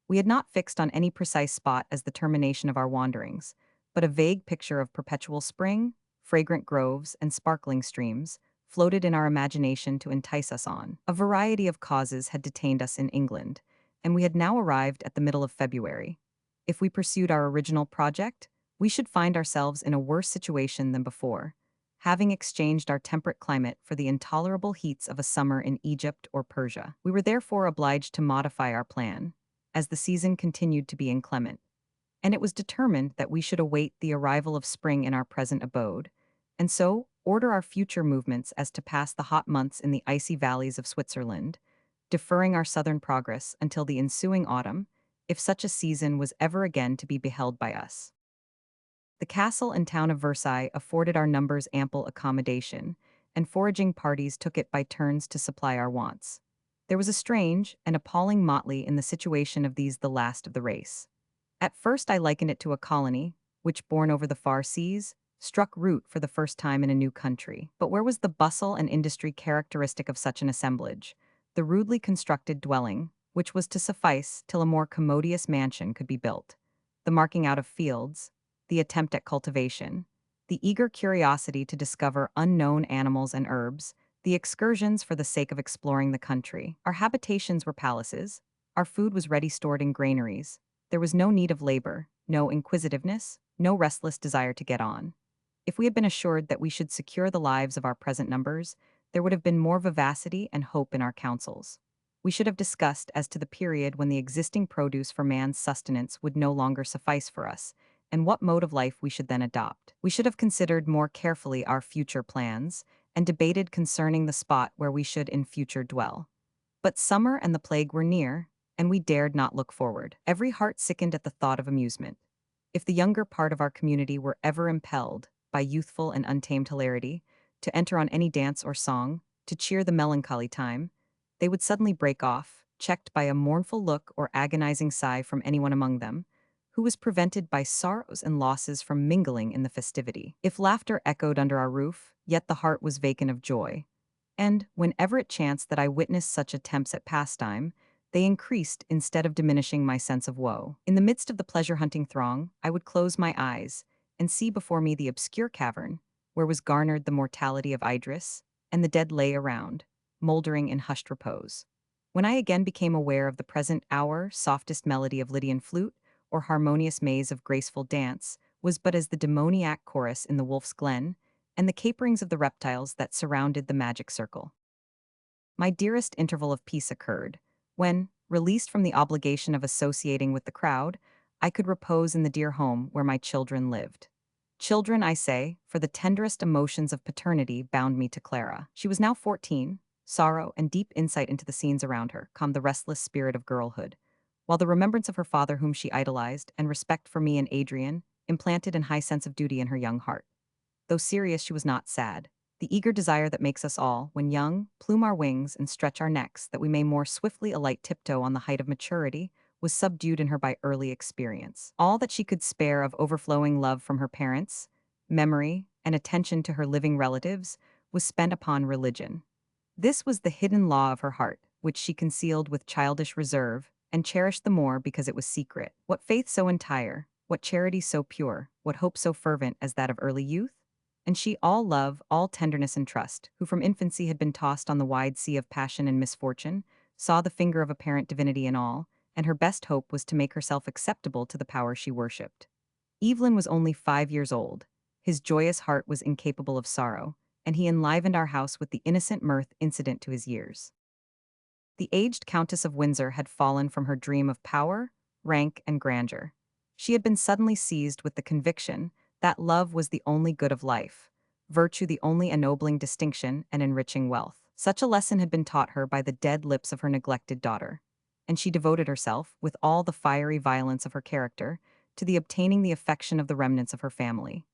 We had not fixed on any precise spot as the termination of our wanderings, but a vague picture of perpetual spring, fragrant groves, and sparkling streams floated in our imagination to entice us on. A variety of causes had detained us in England, and we had now arrived at the middle of February. If we pursued our original project, we should find ourselves in a worse situation than before, having exchanged our temperate climate for the intolerable heats of a summer in Egypt or Persia. We were therefore obliged to modify our plan, as the season continued to be inclement, and it was determined that we should await the arrival of spring in our present abode, and so order our future movements as to pass the hot months in the icy valleys of Switzerland, deferring our southern progress until the ensuing autumn, if such a season was ever again to be beheld by us. The castle and town of Versailles afforded our numbers ample accommodation, and foraging parties took it by turns to supply our wants. There was a strange and appalling motley in the situation of these the last of the race. At first I likened it to a colony, which, borne over the far seas, struck root for the first time in a new country. But where was the bustle and industry characteristic of such an assemblage? The rudely constructed dwelling, which was to suffice till a more commodious mansion could be built, the marking out of fields, the attempt at cultivation, the eager curiosity to discover unknown animals and herbs, the excursions for the sake of exploring the country. Our habitations were palaces, our food was ready stored in granaries, there was no need of labor, no inquisitiveness, no restless desire to get on. If we had been assured that we should secure the lives of our present numbers, there would have been more vivacity and hope in our councils. We should have discussed as to the period when the existing produce for man's sustenance would no longer suffice for us, and what mode of life we should then adopt. We should have considered more carefully our future plans, and debated concerning the spot where we should in future dwell. But summer and the plague were near, and we dared not look forward. Every heart sickened at the thought of amusement. If the younger part of our community were ever impelled, by youthful and untamed hilarity, to enter on any dance or song, to cheer the melancholy time, they would suddenly break off, checked by a mournful look or agonizing sigh from anyone among them, who was prevented by sorrows and losses from mingling in the festivity. If laughter echoed under our roof, yet the heart was vacant of joy. And, whenever it chanced that I witnessed such attempts at pastime, they increased instead of diminishing my sense of woe. In the midst of the pleasure-hunting throng, I would close my eyes and see before me the obscure cavern, where was garnered the mortality of Idris, and the dead lay around, mouldering in hushed repose. When I again became aware of the present hour, softest melody of Lydian flute, or harmonious maze of graceful dance, was but as the demoniac chorus in the wolf's glen, and the caperings of the reptiles that surrounded the magic circle. My dearest interval of peace occurred, when, released from the obligation of associating with the crowd, I could repose in the dear home where my children lived. Children, I say, for the tenderest emotions of paternity bound me to Clara. She was now 14. Sorrow and deep insight into the scenes around her calmed the restless spirit of girlhood, while the remembrance of her father whom she idolized and respect for me and Adrian implanted an high sense of duty in her young heart. Though serious, she was not sad. The eager desire that makes us all, when young, plume our wings and stretch our necks that we may more swiftly alight tiptoe on the height of maturity, was subdued in her by early experience. All that she could spare of overflowing love from her parents, memory, and attention to her living relatives was spent upon religion. This was the hidden law of her heart, which she concealed with childish reserve, and cherished the more because it was secret. What faith so entire, what charity so pure, what hope so fervent as that of early youth? And she, all love, all tenderness and trust, who from infancy had been tossed on the wide sea of passion and misfortune, saw the finger of apparent divinity in all, and her best hope was to make herself acceptable to the power she worshipped. Evelyn was only 5 years old. His joyous heart was incapable of sorrow, and he enlivened our house with the innocent mirth incident to his years. The aged Countess of Windsor had fallen from her dream of power, rank, and grandeur. She had been suddenly seized with the conviction that love was the only good of life, virtue the only ennobling distinction and enriching wealth. Such a lesson had been taught her by the dead lips of her neglected daughter, and she devoted herself, with all the fiery violence of her character, to the obtaining the affection of the remnants of her family.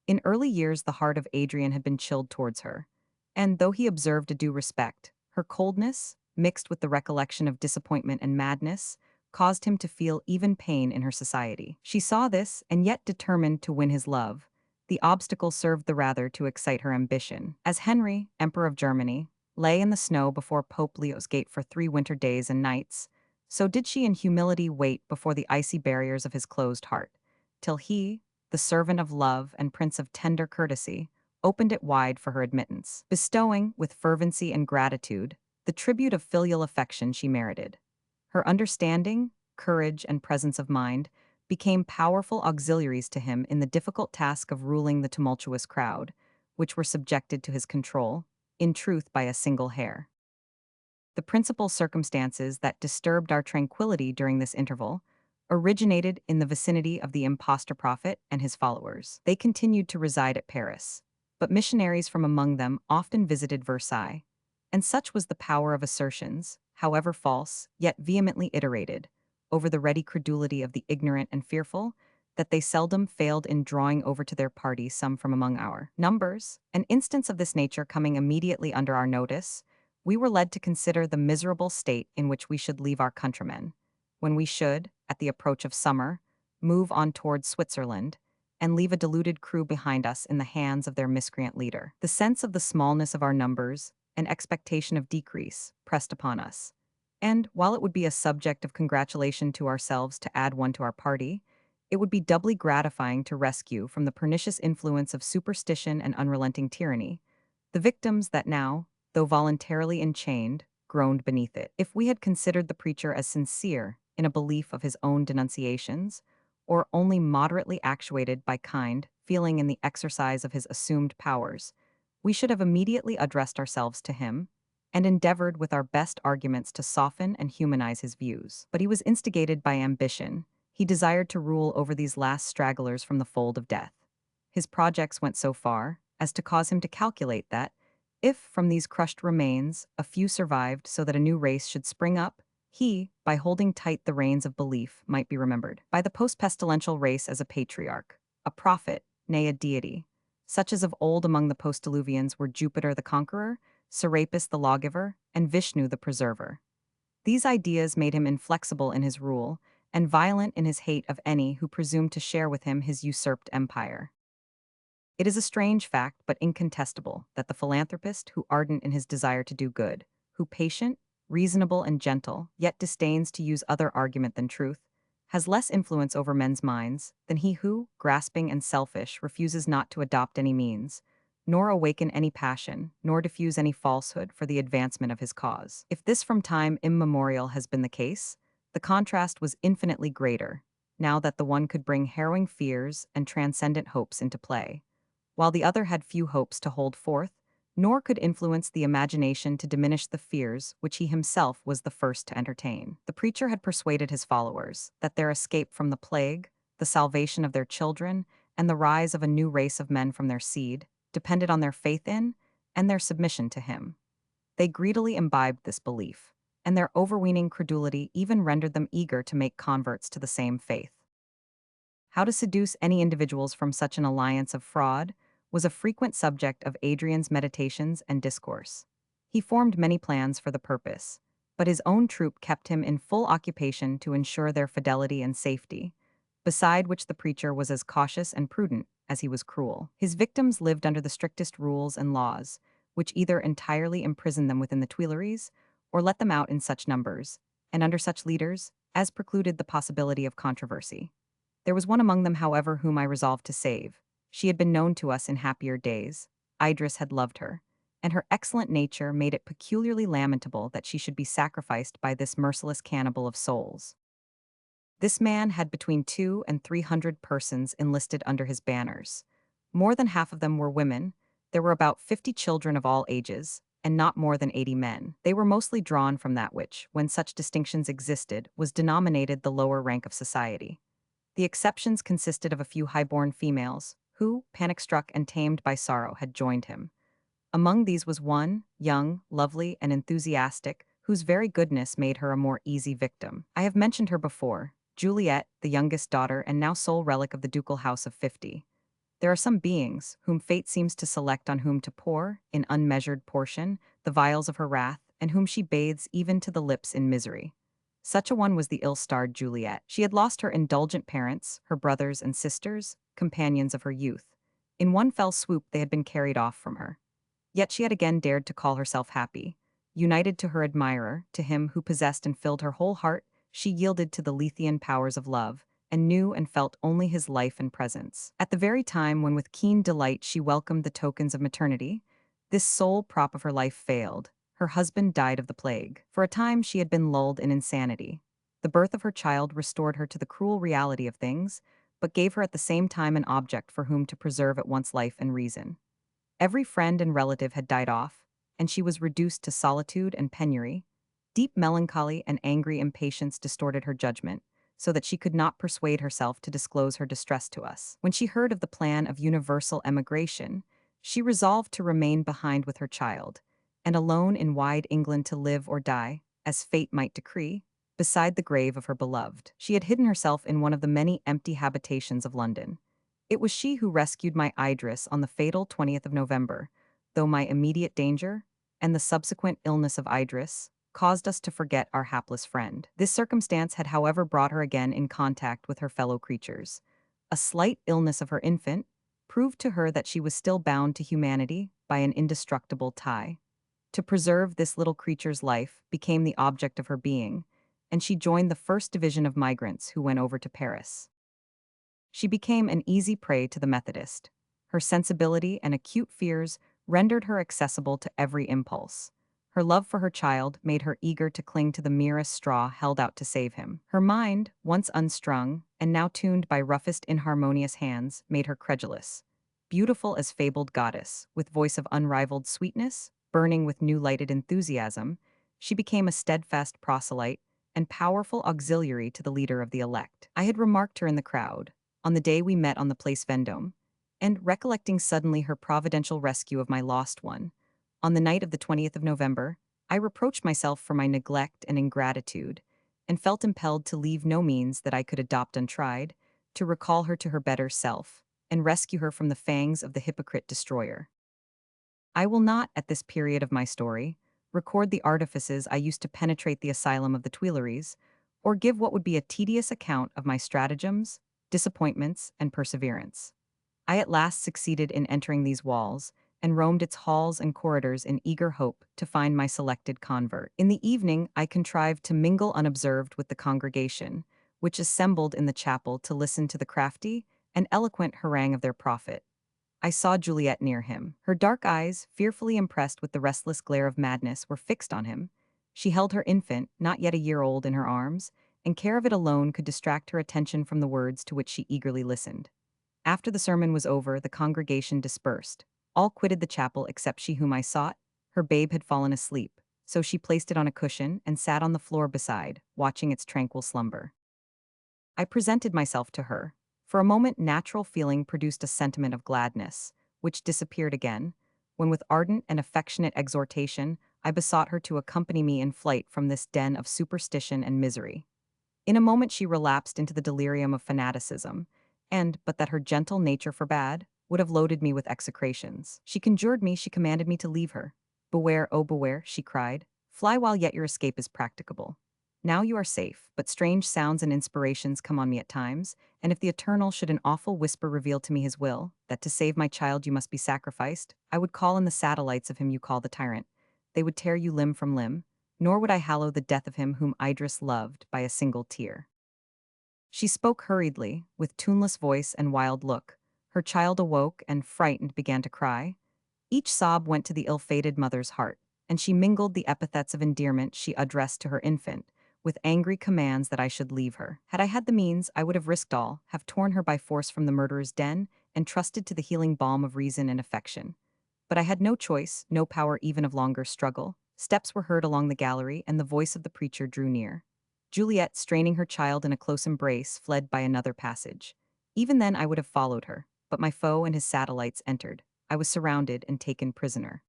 In early years the heart of Adrian had been chilled towards her, and though he observed a due respect, her coldness, mixed with the recollection of disappointment and madness, caused him to feel even pain in her society. She saw this and yet determined to win his love. The obstacle served the rather to excite her ambition. As Henry, Emperor of Germany, lay in the snow before Pope Leo's gate for 3 winter days and nights, so did she in humility wait before the icy barriers of his closed heart, till he, the servant of love and prince of tender courtesy, opened it wide for her admittance, bestowing, with fervency and gratitude, the tribute of filial affection she merited. Her understanding, courage, and presence of mind became powerful auxiliaries to him in the difficult task of ruling the tumultuous crowd, which were subjected to his control, in truth by a single hair. The principal circumstances that disturbed our tranquility during this interval originated in the vicinity of the impostor prophet and his followers. They continued to reside at Paris, but missionaries from among them often visited Versailles, and such was the power of assertions, however false, yet vehemently iterated, over the ready credulity of the ignorant and fearful, that they seldom failed in drawing over to their party some from among our numbers. An instance of this nature coming immediately under our notice, we were led to consider the miserable state in which we should leave our countrymen, when we should, at the approach of summer, move on towards Switzerland, and leave a deluded crew behind us in the hands of their miscreant leader. The sense of the smallness of our numbers, and expectation of decrease, pressed upon us. And, while it would be a subject of congratulation to ourselves to add one to our party, it would be doubly gratifying to rescue from the pernicious influence of superstition and unrelenting tyranny the victims that now, though voluntarily enchained, groaned beneath it. If we had considered the preacher as sincere in a belief of his own denunciations, or only moderately actuated by kind feeling in the exercise of his assumed powers, we should have immediately addressed ourselves to him and endeavored with our best arguments to soften and humanize his views. But he was instigated by ambition. He desired to rule over these last stragglers from the fold of death. His projects went so far as to cause him to calculate that, if from these crushed remains a few survived so that a new race should spring up, he, by holding tight the reins of belief, might be remembered by the post-pestilential race as a patriarch, a prophet, nay a deity, such as of old among the post-diluvians were Jupiter the conqueror, Serapis the lawgiver, and Vishnu the preserver. These ideas made him inflexible in his rule, and violent in his hate of any who presumed to share with him his usurped empire. It is a strange fact, but incontestable, that the philanthropist who ardent in his desire to do good, who patient, reasonable, and gentle, yet disdains to use other argument than truth, has less influence over men's minds than he who, grasping and selfish, refuses not to adopt any means, nor awaken any passion, nor diffuse any falsehood for the advancement of his cause. If this from time immemorial has been the case, the contrast was infinitely greater, now that the one could bring harrowing fears and transcendent hopes into play, while the other had few hopes to hold forth, nor could influence the imagination to diminish the fears which he himself was the first to entertain. The preacher had persuaded his followers that their escape from the plague, the salvation of their children, and the rise of a new race of men from their seed depended on their faith in and their submission to him. They greedily imbibed this belief, and their overweening credulity even rendered them eager to make converts to the same faith. How to seduce any individuals from such an alliance of fraud was a frequent subject of Adrian's meditations and discourse. He formed many plans for the purpose, but his own troop kept him in full occupation to ensure their fidelity and safety, beside which the preacher was as cautious and prudent as he was cruel. His victims lived under the strictest rules and laws, which either entirely imprisoned them within the Tuileries or let them out in such numbers, and under such leaders, as precluded the possibility of controversy. There was one among them, however, whom I resolved to save. She had been known to us in happier days. Idris had loved her, and her excellent nature made it peculiarly lamentable that she should be sacrificed by this merciless cannibal of souls. This man had between 200 and 300 persons enlisted under his banners. More than half of them were women. There were about 50 children of all ages, and not more than 80 men. They were mostly drawn from that which, when such distinctions existed, was denominated the lower rank of society. The exceptions consisted of a few high-born females, who, panic-struck and tamed by sorrow, had joined him. Among these was one, young, lovely, and enthusiastic, whose very goodness made her a more easy victim. I have mentioned her before, Juliet, the youngest daughter and now sole relic of the ducal house of 50. There are some beings whom fate seems to select on whom to pour, in unmeasured portion, the vials of her wrath, and whom she bathes even to the lips in misery. Such a one was the ill-starred Juliet. She had lost her indulgent parents, her brothers and sisters, companions of her youth. In one fell swoop they had been carried off from her. Yet she had again dared to call herself happy. United to her admirer, to him who possessed and filled her whole heart, she yielded to the Lethean powers of love, and knew and felt only his life and presence. At the very time when with keen delight she welcomed the tokens of maternity, this sole prop of her life failed. Her husband died of the plague. For a time she had been lulled in insanity. The birth of her child restored her to the cruel reality of things, but gave her at the same time an object for whom to preserve at once life and reason. Every friend and relative had died off, and she was reduced to solitude and penury. Deep melancholy and angry impatience distorted her judgment, so that she could not persuade herself to disclose her distress to us. When she heard of the plan of universal emigration, she resolved to remain behind with her child, and alone in wide England to live or die, as fate might decree, beside the grave of her beloved. She had hidden herself in one of the many empty habitations of London. It was she who rescued my Idris on the fatal 20th of November, though my immediate danger, and the subsequent illness of Idris, caused us to forget our hapless friend. This circumstance had however brought her again in contact with her fellow creatures. A slight illness of her infant proved to her that she was still bound to humanity by an indestructible tie. To preserve this little creature's life became the object of her being, and she joined the first division of migrants who went over to Paris. She became an easy prey to the Methodist. Her sensibility and acute fears rendered her accessible to every impulse. Her love for her child made her eager to cling to the merest straw held out to save him. Her mind, once unstrung, and now tuned by roughest inharmonious hands, made her credulous. Beautiful as fabled goddess, with voice of unrivaled sweetness, burning with new-lighted enthusiasm, she became a steadfast proselyte and powerful auxiliary to the leader of the elect. I had remarked her in the crowd, on the day we met on the Place Vendôme, and recollecting suddenly her providential rescue of my lost one, on the night of the 20th of November, I reproached myself for my neglect and ingratitude, and felt impelled to leave no means that I could adopt untried, to recall her to her better self, and rescue her from the fangs of the hypocrite destroyer. I will not, at this period of my story, record the artifices I used to penetrate the asylum of the Tuileries, or give what would be a tedious account of my stratagems, disappointments, and perseverance. I at last succeeded in entering these walls, and roamed its halls and corridors in eager hope to find my selected convert. In the evening, I contrived to mingle unobserved with the congregation, which assembled in the chapel to listen to the crafty and eloquent harangue of their prophet. I saw Juliet near him. Her dark eyes, fearfully impressed with the restless glare of madness, were fixed on him. She held her infant, not yet a year old, in her arms, and care of it alone could distract her attention from the words to which she eagerly listened. After the sermon was over, the congregation dispersed. All quitted the chapel except she whom I sought. Her babe had fallen asleep, so she placed it on a cushion and sat on the floor beside, watching its tranquil slumber. I presented myself to her. For a moment natural feeling produced a sentiment of gladness, which disappeared again, when with ardent and affectionate exhortation I besought her to accompany me in flight from this den of superstition and misery. In a moment she relapsed into the delirium of fanaticism, and, but that her gentle nature forbade, would have loaded me with execrations. She conjured me, she commanded me to leave her. Beware, oh beware, she cried. Fly while yet your escape is practicable. Now you are safe, but strange sounds and inspirations come on me at times, and if the Eternal should in awful whisper reveal to me his will, that to save my child you must be sacrificed, I would call in the satellites of him you call the tyrant. They would tear you limb from limb, nor would I hallow the death of him whom Idris loved by a single tear. She spoke hurriedly, with tuneless voice and wild look. Her child awoke and, frightened, began to cry. Each sob went to the ill-fated mother's heart, and she mingled the epithets of endearment she addressed to her infant, with angry commands that I should leave her. Had I had the means, I would have risked all, have torn her by force from the murderer's den, and trusted to the healing balm of reason and affection. But I had no choice, no power even of longer struggle. Steps were heard along the gallery, and the voice of the preacher drew near. Juliet, straining her child in a close embrace, fled by another passage. Even then I would have followed her, but my foe and his satellites entered. I was surrounded and taken prisoner.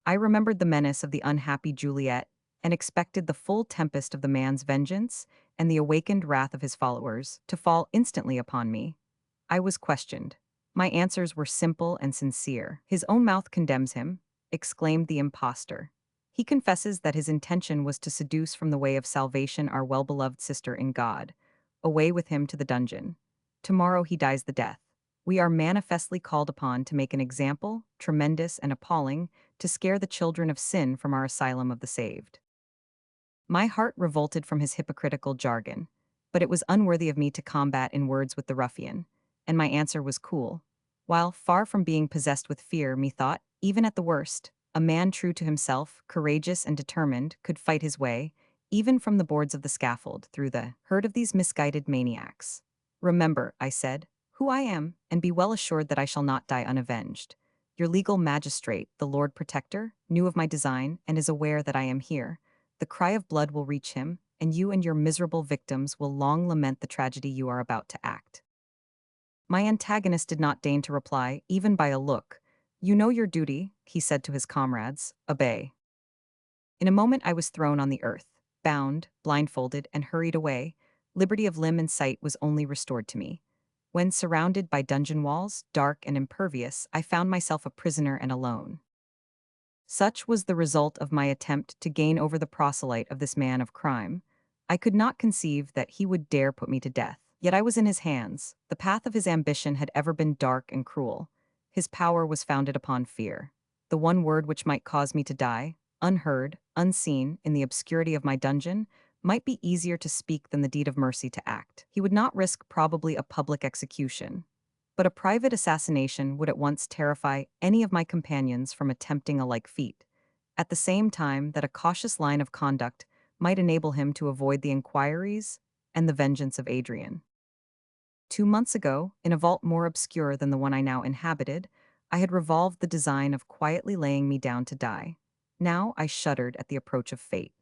I remembered the menace of the unhappy Juliet, and expected the full tempest of the man's vengeance and the awakened wrath of his followers to fall instantly upon me. I was questioned. My answers were simple and sincere. His own mouth condemns him, exclaimed the impostor. He confesses that his intention was to seduce from the way of salvation our well-beloved sister in God. Away with him to the dungeon. Tomorrow he dies the death. We are manifestly called upon to make an example, tremendous and appalling, to scare the children of sin from our asylum of the saved. My heart revolted from his hypocritical jargon, but it was unworthy of me to combat in words with the ruffian, and my answer was cool. While, far from being possessed with fear, methought, even at the worst, a man true to himself, courageous and determined, could fight his way, even from the boards of the scaffold, through the herd of these misguided maniacs. Remember, I said, who I am, and be well assured that I shall not die unavenged. Your legal magistrate, the Lord Protector, knew of my design and is aware that I am here. The cry of blood will reach him, and you and your miserable victims will long lament the tragedy you are about to act. My antagonist did not deign to reply, even by a look. You know your duty, he said to his comrades, obey. In a moment I was thrown on the earth, bound, blindfolded, and hurried away. Liberty of limb and sight was only restored to me. When surrounded by dungeon walls, dark and impervious, I found myself a prisoner and alone. Such was the result of my attempt to gain over the proselyte of this man of crime. I could not conceive that he would dare put me to death. Yet I was in his hands. The path of his ambition had ever been dark and cruel. His power was founded upon fear. The one word which might cause me to die, unheard, unseen, in the obscurity of my dungeon, might be easier to speak than the deed of mercy to act. He would not risk probably a public execution, but a private assassination would at once terrify any of my companions from attempting a like feat, at the same time that a cautious line of conduct might enable him to avoid the inquiries and the vengeance of Adrian. 2 months ago, in a vault more obscure than the one I now inhabited, I had revolved the design of quietly laying me down to die. Now I shuddered at the approach of fate.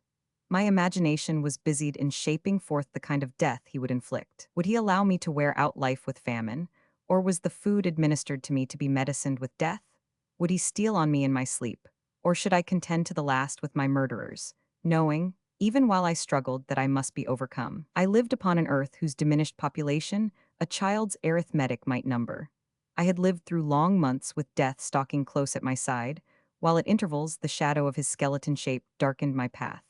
My imagination was busied in shaping forth the kind of death he would inflict. Would he allow me to wear out life with famine, or was the food administered to me to be medicined with death? Would he steal on me in my sleep, or should I contend to the last with my murderers, knowing, even while I struggled, that I must be overcome? I lived upon an earth whose diminished population a child's arithmetic might number. I had lived through long months with death stalking close at my side, while at intervals the shadow of his skeleton shape darkened my path.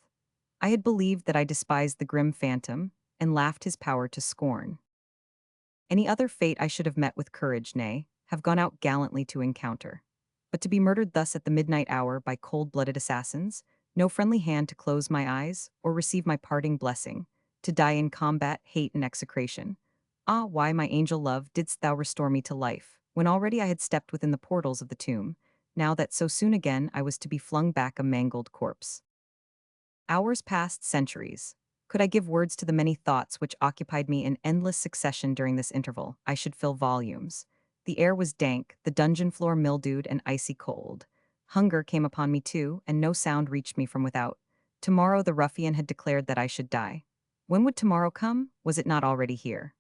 I had believed that I despised the grim phantom, and laughed his power to scorn. Any other fate I should have met with courage, nay, have gone out gallantly to encounter. But to be murdered thus at the midnight hour by cold-blooded assassins, no friendly hand to close my eyes or receive my parting blessing, to die in combat, hate, and execration. Ah, why, my angel love, didst thou restore me to life, when already I had stepped within the portals of the tomb, now that so soon again I was to be flung back a mangled corpse? Hours passed, centuries. Could I give words to the many thoughts which occupied me in endless succession during this interval, I should fill volumes. The air was dank, the dungeon floor mildewed and icy cold. Hunger came upon me too, and no sound reached me from without. Tomorrow the ruffian had declared that I should die. When would tomorrow come? Was it not already here?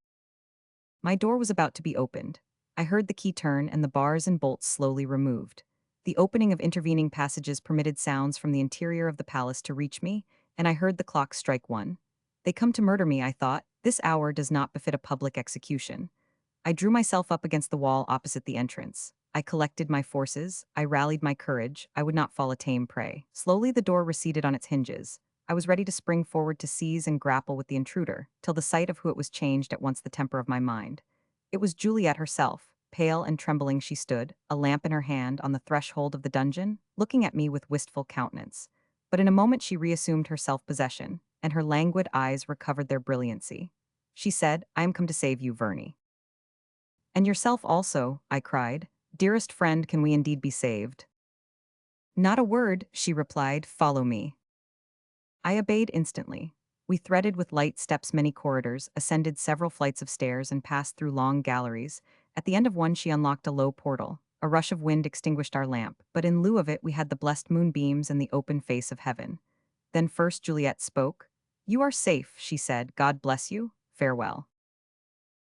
My door was about to be opened. I heard the key turn and the bars and bolts slowly removed. The opening of intervening passages permitted sounds from the interior of the palace to reach me, and I heard the clock strike 1. They come to murder me, I thought. This hour does not befit a public execution. I drew myself up against the wall opposite the entrance. I collected my forces, I rallied my courage, I would not fall a tame prey. Slowly the door receded on its hinges. I was ready to spring forward to seize and grapple with the intruder, till the sight of who it was changed at once the temper of my mind. It was Juliet herself. Pale and trembling she stood, a lamp in her hand, on the threshold of the dungeon, looking at me with wistful countenance. But in a moment she reassumed her self-possession, and her languid eyes recovered their brilliancy. She said, I am come to save you, Verney. And yourself also, I cried. Dearest friend, can we indeed be saved? Not a word, she replied, follow me. I obeyed instantly. We threaded with light steps many corridors, ascended several flights of stairs, and passed through long galleries. At the end of one she unlocked a low portal. A rush of wind extinguished our lamp, but in lieu of it we had the blessed moonbeams and the open face of heaven. Then first Juliet spoke. You are safe, she said. God bless you. Farewell.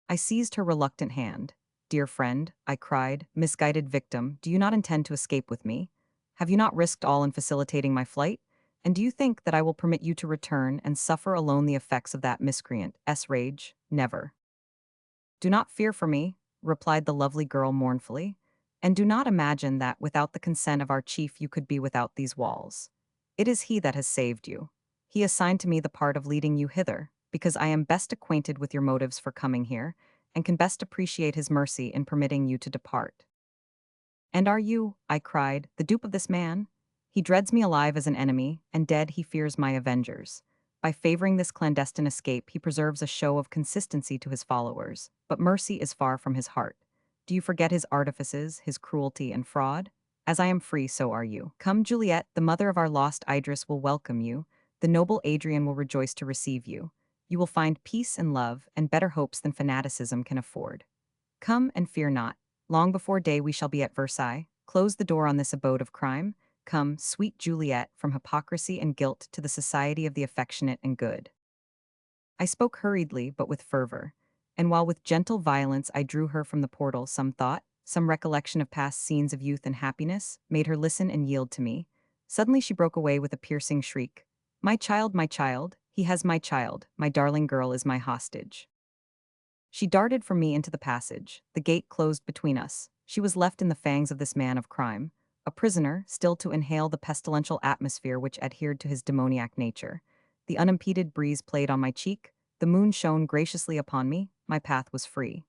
I seized her reluctant hand. Dear friend, I cried, misguided victim, do you not intend to escape with me? Have you not risked all in facilitating my flight? And do you think that I will permit you to return and suffer alone the effects of that miscreant's rage? Never. Do not fear for me, replied the lovely girl mournfully, and do not imagine that without the consent of our chief you could be without these walls. It is he that has saved you. He assigned to me the part of leading you hither, because I am best acquainted with your motives for coming here, and can best appreciate his mercy in permitting you to depart. And are you, I cried, the dupe of this man? He dreads me alive as an enemy, and dead he fears my avengers. By favoring this clandestine escape, he preserves a show of consistency to his followers, but mercy is far from his heart. Do you forget his artifices, his cruelty and fraud? As I am free, so are you. Come, Juliet, the mother of our lost Idris will welcome you. The noble Adrian will rejoice to receive you. You will find peace and love, and better hopes than fanaticism can afford. Come and fear not. Long before day we shall be at Versailles. Close the door on this abode of crime. Come, sweet Juliet, from hypocrisy and guilt to the society of the affectionate and good. I spoke hurriedly, but with fervor, and while with gentle violence I drew her from the portal, some thought, some recollection of past scenes of youth and happiness, made her listen and yield to me. Suddenly she broke away with a piercing shriek. My child, he has my child, my darling girl is my hostage. She darted from me into the passage. The gate closed between us. She was left in the fangs of this man of crime, a prisoner, still to inhale the pestilential atmosphere which adhered to his demoniac nature. The unimpeded breeze played on my cheek, the moon shone graciously upon me, my path was free.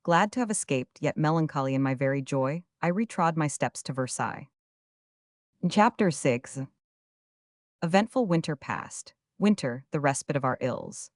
Glad to have escaped, yet melancholy in my very joy, I retrod my steps to Versailles. In Chapter 6. Eventful winter passed. Winter, the respite of our ills.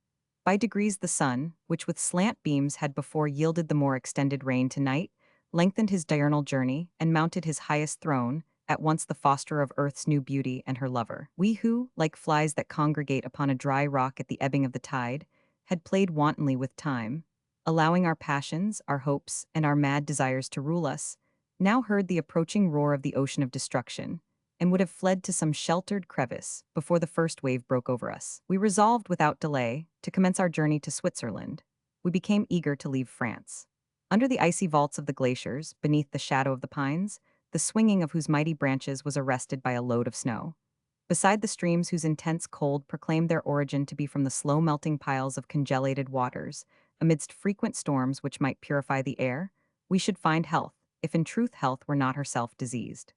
By degrees the sun, which with slant beams had before yielded the more extended reign to night, lengthened his diurnal journey, and mounted his highest throne, at once the fosterer of earth's new beauty and her lover. We who, like flies that congregate upon a dry rock at the ebbing of the tide, had played wantonly with time, allowing our passions, our hopes, and our mad desires to rule us, now heard the approaching roar of the ocean of destruction, and would have fled to some sheltered crevice before the first wave broke over us. We resolved without delay to commence our journey to Switzerland. We became eager to leave France. Under the icy vaults of the glaciers, beneath the shadow of the pines, the swinging of whose mighty branches was arrested by a load of snow. Beside the streams whose intense cold proclaimed their origin to be from the slow-melting piles of congelated waters, amidst frequent storms which might purify the air, we should find health, if in truth health were not herself diseased.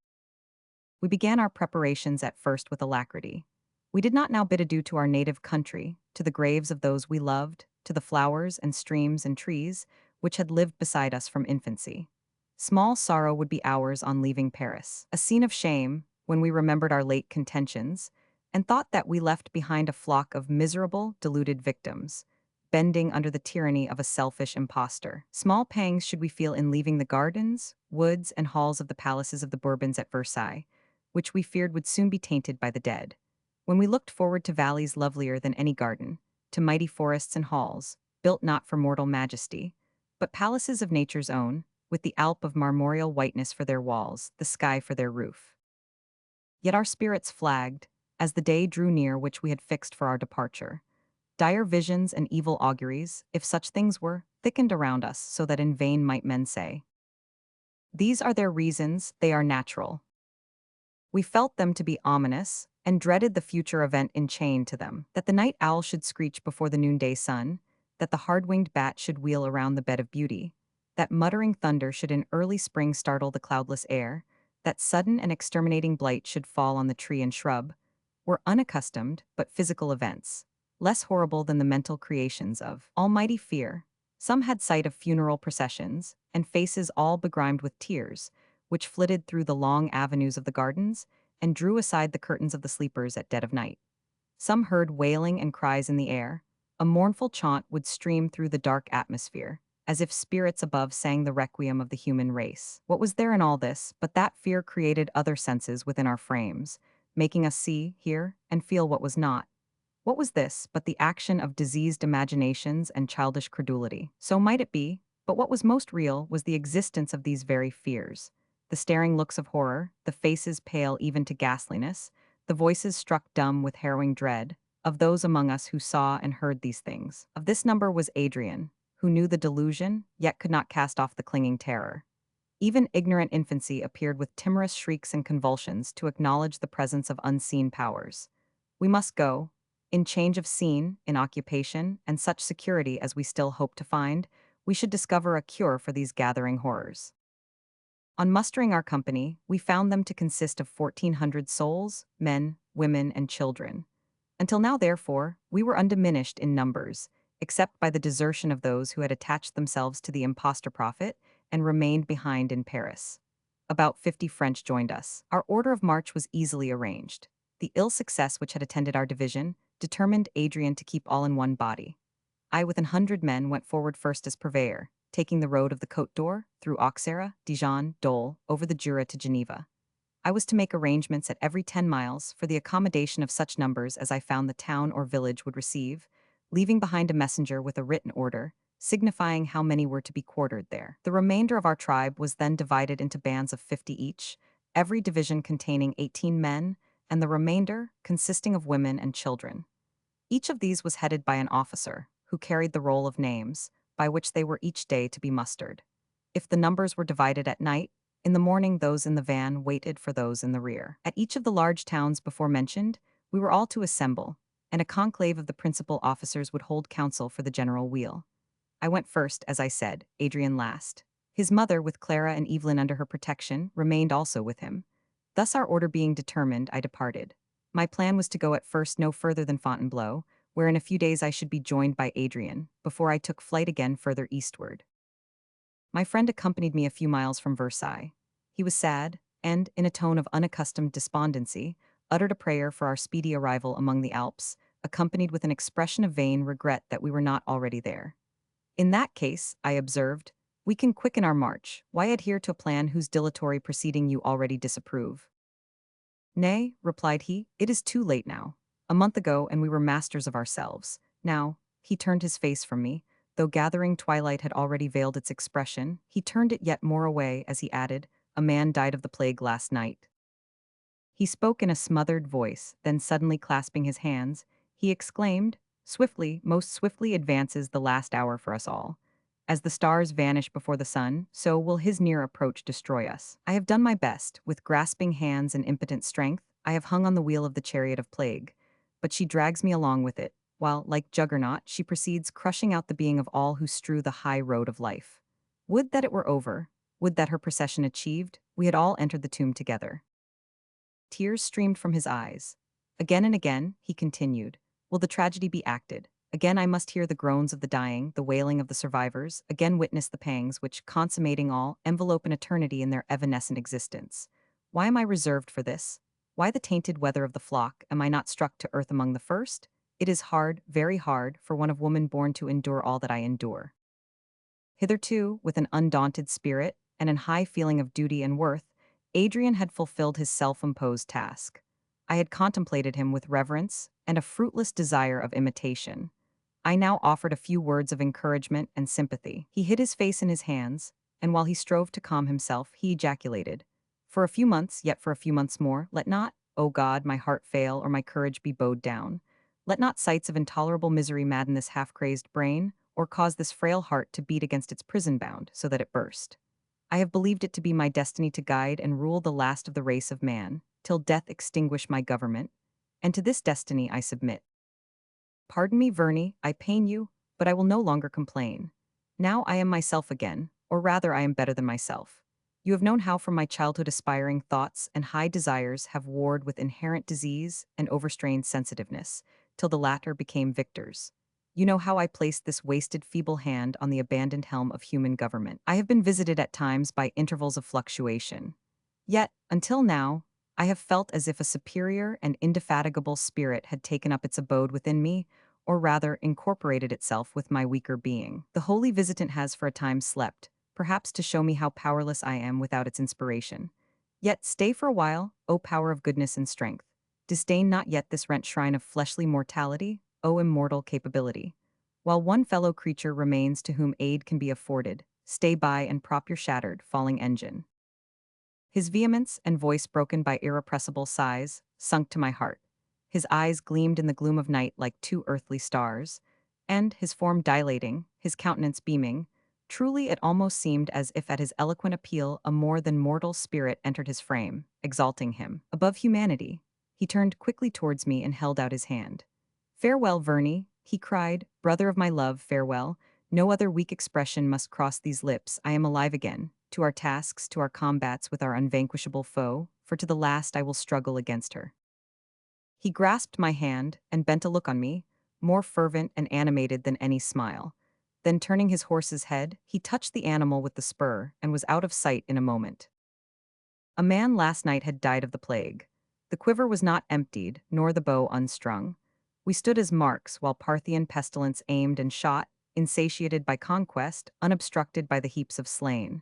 We began our preparations at first with alacrity. We did not now bid adieu to our native country, to the graves of those we loved, to the flowers and streams and trees which had lived beside us from infancy. Small sorrow would be ours on leaving Paris, a scene of shame when we remembered our late contentions, and thought that we left behind a flock of miserable, deluded victims, bending under the tyranny of a selfish impostor. Small pangs should we feel in leaving the gardens, woods, and halls of the palaces of the Bourbons at Versailles, which we feared would soon be tainted by the dead. When we looked forward to valleys lovelier than any garden, to mighty forests and halls, built not for mortal majesty, but palaces of nature's own, with the Alp of marmoreal whiteness for their walls, the sky for their roof. Yet our spirits flagged, as the day drew near which we had fixed for our departure. Dire visions and evil auguries, if such things were, thickened around us, so that in vain might men say, "These are their reasons, they are natural." We felt them to be ominous, and dreaded the future event enchained to them, that the night owl should screech before the noonday sun, that the hard-winged bat should wheel around the bed of beauty, that muttering thunder should in early spring startle the cloudless air, that sudden and exterminating blight should fall on the tree and shrub, were unaccustomed but physical events, less horrible than the mental creations of almighty fear. Some had sight of funeral processions, and faces all begrimed with tears, which flitted through the long avenues of the gardens, and drew aside the curtains of the sleepers at dead of night. Some heard wailing and cries in the air. A mournful chaunt would stream through the dark atmosphere, as if spirits above sang the requiem of the human race. What was there in all this, but that fear created other senses within our frames, making us see, hear, and feel what was not? What was this but the action of diseased imaginations and childish credulity? So might it be, but what was most real was the existence of these very fears. The staring looks of horror, the faces pale even to ghastliness, the voices struck dumb with harrowing dread, of those among us who saw and heard these things. Of this number was Adrian, who knew the delusion, yet could not cast off the clinging terror. Even ignorant infancy appeared with timorous shrieks and convulsions to acknowledge the presence of unseen powers. We must go. In change of scene, in occupation, and such security as we still hope to find, we should discover a cure for these gathering horrors. On mustering our company, we found them to consist of 1,400 souls, men, women, and children. Until now, therefore, we were undiminished in numbers, except by the desertion of those who had attached themselves to the impostor prophet and remained behind in Paris. About 50 French joined us. Our order of march was easily arranged. The ill success which had attended our division determined Adrian to keep all in one body. I, with 100 men, went forward first as purveyor, taking the road of the Côte d'Or, through Auxerre, Dijon, Dole, over the Jura to Geneva. I was to make arrangements at every 10 miles for the accommodation of such numbers as I found the town or village would receive, leaving behind a messenger with a written order, signifying how many were to be quartered there. The remainder of our tribe was then divided into bands of 50 each, every division containing 18 men, and the remainder consisting of women and children. Each of these was headed by an officer, who carried the roll of names, by which they were each day to be mustered. If the numbers were divided at night, in the morning those in the van waited for those in the rear. At each of the large towns before mentioned, we were all to assemble, and a conclave of the principal officers would hold council for the general weal. I went first, as I said, Adrian last. His mother, with Clara and Evelyn under her protection, remained also with him. Thus our order being determined, I departed. My plan was to go at first no further than Fontainebleau, where in a few days I should be joined by Adrian, before I took flight again further eastward. My friend accompanied me a few miles from Versailles. He was sad, and, in a tone of unaccustomed despondency, uttered a prayer for our speedy arrival among the Alps, accompanied with an expression of vain regret that we were not already there. In that case, I observed, we can quicken our march. Why adhere to a plan whose dilatory proceeding you already disapprove? Nay, replied he, it is too late now. A month ago, and we were masters of ourselves. Now, he turned his face from me. Though gathering twilight had already veiled its expression, he turned it yet more away as he added, a man died of the plague last night. He spoke in a smothered voice, then suddenly clasping his hands, he exclaimed, swiftly, most swiftly advances the last hour for us all. As the stars vanish before the sun, so will his near approach destroy us. I have done my best, with grasping hands and impotent strength, I have hung on the wheel of the chariot of plague, but she drags me along with it, while, like Juggernaut, she proceeds crushing out the being of all who strew the high road of life. Would that it were over, would that her procession achieved, we had all entered the tomb together. Tears streamed from his eyes. Again and again, he continued, will the tragedy be acted? Again I must hear the groans of the dying, the wailing of the survivors, again witness the pangs which, consummating all, envelope an eternity in their evanescent existence. Why am I reserved for this? Why the tainted weather of the flock? Am I not struck to earth among the first? It is hard, very hard, for one of woman born to endure all that I endure. Hitherto, with an undaunted spirit and an high feeling of duty and worth, Adrian had fulfilled his self-imposed task. I had contemplated him with reverence and a fruitless desire of imitation. I now offered a few words of encouragement and sympathy. He hid his face in his hands, and while he strove to calm himself, he ejaculated, for a few months, yet for a few months more, let not, O God, my heart fail or my courage be bowed down. Let not sights of intolerable misery madden this half-crazed brain, or cause this frail heart to beat against its prison bound, so that it burst. I have believed it to be my destiny to guide and rule the last of the race of man, till death extinguish my government, and to this destiny I submit. Pardon me, Verney, I pain you, but I will no longer complain. Now I am myself again, or rather I am better than myself. You have known how from my childhood aspiring thoughts and high desires have warred with inherent disease and overstrained sensitiveness, till the latter became victors. You know how I placed this wasted feeble hand on the abandoned helm of human government. I have been visited at times by intervals of fluctuation. Yet, until now, I have felt as if a superior and indefatigable spirit had taken up its abode within me, or rather incorporated itself with my weaker being. The holy visitant has for a time slept, perhaps to show me how powerless I am without its inspiration. Yet stay for a while, O power of goodness and strength. Disdain not yet this rent shrine of fleshly mortality, O immortal capability. While one fellow creature remains to whom aid can be afforded, stay by and prop your shattered, falling engine. His vehemence and voice broken by irrepressible sighs sunk to my heart. His eyes gleamed in the gloom of night like two earthly stars, and, his form dilating, his countenance beaming, truly it almost seemed as if at his eloquent appeal a more than mortal spirit entered his frame, exalting him above humanity. He turned quickly towards me and held out his hand. Farewell, Verney, he cried, brother of my love, farewell. No other weak expression must cross these lips. I am alive again, to our tasks, to our combats with our unvanquishable foe, for to the last I will struggle against her. He grasped my hand and bent a look on me, more fervent and animated than any smile. Then, turning his horse's head, he touched the animal with the spur and was out of sight in a moment. A man last night had died of the plague. The quiver was not emptied, nor the bow unstrung. We stood as marks while Parthian pestilence aimed and shot, insatiated by conquest, unobstructed by the heaps of slain.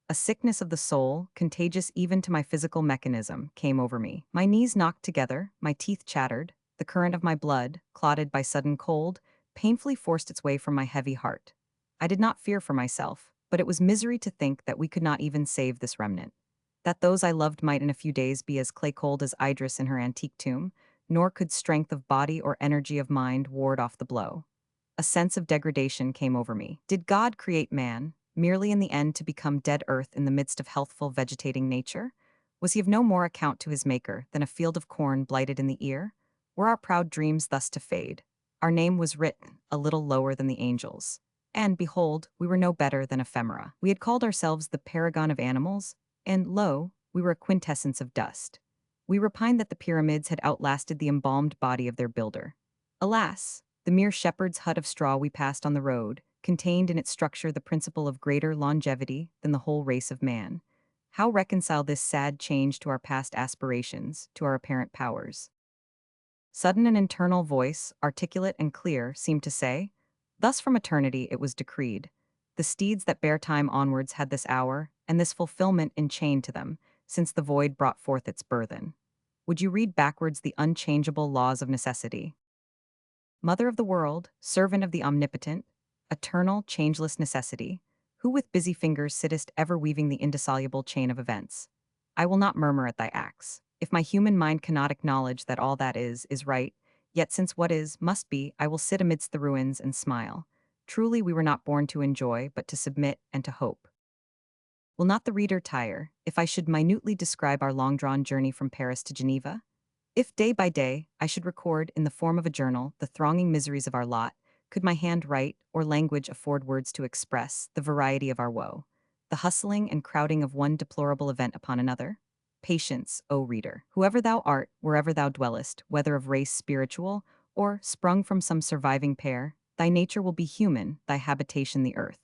A sickness of the soul, contagious even to my physical mechanism, came over me. My knees knocked together, my teeth chattered, the current of my blood, clotted by sudden cold, painfully forced its way from my heavy heart. I did not fear for myself, but it was misery to think that we could not even save this remnant. That those I loved might in a few days be as clay-cold as Idris in her antique tomb, nor could strength of body or energy of mind ward off the blow. A sense of degradation came over me. Did God create man, merely in the end to become dead earth in the midst of healthful vegetating nature? Was he of no more account to his maker than a field of corn blighted in the ear? Were our proud dreams thus to fade? Our name was written, a little lower than the angels. And, behold, we were no better than ephemera. We had called ourselves the paragon of animals, and, lo, we were a quintessence of dust. We repined that the pyramids had outlasted the embalmed body of their builder. Alas, the mere shepherd's hut of straw we passed on the road contained in its structure the principle of greater longevity than the whole race of man. How reconcile this sad change to our past aspirations, to our apparent powers? Sudden an internal voice, articulate and clear, seemed to say, "Thus from eternity it was decreed. The steeds that bear time onwards had this hour, and this fulfillment enchained to them, since the void brought forth its burthen." Would you read backwards the unchangeable laws of necessity? Mother of the world, servant of the omnipotent, eternal, changeless necessity, who with busy fingers sittest ever weaving the indissoluble chain of events. I will not murmur at thy acts. If my human mind cannot acknowledge that all that is right, yet since what is, must be, I will sit amidst the ruins and smile. Truly we were not born to enjoy, but to submit and to hope. Will not the reader tire, if I should minutely describe our long-drawn journey from Paris to Geneva? If day by day I should record, in the form of a journal, the thronging miseries of our lot, could my hand write, or language afford words to express, the variety of our woe, the hustling and crowding of one deplorable event upon another? Patience, O reader. Whoever thou art, wherever thou dwellest, whether of race spiritual, or sprung from some surviving pair, thy nature will be human, thy habitation the earth.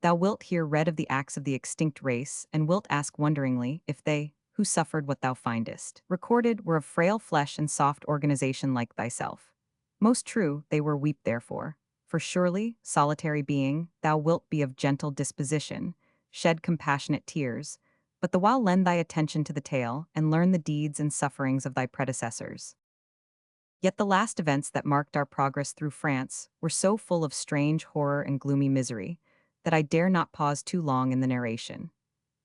Thou wilt hear read of the acts of the extinct race, and wilt ask wonderingly if they, who suffered what thou findest, recorded, were of frail flesh and soft organization like thyself. Most true, they were weep therefore. For surely, solitary being, thou wilt be of gentle disposition, shed compassionate tears, but the while lend thy attention to the tale, and learn the deeds and sufferings of thy predecessors. Yet the last events that marked our progress through France were so full of strange horror and gloomy misery, that I dare not pause too long in the narration.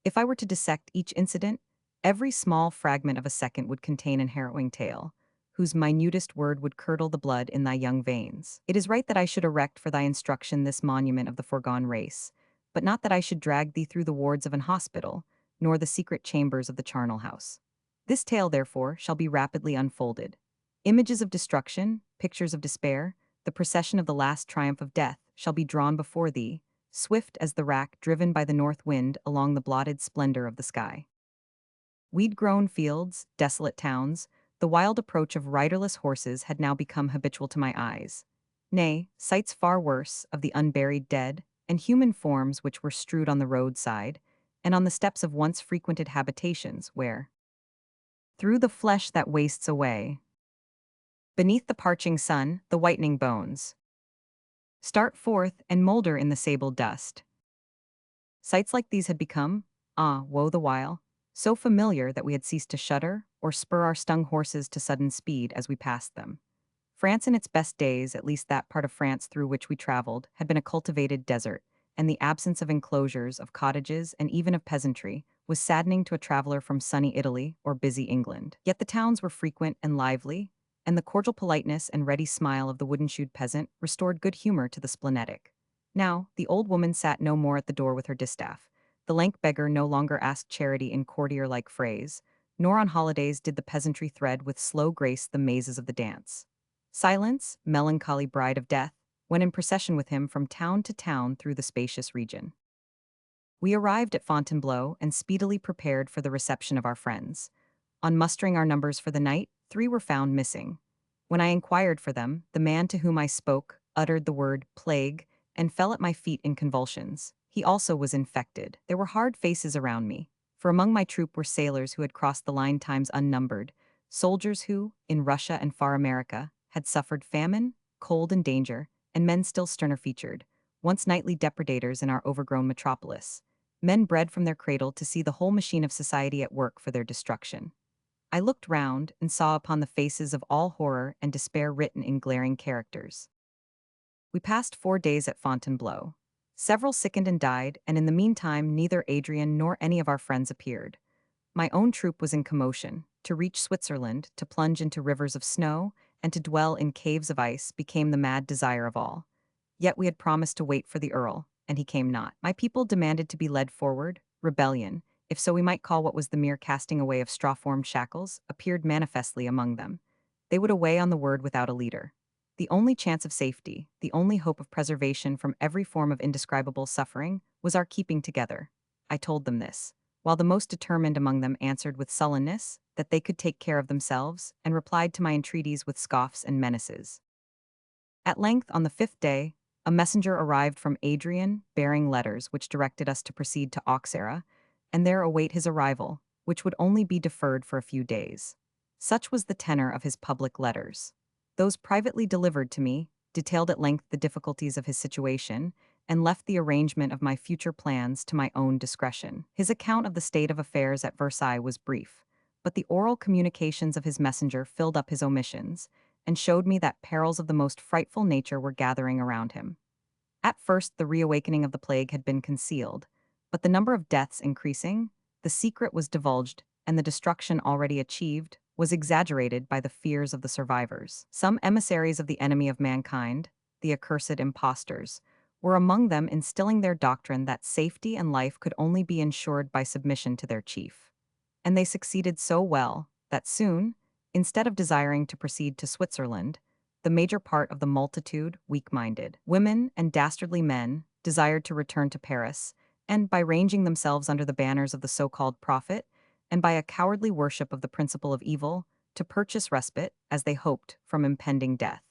If I were to dissect each incident, every small fragment of a second would contain an harrowing tale, whose minutest word would curdle the blood in thy young veins. It is right that I should erect for thy instruction this monument of the foregone race, but not that I should drag thee through the wards of an hospital, nor the secret chambers of the charnel house. This tale, therefore, shall be rapidly unfolded. Images of destruction, pictures of despair, the procession of the last triumph of death shall be drawn before thee, swift as the rack driven by the north wind along the blotted splendor of the sky. Weed-grown fields, desolate towns, the wild approach of riderless horses had now become habitual to my eyes. Nay, sights far worse, of the unburied dead, and human forms which were strewed on the roadside, and on the steps of once frequented habitations, where, through the flesh that wastes away, beneath the parching sun, the whitening bones start forth and moulder in the sable dust. Sights like these had become, ah, woe the while, so familiar that we had ceased to shudder or spur our stung horses to sudden speed as we passed them. France in its best days, at least that part of France through which we traveled, had been a cultivated desert, and the absence of enclosures, of cottages, and even of peasantry was saddening to a traveler from sunny Italy or busy England. Yet the towns were frequent and lively, and the cordial politeness and ready smile of the wooden-shoed peasant restored good humor to the splenetic. Now, the old woman sat no more at the door with her distaff. The lank beggar no longer asked charity in courtier-like phrase, nor on holidays did the peasantry thread with slow grace the mazes of the dance. Silence, melancholy bride of death, went in procession with him from town to town through the spacious region. We arrived at Fontainebleau and speedily prepared for the reception of our friends. On mustering our numbers for the night, 3 were found missing. When I inquired for them, the man to whom I spoke uttered the word plague and fell at my feet in convulsions. He also was infected. There were hard faces around me, for among my troop were sailors who had crossed the line times unnumbered, soldiers who, in Russia and far America, had suffered famine, cold, and danger, and men still sterner featured, once nightly depredators in our overgrown metropolis, men bred from their cradle to see the whole machine of society at work for their destruction. I looked round and saw upon the faces of all horror and despair written in glaring characters. We passed 4 days at Fontainebleau. Several sickened and died, and in the meantime neither Adrian nor any of our friends appeared. My own troop was in commotion. To reach Switzerland, to plunge into rivers of snow, and to dwell in caves of ice became the mad desire of all. Yet we had promised to wait for the Earl, and he came not. My people demanded to be led forward. Rebellion, if so we might call what was the mere casting away of straw-formed shackles, appeared manifestly among them. They would away on the word without a leader. The only chance of safety, the only hope of preservation from every form of indescribable suffering, was our keeping together. I told them this, while the most determined among them answered with sullenness that they could take care of themselves, and replied to my entreaties with scoffs and menaces. At length, on the 5th day, a messenger arrived from Adrian, bearing letters which directed us to proceed to Auxerre, and there await his arrival, which would only be deferred for a few days. Such was the tenor of his public letters. Those privately delivered to me detailed at length the difficulties of his situation, and left the arrangement of my future plans to my own discretion. His account of the state of affairs at Versailles was brief, but the oral communications of his messenger filled up his omissions, and showed me that perils of the most frightful nature were gathering around him. At first, the reawakening of the plague had been concealed, but the number of deaths increasing, the secret was divulged, and the destruction already achieved was exaggerated by the fears of the survivors. Some emissaries of the enemy of mankind, the accursed impostors, were among them instilling their doctrine that safety and life could only be ensured by submission to their chief. And they succeeded so well that soon, instead of desiring to proceed to Switzerland, the major part of the multitude, weak-minded, women and dastardly men, desired to return to Paris, and by ranging themselves under the banners of the so-called prophet, and by a cowardly worship of the principle of evil, to purchase respite, as they hoped, from impending death.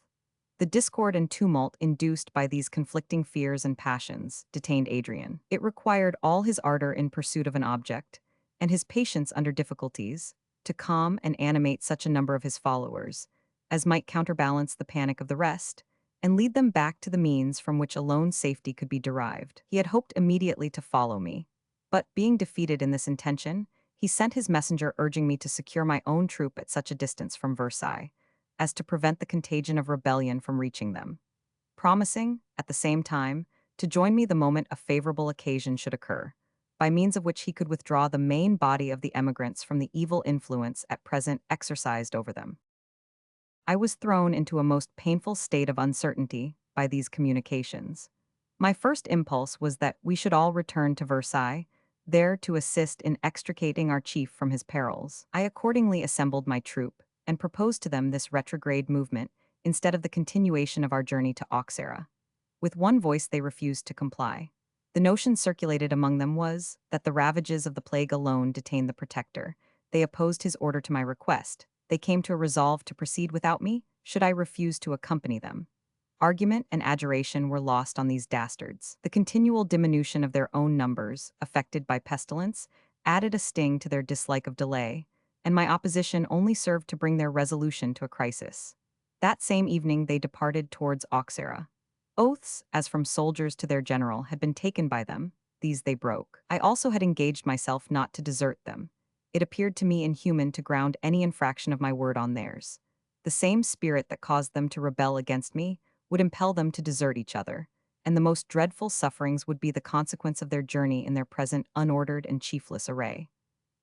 The discord and tumult induced by these conflicting fears and passions detained Adrian. It required all his ardor in pursuit of an object, and his patience under difficulties, to calm and animate such a number of his followers, as might counterbalance the panic of the rest, and lead them back to the means from which alone safety could be derived. He had hoped immediately to follow me, but, being defeated in this intention, he sent his messenger urging me to secure my own troop at such a distance from Versailles, as to prevent the contagion of rebellion from reaching them, promising, at the same time, to join me the moment a favorable occasion should occur, by means of which he could withdraw the main body of the emigrants from the evil influence at present exercised over them. I was thrown into a most painful state of uncertainty by these communications. My first impulse was that we should all return to Versailles, there to assist in extricating our chief from his perils. I accordingly assembled my troop, and proposed to them this retrograde movement instead of the continuation of our journey to Auxerre. With one voice they refused to comply. The notion circulated among them was that the ravages of the plague alone detained the protector. They opposed his order to my request. They came to a resolve to proceed without me, should I refuse to accompany them. Argument and adjuration were lost on these dastards. The continual diminution of their own numbers, affected by pestilence, added a sting to their dislike of delay, and my opposition only served to bring their resolution to a crisis. That same evening they departed towards Auxerre. Oaths, as from soldiers to their general, had been taken by them. These they broke. I also had engaged myself not to desert them. It appeared to me inhuman to ground any infraction of my word on theirs. The same spirit that caused them to rebel against me would impel them to desert each other, and the most dreadful sufferings would be the consequence of their journey in their present unordered and chiefless array.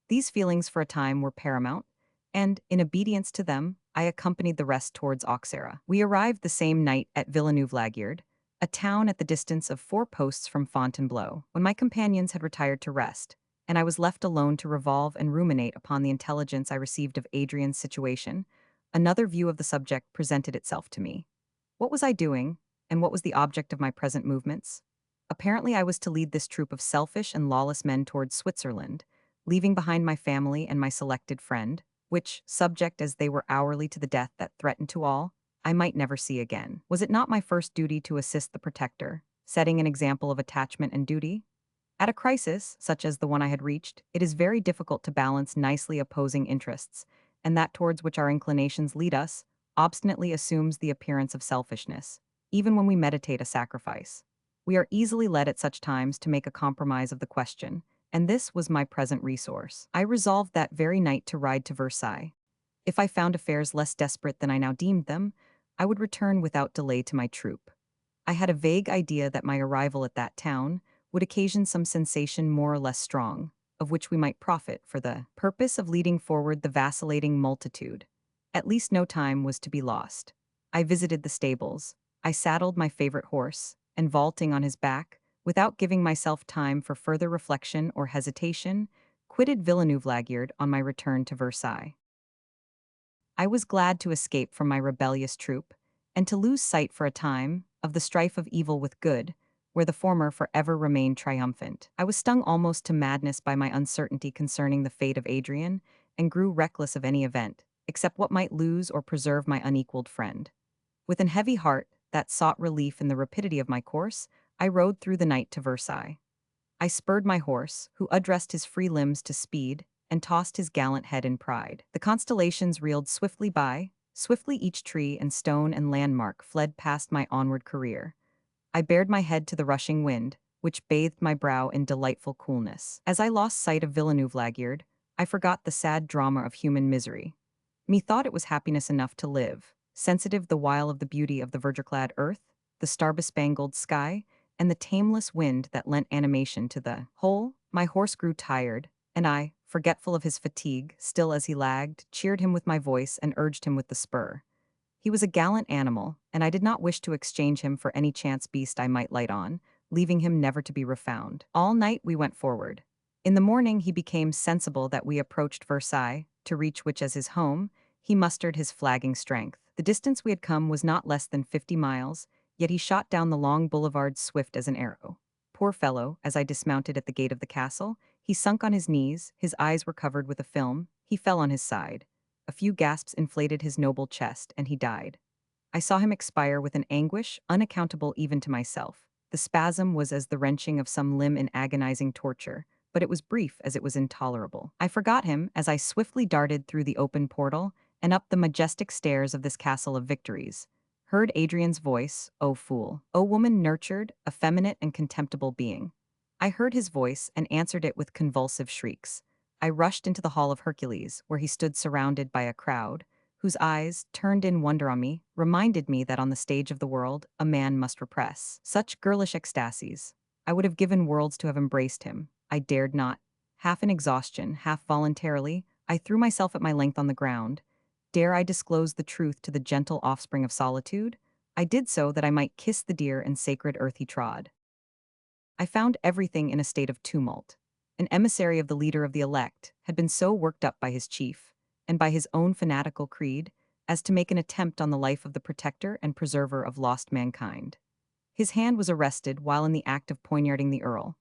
These feelings for a time were paramount, and, in obedience to them, I accompanied the rest towards Auxerre. We arrived the same night at Villeneuve-Laguiard, a town at the distance of 4 posts from Fontainebleau. When my companions had retired to rest, and I was left alone to revolve and ruminate upon the intelligence I received of Adrian's situation, another view of the subject presented itself to me. What was I doing, and what was the object of my present movements? Apparently I was to lead this troop of selfish and lawless men towards Switzerland, leaving behind my family and my selected friend, which, subject as they were hourly to the death that threatened to all, I might never see again. Was it not my first duty to assist the protector, setting an example of attachment and duty? At a crisis, such as the one I had reached, it is very difficult to balance nicely opposing interests, and that towards which our inclinations lead us obstinately assumes the appearance of selfishness, even when we meditate a sacrifice. We are easily led at such times to make a compromise of the question, and this was my present resource. I resolved that very night to ride to Versailles. If I found affairs less desperate than I now deemed them, I would return without delay to my troop. I had a vague idea that my arrival at that town would occasion some sensation more or less strong, of which we might profit for the purpose of leading forward the vacillating multitude. At least no time was to be lost. I visited the stables. I saddled my favorite horse, and vaulting on his back, without giving myself time for further reflection or hesitation, quitted Villeneuve-Laguierd on my return to Versailles. I was glad to escape from my rebellious troop, and to lose sight for a time of the strife of evil with good, where the former forever remained triumphant. I was stung almost to madness by my uncertainty concerning the fate of Adrian, and grew reckless of any event, except what might lose or preserve my unequaled friend. With an heavy heart that sought relief in the rapidity of my course, I rode through the night to Versailles. I spurred my horse, who addressed his free limbs to speed, and tossed his gallant head in pride. The constellations reeled swiftly by, swiftly each tree and stone and landmark fled past my onward career. I bared my head to the rushing wind, which bathed my brow in delightful coolness. As I lost sight of Villeneuve-Laguierd, I forgot the sad drama of human misery. Methought it was happiness enough to live, sensitive the while of the beauty of the verdure-clad earth, the star-bespangled sky, and the tameless wind that lent animation to the whole. My horse grew tired, and I, forgetful of his fatigue, still as he lagged, cheered him with my voice and urged him with the spur. He was a gallant animal, and I did not wish to exchange him for any chance beast I might light on, leaving him never to be refound. All night we went forward. In the morning he became sensible that we approached Versailles, to reach which as his home, he mustered his flagging strength. The distance we had come was not less than 50 miles, yet he shot down the long boulevard swift as an arrow. Poor fellow, as I dismounted at the gate of the castle, he sunk on his knees, his eyes were covered with a film, he fell on his side. A few gasps inflated his noble chest, and he died. I saw him expire with an anguish unaccountable even to myself. The spasm was as the wrenching of some limb in agonizing torture, but it was brief as it was intolerable. I forgot him as I swiftly darted through the open portal and up the majestic stairs of this castle of victories. Heard Adrian's voice, O fool, O woman nurtured, effeminate and contemptible being. I heard his voice and answered it with convulsive shrieks. I rushed into the hall of Hercules, where he stood surrounded by a crowd, whose eyes, turned in wonder on me, reminded me that on the stage of the world, a man must repress such girlish ecstasies. I would have given worlds to have embraced him. I dared not. Half in exhaustion, half voluntarily, I threw myself at my length on the ground. Dare I disclose the truth to the gentle offspring of solitude? I did so that I might kiss the dear and sacred earth he trod. I found everything in a state of tumult. An emissary of the leader of the elect had been so worked up by his chief, and by his own fanatical creed, as to make an attempt on the life of the protector and preserver of lost mankind. His hand was arrested while in the act of poignarding the earl.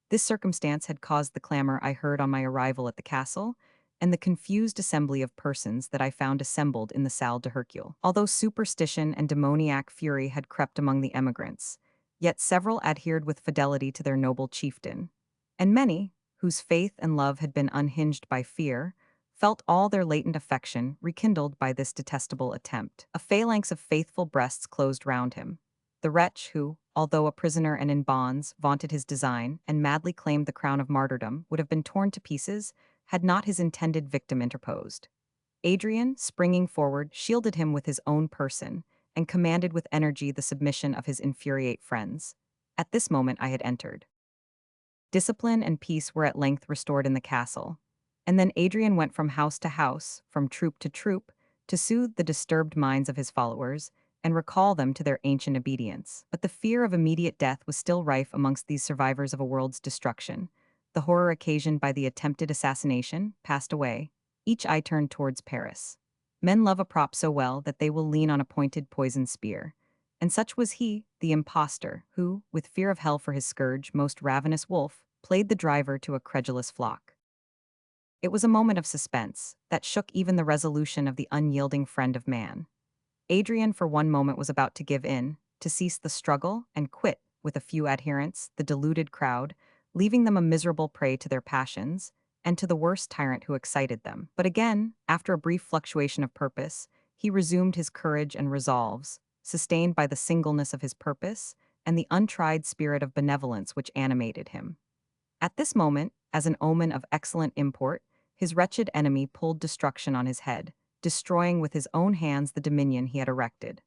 This circumstance had caused the clamor I heard on my arrival at the castle, and the confused assembly of persons that I found assembled in the Salle de Hercule. Although superstition and demoniac fury had crept among the emigrants, yet several adhered with fidelity to their noble chieftain, and many, whose faith and love had been unhinged by fear, felt all their latent affection rekindled by this detestable attempt. A phalanx of faithful breasts closed round him. The wretch who, although a prisoner and in bonds, vaunted his design and madly claimed the crown of martyrdom, would have been torn to pieces had not his intended victim interposed. Adrian, springing forward, shielded him with his own person, and commanded with energy the submission of his infuriate friends. At this moment I had entered. Discipline and peace were at length restored in the castle, and then Adrian went from house to house, from troop to troop, to soothe the disturbed minds of his followers, and recall them to their ancient obedience. But the fear of immediate death was still rife amongst these survivors of a world's destruction. The horror occasioned by the attempted assassination passed away. Each eye turned towards Paris. Men love a prop so well that they will lean on a pointed poisoned spear. And such was he, the impostor, who, with fear of hell for his scourge, most ravenous wolf, played the driver to a credulous flock. It was a moment of suspense that shook even the resolution of the unyielding friend of man. Adrian, for one moment, was about to give in, to cease the struggle and quit with a few adherents, the deluded crowd, leaving them a miserable prey to their passions and to the worst tyrant who excited them. But again, after a brief fluctuation of purpose, he resumed his courage and resolves, sustained by the singleness of his purpose and the untried spirit of benevolence which animated him. At this moment, as an omen of excellent import, his wretched enemy pulled destruction on his head, destroying with his own hands the dominion he had erected.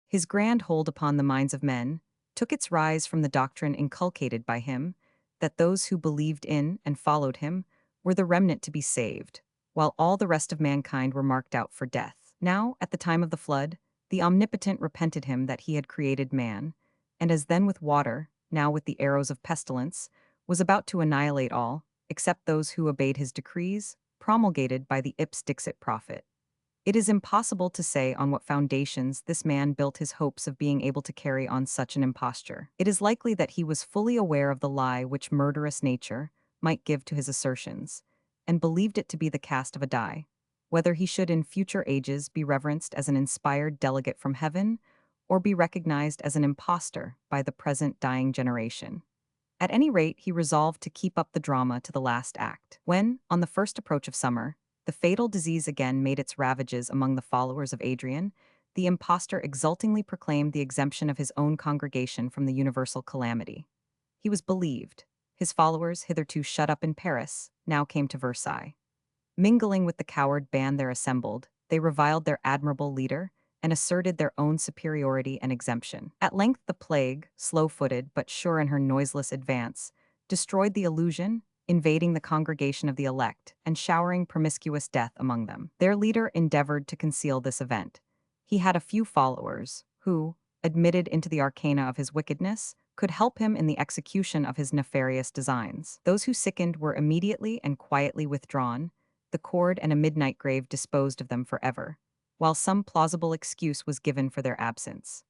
His grand hold upon the minds of men took its rise from the doctrine inculcated by him that those who believed in and followed him were the remnant to be saved, while all the rest of mankind were marked out for death. Now, at the time of the flood, the Omnipotent repented him that he had created man, and as then with water, now with the arrows of pestilence, was about to annihilate all, except those who obeyed his decrees, promulgated by the Ipse Dixit prophet. It is impossible to say on what foundations this man built his hopes of being able to carry on such an imposture. It is likely that he was fully aware of the lie which murderous nature might give to his assertions, and believed it to be the cast of a die, whether he should in future ages be reverenced as an inspired delegate from heaven, or be recognized as an impostor by the present dying generation. At any rate, he resolved to keep up the drama to the last act. When, on the first approach of summer, the fatal disease again made its ravages among the followers of Adrian, the impostor exultingly proclaimed the exemption of his own congregation from the universal calamity. He was believed. His followers, hitherto shut up in Paris, now came to Versailles. Mingling with the coward band there assembled, they reviled their admirable leader and asserted their own superiority and exemption. At length the plague, slow-footed but sure in her noiseless advance, destroyed the illusion, invading the congregation of the elect and showering promiscuous death among them. Their leader endeavored to conceal this event. He had a few followers who, admitted into the arcana of his wickedness, could help him in the execution of his nefarious designs. Those who sickened were immediately and quietly withdrawn, the cord and a midnight grave disposed of them forever, while some plausible excuse was given for their absence.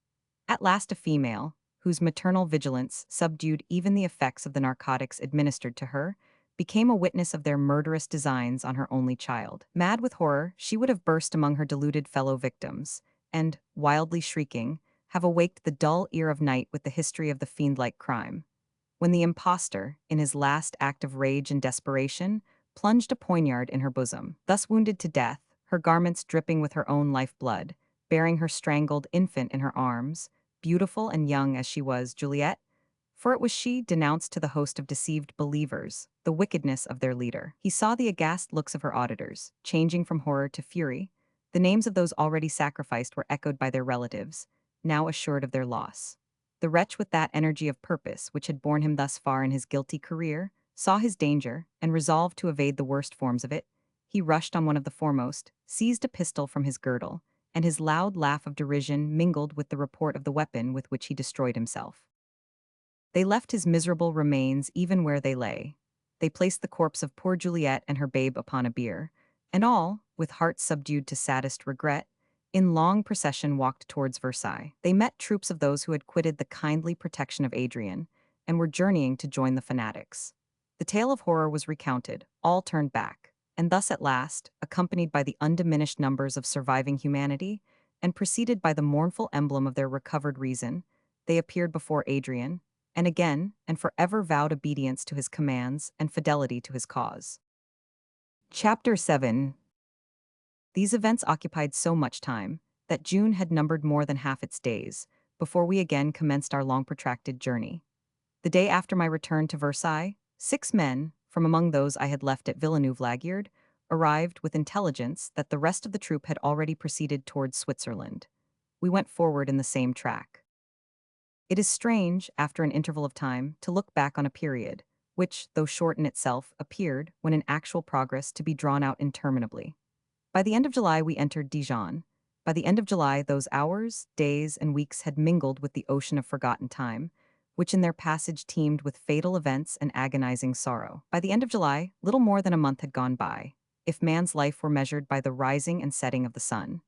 At last a female, whose maternal vigilance subdued even the effects of the narcotics administered to her, became a witness of their murderous designs on her only child. Mad with horror, she would have burst among her deluded fellow victims, and, wildly shrieking, have awaked the dull ear of night with the history of the fiend-like crime. When the impostor, in his last act of rage and desperation, plunged a poignard in her bosom. Thus wounded to death, her garments dripping with her own life-blood, bearing her strangled infant in her arms, beautiful and young as she was, Juliet, for it was she denounced to the host of deceived believers the wickedness of their leader. He saw the aghast looks of her auditors, changing from horror to fury. The names of those already sacrificed were echoed by their relatives, now assured of their loss. The wretch with that energy of purpose which had borne him thus far in his guilty career saw his danger and resolved to evade the worst forms of it. He rushed on one of the foremost, seized a pistol from his girdle, and his loud laugh of derision mingled with the report of the weapon with which he destroyed himself. They left his miserable remains even where they lay. They placed the corpse of poor Juliet and her babe upon a bier, and all, with hearts subdued to saddest regret, in long procession walked towards Versailles. They met troops of those who had quitted the kindly protection of Adrian, and were journeying to join the fanatics. The tale of horror was recounted, all turned back, and thus at last, accompanied by the undiminished numbers of surviving humanity, and preceded by the mournful emblem of their recovered reason, they appeared before Adrian, and again and forever vowed obedience to his commands and fidelity to his cause. Chapter 7. These events occupied so much time that June had numbered more than half its days before we again commenced our long-protracted journey. The day after my return to Versailles, 6 men, from among those I had left at Villeneuve-Laguiard, arrived with intelligence that the rest of the troop had already proceeded towards Switzerland. We went forward in the same track. It is strange, after an interval of time, to look back on a period, which, though short in itself, appeared, when in actual progress, to be drawn out interminably. By the end of July we entered Dijon. By the end of July those hours, days, and weeks had mingled with the ocean of forgotten time, which in their passage teemed with fatal events and agonizing sorrow. By the end of July, little more than a month had gone by, if man's life were measured by the rising and setting of the sun.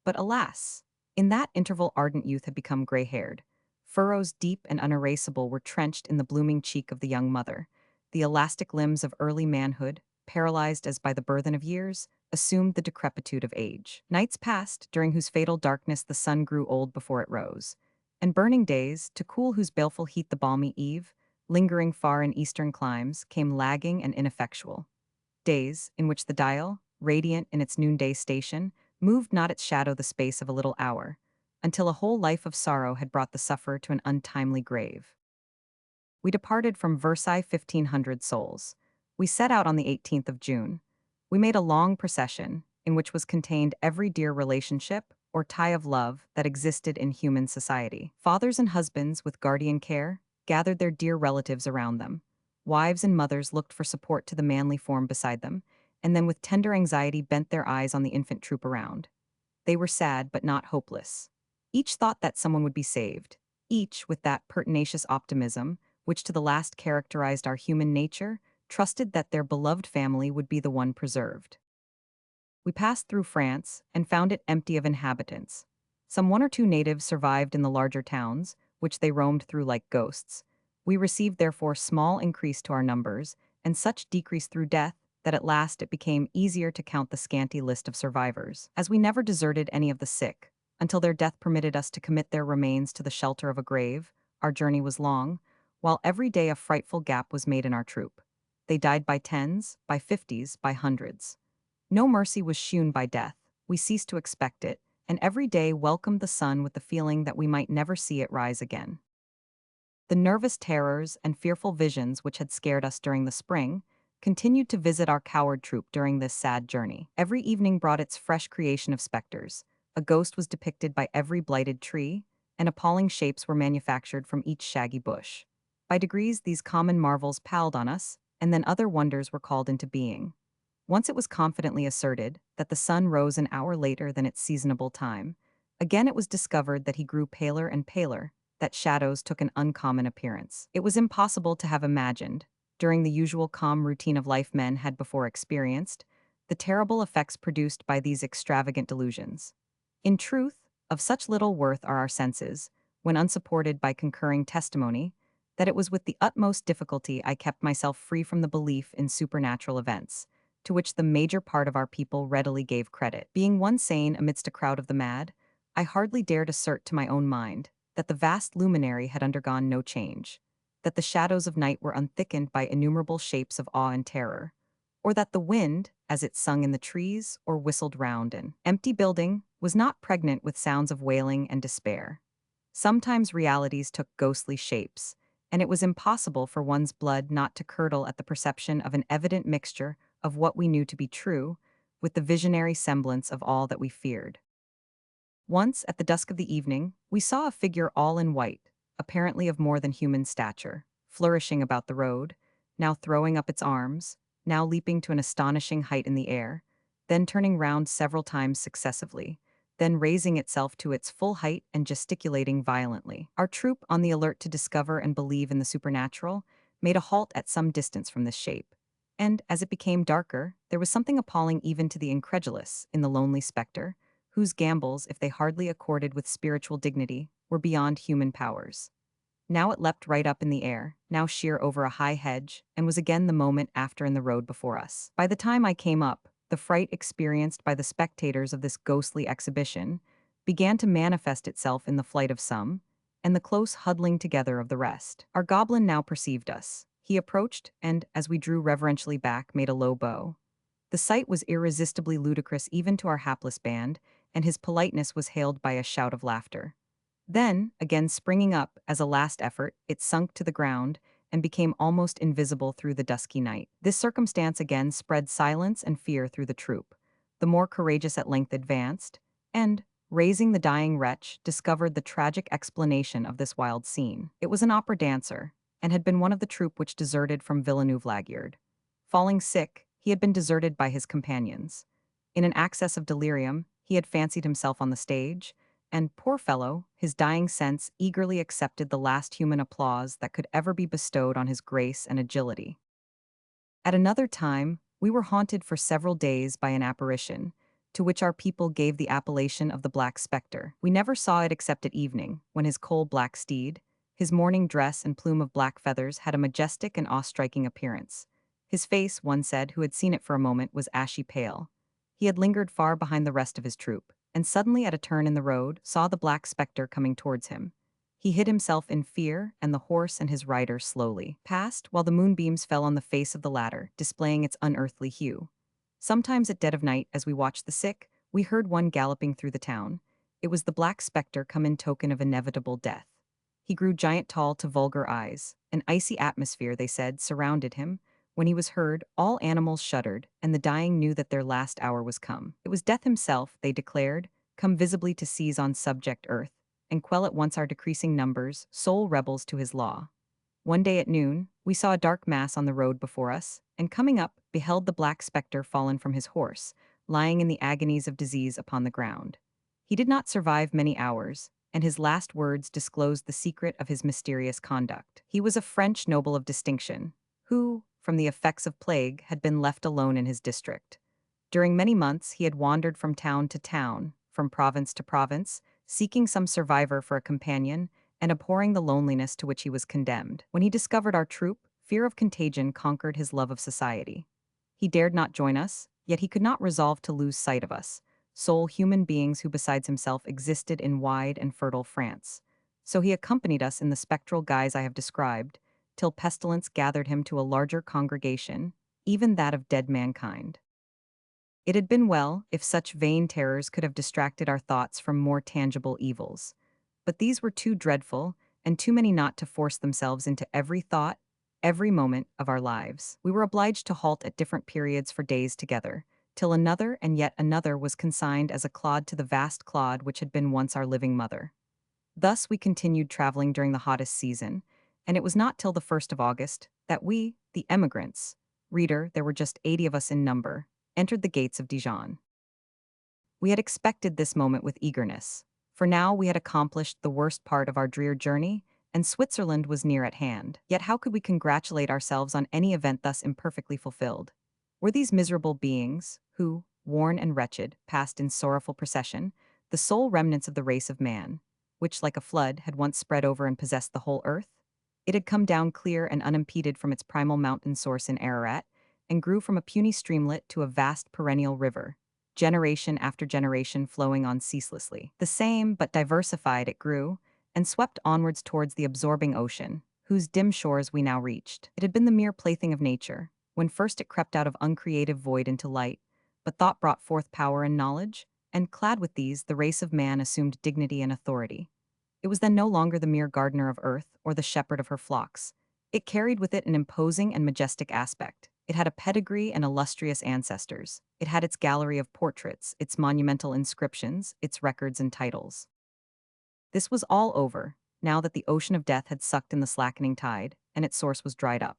But alas! In that interval ardent youth had become gray-haired. Furrows deep and unerasable were trenched in the blooming cheek of the young mother. The elastic limbs of early manhood, paralyzed as by the burthen of years, assumed the decrepitude of age. Nights passed, during whose fatal darkness the sun grew old before it rose, and burning days, to cool whose baleful heat the balmy eve, lingering far in eastern climes, came lagging and ineffectual. Days, in which the dial, radiant in its noonday station, moved not its shadow the space of a little hour, until a whole life of sorrow had brought the sufferer to an untimely grave. We departed from Versailles 1,500 souls. We set out on the 18th of June. We made a long procession, in which was contained every dear relationship or tie of love that existed in human society. Fathers and husbands, with guardian care, gathered their dear relatives around them. Wives and mothers looked for support to the manly form beside them, and then with tender anxiety bent their eyes on the infant troop around. They were sad but not hopeless. Each thought that someone would be saved, each, with that pertinacious optimism, which to the last characterized our human nature, trusted that their beloved family would be the one preserved. We passed through France and found it empty of inhabitants. Some one or two natives survived in the larger towns, which they roamed through like ghosts. We received therefore small increase to our numbers, and such decrease through death, that at last it became easier to count the scanty list of survivors. As we never deserted any of the sick, until their death permitted us to commit their remains to the shelter of a grave, our journey was long, while every day a frightful gap was made in our troop. They died by tens, by fifties, by hundreds. No mercy was shewn by death, we ceased to expect it, and every day welcomed the sun with the feeling that we might never see it rise again. The nervous terrors and fearful visions which had scared us during the spring continued to visit our coward troop during this sad journey. Every evening brought its fresh creation of specters. A ghost was depicted by every blighted tree, and appalling shapes were manufactured from each shaggy bush. By degrees these common marvels palled on us, and then other wonders were called into being. Once it was confidently asserted that the sun rose an hour later than its seasonable time. Again it was discovered that he grew paler and paler, that shadows took an uncommon appearance. It was impossible to have imagined, during the usual calm routine of life men had before experienced, the terrible effects produced by these extravagant delusions. In truth, of such little worth are our senses, when unsupported by concurring testimony, that it was with the utmost difficulty I kept myself free from the belief in supernatural events, to which the major part of our people readily gave credit. Being one sane amidst a crowd of the mad, I hardly dared assert to my own mind that the vast luminary had undergone no change, that the shadows of night were unthickened by innumerable shapes of awe and terror, or that the wind, as it sung in the trees or whistled round an empty building, was not pregnant with sounds of wailing and despair. Sometimes realities took ghostly shapes, and it was impossible for one's blood not to curdle at the perception of an evident mixture of what we knew to be true, with the visionary semblance of all that we feared. Once, at the dusk of the evening, we saw a figure all in white, apparently of more than human stature, flourishing about the road, now throwing up its arms, now leaping to an astonishing height in the air, then turning round several times successively, then raising itself to its full height and gesticulating violently. Our troop, on the alert to discover and believe in the supernatural, made a halt at some distance from this shape. And, as it became darker, there was something appalling even to the incredulous in the lonely spectre, whose gambols, if they hardly accorded with spiritual dignity, were beyond human powers. Now it leapt right up in the air, now sheer over a high hedge, and was again the moment after in the road before us. By the time I came up, the fright experienced by the spectators of this ghostly exhibition began to manifest itself in the flight of some, and the close huddling together of the rest. Our goblin now perceived us. He approached, and, as we drew reverentially back, made a low bow. The sight was irresistibly ludicrous even to our hapless band, and his politeness was hailed by a shout of laughter. Then, again springing up, as a last effort, it sunk to the ground and became almost invisible through the dusky night. This circumstance again spread silence and fear through the troop. The more courageous at length advanced, and, raising the dying wretch, discovered the tragic explanation of this wild scene. It was an opera dancer, and had been one of the troop which deserted from Villeneuve-Laguierd. Falling sick, he had been deserted by his companions. In an access of delirium, he had fancied himself on the stage, and, poor fellow, his dying sense eagerly accepted the last human applause that could ever be bestowed on his grace and agility. At another time, we were haunted for several days by an apparition, to which our people gave the appellation of the Black Spectre. We never saw it except at evening, when his coal-black steed, his mourning dress and plume of black feathers had a majestic and awe-striking appearance. His face, one said, who had seen it for a moment, was ashy pale. He had lingered far behind the rest of his troop, and suddenly at a turn in the road saw the black spectre coming towards him. He hid himself in fear, and the horse and his rider slowly passed, while the moonbeams fell on the face of the latter, displaying its unearthly hue. Sometimes at dead of night, as we watched the sick, we heard one galloping through the town. It was the black spectre come in token of inevitable death. He grew giant tall to vulgar eyes. An icy atmosphere, they said, surrounded him. When he was heard, all animals shuddered, and the dying knew that their last hour was come. It was death himself, they declared, come visibly to seize on subject earth, and quell at once our decreasing numbers, sole rebels to his law. One day at noon, we saw a dark mass on the road before us, and coming up, beheld the black spectre fallen from his horse, lying in the agonies of disease upon the ground. He did not survive many hours, and his last words disclosed the secret of his mysterious conduct. He was a French noble of distinction, who, from the effects of plague, had been left alone in his district. During many months he had wandered from town to town, from province to province, seeking some survivor for a companion, and abhorring the loneliness to which he was condemned. When he discovered our troop, fear of contagion conquered his love of society. He dared not join us, yet he could not resolve to lose sight of us, sole human beings who besides himself existed in wide and fertile France. So he accompanied us in the spectral guise I have described, till pestilence gathered him to a larger congregation, even that of dead mankind. It had been well if such vain terrors could have distracted our thoughts from more tangible evils. But these were too dreadful, and too many not to force themselves into every thought, every moment of our lives. We were obliged to halt at different periods for days together, till another and yet another was consigned as a clod to the vast clod which had been once our living mother. Thus we continued traveling during the hottest season, and it was not till the 1st of August that we, the emigrants, reader, there were just 80 of us in number, entered the gates of Dijon. We had expected this moment with eagerness, for now we had accomplished the worst part of our drear journey, and Switzerland was near at hand. Yet how could we congratulate ourselves on any event thus imperfectly fulfilled? Were these miserable beings, who, worn and wretched, passed in sorrowful procession, the sole remnants of the race of man, which, like a flood, had once spread over and possessed the whole earth? It had come down clear and unimpeded from its primal mountain source in Ararat, and grew from a puny streamlet to a vast perennial river, generation after generation flowing on ceaselessly. The same, but diversified, it grew, and swept onwards towards the absorbing ocean, whose dim shores we now reached. It had been the mere plaything of nature, when first it crept out of uncreative void into light, but thought brought forth power and knowledge, and clad with these, the race of man assumed dignity and authority. It was then no longer the mere gardener of earth or the shepherd of her flocks. It carried with it an imposing and majestic aspect. It had a pedigree and illustrious ancestors. It had its gallery of portraits, its monumental inscriptions, its records and titles. This was all over, now that the ocean of death had sucked in the slackening tide, and its source was dried up.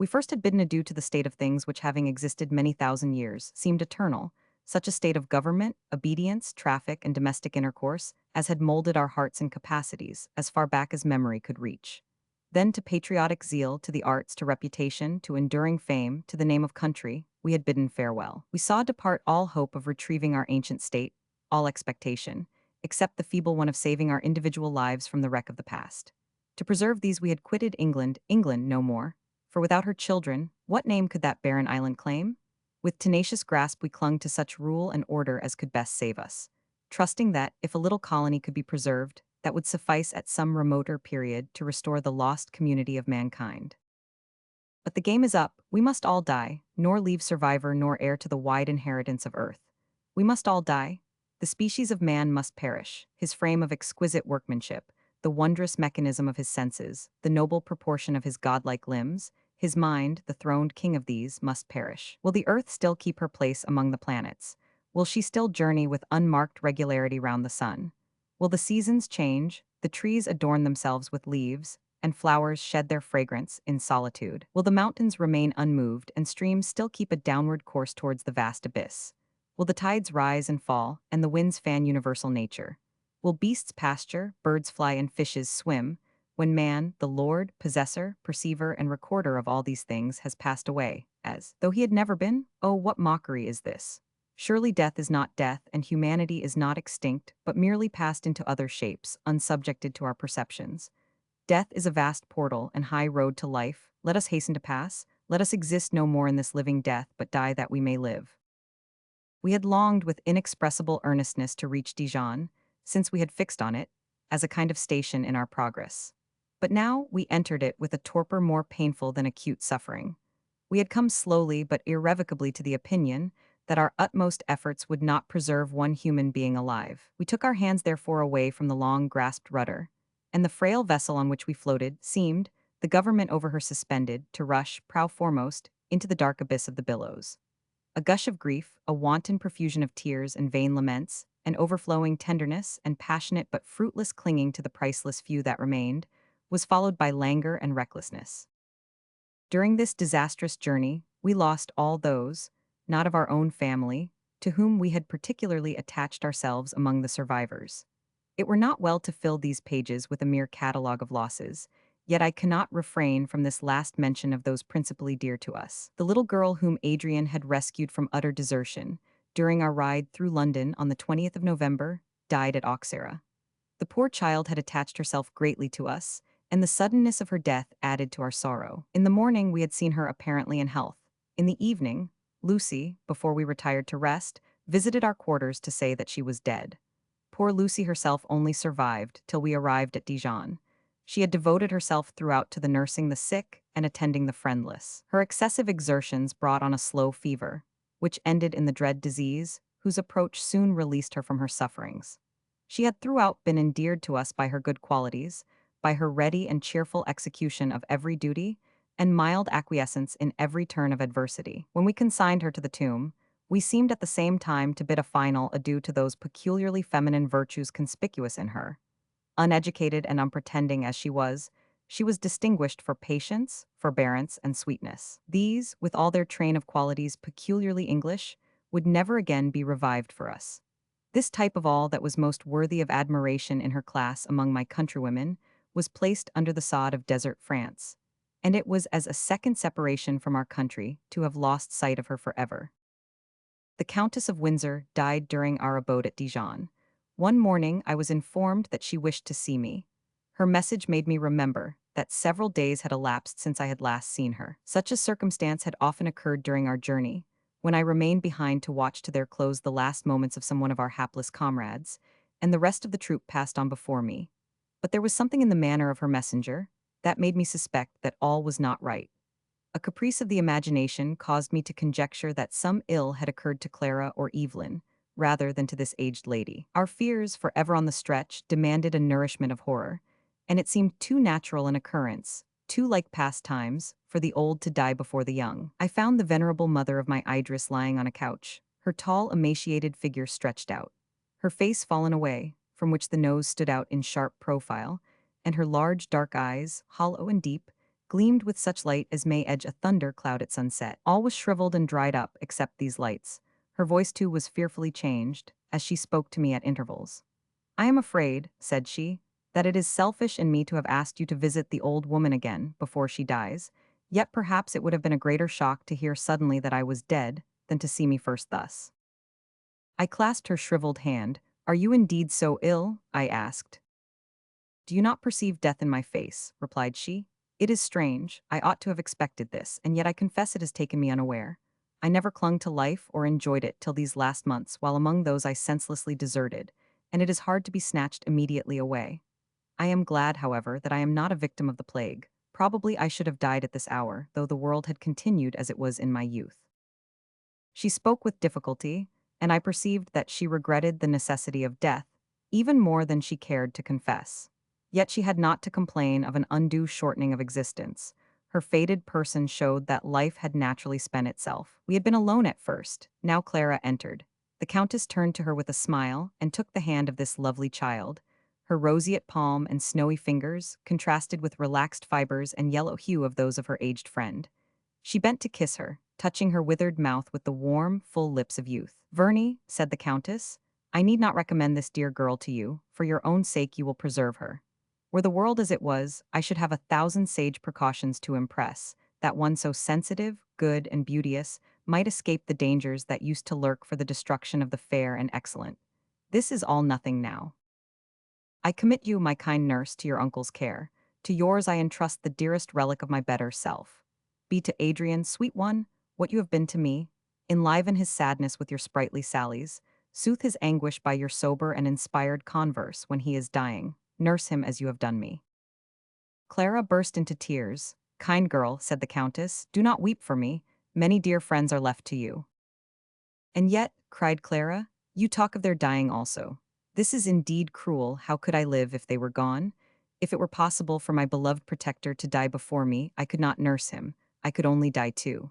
We first had bidden adieu to the state of things which, having existed many thousand years, seemed eternal, such a state of government, obedience, traffic, and domestic intercourse as had molded our hearts and capacities as far back as memory could reach. Then to patriotic zeal, to the arts, to reputation, to enduring fame, to the name of country, we had bidden farewell. We saw depart all hope of retrieving our ancient state, all expectation, except the feeble one of saving our individual lives from the wreck of the past. To preserve these we had quitted England, England no more, for without her children, what name could that barren island claim? With tenacious grasp we clung to such rule and order as could best save us, trusting that, if a little colony could be preserved, that would suffice at some remoter period to restore the lost community of mankind. But the game is up, we must all die, nor leave survivor nor heir to the wide inheritance of earth. We must all die. The species of man must perish, his frame of exquisite workmanship, the wondrous mechanism of his senses, the noble proportion of his godlike limbs, his mind, the throned king of these, must perish. Will the earth still keep her place among the planets? Will she still journey with unmarked regularity round the sun? Will the seasons change, the trees adorn themselves with leaves, and flowers shed their fragrance in solitude? Will the mountains remain unmoved and streams still keep a downward course towards the vast abyss? Will the tides rise and fall, and the winds fan universal nature? Will beasts pasture, birds fly, and fishes swim, when man, the lord, possessor, perceiver, and recorder of all these things, has passed away, as though he had never been? Oh, what mockery is this! Surely death is not death, and humanity is not extinct, but merely passed into other shapes, unsubjected to our perceptions. Death is a vast portal and high road to life. Let us hasten to pass, Let us exist no more in this living death, but die that we may live. We had longed with inexpressible earnestness to reach Dijon, since we had fixed on it, as a kind of station in our progress. But now we entered it with a torpor more painful than acute suffering. We had come slowly but irrevocably to the opinion that our utmost efforts would not preserve one human being alive. We took our hands therefore away from the long-grasped rudder, and the frail vessel on which we floated seemed, the government over her suspended, to rush, prow foremost, into the dark abyss of the billows. A gush of grief, a wanton profusion of tears and vain laments, an overflowing tenderness and passionate but fruitless clinging to the priceless few that remained, was followed by languor and recklessness. During this disastrous journey, we lost all those, not of our own family, to whom we had particularly attached ourselves among the survivors. It were not well to fill these pages with a mere catalogue of losses, yet I cannot refrain from this last mention of those principally dear to us. The little girl whom Adrian had rescued from utter desertion, during our ride through London on the 20th of November, died at Auxerre. The poor child had attached herself greatly to us, and the suddenness of her death added to our sorrow. In the morning we had seen her apparently in health. In the evening, Lucy, before we retired to rest, visited our quarters to say that she was dead. Poor Lucy herself only survived till we arrived at Dijon. She had devoted herself throughout to the nursing the sick and attending the friendless. Her excessive exertions brought on a slow fever, which ended in the dread disease, whose approach soon released her from her sufferings. She had throughout been endeared to us by her good qualities, by her ready and cheerful execution of every duty, and mild acquiescence in every turn of adversity. When we consigned her to the tomb, we seemed at the same time to bid a final adieu to those peculiarly feminine virtues conspicuous in her. Uneducated and unpretending as she was distinguished for patience, forbearance, and sweetness. These, with all their train of qualities peculiarly English, would never again be revived for us. This type of all that was most worthy of admiration in her class among my countrywomen was placed under the sod of desert France, and it was as a second separation from our country to have lost sight of her forever. The Countess of Windsor died during our abode at Dijon. One morning I was informed that she wished to see me. Her message made me remember that several days had elapsed since I had last seen her. Such a circumstance had often occurred during our journey, when I remained behind to watch to their close the last moments of some one of our hapless comrades, and the rest of the troop passed on before me. But there was something in the manner of her messenger that made me suspect that all was not right. A caprice of the imagination caused me to conjecture that some ill had occurred to Clara or Evelyn, rather than to this aged lady. Our fears, forever on the stretch, demanded a nourishment of horror, and it seemed too natural an occurrence, too like past times, for the old to die before the young. I found the venerable mother of my Idris lying on a couch, her tall, emaciated figure stretched out, her face fallen away, from which the nose stood out in sharp profile, and her large dark eyes, hollow and deep, gleamed with such light as may edge a thunder cloud at sunset. All was shriveled and dried up except these lights. Her voice too was fearfully changed, as she spoke to me at intervals. "I am afraid," said she, "that it is selfish in me to have asked you to visit the old woman again before she dies, yet perhaps it would have been a greater shock to hear suddenly that I was dead than to see me first thus." I clasped her shriveled hand. "Are you indeed so ill?" I asked. "Do you not perceive death in my face?" replied she. "It is strange, I ought to have expected this, and yet I confess it has taken me unaware. I never clung to life or enjoyed it till these last months, while among those I senselessly deserted, and it is hard to be snatched immediately away. I am glad, however, that I am not a victim of the plague. Probably I should have died at this hour, though the world had continued as it was in my youth." She spoke with difficulty, and I perceived that she regretted the necessity of death, even more than she cared to confess. Yet she had not to complain of an undue shortening of existence. Her faded person showed that life had naturally spent itself. We had been alone at first. Now Clara entered. The Countess turned to her with a smile and took the hand of this lovely child. Her roseate palm and snowy fingers contrasted with relaxed fibers and yellow hue of those of her aged friend. She bent to kiss her, touching her withered mouth with the warm, full lips of youth. "Verney," said the Countess, "I need not recommend this dear girl to you. For your own sake you will preserve her. Were the world as it was, I should have 1,000 sage precautions to impress, that one so sensitive, good, and beauteous might escape the dangers that used to lurk for the destruction of the fair and excellent. This is all nothing now. I commit you, my kind nurse, to your uncle's care. To yours I entrust the dearest relic of my better self." Be to Adrian, sweet one, what you have been to me. Enliven his sadness with your sprightly sallies. Soothe his anguish by your sober and inspired converse when he is dying. Nurse him as you have done me." Clara burst into tears. "Kind girl," said the Countess, "do not weep for me. Many dear friends are left to you." "And yet," cried Clara, "you talk of their dying also. This is indeed cruel. How could I live if they were gone? If it were possible for my beloved protector to die before me, I could not nurse him. I could only die too."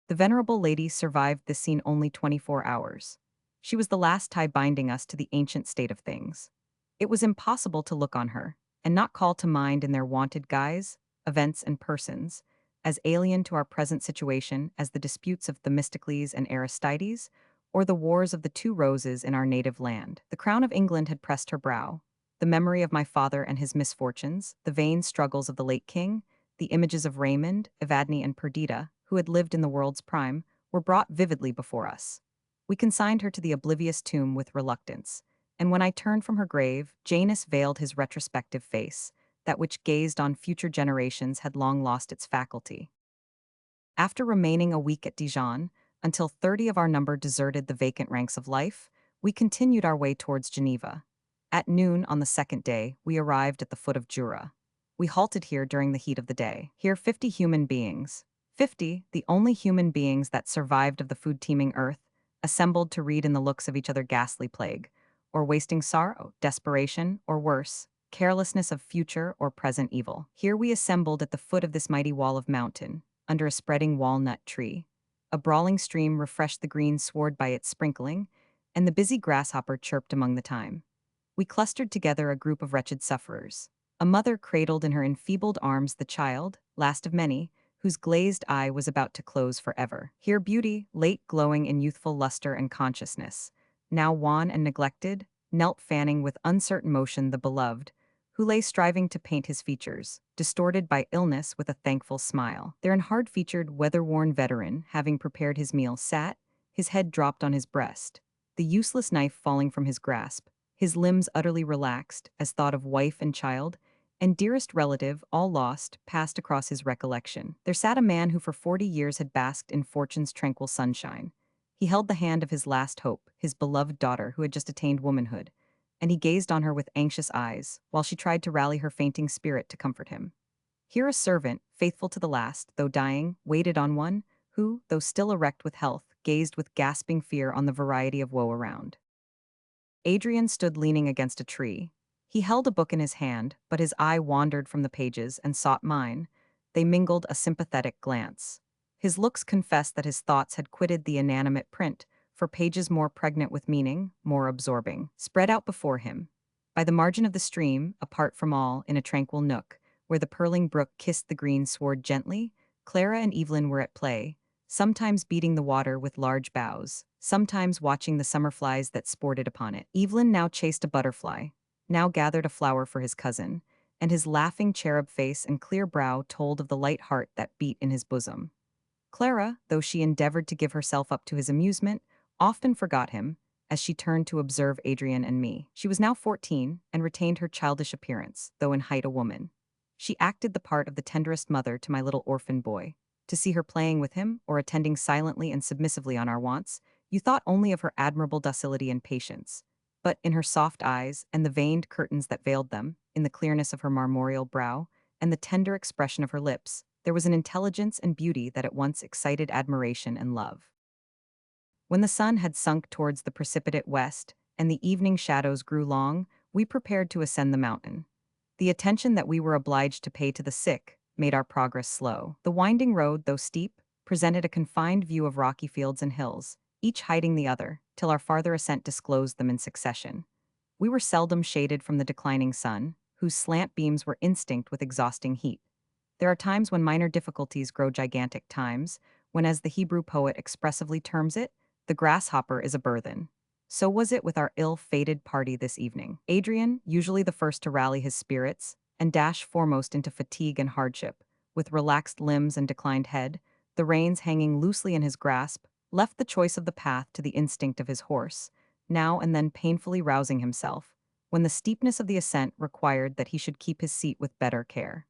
The venerable lady survived this scene only 24 hours. She was the last tie binding us to the ancient state of things. It was impossible to look on her, and not call to mind in their wonted guise, events and persons, as alien to our present situation as the disputes of Themistocles and Aristides, or the wars of the two roses in our native land. The crown of England had pressed her brow. The memory of my father and his misfortunes, the vain struggles of the late king, the images of Raymond, Evadne, and Perdita, who had lived in the world's prime, were brought vividly before us. We consigned her to the oblivious tomb with reluctance, and when I turned from her grave, Janus veiled his retrospective face, that which gazed on future generations had long lost its faculty. After remaining a week at Dijon, until 30 of our number deserted the vacant ranks of life, we continued our way towards Geneva. At noon on the second day, we arrived at the foot of Jura. We halted here during the heat of the day. Here 50 human beings, 50, the only human beings that survived of the food-teeming earth, assembled to read in the looks of each other ghastly plague, or wasting sorrow, desperation, or worse, carelessness of future or present evil. Here we assembled at the foot of this mighty wall of mountain, under a spreading walnut tree. A brawling stream refreshed the green sward by its sprinkling, and the busy grasshopper chirped among the thyme. We clustered together a group of wretched sufferers. A mother cradled in her enfeebled arms the child, last of many, whose glazed eye was about to close forever. Here beauty, late glowing in youthful luster and consciousness, now wan and neglected, knelt fanning with uncertain motion the beloved, who lay striving to paint his features, distorted by illness with a thankful smile. There an hard-featured, weather-worn veteran, having prepared his meal, sat, his head dropped on his breast, the useless knife falling from his grasp, his limbs utterly relaxed, as thought of wife and child, and dearest relative, all lost, passed across his recollection. There sat a man who for 40 years had basked in fortune's tranquil sunshine. He held the hand of his last hope, his beloved daughter who had just attained womanhood, and he gazed on her with anxious eyes, while she tried to rally her fainting spirit to comfort him. Here a servant, faithful to the last, though dying, waited on one, who, though still erect with health, gazed with gasping fear on the variety of woe around. Adrian stood leaning against a tree. He held a book in his hand, but his eye wandered from the pages and sought mine. They mingled a sympathetic glance. His looks confessed that his thoughts had quitted the inanimate print, for pages more pregnant with meaning, more absorbing, spread out before him. By the margin of the stream, apart from all, in a tranquil nook, where the purling brook kissed the green sward gently, Clara and Evelyn were at play, sometimes beating the water with large boughs, sometimes watching the summer flies that sported upon it. Evelyn now chased a butterfly, now gathered a flower for his cousin, and his laughing cherub face and clear brow told of the light heart that beat in his bosom. Clara, though she endeavored to give herself up to his amusement, often forgot him, as she turned to observe Adrian and me. She was now 14, and retained her childish appearance, though in height a woman. She acted the part of the tenderest mother to my little orphan boy. To see her playing with him, or attending silently and submissively on our wants, you thought only of her admirable docility and patience. But in her soft eyes, and the veined curtains that veiled them, in the clearness of her marmoreal brow, and the tender expression of her lips, there was an intelligence and beauty that at once excited admiration and love. When the sun had sunk towards the precipitate west, and the evening shadows grew long, we prepared to ascend the mountain. The attention that we were obliged to pay to the sick made our progress slow. The winding road, though steep, presented a confined view of rocky fields and hills, each hiding the other, till our farther ascent disclosed them in succession. We were seldom shaded from the declining sun, whose slant beams were instinct with exhausting heat. There are times when minor difficulties grow gigantic times, when, as the Hebrew poet expressively terms it, the grasshopper is a burthen. So was it with our ill-fated party this evening. Adrian, usually the first to rally his spirits, and dash foremost into fatigue and hardship, with relaxed limbs and declined head, the reins hanging loosely in his grasp, left the choice of the path to the instinct of his horse, now and then painfully rousing himself, when the steepness of the ascent required that he should keep his seat with better care.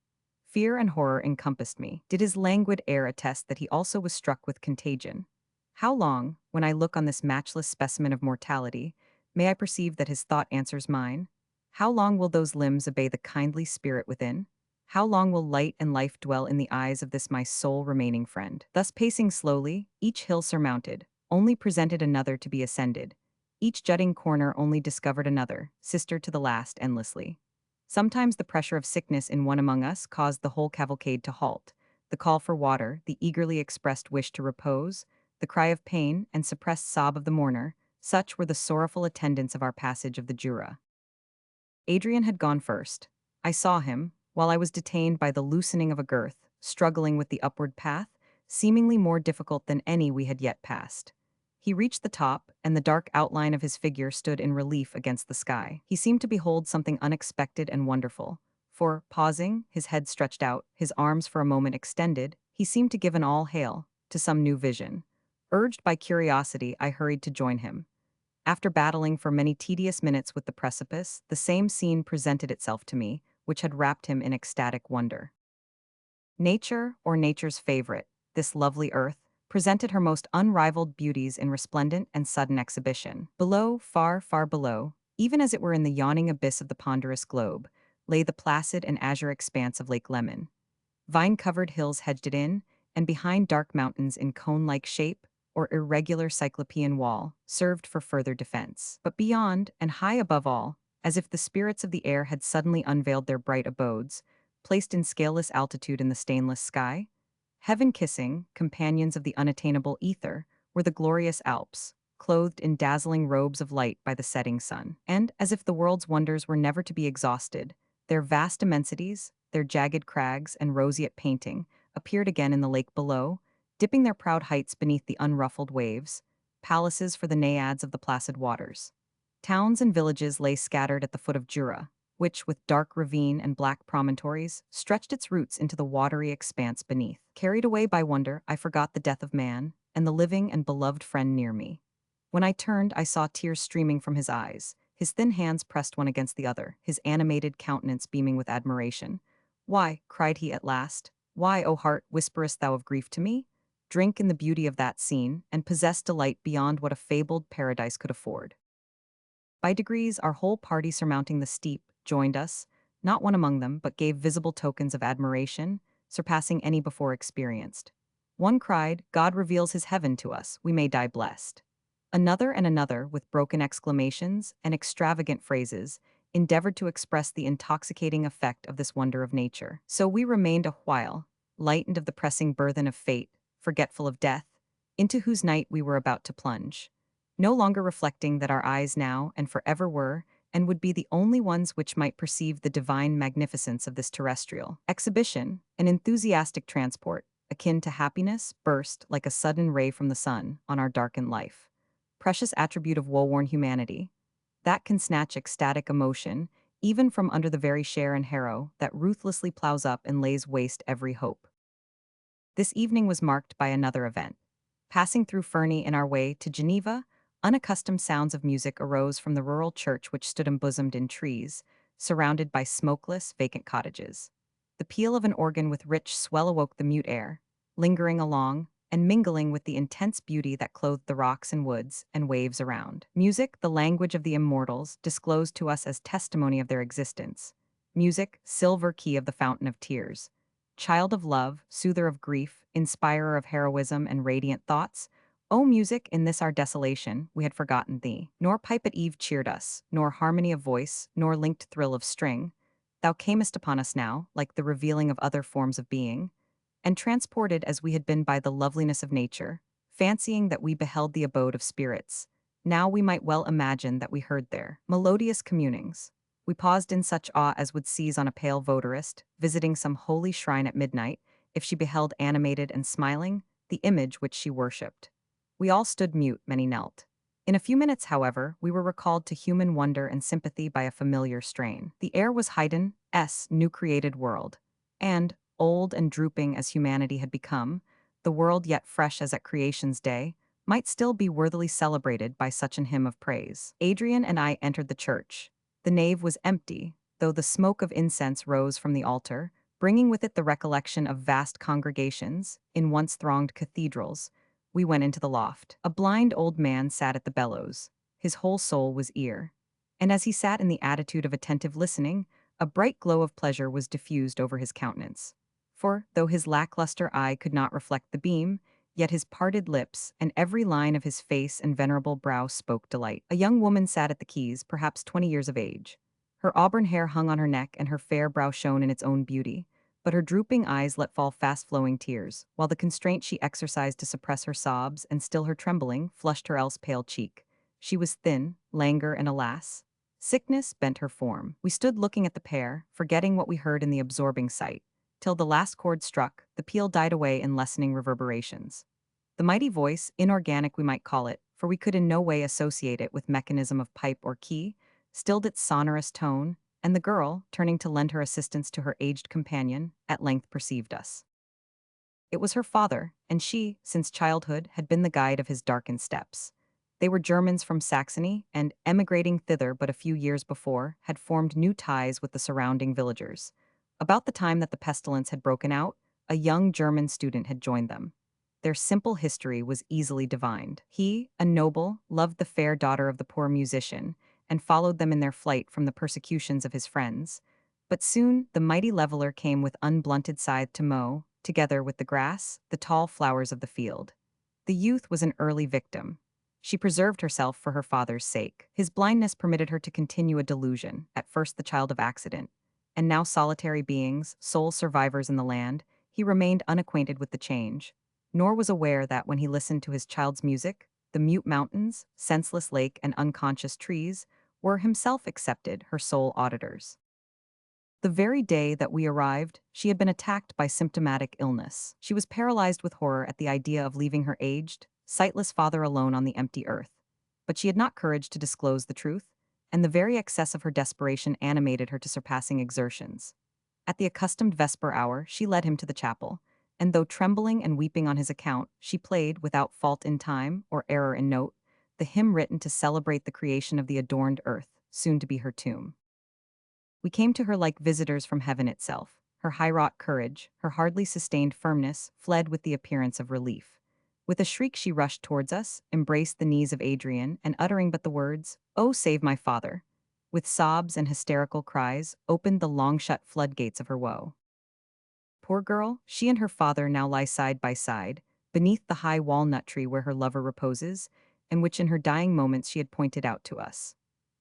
Fear and horror encompassed me. Did his languid air attest that he also was struck with contagion? How long, when I look on this matchless specimen of mortality, may I perceive that his thought answers mine? How long will those limbs obey the kindly spirit within? How long will light and life dwell in the eyes of this my sole remaining friend? Thus pacing slowly, each hill surmounted, only presented another to be ascended. Each jutting corner only discovered another, sister to the last endlessly. Sometimes the pressure of sickness in one among us caused the whole cavalcade to halt. The call for water, the eagerly expressed wish to repose, the cry of pain and suppressed sob of the mourner, such were the sorrowful attendants of our passage of the Jura. Adrian had gone first. I saw him, while I was detained by the loosening of a girth, struggling with the upward path, seemingly more difficult than any we had yet passed. He reached the top, and the dark outline of his figure stood in relief against the sky. He seemed to behold something unexpected and wonderful, for, pausing, his head stretched out, his arms for a moment extended, he seemed to give an all hail to some new vision. Urged by curiosity, I hurried to join him. After battling for many tedious minutes with the precipice, the same scene presented itself to me, which had wrapped him in ecstatic wonder. Nature, or nature's favorite, this lovely earth, presented her most unrivaled beauties in resplendent and sudden exhibition. Below, far, far below, even as it were in the yawning abyss of the ponderous globe, lay the placid and azure expanse of Lake Lemon. Vine-covered hills hedged it in, and behind dark mountains in cone-like shape, or irregular cyclopean wall, served for further defense. But beyond, and high above all, as if the spirits of the air had suddenly unveiled their bright abodes, placed in scaleless altitude in the stainless sky, heaven-kissing, companions of the unattainable ether, were the glorious Alps, clothed in dazzling robes of light by the setting sun. And, as if the world's wonders were never to be exhausted, their vast immensities, their jagged crags and roseate painting, appeared again in the lake below, dipping their proud heights beneath the unruffled waves, palaces for the naiads of the placid waters. Towns and villages lay scattered at the foot of Jura, which, with dark ravine and black promontories, stretched its roots into the watery expanse beneath. Carried away by wonder, I forgot the death of man, and the living and beloved friend near me. When I turned, I saw tears streaming from his eyes, his thin hands pressed one against the other, his animated countenance beaming with admiration. "Why," cried he at last, "why, O heart, whisperest thou of grief to me? Drink in the beauty of that scene, and possess delight beyond what a fabled paradise could afford." By degrees, our whole party surmounting the steep, joined us, not one among them, but gave visible tokens of admiration, surpassing any before experienced. One cried, "God reveals his heaven to us, we may die blessed." Another and another, with broken exclamations and extravagant phrases, endeavored to express the intoxicating effect of this wonder of nature. So we remained a while, lightened of the pressing burthen of fate, forgetful of death, into whose night we were about to plunge, no longer reflecting that our eyes now and forever were, and would be the only ones which might perceive the divine magnificence of this terrestrial exhibition. An enthusiastic transport, akin to happiness, burst, like a sudden ray from the sun, on our darkened life. Precious attribute of woe-worn humanity, that can snatch ecstatic emotion, even from under the very share and harrow that ruthlessly plows up and lays waste every hope. This evening was marked by another event. Passing through Fernie in our way to Geneva, unaccustomed sounds of music arose from the rural church which stood embosomed in trees, surrounded by smokeless, vacant cottages. The peal of an organ with rich swell awoke the mute air, lingering along, and mingling with the intense beauty that clothed the rocks and woods and waves around. Music, the language of the immortals, disclosed to us as testimony of their existence. Music, silver key of the fountain of tears. Child of love, soother of grief, inspirer of heroism and radiant thoughts, O music, in this our desolation, we had forgotten thee. Nor pipe at eve cheered us, nor harmony of voice, nor linked thrill of string. Thou camest upon us now, like the revealing of other forms of being, and transported as we had been by the loveliness of nature, fancying that we beheld the abode of spirits. Now we might well imagine that we heard there melodious communings. We paused in such awe as would seize on a pale votarist, visiting some holy shrine at midnight, if she beheld animated and smiling the image which she worshipped. We all stood mute, many knelt. In a few minutes, however, we were recalled to human wonder and sympathy by a familiar strain. The air was Haydn's new created world, and, old and drooping as humanity had become, the world yet fresh as at creation's day, might still be worthily celebrated by such an hymn of praise. Adrian and I entered the church. The nave was empty, though the smoke of incense rose from the altar, Bringing with it the recollection of vast congregations in once thronged cathedrals, we went into the loft. A blind old man sat at the bellows. His whole soul was ear. And as he sat in the attitude of attentive listening, a bright glow of pleasure was diffused over his countenance. For, though his lackluster eye could not reflect the beam, yet his parted lips and every line of his face and venerable brow spoke delight. A young woman sat at the keys, perhaps 20 years of age. Her auburn hair hung on her neck and her fair brow shone in its own beauty, but her drooping eyes let fall fast-flowing tears, while the constraint she exercised to suppress her sobs and still her trembling flushed her else pale cheek. She was thin, languor, and alas, sickness bent her form. We stood looking at the pair, forgetting what we heard in the absorbing sight, till the last chord struck, the peal died away in lessening reverberations. The mighty voice, inorganic we might call it, for we could in no way associate it with mechanism of pipe or key, stilled its sonorous tone, and the girl, turning to lend her assistance to her aged companion, at length perceived us. It was her father, and she, since childhood, had been the guide of his darkened steps. They were Germans from Saxony, and, emigrating thither but a few years before, had formed new ties with the surrounding villagers. About the time that the pestilence had broken out, a young German student had joined them. Their simple history was easily divined. He, a noble, loved the fair daughter of the poor musician, and followed them in their flight from the persecutions of his friends. But soon the mighty leveler came with unblunted scythe to mow, together with the grass, the tall flowers of the field. The youth was an early victim. She preserved herself for her father's sake. His blindness permitted her to continue a delusion, at first the child of accident, and now solitary beings, sole survivors in the land. He remained unacquainted with the change, nor was aware that when he listened to his child's music, the mute mountains, senseless lake, and unconscious trees were himself accepted her sole auditors. The very day that we arrived, she had been attacked by symptomatic illness. She was paralyzed with horror at the idea of leaving her aged, sightless father alone on the empty earth. But she had not courage to disclose the truth, and the very excess of her desperation animated her to surpassing exertions. At the accustomed vesper hour, she led him to the chapel, and though trembling and weeping on his account, she played, without fault in time or error in note, the hymn written to celebrate the creation of the adorned earth, soon to be her tomb. We came to her like visitors from heaven itself. Her high-wrought courage, her hardly sustained firmness, fled with the appearance of relief. With a shriek she rushed towards us, embraced the knees of Adrian, and uttering but the words, "Oh, save my father," with sobs and hysterical cries, opened the long-shut floodgates of her woe. Poor girl, she and her father now lie side by side, beneath the high walnut tree where her lover reposes, and which in her dying moments she had pointed out to us.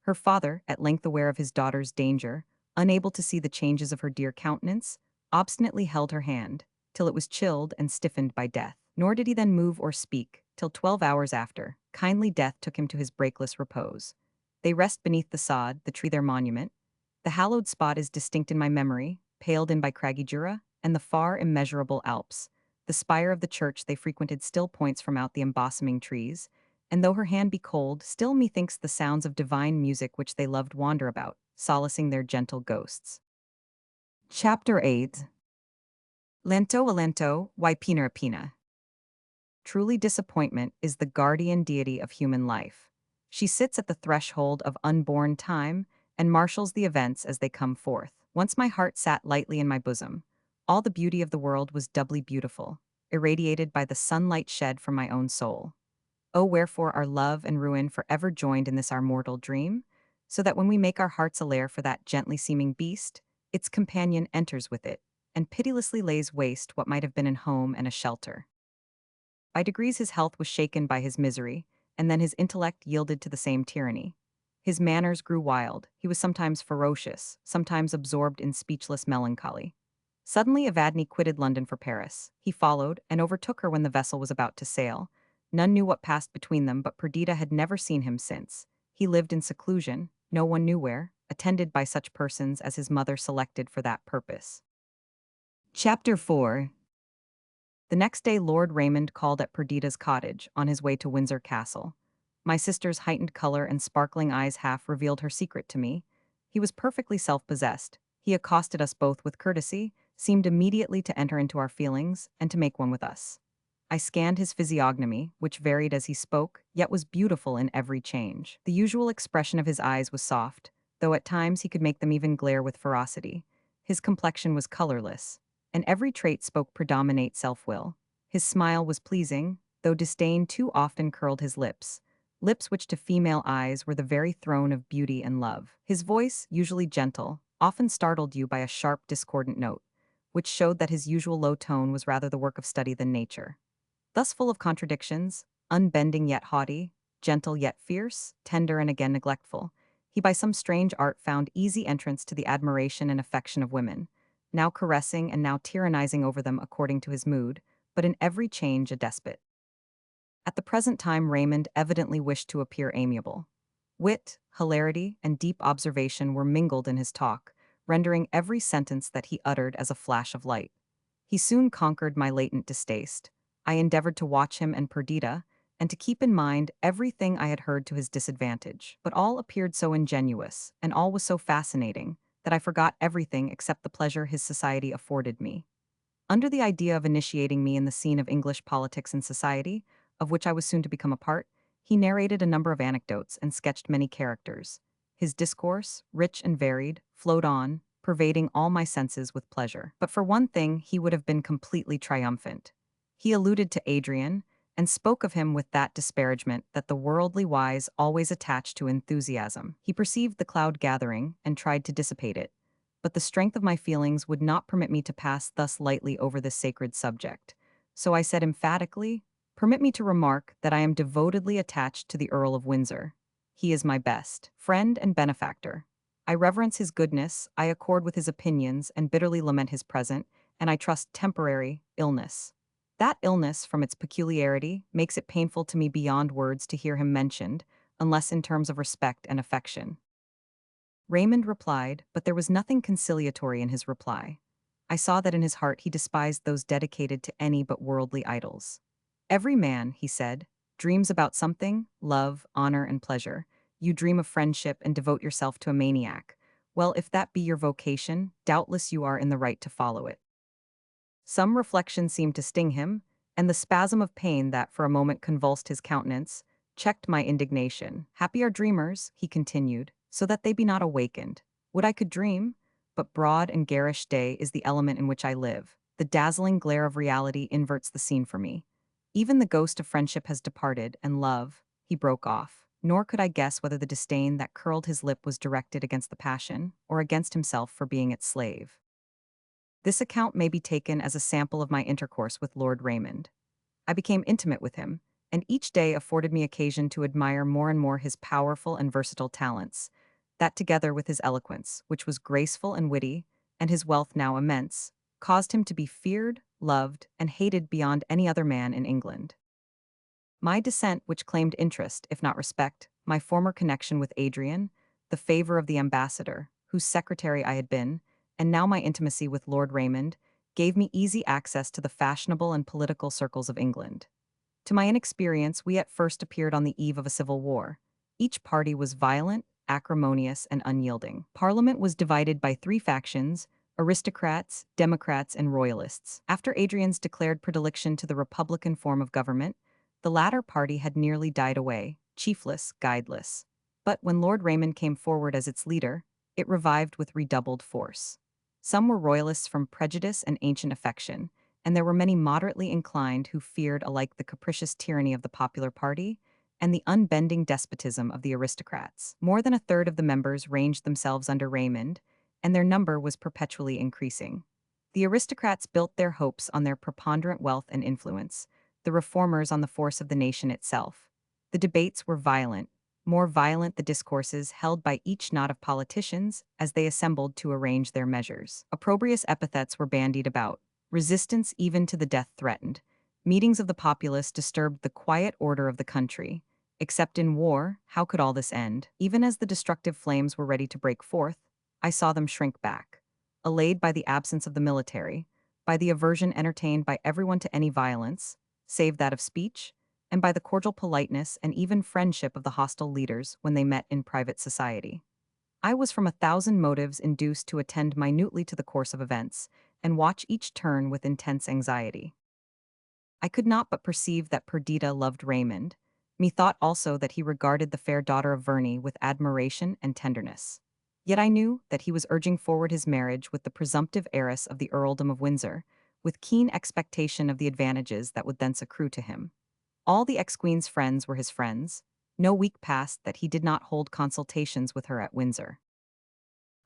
Her father, at length aware of his daughter's danger, unable to see the changes of her dear countenance, obstinately held her hand, till it was chilled and stiffened by death. Nor did he then move or speak, till 12 hours after, kindly death took him to his breakless repose. They rest beneath the sod, the tree their monument. The hallowed spot is distinct in my memory, paled in by craggy Jura, and the far immeasurable Alps. The spire of the church they frequented still points from out the embossoming trees, and though her hand be cold, still methinks the sounds of divine music which they loved wander about, solacing their gentle ghosts. Chapter 8. Lento a lento, y pina a pina. Truly disappointment is the guardian deity of human life. She sits at the threshold of unborn time and marshals the events as they come forth. Once my heart sat lightly in my bosom. All the beauty of the world was doubly beautiful, irradiated by the sunlight shed from my own soul. Oh, wherefore are love and ruin forever joined in this our mortal dream, so that when we make our hearts a lair for that gently seeming beast, its companion enters with it, and pitilessly lays waste what might have been an home and a shelter. By degrees his health was shaken by his misery, and then his intellect yielded to the same tyranny. His manners grew wild, he was sometimes ferocious, sometimes absorbed in speechless melancholy. Suddenly Evadne quitted London for Paris. He followed, and overtook her when the vessel was about to sail. None knew what passed between them, but Perdita had never seen him since. He lived in seclusion, no one knew where, attended by such persons as his mother selected for that purpose. Chapter 4. The next day Lord Raymond called at Perdita's cottage, on his way to Windsor Castle. My sister's heightened color and sparkling eyes half revealed her secret to me. He was perfectly self-possessed. He accosted us both with courtesy, seemed immediately to enter into our feelings, and to make one with us. I scanned his physiognomy, which varied as he spoke, yet was beautiful in every change. The usual expression of his eyes was soft, though at times he could make them even glare with ferocity, His complexion was colorless, and every trait spoke predominate self-will. His smile was pleasing, though disdain too often curled his lips, lips which to female eyes were the very throne of beauty and love. His voice, usually gentle, often startled you by a sharp discordant note, which showed that his usual low tone was rather the work of study than nature. Thus full of contradictions, unbending yet haughty, gentle yet fierce, tender and again neglectful, he by some strange art found easy entrance to the admiration and affection of women, now caressing and now tyrannizing over them according to his mood, but in every change a despot. At the present time Raymond evidently wished to appear amiable. Wit, hilarity, and deep observation were mingled in his talk, rendering every sentence that he uttered as a flash of light. He soon conquered my latent distaste. I endeavored to watch him and Perdita, and to keep in mind everything I had heard to his disadvantage. But all appeared so ingenuous, and all was so fascinating, that I forgot everything except the pleasure his society afforded me. Under the idea of initiating me in the scene of English politics and society, of which I was soon to become a part, he narrated a number of anecdotes and sketched many characters. His discourse, rich and varied, flowed on, pervading all my senses with pleasure. But for one thing he would have been completely triumphant. He alluded to Adrian, and spoke of him with that disparagement that the worldly wise always attach to enthusiasm. He perceived the cloud gathering, and tried to dissipate it, but the strength of my feelings would not permit me to pass thus lightly over this sacred subject. So I said emphatically, "Permit me to remark that I am devotedly attached to the Earl of Windsor. He is my best friend and benefactor. I reverence his goodness, I accord with his opinions, and bitterly lament his present, and I trust temporary, illness. That illness, from its peculiarity, makes it painful to me beyond words to hear him mentioned, unless in terms of respect and affection." Raymond replied, but there was nothing conciliatory in his reply. I saw that in his heart he despised those dedicated to any but worldly idols. "Every man," he said, "dreams about something, love, honor, and pleasure. You dream of friendship and devote yourself to a maniac. Well, if that be your vocation, doubtless you are in the right to follow it." Some reflection seemed to sting him, and the spasm of pain that for a moment convulsed his countenance checked my indignation. "Happy are dreamers," he continued, "so that they be not awakened. Would I could dream, but broad and garish day is the element in which I live. The dazzling glare of reality inverts the scene for me. Even the ghost of friendship has departed, and love," he broke off. Nor could I guess whether the disdain that curled his lip was directed against the passion, or against himself for being its slave. This account may be taken as a sample of my intercourse with Lord Raymond. I became intimate with him, and each day afforded me occasion to admire more and more his powerful and versatile talents, that together with his eloquence, which was graceful and witty, and his wealth now immense, caused him to be feared, loved, and hated beyond any other man in England. My descent, which claimed interest, if not respect, my former connection with Adrian, the favor of the ambassador, whose secretary I had been, and now my intimacy with Lord Raymond, gave me easy access to the fashionable and political circles of England. To my inexperience, we at first appeared on the eve of a civil war. Each party was violent, acrimonious, and unyielding. Parliament was divided by three factions: aristocrats, democrats, and royalists. After Adrian's declared predilection to the republican form of government, the latter party had nearly died away, chiefless, guideless. But when Lord Raymond came forward as its leader, it revived with redoubled force. Some were royalists from prejudice and ancient affection, and there were many moderately inclined who feared alike the capricious tyranny of the popular party and the unbending despotism of the aristocrats. More than a third of the members ranged themselves under Raymond, and their number was perpetually increasing. The aristocrats built their hopes on their preponderant wealth and influence, the reformers on the force of the nation itself. The debates were violent, more violent the discourses held by each knot of politicians as they assembled to arrange their measures. Opprobrious epithets were bandied about. Resistance even to the death threatened. Meetings of the populace disturbed the quiet order of the country. Except in war, how could all this end? Even as the destructive flames were ready to break forth, I saw them shrink back, allayed by the absence of the military, by the aversion entertained by everyone to any violence, save that of speech, and by the cordial politeness and even friendship of the hostile leaders when they met in private society. I was from 1,000 motives induced to attend minutely to the course of events, and watch each turn with intense anxiety. I could not but perceive that Perdita loved Raymond. Methought also that he regarded the fair daughter of Verney with admiration and tenderness. Yet I knew that he was urging forward his marriage with the presumptive heiress of the Earldom of Windsor, with keen expectation of the advantages that would thence accrue to him. All the ex-queen's friends were his friends. No week passed that he did not hold consultations with her at Windsor.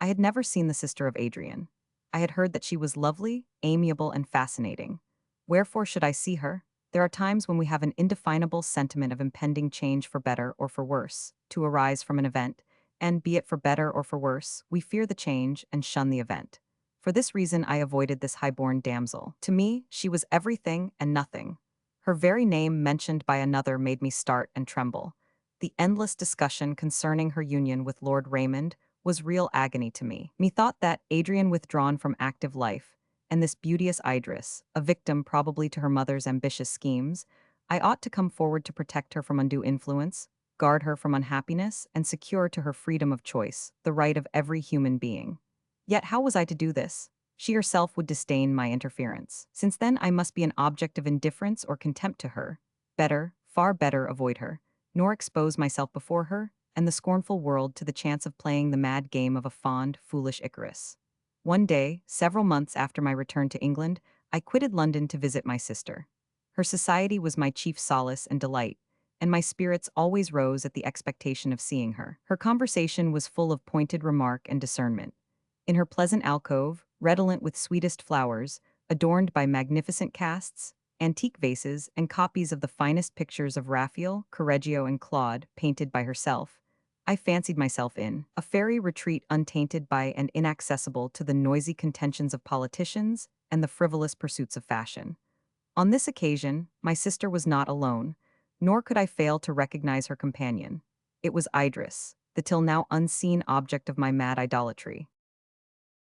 I had never seen the sister of Adrian. I had heard that she was lovely, amiable, and fascinating. Wherefore should I see her? There are times when we have an indefinable sentiment of impending change for better or for worse, to arise from an event, and, be it for better or for worse, we fear the change and shun the event. For this reason I avoided this high-born damsel. To me, she was everything and nothing. Her very name mentioned by another made me start and tremble. The endless discussion concerning her union with Lord Raymond was real agony to me. Methought that, Adrian withdrawn from active life, and this beauteous Idris, a victim probably to her mother's ambitious schemes, I ought to come forward to protect her from undue influence, guard her from unhappiness, and secure to her freedom of choice, the right of every human being. Yet how was I to do this? She herself would disdain my interference. Since then I must be an object of indifference or contempt to her. Better, far better avoid her, nor expose myself before her and the scornful world to the chance of playing the mad game of a fond, foolish Icarus. One day, several months after my return to England, I quitted London to visit my sister. Her society was my chief solace and delight, and my spirits always rose at the expectation of seeing her. Her conversation was full of pointed remark and discernment. In her pleasant alcove, redolent with sweetest flowers, adorned by magnificent casts, antique vases, and copies of the finest pictures of Raphael, Correggio, and Claude, painted by herself, I fancied myself in a fairy retreat untainted by and inaccessible to the noisy contentions of politicians and the frivolous pursuits of fashion. On this occasion, my sister was not alone, nor could I fail to recognize her companion. It was Idris, the till now unseen object of my mad idolatry.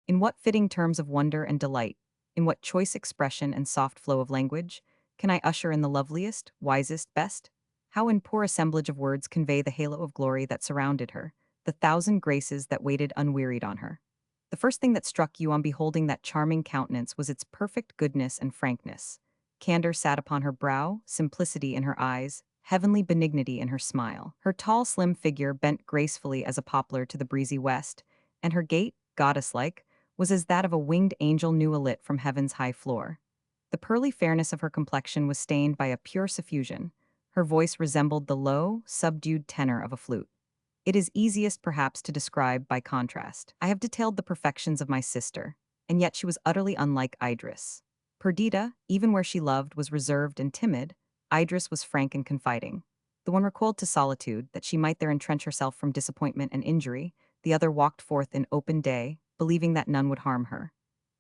In what fitting terms of wonder and delight, in what choice expression and soft flow of language, can I usher in the loveliest, wisest, best? How in poor assemblage of words convey the halo of glory that surrounded her, the thousand graces that waited unwearied on her? The first thing that struck you on beholding that charming countenance was its perfect goodness and frankness. Candor sat upon her brow, simplicity in her eyes, heavenly benignity in her smile. Her tall, slim figure bent gracefully as a poplar to the breezy west, and her gait, goddess-like, was as that of a winged angel new alit from heaven's high floor. The pearly fairness of her complexion was stained by a pure suffusion. Her voice resembled the low, subdued tenor of a flute. It is easiest, perhaps, to describe by contrast. I have detailed the perfections of my sister, and yet she was utterly unlike Idris. Perdita, even where she loved, was reserved and timid. Idris was frank and confiding. The one recoiled to solitude, that she might there entrench herself from disappointment and injury. The other walked forth in open day, believing that none would harm her.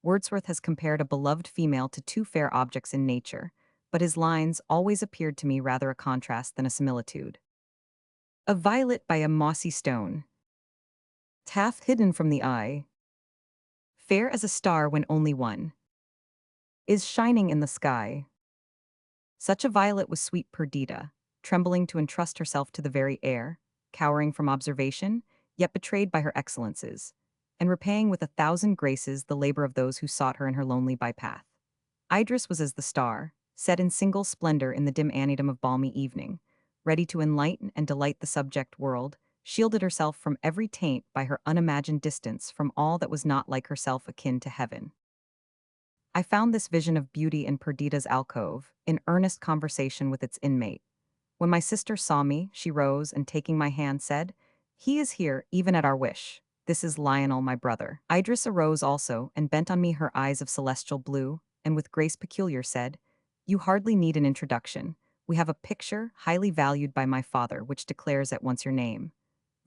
Wordsworth has compared a beloved female to two fair objects in nature, but his lines always appeared to me rather a contrast than a similitude. A violet by a mossy stone, half hidden from the eye, fair as a star when only one is shining in the sky. Such a violet was sweet Perdita, trembling to entrust herself to the very air, cowering from observation, yet betrayed by her excellences, and repaying with 1,000 graces the labor of those who sought her in her lonely bypath. Idris was as the star, set in single splendor in the dim anidom of balmy evening, ready to enlighten and delight the subject world, shielded herself from every taint by her unimagined distance from all that was not like herself akin to heaven. I found this vision of beauty in Perdita's alcove, in earnest conversation with its inmate. When my sister saw me, she rose and taking my hand said, "He is here, even at our wish. This is Lionel, my brother." Idris arose also and bent on me her eyes of celestial blue, and with grace peculiar said, "You hardly need an introduction. We have a picture, highly valued by my father, which declares at once your name.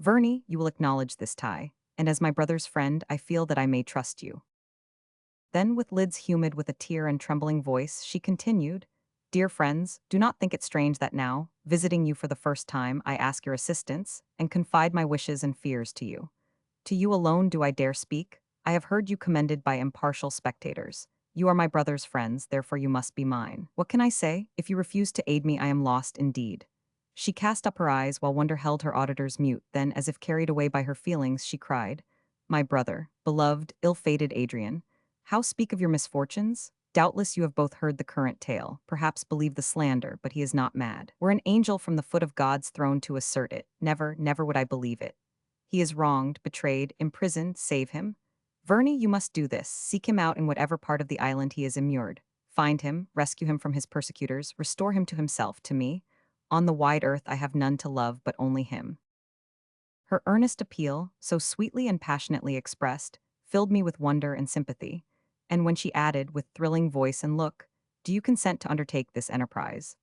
Verney, you will acknowledge this tie, and as my brother's friend, I feel that I may trust you." Then, with lids humid with a tear and trembling voice, she continued, "Dear friends, do not think it strange that now, visiting you for the first time, I ask your assistance, and confide my wishes and fears to you. To you alone do I dare speak. I have heard you commended by impartial spectators. You are my brother's friends, therefore you must be mine. What can I say? If you refuse to aid me, I am lost indeed." She cast up her eyes while wonder held her auditors mute, then, as if carried away by her feelings, she cried, "My brother, beloved, ill-fated Adrian, how speak of your misfortunes? Doubtless you have both heard the current tale, perhaps believe the slander, but he is not mad. Were an angel from the foot of God's throne to assert it, never, never would I believe it. He is wronged, betrayed, imprisoned, save him. Verney, you must do this. Seek him out in whatever part of the island he is immured. Find him, rescue him from his persecutors, restore him to himself, to me. On the wide earth I have none to love but only him. Her earnest appeal, so sweetly and passionately expressed, filled me with wonder and sympathy, and when she added, with thrilling voice and look, "Do you consent to undertake this enterprise?"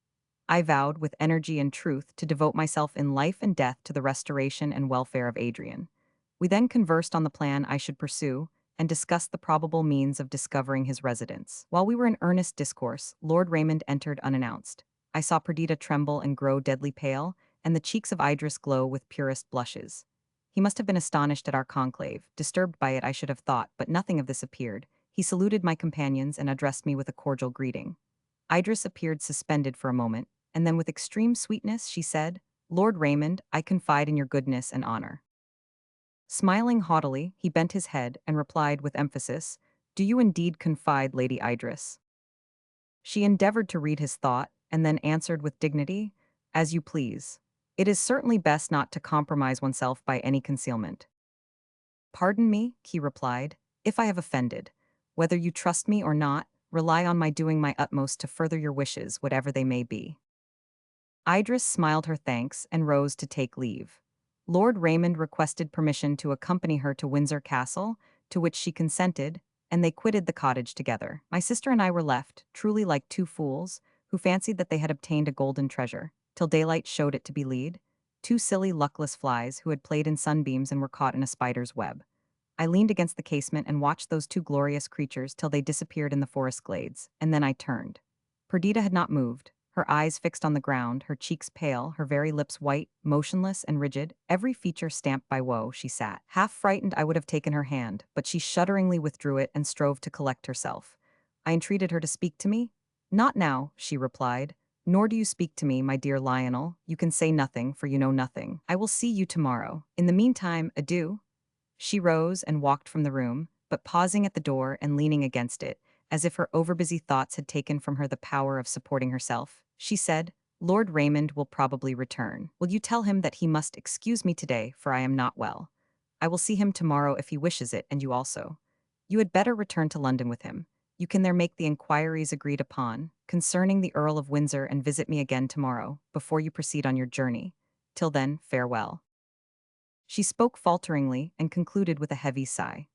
I vowed, with energy and truth, to devote myself in life and death to the restoration and welfare of Adrian. We then conversed on the plan I should pursue, and discussed the probable means of discovering his residence. While we were in earnest discourse, Lord Raymond entered unannounced. I saw Perdita tremble and grow deadly pale, and the cheeks of Idris glow with purest blushes. He must have been astonished at our conclave, disturbed by it I should have thought, but nothing of this appeared. He saluted my companions and addressed me with a cordial greeting. Idris appeared suspended for a moment, and then with extreme sweetness she said, "Lord Raymond, I confide in your goodness and honor." Smiling haughtily, he bent his head and replied with emphasis, "Do you indeed confide, Lady Idris?" She endeavored to read his thought, and then answered with dignity, "As you please. It is certainly best not to compromise oneself by any concealment." "Pardon me," he replied, "if I have offended. Whether you trust me or not, rely on my doing my utmost to further your wishes, whatever they may be." Idris smiled her thanks and rose to take leave. Lord Raymond requested permission to accompany her to Windsor Castle, to which she consented, and they quitted the cottage together. My sister and I were left, truly like two fools, who fancied that they had obtained a golden treasure, till daylight showed it to be lead, two silly, luckless flies who had played in sunbeams and were caught in a spider's web. I leaned against the casement and watched those two glorious creatures till they disappeared in the forest glades, and then I turned. Perdita had not moved, her eyes fixed on the ground, her cheeks pale, her very lips white, motionless and rigid, every feature stamped by woe. She sat. Half frightened, I would have taken her hand, but she shudderingly withdrew it and strove to collect herself. I entreated her to speak to me. "Not now," she replied. "Nor do you speak to me, my dear Lionel. You can say nothing, for you know nothing. I will see you tomorrow. In the meantime, adieu." She rose and walked from the room, but pausing at the door and leaning against it, as if her overbusy thoughts had taken from her the power of supporting herself, she said, "Lord Raymond will probably return. Will you tell him that he must excuse me today, for I am not well? I will see him tomorrow if he wishes it, and you also. You had better return to London with him. You can there make the inquiries agreed upon concerning the Earl of Windsor and visit me again tomorrow, before you proceed on your journey. Till then, farewell." She spoke falteringly and concluded with a heavy sigh.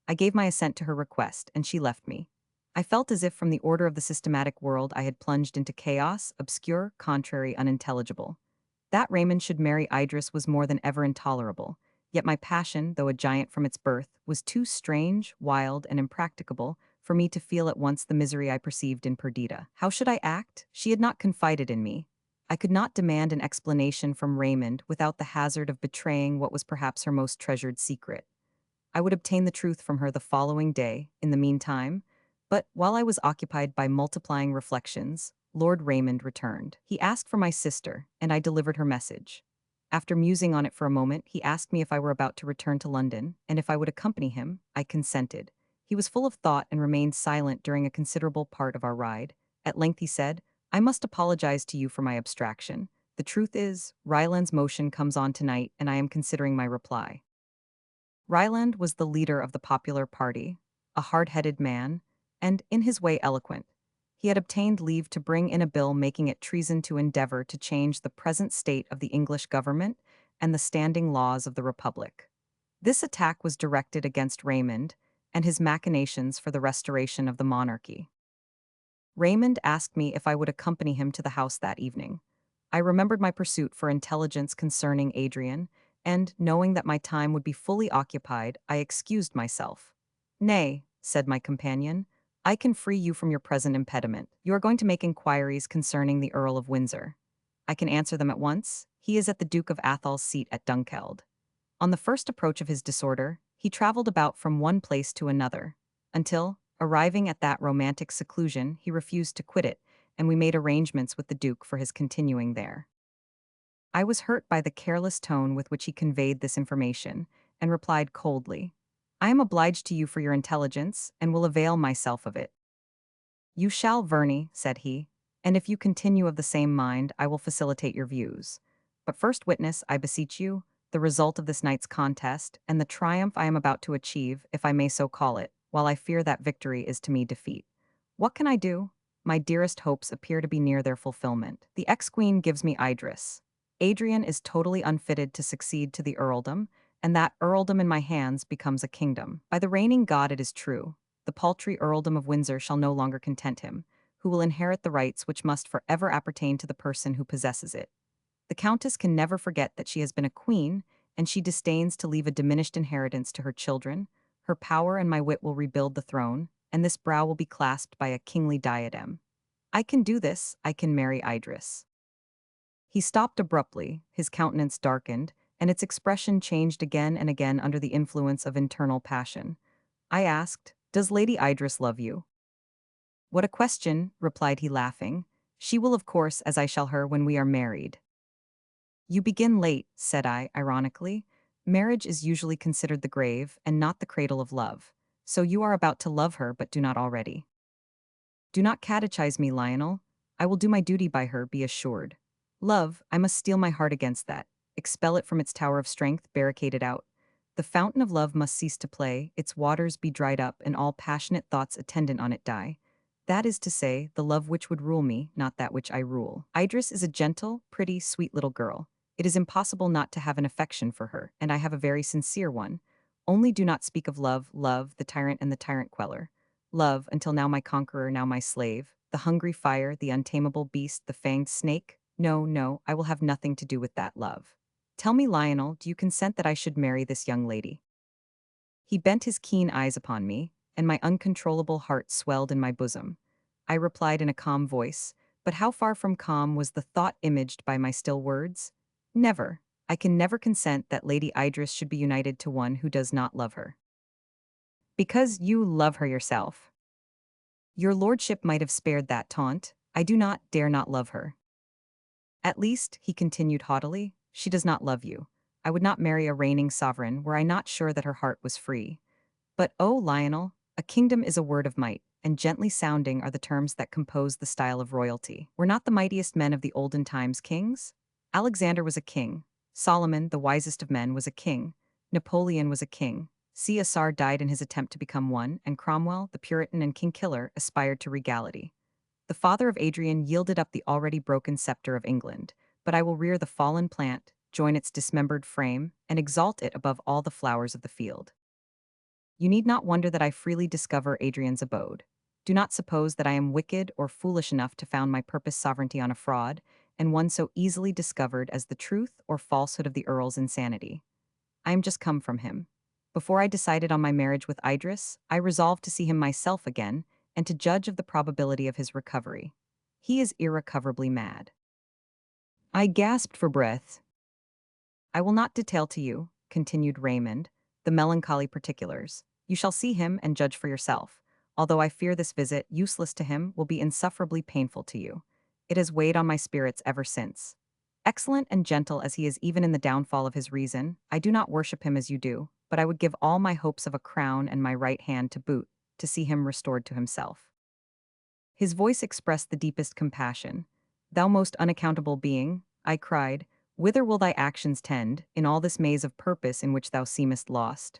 I gave my assent to her request, and she left me. I felt as if from the order of the systematic world I had plunged into chaos, obscure, contrary, unintelligible. That Raymond should marry Idris was more than ever intolerable, yet my passion, though a giant from its birth, was too strange, wild, and impracticable for me to feel at once the misery I perceived in Perdita. How should I act? She had not confided in me. I could not demand an explanation from Raymond without the hazard of betraying what was perhaps her most treasured secret. I would obtain the truth from her the following day, in the meantime, but while I was occupied by multiplying reflections, Lord Raymond returned. He asked for my sister, and I delivered her message. After musing on it for a moment, he asked me if I were about to return to London, and if I would accompany him. I consented. He was full of thought and remained silent during a considerable part of our ride. At length he said, "I must apologize to you for my abstraction. The truth is, Ryland's motion comes on tonight, and I am considering my reply." Ryland was the leader of the popular party, a hard-headed man, and, in his way, eloquent. He had obtained leave to bring in a bill making it treason to endeavor to change the present state of the English government and the standing laws of the Republic. This attack was directed against Raymond and his machinations for the restoration of the monarchy. Raymond asked me if I would accompany him to the house that evening. I remembered my pursuit for intelligence concerning Adrian, and, knowing that my time would be fully occupied, I excused myself. "Nay," said my companion, "I can free you from your present impediment. You are going to make inquiries concerning the Earl of Windsor. I can answer them at once. He is at the Duke of Athol's seat at Dunkeld. On the first approach of his disorder, he traveled about from one place to another, until, arriving at that romantic seclusion, he refused to quit it, and we made arrangements with the Duke for his continuing there." I was hurt by the careless tone with which he conveyed this information, and replied coldly, "I am obliged to you for your intelligence, and will avail myself of it." "You shall, Verney," said he, "and if you continue of the same mind, I will facilitate your views. But first witness, I beseech you, the result of this night's contest, and the triumph I am about to achieve, if I may so call it, while I fear that victory is to me defeat. What can I do? My dearest hopes appear to be near their fulfillment. The ex-queen gives me Idris. Adrian is totally unfitted to succeed to the earldom, and that earldom in my hands becomes a kingdom. By the reigning God it is true, the paltry earldom of Windsor shall no longer content him, who will inherit the rights which must forever appertain to the person who possesses it. The countess can never forget that she has been a queen, and she disdains to leave a diminished inheritance to her children. Her power and my wit will rebuild the throne, and this brow will be clasped by a kingly diadem. I can do this, I can marry Idris. He stopped abruptly, his countenance darkened, and its expression changed again and again under the influence of internal passion. I asked, "Does Lady Idris love you?" "What a question," replied he laughing. "She will, of course, as I shall her when we are married." "You begin late," said I, ironically. "Marriage is usually considered the grave, and not the cradle of love. So you are about to love her, but do not already. Do not catechize me, Lionel. I will do my duty by her, be assured. Love, I must steel my heart against that, expel it from its tower of strength, barricade it out. The fountain of love must cease to play, its waters be dried up, and all passionate thoughts attendant on it die. That is to say, the love which would rule me, not that which I rule. Idris is a gentle, pretty, sweet little girl. It is impossible not to have an affection for her, and I have a very sincere one. Only do not speak of love, love, the tyrant and the tyrant queller. Love, until now my conqueror, now my slave, the hungry fire, the untamable beast, the fanged snake? No, no, I will have nothing to do with that love. Tell me, Lionel, do you consent that I should marry this young lady?" He bent his keen eyes upon me, and my uncontrollable heart swelled in my bosom. I replied in a calm voice, but how far from calm was the thought imaged by my still words? "Never. I can never consent that Lady Idris should be united to one who does not love her." "Because you love her yourself." "Your lordship might have spared that taunt. I do not, dare not love her." "At least," he continued haughtily, "she does not love you. I would not marry a reigning sovereign were I not sure that her heart was free. But, oh, Lionel, a kingdom is a word of might, and gently sounding are the terms that compose the style of royalty. Were not the mightiest men of the olden times kings? Alexander was a king. Solomon, the wisest of men, was a king. Napoleon was a king. Caesar died in his attempt to become one, and Cromwell, the Puritan and king killer, aspired to regality. The father of Adrian yielded up the already broken scepter of England, but I will rear the fallen plant, join its dismembered frame, and exalt it above all the flowers of the field. You need not wonder that I freely discover Adrian's abode. Do not suppose that I am wicked or foolish enough to found my purposed sovereignty on a fraud, and one so easily discovered as the truth or falsehood of the Earl's insanity. I am just come from him. Before I decided on my marriage with Idris, I resolved to see him myself again, and to judge of the probability of his recovery. He is irrecoverably mad. I gasped for breath. "I will not detail to you," continued Raymond, "the melancholy particulars. You shall see him and judge for yourself, although I fear this visit, useless to him, will be insufferably painful to you. It has weighed on my spirits ever since. Excellent and gentle as he is even in the downfall of his reason, I do not worship him as you do, but I would give all my hopes of a crown and my right hand to boot, to see him restored to himself." His voice expressed the deepest compassion. "Thou most unaccountable being," I cried, "whither will thy actions tend, in all this maze of purpose in which thou seemest lost?"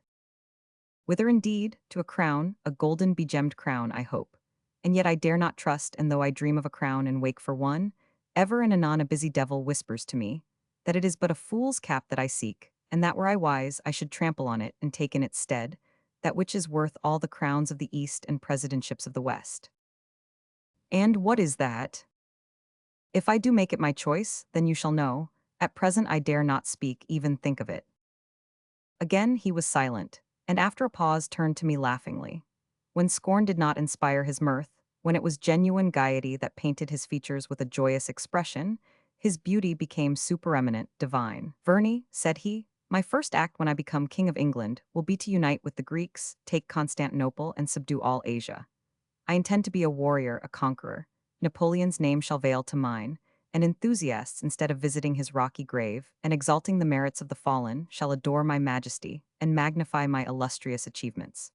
"Whither indeed? To a crown, a golden begemmed crown, I hope. And yet I dare not trust, and though I dream of a crown and wake for one, ever and anon a busy devil whispers to me that it is but a fool's cap that I seek, and that were I wise, I should trample on it and take in its stead that which is worth all the crowns of the East and presidentships of the West." "And what is that?" "If I do make it my choice, then you shall know. At present I dare not speak, even think of it." Again he was silent, and after a pause turned to me laughingly. When scorn did not inspire his mirth, when it was genuine gaiety that painted his features with a joyous expression, his beauty became supereminent, divine. "Verney," said he, "my first act when I become King of England will be to unite with the Greeks, take Constantinople, and subdue all Asia. I intend to be a warrior, a conqueror. Napoleon's name shall veil to mine, and enthusiasts, instead of visiting his rocky grave and exalting the merits of the fallen, shall adore my majesty and magnify my illustrious achievements."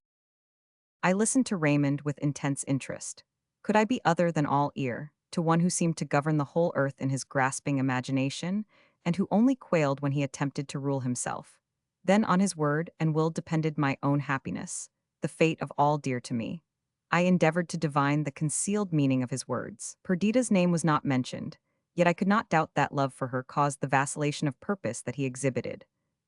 I listened to Raymond with intense interest. Could I be other than all ear to one who seemed to govern the whole earth in his grasping imagination, and who only quailed when he attempted to rule himself. Then on his word and will depended my own happiness, the fate of all dear to me. I endeavored to divine the concealed meaning of his words. Perdita's name was not mentioned, yet I could not doubt that love for her caused the vacillation of purpose that he exhibited.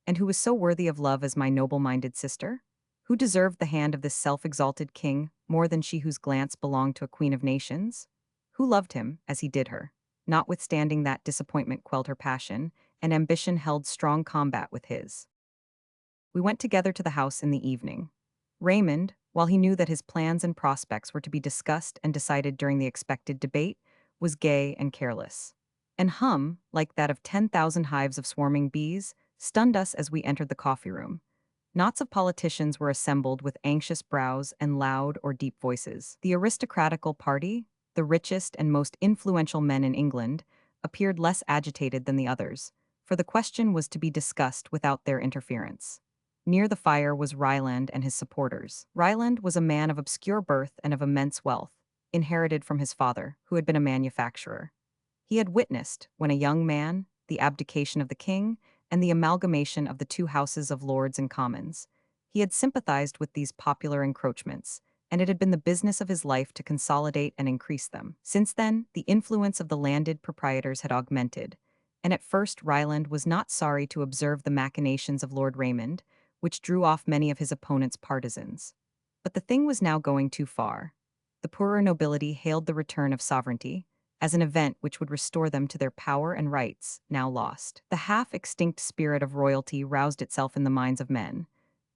And who was so worthy of love as my noble-minded sister? Who deserved the hand of this self-exalted king more than she whose glance belonged to a queen of nations? Who loved him as he did her? Notwithstanding that disappointment quelled her passion, and ambition held strong combat with his. We went together to the house in the evening. Raymond, while he knew that his plans and prospects were to be discussed and decided during the expected debate, was gay and careless. And hum, like that of 10,000 hives of swarming bees, stunned us as we entered the coffee room. Knots of politicians were assembled with anxious brows and loud or deep voices. The aristocratical party, the richest and most influential men in England, appeared less agitated than the others, for the question was to be discussed without their interference. Near the fire was Ryland and his supporters. Ryland was a man of obscure birth and of immense wealth, inherited from his father, who had been a manufacturer. He had witnessed, when a young man, the abdication of the king and the amalgamation of the two houses of Lords and Commons. He had sympathized with these popular encroachments, and it had been the business of his life to consolidate and increase them. Since then, the influence of the landed proprietors had augmented, and at first Ryland was not sorry to observe the machinations of Lord Raymond, which drew off many of his opponent's partisans. But the thing was now going too far. The poorer nobility hailed the return of sovereignty as an event which would restore them to their power and rights, now lost. The half-extinct spirit of royalty roused itself in the minds of men,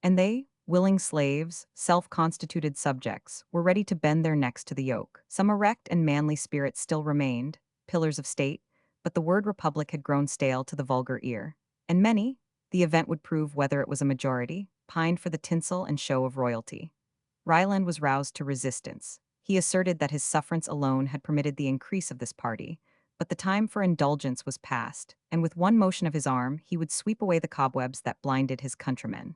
and they, willing slaves, self-constituted subjects, were ready to bend their necks to the yoke. Some erect and manly spirits still remained, pillars of state, but the word republic had grown stale to the vulgar ear. And many, the event would prove whether it was a majority, pined for the tinsel and show of royalty. Ryland was roused to resistance. He asserted that his sufferance alone had permitted the increase of this party, but the time for indulgence was past, and with one motion of his arm he would sweep away the cobwebs that blinded his countrymen.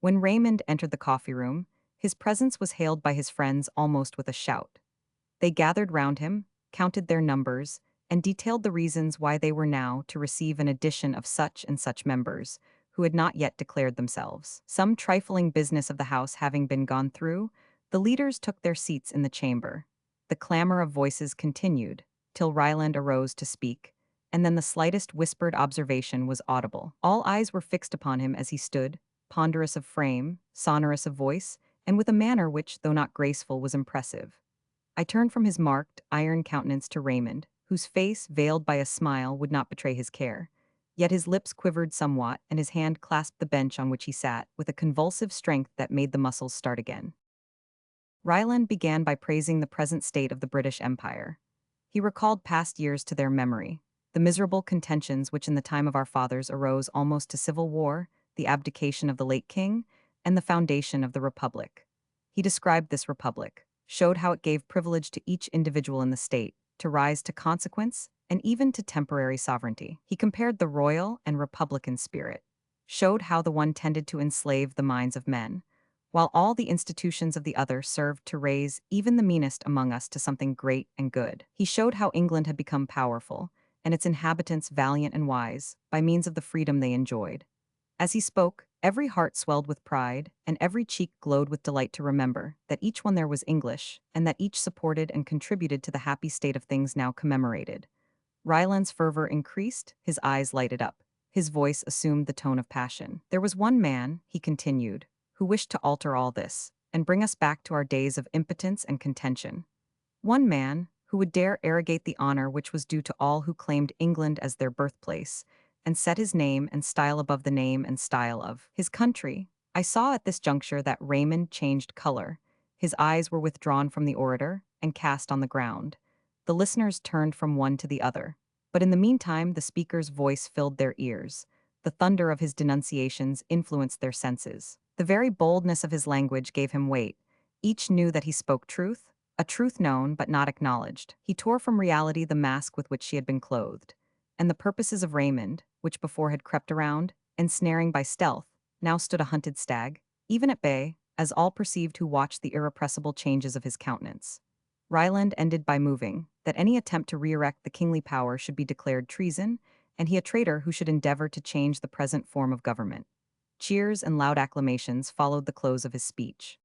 When Raymond entered the coffee room, his presence was hailed by his friends almost with a shout. They gathered round him, counted their numbers, and detailed the reasons why they were now to receive an addition of such and such members, who had not yet declared themselves. Some trifling business of the house having been gone through, the leaders took their seats in the chamber. The clamor of voices continued, till Ryland arose to speak, and then the slightest whispered observation was audible. All eyes were fixed upon him as he stood, ponderous of frame, sonorous of voice, and with a manner which, though not graceful, was impressive. I turned from his marked, iron countenance to Raymond, whose face, veiled by a smile, would not betray his care. Yet his lips quivered somewhat, and his hand clasped the bench on which he sat, with a convulsive strength that made the muscles start again. Ryland began by praising the present state of the British Empire. He recalled past years to their memory, the miserable contentions which in the time of our fathers arose almost to civil war, the abdication of the late king, and the foundation of the Republic. He described this Republic, showed how it gave privilege to each individual in the state, to rise to consequence, and even to temporary sovereignty. He compared the royal and republican spirit, showed how the one tended to enslave the minds of men, while all the institutions of the other served to raise even the meanest among us to something great and good. He showed how England had become powerful, and its inhabitants valiant and wise, by means of the freedom they enjoyed. As he spoke, every heart swelled with pride, and every cheek glowed with delight to remember that each one there was English, and that each supported and contributed to the happy state of things now commemorated. Ryland's fervor increased, his eyes lighted up, his voice assumed the tone of passion. There was one man, he continued, who wished to alter all this, and bring us back to our days of impotence and contention. One man, who would dare arrogate the honor which was due to all who claimed England as their birthplace, and set his name and style above the name and style of his country. I saw at this juncture that Raymond changed color. His eyes were withdrawn from the orator and cast on the ground. The listeners turned from one to the other. But in the meantime, the speaker's voice filled their ears. The thunder of his denunciations influenced their senses. The very boldness of his language gave him weight. Each knew that he spoke truth, a truth known but not acknowledged. He tore from reality the mask with which she had been clothed. And the purposes of Raymond, which before had crept around, ensnaring by stealth, now stood a hunted stag, even at bay, as all perceived who watched the irrepressible changes of his countenance. Ryland ended by moving that any attempt to re-erect the kingly power should be declared treason, and he a traitor who should endeavor to change the present form of government. Cheers and loud acclamations followed the close of his speech.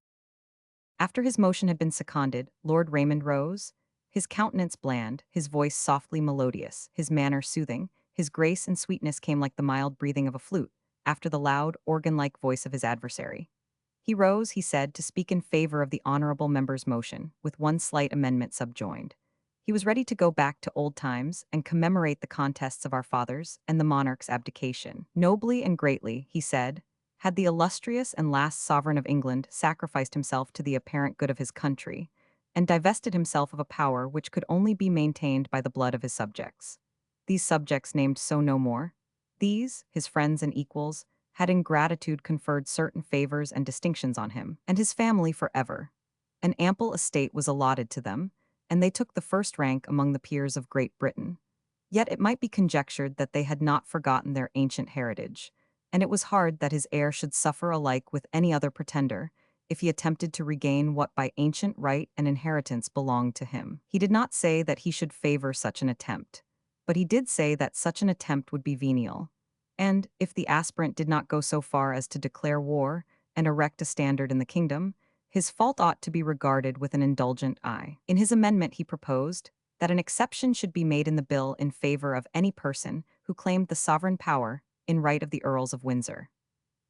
After his motion had been seconded, Lord Raymond rose, his countenance bland, his voice softly melodious, his manner soothing, his grace and sweetness came like the mild breathing of a flute, after the loud, organ-like voice of his adversary. He rose, he said, to speak in favor of the honorable member's motion, with one slight amendment subjoined. He was ready to go back to old times and commemorate the contests of our fathers and the monarch's abdication. Nobly and greatly, he said, had the illustrious and last sovereign of England sacrificed himself to the apparent good of his country, and divested himself of a power which could only be maintained by the blood of his subjects. These subjects named so no more. These, his friends and equals, had in gratitude conferred certain favors and distinctions on him and his family forever. An ample estate was allotted to them, and they took the first rank among the peers of Great Britain. Yet it might be conjectured that they had not forgotten their ancient heritage, and it was hard that his heir should suffer alike with any other pretender, if he attempted to regain what by ancient right and inheritance belonged to him. He did not say that he should favor such an attempt, but he did say that such an attempt would be venial, and, if the aspirant did not go so far as to declare war and erect a standard in the kingdom, his fault ought to be regarded with an indulgent eye. In his amendment he proposed that an exception should be made in the bill in favor of any person who claimed the sovereign power in right of the Earls of Windsor.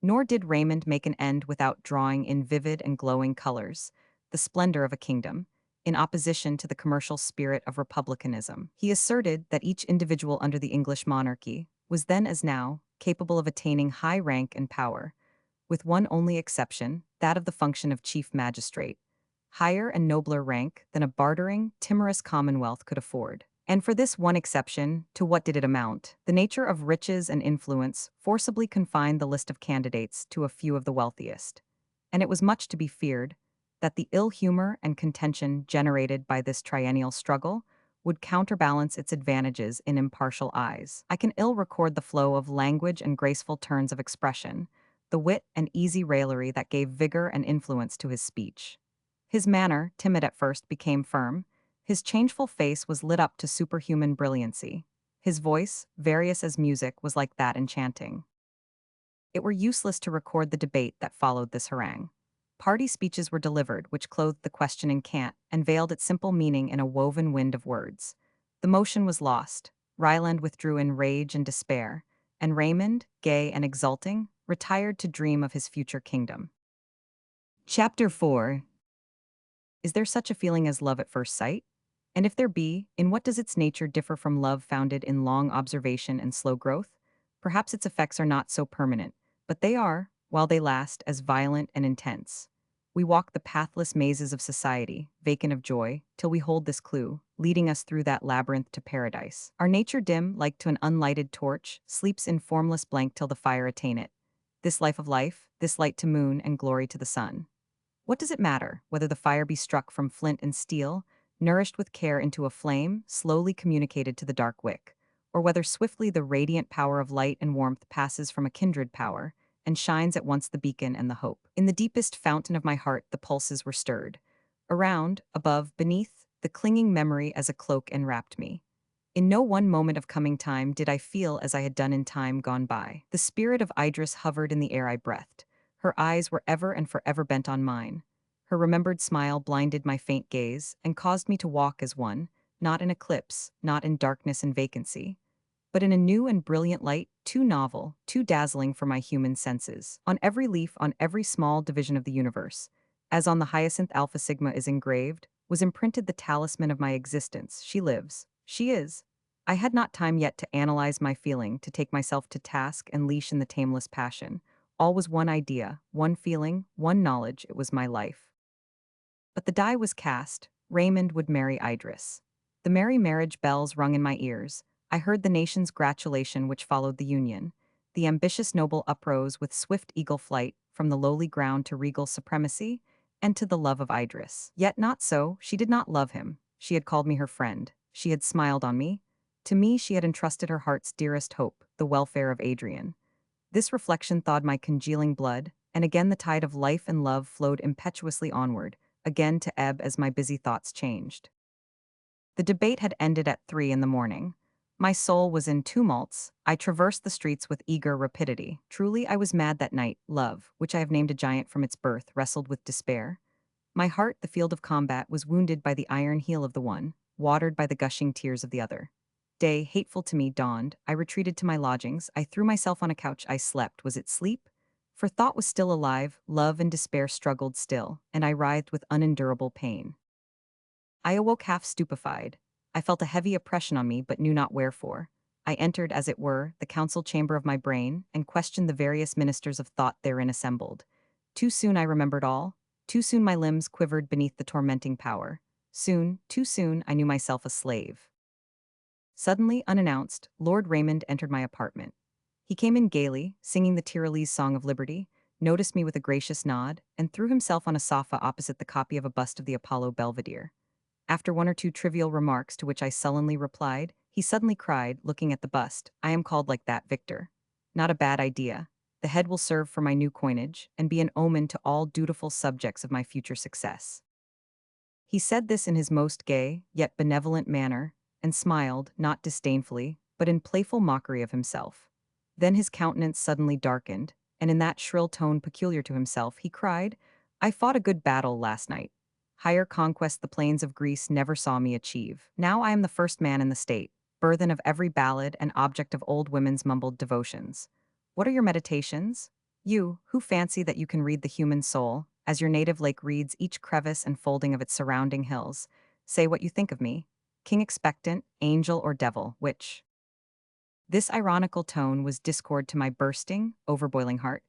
Nor did Raymond make an end without drawing in vivid and glowing colors the splendor of a kingdom, in opposition to the commercial spirit of republicanism. He asserted that each individual under the English monarchy was then as now capable of attaining high rank and power, with one only exception, that of the function of chief magistrate, higher and nobler rank than a bartering, timorous commonwealth could afford. And for this one exception, to what did it amount? The nature of riches and influence forcibly confined the list of candidates to a few of the wealthiest, and it was much to be feared that the ill humor and contention generated by this triennial struggle would counterbalance its advantages in impartial eyes. I can ill record the flow of language and graceful turns of expression, the wit and easy raillery that gave vigor and influence to his speech. His manner, timid at first, became firm. His changeful face was lit up to superhuman brilliancy. His voice, various as music, was like that enchanting. It were useless to record the debate that followed this harangue. Party speeches were delivered, which clothed the question in cant and veiled its simple meaning in a woven wind of words. The motion was lost. Ryland withdrew in rage and despair, and Raymond, gay and exulting, retired to dream of his future kingdom. Chapter 4. Is there such a feeling as love at first sight? And if there be, in what does its nature differ from love founded in long observation and slow growth? Perhaps its effects are not so permanent, but they are, while they last, as violent and intense. We walk the pathless mazes of society, vacant of joy, till we hold this clue, leading us through that labyrinth to paradise. Our nature dim, like to an unlighted torch, sleeps in formless blank till the fire attain it. This life of life, this light to moon and glory to the sun. What does it matter, whether the fire be struck from flint and steel, nourished with care into a flame, slowly communicated to the dark wick, or whether swiftly the radiant power of light and warmth passes from a kindred power, and shines at once the beacon and the hope. In the deepest fountain of my heart the pulses were stirred. Around, above, beneath, the clinging memory as a cloak enwrapped me. In no one moment of coming time did I feel as I had done in time gone by. The spirit of Idris hovered in the air I breathed. Her eyes were ever and forever bent on mine. Her remembered smile blinded my faint gaze and caused me to walk as one, not in eclipse, not in darkness and vacancy, but in a new and brilliant light, too novel, too dazzling for my human senses. On every leaf, on every small division of the universe, as on the hyacinth Alpha Sigma is engraved, was imprinted the talisman of my existence. She lives. She is. I had not time yet to analyze my feeling, to take myself to task and leash in the tameless passion. All was one idea, one feeling, one knowledge. It was my life. But the die was cast. Raymond would marry Idris. The merry marriage bells rung in my ears. I heard the nation's gratulation which followed the union. The ambitious noble uprose with swift eagle flight from the lowly ground to regal supremacy and to the love of Idris. Yet not so, she did not love him. She had called me her friend. She had smiled on me. To me she had entrusted her heart's dearest hope, the welfare of Adrian. This reflection thawed my congealing blood, and again the tide of life and love flowed impetuously onward, again to ebb as my busy thoughts changed. The debate had ended at 3 in the morning. My soul was in tumults. I traversed the streets with eager rapidity. Truly, I was mad that night. Love, which I have named a giant from its birth, wrestled with despair. My heart, the field of combat, was wounded by the iron heel of the one, watered by the gushing tears of the other. Day, hateful to me, dawned. I retreated to my lodgings. I threw myself on a couch. I slept. Was it sleep? For thought was still alive, love and despair struggled still, and I writhed with unendurable pain. I awoke half stupefied. I felt a heavy oppression on me, but knew not wherefore. I entered, as it were, the council chamber of my brain, and questioned the various ministers of thought therein assembled. Too soon I remembered all. Too soon my limbs quivered beneath the tormenting power. Soon, too soon, I knew myself a slave. Suddenly, unannounced, Lord Raymond entered my apartment. He came in gaily, singing the Tyrolese Song of Liberty, noticed me with a gracious nod, and threw himself on a sofa opposite the copy of a bust of the Apollo Belvedere. After one or two trivial remarks to which I sullenly replied, he suddenly cried, looking at the bust, "I am called like that, Victor. Not a bad idea. The head will serve for my new coinage, and be an omen to all dutiful subjects of my future success." He said this in his most gay, yet benevolent manner, and smiled, not disdainfully, but in playful mockery of himself. Then his countenance suddenly darkened, and in that shrill tone peculiar to himself, he cried, "I fought a good battle last night. Higher conquest the plains of Greece never saw me achieve. Now I am the first man in the state, burthen of every ballad and object of old women's mumbled devotions. What are your meditations? You, who fancy that you can read the human soul, as your native lake reads each crevice and folding of its surrounding hills, say what you think of me. King expectant, angel or devil, which?" This ironical tone was discord to my bursting, overboiling heart.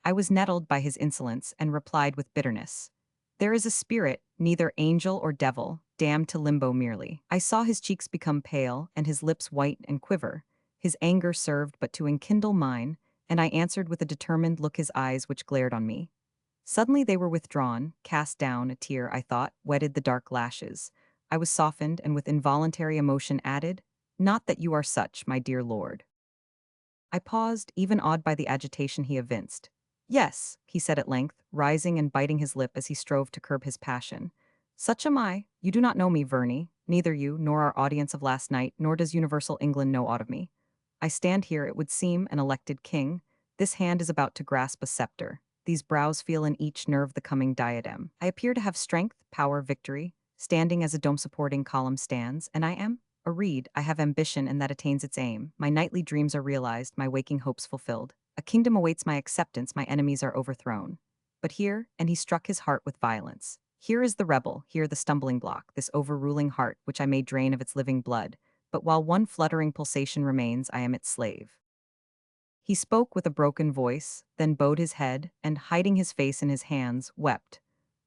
I was nettled by his insolence and replied with bitterness, "There is a spirit, neither angel or devil, damned to limbo merely." I saw his cheeks become pale and his lips white and quiver. His anger served but to enkindle mine, and I answered with a determined look his eyes which glared on me. Suddenly they were withdrawn, cast down, a tear, I thought, wetted the dark lashes. I was softened and with involuntary emotion added, "Not that you are such, my dear lord." I paused, even awed by the agitation he evinced. "Yes," he said at length, rising and biting his lip as he strove to curb his passion. "Such am I. You do not know me, Verney, neither you, nor our audience of last night, nor does universal England know aught of me. I stand here, it would seem, an elected king. This hand is about to grasp a scepter. These brows feel in each nerve the coming diadem. I appear to have strength, power, victory, standing as a dome-supporting column stands, and I am a reed. I have ambition, and that attains its aim. My nightly dreams are realized, my waking hopes fulfilled. A kingdom awaits my acceptance, my enemies are overthrown. But here," and he struck his heart with violence, "here is the rebel, here the stumbling block, this overruling heart, which I may drain of its living blood. But while one fluttering pulsation remains, I am its slave." He spoke with a broken voice, then bowed his head, and, hiding his face in his hands, wept.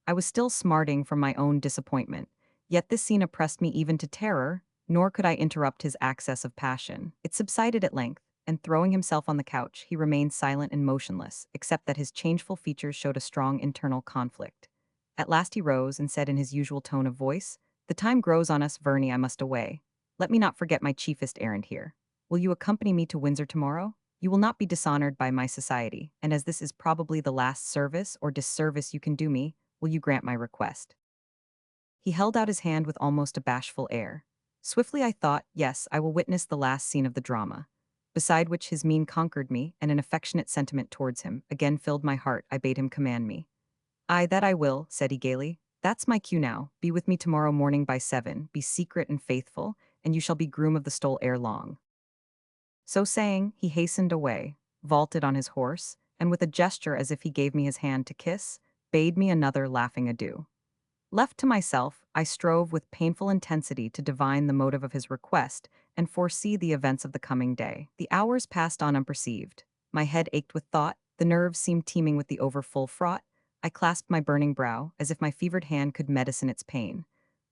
I was still smarting from my own disappointment, yet this scene oppressed me even to terror, nor could I interrupt his access of passion. It subsided at length, and throwing himself on the couch, he remained silent and motionless, except that his changeful features showed a strong internal conflict. At last he rose and said in his usual tone of voice, "The time grows on us, Verney, I must away. Let me not forget my chiefest errand here. Will you accompany me to Windsor tomorrow? You will not be dishonored by my society, and as this is probably the last service or disservice you can do me, will you grant my request?" He held out his hand with almost a bashful air. Swiftly I thought, yes, I will witness the last scene of the drama. Beside which his mien conquered me, and an affectionate sentiment towards him again filled my heart. I bade him command me. "Aye, that I will," said he gaily. "That's my cue now. Be with me tomorrow morning by 7, be secret and faithful, and you shall be groom of the stole ere long." So saying, he hastened away, vaulted on his horse, and with a gesture as if he gave me his hand to kiss, bade me another laughing adieu. Left to myself, I strove with painful intensity to divine the motive of his request and foresee the events of the coming day. The hours passed on unperceived. My head ached with thought, the nerves seemed teeming with the overfull fraught. I clasped my burning brow, as if my fevered hand could medicine its pain.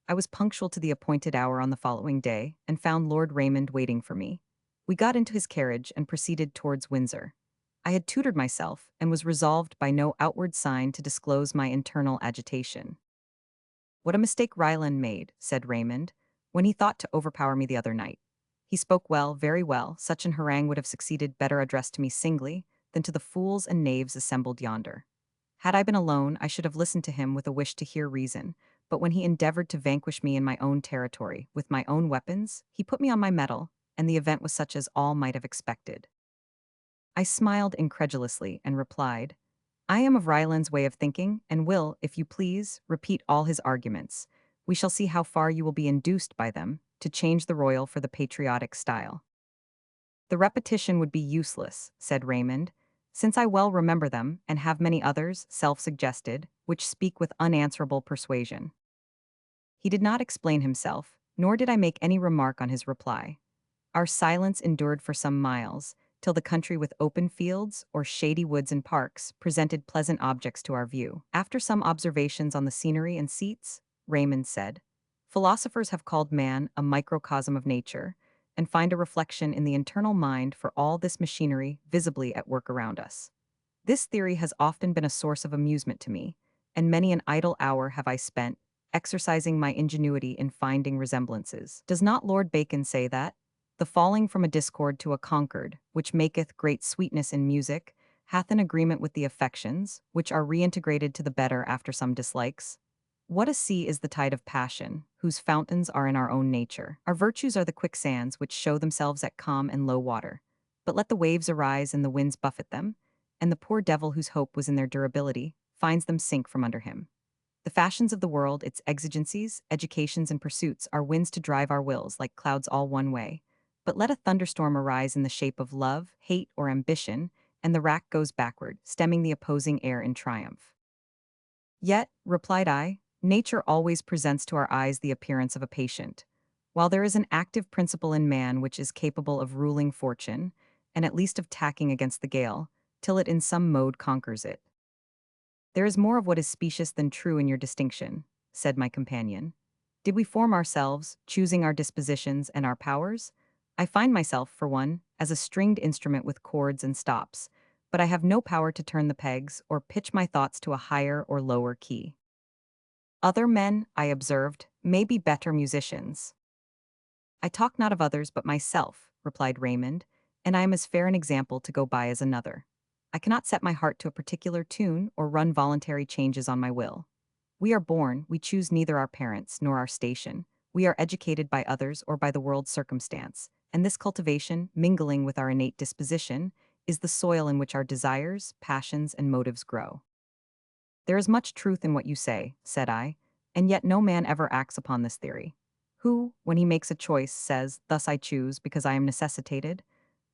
I was punctual to the appointed hour on the following day, and found Lord Raymond waiting for me. We got into his carriage and proceeded towards Windsor. I had tutored myself, and was resolved by no outward sign to disclose my internal agitation. "What a mistake Ryland made," said Raymond, "when he thought to overpower me the other night. He spoke well, very well. Such an harangue would have succeeded better addressed to me singly than to the fools and knaves assembled yonder. Had I been alone, I should have listened to him with a wish to hear reason, but when he endeavored to vanquish me in my own territory, with my own weapons, he put me on my mettle, and the event was such as all might have expected. I smiled incredulously and replied, I am of Ryland's way of thinking, and will, if you please, repeat all his arguments. We shall see how far you will be induced by them to change the royal for the patriotic style. The repetition would be useless, said Raymond, since I well remember them and have many others, self-suggested, which speak with unanswerable persuasion. He did not explain himself, nor did I make any remark on his reply. Our silence endured for some miles, till the country with open fields or shady woods and parks presented pleasant objects to our view. After some observations on the scenery and seats, Raymond said, philosophers have called man a microcosm of nature, and find a reflection in the internal mind for all this machinery visibly at work around us. This theory has often been a source of amusement to me, and many an idle hour have I spent exercising my ingenuity in finding resemblances. Does not Lord Bacon say that the falling from a discord to a concord, which maketh great sweetness in music, hath an agreement with the affections, which are reintegrated to the better after some dislikes? What a sea is the tide of passion, whose fountains are in our own nature. Our virtues are the quicksands which show themselves at calm and low water. But let the waves arise and the winds buffet them, and the poor devil whose hope was in their durability finds them sink from under him. The fashions of the world, its exigencies, educations, and pursuits are winds to drive our wills like clouds all one way. But let a thunderstorm arise in the shape of love, hate, or ambition, and the rack goes backward, stemming the opposing air in triumph. Yet, replied I, nature always presents to our eyes the appearance of a patient. While there is an active principle in man which is capable of ruling fortune, and at least of tacking against the gale, till it in some mode conquers it. There is more of what is specious than true in your distinction, said my companion. Did we form ourselves, choosing our dispositions and our powers? I find myself, for one, as a stringed instrument with chords and stops, but I have no power to turn the pegs or pitch my thoughts to a higher or lower key. Other men, I observed, may be better musicians. I talk not of others but myself, replied Raymond, and I am as fair an example to go by as another. I cannot set my heart to a particular tune or run voluntary changes on my will. We are born, we choose neither our parents nor our station. We are educated by others or by the world's circumstance, and this cultivation, mingling with our innate disposition, is the soil in which our desires, passions, and motives grow. There is much truth in what you say, said I, and yet no man ever acts upon this theory. Who, when he makes a choice, says, thus I choose because I am necessitated?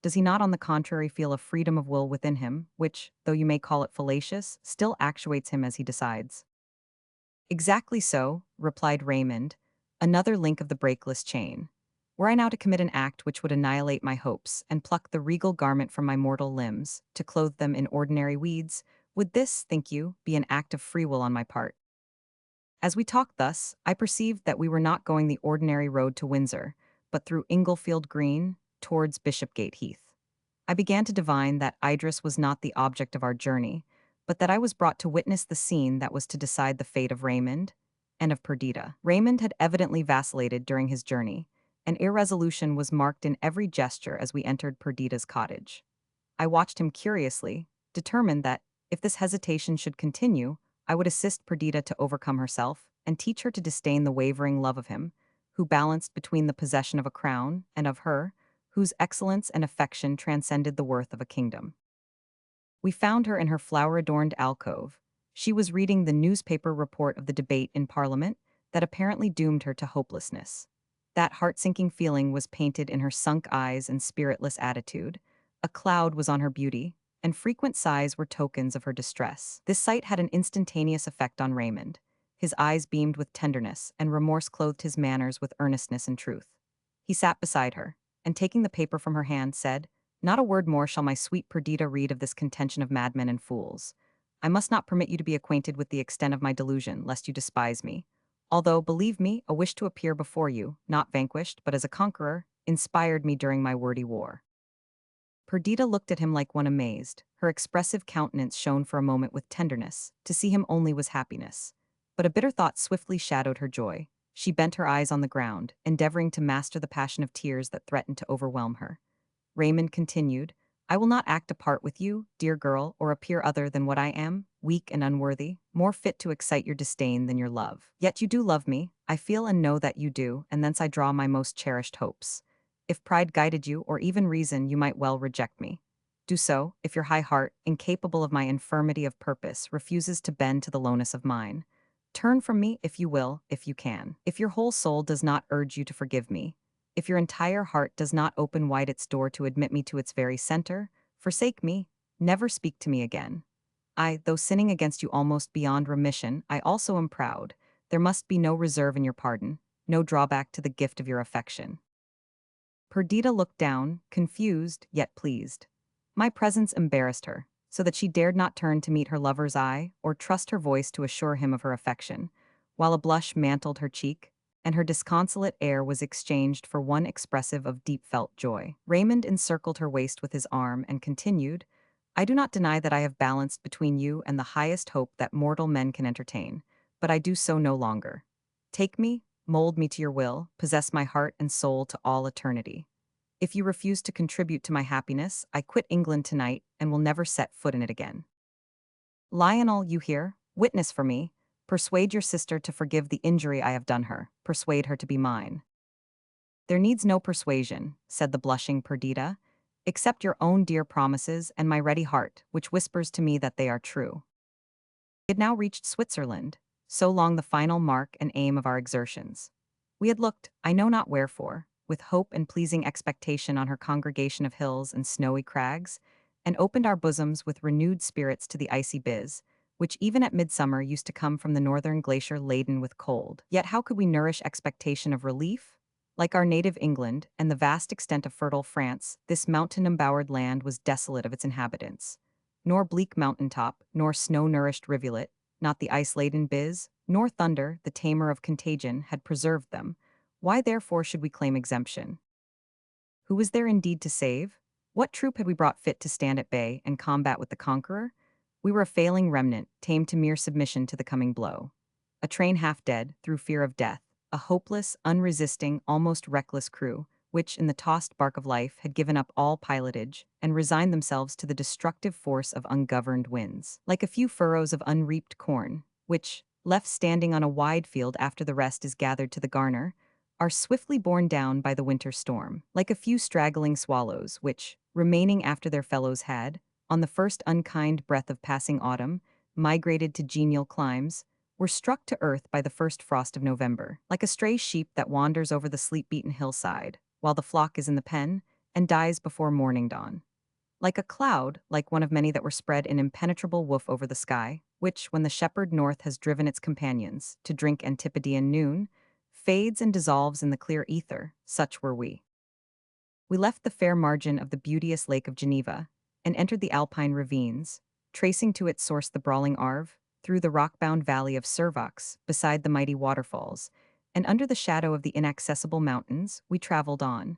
Does he not on the contrary feel a freedom of will within him, which, though you may call it fallacious, still actuates him as he decides? Exactly so, replied Raymond, another link of the breakless chain. Were I now to commit an act which would annihilate my hopes and pluck the regal garment from my mortal limbs, to clothe them in ordinary weeds, would this, think you, be an act of free will on my part? As we talked thus, I perceived that we were not going the ordinary road to Windsor, but through Inglefield Green, towards Bishopgate Heath. I began to divine that Idris was not the object of our journey, but that I was brought to witness the scene that was to decide the fate of Raymond and of Perdita. Raymond had evidently vacillated during his journey, and irresolution was marked in every gesture as we entered Perdita's cottage. I watched him curiously, determined that, if this hesitation should continue, I would assist Perdita to overcome herself and teach her to disdain the wavering love of him, who balanced between the possession of a crown and of her, whose excellence and affection transcended the worth of a kingdom. We found her in her flower-adorned alcove. She was reading the newspaper report of the debate in Parliament that apparently doomed her to hopelessness. That heart-sinking feeling was painted in her sunk eyes and spiritless attitude. A cloud was on her beauty, and frequent sighs were tokens of her distress. This sight had an instantaneous effect on Raymond. His eyes beamed with tenderness, and remorse clothed his manners with earnestness and truth. He sat beside her, and taking the paper from her hand, said, not a word more shall my sweet Perdita read of this contention of madmen and fools. I must not permit you to be acquainted with the extent of my delusion, lest you despise me. Although, believe me, a wish to appear before you, not vanquished, but as a conqueror, inspired me during my wordy war. Perdita looked at him like one amazed. Her expressive countenance shone for a moment with tenderness. To see him only was happiness. But a bitter thought swiftly shadowed her joy. She bent her eyes on the ground, endeavoring to master the passion of tears that threatened to overwhelm her. Raymond continued, I will not act a part with you, dear girl, or appear other than what I am, weak and unworthy, more fit to excite your disdain than your love. Yet you do love me, I feel and know that you do, and thence I draw my most cherished hopes. If pride guided you, or even reason, you might well reject me. Do so, if your high heart, incapable of my infirmity of purpose, refuses to bend to the lowness of mine. Turn from me if you will, if you can. If your whole soul does not urge you to forgive me, if your entire heart does not open wide its door to admit me to its very center, forsake me, never speak to me again. Though sinning against you almost beyond remission, I also am proud. There must be no reserve in your pardon, no drawback to the gift of your affection. Perdita looked down, confused yet pleased. My presence embarrassed her, so that she dared not turn to meet her lover's eye or trust her voice to assure him of her affection, while a blush mantled her cheek, and her disconsolate air was exchanged for one expressive of deep-felt joy. Raymond encircled her waist with his arm and continued, I do not deny that I have balanced between you and the highest hope that mortal men can entertain, but I do so no longer. Take me, mold me to your will, possess my heart and soul to all eternity. If you refuse to contribute to my happiness, I quit England tonight and will never set foot in it again. Lionel, you hear? Witness for me. Persuade your sister to forgive the injury I have done her. Persuade her to be mine. There needs no persuasion, said the blushing Perdita, except your own dear promises and my ready heart, which whispers to me that they are true. We had now reached Switzerland, so long the final mark and aim of our exertions. We had looked, I know not wherefore, with hope and pleasing expectation on her congregation of hills and snowy crags, and opened our bosoms with renewed spirits to the icy biz, which even at midsummer used to come from the northern glacier laden with cold. Yet how could we nourish expectation of relief? Like our native England and the vast extent of fertile France, this mountain-embowered land was desolate of its inhabitants. Nor bleak mountaintop, nor snow-nourished rivulet, not the ice-laden biz, nor thunder, the tamer of contagion, had preserved them. Why therefore should we claim exemption? Who was there indeed to save? What troop had we brought fit to stand at bay and combat with the conqueror? We were a failing remnant, tamed to mere submission to the coming blow. A train half dead, through fear of death, a hopeless, unresisting, almost reckless crew, which, in the tossed bark of life, had given up all pilotage and resigned themselves to the destructive force of ungoverned winds. Like a few furrows of unreaped corn, which, left standing on a wide field after the rest is gathered to the garner, are swiftly borne down by the winter storm. Like a few straggling swallows, which, remaining after their fellows had, on the first unkind breath of passing autumn, migrated to genial climes, were struck to earth by the first frost of November. Like a stray sheep that wanders over the sleep-beaten hillside, while the flock is in the pen, and dies before morning dawn. Like a cloud, like one of many that were spread in impenetrable woof over the sky, which, when the shepherd north has driven its companions to drink Antipodean noon, fades and dissolves in the clear ether, such were we. We left the fair margin of the beauteous Lake of Geneva, and entered the Alpine ravines, tracing to its source the brawling Arve, through the rock-bound valley of Servox, beside the mighty waterfalls, and under the shadow of the inaccessible mountains, we traveled on,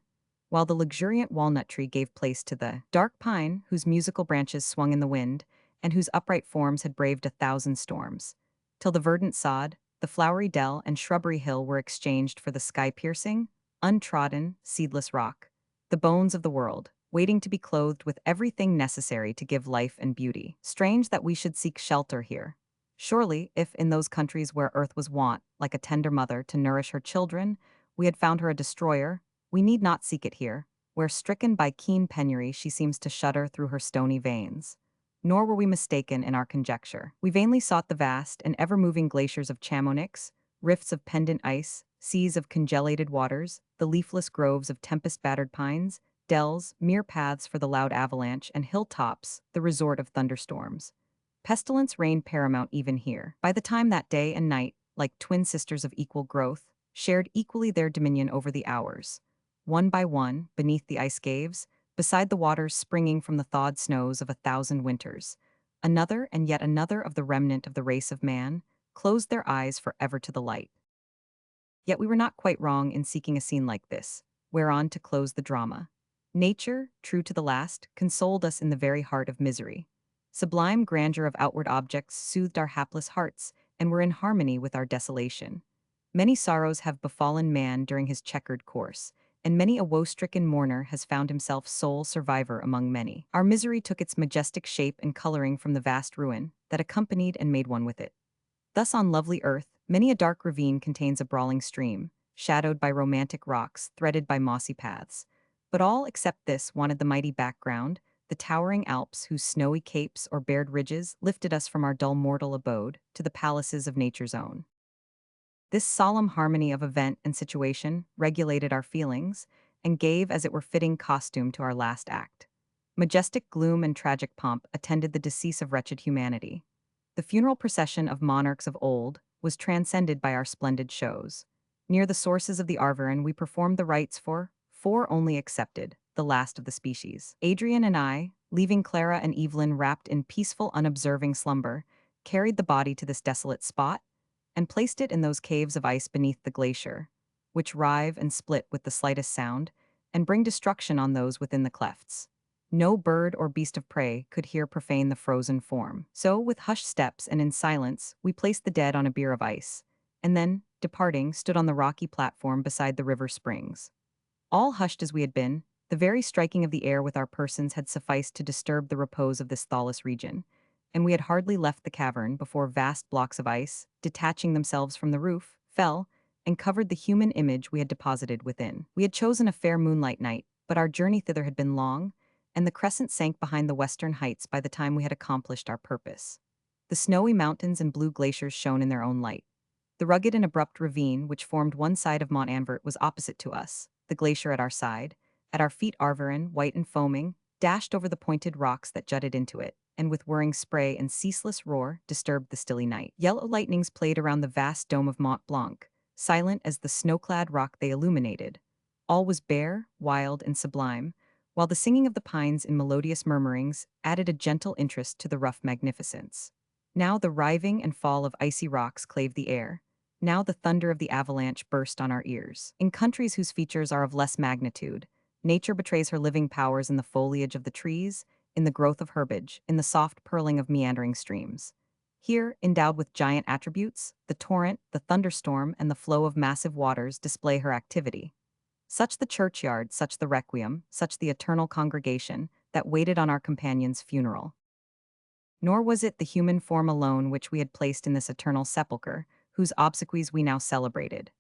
while the luxuriant walnut tree gave place to the dark pine whose musical branches swung in the wind, and whose upright forms had braved 1,000 storms, till the verdant sod, the flowery dell and shrubbery hill were exchanged for the sky-piercing, untrodden, seedless rock, the bones of the world, waiting to be clothed with everything necessary to give life and beauty. Strange that we should seek shelter here. Surely, if in those countries where earth was wont, like a tender mother, to nourish her children, we had found her a destroyer, we need not seek it here, where stricken by keen penury she seems to shudder through her stony veins. Nor were we mistaken in our conjecture. We vainly sought the vast and ever-moving glaciers of Chamonix, rifts of pendant ice, seas of congelated waters, the leafless groves of tempest-battered pines, dells, mere paths for the loud avalanche, and hilltops, the resort of thunderstorms. Pestilence reigned paramount even here. By the time that day and night, like twin sisters of equal growth, shared equally their dominion over the hours. One by one, beneath the ice caves, beside the waters springing from the thawed snows of 1,000 winters, another and yet another of the remnant of the race of man closed their eyes forever to the light. Yet we were not quite wrong in seeking a scene like this, whereon to close the drama. Nature, true to the last, consoled us in the very heart of misery. Sublime grandeur of outward objects soothed our hapless hearts and were in harmony with our desolation. Many sorrows have befallen man during his checkered course, and many a woe-stricken mourner has found himself sole survivor among many. Our misery took its majestic shape and coloring from the vast ruin that accompanied and made one with it. Thus on lovely earth, many a dark ravine contains a brawling stream, shadowed by romantic rocks, threaded by mossy paths. But all except this wanted the mighty background, the towering Alps whose snowy capes or bared ridges lifted us from our dull mortal abode to the palaces of nature's own. This solemn harmony of event and situation regulated our feelings and gave, as it were, fitting costume to our last act. Majestic gloom and tragic pomp attended the decease of wretched humanity. The funeral procession of monarchs of old was transcended by our splendid shows. Near the sources of the Arvaren, we performed the rites for four only accepted, the last of the species. Adrian and I, leaving Clara and Evelyn wrapped in peaceful, unobserving slumber, carried the body to this desolate spot and placed it in those caves of ice beneath the glacier, which rive and split with the slightest sound, and bring destruction on those within the clefts. No bird or beast of prey could here profane the frozen form. So, with hushed steps and in silence, we placed the dead on a bier of ice, and then, departing, stood on the rocky platform beside the river springs. All hushed as we had been, the very striking of the air with our persons had sufficed to disturb the repose of this thawless region, and we had hardly left the cavern before vast blocks of ice, detaching themselves from the roof, fell, and covered the human image we had deposited within. We had chosen a fair moonlight night, but our journey thither had been long, and the crescent sank behind the western heights by the time we had accomplished our purpose. The snowy mountains and blue glaciers shone in their own light. The rugged and abrupt ravine which formed one side of Mont Anvert was opposite to us, the glacier at our side. At our feet Arvaren, white and foaming, dashed over the pointed rocks that jutted into it, and with whirring spray and ceaseless roar disturbed the stilly night. Yellow lightnings played around the vast dome of Mont Blanc, silent as the snow-clad rock they illuminated. All was bare, wild, and sublime, while the singing of the pines in melodious murmurings added a gentle interest to the rough magnificence. Now the riving and fall of icy rocks clave the air. Now the thunder of the avalanche burst on our ears. In countries whose features are of less magnitude, nature betrays her living powers in the foliage of the trees, in the growth of herbage, in the soft purling of meandering streams. Here, endowed with giant attributes, the torrent, the thunderstorm, and the flow of massive waters display her activity. Such the churchyard, such the requiem, such the eternal congregation that waited on our companion's funeral. Nor was it the human form alone which we had placed in this eternal sepulchre, whose obsequies we now celebrated.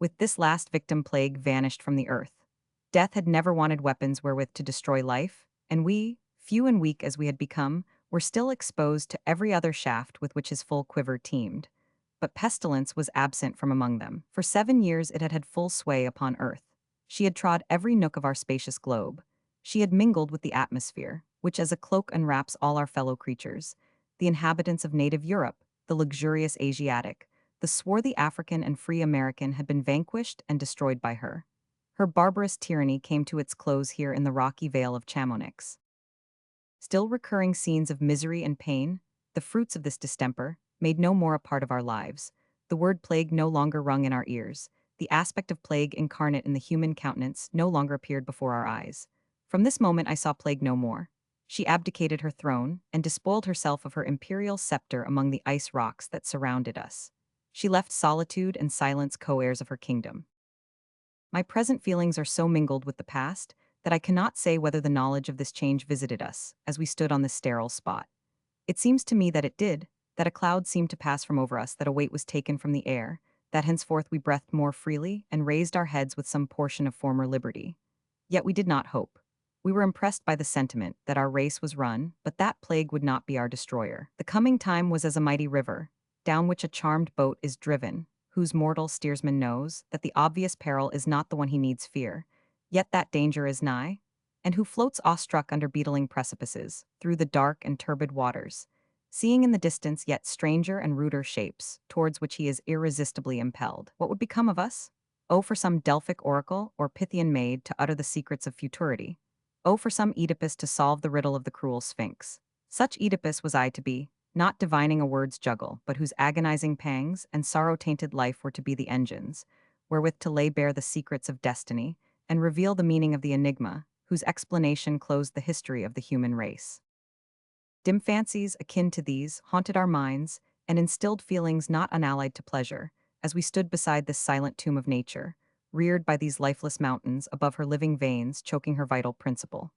With this last victim, plague vanished from the earth. Death had never wanted weapons wherewith to destroy life, and we, few and weak as we had become, were still exposed to every other shaft with which his full quiver teemed. But pestilence was absent from among them. For 7 years it had had full sway upon earth. She had trod every nook of our spacious globe. She had mingled with the atmosphere, which as a cloak enwraps all our fellow creatures, the inhabitants of native Europe, the luxurious Asiatic, the swarthy African and free American had been vanquished and destroyed by her. Her barbarous tyranny came to its close here in the rocky vale of Chamonix. Still recurring scenes of misery and pain, the fruits of this distemper, made no more a part of our lives. The word plague no longer rung in our ears. The aspect of plague incarnate in the human countenance no longer appeared before our eyes. From this moment I saw plague no more. She abdicated her throne and despoiled herself of her imperial scepter among the ice rocks that surrounded us. She left solitude and silence co-heirs of her kingdom. My present feelings are so mingled with the past that I cannot say whether the knowledge of this change visited us as we stood on this sterile spot. It seems to me that it did, that a cloud seemed to pass from over us, that a weight was taken from the air, that henceforth we breathed more freely and raised our heads with some portion of former liberty. Yet we did not hope. We were impressed by the sentiment that our race was run, but that plague would not be our destroyer. The coming time was as a mighty river, down which a charmed boat is driven, whose mortal steersman knows that the obvious peril is not the one he needs fear, yet that danger is nigh, and who floats awestruck under beetling precipices, through the dark and turbid waters, seeing in the distance yet stranger and ruder shapes, towards which he is irresistibly impelled. What would become of us? Oh, for some Delphic oracle or Pythian maid to utter the secrets of futurity. Oh, for some Oedipus to solve the riddle of the cruel Sphinx. Such Oedipus was I to be, not divining a word's juggle, but whose agonizing pangs and sorrow-tainted life were to be the engines, wherewith to lay bare the secrets of destiny, and reveal the meaning of the enigma, whose explanation closed the history of the human race. Dim fancies akin to these haunted our minds and instilled feelings not unallied to pleasure, as we stood beside this silent tomb of nature, reared by these lifeless mountains above her living veins choking her vital principle.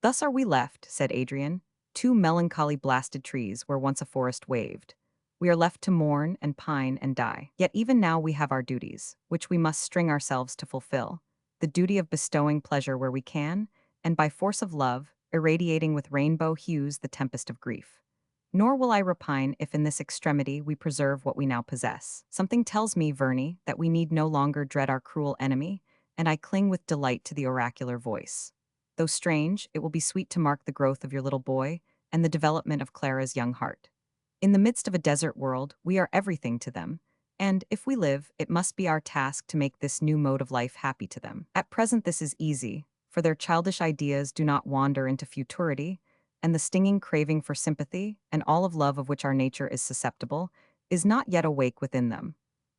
Thus are we left, said Adrian, two melancholy blasted trees where once a forest waved. We are left to mourn and pine and die. Yet even now we have our duties, which we must string ourselves to fulfill. the duty of bestowing pleasure where we can, and by force of love, irradiating with rainbow hues the tempest of grief. Nor will I repine if in this extremity we preserve what we now possess. Something tells me, Verney, that we need no longer dread our cruel enemy, and I cling with delight to the oracular voice. Though strange, it will be sweet to mark the growth of your little boy and the development of Clara's young heart. In the midst of a desert world, we are everything to them, and if we live, it must be our task to make this new mode of life happy to them. At present, this is easy, for their childish ideas do not wander into futurity, and the stinging craving for sympathy, and all of love of which our nature is susceptible, is not yet awake within them.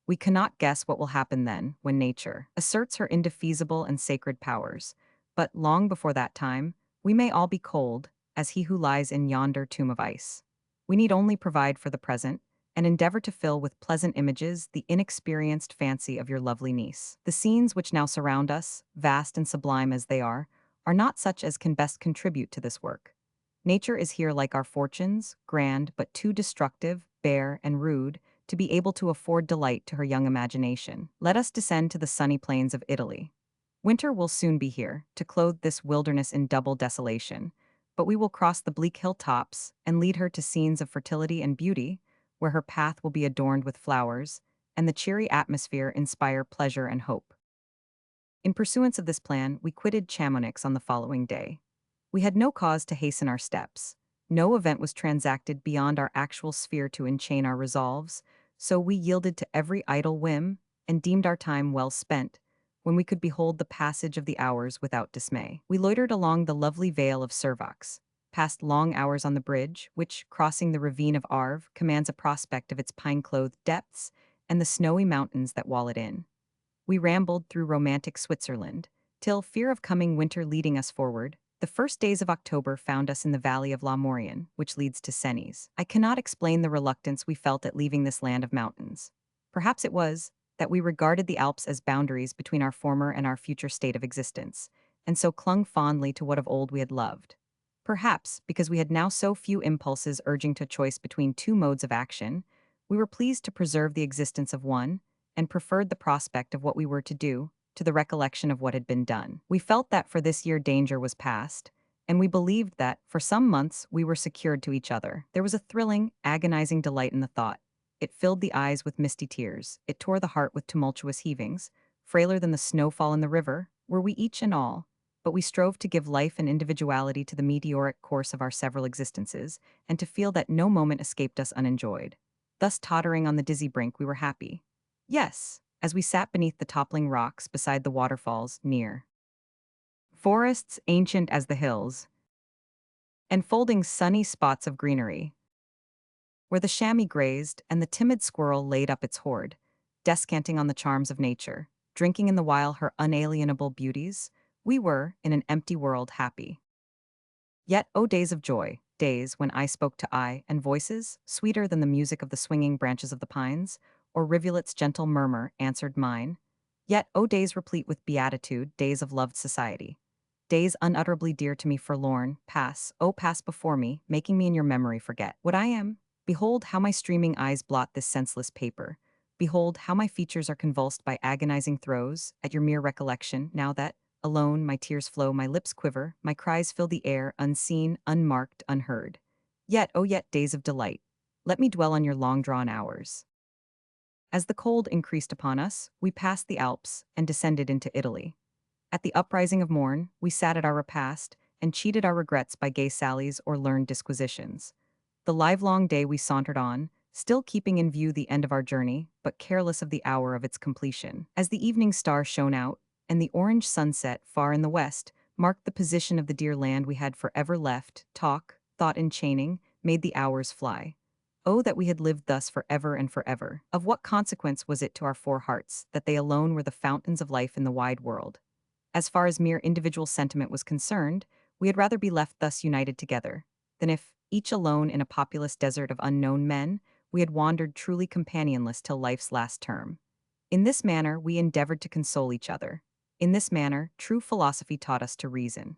We cannot guess what will happen then, when nature asserts her indefeasible and sacred powers, but long before that time, we may all be cold, as he who lies in yonder tomb of ice. We need only provide for the present, and endeavor to fill with pleasant images the inexperienced fancy of your lovely niece. The scenes which now surround us, vast and sublime as they are not such as can best contribute to this work. Nature is here like our fortunes, grand but too destructive, bare and rude, to be able to afford delight to her young imagination. Let us descend to the sunny plains of Italy. Winter will soon be here, to clothe this wilderness in double desolation, but we will cross the bleak hilltops and lead her to scenes of fertility and beauty, where her path will be adorned with flowers, and the cheery atmosphere inspire pleasure and hope. In pursuance of this plan, we quitted Chamonix on the following day. We had no cause to hasten our steps. No event was transacted beyond our actual sphere to enchain our resolves, so we yielded to every idle whim, and deemed our time well spent, when we could behold the passage of the hours without dismay. We loitered along the lovely vale of Servox, passed long hours on the bridge, which, crossing the ravine of Arve, commands a prospect of its pine-clothed depths and the snowy mountains that wall it in. We rambled through romantic Switzerland, till, fear of coming winter leading us forward, the first days of October found us in the valley of La Maurienne, which leads to Cenis. I cannot explain the reluctance we felt at leaving this land of mountains. Perhaps it was that we regarded the Alps as boundaries between our former and our future state of existence, and so clung fondly to what of old we had loved. Perhaps, because we had now so few impulses urging to choice between two modes of action, we were pleased to preserve the existence of one, and preferred the prospect of what we were to do to the recollection of what had been done. We felt that for this year danger was past, and we believed that, for some months, we were secured to each other. There was a thrilling, agonizing delight in the thought. It filled the eyes with misty tears, it tore the heart with tumultuous heavings. Frailer than the snowfall in the river, were we each and all, but we strove to give life and individuality to the meteoric course of our several existences, and to feel that no moment escaped us unenjoyed. Thus tottering on the dizzy brink, we were happy. Yes, as we sat beneath the toppling rocks beside the waterfalls near. Forests ancient as the hills, enfolding sunny spots of greenery, where the chamois grazed and the timid squirrel laid up its hoard, descanting on the charms of nature, drinking in the while her unalienable beauties, we were, in an empty world, happy. Yet, O days of joy, days when eye spoke to eye, and voices, sweeter than the music of the swinging branches of the pines, or rivulet's gentle murmur, answered mine. Yet, O days replete with beatitude, days of loved society. Days unutterably dear to me forlorn, pass, O pass before me, making me in your memory forget what I am. Behold how my streaming eyes blot this senseless paper. Behold how my features are convulsed by agonizing throes, at your mere recollection, now that, alone, my tears flow, my lips quiver, my cries fill the air, unseen, unmarked, unheard. Yet, oh yet, days of delight, let me dwell on your long-drawn hours. As the cold increased upon us, we passed the Alps and descended into Italy. At the uprising of morn, we sat at our repast and cheated our regrets by gay sallies or learned disquisitions. The livelong day we sauntered on, still keeping in view the end of our journey, but careless of the hour of its completion. As the evening star shone out, and the orange sunset, far in the west, marked the position of the dear land we had forever left, talk, thought enchaining, made the hours fly. Oh, that we had lived thus for ever and forever! Of what consequence was it to our four hearts that they alone were the fountains of life in the wide world? As far as mere individual sentiment was concerned, we had rather be left thus united together, than if, each alone in a populous desert of unknown men, we had wandered truly companionless till life's last term. In this manner we endeavored to console each other. In this manner, true philosophy taught us to reason.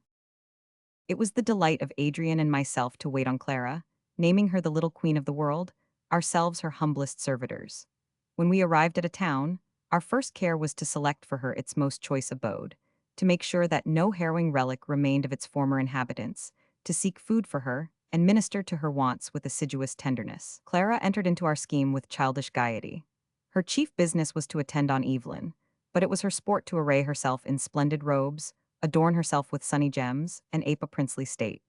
It was the delight of Adrian and myself to wait on Clara, naming her the little queen of the world, ourselves her humblest servitors. When we arrived at a town, our first care was to select for her its most choice abode, to make sure that no harrowing relic remained of its former inhabitants, to seek food for her, and minister to her wants with assiduous tenderness. Clara entered into our scheme with childish gaiety. Her chief business was to attend on Evelyn, but it was her sport to array herself in splendid robes, adorn herself with sunny gems, and ape a princely state.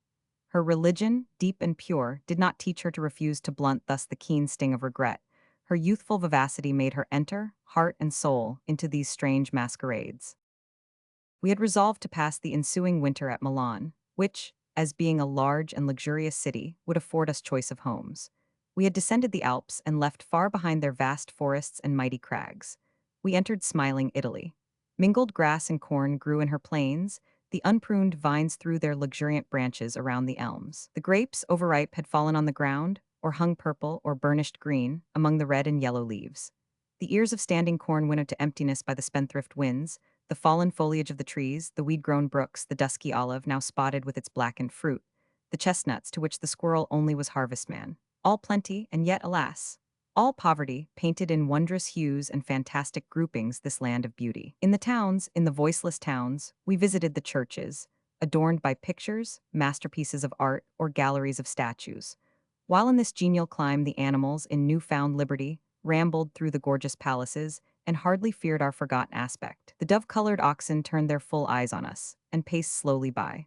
Her religion, deep and pure, did not teach her to refuse to blunt thus the keen sting of regret. Her youthful vivacity made her enter, heart and soul, into these strange masquerades. We had resolved to pass the ensuing winter at Milan, which, as being a large and luxurious city, would afford us choice of homes. We had descended the Alps and left far behind their vast forests and mighty crags. We entered smiling Italy. Mingled grass and corn grew in her plains, the unpruned vines threw their luxuriant branches around the elms. The grapes, overripe, had fallen on the ground, or hung purple or burnished green, among the red and yellow leaves. The ears of standing corn winnowed to emptiness by the spendthrift winds, the fallen foliage of the trees, the weed-grown brooks, the dusky olive now spotted with its blackened fruit, the chestnuts to which the squirrel only was harvestman. All plenty, and yet, alas, all poverty, painted in wondrous hues and fantastic groupings this land of beauty. In the towns, in the voiceless towns, we visited the churches, adorned by pictures, masterpieces of art, or galleries of statues. While in this genial clime the animals, in new-found liberty, rambled through the gorgeous palaces, and hardly feared our forgotten aspect. The dove-colored oxen turned their full eyes on us, and paced slowly by.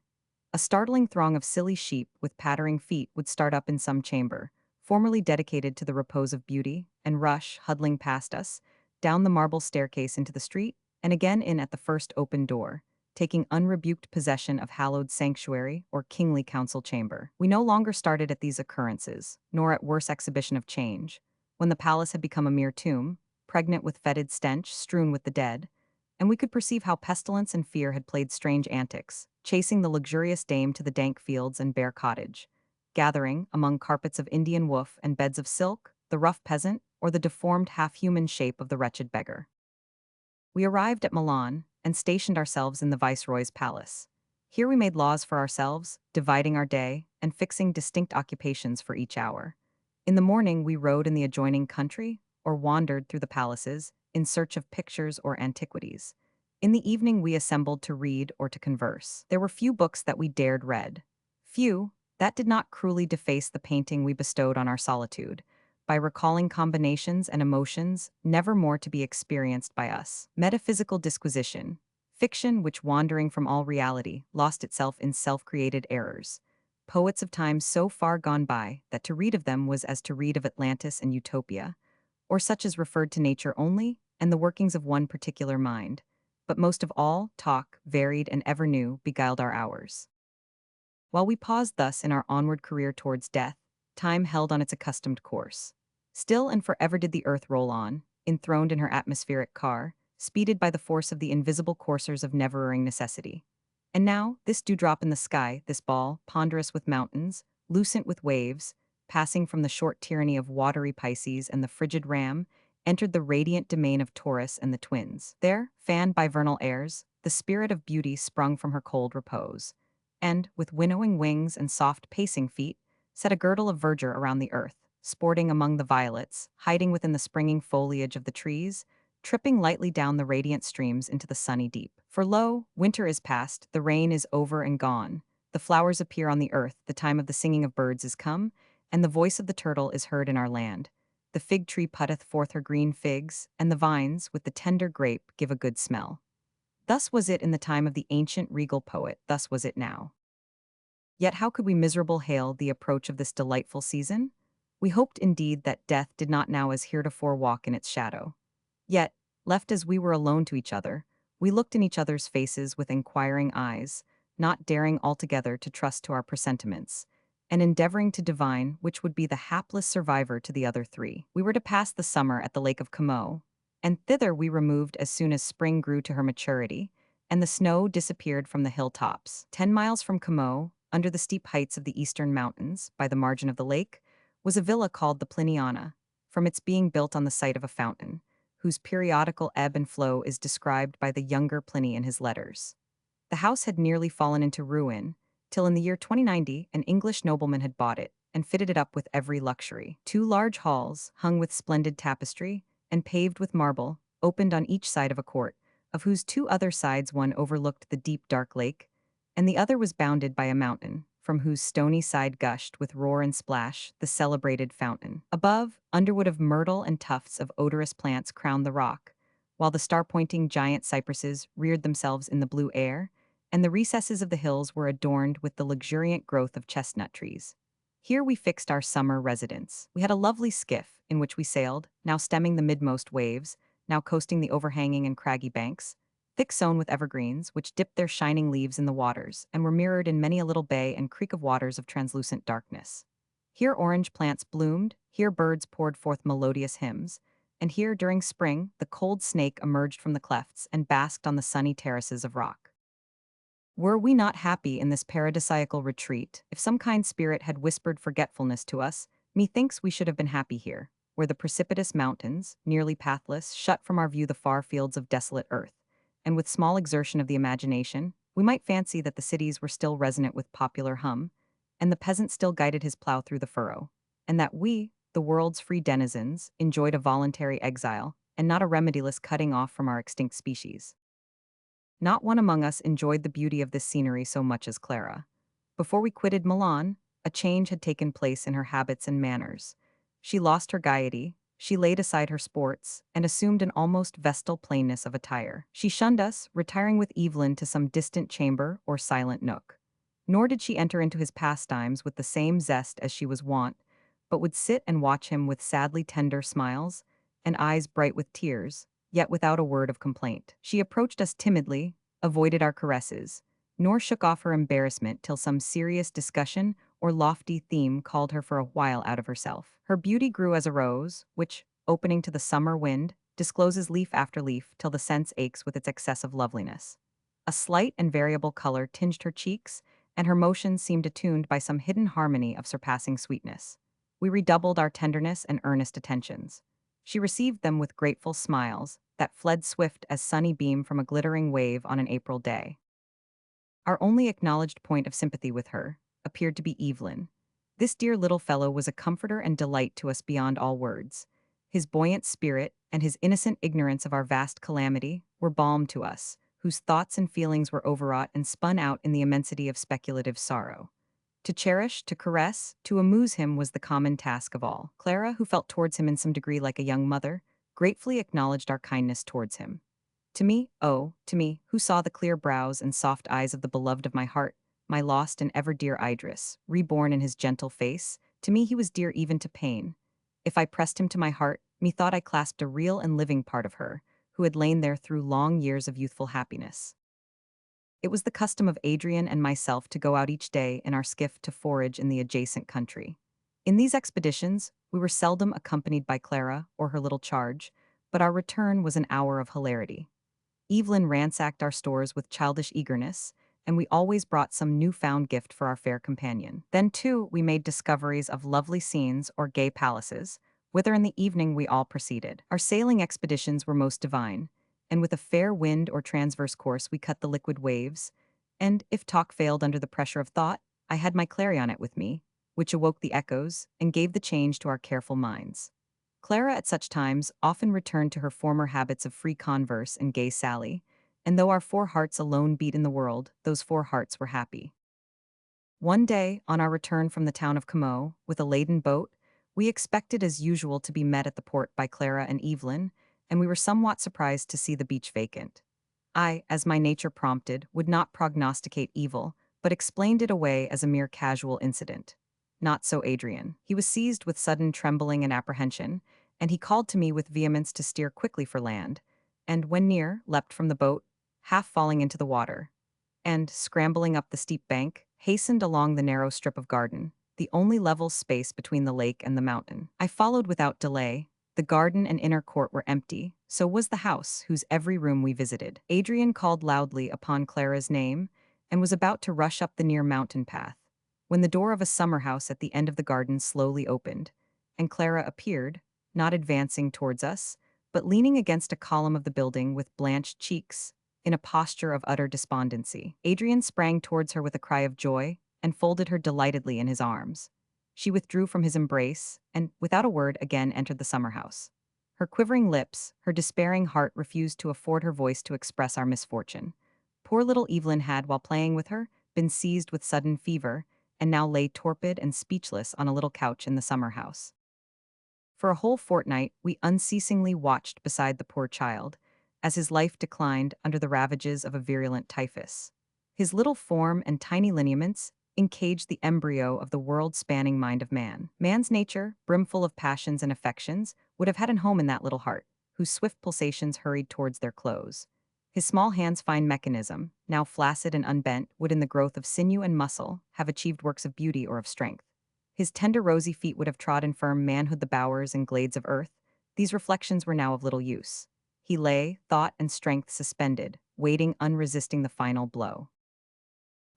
A startling throng of silly sheep with pattering feet would start up in some chamber, formerly dedicated to the repose of beauty, and rush, huddling past us, down the marble staircase into the street, and again in at the first open door, taking unrebuked possession of hallowed sanctuary or kingly council chamber. We no longer started at these occurrences, nor at worse exhibition of change, when the palace had become a mere tomb, pregnant with fetid stench, strewn with the dead, and we could perceive how pestilence and fear had played strange antics, chasing the luxurious dame to the dank fields and bare cottage, gathering, among carpets of Indian woof and beds of silk, the rough peasant or the deformed half-human shape of the wretched beggar. We arrived at Milan and stationed ourselves in the viceroy's palace. Here we made laws for ourselves, dividing our day and fixing distinct occupations for each hour. In the morning we rode in the adjoining country, or wandered through the palaces in search of pictures or antiquities. In the evening we assembled to read or to converse. There were few books that we dared read. Few, that did not cruelly deface the painting we bestowed on our solitude, by recalling combinations and emotions never more to be experienced by us. Metaphysical disquisition, fiction which, wandering from all reality, lost itself in self-created errors. Poets of times so far gone by that to read of them was as to read of Atlantis and Utopia, or such as referred to nature only and the workings of one particular mind. But most of all, talk, varied and ever new, beguiled our hours. While we paused thus in our onward career towards death, time held on its accustomed course. Still and forever did the earth roll on, enthroned in her atmospheric car, speeded by the force of the invisible coursers of never-erring necessity. And now, this dewdrop in the sky, this ball, ponderous with mountains, lucent with waves, passing from the short tyranny of watery Pisces and the frigid Ram, entered the radiant domain of Taurus and the Twins. There, fanned by vernal airs, the spirit of beauty sprung from her cold repose, and, with winnowing wings and soft pacing feet, set a girdle of verdure around the earth, sporting among the violets, hiding within the springing foliage of the trees, tripping lightly down the radiant streams into the sunny deep. For lo, winter is past, the rain is over and gone, the flowers appear on the earth, the time of the singing of birds is come, and the voice of the turtle is heard in our land. The fig tree putteth forth her green figs, and the vines, with the tender grape, give a good smell. Thus was it in the time of the ancient regal poet, thus was it now. Yet how could we miserable hail the approach of this delightful season? We hoped indeed that death did not now as heretofore walk in its shadow. Yet, left as we were alone to each other, we looked in each other's faces with inquiring eyes, not daring altogether to trust to our presentiments, and endeavoring to divine which would be the hapless survivor to the other three. We were to pass the summer at the Lake of Como, and thither we removed as soon as spring grew to her maturity, and the snow disappeared from the hilltops. 10 miles from Como, under the steep heights of the eastern mountains, by the margin of the lake, was a villa called the Pliniana, from its being built on the site of a fountain, whose periodical ebb and flow is described by the younger Pliny in his letters. The house had nearly fallen into ruin, till in the year 2090 an English nobleman had bought it and fitted it up with every luxury. 2 large halls, hung with splendid tapestry, and paved with marble, opened on each side of a court, of whose two other sides one overlooked the deep dark lake, and the other was bounded by a mountain, from whose stony side gushed, with roar and splash, the celebrated fountain. Above, underwood of myrtle and tufts of odorous plants crowned the rock, while the star-pointing giant cypresses reared themselves in the blue air, and the recesses of the hills were adorned with the luxuriant growth of chestnut trees. Here we fixed our summer residence. We had a lovely skiff, in which we sailed, now stemming the midmost waves, now coasting the overhanging and craggy banks, thick sown with evergreens, which dipped their shining leaves in the waters, and were mirrored in many a little bay and creek of waters of translucent darkness. Here orange plants bloomed, here birds poured forth melodious hymns, and here, during spring, the cold snake emerged from the clefts and basked on the sunny terraces of rock. Were we not happy in this paradisiacal retreat, if some kind spirit had whispered forgetfulness to us, methinks we should have been happy here, where the precipitous mountains, nearly pathless, shut from our view the far fields of desolate earth, and with small exertion of the imagination, we might fancy that the cities were still resonant with popular hum, and the peasant still guided his plough through the furrow, and that we, the world's free denizens, enjoyed a voluntary exile, and not a remediless cutting off from our extinct species. Not one among us enjoyed the beauty of this scenery so much as Clara. Before we quitted Milan, a change had taken place in her habits and manners. She lost her gaiety, she laid aside her sports, and assumed an almost vestal plainness of attire. She shunned us, retiring with Evelyn to some distant chamber or silent nook. Nor did she enter into his pastimes with the same zest as she was wont, but would sit and watch him with sadly tender smiles, and eyes bright with tears, yet without a word of complaint. She approached us timidly, avoided our caresses, nor shook off her embarrassment till some serious discussion or lofty theme called her for a while out of herself. Her beauty grew as a rose, which, opening to the summer wind, discloses leaf after leaf till the sense aches with its excessive loveliness. A slight and variable color tinged her cheeks, and her motions seemed attuned by some hidden harmony of surpassing sweetness. We redoubled our tenderness and earnest attentions. She received them with grateful smiles that fled swift as sunny beam from a glittering wave on an April day. Our only acknowledged point of sympathy with her appeared to be Evelyn. This dear little fellow was a comforter and delight to us beyond all words. His buoyant spirit and his innocent ignorance of our vast calamity were balm to us, whose thoughts and feelings were overwrought and spun out in the immensity of speculative sorrow. To cherish, to caress, to amuse him was the common task of all. Clara, who felt towards him in some degree like a young mother, gratefully acknowledged our kindness towards him. To me, oh, to me, who saw the clear brows and soft eyes of the beloved of my heart, my lost and ever dear Idris, reborn in his gentle face, to me he was dear even to pain. If I pressed him to my heart, methought I clasped a real and living part of her, who had lain there through long years of youthful happiness. It was the custom of Adrian and myself to go out each day in our skiff to forage in the adjacent country. In these expeditions, we were seldom accompanied by Clara or her little charge, but our return was an hour of hilarity. Evelyn ransacked our stores with childish eagerness, and we always brought some new-found gift for our fair companion. Then, too, we made discoveries of lovely scenes or gay palaces, whither in the evening we all proceeded. Our sailing expeditions were most divine, and with a fair wind or transverse course we cut the liquid waves, and, if talk failed under the pressure of thought, I had my clarionet with me, which awoke the echoes and gave the change to our careful minds. Clara at such times often returned to her former habits of free converse and gay sally, and though our 4 hearts alone beat in the world, those 4 hearts were happy. One day, on our return from the town of Como, with a laden boat, we expected as usual to be met at the port by Clara and Evelyn, and we were somewhat surprised to see the beach vacant. I, as my nature prompted, would not prognosticate evil, but explained it away as a mere casual incident. Not so Adrian. He was seized with sudden trembling and apprehension, and he called to me with vehemence to steer quickly for land, and, when near, leapt from the boat, half falling into the water, and, scrambling up the steep bank, hastened along the narrow strip of garden, the only level space between the lake and the mountain. I followed without delay. The garden and inner court were empty, so was the house, whose every room we visited. Adrian called loudly upon Clara's name, and was about to rush up the near mountain path, when the door of a summer house at the end of the garden slowly opened, and Clara appeared, not advancing towards us, but leaning against a column of the building with blanched cheeks, in a posture of utter despondency. Adrian sprang towards her with a cry of joy, and folded her delightedly in his arms. She withdrew from his embrace, and, without a word, again entered the summer house. Her quivering lips, her despairing heart refused to afford her voice to express our misfortune. Poor little Evelyn had, while playing with her, been seized with sudden fever, and now lay torpid and speechless on a little couch in the summer house. For a whole fortnight, we unceasingly watched beside the poor child, as his life declined under the ravages of a virulent typhus. His little form and tiny lineaments encaged the embryo of the world-spanning mind of man. Man's nature, brimful of passions and affections, would have had an home in that little heart, whose swift pulsations hurried towards their close. His small hand's fine mechanism, now flaccid and unbent, would in the growth of sinew and muscle have achieved works of beauty or of strength. His tender rosy feet would have trod in firm manhood the bowers and glades of earth. These reflections were now of little use. He lay, thought and strength suspended, waiting unresisting the final blow.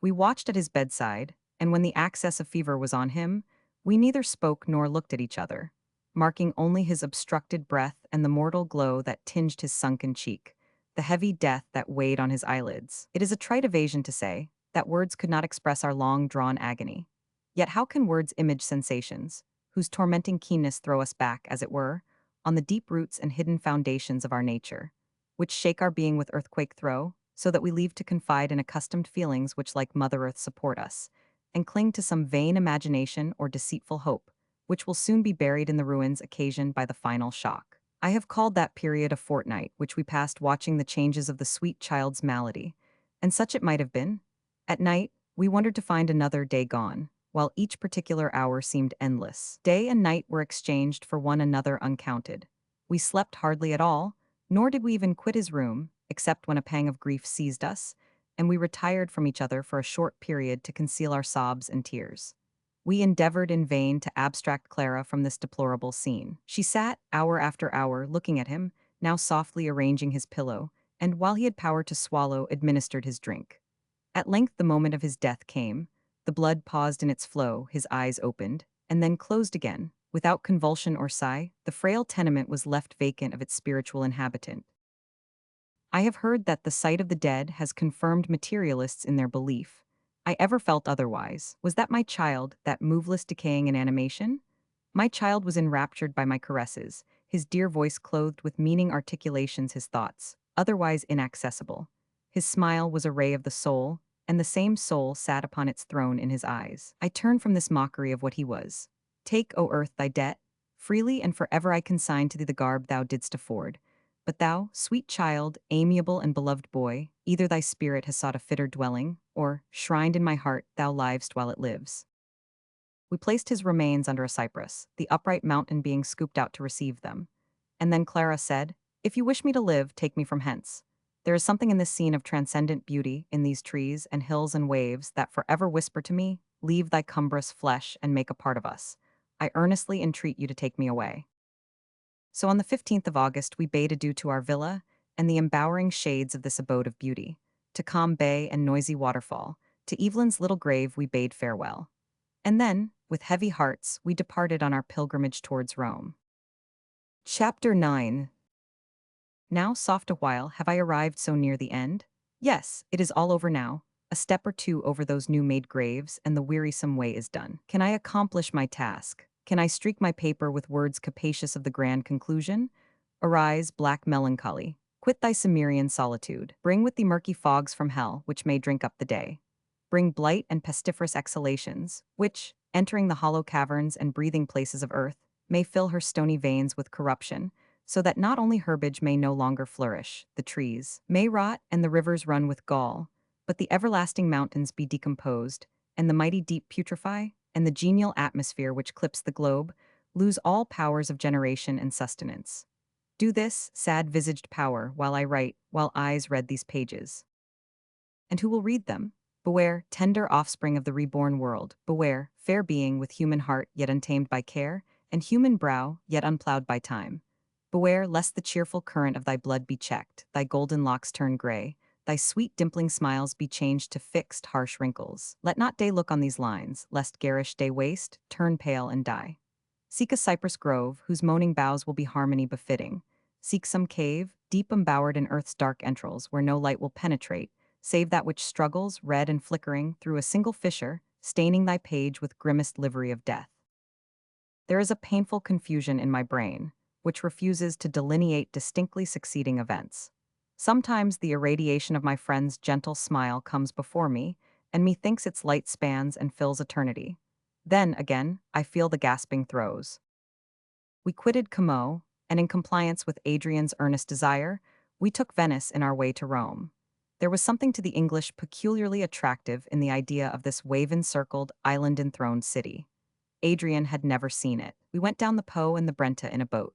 We watched at his bedside, and when the access of fever was on him, we neither spoke nor looked at each other, marking only his obstructed breath and the mortal glow that tinged his sunken cheek, the heavy death that weighed on his eyelids. It is a trite evasion to say that words could not express our long-drawn agony. Yet how can words image sensations, whose tormenting keenness throw us back, as it were, on the deep roots and hidden foundations of our nature, which shake our being with earthquake throe, so that we leave to confide in accustomed feelings which like Mother Earth support us, and cling to some vain imagination or deceitful hope, which will soon be buried in the ruins occasioned by the final shock. I have called that period a fortnight which we passed watching the changes of the sweet child's malady, and such it might have been. At night, we wondered to find another day gone, while each particular hour seemed endless. Day and night were exchanged for one another uncounted. We slept hardly at all, nor did we even quit his room, except when a pang of grief seized us, and we retired from each other for a short period to conceal our sobs and tears. We endeavored in vain to abstract Clara from this deplorable scene. She sat, hour after hour, looking at him, now softly arranging his pillow, and while he had power to swallow, administered his drink. At length the moment of his death came. The blood paused in its flow, his eyes opened, and then closed again. Without convulsion or sigh, the frail tenement was left vacant of its spiritual inhabitant. I have heard that the sight of the dead has confirmed materialists in their belief. I ever felt otherwise. Was that my child, that moveless decaying inanimation? My child was enraptured by my caresses, his dear voice clothed with meaning articulations his thoughts, otherwise inaccessible. His smile was a ray of the soul, and the same soul sat upon its throne in his eyes. I turn from this mockery of what he was. Take, O earth, thy debt. Freely and forever I consign to thee the garb thou didst afford. But thou, sweet child, amiable and beloved boy, either thy spirit has sought a fitter dwelling, or, shrined in my heart, thou livest while it lives. We placed his remains under a cypress, the upright mountain being scooped out to receive them. And then Clara said, "If you wish me to live, take me from hence. There is something in this scene of transcendent beauty, in these trees and hills and waves, that forever whisper to me, leave thy cumbrous flesh and make a part of us. I earnestly entreat you to take me away." So on the 15th of August we bade adieu to our villa and the embowering shades of this abode of beauty. To calm bay and noisy waterfall, to Evelyn's little grave we bade farewell. And then, with heavy hearts, we departed on our pilgrimage towards Rome. Chapter 9. Now, soft a while, have I arrived so near the end? Yes, it is all over now. A step or two over those new-made graves, and the wearisome way is done. Can I accomplish my task? Can I streak my paper with words capacious of the grand conclusion? Arise, black melancholy. Quit thy Cimmerian solitude. Bring with thee murky fogs from hell, which may drink up the day. Bring blight and pestiferous exhalations, which, entering the hollow caverns and breathing places of earth, may fill her stony veins with corruption, so that not only herbage may no longer flourish, the trees may rot and the rivers run with gall, but the everlasting mountains be decomposed, and the mighty deep putrefy, and the genial atmosphere which clips the globe lose all powers of generation and sustenance. Do this, sad-visaged power, while I write, while eyes read these pages. And who will read them? Beware, tender offspring of the reborn world, beware, fair being with human heart yet untamed by care, and human brow yet unplowed by time. Beware lest the cheerful current of thy blood be checked, thy golden locks turn gray, thy sweet dimpling smiles be changed to fixed, harsh wrinkles. Let not day look on these lines, lest garish day waste, turn pale and die. Seek a cypress grove, whose moaning boughs will be harmony befitting. Seek some cave, deep embowered in earth's dark entrails, where no light will penetrate, save that which struggles, red and flickering, through a single fissure, staining thy page with grimmest livery of death. There is a painful confusion in my brain, which refuses to delineate distinctly succeeding events. Sometimes the irradiation of my friend's gentle smile comes before me, and methinks its light spans and fills eternity. Then, again, I feel the gasping throes. We quitted Como, and in compliance with Adrian's earnest desire, we took Venice in our way to Rome. There was something to the English peculiarly attractive in the idea of this wave-encircled, island-enthroned city. Adrian had never seen it. We went down the Po and the Brenta in a boat.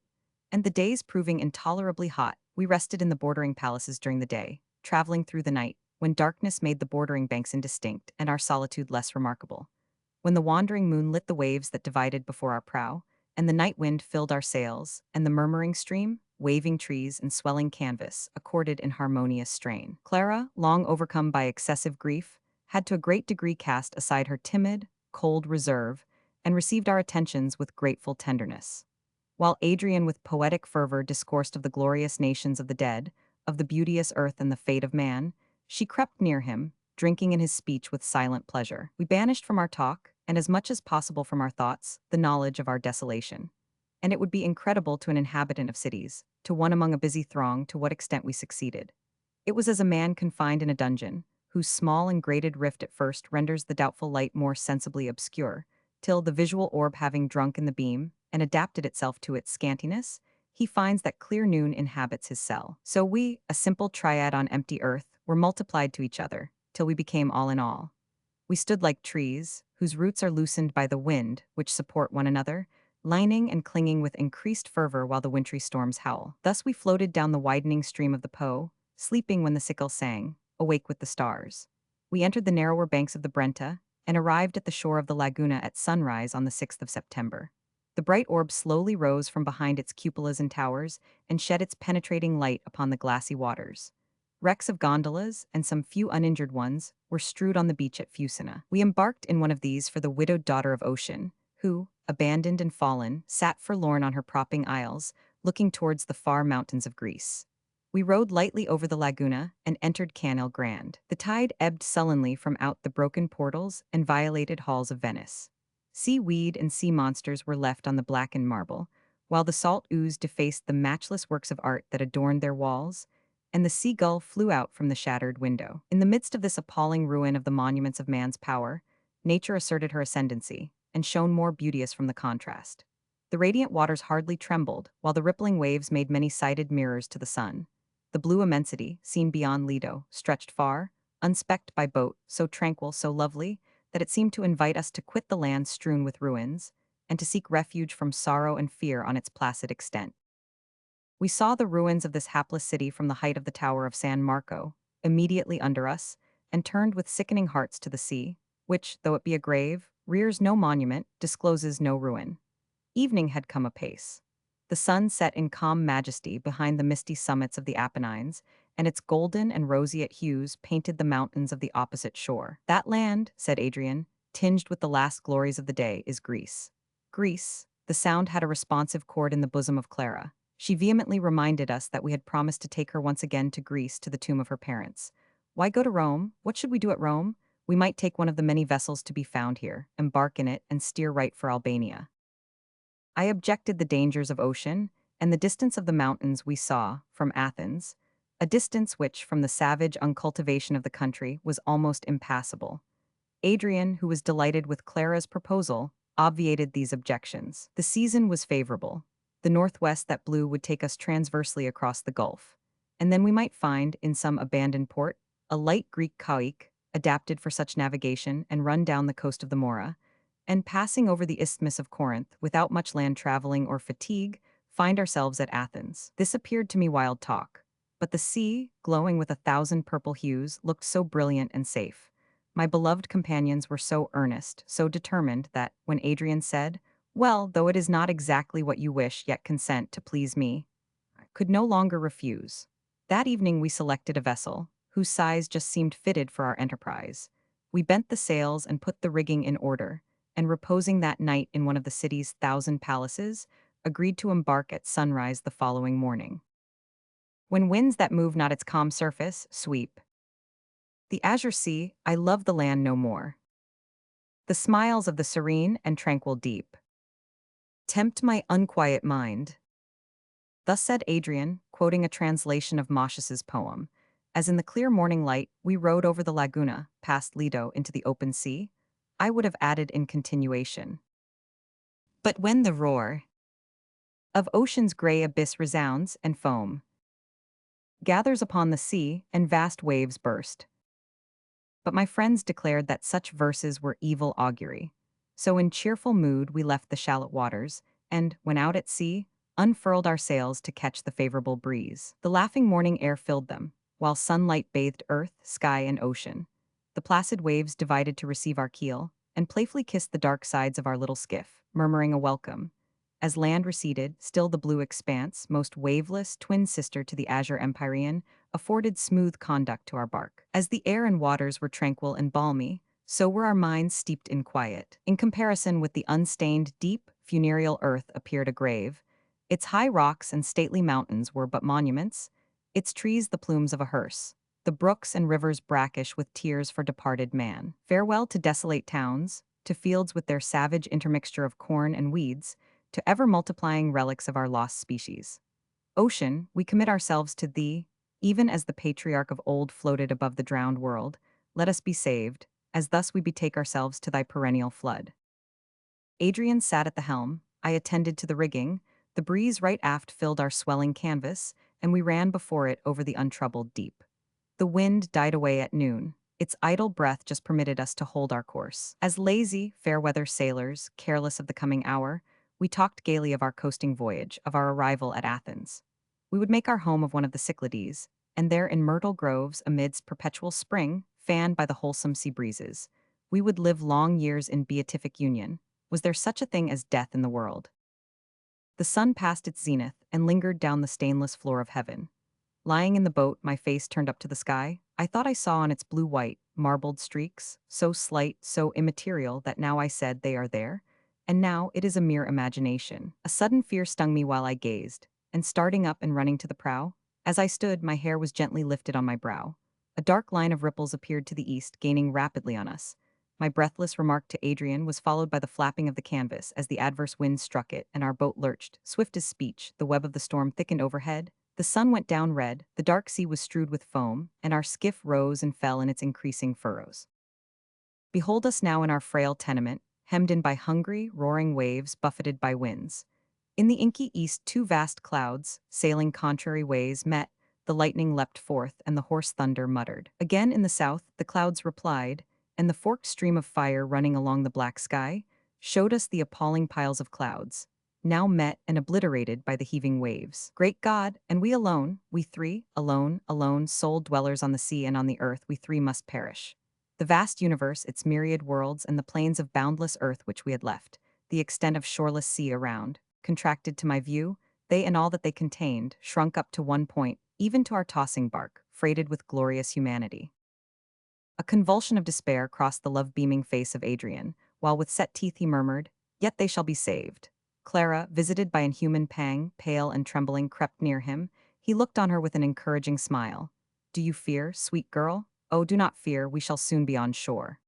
And the days proving intolerably hot, we rested in the bordering palaces during the day, traveling through the night, when darkness made the bordering banks indistinct and our solitude less remarkable. When the wandering moon lit the waves that divided before our prow, and the night wind filled our sails, and the murmuring stream, waving trees, and swelling canvas accorded in harmonious strain. Clara, long overcome by excessive grief, had to a great degree cast aside her timid, cold reserve, and received our attentions with grateful tenderness. While Adrian with poetic fervor discoursed of the glorious nations of the dead, of the beauteous earth and the fate of man, she crept near him, drinking in his speech with silent pleasure. We banished from our talk, and as much as possible from our thoughts, the knowledge of our desolation. And it would be incredible to an inhabitant of cities, to one among a busy throng, to what extent we succeeded. It was as a man confined in a dungeon, whose small and grated rift at first renders the doubtful light more sensibly obscure, till, the visual orb having drunk in the beam, and adapted itself to its scantiness, he finds that clear noon inhabits his cell. So we, a simple triad on empty earth, were multiplied to each other, till we became all in all. We stood like trees, whose roots are loosened by the wind, which support one another, lining and clinging with increased fervor while the wintry storms howl. Thus we floated down the widening stream of the Po, sleeping when the sickle sang, awake with the stars. We entered the narrower banks of the Brenta, and arrived at the shore of the Laguna at sunrise on the 6th of September. The bright orb slowly rose from behind its cupolas and towers, and shed its penetrating light upon the glassy waters. Wrecks of gondolas, and some few uninjured ones, were strewed on the beach at Fusina. We embarked in one of these for the widowed daughter of Ocean, who, abandoned and fallen, sat forlorn on her propping isles, looking towards the far mountains of Greece. We rowed lightly over the Laguna and entered Canal Grande. The tide ebbed sullenly from out the broken portals and violated halls of Venice. Seaweed and sea monsters were left on the blackened marble, while the salt ooze defaced the matchless works of art that adorned their walls, and the seagull flew out from the shattered window. In the midst of this appalling ruin of the monuments of man's power, nature asserted her ascendancy, and shone more beauteous from the contrast. The radiant waters hardly trembled, while the rippling waves made many-sided mirrors to the sun. The blue immensity, seen beyond Lido, stretched far, unspecked by boat, so tranquil, so lovely, that it seemed to invite us to quit the land strewn with ruins, and to seek refuge from sorrow and fear on its placid extent. We saw the ruins of this hapless city from the height of the Tower of San Marco, immediately under us, and turned with sickening hearts to the sea, which, though it be a grave, rears no monument, discloses no ruin. Evening had come apace. The sun set in calm majesty behind the misty summits of the Apennines, and its golden and roseate hues painted the mountains of the opposite shore. That land, said Adrian, tinged with the last glories of the day, is Greece. Greece, the sound had a responsive chord in the bosom of Clara. She vehemently reminded us that we had promised to take her once again to Greece, to the tomb of her parents. Why go to Rome? What should we do at Rome? We might take one of the many vessels to be found here, embark in it, and steer right for Albania. I objected the dangers of ocean, and the distance of the mountains we saw, from Athens, a distance which, from the savage uncultivation of the country, was almost impassable. Adrian, who was delighted with Clara's proposal, obviated these objections. The season was favorable. The northwest that blew would take us transversely across the Gulf, and then we might find, in some abandoned port, a light Greek caique, adapted for such navigation, and run down the coast of the Mora, and passing over the Isthmus of Corinth, without much land traveling or fatigue, find ourselves at Athens. This appeared to me wild talk, but the sea, glowing with 1,000 purple hues, looked so brilliant and safe. My beloved companions were so earnest, so determined, that, when Adrian said, "Well, though it is not exactly what you wish, yet consent to please me," I could no longer refuse. That evening we selected a vessel, whose size just seemed fitted for our enterprise. We bent the sails and put the rigging in order, and reposing that night in one of the city's 1,000 palaces, agreed to embark at sunrise the following morning. When winds that move not its calm surface sweep the azure sea, I love the land no more. The smiles of the serene and tranquil deep tempt my unquiet mind. Thus said Adrian, quoting a translation of Moschus's poem. As in the clear morning light, we rode over the laguna, past Lido into the open sea, I would have added in continuation. But when the roar of ocean's gray abyss resounds and foam gathers upon the sea and vast waves burst. But my friends declared that such verses were evil augury. So in cheerful mood we left the shallow waters, and, when out at sea, unfurled our sails to catch the favorable breeze. The laughing morning air filled them, while sunlight bathed earth, sky, and ocean. The placid waves divided to receive our keel, and playfully kissed the dark sides of our little skiff, murmuring a welcome. As land receded, still the blue expanse, most waveless, twin sister to the azure empyrean, afforded smooth conduct to our bark. As the air and waters were tranquil and balmy, so were our minds steeped in quiet. In comparison with the unstained, deep, funereal earth appeared a grave. Its high rocks and stately mountains were but monuments, its trees the plumes of a hearse, the brooks and rivers brackish with tears for departed man. Farewell to desolate towns, to fields with their savage intermixture of corn and weeds, to ever-multiplying relics of our lost species. Ocean, we commit ourselves to thee, even as the patriarch of old floated above the drowned world. Let us be saved, as thus we betake ourselves to thy perennial flood. Adrian sat at the helm, I attended to the rigging, the breeze right aft filled our swelling canvas, and we ran before it over the untroubled deep. The wind died away at noon. Its idle breath just permitted us to hold our course. As lazy, fair-weather sailors, careless of the coming hour, we talked gaily of our coasting voyage, of our arrival at Athens. We would make our home of one of the Cyclades, and there in myrtle groves amidst perpetual spring, fanned by the wholesome sea breezes, we would live long years in beatific union. Was there such a thing as death in the world? The sun passed its zenith and lingered down the stainless floor of heaven. Lying in the boat, my face turned up to the sky, I thought I saw on its blue-white, marbled streaks, so slight, so immaterial that now I said they are there, and now it is a mere imagination. A sudden fear stung me while I gazed, and starting up and running to the prow, as I stood, my hair was gently lifted on my brow. A dark line of ripples appeared to the east, gaining rapidly on us. My breathless remark to Adrian was followed by the flapping of the canvas as the adverse wind struck it and our boat lurched. Swift as speech, the web of the storm thickened overhead. The sun went down red, the dark sea was strewed with foam, and our skiff rose and fell in its increasing furrows. Behold us now in our frail tenement, hemmed in by hungry, roaring waves buffeted by winds. In the inky east 2 vast clouds, sailing contrary ways, met, the lightning leapt forth, and the hoarse thunder muttered. Again in the south, the clouds replied, and the forked stream of fire running along the black sky showed us the appalling piles of clouds, now met and obliterated by the heaving waves. Great God, and we alone, we three, alone, sole dwellers on the sea and on the earth, we three must perish. The vast universe, its myriad worlds, and the plains of boundless earth which we had left, the extent of shoreless sea around, contracted to my view, they and all that they contained, shrunk up to one point, even to our tossing bark, freighted with glorious humanity. A convulsion of despair crossed the love-beaming face of Adrian, while with set teeth he murmured, "Yet they shall be saved." Clara, visited by an human pang, pale and trembling, crept near him. He looked on her with an encouraging smile. "Do you fear, sweet girl? Oh, do not fear, we shall soon be on shore."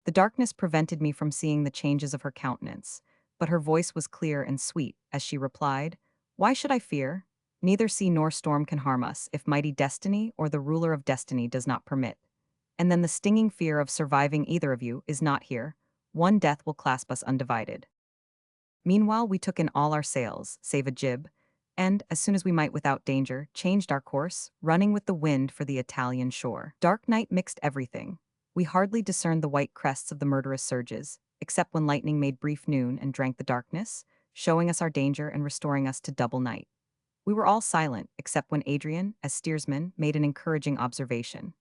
The darkness prevented me from seeing the changes of her countenance, but her voice was clear and sweet as she replied, "Why should I fear? Neither sea nor storm can harm us if mighty destiny or the ruler of destiny does not permit. And then the stinging fear of surviving either of you is not here. One death will clasp us undivided." Meanwhile, we took in all our sails, save a jib, and, as soon as we might without danger, changed our course, running with the wind for the Italian shore. Dark night mixed everything. We hardly discerned the white crests of the murderous surges, except when lightning made brief noon and drank the darkness, showing us our danger and restoring us to double night. We were all silent, except when Adrian, as steersman, made an encouraging observation.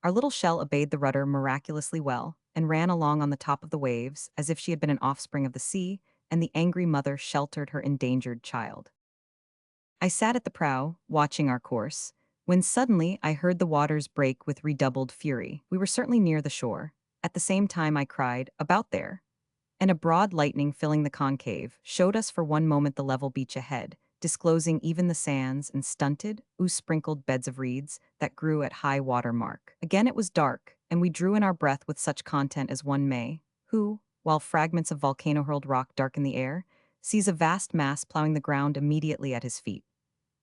Our little shell obeyed the rudder miraculously well, and ran along on the top of the waves, as if she had been an offspring of the sea, and the angry mother sheltered her endangered child. I sat at the prow, watching our course, when suddenly I heard the waters break with redoubled fury. We were certainly near the shore. At the same time I cried, "About there!" And a broad lightning filling the concave showed us for one moment the level beach ahead, disclosing even the sands and stunted, ooze-sprinkled beds of reeds that grew at high water mark. Again it was dark, and we drew in our breath with such content as one may, who, while fragments of volcano-hurled rock darken the air, sees a vast mass plowing the ground immediately at his feet.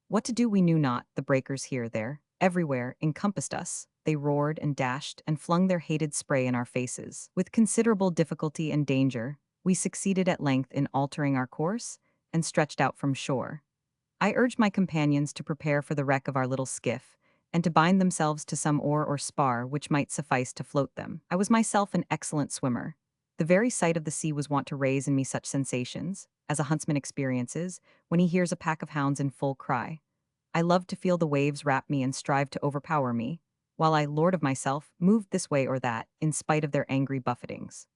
What to do we knew not, the breakers here, there, everywhere, encompassed us. They roared and dashed and flung their hated spray in our faces. With considerable difficulty and danger, we succeeded at length in altering our course and stretched out from shore. I urged my companions to prepare for the wreck of our little skiff, and to bind themselves to some oar or spar which might suffice to float them. I was myself an excellent swimmer. The very sight of the sea was wont to raise in me such sensations, as a huntsman experiences when he hears a pack of hounds in full cry. I loved to feel the waves wrap me and strive to overpower me, while I, lord of myself, moved this way or that, in spite of their angry buffetings.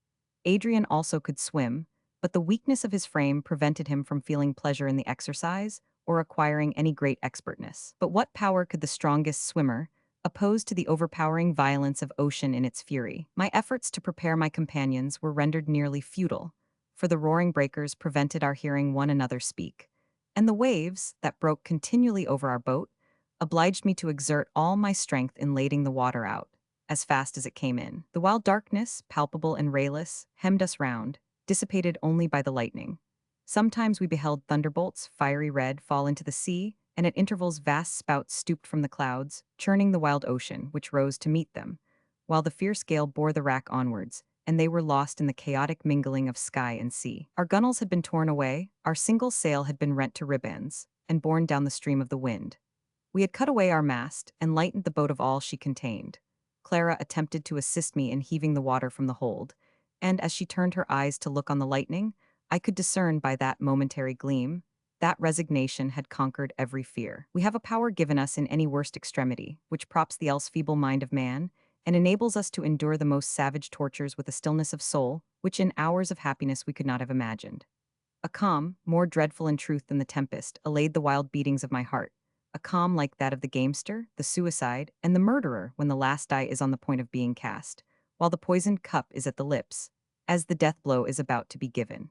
Adrian also could swim, but the weakness of his frame prevented him from feeling pleasure in the exercise or acquiring any great expertness. But what power could the strongest swimmer oppose to the overpowering violence of ocean in its fury? My efforts to prepare my companions were rendered nearly futile, for the roaring breakers prevented our hearing one another speak, and the waves, that broke continually over our boat, obliged me to exert all my strength in lading the water out as fast as it came in. The wild darkness, palpable and rayless, hemmed us round, dissipated only by the lightning. Sometimes we beheld thunderbolts, fiery red, fall into the sea, and at intervals vast spouts stooped from the clouds, churning the wild ocean, which rose to meet them, while the fierce gale bore the wrack onwards, and they were lost in the chaotic mingling of sky and sea. Our gunwales had been torn away, our single sail had been rent to ribands, and borne down the stream of the wind. We had cut away our mast, and lightened the boat of all she contained. Clara attempted to assist me in heaving the water from the hold, and as she turned her eyes to look on the lightning, I could discern by that momentary gleam that resignation had conquered every fear. We have a power given us in any worst extremity, which props the else feeble mind of man, and enables us to endure the most savage tortures with a stillness of soul, which in hours of happiness we could not have imagined. A calm, more dreadful in truth than the tempest, allayed the wild beatings of my heart, a calm like that of the gamester, the suicide, and the murderer when the last die is on the point of being cast, while the poisoned cup is at the lips, as the death blow is about to be given.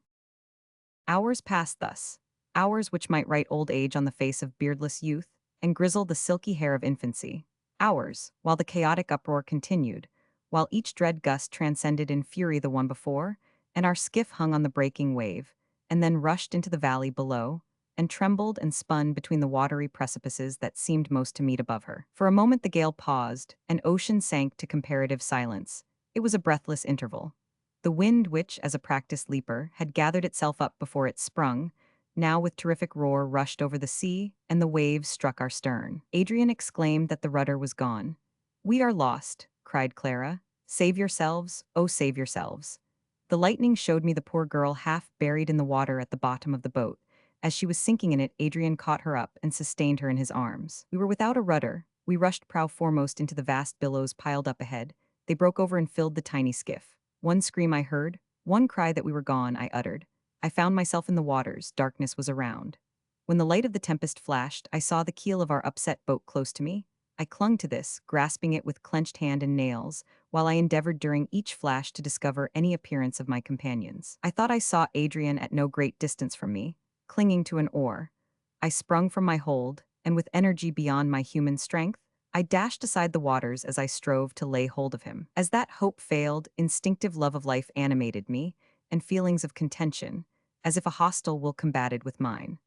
Hours passed thus, hours which might write old age on the face of beardless youth, and grizzle the silky hair of infancy. Hours, while the chaotic uproar continued, while each dread gust transcended in fury the one before, and our skiff hung on the breaking wave, and then rushed into the valley below, and trembled and spun between the watery precipices that seemed most to meet above her. For a moment the gale paused, and ocean sank to comparative silence. It was a breathless interval. The wind which, as a practiced leaper, had gathered itself up before it sprung, now with terrific roar rushed over the sea, and the waves struck our stern. Adrian exclaimed that the rudder was gone. "We are lost," cried Clara. "Save yourselves, oh save yourselves." The lightning showed me the poor girl half buried in the water at the bottom of the boat. As she was sinking in it, Adrian caught her up and sustained her in his arms. We were without a rudder. We rushed prow foremost into the vast billows piled up ahead. They broke over and filled the tiny skiff. One scream I heard, one cry that we were gone, I uttered. I found myself in the waters, darkness was around. When the light of the tempest flashed, I saw the keel of our upset boat close to me. I clung to this, grasping it with clenched hand and nails, while I endeavored during each flash to discover any appearance of my companions. I thought I saw Adrian at no great distance from me, clinging to an oar. I sprung from my hold, and with energy beyond my human strength, I dashed aside the waters as I strove to lay hold of him. As that hope failed, instinctive love of life animated me, and feelings of contention, as if a hostile will combated with mine.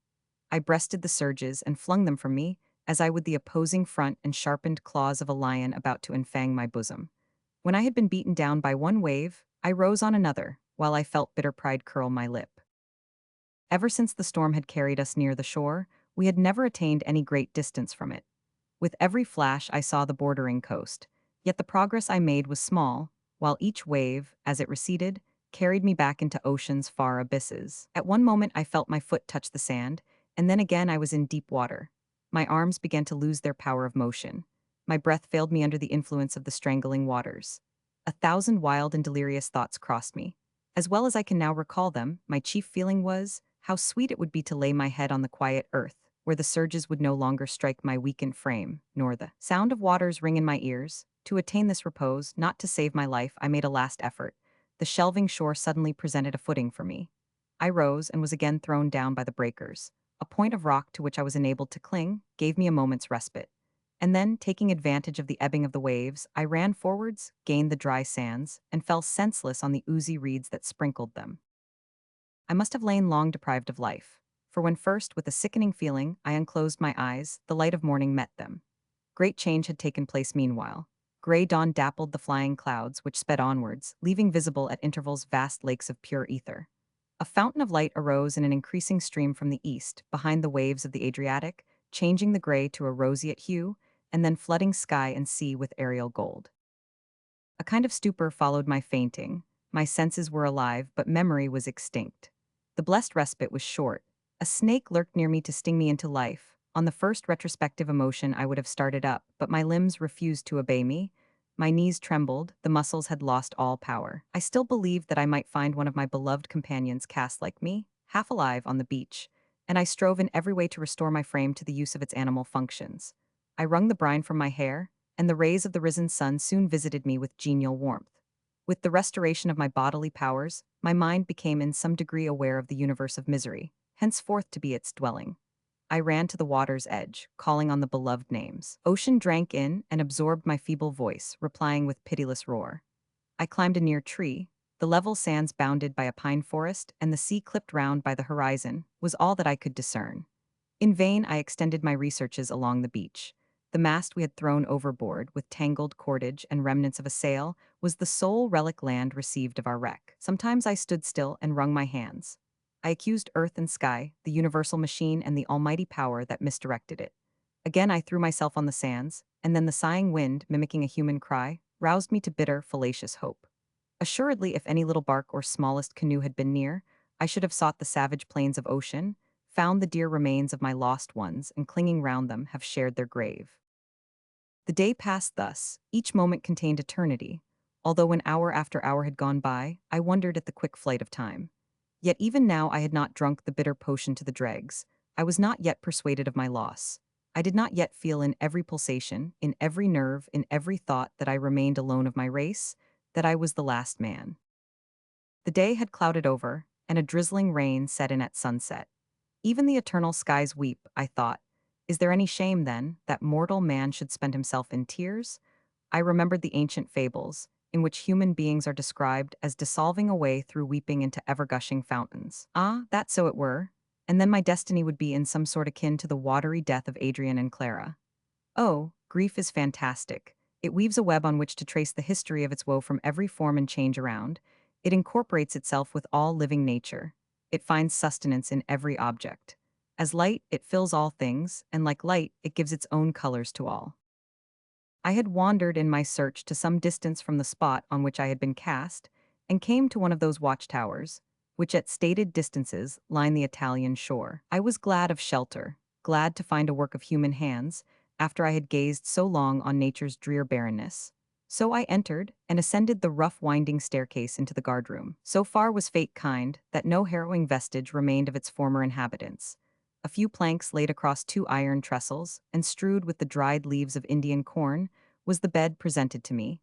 I breasted the surges and flung them from me, as I would the opposing front and sharpened claws of a lion about to enfang my bosom. When I had been beaten down by one wave, I rose on another, while I felt bitter pride curl my lip. Ever since the storm had carried us near the shore, we had never attained any great distance from it. With every flash I saw the bordering coast, yet the progress I made was small, while each wave, as it receded, carried me back into ocean's far abysses. At one moment I felt my foot touch the sand, and then again I was in deep water. My arms began to lose their power of motion. My breath failed me under the influence of the strangling waters. 1,000 wild and delirious thoughts crossed me. As well as I can now recall them, my chief feeling was, how sweet it would be to lay my head on the quiet earth, where the surges would no longer strike my weakened frame, nor the sound of waters ring in my ears. To attain this repose, not to save my life, I made a last effort. The shelving shore suddenly presented a footing for me. I rose and was again thrown down by the breakers. A point of rock to which I was enabled to cling gave me a moment's respite. And then, taking advantage of the ebbing of the waves, I ran forwards, gained the dry sands, and fell senseless on the oozy reeds that sprinkled them. I must have lain long deprived of life. For when first, with a sickening feeling, I unclosed my eyes, the light of morning met them. Great change had taken place meanwhile. Gray dawn dappled the flying clouds, which sped onwards, leaving visible at intervals vast lakes of pure ether. A fountain of light arose in an increasing stream from the east, behind the waves of the Adriatic, changing the gray to a roseate hue, and then flooding sky and sea with aerial gold. A kind of stupor followed my fainting. My senses were alive, but memory was extinct. The blessed respite was short. A snake lurked near me to sting me into life. On the first retrospective emotion, I would have started up, but my limbs refused to obey me. My knees trembled, the muscles had lost all power. I still believed that I might find one of my beloved companions cast like me, half alive on the beach, and I strove in every way to restore my frame to the use of its animal functions. I wrung the brine from my hair, and the rays of the risen sun soon visited me with genial warmth. With the restoration of my bodily powers, my mind became in some degree aware of the universe of misery, henceforth to be its dwelling. I ran to the water's edge, calling on the beloved names. Ocean drank in and absorbed my feeble voice, replying with pitiless roar. I climbed a near tree. The level sands bounded by a pine forest, and the sea clipped round by the horizon, was all that I could discern. In vain I extended my researches along the beach. The mast we had thrown overboard, with tangled cordage and remnants of a sail, was the sole relic land received of our wreck. Sometimes I stood still and wrung my hands. I accused earth and sky, the universal machine and the almighty power that misdirected it. Again I threw myself on the sands, and then the sighing wind, mimicking a human cry, roused me to bitter, fallacious hope. Assuredly, if any little bark or smallest canoe had been near, I should have sought the savage plains of ocean, found the dear remains of my lost ones, and clinging round them have shared their grave. The day passed thus, each moment contained eternity, although when hour after hour had gone by, I wondered at the quick flight of time. Yet even now I had not drunk the bitter potion to the dregs. I was not yet persuaded of my loss. I did not yet feel in every pulsation, in every nerve, in every thought that I remained alone of my race, that I was the last man. The day had clouded over, and a drizzling rain set in at sunset. Even the eternal skies weep, I thought. Is there any shame, then, that mortal man should spend himself in tears? I remembered the ancient fables, in which human beings are described as dissolving away through weeping into ever-gushing fountains. Ah, that so it were, and then my destiny would be in some sort akin to the watery death of Adrian and Clara. Oh, grief is fantastic. It weaves a web on which to trace the history of its woe from every form and change around. It incorporates itself with all living nature. It finds sustenance in every object. As light, it fills all things, and like light, it gives its own colors to all. I had wandered in my search to some distance from the spot on which I had been cast, and came to one of those watchtowers, which at stated distances line the Italian shore. I was glad of shelter, glad to find a work of human hands, after I had gazed so long on nature's drear barrenness. So I entered and ascended the rough winding staircase into the guardroom. So far was fate kind that no harrowing vestige remained of its former inhabitants. A few planks laid across two iron trestles, and strewed with the dried leaves of Indian corn, was the bed presented to me,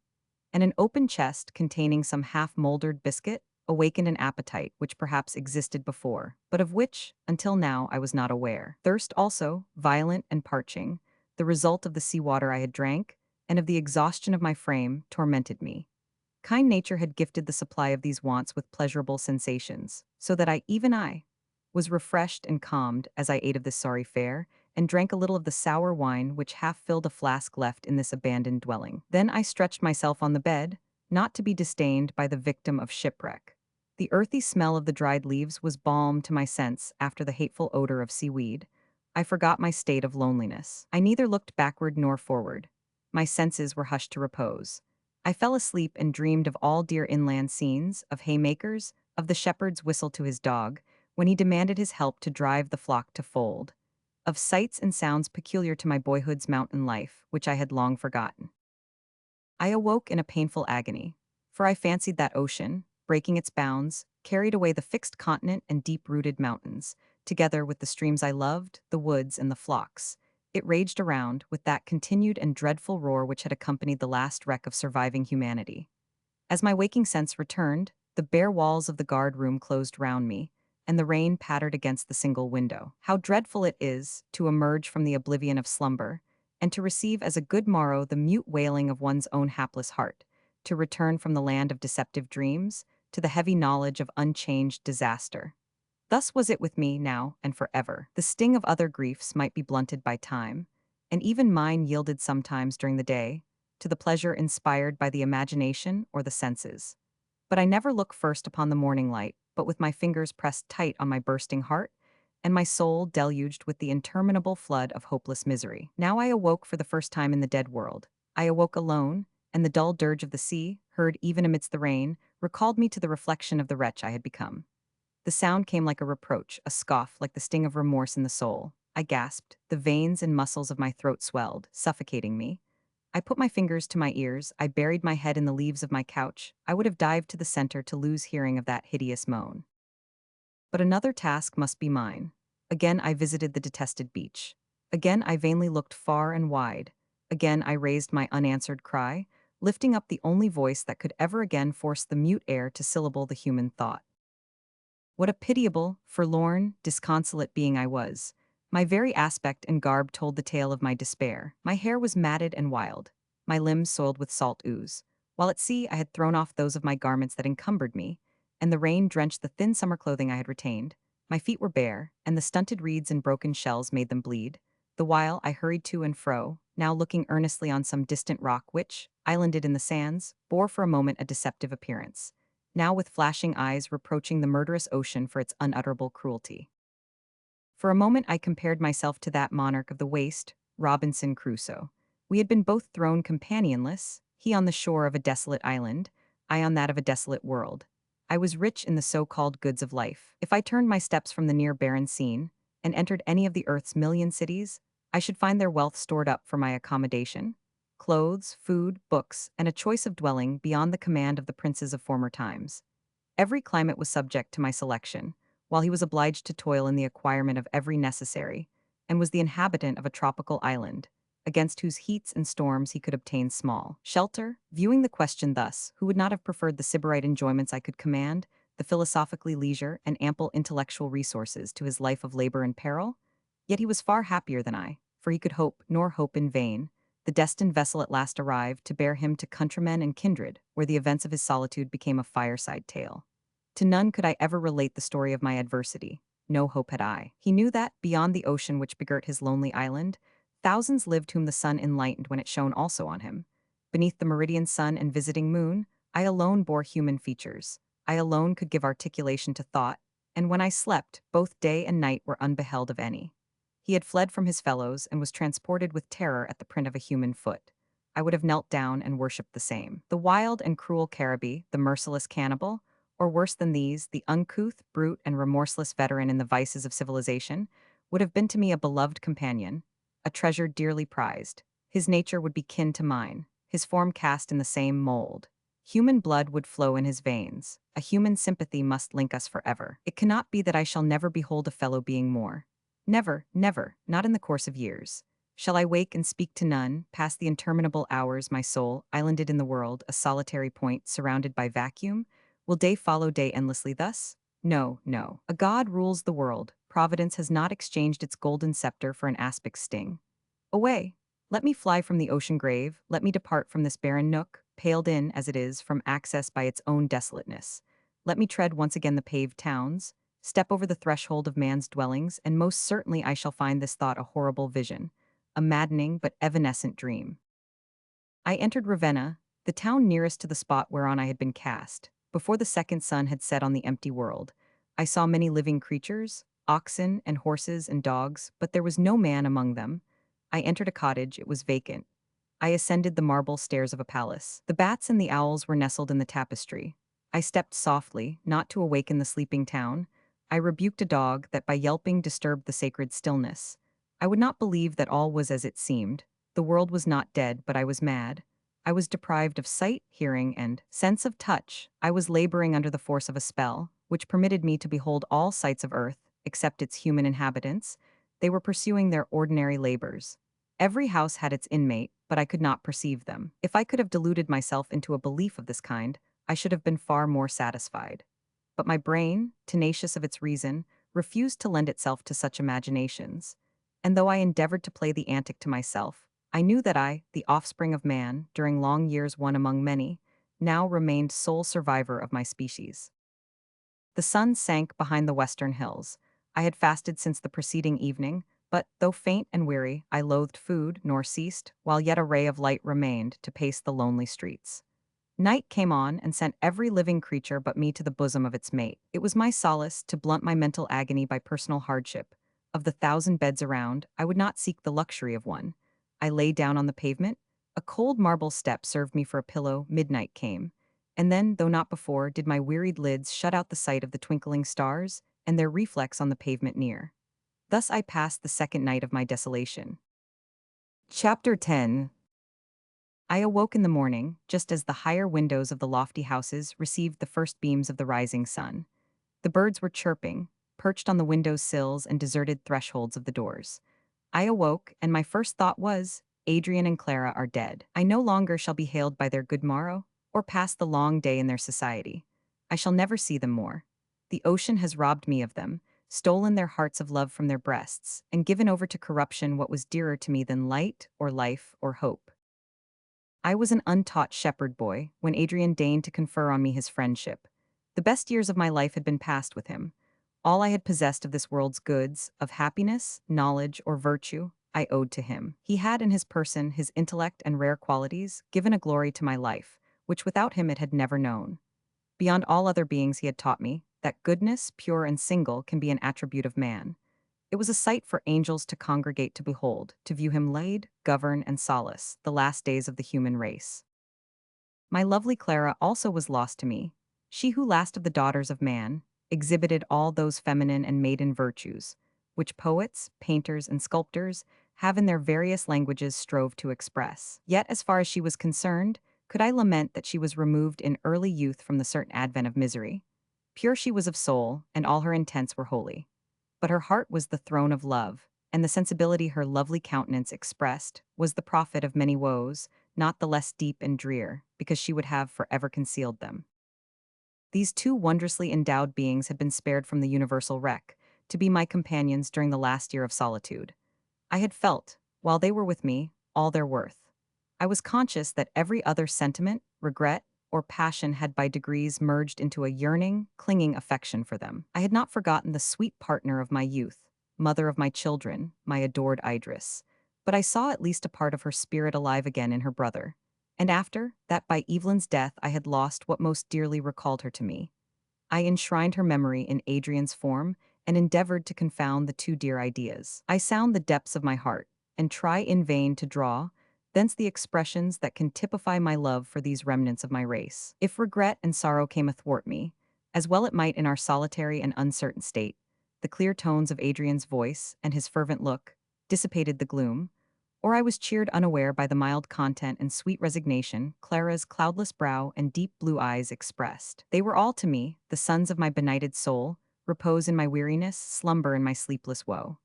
and an open chest containing some half-mouldered biscuit awakened an appetite which perhaps existed before, but of which, until now, I was not aware. Thirst also, violent and parching, the result of the sea-water I had drank, and of the exhaustion of my frame, tormented me. Kind nature had gifted the supply of these wants with pleasurable sensations, so that even I, was refreshed and calmed as I ate of this sorry fare, and drank a little of the sour wine which half filled a flask left in this abandoned dwelling. Then I stretched myself on the bed, not to be disdained by the victim of shipwreck. The earthy smell of the dried leaves was balm to my sense after the hateful odor of seaweed. I forgot my state of loneliness. I neither looked backward nor forward. My senses were hushed to repose. I fell asleep and dreamed of all dear inland scenes, of haymakers, of the shepherd's whistle to his dog, when he demanded his help to drive the flock to fold, of sights and sounds peculiar to my boyhood's mountain life, which I had long forgotten. I awoke in a painful agony, for I fancied that ocean, breaking its bounds, carried away the fixed continent and deep-rooted mountains, together with the streams I loved, the woods, and the flocks. It raged around, with that continued and dreadful roar which had accompanied the last wreck of surviving humanity. As my waking sense returned, the bare walls of the guard-room closed round me, and the rain pattered against the single window. How dreadful it is to emerge from the oblivion of slumber, and to receive as a good morrow the mute wailing of one's own hapless heart, to return from the land of deceptive dreams to the heavy knowledge of unchanged disaster. Thus was it with me now and forever. The sting of other griefs might be blunted by time, and even mine yielded sometimes during the day to the pleasure inspired by the imagination or the senses. But I never look first upon the morning light, but with my fingers pressed tight on my bursting heart, and my soul deluged with the interminable flood of hopeless misery. Now I awoke for the first time in the dead world. I awoke alone, and the dull dirge of the sea, heard even amidst the rain, recalled me to the reflection of the wretch I had become. The sound came like a reproach, a scoff, like the sting of remorse in the soul. I gasped, the veins and muscles of my throat swelled, suffocating me. I put my fingers to my ears, I buried my head in the leaves of my couch. I would have dived to the center to lose hearing of that hideous moan. But another task must be mine. Again I visited the detested beach. Again I vainly looked far and wide. Again I raised my unanswered cry, lifting up the only voice that could ever again force the mute air to syllable the human thought. What a pitiable, forlorn, disconsolate being I was. My very aspect and garb told the tale of my despair. My hair was matted and wild, my limbs soiled with salt ooze, while at sea I had thrown off those of my garments that encumbered me, and the rain drenched the thin summer clothing I had retained. My feet were bare, and the stunted reeds and broken shells made them bleed. The while I hurried to and fro, now looking earnestly on some distant rock which, islanded in the sands, bore for a moment a deceptive appearance, now with flashing eyes reproaching the murderous ocean for its unutterable cruelty. For a moment I compared myself to that monarch of the waste, Robinson Crusoe. We had been both thrown companionless, he on the shore of a desolate island, I on that of a desolate world. I was rich in the so-called goods of life. If I turned my steps from the near barren scene, and entered any of the earth's million cities, I should find their wealth stored up for my accommodation. Clothes, food, books, and a choice of dwelling beyond the command of the princes of former times. Every climate was subject to my selection, while he was obliged to toil in the acquirement of every necessary, and was the inhabitant of a tropical island, against whose heats and storms he could obtain small shelter. Viewing the question thus, who would not have preferred the sybarite enjoyments I could command, the philosophically leisure and ample intellectual resources to his life of labor and peril? Yet he was far happier than I, for he could hope, nor hope in vain. The destined vessel at last arrived to bear him to countrymen and kindred, where the events of his solitude became a fireside tale. To none could I ever relate the story of my adversity. No hope had I. He knew that, beyond the ocean which begirt his lonely island, thousands lived whom the sun enlightened when it shone also on him. Beneath the meridian sun and visiting moon, I alone bore human features. I alone could give articulation to thought, and when I slept, both day and night were unbeheld of any. He had fled from his fellows and was transported with terror at the print of a human foot. I would have knelt down and worshipped the same. The wild and cruel Caribbee, the merciless cannibal, or worse than these, the uncouth, brute, and remorseless veteran in the vices of civilization, would have been to me a beloved companion, a treasure dearly prized. His nature would be kin to mine, his form cast in the same mold. Human blood would flow in his veins. A human sympathy must link us forever. It cannot be that I shall never behold a fellow being more. Never, never, not in the course of years. Shall I wake and speak to none, pass the interminable hours my soul, islanded in the world, a solitary point, surrounded by vacuum? Will day follow day endlessly thus? No, no. A god rules the world. Providence has not exchanged its golden scepter for an aspic's sting. Away! Let me fly from the ocean grave, let me depart from this barren nook, paled in, as it is, from access by its own desolateness. Let me tread once again the paved towns, step over the threshold of man's dwellings, and most certainly I shall find this thought a horrible vision, a maddening but evanescent dream. I entered Ravenna, the town nearest to the spot whereon I had been cast. Before the second sun had set on the empty world, I saw many living creatures, oxen and horses and dogs, but there was no man among them. I entered a cottage, it was vacant. I ascended the marble stairs of a palace. The bats and the owls were nestled in the tapestry. I stepped softly, not to awaken the sleeping town. I rebuked a dog that by yelping disturbed the sacred stillness. I would not believe that all was as it seemed. The world was not dead, but I was mad. I was deprived of sight, hearing, and sense of touch. I was laboring under the force of a spell, which permitted me to behold all sights of earth, except its human inhabitants. They were pursuing their ordinary labors. Every house had its inmate, but I could not perceive them. If I could have deluded myself into a belief of this kind, I should have been far more satisfied. But my brain, tenacious of its reason, refused to lend itself to such imaginations. And though I endeavored to play the antic to myself, I knew that I, the offspring of man, during long years one among many, now remained sole survivor of my species. The sun sank behind the western hills. I had fasted since the preceding evening, but, though faint and weary, I loathed food, nor ceased, while yet a ray of light remained to pace the lonely streets. Night came on and sent every living creature but me to the bosom of its mate. It was my solace to blunt my mental agony by personal hardship. Of the thousand beds around, I would not seek the luxury of one. I lay down on the pavement. A cold marble step served me for a pillow. Midnight came. And then, though not before, did my wearied lids shut out the sight of the twinkling stars and their reflex on the pavement near. Thus I passed the second night of my desolation. Chapter 10. I awoke in the morning, just as the higher windows of the lofty houses received the first beams of the rising sun. The birds were chirping, perched on the window sills and deserted thresholds of the doors. I awoke, and my first thought was, Adrian and Clara are dead. I no longer shall be hailed by their good morrow, or pass the long day in their society. I shall never see them more. The ocean has robbed me of them, stolen their hearts of love from their breasts, and given over to corruption what was dearer to me than light, or life, or hope. I was an untaught shepherd boy when Adrian deigned to confer on me his friendship. The best years of my life had been passed with him. All I had possessed of this world's goods, of happiness, knowledge, or virtue, I owed to him. He had in his person, his intellect, and rare qualities given a glory to my life, which without him it had never known. Beyond all other beings he had taught me that goodness, pure and single, can be an attribute of man. It was a sight for angels to congregate to behold, to view him lead, govern, and solace the last days of the human race. My lovely Clara also was lost to me. She who last of the daughters of man exhibited all those feminine and maiden virtues, which poets, painters, and sculptors have in their various languages strove to express. Yet, as far as she was concerned, could I lament that she was removed in early youth from the certain advent of misery. Pure she was of soul, and all her intents were holy. But her heart was the throne of love, and the sensibility her lovely countenance expressed was the prophet of many woes, not the less deep and drear, because she would have forever concealed them. These two wondrously endowed beings had been spared from the universal wreck, to be my companions during the last year of solitude. I had felt, while they were with me, all their worth. I was conscious that every other sentiment, regret, or passion had by degrees merged into a yearning, clinging affection for them. I had not forgotten the sweet partner of my youth, mother of my children, my adored Idris, but I saw at least a part of her spirit alive again in her brother. And after that, by Evelyn's death, I had lost what most dearly recalled her to me. I enshrined her memory in Adrian's form and endeavored to confound the two dear ideas. I sound the depths of my heart and try in vain to draw thence the expressions that can typify my love for these remnants of my race. If regret and sorrow came athwart me, as well it might in our solitary and uncertain state, the clear tones of Adrian's voice and his fervent look dissipated the gloom, or I was cheered unaware by the mild content and sweet resignation Clara's cloudless brow and deep blue eyes expressed. They were all to me, the sons of my benighted soul, repose in my weariness, slumber in my sleepless woe.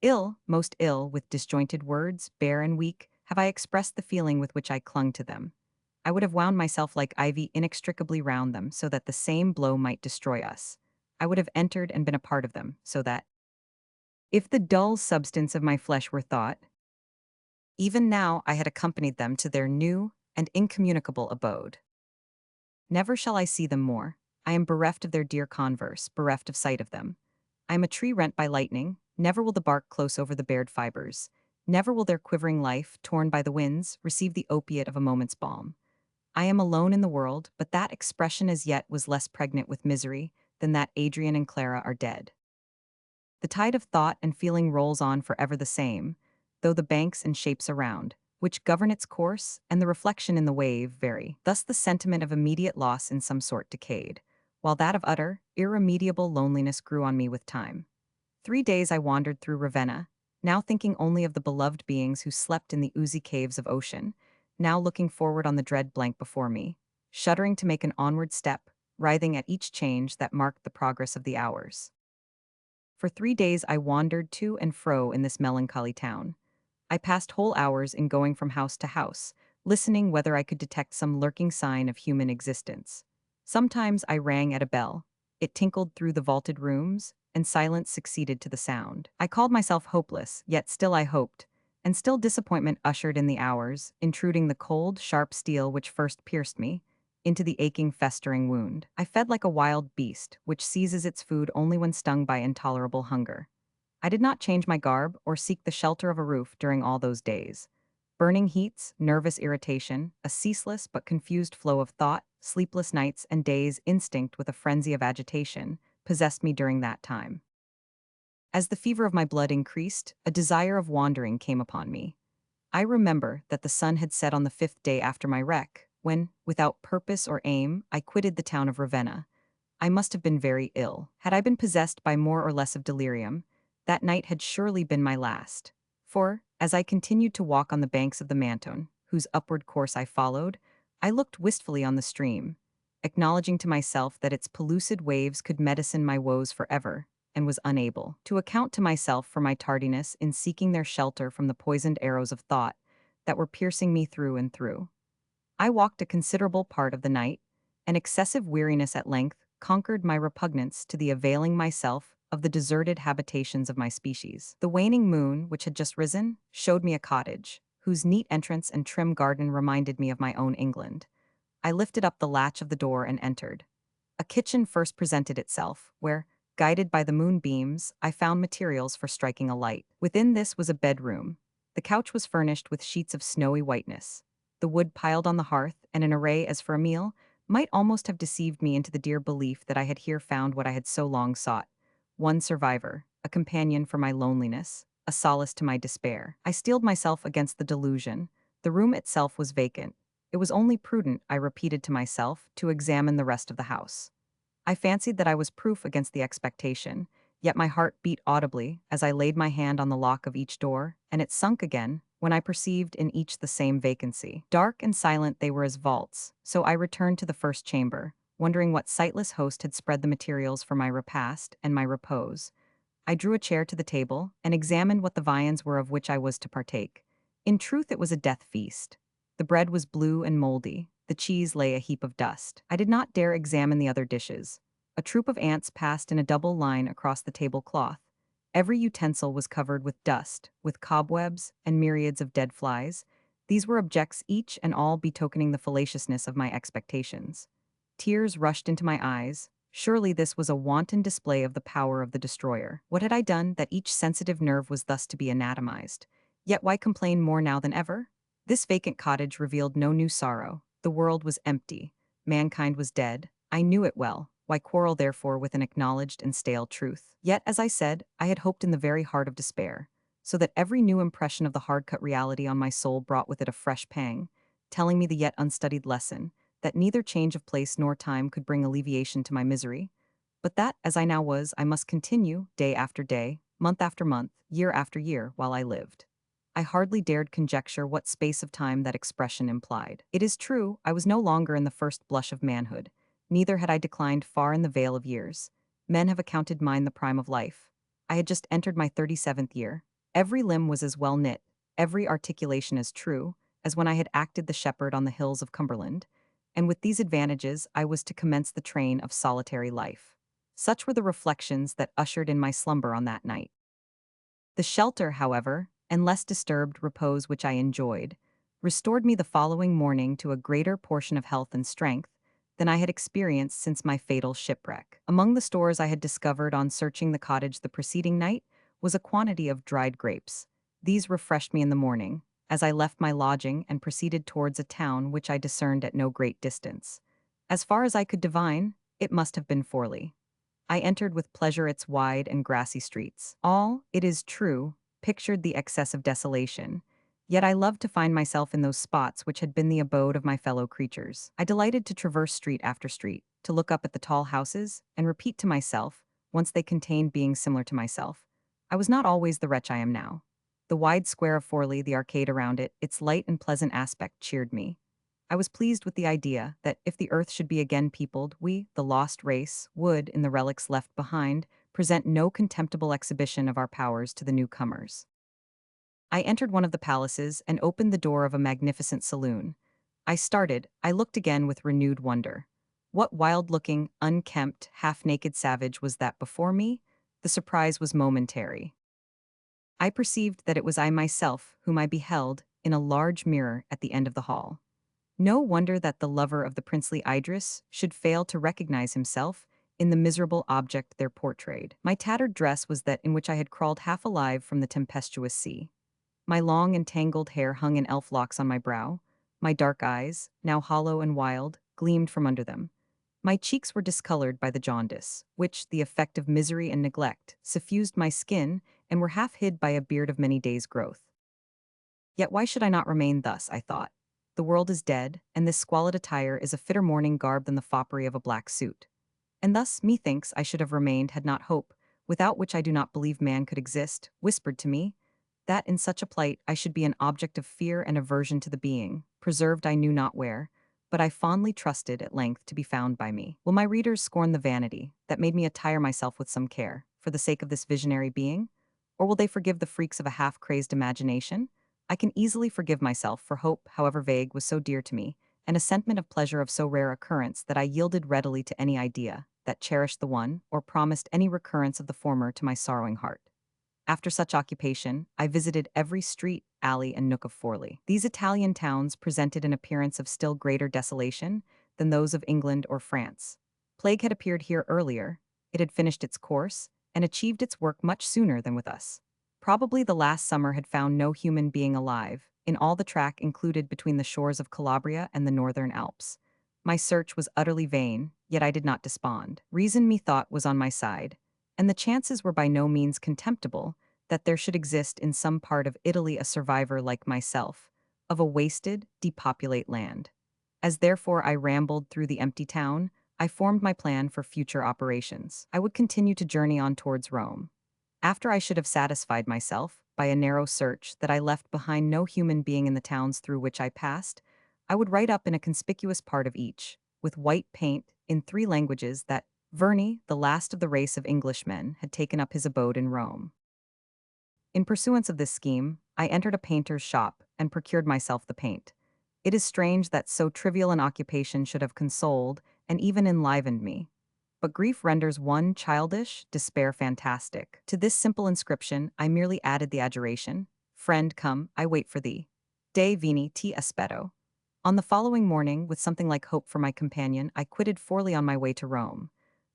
Ill, most ill, with disjointed words, bare and weak, have I expressed the feeling with which I clung to them. I would have wound myself like ivy inextricably round them, so that the same blow might destroy us. I would have entered and been a part of them, so that, if the dull substance of my flesh were thought, even now I had accompanied them to their new and incommunicable abode. Never shall I see them more. I am bereft of their dear converse, bereft of sight of them. I am a tree rent by lightning, never will the bark close over the bared fibers. Never will their quivering life, torn by the winds, receive the opiate of a moment's balm. I am alone in the world, but that expression as yet was less pregnant with misery than that Adrian and Clara are dead. The tide of thought and feeling rolls on forever the same, though the banks and shapes around, which govern its course, and the reflection in the wave vary. Thus the sentiment of immediate loss in some sort decayed, while that of utter, irremediable loneliness grew on me with time. 3 days I wandered through Ravenna, now thinking only of the beloved beings who slept in the oozy caves of ocean, now looking forward on the dread blank before me, shuddering to make an onward step, writhing at each change that marked the progress of the hours. For 3 days I wandered to and fro in this melancholy town. I passed whole hours in going from house to house, listening whether I could detect some lurking sign of human existence. Sometimes I rang at a bell. It tinkled through the vaulted rooms, and silence succeeded to the sound. I called myself hopeless, yet still I hoped, and still disappointment ushered in the hours, intruding the cold, sharp steel which first pierced me. into the aching, festering wound. I fed like a wild beast, which seizes its food only when stung by intolerable hunger. I did not change my garb or seek the shelter of a roof during all those days. Burning heats, nervous irritation, a ceaseless but confused flow of thought, sleepless nights and days instinct with a frenzy of agitation, possessed me during that time. As the fever of my blood increased, a desire of wandering came upon me. I remember that the sun had set on the 5th day after my wreck, when, without purpose or aim, I quitted the town of Ravenna. I must have been very ill. Had I been possessed by more or less of delirium, that night had surely been my last. For, as I continued to walk on the banks of the Manton, whose upward course I followed, I looked wistfully on the stream, acknowledging to myself that its pellucid waves could medicine my woes forever, and was unable to account to myself for my tardiness in seeking their shelter from the poisoned arrows of thought that were piercing me through and through. I walked a considerable part of the night, and excessive weariness at length conquered my repugnance to the availing myself of the deserted habitations of my species. The waning moon, which had just risen, showed me a cottage, whose neat entrance and trim garden reminded me of my own England. I lifted up the latch of the door and entered. A kitchen first presented itself, where, guided by the moonbeams, I found materials for striking a light. Within this was a bedroom. The couch was furnished with sheets of snowy whiteness. The wood piled on the hearth, and an array as for a meal, might almost have deceived me into the dear belief that I had here found what I had so long sought. One survivor, a companion for my loneliness, a solace to my despair. I steeled myself against the delusion. The room itself was vacant. It was only prudent, I repeated to myself, to examine the rest of the house. I fancied that I was proof against the expectation, yet my heart beat audibly as I laid my hand on the lock of each door, and it sunk again when I perceived in each the same vacancy. Dark and silent they were as vaults, so I returned to the first chamber, wondering what sightless host had spread the materials for my repast and my repose. I drew a chair to the table and examined what the viands were of which I was to partake. In truth, it was a death feast. The bread was blue and moldy, the cheese lay a heap of dust. I did not dare examine the other dishes. A troop of ants passed in a double line across the tablecloth. Every utensil was covered with dust, with cobwebs and myriads of dead flies. These were objects each and all betokening the fallaciousness of my expectations. Tears rushed into my eyes. Surely this was a wanton display of the power of the destroyer. What had I done that each sensitive nerve was thus to be anatomized? Yet why complain more now than ever? This vacant cottage revealed no new sorrow. The world was empty. Mankind was dead. I knew it well. Why quarrel therefore with an acknowledged and stale truth? Yet, as I said, I had hoped in the very heart of despair, so that every new impression of the hard-cut reality on my soul brought with it a fresh pang, telling me the yet unstudied lesson, that neither change of place nor time could bring alleviation to my misery, but that, as I now was, I must continue, day after day, month after month, year after year, while I lived. I hardly dared conjecture what space of time that expression implied. It is true, I was no longer in the first blush of manhood, neither had I declined far in the vale of years. Men have accounted mine the prime of life. I had just entered my 37th year. Every limb was as well knit, every articulation as true, as when I had acted the shepherd on the hills of Cumberland, and with these advantages I was to commence the train of solitary life. Such were the reflections that ushered in my slumber on that night. The shelter, however, and less disturbed repose which I enjoyed, restored me the following morning to a greater portion of health and strength than I had experienced since my fatal shipwreck. Among the stores I had discovered on searching the cottage the preceding night was a quantity of dried grapes. These refreshed me in the morning, as I left my lodging and proceeded towards a town which I discerned at no great distance. As far as I could divine, it must have been Forlì. I entered with pleasure its wide and grassy streets. All, it is true, pictured the excess of desolation, yet I loved to find myself in those spots which had been the abode of my fellow creatures. I delighted to traverse street after street, to look up at the tall houses, and repeat to myself, once they contained beings similar to myself, I was not always the wretch I am now. The wide square of Forlì, the arcade around it, its light and pleasant aspect cheered me. I was pleased with the idea that if the earth should be again peopled, we, the lost race, would, in the relics left behind, present no contemptible exhibition of our powers to the newcomers. I entered one of the palaces and opened the door of a magnificent saloon. I started, I looked again with renewed wonder. What wild-looking, unkempt, half-naked savage was that before me? The surprise was momentary. I perceived that it was I myself whom I beheld in a large mirror at the end of the hall. No wonder that the lover of the princely Idris should fail to recognize himself in the miserable object there portrayed. My tattered dress was that in which I had crawled half alive from the tempestuous sea. My long and tangled hair hung in elf locks on my brow. My dark eyes, now hollow and wild, gleamed from under them. My cheeks were discolored by the jaundice, which, the effect of misery and neglect, suffused my skin and were half hid by a beard of many days' growth. Yet why should I not remain thus, I thought. The world is dead, and this squalid attire is a fitter mourning garb than the foppery of a black suit. And thus, methinks, I should have remained had not hope, without which I do not believe man could exist, whispered to me, that in such a plight I should be an object of fear and aversion to the being, preserved I knew not where, but I fondly trusted at length to be found by me. Will my readers scorn the vanity that made me attire myself with some care, for the sake of this visionary being? Or will they forgive the freaks of a half-crazed imagination? I can easily forgive myself, for hope, however vague, was so dear to me, and a sentiment of pleasure of so rare occurrence that I yielded readily to any idea that cherished the one, or promised any recurrence of the former to my sorrowing heart. After such occupation, I visited every street, alley, and nook of Forli. These Italian towns presented an appearance of still greater desolation than those of England or France. Plague had appeared here earlier, it had finished its course, and achieved its work much sooner than with us. Probably the last summer had found no human being alive, in all the track included between the shores of Calabria and the northern Alps. My search was utterly vain, yet I did not despond. Reason, methought, was on my side, and the chances were by no means contemptible that there should exist in some part of Italy a survivor like myself, of a wasted, depopulate land. As therefore I rambled through the empty town, I formed my plan for future operations. I would continue to journey on towards Rome. After I should have satisfied myself, by a narrow search, that I left behind no human being in the towns through which I passed, I would write up in a conspicuous part of each, with white paint, in 3 languages, that Verney, the last of the race of Englishmen, had taken up his abode in Rome. In pursuance of this scheme, I entered a painter's shop and procured myself the paint. It is strange that so trivial an occupation should have consoled and even enlivened me. But grief renders one childish, despair fantastic. To this simple inscription, I merely added the adjuration, "Friend, come, I wait for thee. De vini ti aspetto." On the following morning, with something like hope for my companion, I quitted Forli on my way to Rome.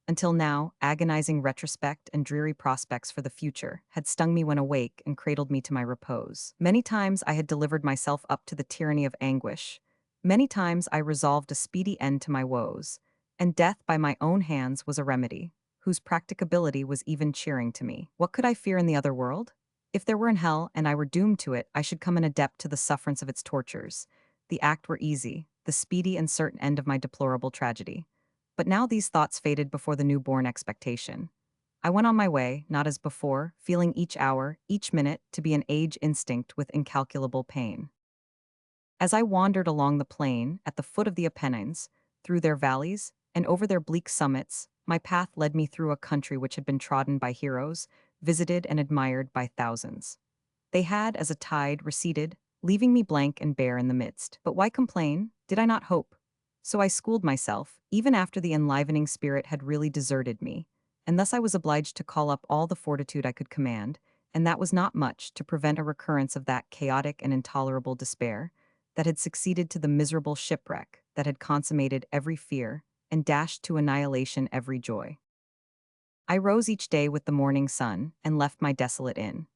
Until now, agonizing retrospect and dreary prospects for the future had stung me when awake and cradled me to my repose. Many times I had delivered myself up to the tyranny of anguish. Many times I resolved a speedy end to my woes, and death by my own hands was a remedy, whose practicability was even cheering to me. What could I fear in the other world? If there were in hell and I were doomed to it, I should come an adept to the sufferance of its tortures. The act were easy, the speedy and certain end of my deplorable tragedy. But now these thoughts faded before the newborn expectation. I went on my way, not as before, feeling each hour, each minute, to be an age instinct with incalculable pain. As I wandered along the plain, at the foot of the Apennines, through their valleys, and over their bleak summits, my path led me through a country which had been trodden by heroes, visited and admired by thousands. They had, as a tide, receded, leaving me blank and bare in the midst. But why complain? Did I not hope? So I schooled myself, even after the enlivening spirit had really deserted me, and thus I was obliged to call up all the fortitude I could command, and that was not much, to prevent a recurrence of that chaotic and intolerable despair that had succeeded to the miserable shipwreck that had consummated every fear and dashed to annihilation every joy. I rose each day with the morning sun and left my desolate inn.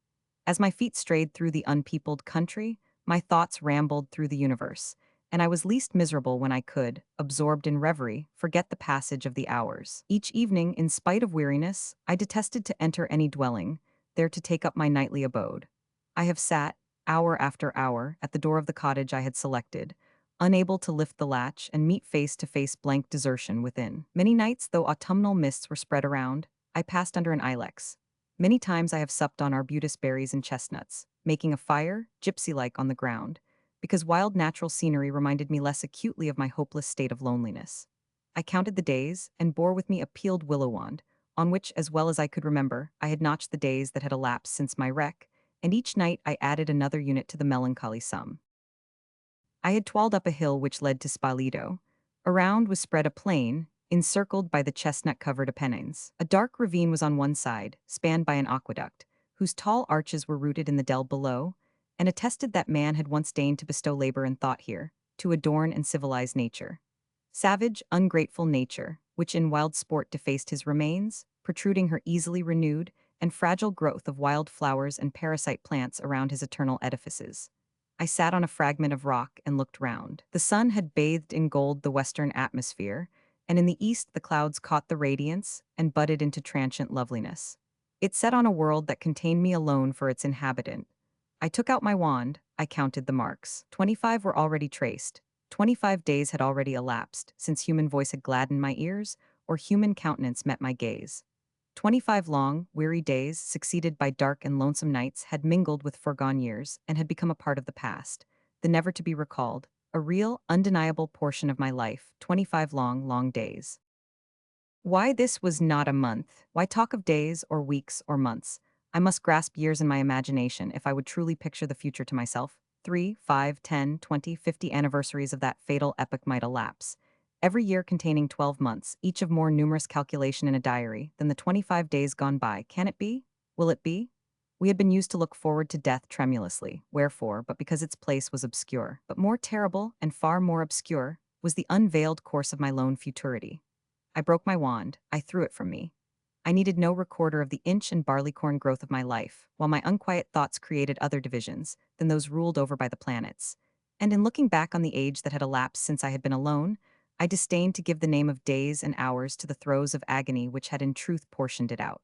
As my feet strayed through the unpeopled country, my thoughts rambled through the universe, and I was least miserable when I could, absorbed in reverie, forget the passage of the hours. Each evening, in spite of weariness, I detested to enter any dwelling, there to take up my nightly abode. I have sat, hour after hour, at the door of the cottage I had selected, unable to lift the latch and meet face to face blank desertion within. Many nights, though autumnal mists were spread around, I passed under an ilex. Many times I have supped on arbutus berries and chestnuts, making a fire, gypsy-like, on the ground, because wild natural scenery reminded me less acutely of my hopeless state of loneliness. I counted the days, and bore with me a peeled willow wand, on which, as well as I could remember, I had notched the days that had elapsed since my wreck, and each night I added another unit to the melancholy sum. I had toiled up a hill which led to Spalido. Around was spread a plain, encircled by the chestnut-covered Apennines. A dark ravine was on one side, spanned by an aqueduct, whose tall arches were rooted in the dell below, and attested that man had once deigned to bestow labor and thought here. to adorn and civilize nature. Savage, ungrateful nature, which in wild sport defaced his remains, protruding her easily renewed and fragile growth of wild flowers and parasite plants around his eternal edifices. I sat on a fragment of rock and looked round. The sun had bathed in gold the western atmosphere, and in the east the clouds caught the radiance and budded into transient loveliness. It set on a world that contained me alone for its inhabitant. I took out my wand, I counted the marks. 25 were already traced. 25 days had already elapsed since human voice had gladdened my ears, or human countenance met my gaze. 25 long, weary days, succeeded by dark and lonesome nights, had mingled with foregone years and had become a part of the past, the never to be recalled, a real, undeniable portion of my life, 25 long, long days. Why this was not a month? Why talk of days or weeks or months? I must grasp years in my imagination if I would truly picture the future to myself. 3, 5, 10, 20, 50 anniversaries of that fatal epoch might elapse. Every year containing 12 months, each of more numerous calculation in a diary than the 25 days gone by. Can it be? Will it be? We had been used to look forward to death tremulously. Wherefore, but because its place was obscure. But more terrible, and far more obscure, was the unveiled course of my lone futurity. I broke my wand, I threw it from me. I needed no recorder of the inch and barleycorn growth of my life, while my unquiet thoughts created other divisions than those ruled over by the planets. And in looking back on the age that had elapsed since I had been alone, I disdained to give the name of days and hours to the throes of agony which had in truth portioned it out.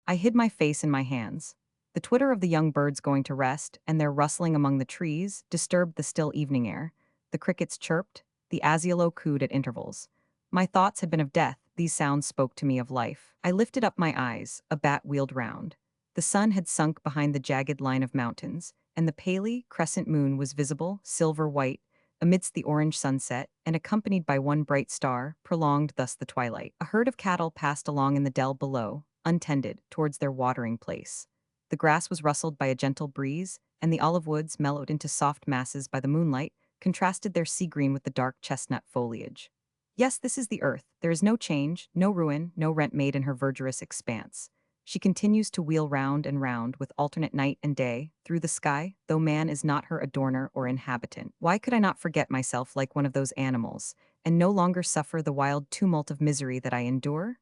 I hid my face in my hands. The twitter of the young birds going to rest, and their rustling among the trees, disturbed the still evening air. The crickets chirped, the aziolo cooed at intervals. My thoughts had been of death, these sounds spoke to me of life. I lifted up my eyes, a bat wheeled round. The sun had sunk behind the jagged line of mountains, and the paly, crescent moon was visible, silver-white, amidst the orange sunset, and accompanied by one bright star, prolonged thus the twilight. A herd of cattle passed along in the dell below, untended, towards their watering place. The grass was rustled by a gentle breeze, and the olive woods, mellowed into soft masses by the moonlight, contrasted their sea green with the dark chestnut foliage. Yes, this is the earth. There is no change, no ruin, no rent made in her verdurous expanse. She continues to wheel round and round with alternate night and day through the sky, though man is not her adorner or inhabitant. Why could I not forget myself like one of those animals, and no longer suffer the wild tumult of misery that I endure?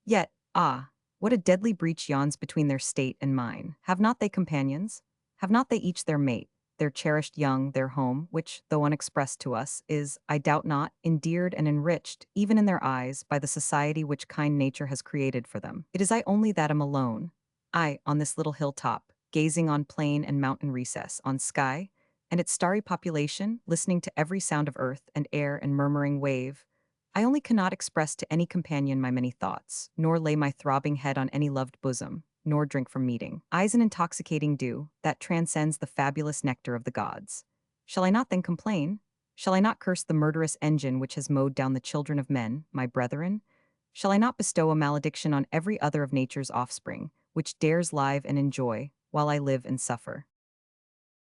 Yet, ah, what a deadly breach yawns between their state and mine. Have not they companions? Have not they each their mate, their cherished young, their home, which, though unexpressed to us, is, I doubt not, endeared and enriched, even in their eyes, by the society which kind nature has created for them? It is I only that am alone. I, on this little hilltop, gazing on plain and mountain recess, on sky, and its starry population, listening to every sound of earth and air and murmuring wave. I only cannot express to any companion my many thoughts, nor lay my throbbing head on any loved bosom, nor drink from meeting. Eyes an intoxicating dew, that transcends the fabulous nectar of the gods. Shall I not then complain? Shall I not curse the murderous engine which has mowed down the children of men, my brethren? Shall I not bestow a malediction on every other of nature's offspring, which dares live and enjoy, while I live and suffer?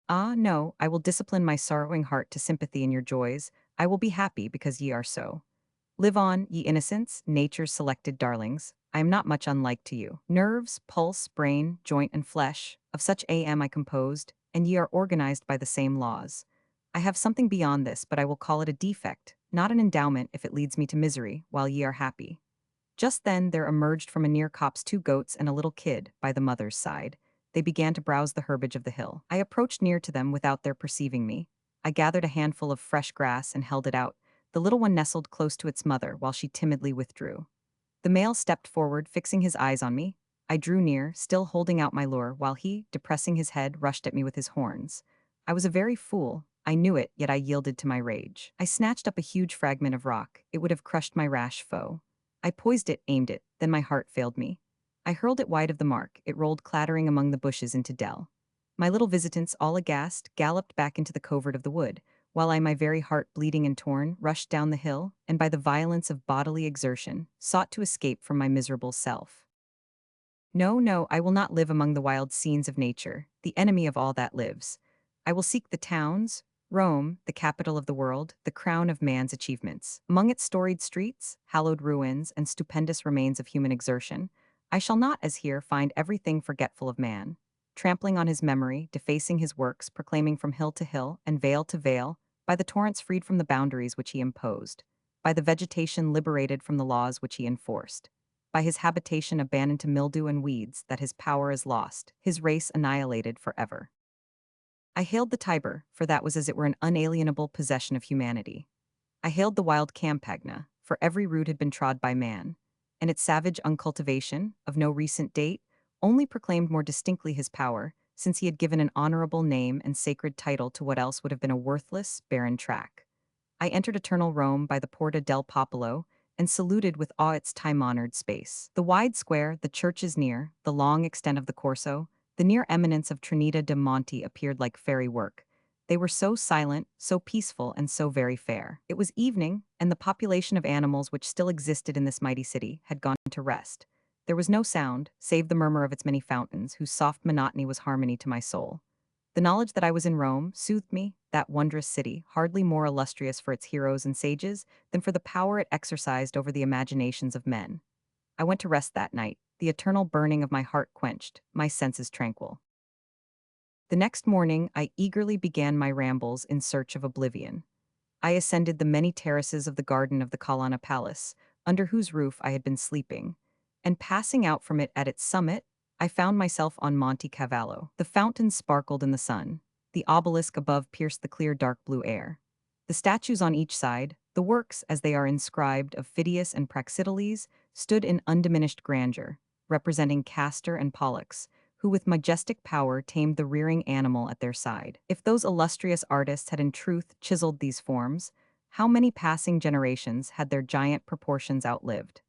Ah, no, I will discipline my sorrowing heart to sympathy in your joys. I will be happy because ye are so. Live on, ye innocents, nature's selected darlings. I am not much unlike to you. Nerves, pulse, brain, joint, and flesh, of such am I composed, and ye are organized by the same laws. I have something beyond this, but I will call it a defect, not an endowment if it leads me to misery, while ye are happy. Just then there emerged from a near copse 2 goats and a little kid, by the mother's side. They began to browse the herbage of the hill. I approached near to them without their perceiving me. I gathered a handful of fresh grass and held it out. The little one nestled close to its mother while she timidly withdrew. The male stepped forward, fixing his eyes on me. I drew near, still holding out my lure, while he, depressing his head, rushed at me with his horns. I was a very fool. I knew it, yet I yielded to my rage. I snatched up a huge fragment of rock. It would have crushed my rash foe. I poised it, aimed it, then my heart failed me. I hurled it wide of the mark. It rolled clattering among the bushes into dell. My little visitants, all aghast, galloped back into the covert of the wood, while I, my very heart bleeding and torn, rushed down the hill, and by the violence of bodily exertion, sought to escape from my miserable self. No, no, I will not live among the wild scenes of nature, the enemy of all that lives. I will seek the towns, Rome, the capital of the world, the crown of man's achievements. Among its storied streets, hallowed ruins, and stupendous remains of human exertion, I shall not, as here, find everything forgetful of man, trampling on his memory, defacing his works, proclaiming from hill to hill, and vale to vale, by the torrents freed from the boundaries which he imposed, by the vegetation liberated from the laws which he enforced, by his habitation abandoned to mildew and weeds that his power is lost, his race annihilated forever. I hailed the Tiber, for that was as it were an unalienable possession of humanity. I hailed the wild Campagna, for every root had been trod by man, and its savage uncultivation, of no recent date, only proclaimed more distinctly his power, since he had given an honorable name and sacred title to what else would have been a worthless, barren track. I entered eternal Rome by the Porta del Popolo, and saluted with awe its time-honored space. The wide square, the churches near, the long extent of the Corso, the near eminence of Trinita de' Monti appeared like fairy work. They were so silent, so peaceful, and so very fair. It was evening, and the population of animals which still existed in this mighty city had gone to rest. There was no sound, save the murmur of its many fountains, whose soft monotony was harmony to my soul. The knowledge that I was in Rome soothed me, that wondrous city, hardly more illustrious for its heroes and sages than for the power it exercised over the imaginations of men. I went to rest that night, the eternal burning of my heart quenched, my senses tranquil. The next morning, I eagerly began my rambles in search of oblivion. I ascended the many terraces of the garden of the Colonna Palace, under whose roof I had been sleeping, and passing out from it at its summit, I found myself on Monte Cavallo. The fountains sparkled in the sun. The obelisk above pierced the clear dark blue air. The statues on each side, the works as they are inscribed of Phidias and Praxiteles, stood in undiminished grandeur, representing Castor and Pollux, who with majestic power tamed the rearing animal at their side. If those illustrious artists had in truth chiseled these forms, how many passing generations had their giant proportions outlived?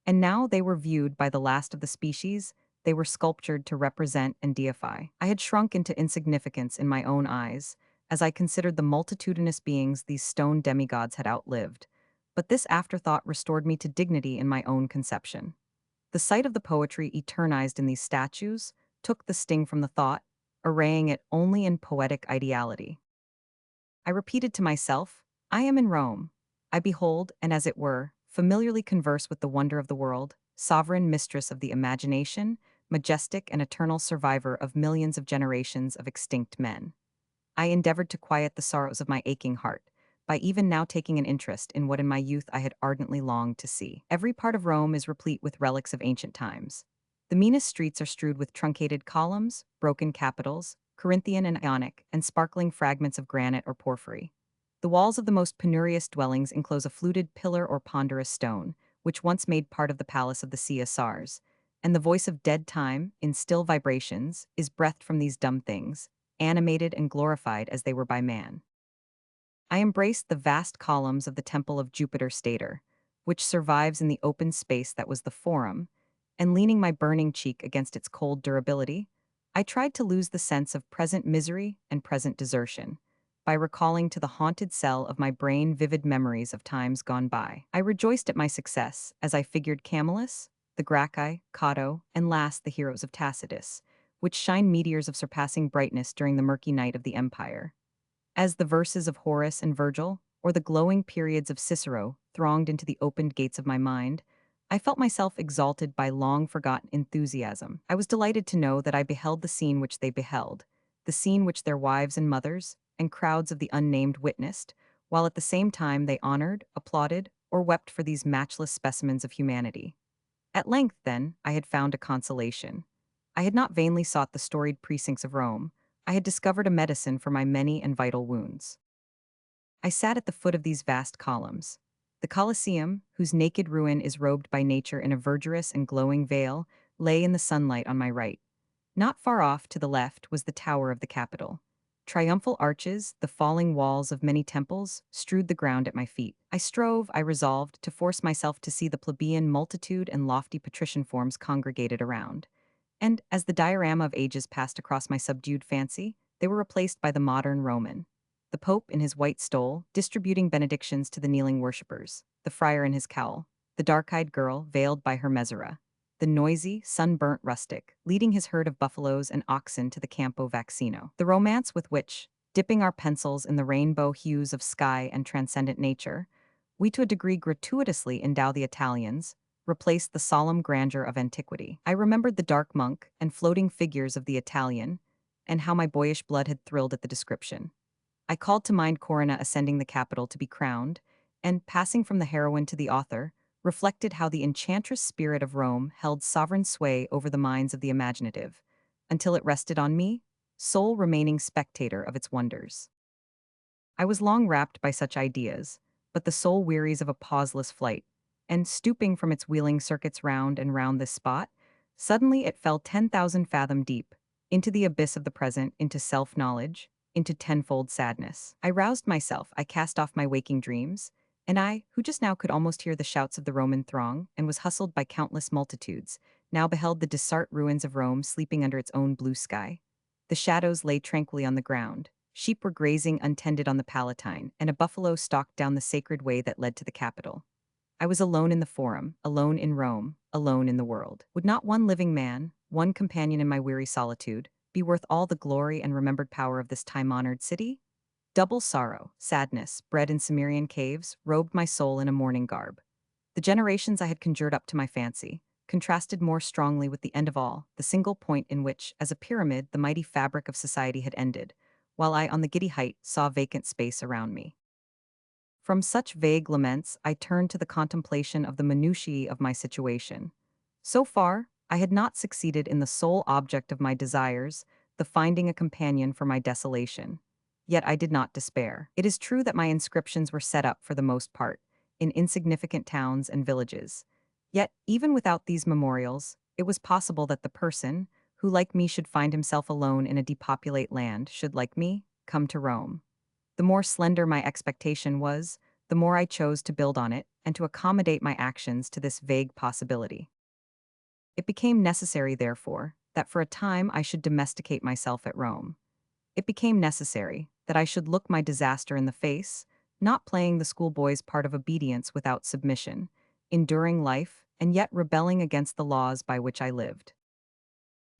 And now they were viewed by the last of the species, they were sculptured to represent and deify. I had shrunk into insignificance in my own eyes, as I considered the multitudinous beings these stone demigods had outlived, but this afterthought restored me to dignity in my own conception. The sight of the poetry eternized in these statues took the sting from the thought, arraying it only in poetic ideality. I repeated to myself, I am in Rome. I behold, and as it were, familiarly converse with the wonder of the world, sovereign mistress of the imagination, majestic and eternal survivor of millions of generations of extinct men. I endeavored to quiet the sorrows of my aching heart, by even now taking an interest in what in my youth I had ardently longed to see. Every part of Rome is replete with relics of ancient times. The meanest streets are strewed with truncated columns, broken capitals, Corinthian and Ionic, and sparkling fragments of granite or porphyry. The walls of the most penurious dwellings enclose a fluted pillar or ponderous stone, which once made part of the palace of the Caesars, and the voice of dead time, in still vibrations, is breathed from these dumb things, animated and glorified as they were by man. I embraced the vast columns of the Temple of Jupiter Stator, which survives in the open space that was the Forum, and leaning my burning cheek against its cold durability, I tried to lose the sense of present misery and present desertion, by recalling to the haunted cell of my brain vivid memories of times gone by. I rejoiced at my success as I figured Camillus, the Gracchi, Cato, and last the heroes of Tacitus, which shine meteors of surpassing brightness during the murky night of the empire. As the verses of Horace and Virgil, or the glowing periods of Cicero, thronged into the opened gates of my mind, I felt myself exalted by long-forgotten enthusiasm. I was delighted to know that I beheld the scene which they beheld, the scene which their wives and mothers, and crowds of the unnamed witnessed, while at the same time they honored, applauded, or wept for these matchless specimens of humanity. At length, then, I had found a consolation. I had not vainly sought the storied precincts of Rome. I had discovered a medicine for my many and vital wounds. I sat at the foot of these vast columns. The Colosseum, whose naked ruin is robed by nature in a verdurous and glowing veil, lay in the sunlight on my right. Not far off, to the left, was the tower of the Capitol. Triumphal arches, the falling walls of many temples, strewed the ground at my feet. I resolved, to force myself to see the plebeian multitude and lofty patrician forms congregated around. And, as the diorama of ages passed across my subdued fancy, they were replaced by the modern Roman. The Pope in his white stole, distributing benedictions to the kneeling worshippers, the friar in his cowl, the dark-eyed girl veiled by her mesura, the noisy, sunburnt rustic, leading his herd of buffaloes and oxen to the Campo Vaccino. The romance with which, dipping our pencils in the rainbow hues of sky and transcendent nature, we to a degree gratuitously endow the Italians, replaced the solemn grandeur of antiquity. I remembered the dark monk and floating figures of the Italian, and how my boyish blood had thrilled at the description. I called to mind Corinna ascending the Capitol to be crowned, and, passing from the heroine to the author, reflected how the enchantress spirit of Rome held sovereign sway over the minds of the imaginative, until it rested on me, sole remaining spectator of its wonders. I was long rapt by such ideas, but the soul wearies of a pauseless flight, and stooping from its wheeling circuits round and round this spot, suddenly it fell 10,000 fathom deep, into the abyss of the present, into self-knowledge, into tenfold sadness. I roused myself, I cast off my waking dreams, and I, who just now could almost hear the shouts of the Roman throng and was hustled by countless multitudes, now beheld the disart ruins of Rome sleeping under its own blue sky. The shadows lay tranquilly on the ground. Sheep were grazing untended on the Palatine, and a buffalo stalked down the sacred way that led to the Capitol. I was alone in the Forum, alone in Rome, alone in the world. Would not one living man, one companion in my weary solitude, be worth all the glory and remembered power of this time-honored city? Double sorrow, sadness, bred in Cimmerian caves, robed my soul in a mourning garb. The generations I had conjured up to my fancy contrasted more strongly with the end of all, the single point in which, as a pyramid, the mighty fabric of society had ended, while I, on the giddy height, saw vacant space around me. From such vague laments, I turned to the contemplation of the minutiae of my situation. So far, I had not succeeded in the sole object of my desires, the finding a companion for my desolation. Yet I did not despair. It is true that my inscriptions were set up, for the most part, in insignificant towns and villages. Yet, even without these memorials, it was possible that the person, who like me should find himself alone in a depopulate land, should, like me, come to Rome. The more slender my expectation was, the more I chose to build on it and to accommodate my actions to this vague possibility. It became necessary, therefore, that for a time I should domesticate myself at Rome. It became necessary that I should look my disaster in the face, not playing the schoolboy's part of obedience without submission, enduring life, and yet rebelling against the laws by which I lived.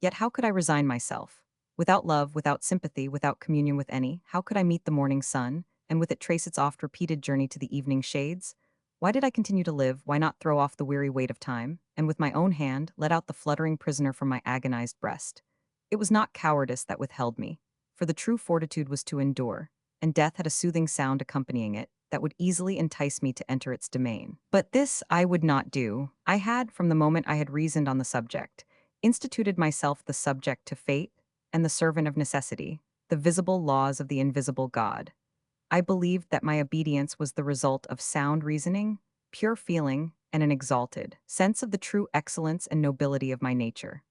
Yet how could I resign myself? Without love, without sympathy, without communion with any, how could I meet the morning sun, and with it trace its oft-repeated journey to the evening shades? Why did I continue to live? Why not throw off the weary weight of time, and with my own hand let out the fluttering prisoner from my agonized breast? It was not cowardice that withheld me, for the true fortitude was to endure, and death had a soothing sound accompanying it that would easily entice me to enter its domain. But this I would not do. I had, from the moment I had reasoned on the subject, instituted myself the subject to fate and the servant of necessity, the visible laws of the invisible God. I believed that my obedience was the result of sound reasoning, pure feeling, and an exalted sense of the true excellence and nobility of my nature.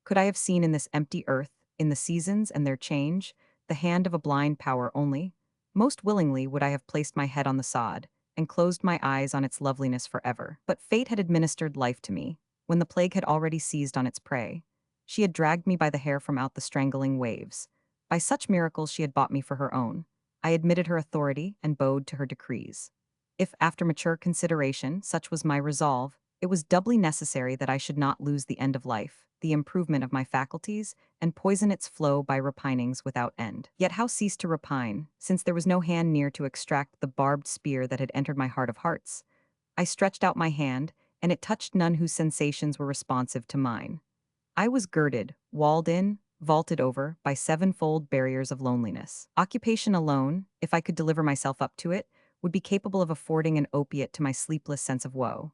Could I have seen in this empty earth, in the seasons and their change, the hand of a blind power only, most willingly would I have placed my head on the sod and closed my eyes on its loveliness forever. But fate had administered life to me, when the plague had already seized on its prey. She had dragged me by the hair from out the strangling waves. By such miracles she had bought me for her own. I admitted her authority and bowed to her decrees. If, after mature consideration, such was my resolve, it was doubly necessary that I should not lose the end of life, the improvement of my faculties, and poison its flow by repinings without end. Yet how cease to repine, since there was no hand near to extract the barbed spear that had entered my heart of hearts? I stretched out my hand, and it touched none whose sensations were responsive to mine. I was girded, walled in, vaulted over, by sevenfold barriers of loneliness. Occupation alone, if I could deliver myself up to it, would be capable of affording an opiate to my sleepless sense of woe.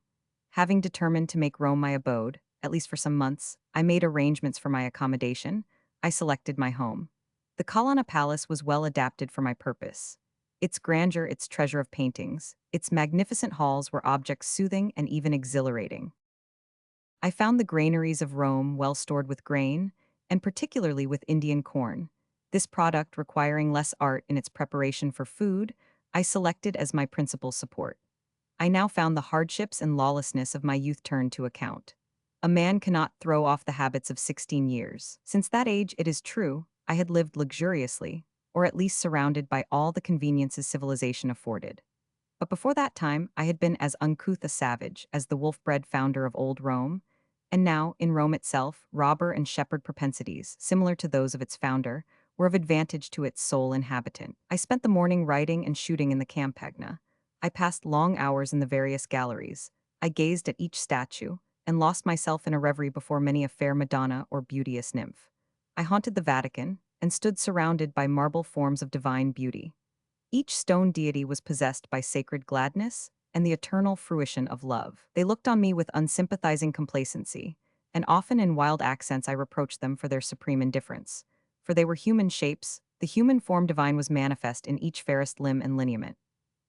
Having determined to make Rome my abode, at least for some months, I made arrangements for my accommodation. I selected my home. The Colonna Palace was well adapted for my purpose. Its grandeur, its treasure of paintings, its magnificent halls were objects soothing and even exhilarating. I found the granaries of Rome well stored with grain, and particularly with Indian corn. This product, requiring less art in its preparation for food, I selected as my principal support. I now found the hardships and lawlessness of my youth turned to account. A man cannot throw off the habits of 16 years. Since that age, it is true, I had lived luxuriously, or at least surrounded by all the conveniences civilization afforded. But before that time, I had been as uncouth a savage as the wolf-bred founder of old Rome, and now, in Rome itself, robber and shepherd propensities, similar to those of its founder, were of advantage to its sole inhabitant. I spent the morning riding and shooting in the Campagna. I passed long hours in the various galleries. I gazed at each statue, and lost myself in a reverie before many a fair Madonna or beauteous nymph. I haunted the Vatican, and stood surrounded by marble forms of divine beauty. Each stone deity was possessed by sacred gladness and the eternal fruition of love. They looked on me with unsympathizing complacency, and often in wild accents I reproached them for their supreme indifference. For they were human shapes, the human form divine was manifest in each fairest limb and lineament.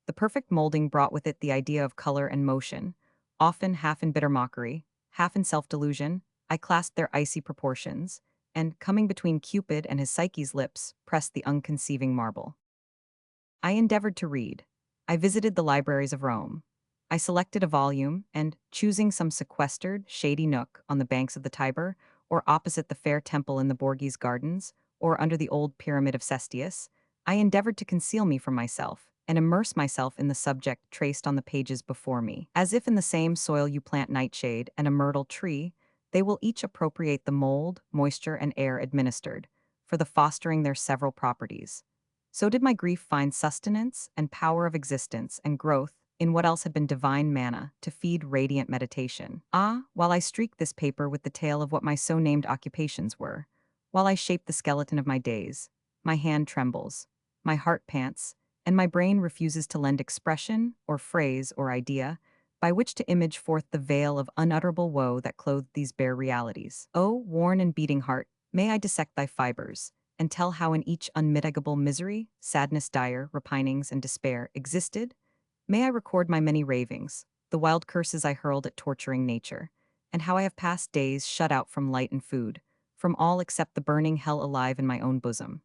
The perfect molding brought with it the idea of color and motion, often half in bitter mockery, half in self-delusion. I clasped their icy proportions, and, coming between Cupid and his Psyche's lips, pressed the unconceiving marble. I endeavored to read. I visited the libraries of Rome. I selected a volume, and, choosing some sequestered, shady nook on the banks of the Tiber, or opposite the fair temple in the Borghese gardens, or under the old pyramid of Cestius, I endeavored to conceal me from myself, and immerse myself in the subject traced on the pages before me. As if in the same soil you plant nightshade and a myrtle tree, they will each appropriate the mold, moisture, and air administered, for the fostering their several properties. So did my grief find sustenance and power of existence and growth in what else had been divine manna to feed radiant meditation. Ah, while I streaked this paper with the tale of what my so-named occupations were, while I shaped the skeleton of my days, my hand trembles, my heart pants, and my brain refuses to lend expression or phrase or idea by which to image forth the veil of unutterable woe that clothed these bare realities. O worn and beating heart, may I dissect thy fibers, and tell how in each unmitigable misery, sadness dire, repinings, and despair existed? May I record my many ravings, the wild curses I hurled at torturing nature, and how I have passed days shut out from light and food, from all except the burning hell alive in my own bosom.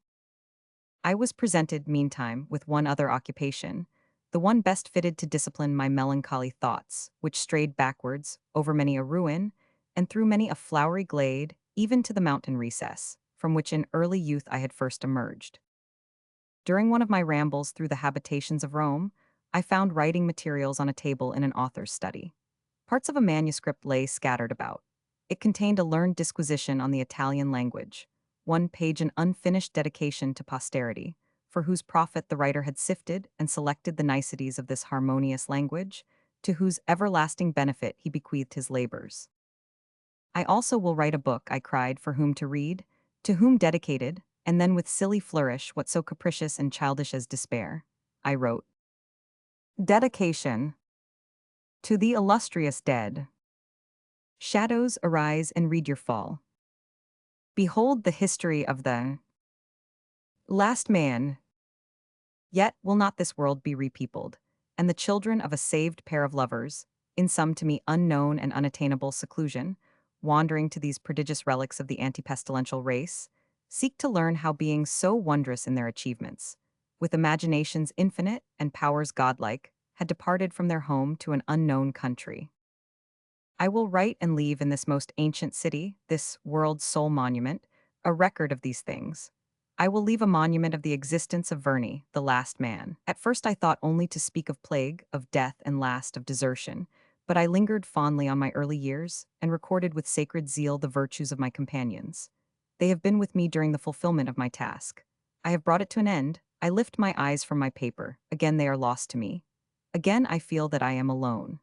I was presented, meantime, with one other occupation, the one best fitted to discipline my melancholy thoughts, which strayed backwards, over many a ruin, and through many a flowery glade, even to the mountain recess, from which in early youth I had first emerged. During one of my rambles through the habitations of Rome, I found writing materials on a table in an author's study. Parts of a manuscript lay scattered about. It contained a learned disquisition on the Italian language, one page an unfinished dedication to posterity, for whose profit the writer had sifted and selected the niceties of this harmonious language, to whose everlasting benefit he bequeathed his labors. I also will write a book, I cried, for whom to read, to whom dedicated, and then with silly flourish, what so capricious and childish as despair, I wrote. Dedication. To the illustrious dead. Shadows, arise and read your fall. Behold the history of the last man. Yet will not this world be repeopled, and the children of a saved pair of lovers, in some to me unknown and unattainable seclusion, wandering to these prodigious relics of the antipestilential race, seek to learn how beings so wondrous in their achievements, with imaginations infinite and powers godlike, had departed from their home to an unknown country. I will write and leave in this most ancient city, this world's sole monument, a record of these things. I will leave a monument of the existence of Verney, the last man. At first I thought only to speak of plague, of death, and last of desertion, but I lingered fondly on my early years, and recorded with sacred zeal the virtues of my companions. They have been with me during the fulfillment of my task. I have brought it to an end. I lift my eyes from my paper. Again they are lost to me. Again I feel that I am alone.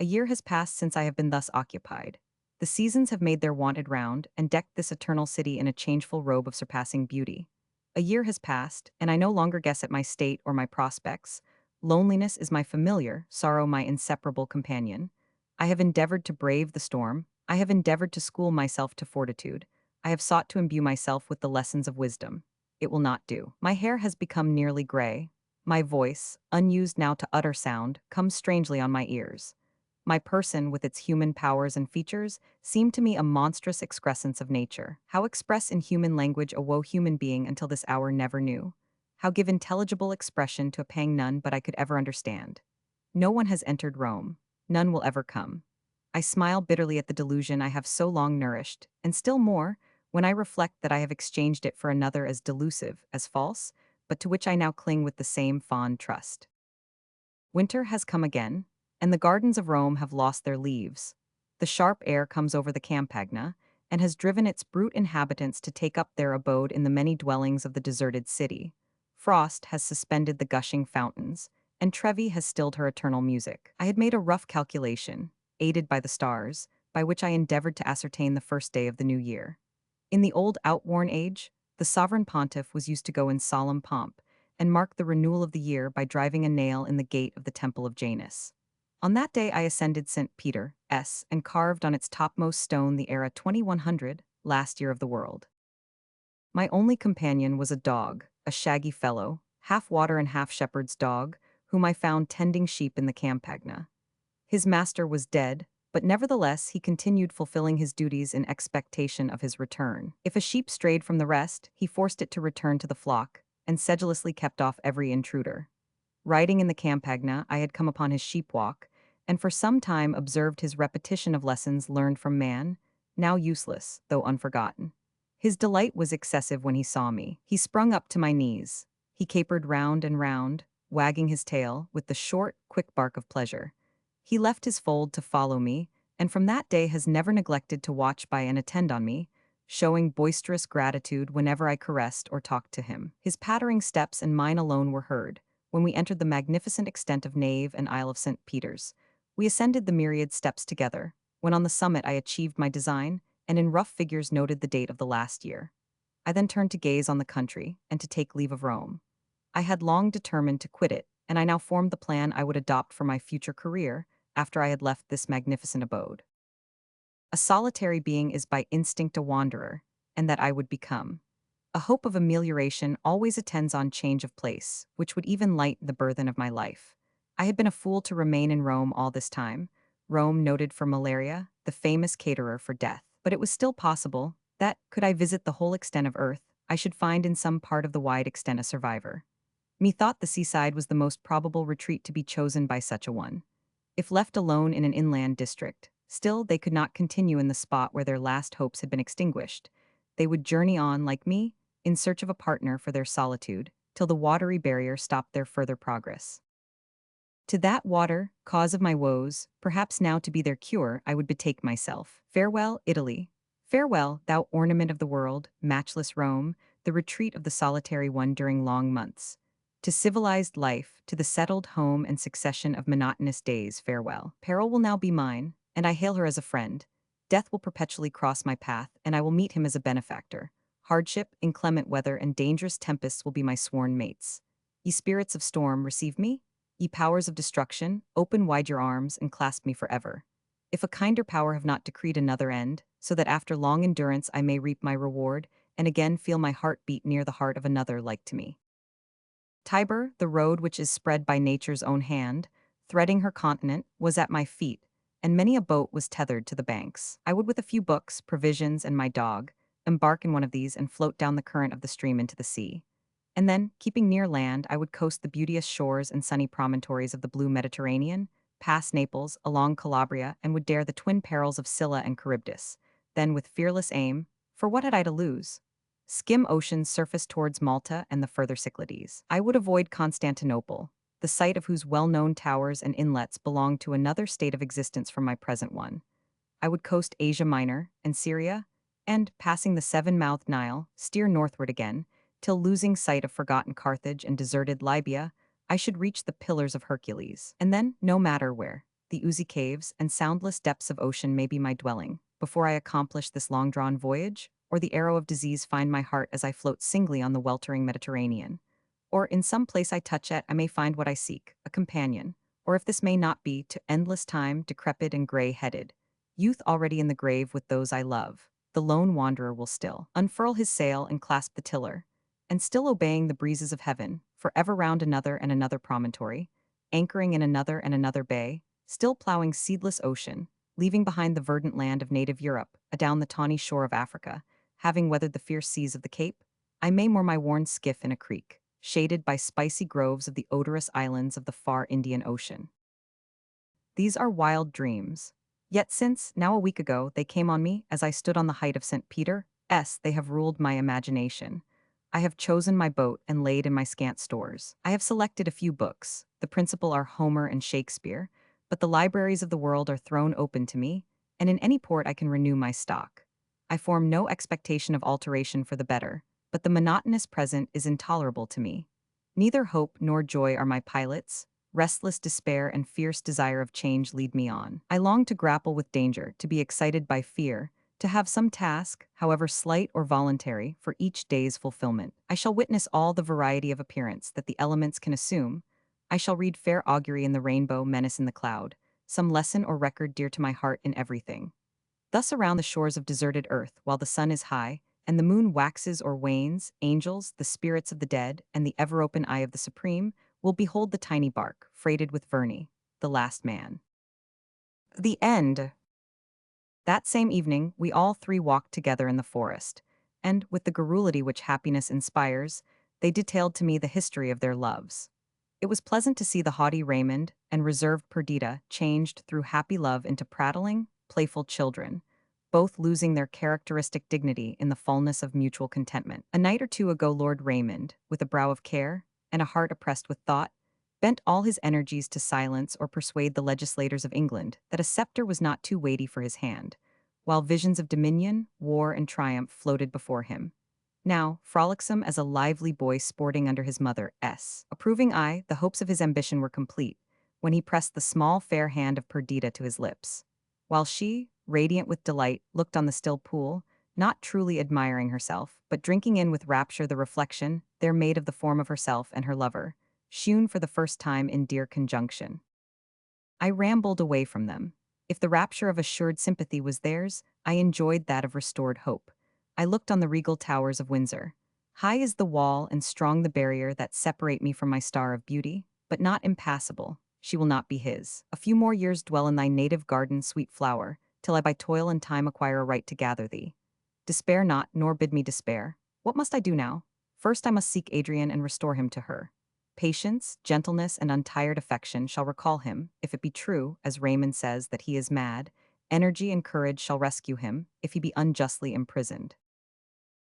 A year has passed since I have been thus occupied. The seasons have made their wonted round, and decked this eternal city in a changeful robe of surpassing beauty. A year has passed, and I no longer guess at my state or my prospects. Loneliness is my familiar, sorrow my inseparable companion. I have endeavored to brave the storm. I have endeavored to school myself to fortitude. I have sought to imbue myself with the lessons of wisdom. It will not do. My hair has become nearly gray. My voice, unused now to utter sound, comes strangely on my ears. My person, with its human powers and features, seemed to me a monstrous excrescence of nature. How express in human language a woe human being until this hour never knew? How give intelligible expression to a pang none but I could ever understand? No one has entered Rome. None will ever come. I smile bitterly at the delusion I have so long nourished, and still more, when I reflect that I have exchanged it for another as delusive, as false, but to which I now cling with the same fond trust. Winter has come again, and the gardens of Rome have lost their leaves. The sharp air comes over the Campagna, and has driven its brute inhabitants to take up their abode in the many dwellings of the deserted city. Frost has suspended the gushing fountains, and Trevi has stilled her eternal music. I had made a rough calculation, aided by the stars, by which I endeavored to ascertain the first day of the new year. In the old outworn age, the sovereign pontiff was used to go in solemn pomp, and mark the renewal of the year by driving a nail in the gate of the Temple of Janus. On that day I ascended St. Peter's, and carved on its topmost stone the era 2100, last year of the world. My only companion was a dog, a shaggy fellow, half water and half shepherd's dog, whom I found tending sheep in the Campagna. His master was dead, but nevertheless he continued fulfilling his duties in expectation of his return. If a sheep strayed from the rest, he forced it to return to the flock, and sedulously kept off every intruder. Riding in the Campagna, I had come upon his sheep walk, and for some time observed his repetition of lessons learned from man, now useless, though unforgotten. His delight was excessive when he saw me. He sprung up to my knees. He capered round and round, wagging his tail, with the short, quick bark of pleasure. He left his fold to follow me, and from that day has never neglected to watch by and attend on me, showing boisterous gratitude whenever I caressed or talked to him. His pattering steps and mine alone were heard when we entered the magnificent extent of nave and aisle of St. Peter's. We ascended the myriad steps together, when on the summit I achieved my design, and in rough figures noted the date of the last year. I then turned to gaze on the country, and to take leave of Rome. I had long determined to quit it, and I now formed the plan I would adopt for my future career after I had left this magnificent abode. A solitary being is by instinct a wanderer, and that I would become. A hope of amelioration always attends on change of place, which would even lighten the burthen of my life. I had been a fool to remain in Rome all this time, Rome noted for malaria, the famous caterer for death. But it was still possible that, could I visit the whole extent of earth, I should find in some part of the wide extent a survivor. Methought the seaside was the most probable retreat to be chosen by such a one. If left alone in an inland district, still they could not continue in the spot where their last hopes had been extinguished. They would journey on, like me, in search of a partner for their solitude, till the watery barrier stopped their further progress. To that water, cause of my woes, perhaps now to be their cure, I would betake myself. Farewell, Italy. Farewell, thou ornament of the world, matchless Rome, the retreat of the solitary one during long months. To civilized life, to the settled home and succession of monotonous days, farewell. Peril will now be mine, and I hail her as a friend. Death will perpetually cross my path, and I will meet him as a benefactor. Hardship, inclement weather, and dangerous tempests will be my sworn mates. Ye spirits of storm, receive me? Ye powers of destruction, open wide your arms and clasp me forever. If a kinder power have not decreed another end, so that after long endurance I may reap my reward, and again feel my heart beat near the heart of another like to me. Tiber, the road which is spread by nature's own hand, threading her continent, was at my feet, and many a boat was tethered to the banks. I would with a few books, provisions, and my dog, embark in one of these and float down the current of the stream into the sea. And then, keeping near land, I would coast the beauteous shores and sunny promontories of the blue Mediterranean, pass Naples, along Calabria, and would dare the twin perils of Scylla and Charybdis. Then, with fearless aim, for what had I to lose? Skim ocean's surface towards Malta and the further Cyclades. I would avoid Constantinople, the site of whose well-known towers and inlets belonged to another state of existence from my present one. I would coast Asia Minor and Syria, and, passing the seven-mouthed Nile, steer northward again, till losing sight of forgotten Carthage and deserted Libya, I should reach the Pillars of Hercules. And then, no matter where, the oozy caves and soundless depths of ocean may be my dwelling, before I accomplish this long-drawn voyage, or the arrow of disease find my heart as I float singly on the weltering Mediterranean. Or in some place I touch at I may find what I seek, a companion, or if this may not be, to endless time, decrepit and gray-headed, youth already in the grave with those I love, the lone wanderer will still unfurl his sail and clasp the tiller, and still obeying the breezes of heaven, forever round another and another promontory, anchoring in another and another bay, still ploughing seedless ocean, leaving behind the verdant land of native Europe, adown the tawny shore of Africa, having weathered the fierce seas of the Cape, I may moor my worn skiff in a creek, shaded by spicy groves of the odorous islands of the far Indian Ocean. These are wild dreams. Yet since, now a week ago, they came on me as I stood on the height of St. Peter's, they have ruled my imagination. I have chosen my boat and laid in my scant stores. I have selected a few books. The principal are Homer and Shakespeare, but the libraries of the world are thrown open to me, and in any port I can renew my stock. I form no expectation of alteration for the better, but the monotonous present is intolerable to me. Neither hope nor joy are my pilots. Restless despair and fierce desire of change lead me on. I long to grapple with danger, to be excited by fear, to have some task, however slight or voluntary, for each day's fulfillment. I shall witness all the variety of appearance that the elements can assume. I shall read fair augury in the rainbow, menace in the cloud, some lesson or record dear to my heart in everything. Thus around the shores of deserted earth, while the sun is high, and the moon waxes or wanes, angels, the spirits of the dead, and the ever-open eye of the Supreme, will behold the tiny bark, freighted with Verney, the last man. The end. That same evening, we all three walked together in the forest, and, with the garrulity which happiness inspires, they detailed to me the history of their loves. It was pleasant to see the haughty Raymond and reserved Perdita changed through happy love into prattling, playful children, both losing their characteristic dignity in the fullness of mutual contentment. A night or two ago Lord Raymond, with a brow of care, and a heart oppressed with thought, bent all his energies to silence or persuade the legislators of England that a scepter was not too weighty for his hand, while visions of dominion, war, and triumph floated before him. Now, frolicsome as a lively boy sporting under his mother's approving eye, the hopes of his ambition were complete, when he pressed the small fair hand of Perdita to his lips. While she, radiant with delight, looked on the still pool, not truly admiring herself, but drinking in with rapture the reflection there made of the form of herself and her lover, shewn for the first time in dear conjunction. I rambled away from them. If the rapture of assured sympathy was theirs, I enjoyed that of restored hope. I looked on the regal towers of Windsor. High is the wall and strong the barrier that separate me from my star of beauty, but not impassable. She will not be his. A few more years dwell in thy native garden, sweet flower, till I by toil and time acquire a right to gather thee. Despair not, nor bid me despair. What must I do now? First I must seek Adrian and restore him to her. Patience, gentleness, and untired affection shall recall him, if it be true, as Raymond says, that he is mad. Energy and courage shall rescue him, if he be unjustly imprisoned.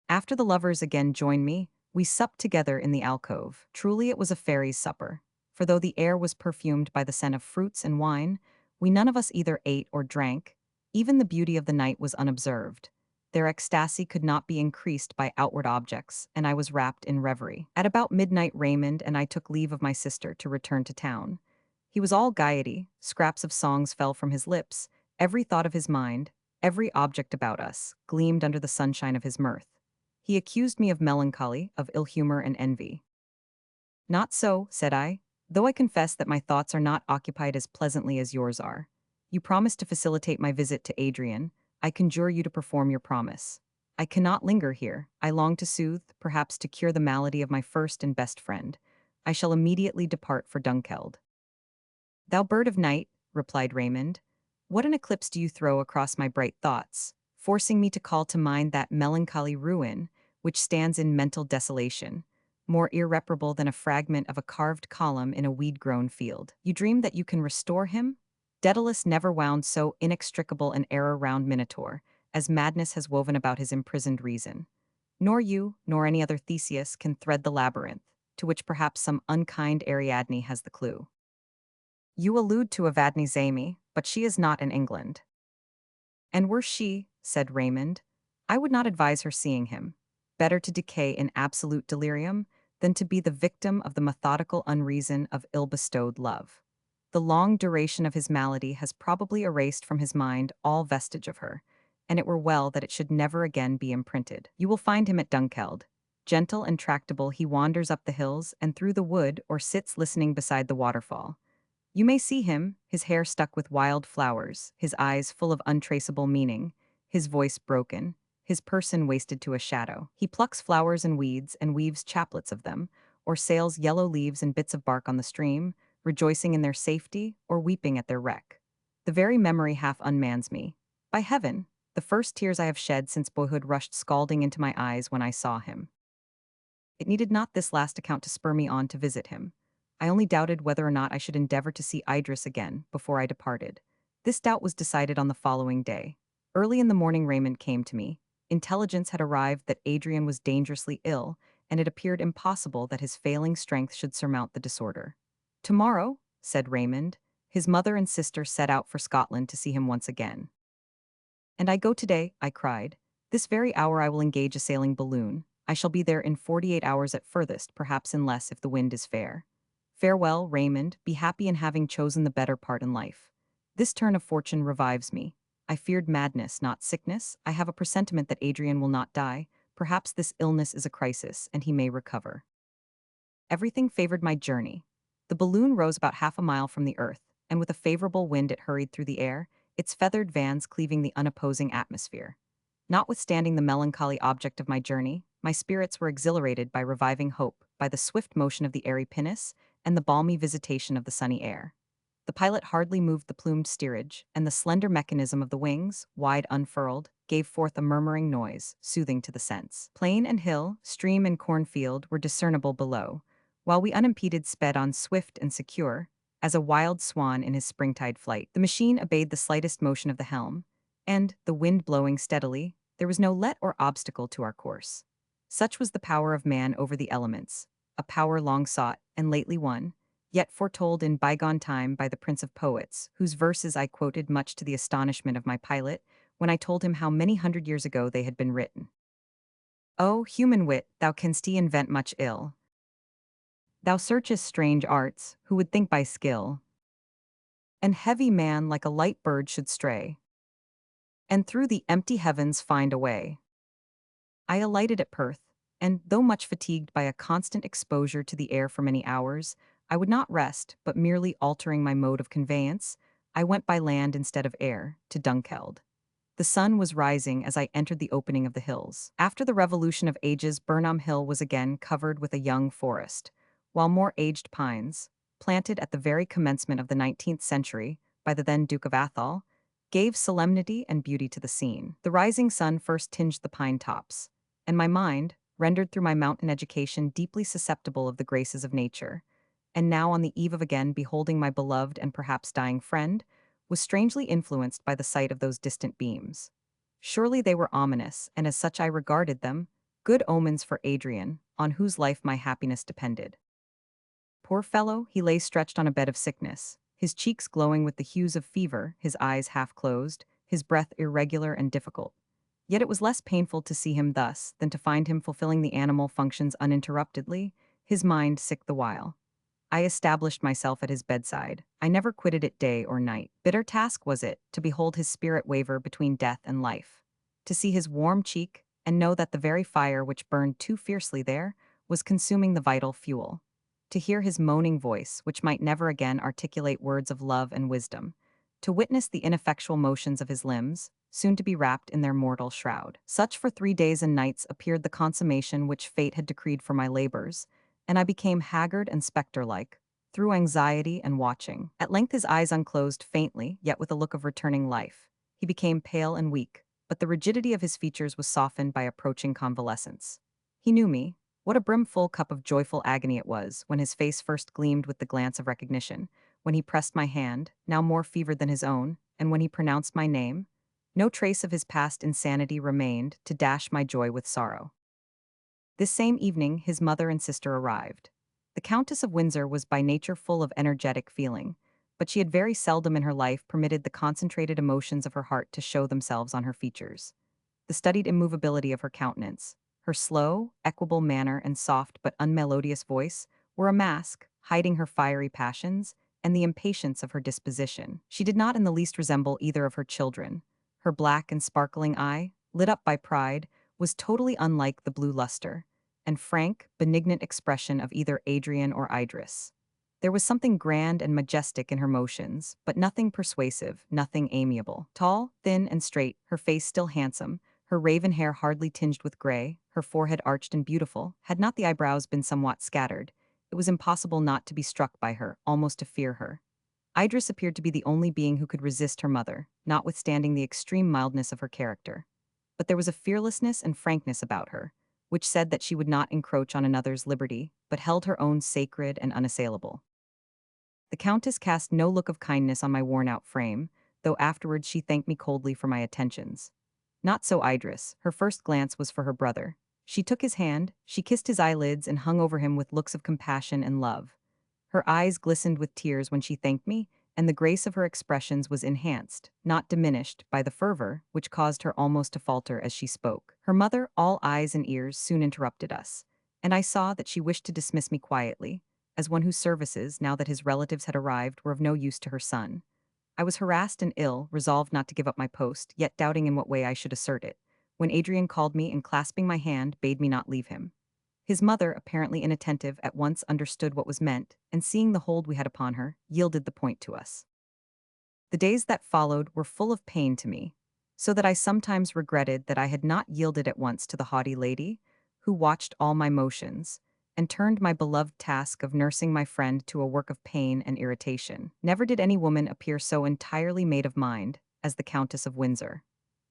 After the lovers again joined me, we supped together in the alcove. Truly it was a fairy's supper, for though the air was perfumed by the scent of fruits and wine, we none of us either ate or drank. Even the beauty of the night was unobserved. Their ecstasy could not be increased by outward objects, and I was wrapped in reverie. At about midnight Raymond and I took leave of my sister to return to town. He was all gaiety, scraps of songs fell from his lips, every thought of his mind, every object about us, gleamed under the sunshine of his mirth. He accused me of melancholy, of ill humor and envy. Not so, said I, though I confess that my thoughts are not occupied as pleasantly as yours are. You promised to facilitate my visit to Adrian. I conjure you to perform your promise. I cannot linger here. I long to soothe, perhaps to cure the malady of my first and best friend. I shall immediately depart for Dunkeld. Thou bird of night, replied Raymond, what an eclipse do you throw across my bright thoughts, forcing me to call to mind that melancholy ruin, which stands in mental desolation, more irreparable than a fragment of a carved column in a weed-grown field. You dream that you can restore him? Daedalus never wound so inextricable an error round Minotaur, as madness has woven about his imprisoned reason. Nor you, nor any other Theseus can thread the labyrinth, to which perhaps some unkind Ariadne has the clue. You allude to Evadne Zamy, but she is not in England. And were she, said Raymond, I would not advise her seeing him. Better to decay in absolute delirium than to be the victim of the methodical unreason of ill-bestowed love. The long duration of his malady has probably erased from his mind all vestige of her, and it were well that it should never again be imprinted. You will find him at Dunkeld. Gentle and tractable, he wanders up the hills and through the wood or sits listening beside the waterfall. You may see him, his hair stuck with wild flowers, his eyes full of untraceable meaning, his voice broken, his person wasted to a shadow. He plucks flowers and weeds and weaves chaplets of them, or sails yellow leaves and bits of bark on the stream, rejoicing in their safety or weeping at their wreck. The very memory half unmans me. By heaven, the first tears I have shed since boyhood rushed scalding into my eyes when I saw him. It needed not this last account to spur me on to visit him. I only doubted whether or not I should endeavor to see Idris again before I departed. This doubt was decided on the following day. Early in the morning Raymond came to me. Intelligence had arrived that Adrian was dangerously ill, and it appeared impossible that his failing strength should surmount the disorder. Tomorrow, said Raymond, his mother and sister set out for Scotland to see him once again. And I go today, I cried. This very hour I will engage a sailing balloon. I shall be there in 48 hours at furthest, perhaps in less if the wind is fair. Farewell, Raymond, be happy in having chosen the better part in life. This turn of fortune revives me. I feared madness, not sickness. I have a presentiment that Adrian will not die. Perhaps this illness is a crisis, and he may recover. Everything favored my journey. The balloon rose about half a mile from the earth, and with a favorable wind it hurried through the air, its feathered vans cleaving the unopposing atmosphere. Notwithstanding the melancholy object of my journey, my spirits were exhilarated by reviving hope, by the swift motion of the airy pinnace, and the balmy visitation of the sunny air. The pilot hardly moved the plumed steerage, and the slender mechanism of the wings, wide unfurled, gave forth a murmuring noise, soothing to the sense. Plain and hill, stream and cornfield were discernible below, while we unimpeded sped on swift and secure, as a wild swan in his springtide flight. The machine obeyed the slightest motion of the helm, and, the wind blowing steadily, there was no let or obstacle to our course. Such was the power of man over the elements, a power long sought and lately won, yet foretold in bygone time by the Prince of Poets, whose verses I quoted much to the astonishment of my pilot, when I told him how many 100 years ago they had been written. O human wit, thou canst invent much ill. Thou searchest strange arts, who would think by skill? And heavy man like a light bird should stray, and through the empty heavens find a way. I alighted at Perth, and, though much fatigued by a constant exposure to the air for many hours, I would not rest, but merely altering my mode of conveyance, I went by land instead of air, to Dunkeld. The sun was rising as I entered the opening of the hills. After the revolution of ages, Burnham Hill was again covered with a young forest, while more aged pines, planted at the very commencement of the 19th century by the then Duke of Athol, gave solemnity and beauty to the scene. The rising sun first tinged the pine tops, and my mind, rendered through my mountain education deeply susceptible of the graces of nature, and now on the eve of again beholding my beloved and perhaps dying friend, was strangely influenced by the sight of those distant beams. Surely they were ominous, and as such I regarded them, good omens for Adrian, on whose life my happiness depended. Poor fellow, he lay stretched on a bed of sickness, his cheeks glowing with the hues of fever, his eyes half closed, his breath irregular and difficult. Yet it was less painful to see him thus than to find him fulfilling the animal functions uninterruptedly, his mind sick the while. I established myself at his bedside. I never quitted it day or night. Bitter task was it, to behold his spirit waver between death and life, to see his warm cheek, and know that the very fire which burned too fiercely there was consuming the vital fuel, to hear his moaning voice, which might never again articulate words of love and wisdom, to witness the ineffectual motions of his limbs, soon to be wrapped in their mortal shroud. Such for 3 days and nights appeared the consummation which fate had decreed for my labors, and I became haggard and spectre-like, through anxiety and watching. At length his eyes unclosed faintly, yet with a look of returning life. He became pale and weak, but the rigidity of his features was softened by approaching convalescence. He knew me. What a brimful cup of joyful agony it was, when his face first gleamed with the glance of recognition, when he pressed my hand, now more fevered than his own, and when he pronounced my name. No trace of his past insanity remained to dash my joy with sorrow. This same evening his mother and sister arrived. The Countess of Windsor was by nature full of energetic feeling, but she had very seldom in her life permitted the concentrated emotions of her heart to show themselves on her features. The studied immovability of her countenance, her slow, equable manner and soft but unmelodious voice were a mask, hiding her fiery passions and the impatience of her disposition. She did not in the least resemble either of her children. Her black and sparkling eye, lit up by pride, was totally unlike the blue luster and frank, benignant expression of either Adrian or Idris. There was something grand and majestic in her motions, but nothing persuasive, nothing amiable. Tall, thin, and straight, her face still handsome, her raven hair hardly tinged with gray, her forehead arched and beautiful, had not the eyebrows been somewhat scattered, it was impossible not to be struck by her, almost to fear her. Idris appeared to be the only being who could resist her mother, notwithstanding the extreme mildness of her character. But there was a fearlessness and frankness about her, which said that she would not encroach on another's liberty, but held her own sacred and unassailable. The Countess cast no look of kindness on my worn-out frame, though afterwards she thanked me coldly for my attentions. Not so Idris. Her first glance was for her brother. She took his hand, she kissed his eyelids and hung over him with looks of compassion and love. Her eyes glistened with tears when she thanked me, and the grace of her expressions was enhanced, not diminished, by the fervor, which caused her almost to falter as she spoke. Her mother, all eyes and ears, soon interrupted us, and I saw that she wished to dismiss me quietly, as one whose services, now that his relatives had arrived, were of no use to her son. I was harassed and ill, resolved not to give up my post, yet doubting in what way I should assert it, when Adrian called me and clasping my hand bade me not leave him. His mother, apparently inattentive, at once understood what was meant, and seeing the hold we had upon her, yielded the point to us. The days that followed were full of pain to me, so that I sometimes regretted that I had not yielded at once to the haughty lady, who watched all my motions, and turned my beloved task of nursing my friend to a work of pain and irritation. Never did any woman appear so entirely made of mind as the Countess of Windsor.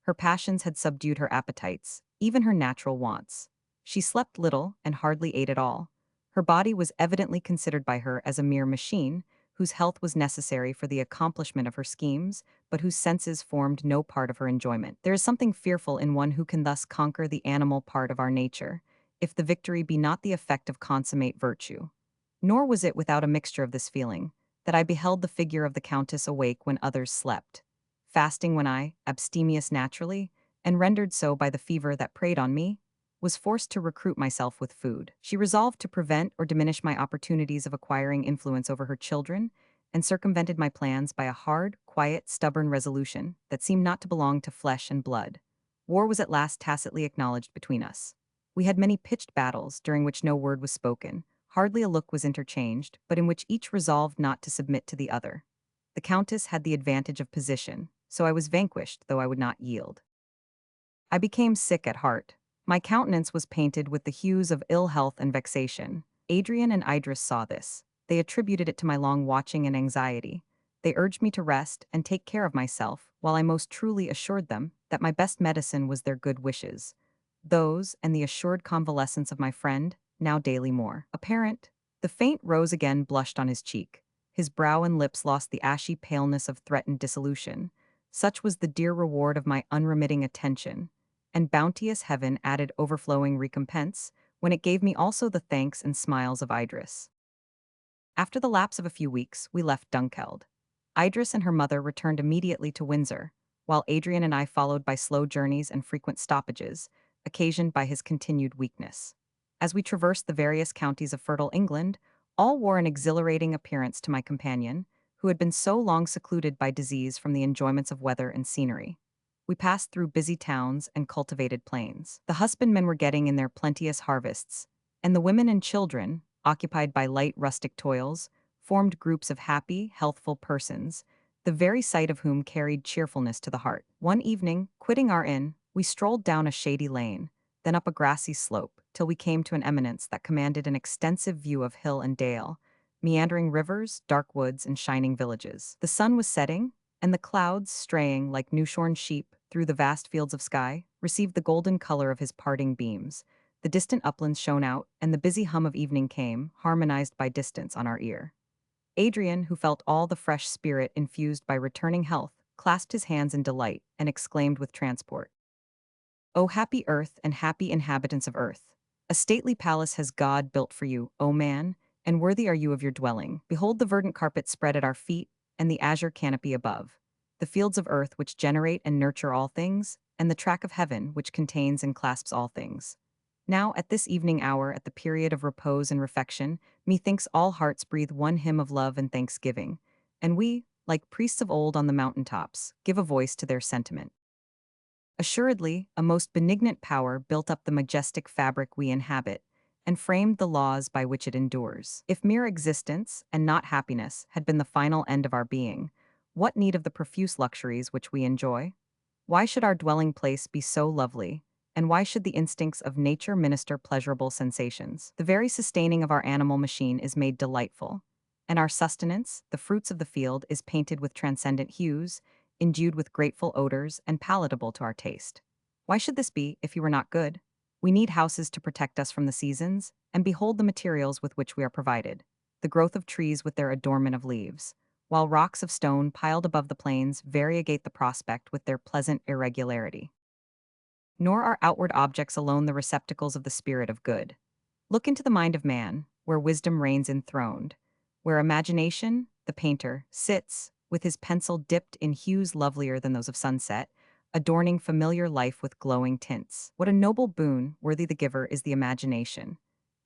Her passions had subdued her appetites, even her natural wants. She slept little and hardly ate at all. Her body was evidently considered by her as a mere machine, whose health was necessary for the accomplishment of her schemes, but whose senses formed no part of her enjoyment. There is something fearful in one who can thus conquer the animal part of our nature, if the victory be not the effect of consummate virtue. Nor was it without a mixture of this feeling that I beheld the figure of the Countess awake when others slept, fasting when I, abstemious naturally, and rendered so by the fever that preyed on me, was forced to recruit myself with food. She resolved to prevent or diminish my opportunities of acquiring influence over her children, and circumvented my plans by a hard, quiet, stubborn resolution that seemed not to belong to flesh and blood. War was at last tacitly acknowledged between us. We had many pitched battles, during which no word was spoken, hardly a look was interchanged, but in which each resolved not to submit to the other. The Countess had the advantage of position, so I was vanquished, though I would not yield. I became sick at heart. My countenance was painted with the hues of ill health and vexation. Adrian and Idris saw this. They attributed it to my long watching and anxiety. They urged me to rest and take care of myself, while I most truly assured them that my best medicine was their good wishes. Those, and the assured convalescence of my friend, now daily more apparent. The faint rose again blushed on his cheek. His brow and lips lost the ashy paleness of threatened dissolution. Such was the dear reward of my unremitting attention, and bounteous heaven added overflowing recompense when it gave me also the thanks and smiles of Idris. After the lapse of a few weeks, we left Dunkeld. Idris and her mother returned immediately to Windsor, while Adrian and I followed by slow journeys and frequent stoppages, occasioned by his continued weakness. As we traversed the various counties of fertile England, all wore an exhilarating appearance to my companion, who had been so long secluded by disease from the enjoyments of weather and scenery. We passed through busy towns and cultivated plains. The husbandmen were getting in their plenteous harvests, and the women and children, occupied by light rustic toils, formed groups of happy, healthful persons, the very sight of whom carried cheerfulness to the heart. One evening, quitting our inn, we strolled down a shady lane, then up a grassy slope, till we came to an eminence that commanded an extensive view of hill and dale, meandering rivers, dark woods, and shining villages. The sun was setting, and the clouds, straying like new-shorn sheep through the vast fields of sky, received the golden color of his parting beams. The distant uplands shone out, and the busy hum of evening came, harmonized by distance, on our ear. Adrian, who felt all the fresh spirit infused by returning health, clasped his hands in delight, and exclaimed with transport, "O happy earth and happy inhabitants of earth! A stately palace has God built for you, O man, and worthy are you of your dwelling. Behold the verdant carpet spread at our feet, and the azure canopy above, the fields of earth which generate and nurture all things, and the track of heaven which contains and clasps all things. Now, at this evening hour, at the period of repose and refection, methinks all hearts breathe one hymn of love and thanksgiving, and we, like priests of old on the mountain tops, give a voice to their sentiment. Assuredly, a most benignant power built up the majestic fabric we inhabit, and framed the laws by which it endures. If mere existence, and not happiness, had been the final end of our being, what need of the profuse luxuries which we enjoy? Why should our dwelling place be so lovely, and why should the instincts of nature minister pleasurable sensations? The very sustaining of our animal machine is made delightful, and our sustenance, the fruits of the field, is painted with transcendent hues, endued with grateful odors, and palatable to our taste. Why should this be, if you were not good? We need houses to protect us from the seasons, and behold the materials with which we are provided, the growth of trees with their adornment of leaves, while rocks of stone piled above the plains variegate the prospect with their pleasant irregularity. Nor are outward objects alone the receptacles of the spirit of good. Look into the mind of man, where wisdom reigns enthroned, where imagination, the painter, sits, with his pencil dipped in hues lovelier than those of sunset, adorning familiar life with glowing tints. What a noble boon, worthy the giver, is the imagination.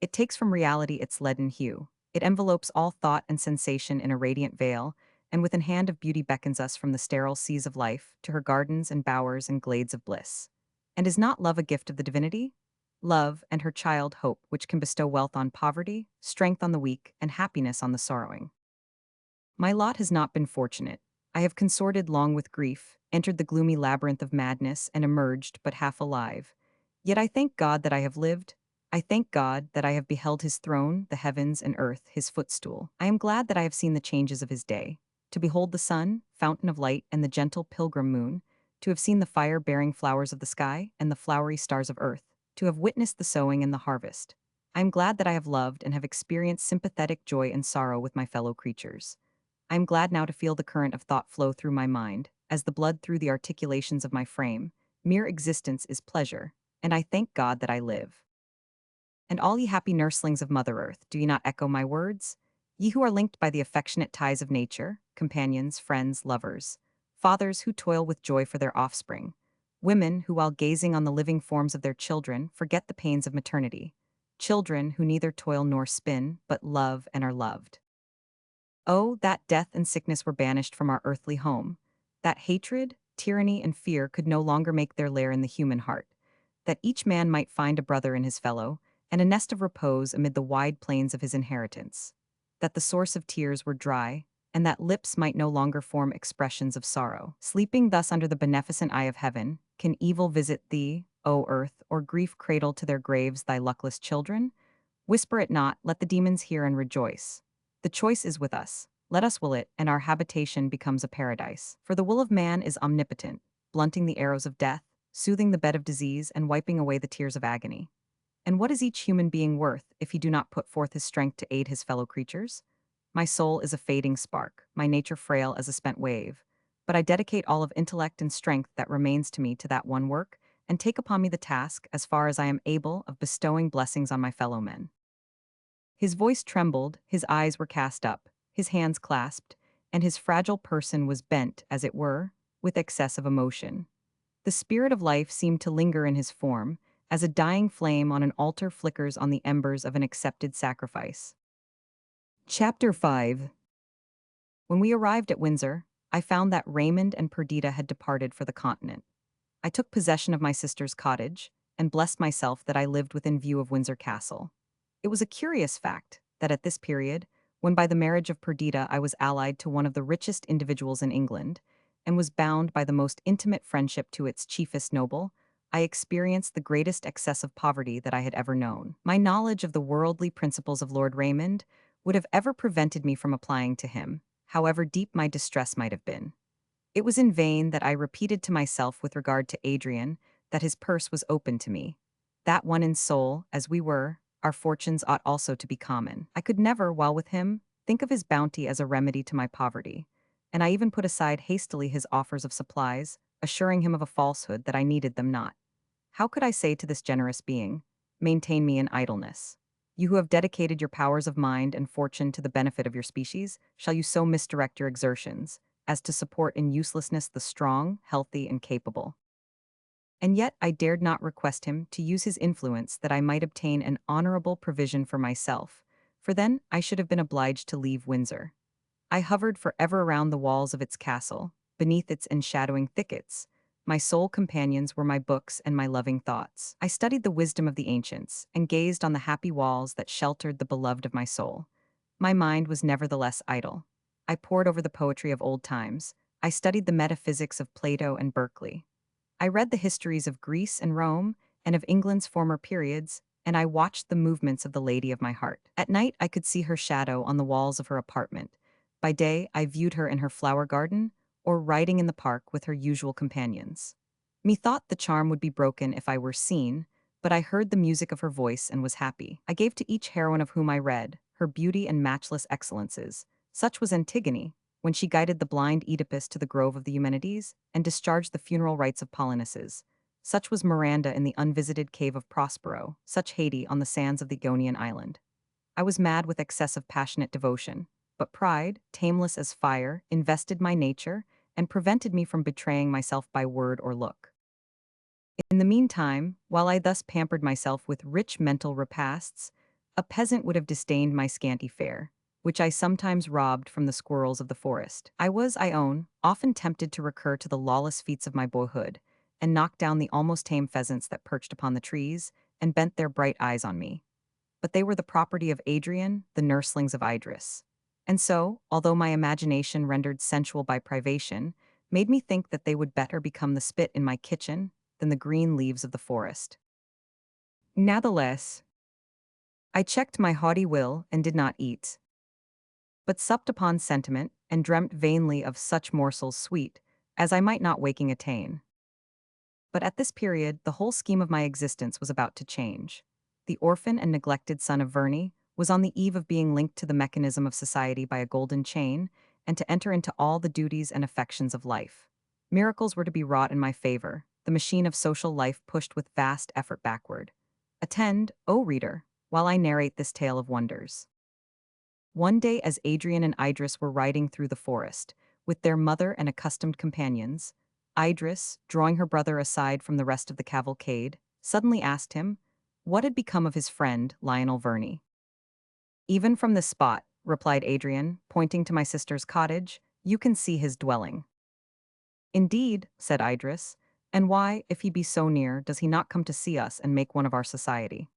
It takes from reality its leaden hue. It envelopes all thought and sensation in a radiant veil, and with an hand of beauty beckons us from the sterile seas of life to her gardens and bowers and glades of bliss. And is not love a gift of the divinity? Love and her child hope, which can bestow wealth on poverty, strength on the weak, and happiness on the sorrowing. My lot has not been fortunate. I have consorted long with grief, entered the gloomy labyrinth of madness, and emerged but half alive. Yet I thank God that I have lived. I thank God that I have beheld his throne, the heavens and earth, his footstool. I am glad that I have seen the changes of his day. To behold the sun, fountain of light, and the gentle pilgrim moon, to have seen the fire-bearing flowers of the sky and the flowery stars of earth, to have witnessed the sowing and the harvest. I am glad that I have loved and have experienced sympathetic joy and sorrow with my fellow creatures. I am glad now to feel the current of thought flow through my mind, as the blood through the articulations of my frame. Mere existence is pleasure, and I thank God that I live. And all ye happy nurslings of Mother Earth, do ye not echo my words? Ye who are linked by the affectionate ties of nature, companions, friends, lovers, fathers who toil with joy for their offspring, women who, while gazing on the living forms of their children, forget the pains of maternity, children who neither toil nor spin, but love and are loved. Oh, that death and sickness were banished from our earthly home, that hatred, tyranny, and fear could no longer make their lair in the human heart, that each man might find a brother in his fellow, and a nest of repose amid the wide plains of his inheritance, that the source of tears were dry, and that lips might no longer form expressions of sorrow. Sleeping thus under the beneficent eye of heaven, can evil visit thee, O earth, or grief cradle to their graves thy luckless children? Whisper it not, let the demons hear and rejoice. The choice is with us. Let us will it, and our habitation becomes a paradise. For the will of man is omnipotent, blunting the arrows of death, soothing the bed of disease, and wiping away the tears of agony. And what is each human being worth if he do not put forth his strength to aid his fellow creatures? My soul is a fading spark, my nature frail as a spent wave. But I dedicate all of intellect and strength that remains to me to that one work, and take upon me the task, as far as I am able, of bestowing blessings on my fellow men. His voice trembled, his eyes were cast up, his hands clasped, and his fragile person was bent, as it were, with excess of emotion. The spirit of life seemed to linger in his form, as a dying flame on an altar flickers on the embers of an accepted sacrifice. Chapter 5. When we arrived at Windsor, I found that Raymond and Perdita had departed for the continent. I took possession of my sister's cottage, and blessed myself that I lived within view of Windsor Castle. It was a curious fact that at this period, when by the marriage of Perdita I was allied to one of the richest individuals in England, and was bound by the most intimate friendship to its chiefest noble, I experienced the greatest excess of poverty that I had ever known. My knowledge of the worldly principles of Lord Raymond would have ever prevented me from applying to him, however deep my distress might have been. It was in vain that I repeated to myself with regard to Adrian that his purse was open to me, that one in soul, as we were, our fortunes ought also to be common. I could never, while with him, think of his bounty as a remedy to my poverty, and I even put aside hastily his offers of supplies, assuring him of a falsehood that I needed them not. How could I say to this generous being, maintain me in idleness? You who have dedicated your powers of mind and fortune to the benefit of your species, shall you so misdirect your exertions as to support in uselessness the strong, healthy, and capable? And yet I dared not request him to use his influence that I might obtain an honorable provision for myself, for then I should have been obliged to leave Windsor. I hovered forever around the walls of its castle, beneath its enshadowing thickets. My sole companions were my books and my loving thoughts. I studied the wisdom of the ancients, and gazed on the happy walls that sheltered the beloved of my soul. My mind was nevertheless idle. I pored over the poetry of old times. I studied the metaphysics of Plato and Berkeley. I read the histories of Greece and Rome, and of England's former periods, and I watched the movements of the lady of my heart. At night I could see her shadow on the walls of her apartment. By day I viewed her in her flower garden, or riding in the park with her usual companions. Methought the charm would be broken if I were seen, but I heard the music of her voice and was happy. I gave to each heroine of whom I read her beauty and matchless excellences. Such was Antigone, when she guided the blind Oedipus to the grove of the Eumenides, and discharged the funeral rites of Polynices. Such was Miranda in the unvisited cave of Prospero, such Haidee on the sands of the Ionian island. I was mad with excessive passionate devotion, but pride, tameless as fire, invested my nature, and prevented me from betraying myself by word or look. In the meantime, while I thus pampered myself with rich mental repasts, a peasant would have disdained my scanty fare, which I sometimes robbed from the squirrels of the forest. I was, I own, often tempted to recur to the lawless feats of my boyhood, and knock down the almost tame pheasants that perched upon the trees and bent their bright eyes on me. But they were the property of Adrian, the nurslings of Idris. And so, although my imagination rendered sensual by privation, made me think that they would better become the spit in my kitchen than the green leaves of the forest. Natheless, I checked my haughty will and did not eat, but supped upon sentiment and dreamt vainly of such morsels sweet as I might not waking attain. But at this period, the whole scheme of my existence was about to change. The orphan and neglected son of Verney was on the eve of being linked to the mechanism of society by a golden chain, and to enter into all the duties and affections of life. Miracles were to be wrought in my favor, the machine of social life pushed with vast effort backward. Attend, O reader, while I narrate this tale of wonders. One day, as Adrian and Idris were riding through the forest, with their mother and accustomed companions, Idris, drawing her brother aside from the rest of the cavalcade, suddenly asked him what had become of his friend, Lionel Verney. Even from this spot, replied Adrian, pointing to my sister's cottage, you can see his dwelling. Indeed, said Idris, and why, if he be so near, does he not come to see us and make one of our society?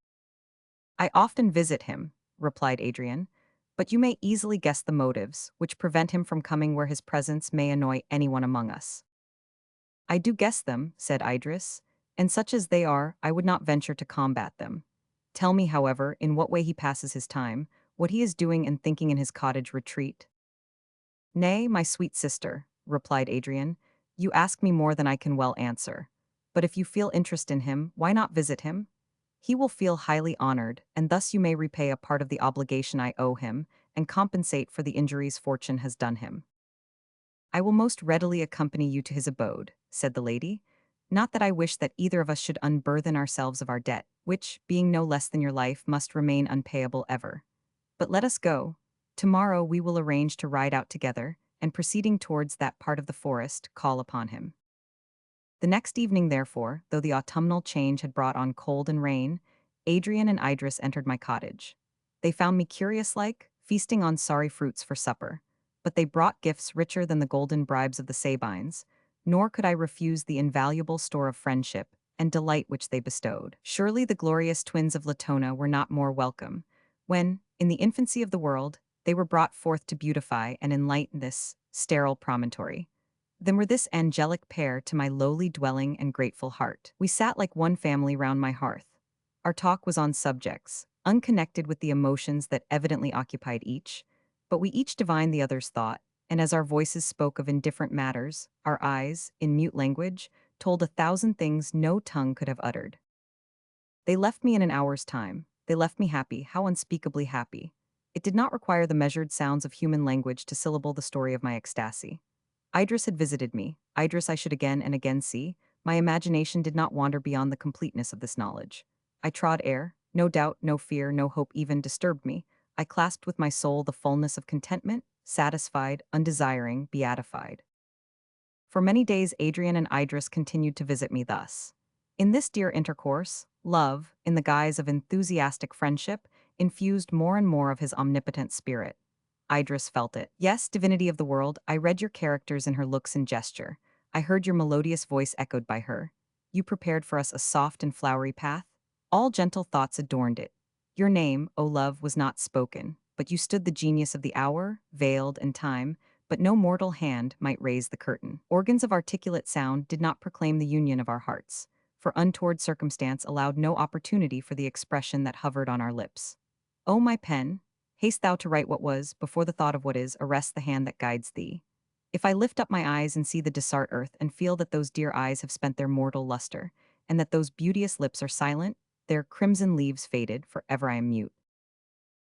I often visit him, replied Adrian, but you may easily guess the motives which prevent him from coming where his presence may annoy anyone among us. I do guess them, said Idris, and such as they are, I would not venture to combat them. Tell me, however, in what way he passes his time, what he is doing and thinking in his cottage retreat. Nay, my sweet sister, replied Adrian, you ask me more than I can well answer. But if you feel interest in him, why not visit him? He will feel highly honored, and thus you may repay a part of the obligation I owe him, and compensate for the injuries fortune has done him. I will most readily accompany you to his abode, said the lady. Not that I wish that either of us should unburthen ourselves of our debt, which, being no less than your life, must remain unpayable ever. But let us go. Tomorrow we will arrange to ride out together, and proceeding towards that part of the forest, call upon him. The next evening, therefore, though the autumnal change had brought on cold and rain, Adrian and Idris entered my cottage. They found me curious-like, feasting on sorry fruits for supper, but they brought gifts richer than the golden bribes of the Sabines, nor could I refuse the invaluable store of friendship and delight which they bestowed. Surely the glorious twins of Latona were not more welcome, when, in the infancy of the world, they were brought forth to beautify and enlighten this sterile promontory. Then were this angelic pair to my lowly dwelling and grateful heart. We sat like one family round my hearth. Our talk was on subjects, unconnected with the emotions that evidently occupied each, but we each divined the other's thought, and as our voices spoke of indifferent matters, our eyes, in mute language, told 1,000 things no tongue could have uttered. They left me in an hour's time. They left me happy, how unspeakably happy. It did not require the measured sounds of human language to syllable the story of my ecstasy. Idris had visited me. Idris I should again and again see. My imagination did not wander beyond the completeness of this knowledge. I trod air. No doubt, no fear, no hope even disturbed me. I clasped with my soul the fullness of contentment, satisfied, undesiring, beatified. For many days Adrian and Idris continued to visit me thus. In this dear intercourse, love, in the guise of enthusiastic friendship, infused more and more of his omnipotent spirit. Idris felt it. Yes, divinity of the world, I read your characters in her looks and gesture. I heard your melodious voice echoed by her. You prepared for us a soft and flowery path. All gentle thoughts adorned it. Your name, O love, was not spoken, but you stood the genius of the hour, veiled in time, but no mortal hand might raise the curtain. Organs of articulate sound did not proclaim the union of our hearts, for untoward circumstance allowed no opportunity for the expression that hovered on our lips. O my pen, haste thou to write what was, before the thought of what is arrests the hand that guides thee. If I lift up my eyes and see the desart earth and feel that those dear eyes have spent their mortal luster, and that those beauteous lips are silent, their crimson leaves faded, for ever I am mute.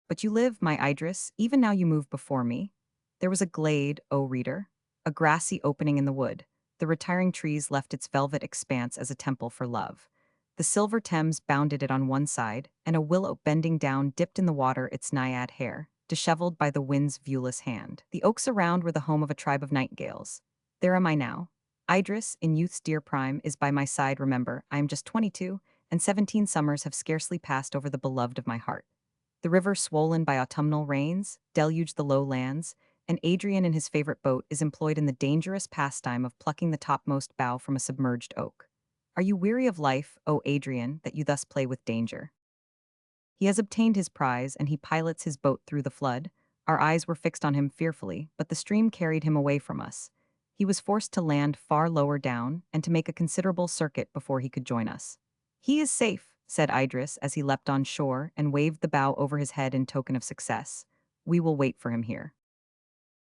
But you live, my Idris, even now you move before me. There was a glade, O reader, a grassy opening in the wood. The retiring trees left its velvet expanse as a temple for love. The silver Thames bounded it on one side, and a willow bending down dipped in the water its naiad hair, disheveled by the wind's viewless hand. The oaks around were the home of a tribe of nightingales. There am I now. Idris, in youth's dear prime, is by my side. Remember, I am just 22, and 17 summers have scarcely passed over the beloved of my heart. The river, swollen by autumnal rains, deluged the lowlands, and Adrian in his favorite boat is employed in the dangerous pastime of plucking the topmost bough from a submerged oak. Are you weary of life, O Adrian, that you thus play with danger? He has obtained his prize, and he pilots his boat through the flood. Our eyes were fixed on him fearfully, but the stream carried him away from us. He was forced to land far lower down, and to make a considerable circuit before he could join us. He is safe, said Idris as he leapt on shore and waved the bough over his head in token of success. We will wait for him here.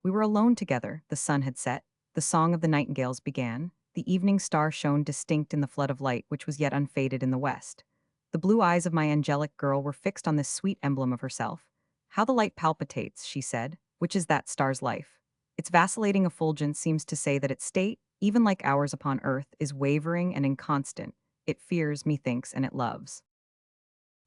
We were alone together, the sun had set, the song of the nightingales began, the evening star shone distinct in the flood of light which was yet unfaded in the west. The blue eyes of my angelic girl were fixed on this sweet emblem of herself. How the light palpitates, she said, which is that star's life. Its vacillating effulgence seems to say that its state, even like ours upon earth, is wavering and inconstant. It fears, methinks, and it loves.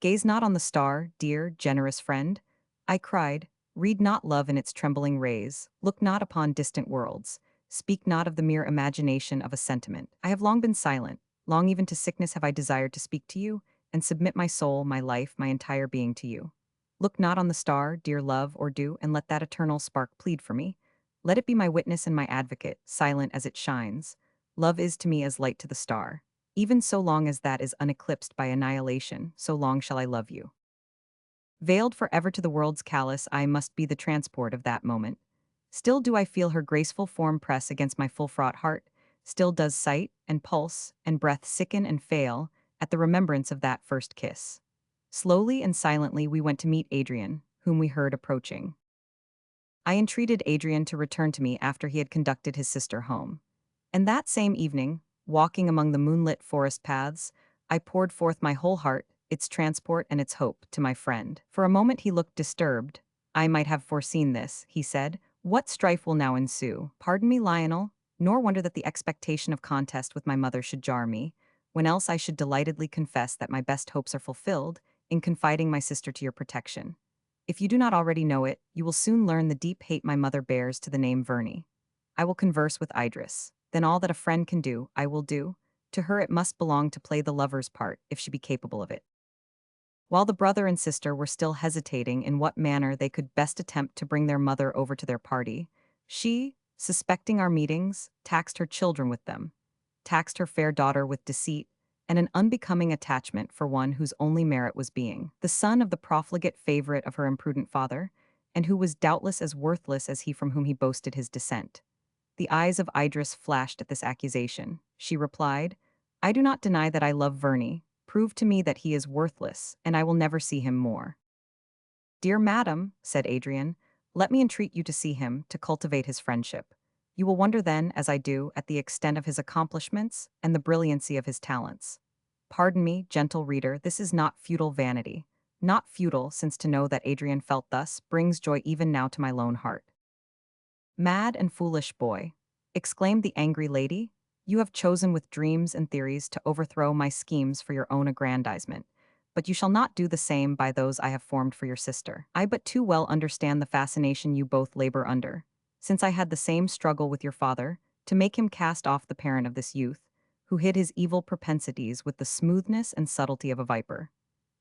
Gaze not on the star, dear, generous friend. I cried, read not love in its trembling rays, look not upon distant worlds, speak not of the mere imagination of a sentiment. I have long been silent, long even to sickness have I desired to speak to you, and submit my soul, my life, my entire being to you. Look not on the star, dear love, or do, and let that eternal spark plead for me. Let it be my witness and my advocate, silent as it shines. Love is to me as light to the star. Even so long as that is uneclipsed by annihilation, so long shall I love you. Veiled forever to the world's callous, I must be the transport of that moment. Still do I feel her graceful form press against my full-fraught heart, still does sight, and pulse, and breath sicken and fail at the remembrance of that first kiss. Slowly and silently we went to meet Adrian, whom we heard approaching. I entreated Adrian to return to me after he had conducted his sister home. And that same evening, walking among the moonlit forest paths, I poured forth my whole heart, its transport and its hope, to my friend. For a moment he looked disturbed. I might have foreseen this, he said. What strife will now ensue? Pardon me, Lionel, nor wonder that the expectation of contest with my mother should jar me, when else I should delightedly confess that my best hopes are fulfilled in confiding my sister to your protection. If you do not already know it, you will soon learn the deep hate my mother bears to the name Verney. I will converse with Idris. Then all that a friend can do, I will do. To her it must belong to play the lover's part, if she be capable of it. While the brother and sister were still hesitating in what manner they could best attempt to bring their mother over to their party, she, suspecting our meetings, taxed her children with them, taxed her fair daughter with deceit, and an unbecoming attachment for one whose only merit was being the son of the profligate favorite of her imprudent father, and who was doubtless as worthless as he from whom he boasted his descent. The eyes of Idris flashed at this accusation. She replied, I do not deny that I love Verney. Prove to me that he is worthless, and I will never see him more. Dear madam, said Adrian, let me entreat you to see him, to cultivate his friendship. You will wonder then, as I do, at the extent of his accomplishments and the brilliancy of his talents. Pardon me, gentle reader, this is not futile vanity. Not futile, since to know that Adrian felt thus brings joy even now to my lone heart. Mad and foolish boy, exclaimed the angry lady, you have chosen with dreams and theories to overthrow my schemes for your own aggrandizement, but you shall not do the same by those I have formed for your sister. I but too well understand the fascination you both labor under, since I had the same struggle with your father, to make him cast off the parent of this youth, who hid his evil propensities with the smoothness and subtlety of a viper.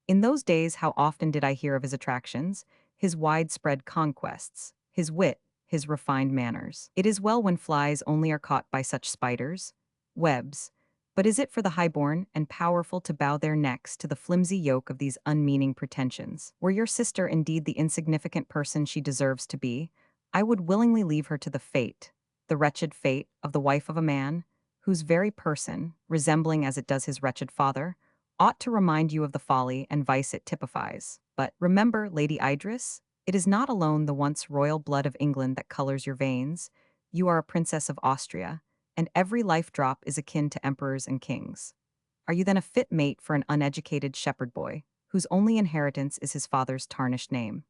In those days how often did I hear of his attractions, his widespread conquests, his wit, his refined manners. It is well when flies only are caught by such spiders, webs, but is it for the highborn and powerful to bow their necks to the flimsy yoke of these unmeaning pretensions? Were your sister indeed the insignificant person she deserves to be, I would willingly leave her to the fate, the wretched fate, of the wife of a man, whose very person, resembling as it does his wretched father, ought to remind you of the folly and vice it typifies. But remember, Lady Idris, it is not alone the once royal blood of England that colors your veins. You are a princess of Austria, and every life drop is akin to emperors and kings. Are you then a fit mate for an uneducated shepherd boy, whose only inheritance is his father's tarnished name?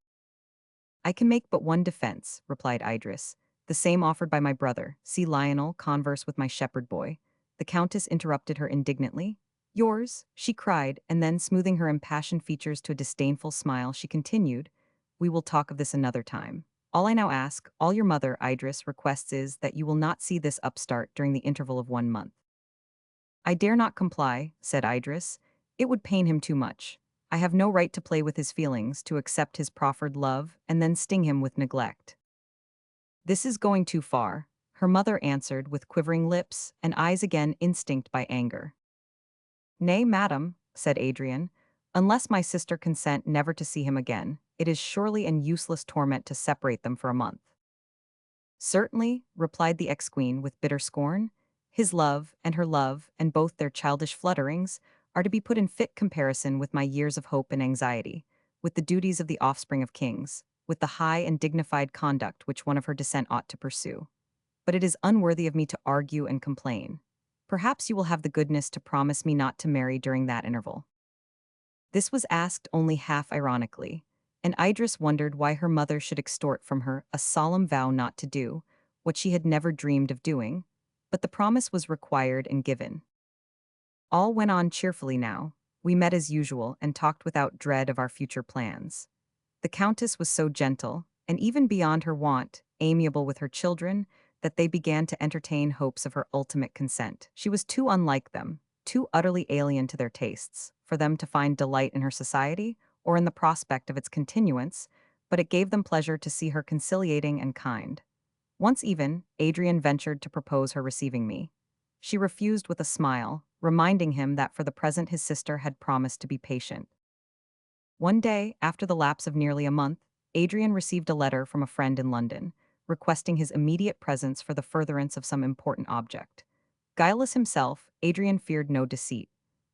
I can make but one defense, replied Idris, the same offered by my brother. See Lionel converse with my shepherd boy. The countess interrupted her indignantly. Yours, she cried, and then, smoothing her impassioned features to a disdainful smile, she continued, we will talk of this another time. All I now ask, all your mother, Idris, requests is that you will not see this upstart during the interval of 1 month. I dare not comply, said Idris. It would pain him too much. I have no right to play with his feelings, to accept his proffered love, and then sting him with neglect. This is going too far, her mother answered with quivering lips and eyes again instinct by anger. Nay, madam, said Adrian, unless my sister consent never to see him again, it is surely an useless torment to separate them for a month. Certainly, replied the ex-queen with bitter scorn, his love, and both their childish flutterings, are to be put in fit comparison with my years of hope and anxiety, with the duties of the offspring of kings, with the high and dignified conduct which one of her descent ought to pursue. But it is unworthy of me to argue and complain. Perhaps you will have the goodness to promise me not to marry during that interval. This was asked only half ironically, and Idris wondered why her mother should extort from her a solemn vow not to do what she had never dreamed of doing, but the promise was required and given. All went on cheerfully now. We met as usual and talked without dread of our future plans. The Countess was so gentle, and even beyond her wont, amiable with her children, that they began to entertain hopes of her ultimate consent. She was too unlike them, too utterly alien to their tastes, for them to find delight in her society, or in the prospect of its continuance, but it gave them pleasure to see her conciliating and kind. Once even, Adrian ventured to propose her receiving me. She refused with a smile, reminding him that for the present his sister had promised to be patient. One day, after the lapse of nearly a month, Adrian received a letter from a friend in London, requesting his immediate presence for the furtherance of some important object. Guileless himself, Adrian feared no deceit.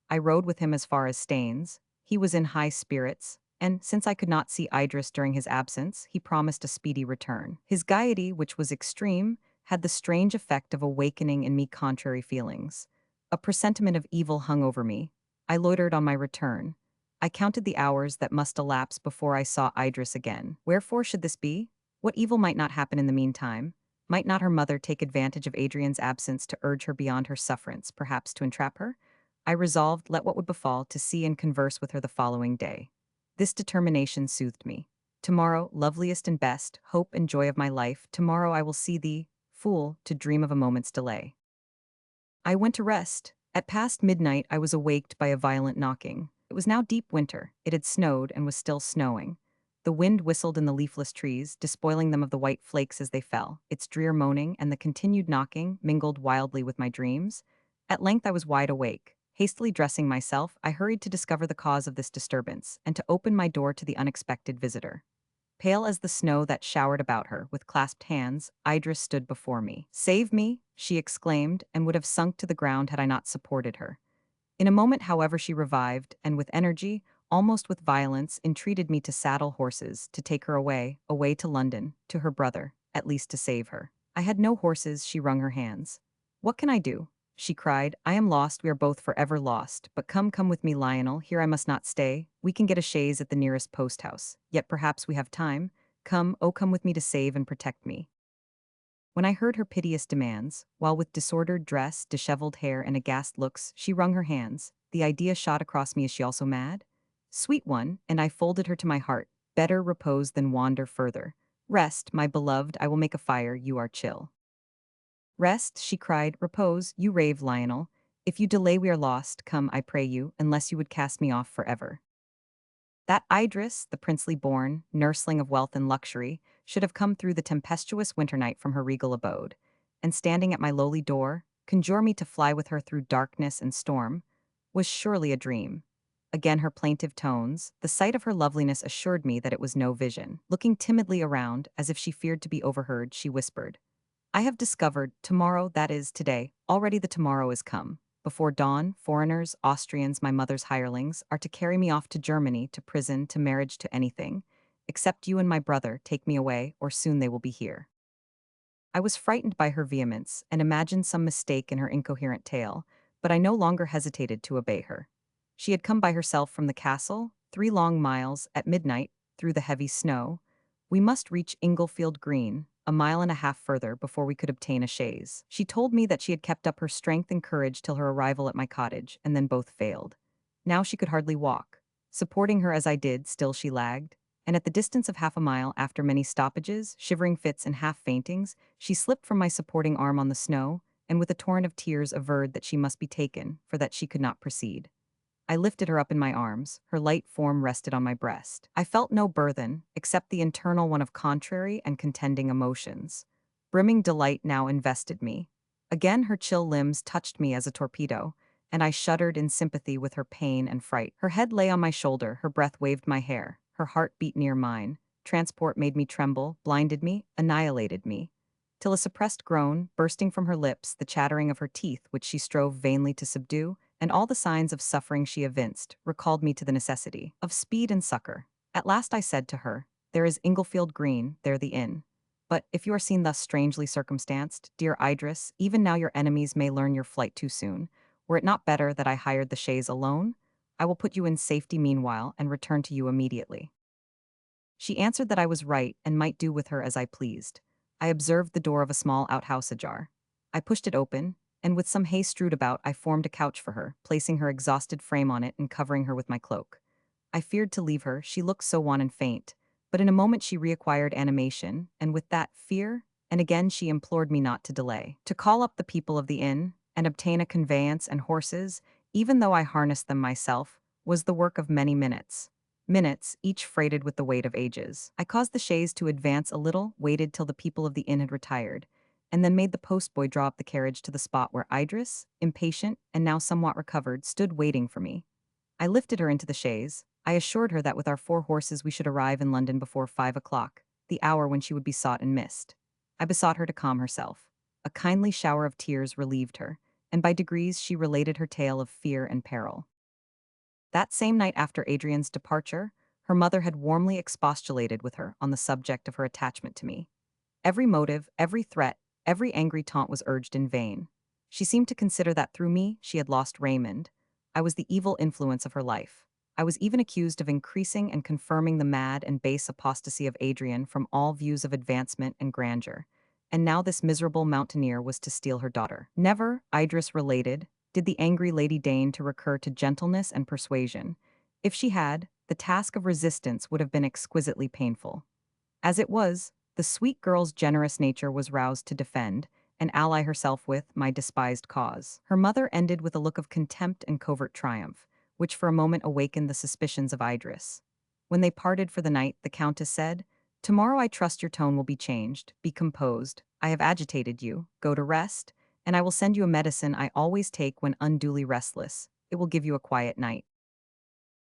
I rode with him as far as Staines. He was in high spirits, and since I could not see Idris during his absence, he promised a speedy return. His gaiety, which was extreme, had the strange effect of awakening in me contrary feelings. A presentiment of evil hung over me. I loitered on my return. I counted the hours that must elapse before I saw Idris again. Wherefore should this be? What evil might not happen in the meantime? Might not her mother take advantage of Adrian's absence to urge her beyond her sufferance, perhaps to entrap her? I resolved, let what would befall, to see and converse with her the following day. This determination soothed me. Tomorrow, loveliest and best, hope and joy of my life, tomorrow I will see thee, fool, to dream of a moment's delay. I went to rest. At past midnight I was awaked by a violent knocking. It was now deep winter. It had snowed and was still snowing. The wind whistled in the leafless trees, despoiling them of the white flakes as they fell. Its drear moaning and the continued knocking mingled wildly with my dreams. At length I was wide awake. Hastily dressing myself, I hurried to discover the cause of this disturbance, and to open my door to the unexpected visitor. Pale as the snow that showered about her, with clasped hands, Idris stood before me. "Save me!" she exclaimed, and would have sunk to the ground had I not supported her. In a moment, however, she revived, and with energy, almost with violence, entreated me to saddle horses, to take her away to London, to her brother, at least to save her. I had no horses, she wrung her hands. "What can I do?" she cried. "I am lost, we are both forever lost. But come with me, Lionel, here I must not stay. We can get a chaise at the nearest post-house. Yet perhaps we have time. Come, oh come with me to save and protect me." When I heard her piteous demands, while with disordered dress, disheveled hair, and aghast looks, she wrung her hands, the idea shot across me, is she also mad? Sweet one, and I folded her to my heart. Better repose than wander further. Rest, my beloved, I will make a fire, you are chill. Rest, she cried, repose, you rave, Lionel. If you delay we are lost, come, I pray you, unless you would cast me off forever. That Idris, the princely born, nursling of wealth and luxury, should have come through the tempestuous winter night from her regal abode, and standing at my lowly door, conjure me to fly with her through darkness and storm, was surely a dream. Again her plaintive tones, the sight of her loveliness assured me that it was no vision. Looking timidly around, as if she feared to be overheard, she whispered, "I have discovered, tomorrow, that is, today, already the tomorrow is come. Before dawn, foreigners, Austrians, my mother's hirelings, are to carry me off to Germany, to prison, to marriage, to anything. Except you and my brother, take me away, or soon they will be here." I was frightened by her vehemence, and imagined some mistake in her incoherent tale, but I no longer hesitated to obey her. She had come by herself from the castle, 3 long miles, at midnight, through the heavy snow. We must reach Inglefield Green, a mile and a half further, before we could obtain a chaise. She told me that she had kept up her strength and courage till her arrival at my cottage, and then both failed. Now she could hardly walk. Supporting her as I did, still she lagged, and at the distance of half a mile, after many stoppages, shivering fits, and half-faintings, she slipped from my supporting arm on the snow, and with a torrent of tears averred that she must be taken, for that she could not proceed. I lifted her up in my arms, her light form rested on my breast. I felt no burthen, except the internal one of contrary and contending emotions. Brimming delight now invested me. Again her chill limbs touched me as a torpedo, and I shuddered in sympathy with her pain and fright. Her head lay on my shoulder, her breath waved my hair, her heart beat near mine. Transport made me tremble, blinded me, annihilated me. Till a suppressed groan, bursting from her lips, the chattering of her teeth which she strove vainly to subdue, and all the signs of suffering she evinced, recalled me to the necessity of speed and succor. At last I said to her, "There is Inglefield Green, there the inn. But if you are seen thus strangely circumstanced, dear Idris, even now your enemies may learn your flight too soon. Were it not better that I hired the chaise alone? I will put you in safety meanwhile, and return to you immediately." She answered that I was right, and might do with her as I pleased. I observed the door of a small outhouse ajar. I pushed it open, and with some hay strewed about, I formed a couch for her, placing her exhausted frame on it and covering her with my cloak. I feared to leave her, she looked so wan and faint, but in a moment she reacquired animation, and with that, fear, and again she implored me not to delay. To call up the people of the inn, and obtain a conveyance and horses, even though I harnessed them myself, was the work of many minutes. Minutes, each freighted with the weight of ages. I caused the chaise to advance a little, waited till the people of the inn had retired, and then made the postboy draw up the carriage to the spot where Idris, impatient and now somewhat recovered, stood waiting for me. I lifted her into the chaise. I assured her that with our 4 horses we should arrive in London before 5 o'clock, the hour when she would be sought and missed. I besought her to calm herself. A kindly shower of tears relieved her, and by degrees she related her tale of fear and peril. That same night after Adrian's departure, her mother had warmly expostulated with her on the subject of her attachment to me. Every motive, every threat, every angry taunt was urged in vain. She seemed to consider that through me she had lost Raymond. I was the evil influence of her life. I was even accused of increasing and confirming the mad and base apostasy of Adrian from all views of advancement and grandeur. And now this miserable mountaineer was to steal her daughter. Never, Idris related, did the angry lady deign to recur to gentleness and persuasion. If she had, the task of resistance would have been exquisitely painful. As it was, the sweet girl's generous nature was roused to defend and ally herself with my despised cause. Her mother ended with a look of contempt and covert triumph, which for a moment awakened the suspicions of Idris. When they parted for the night, the Countess said, "Tomorrow I trust your tone will be changed. Be composed. I have agitated you. Go to rest, and I will send you a medicine I always take when unduly restless. It will give you a quiet night."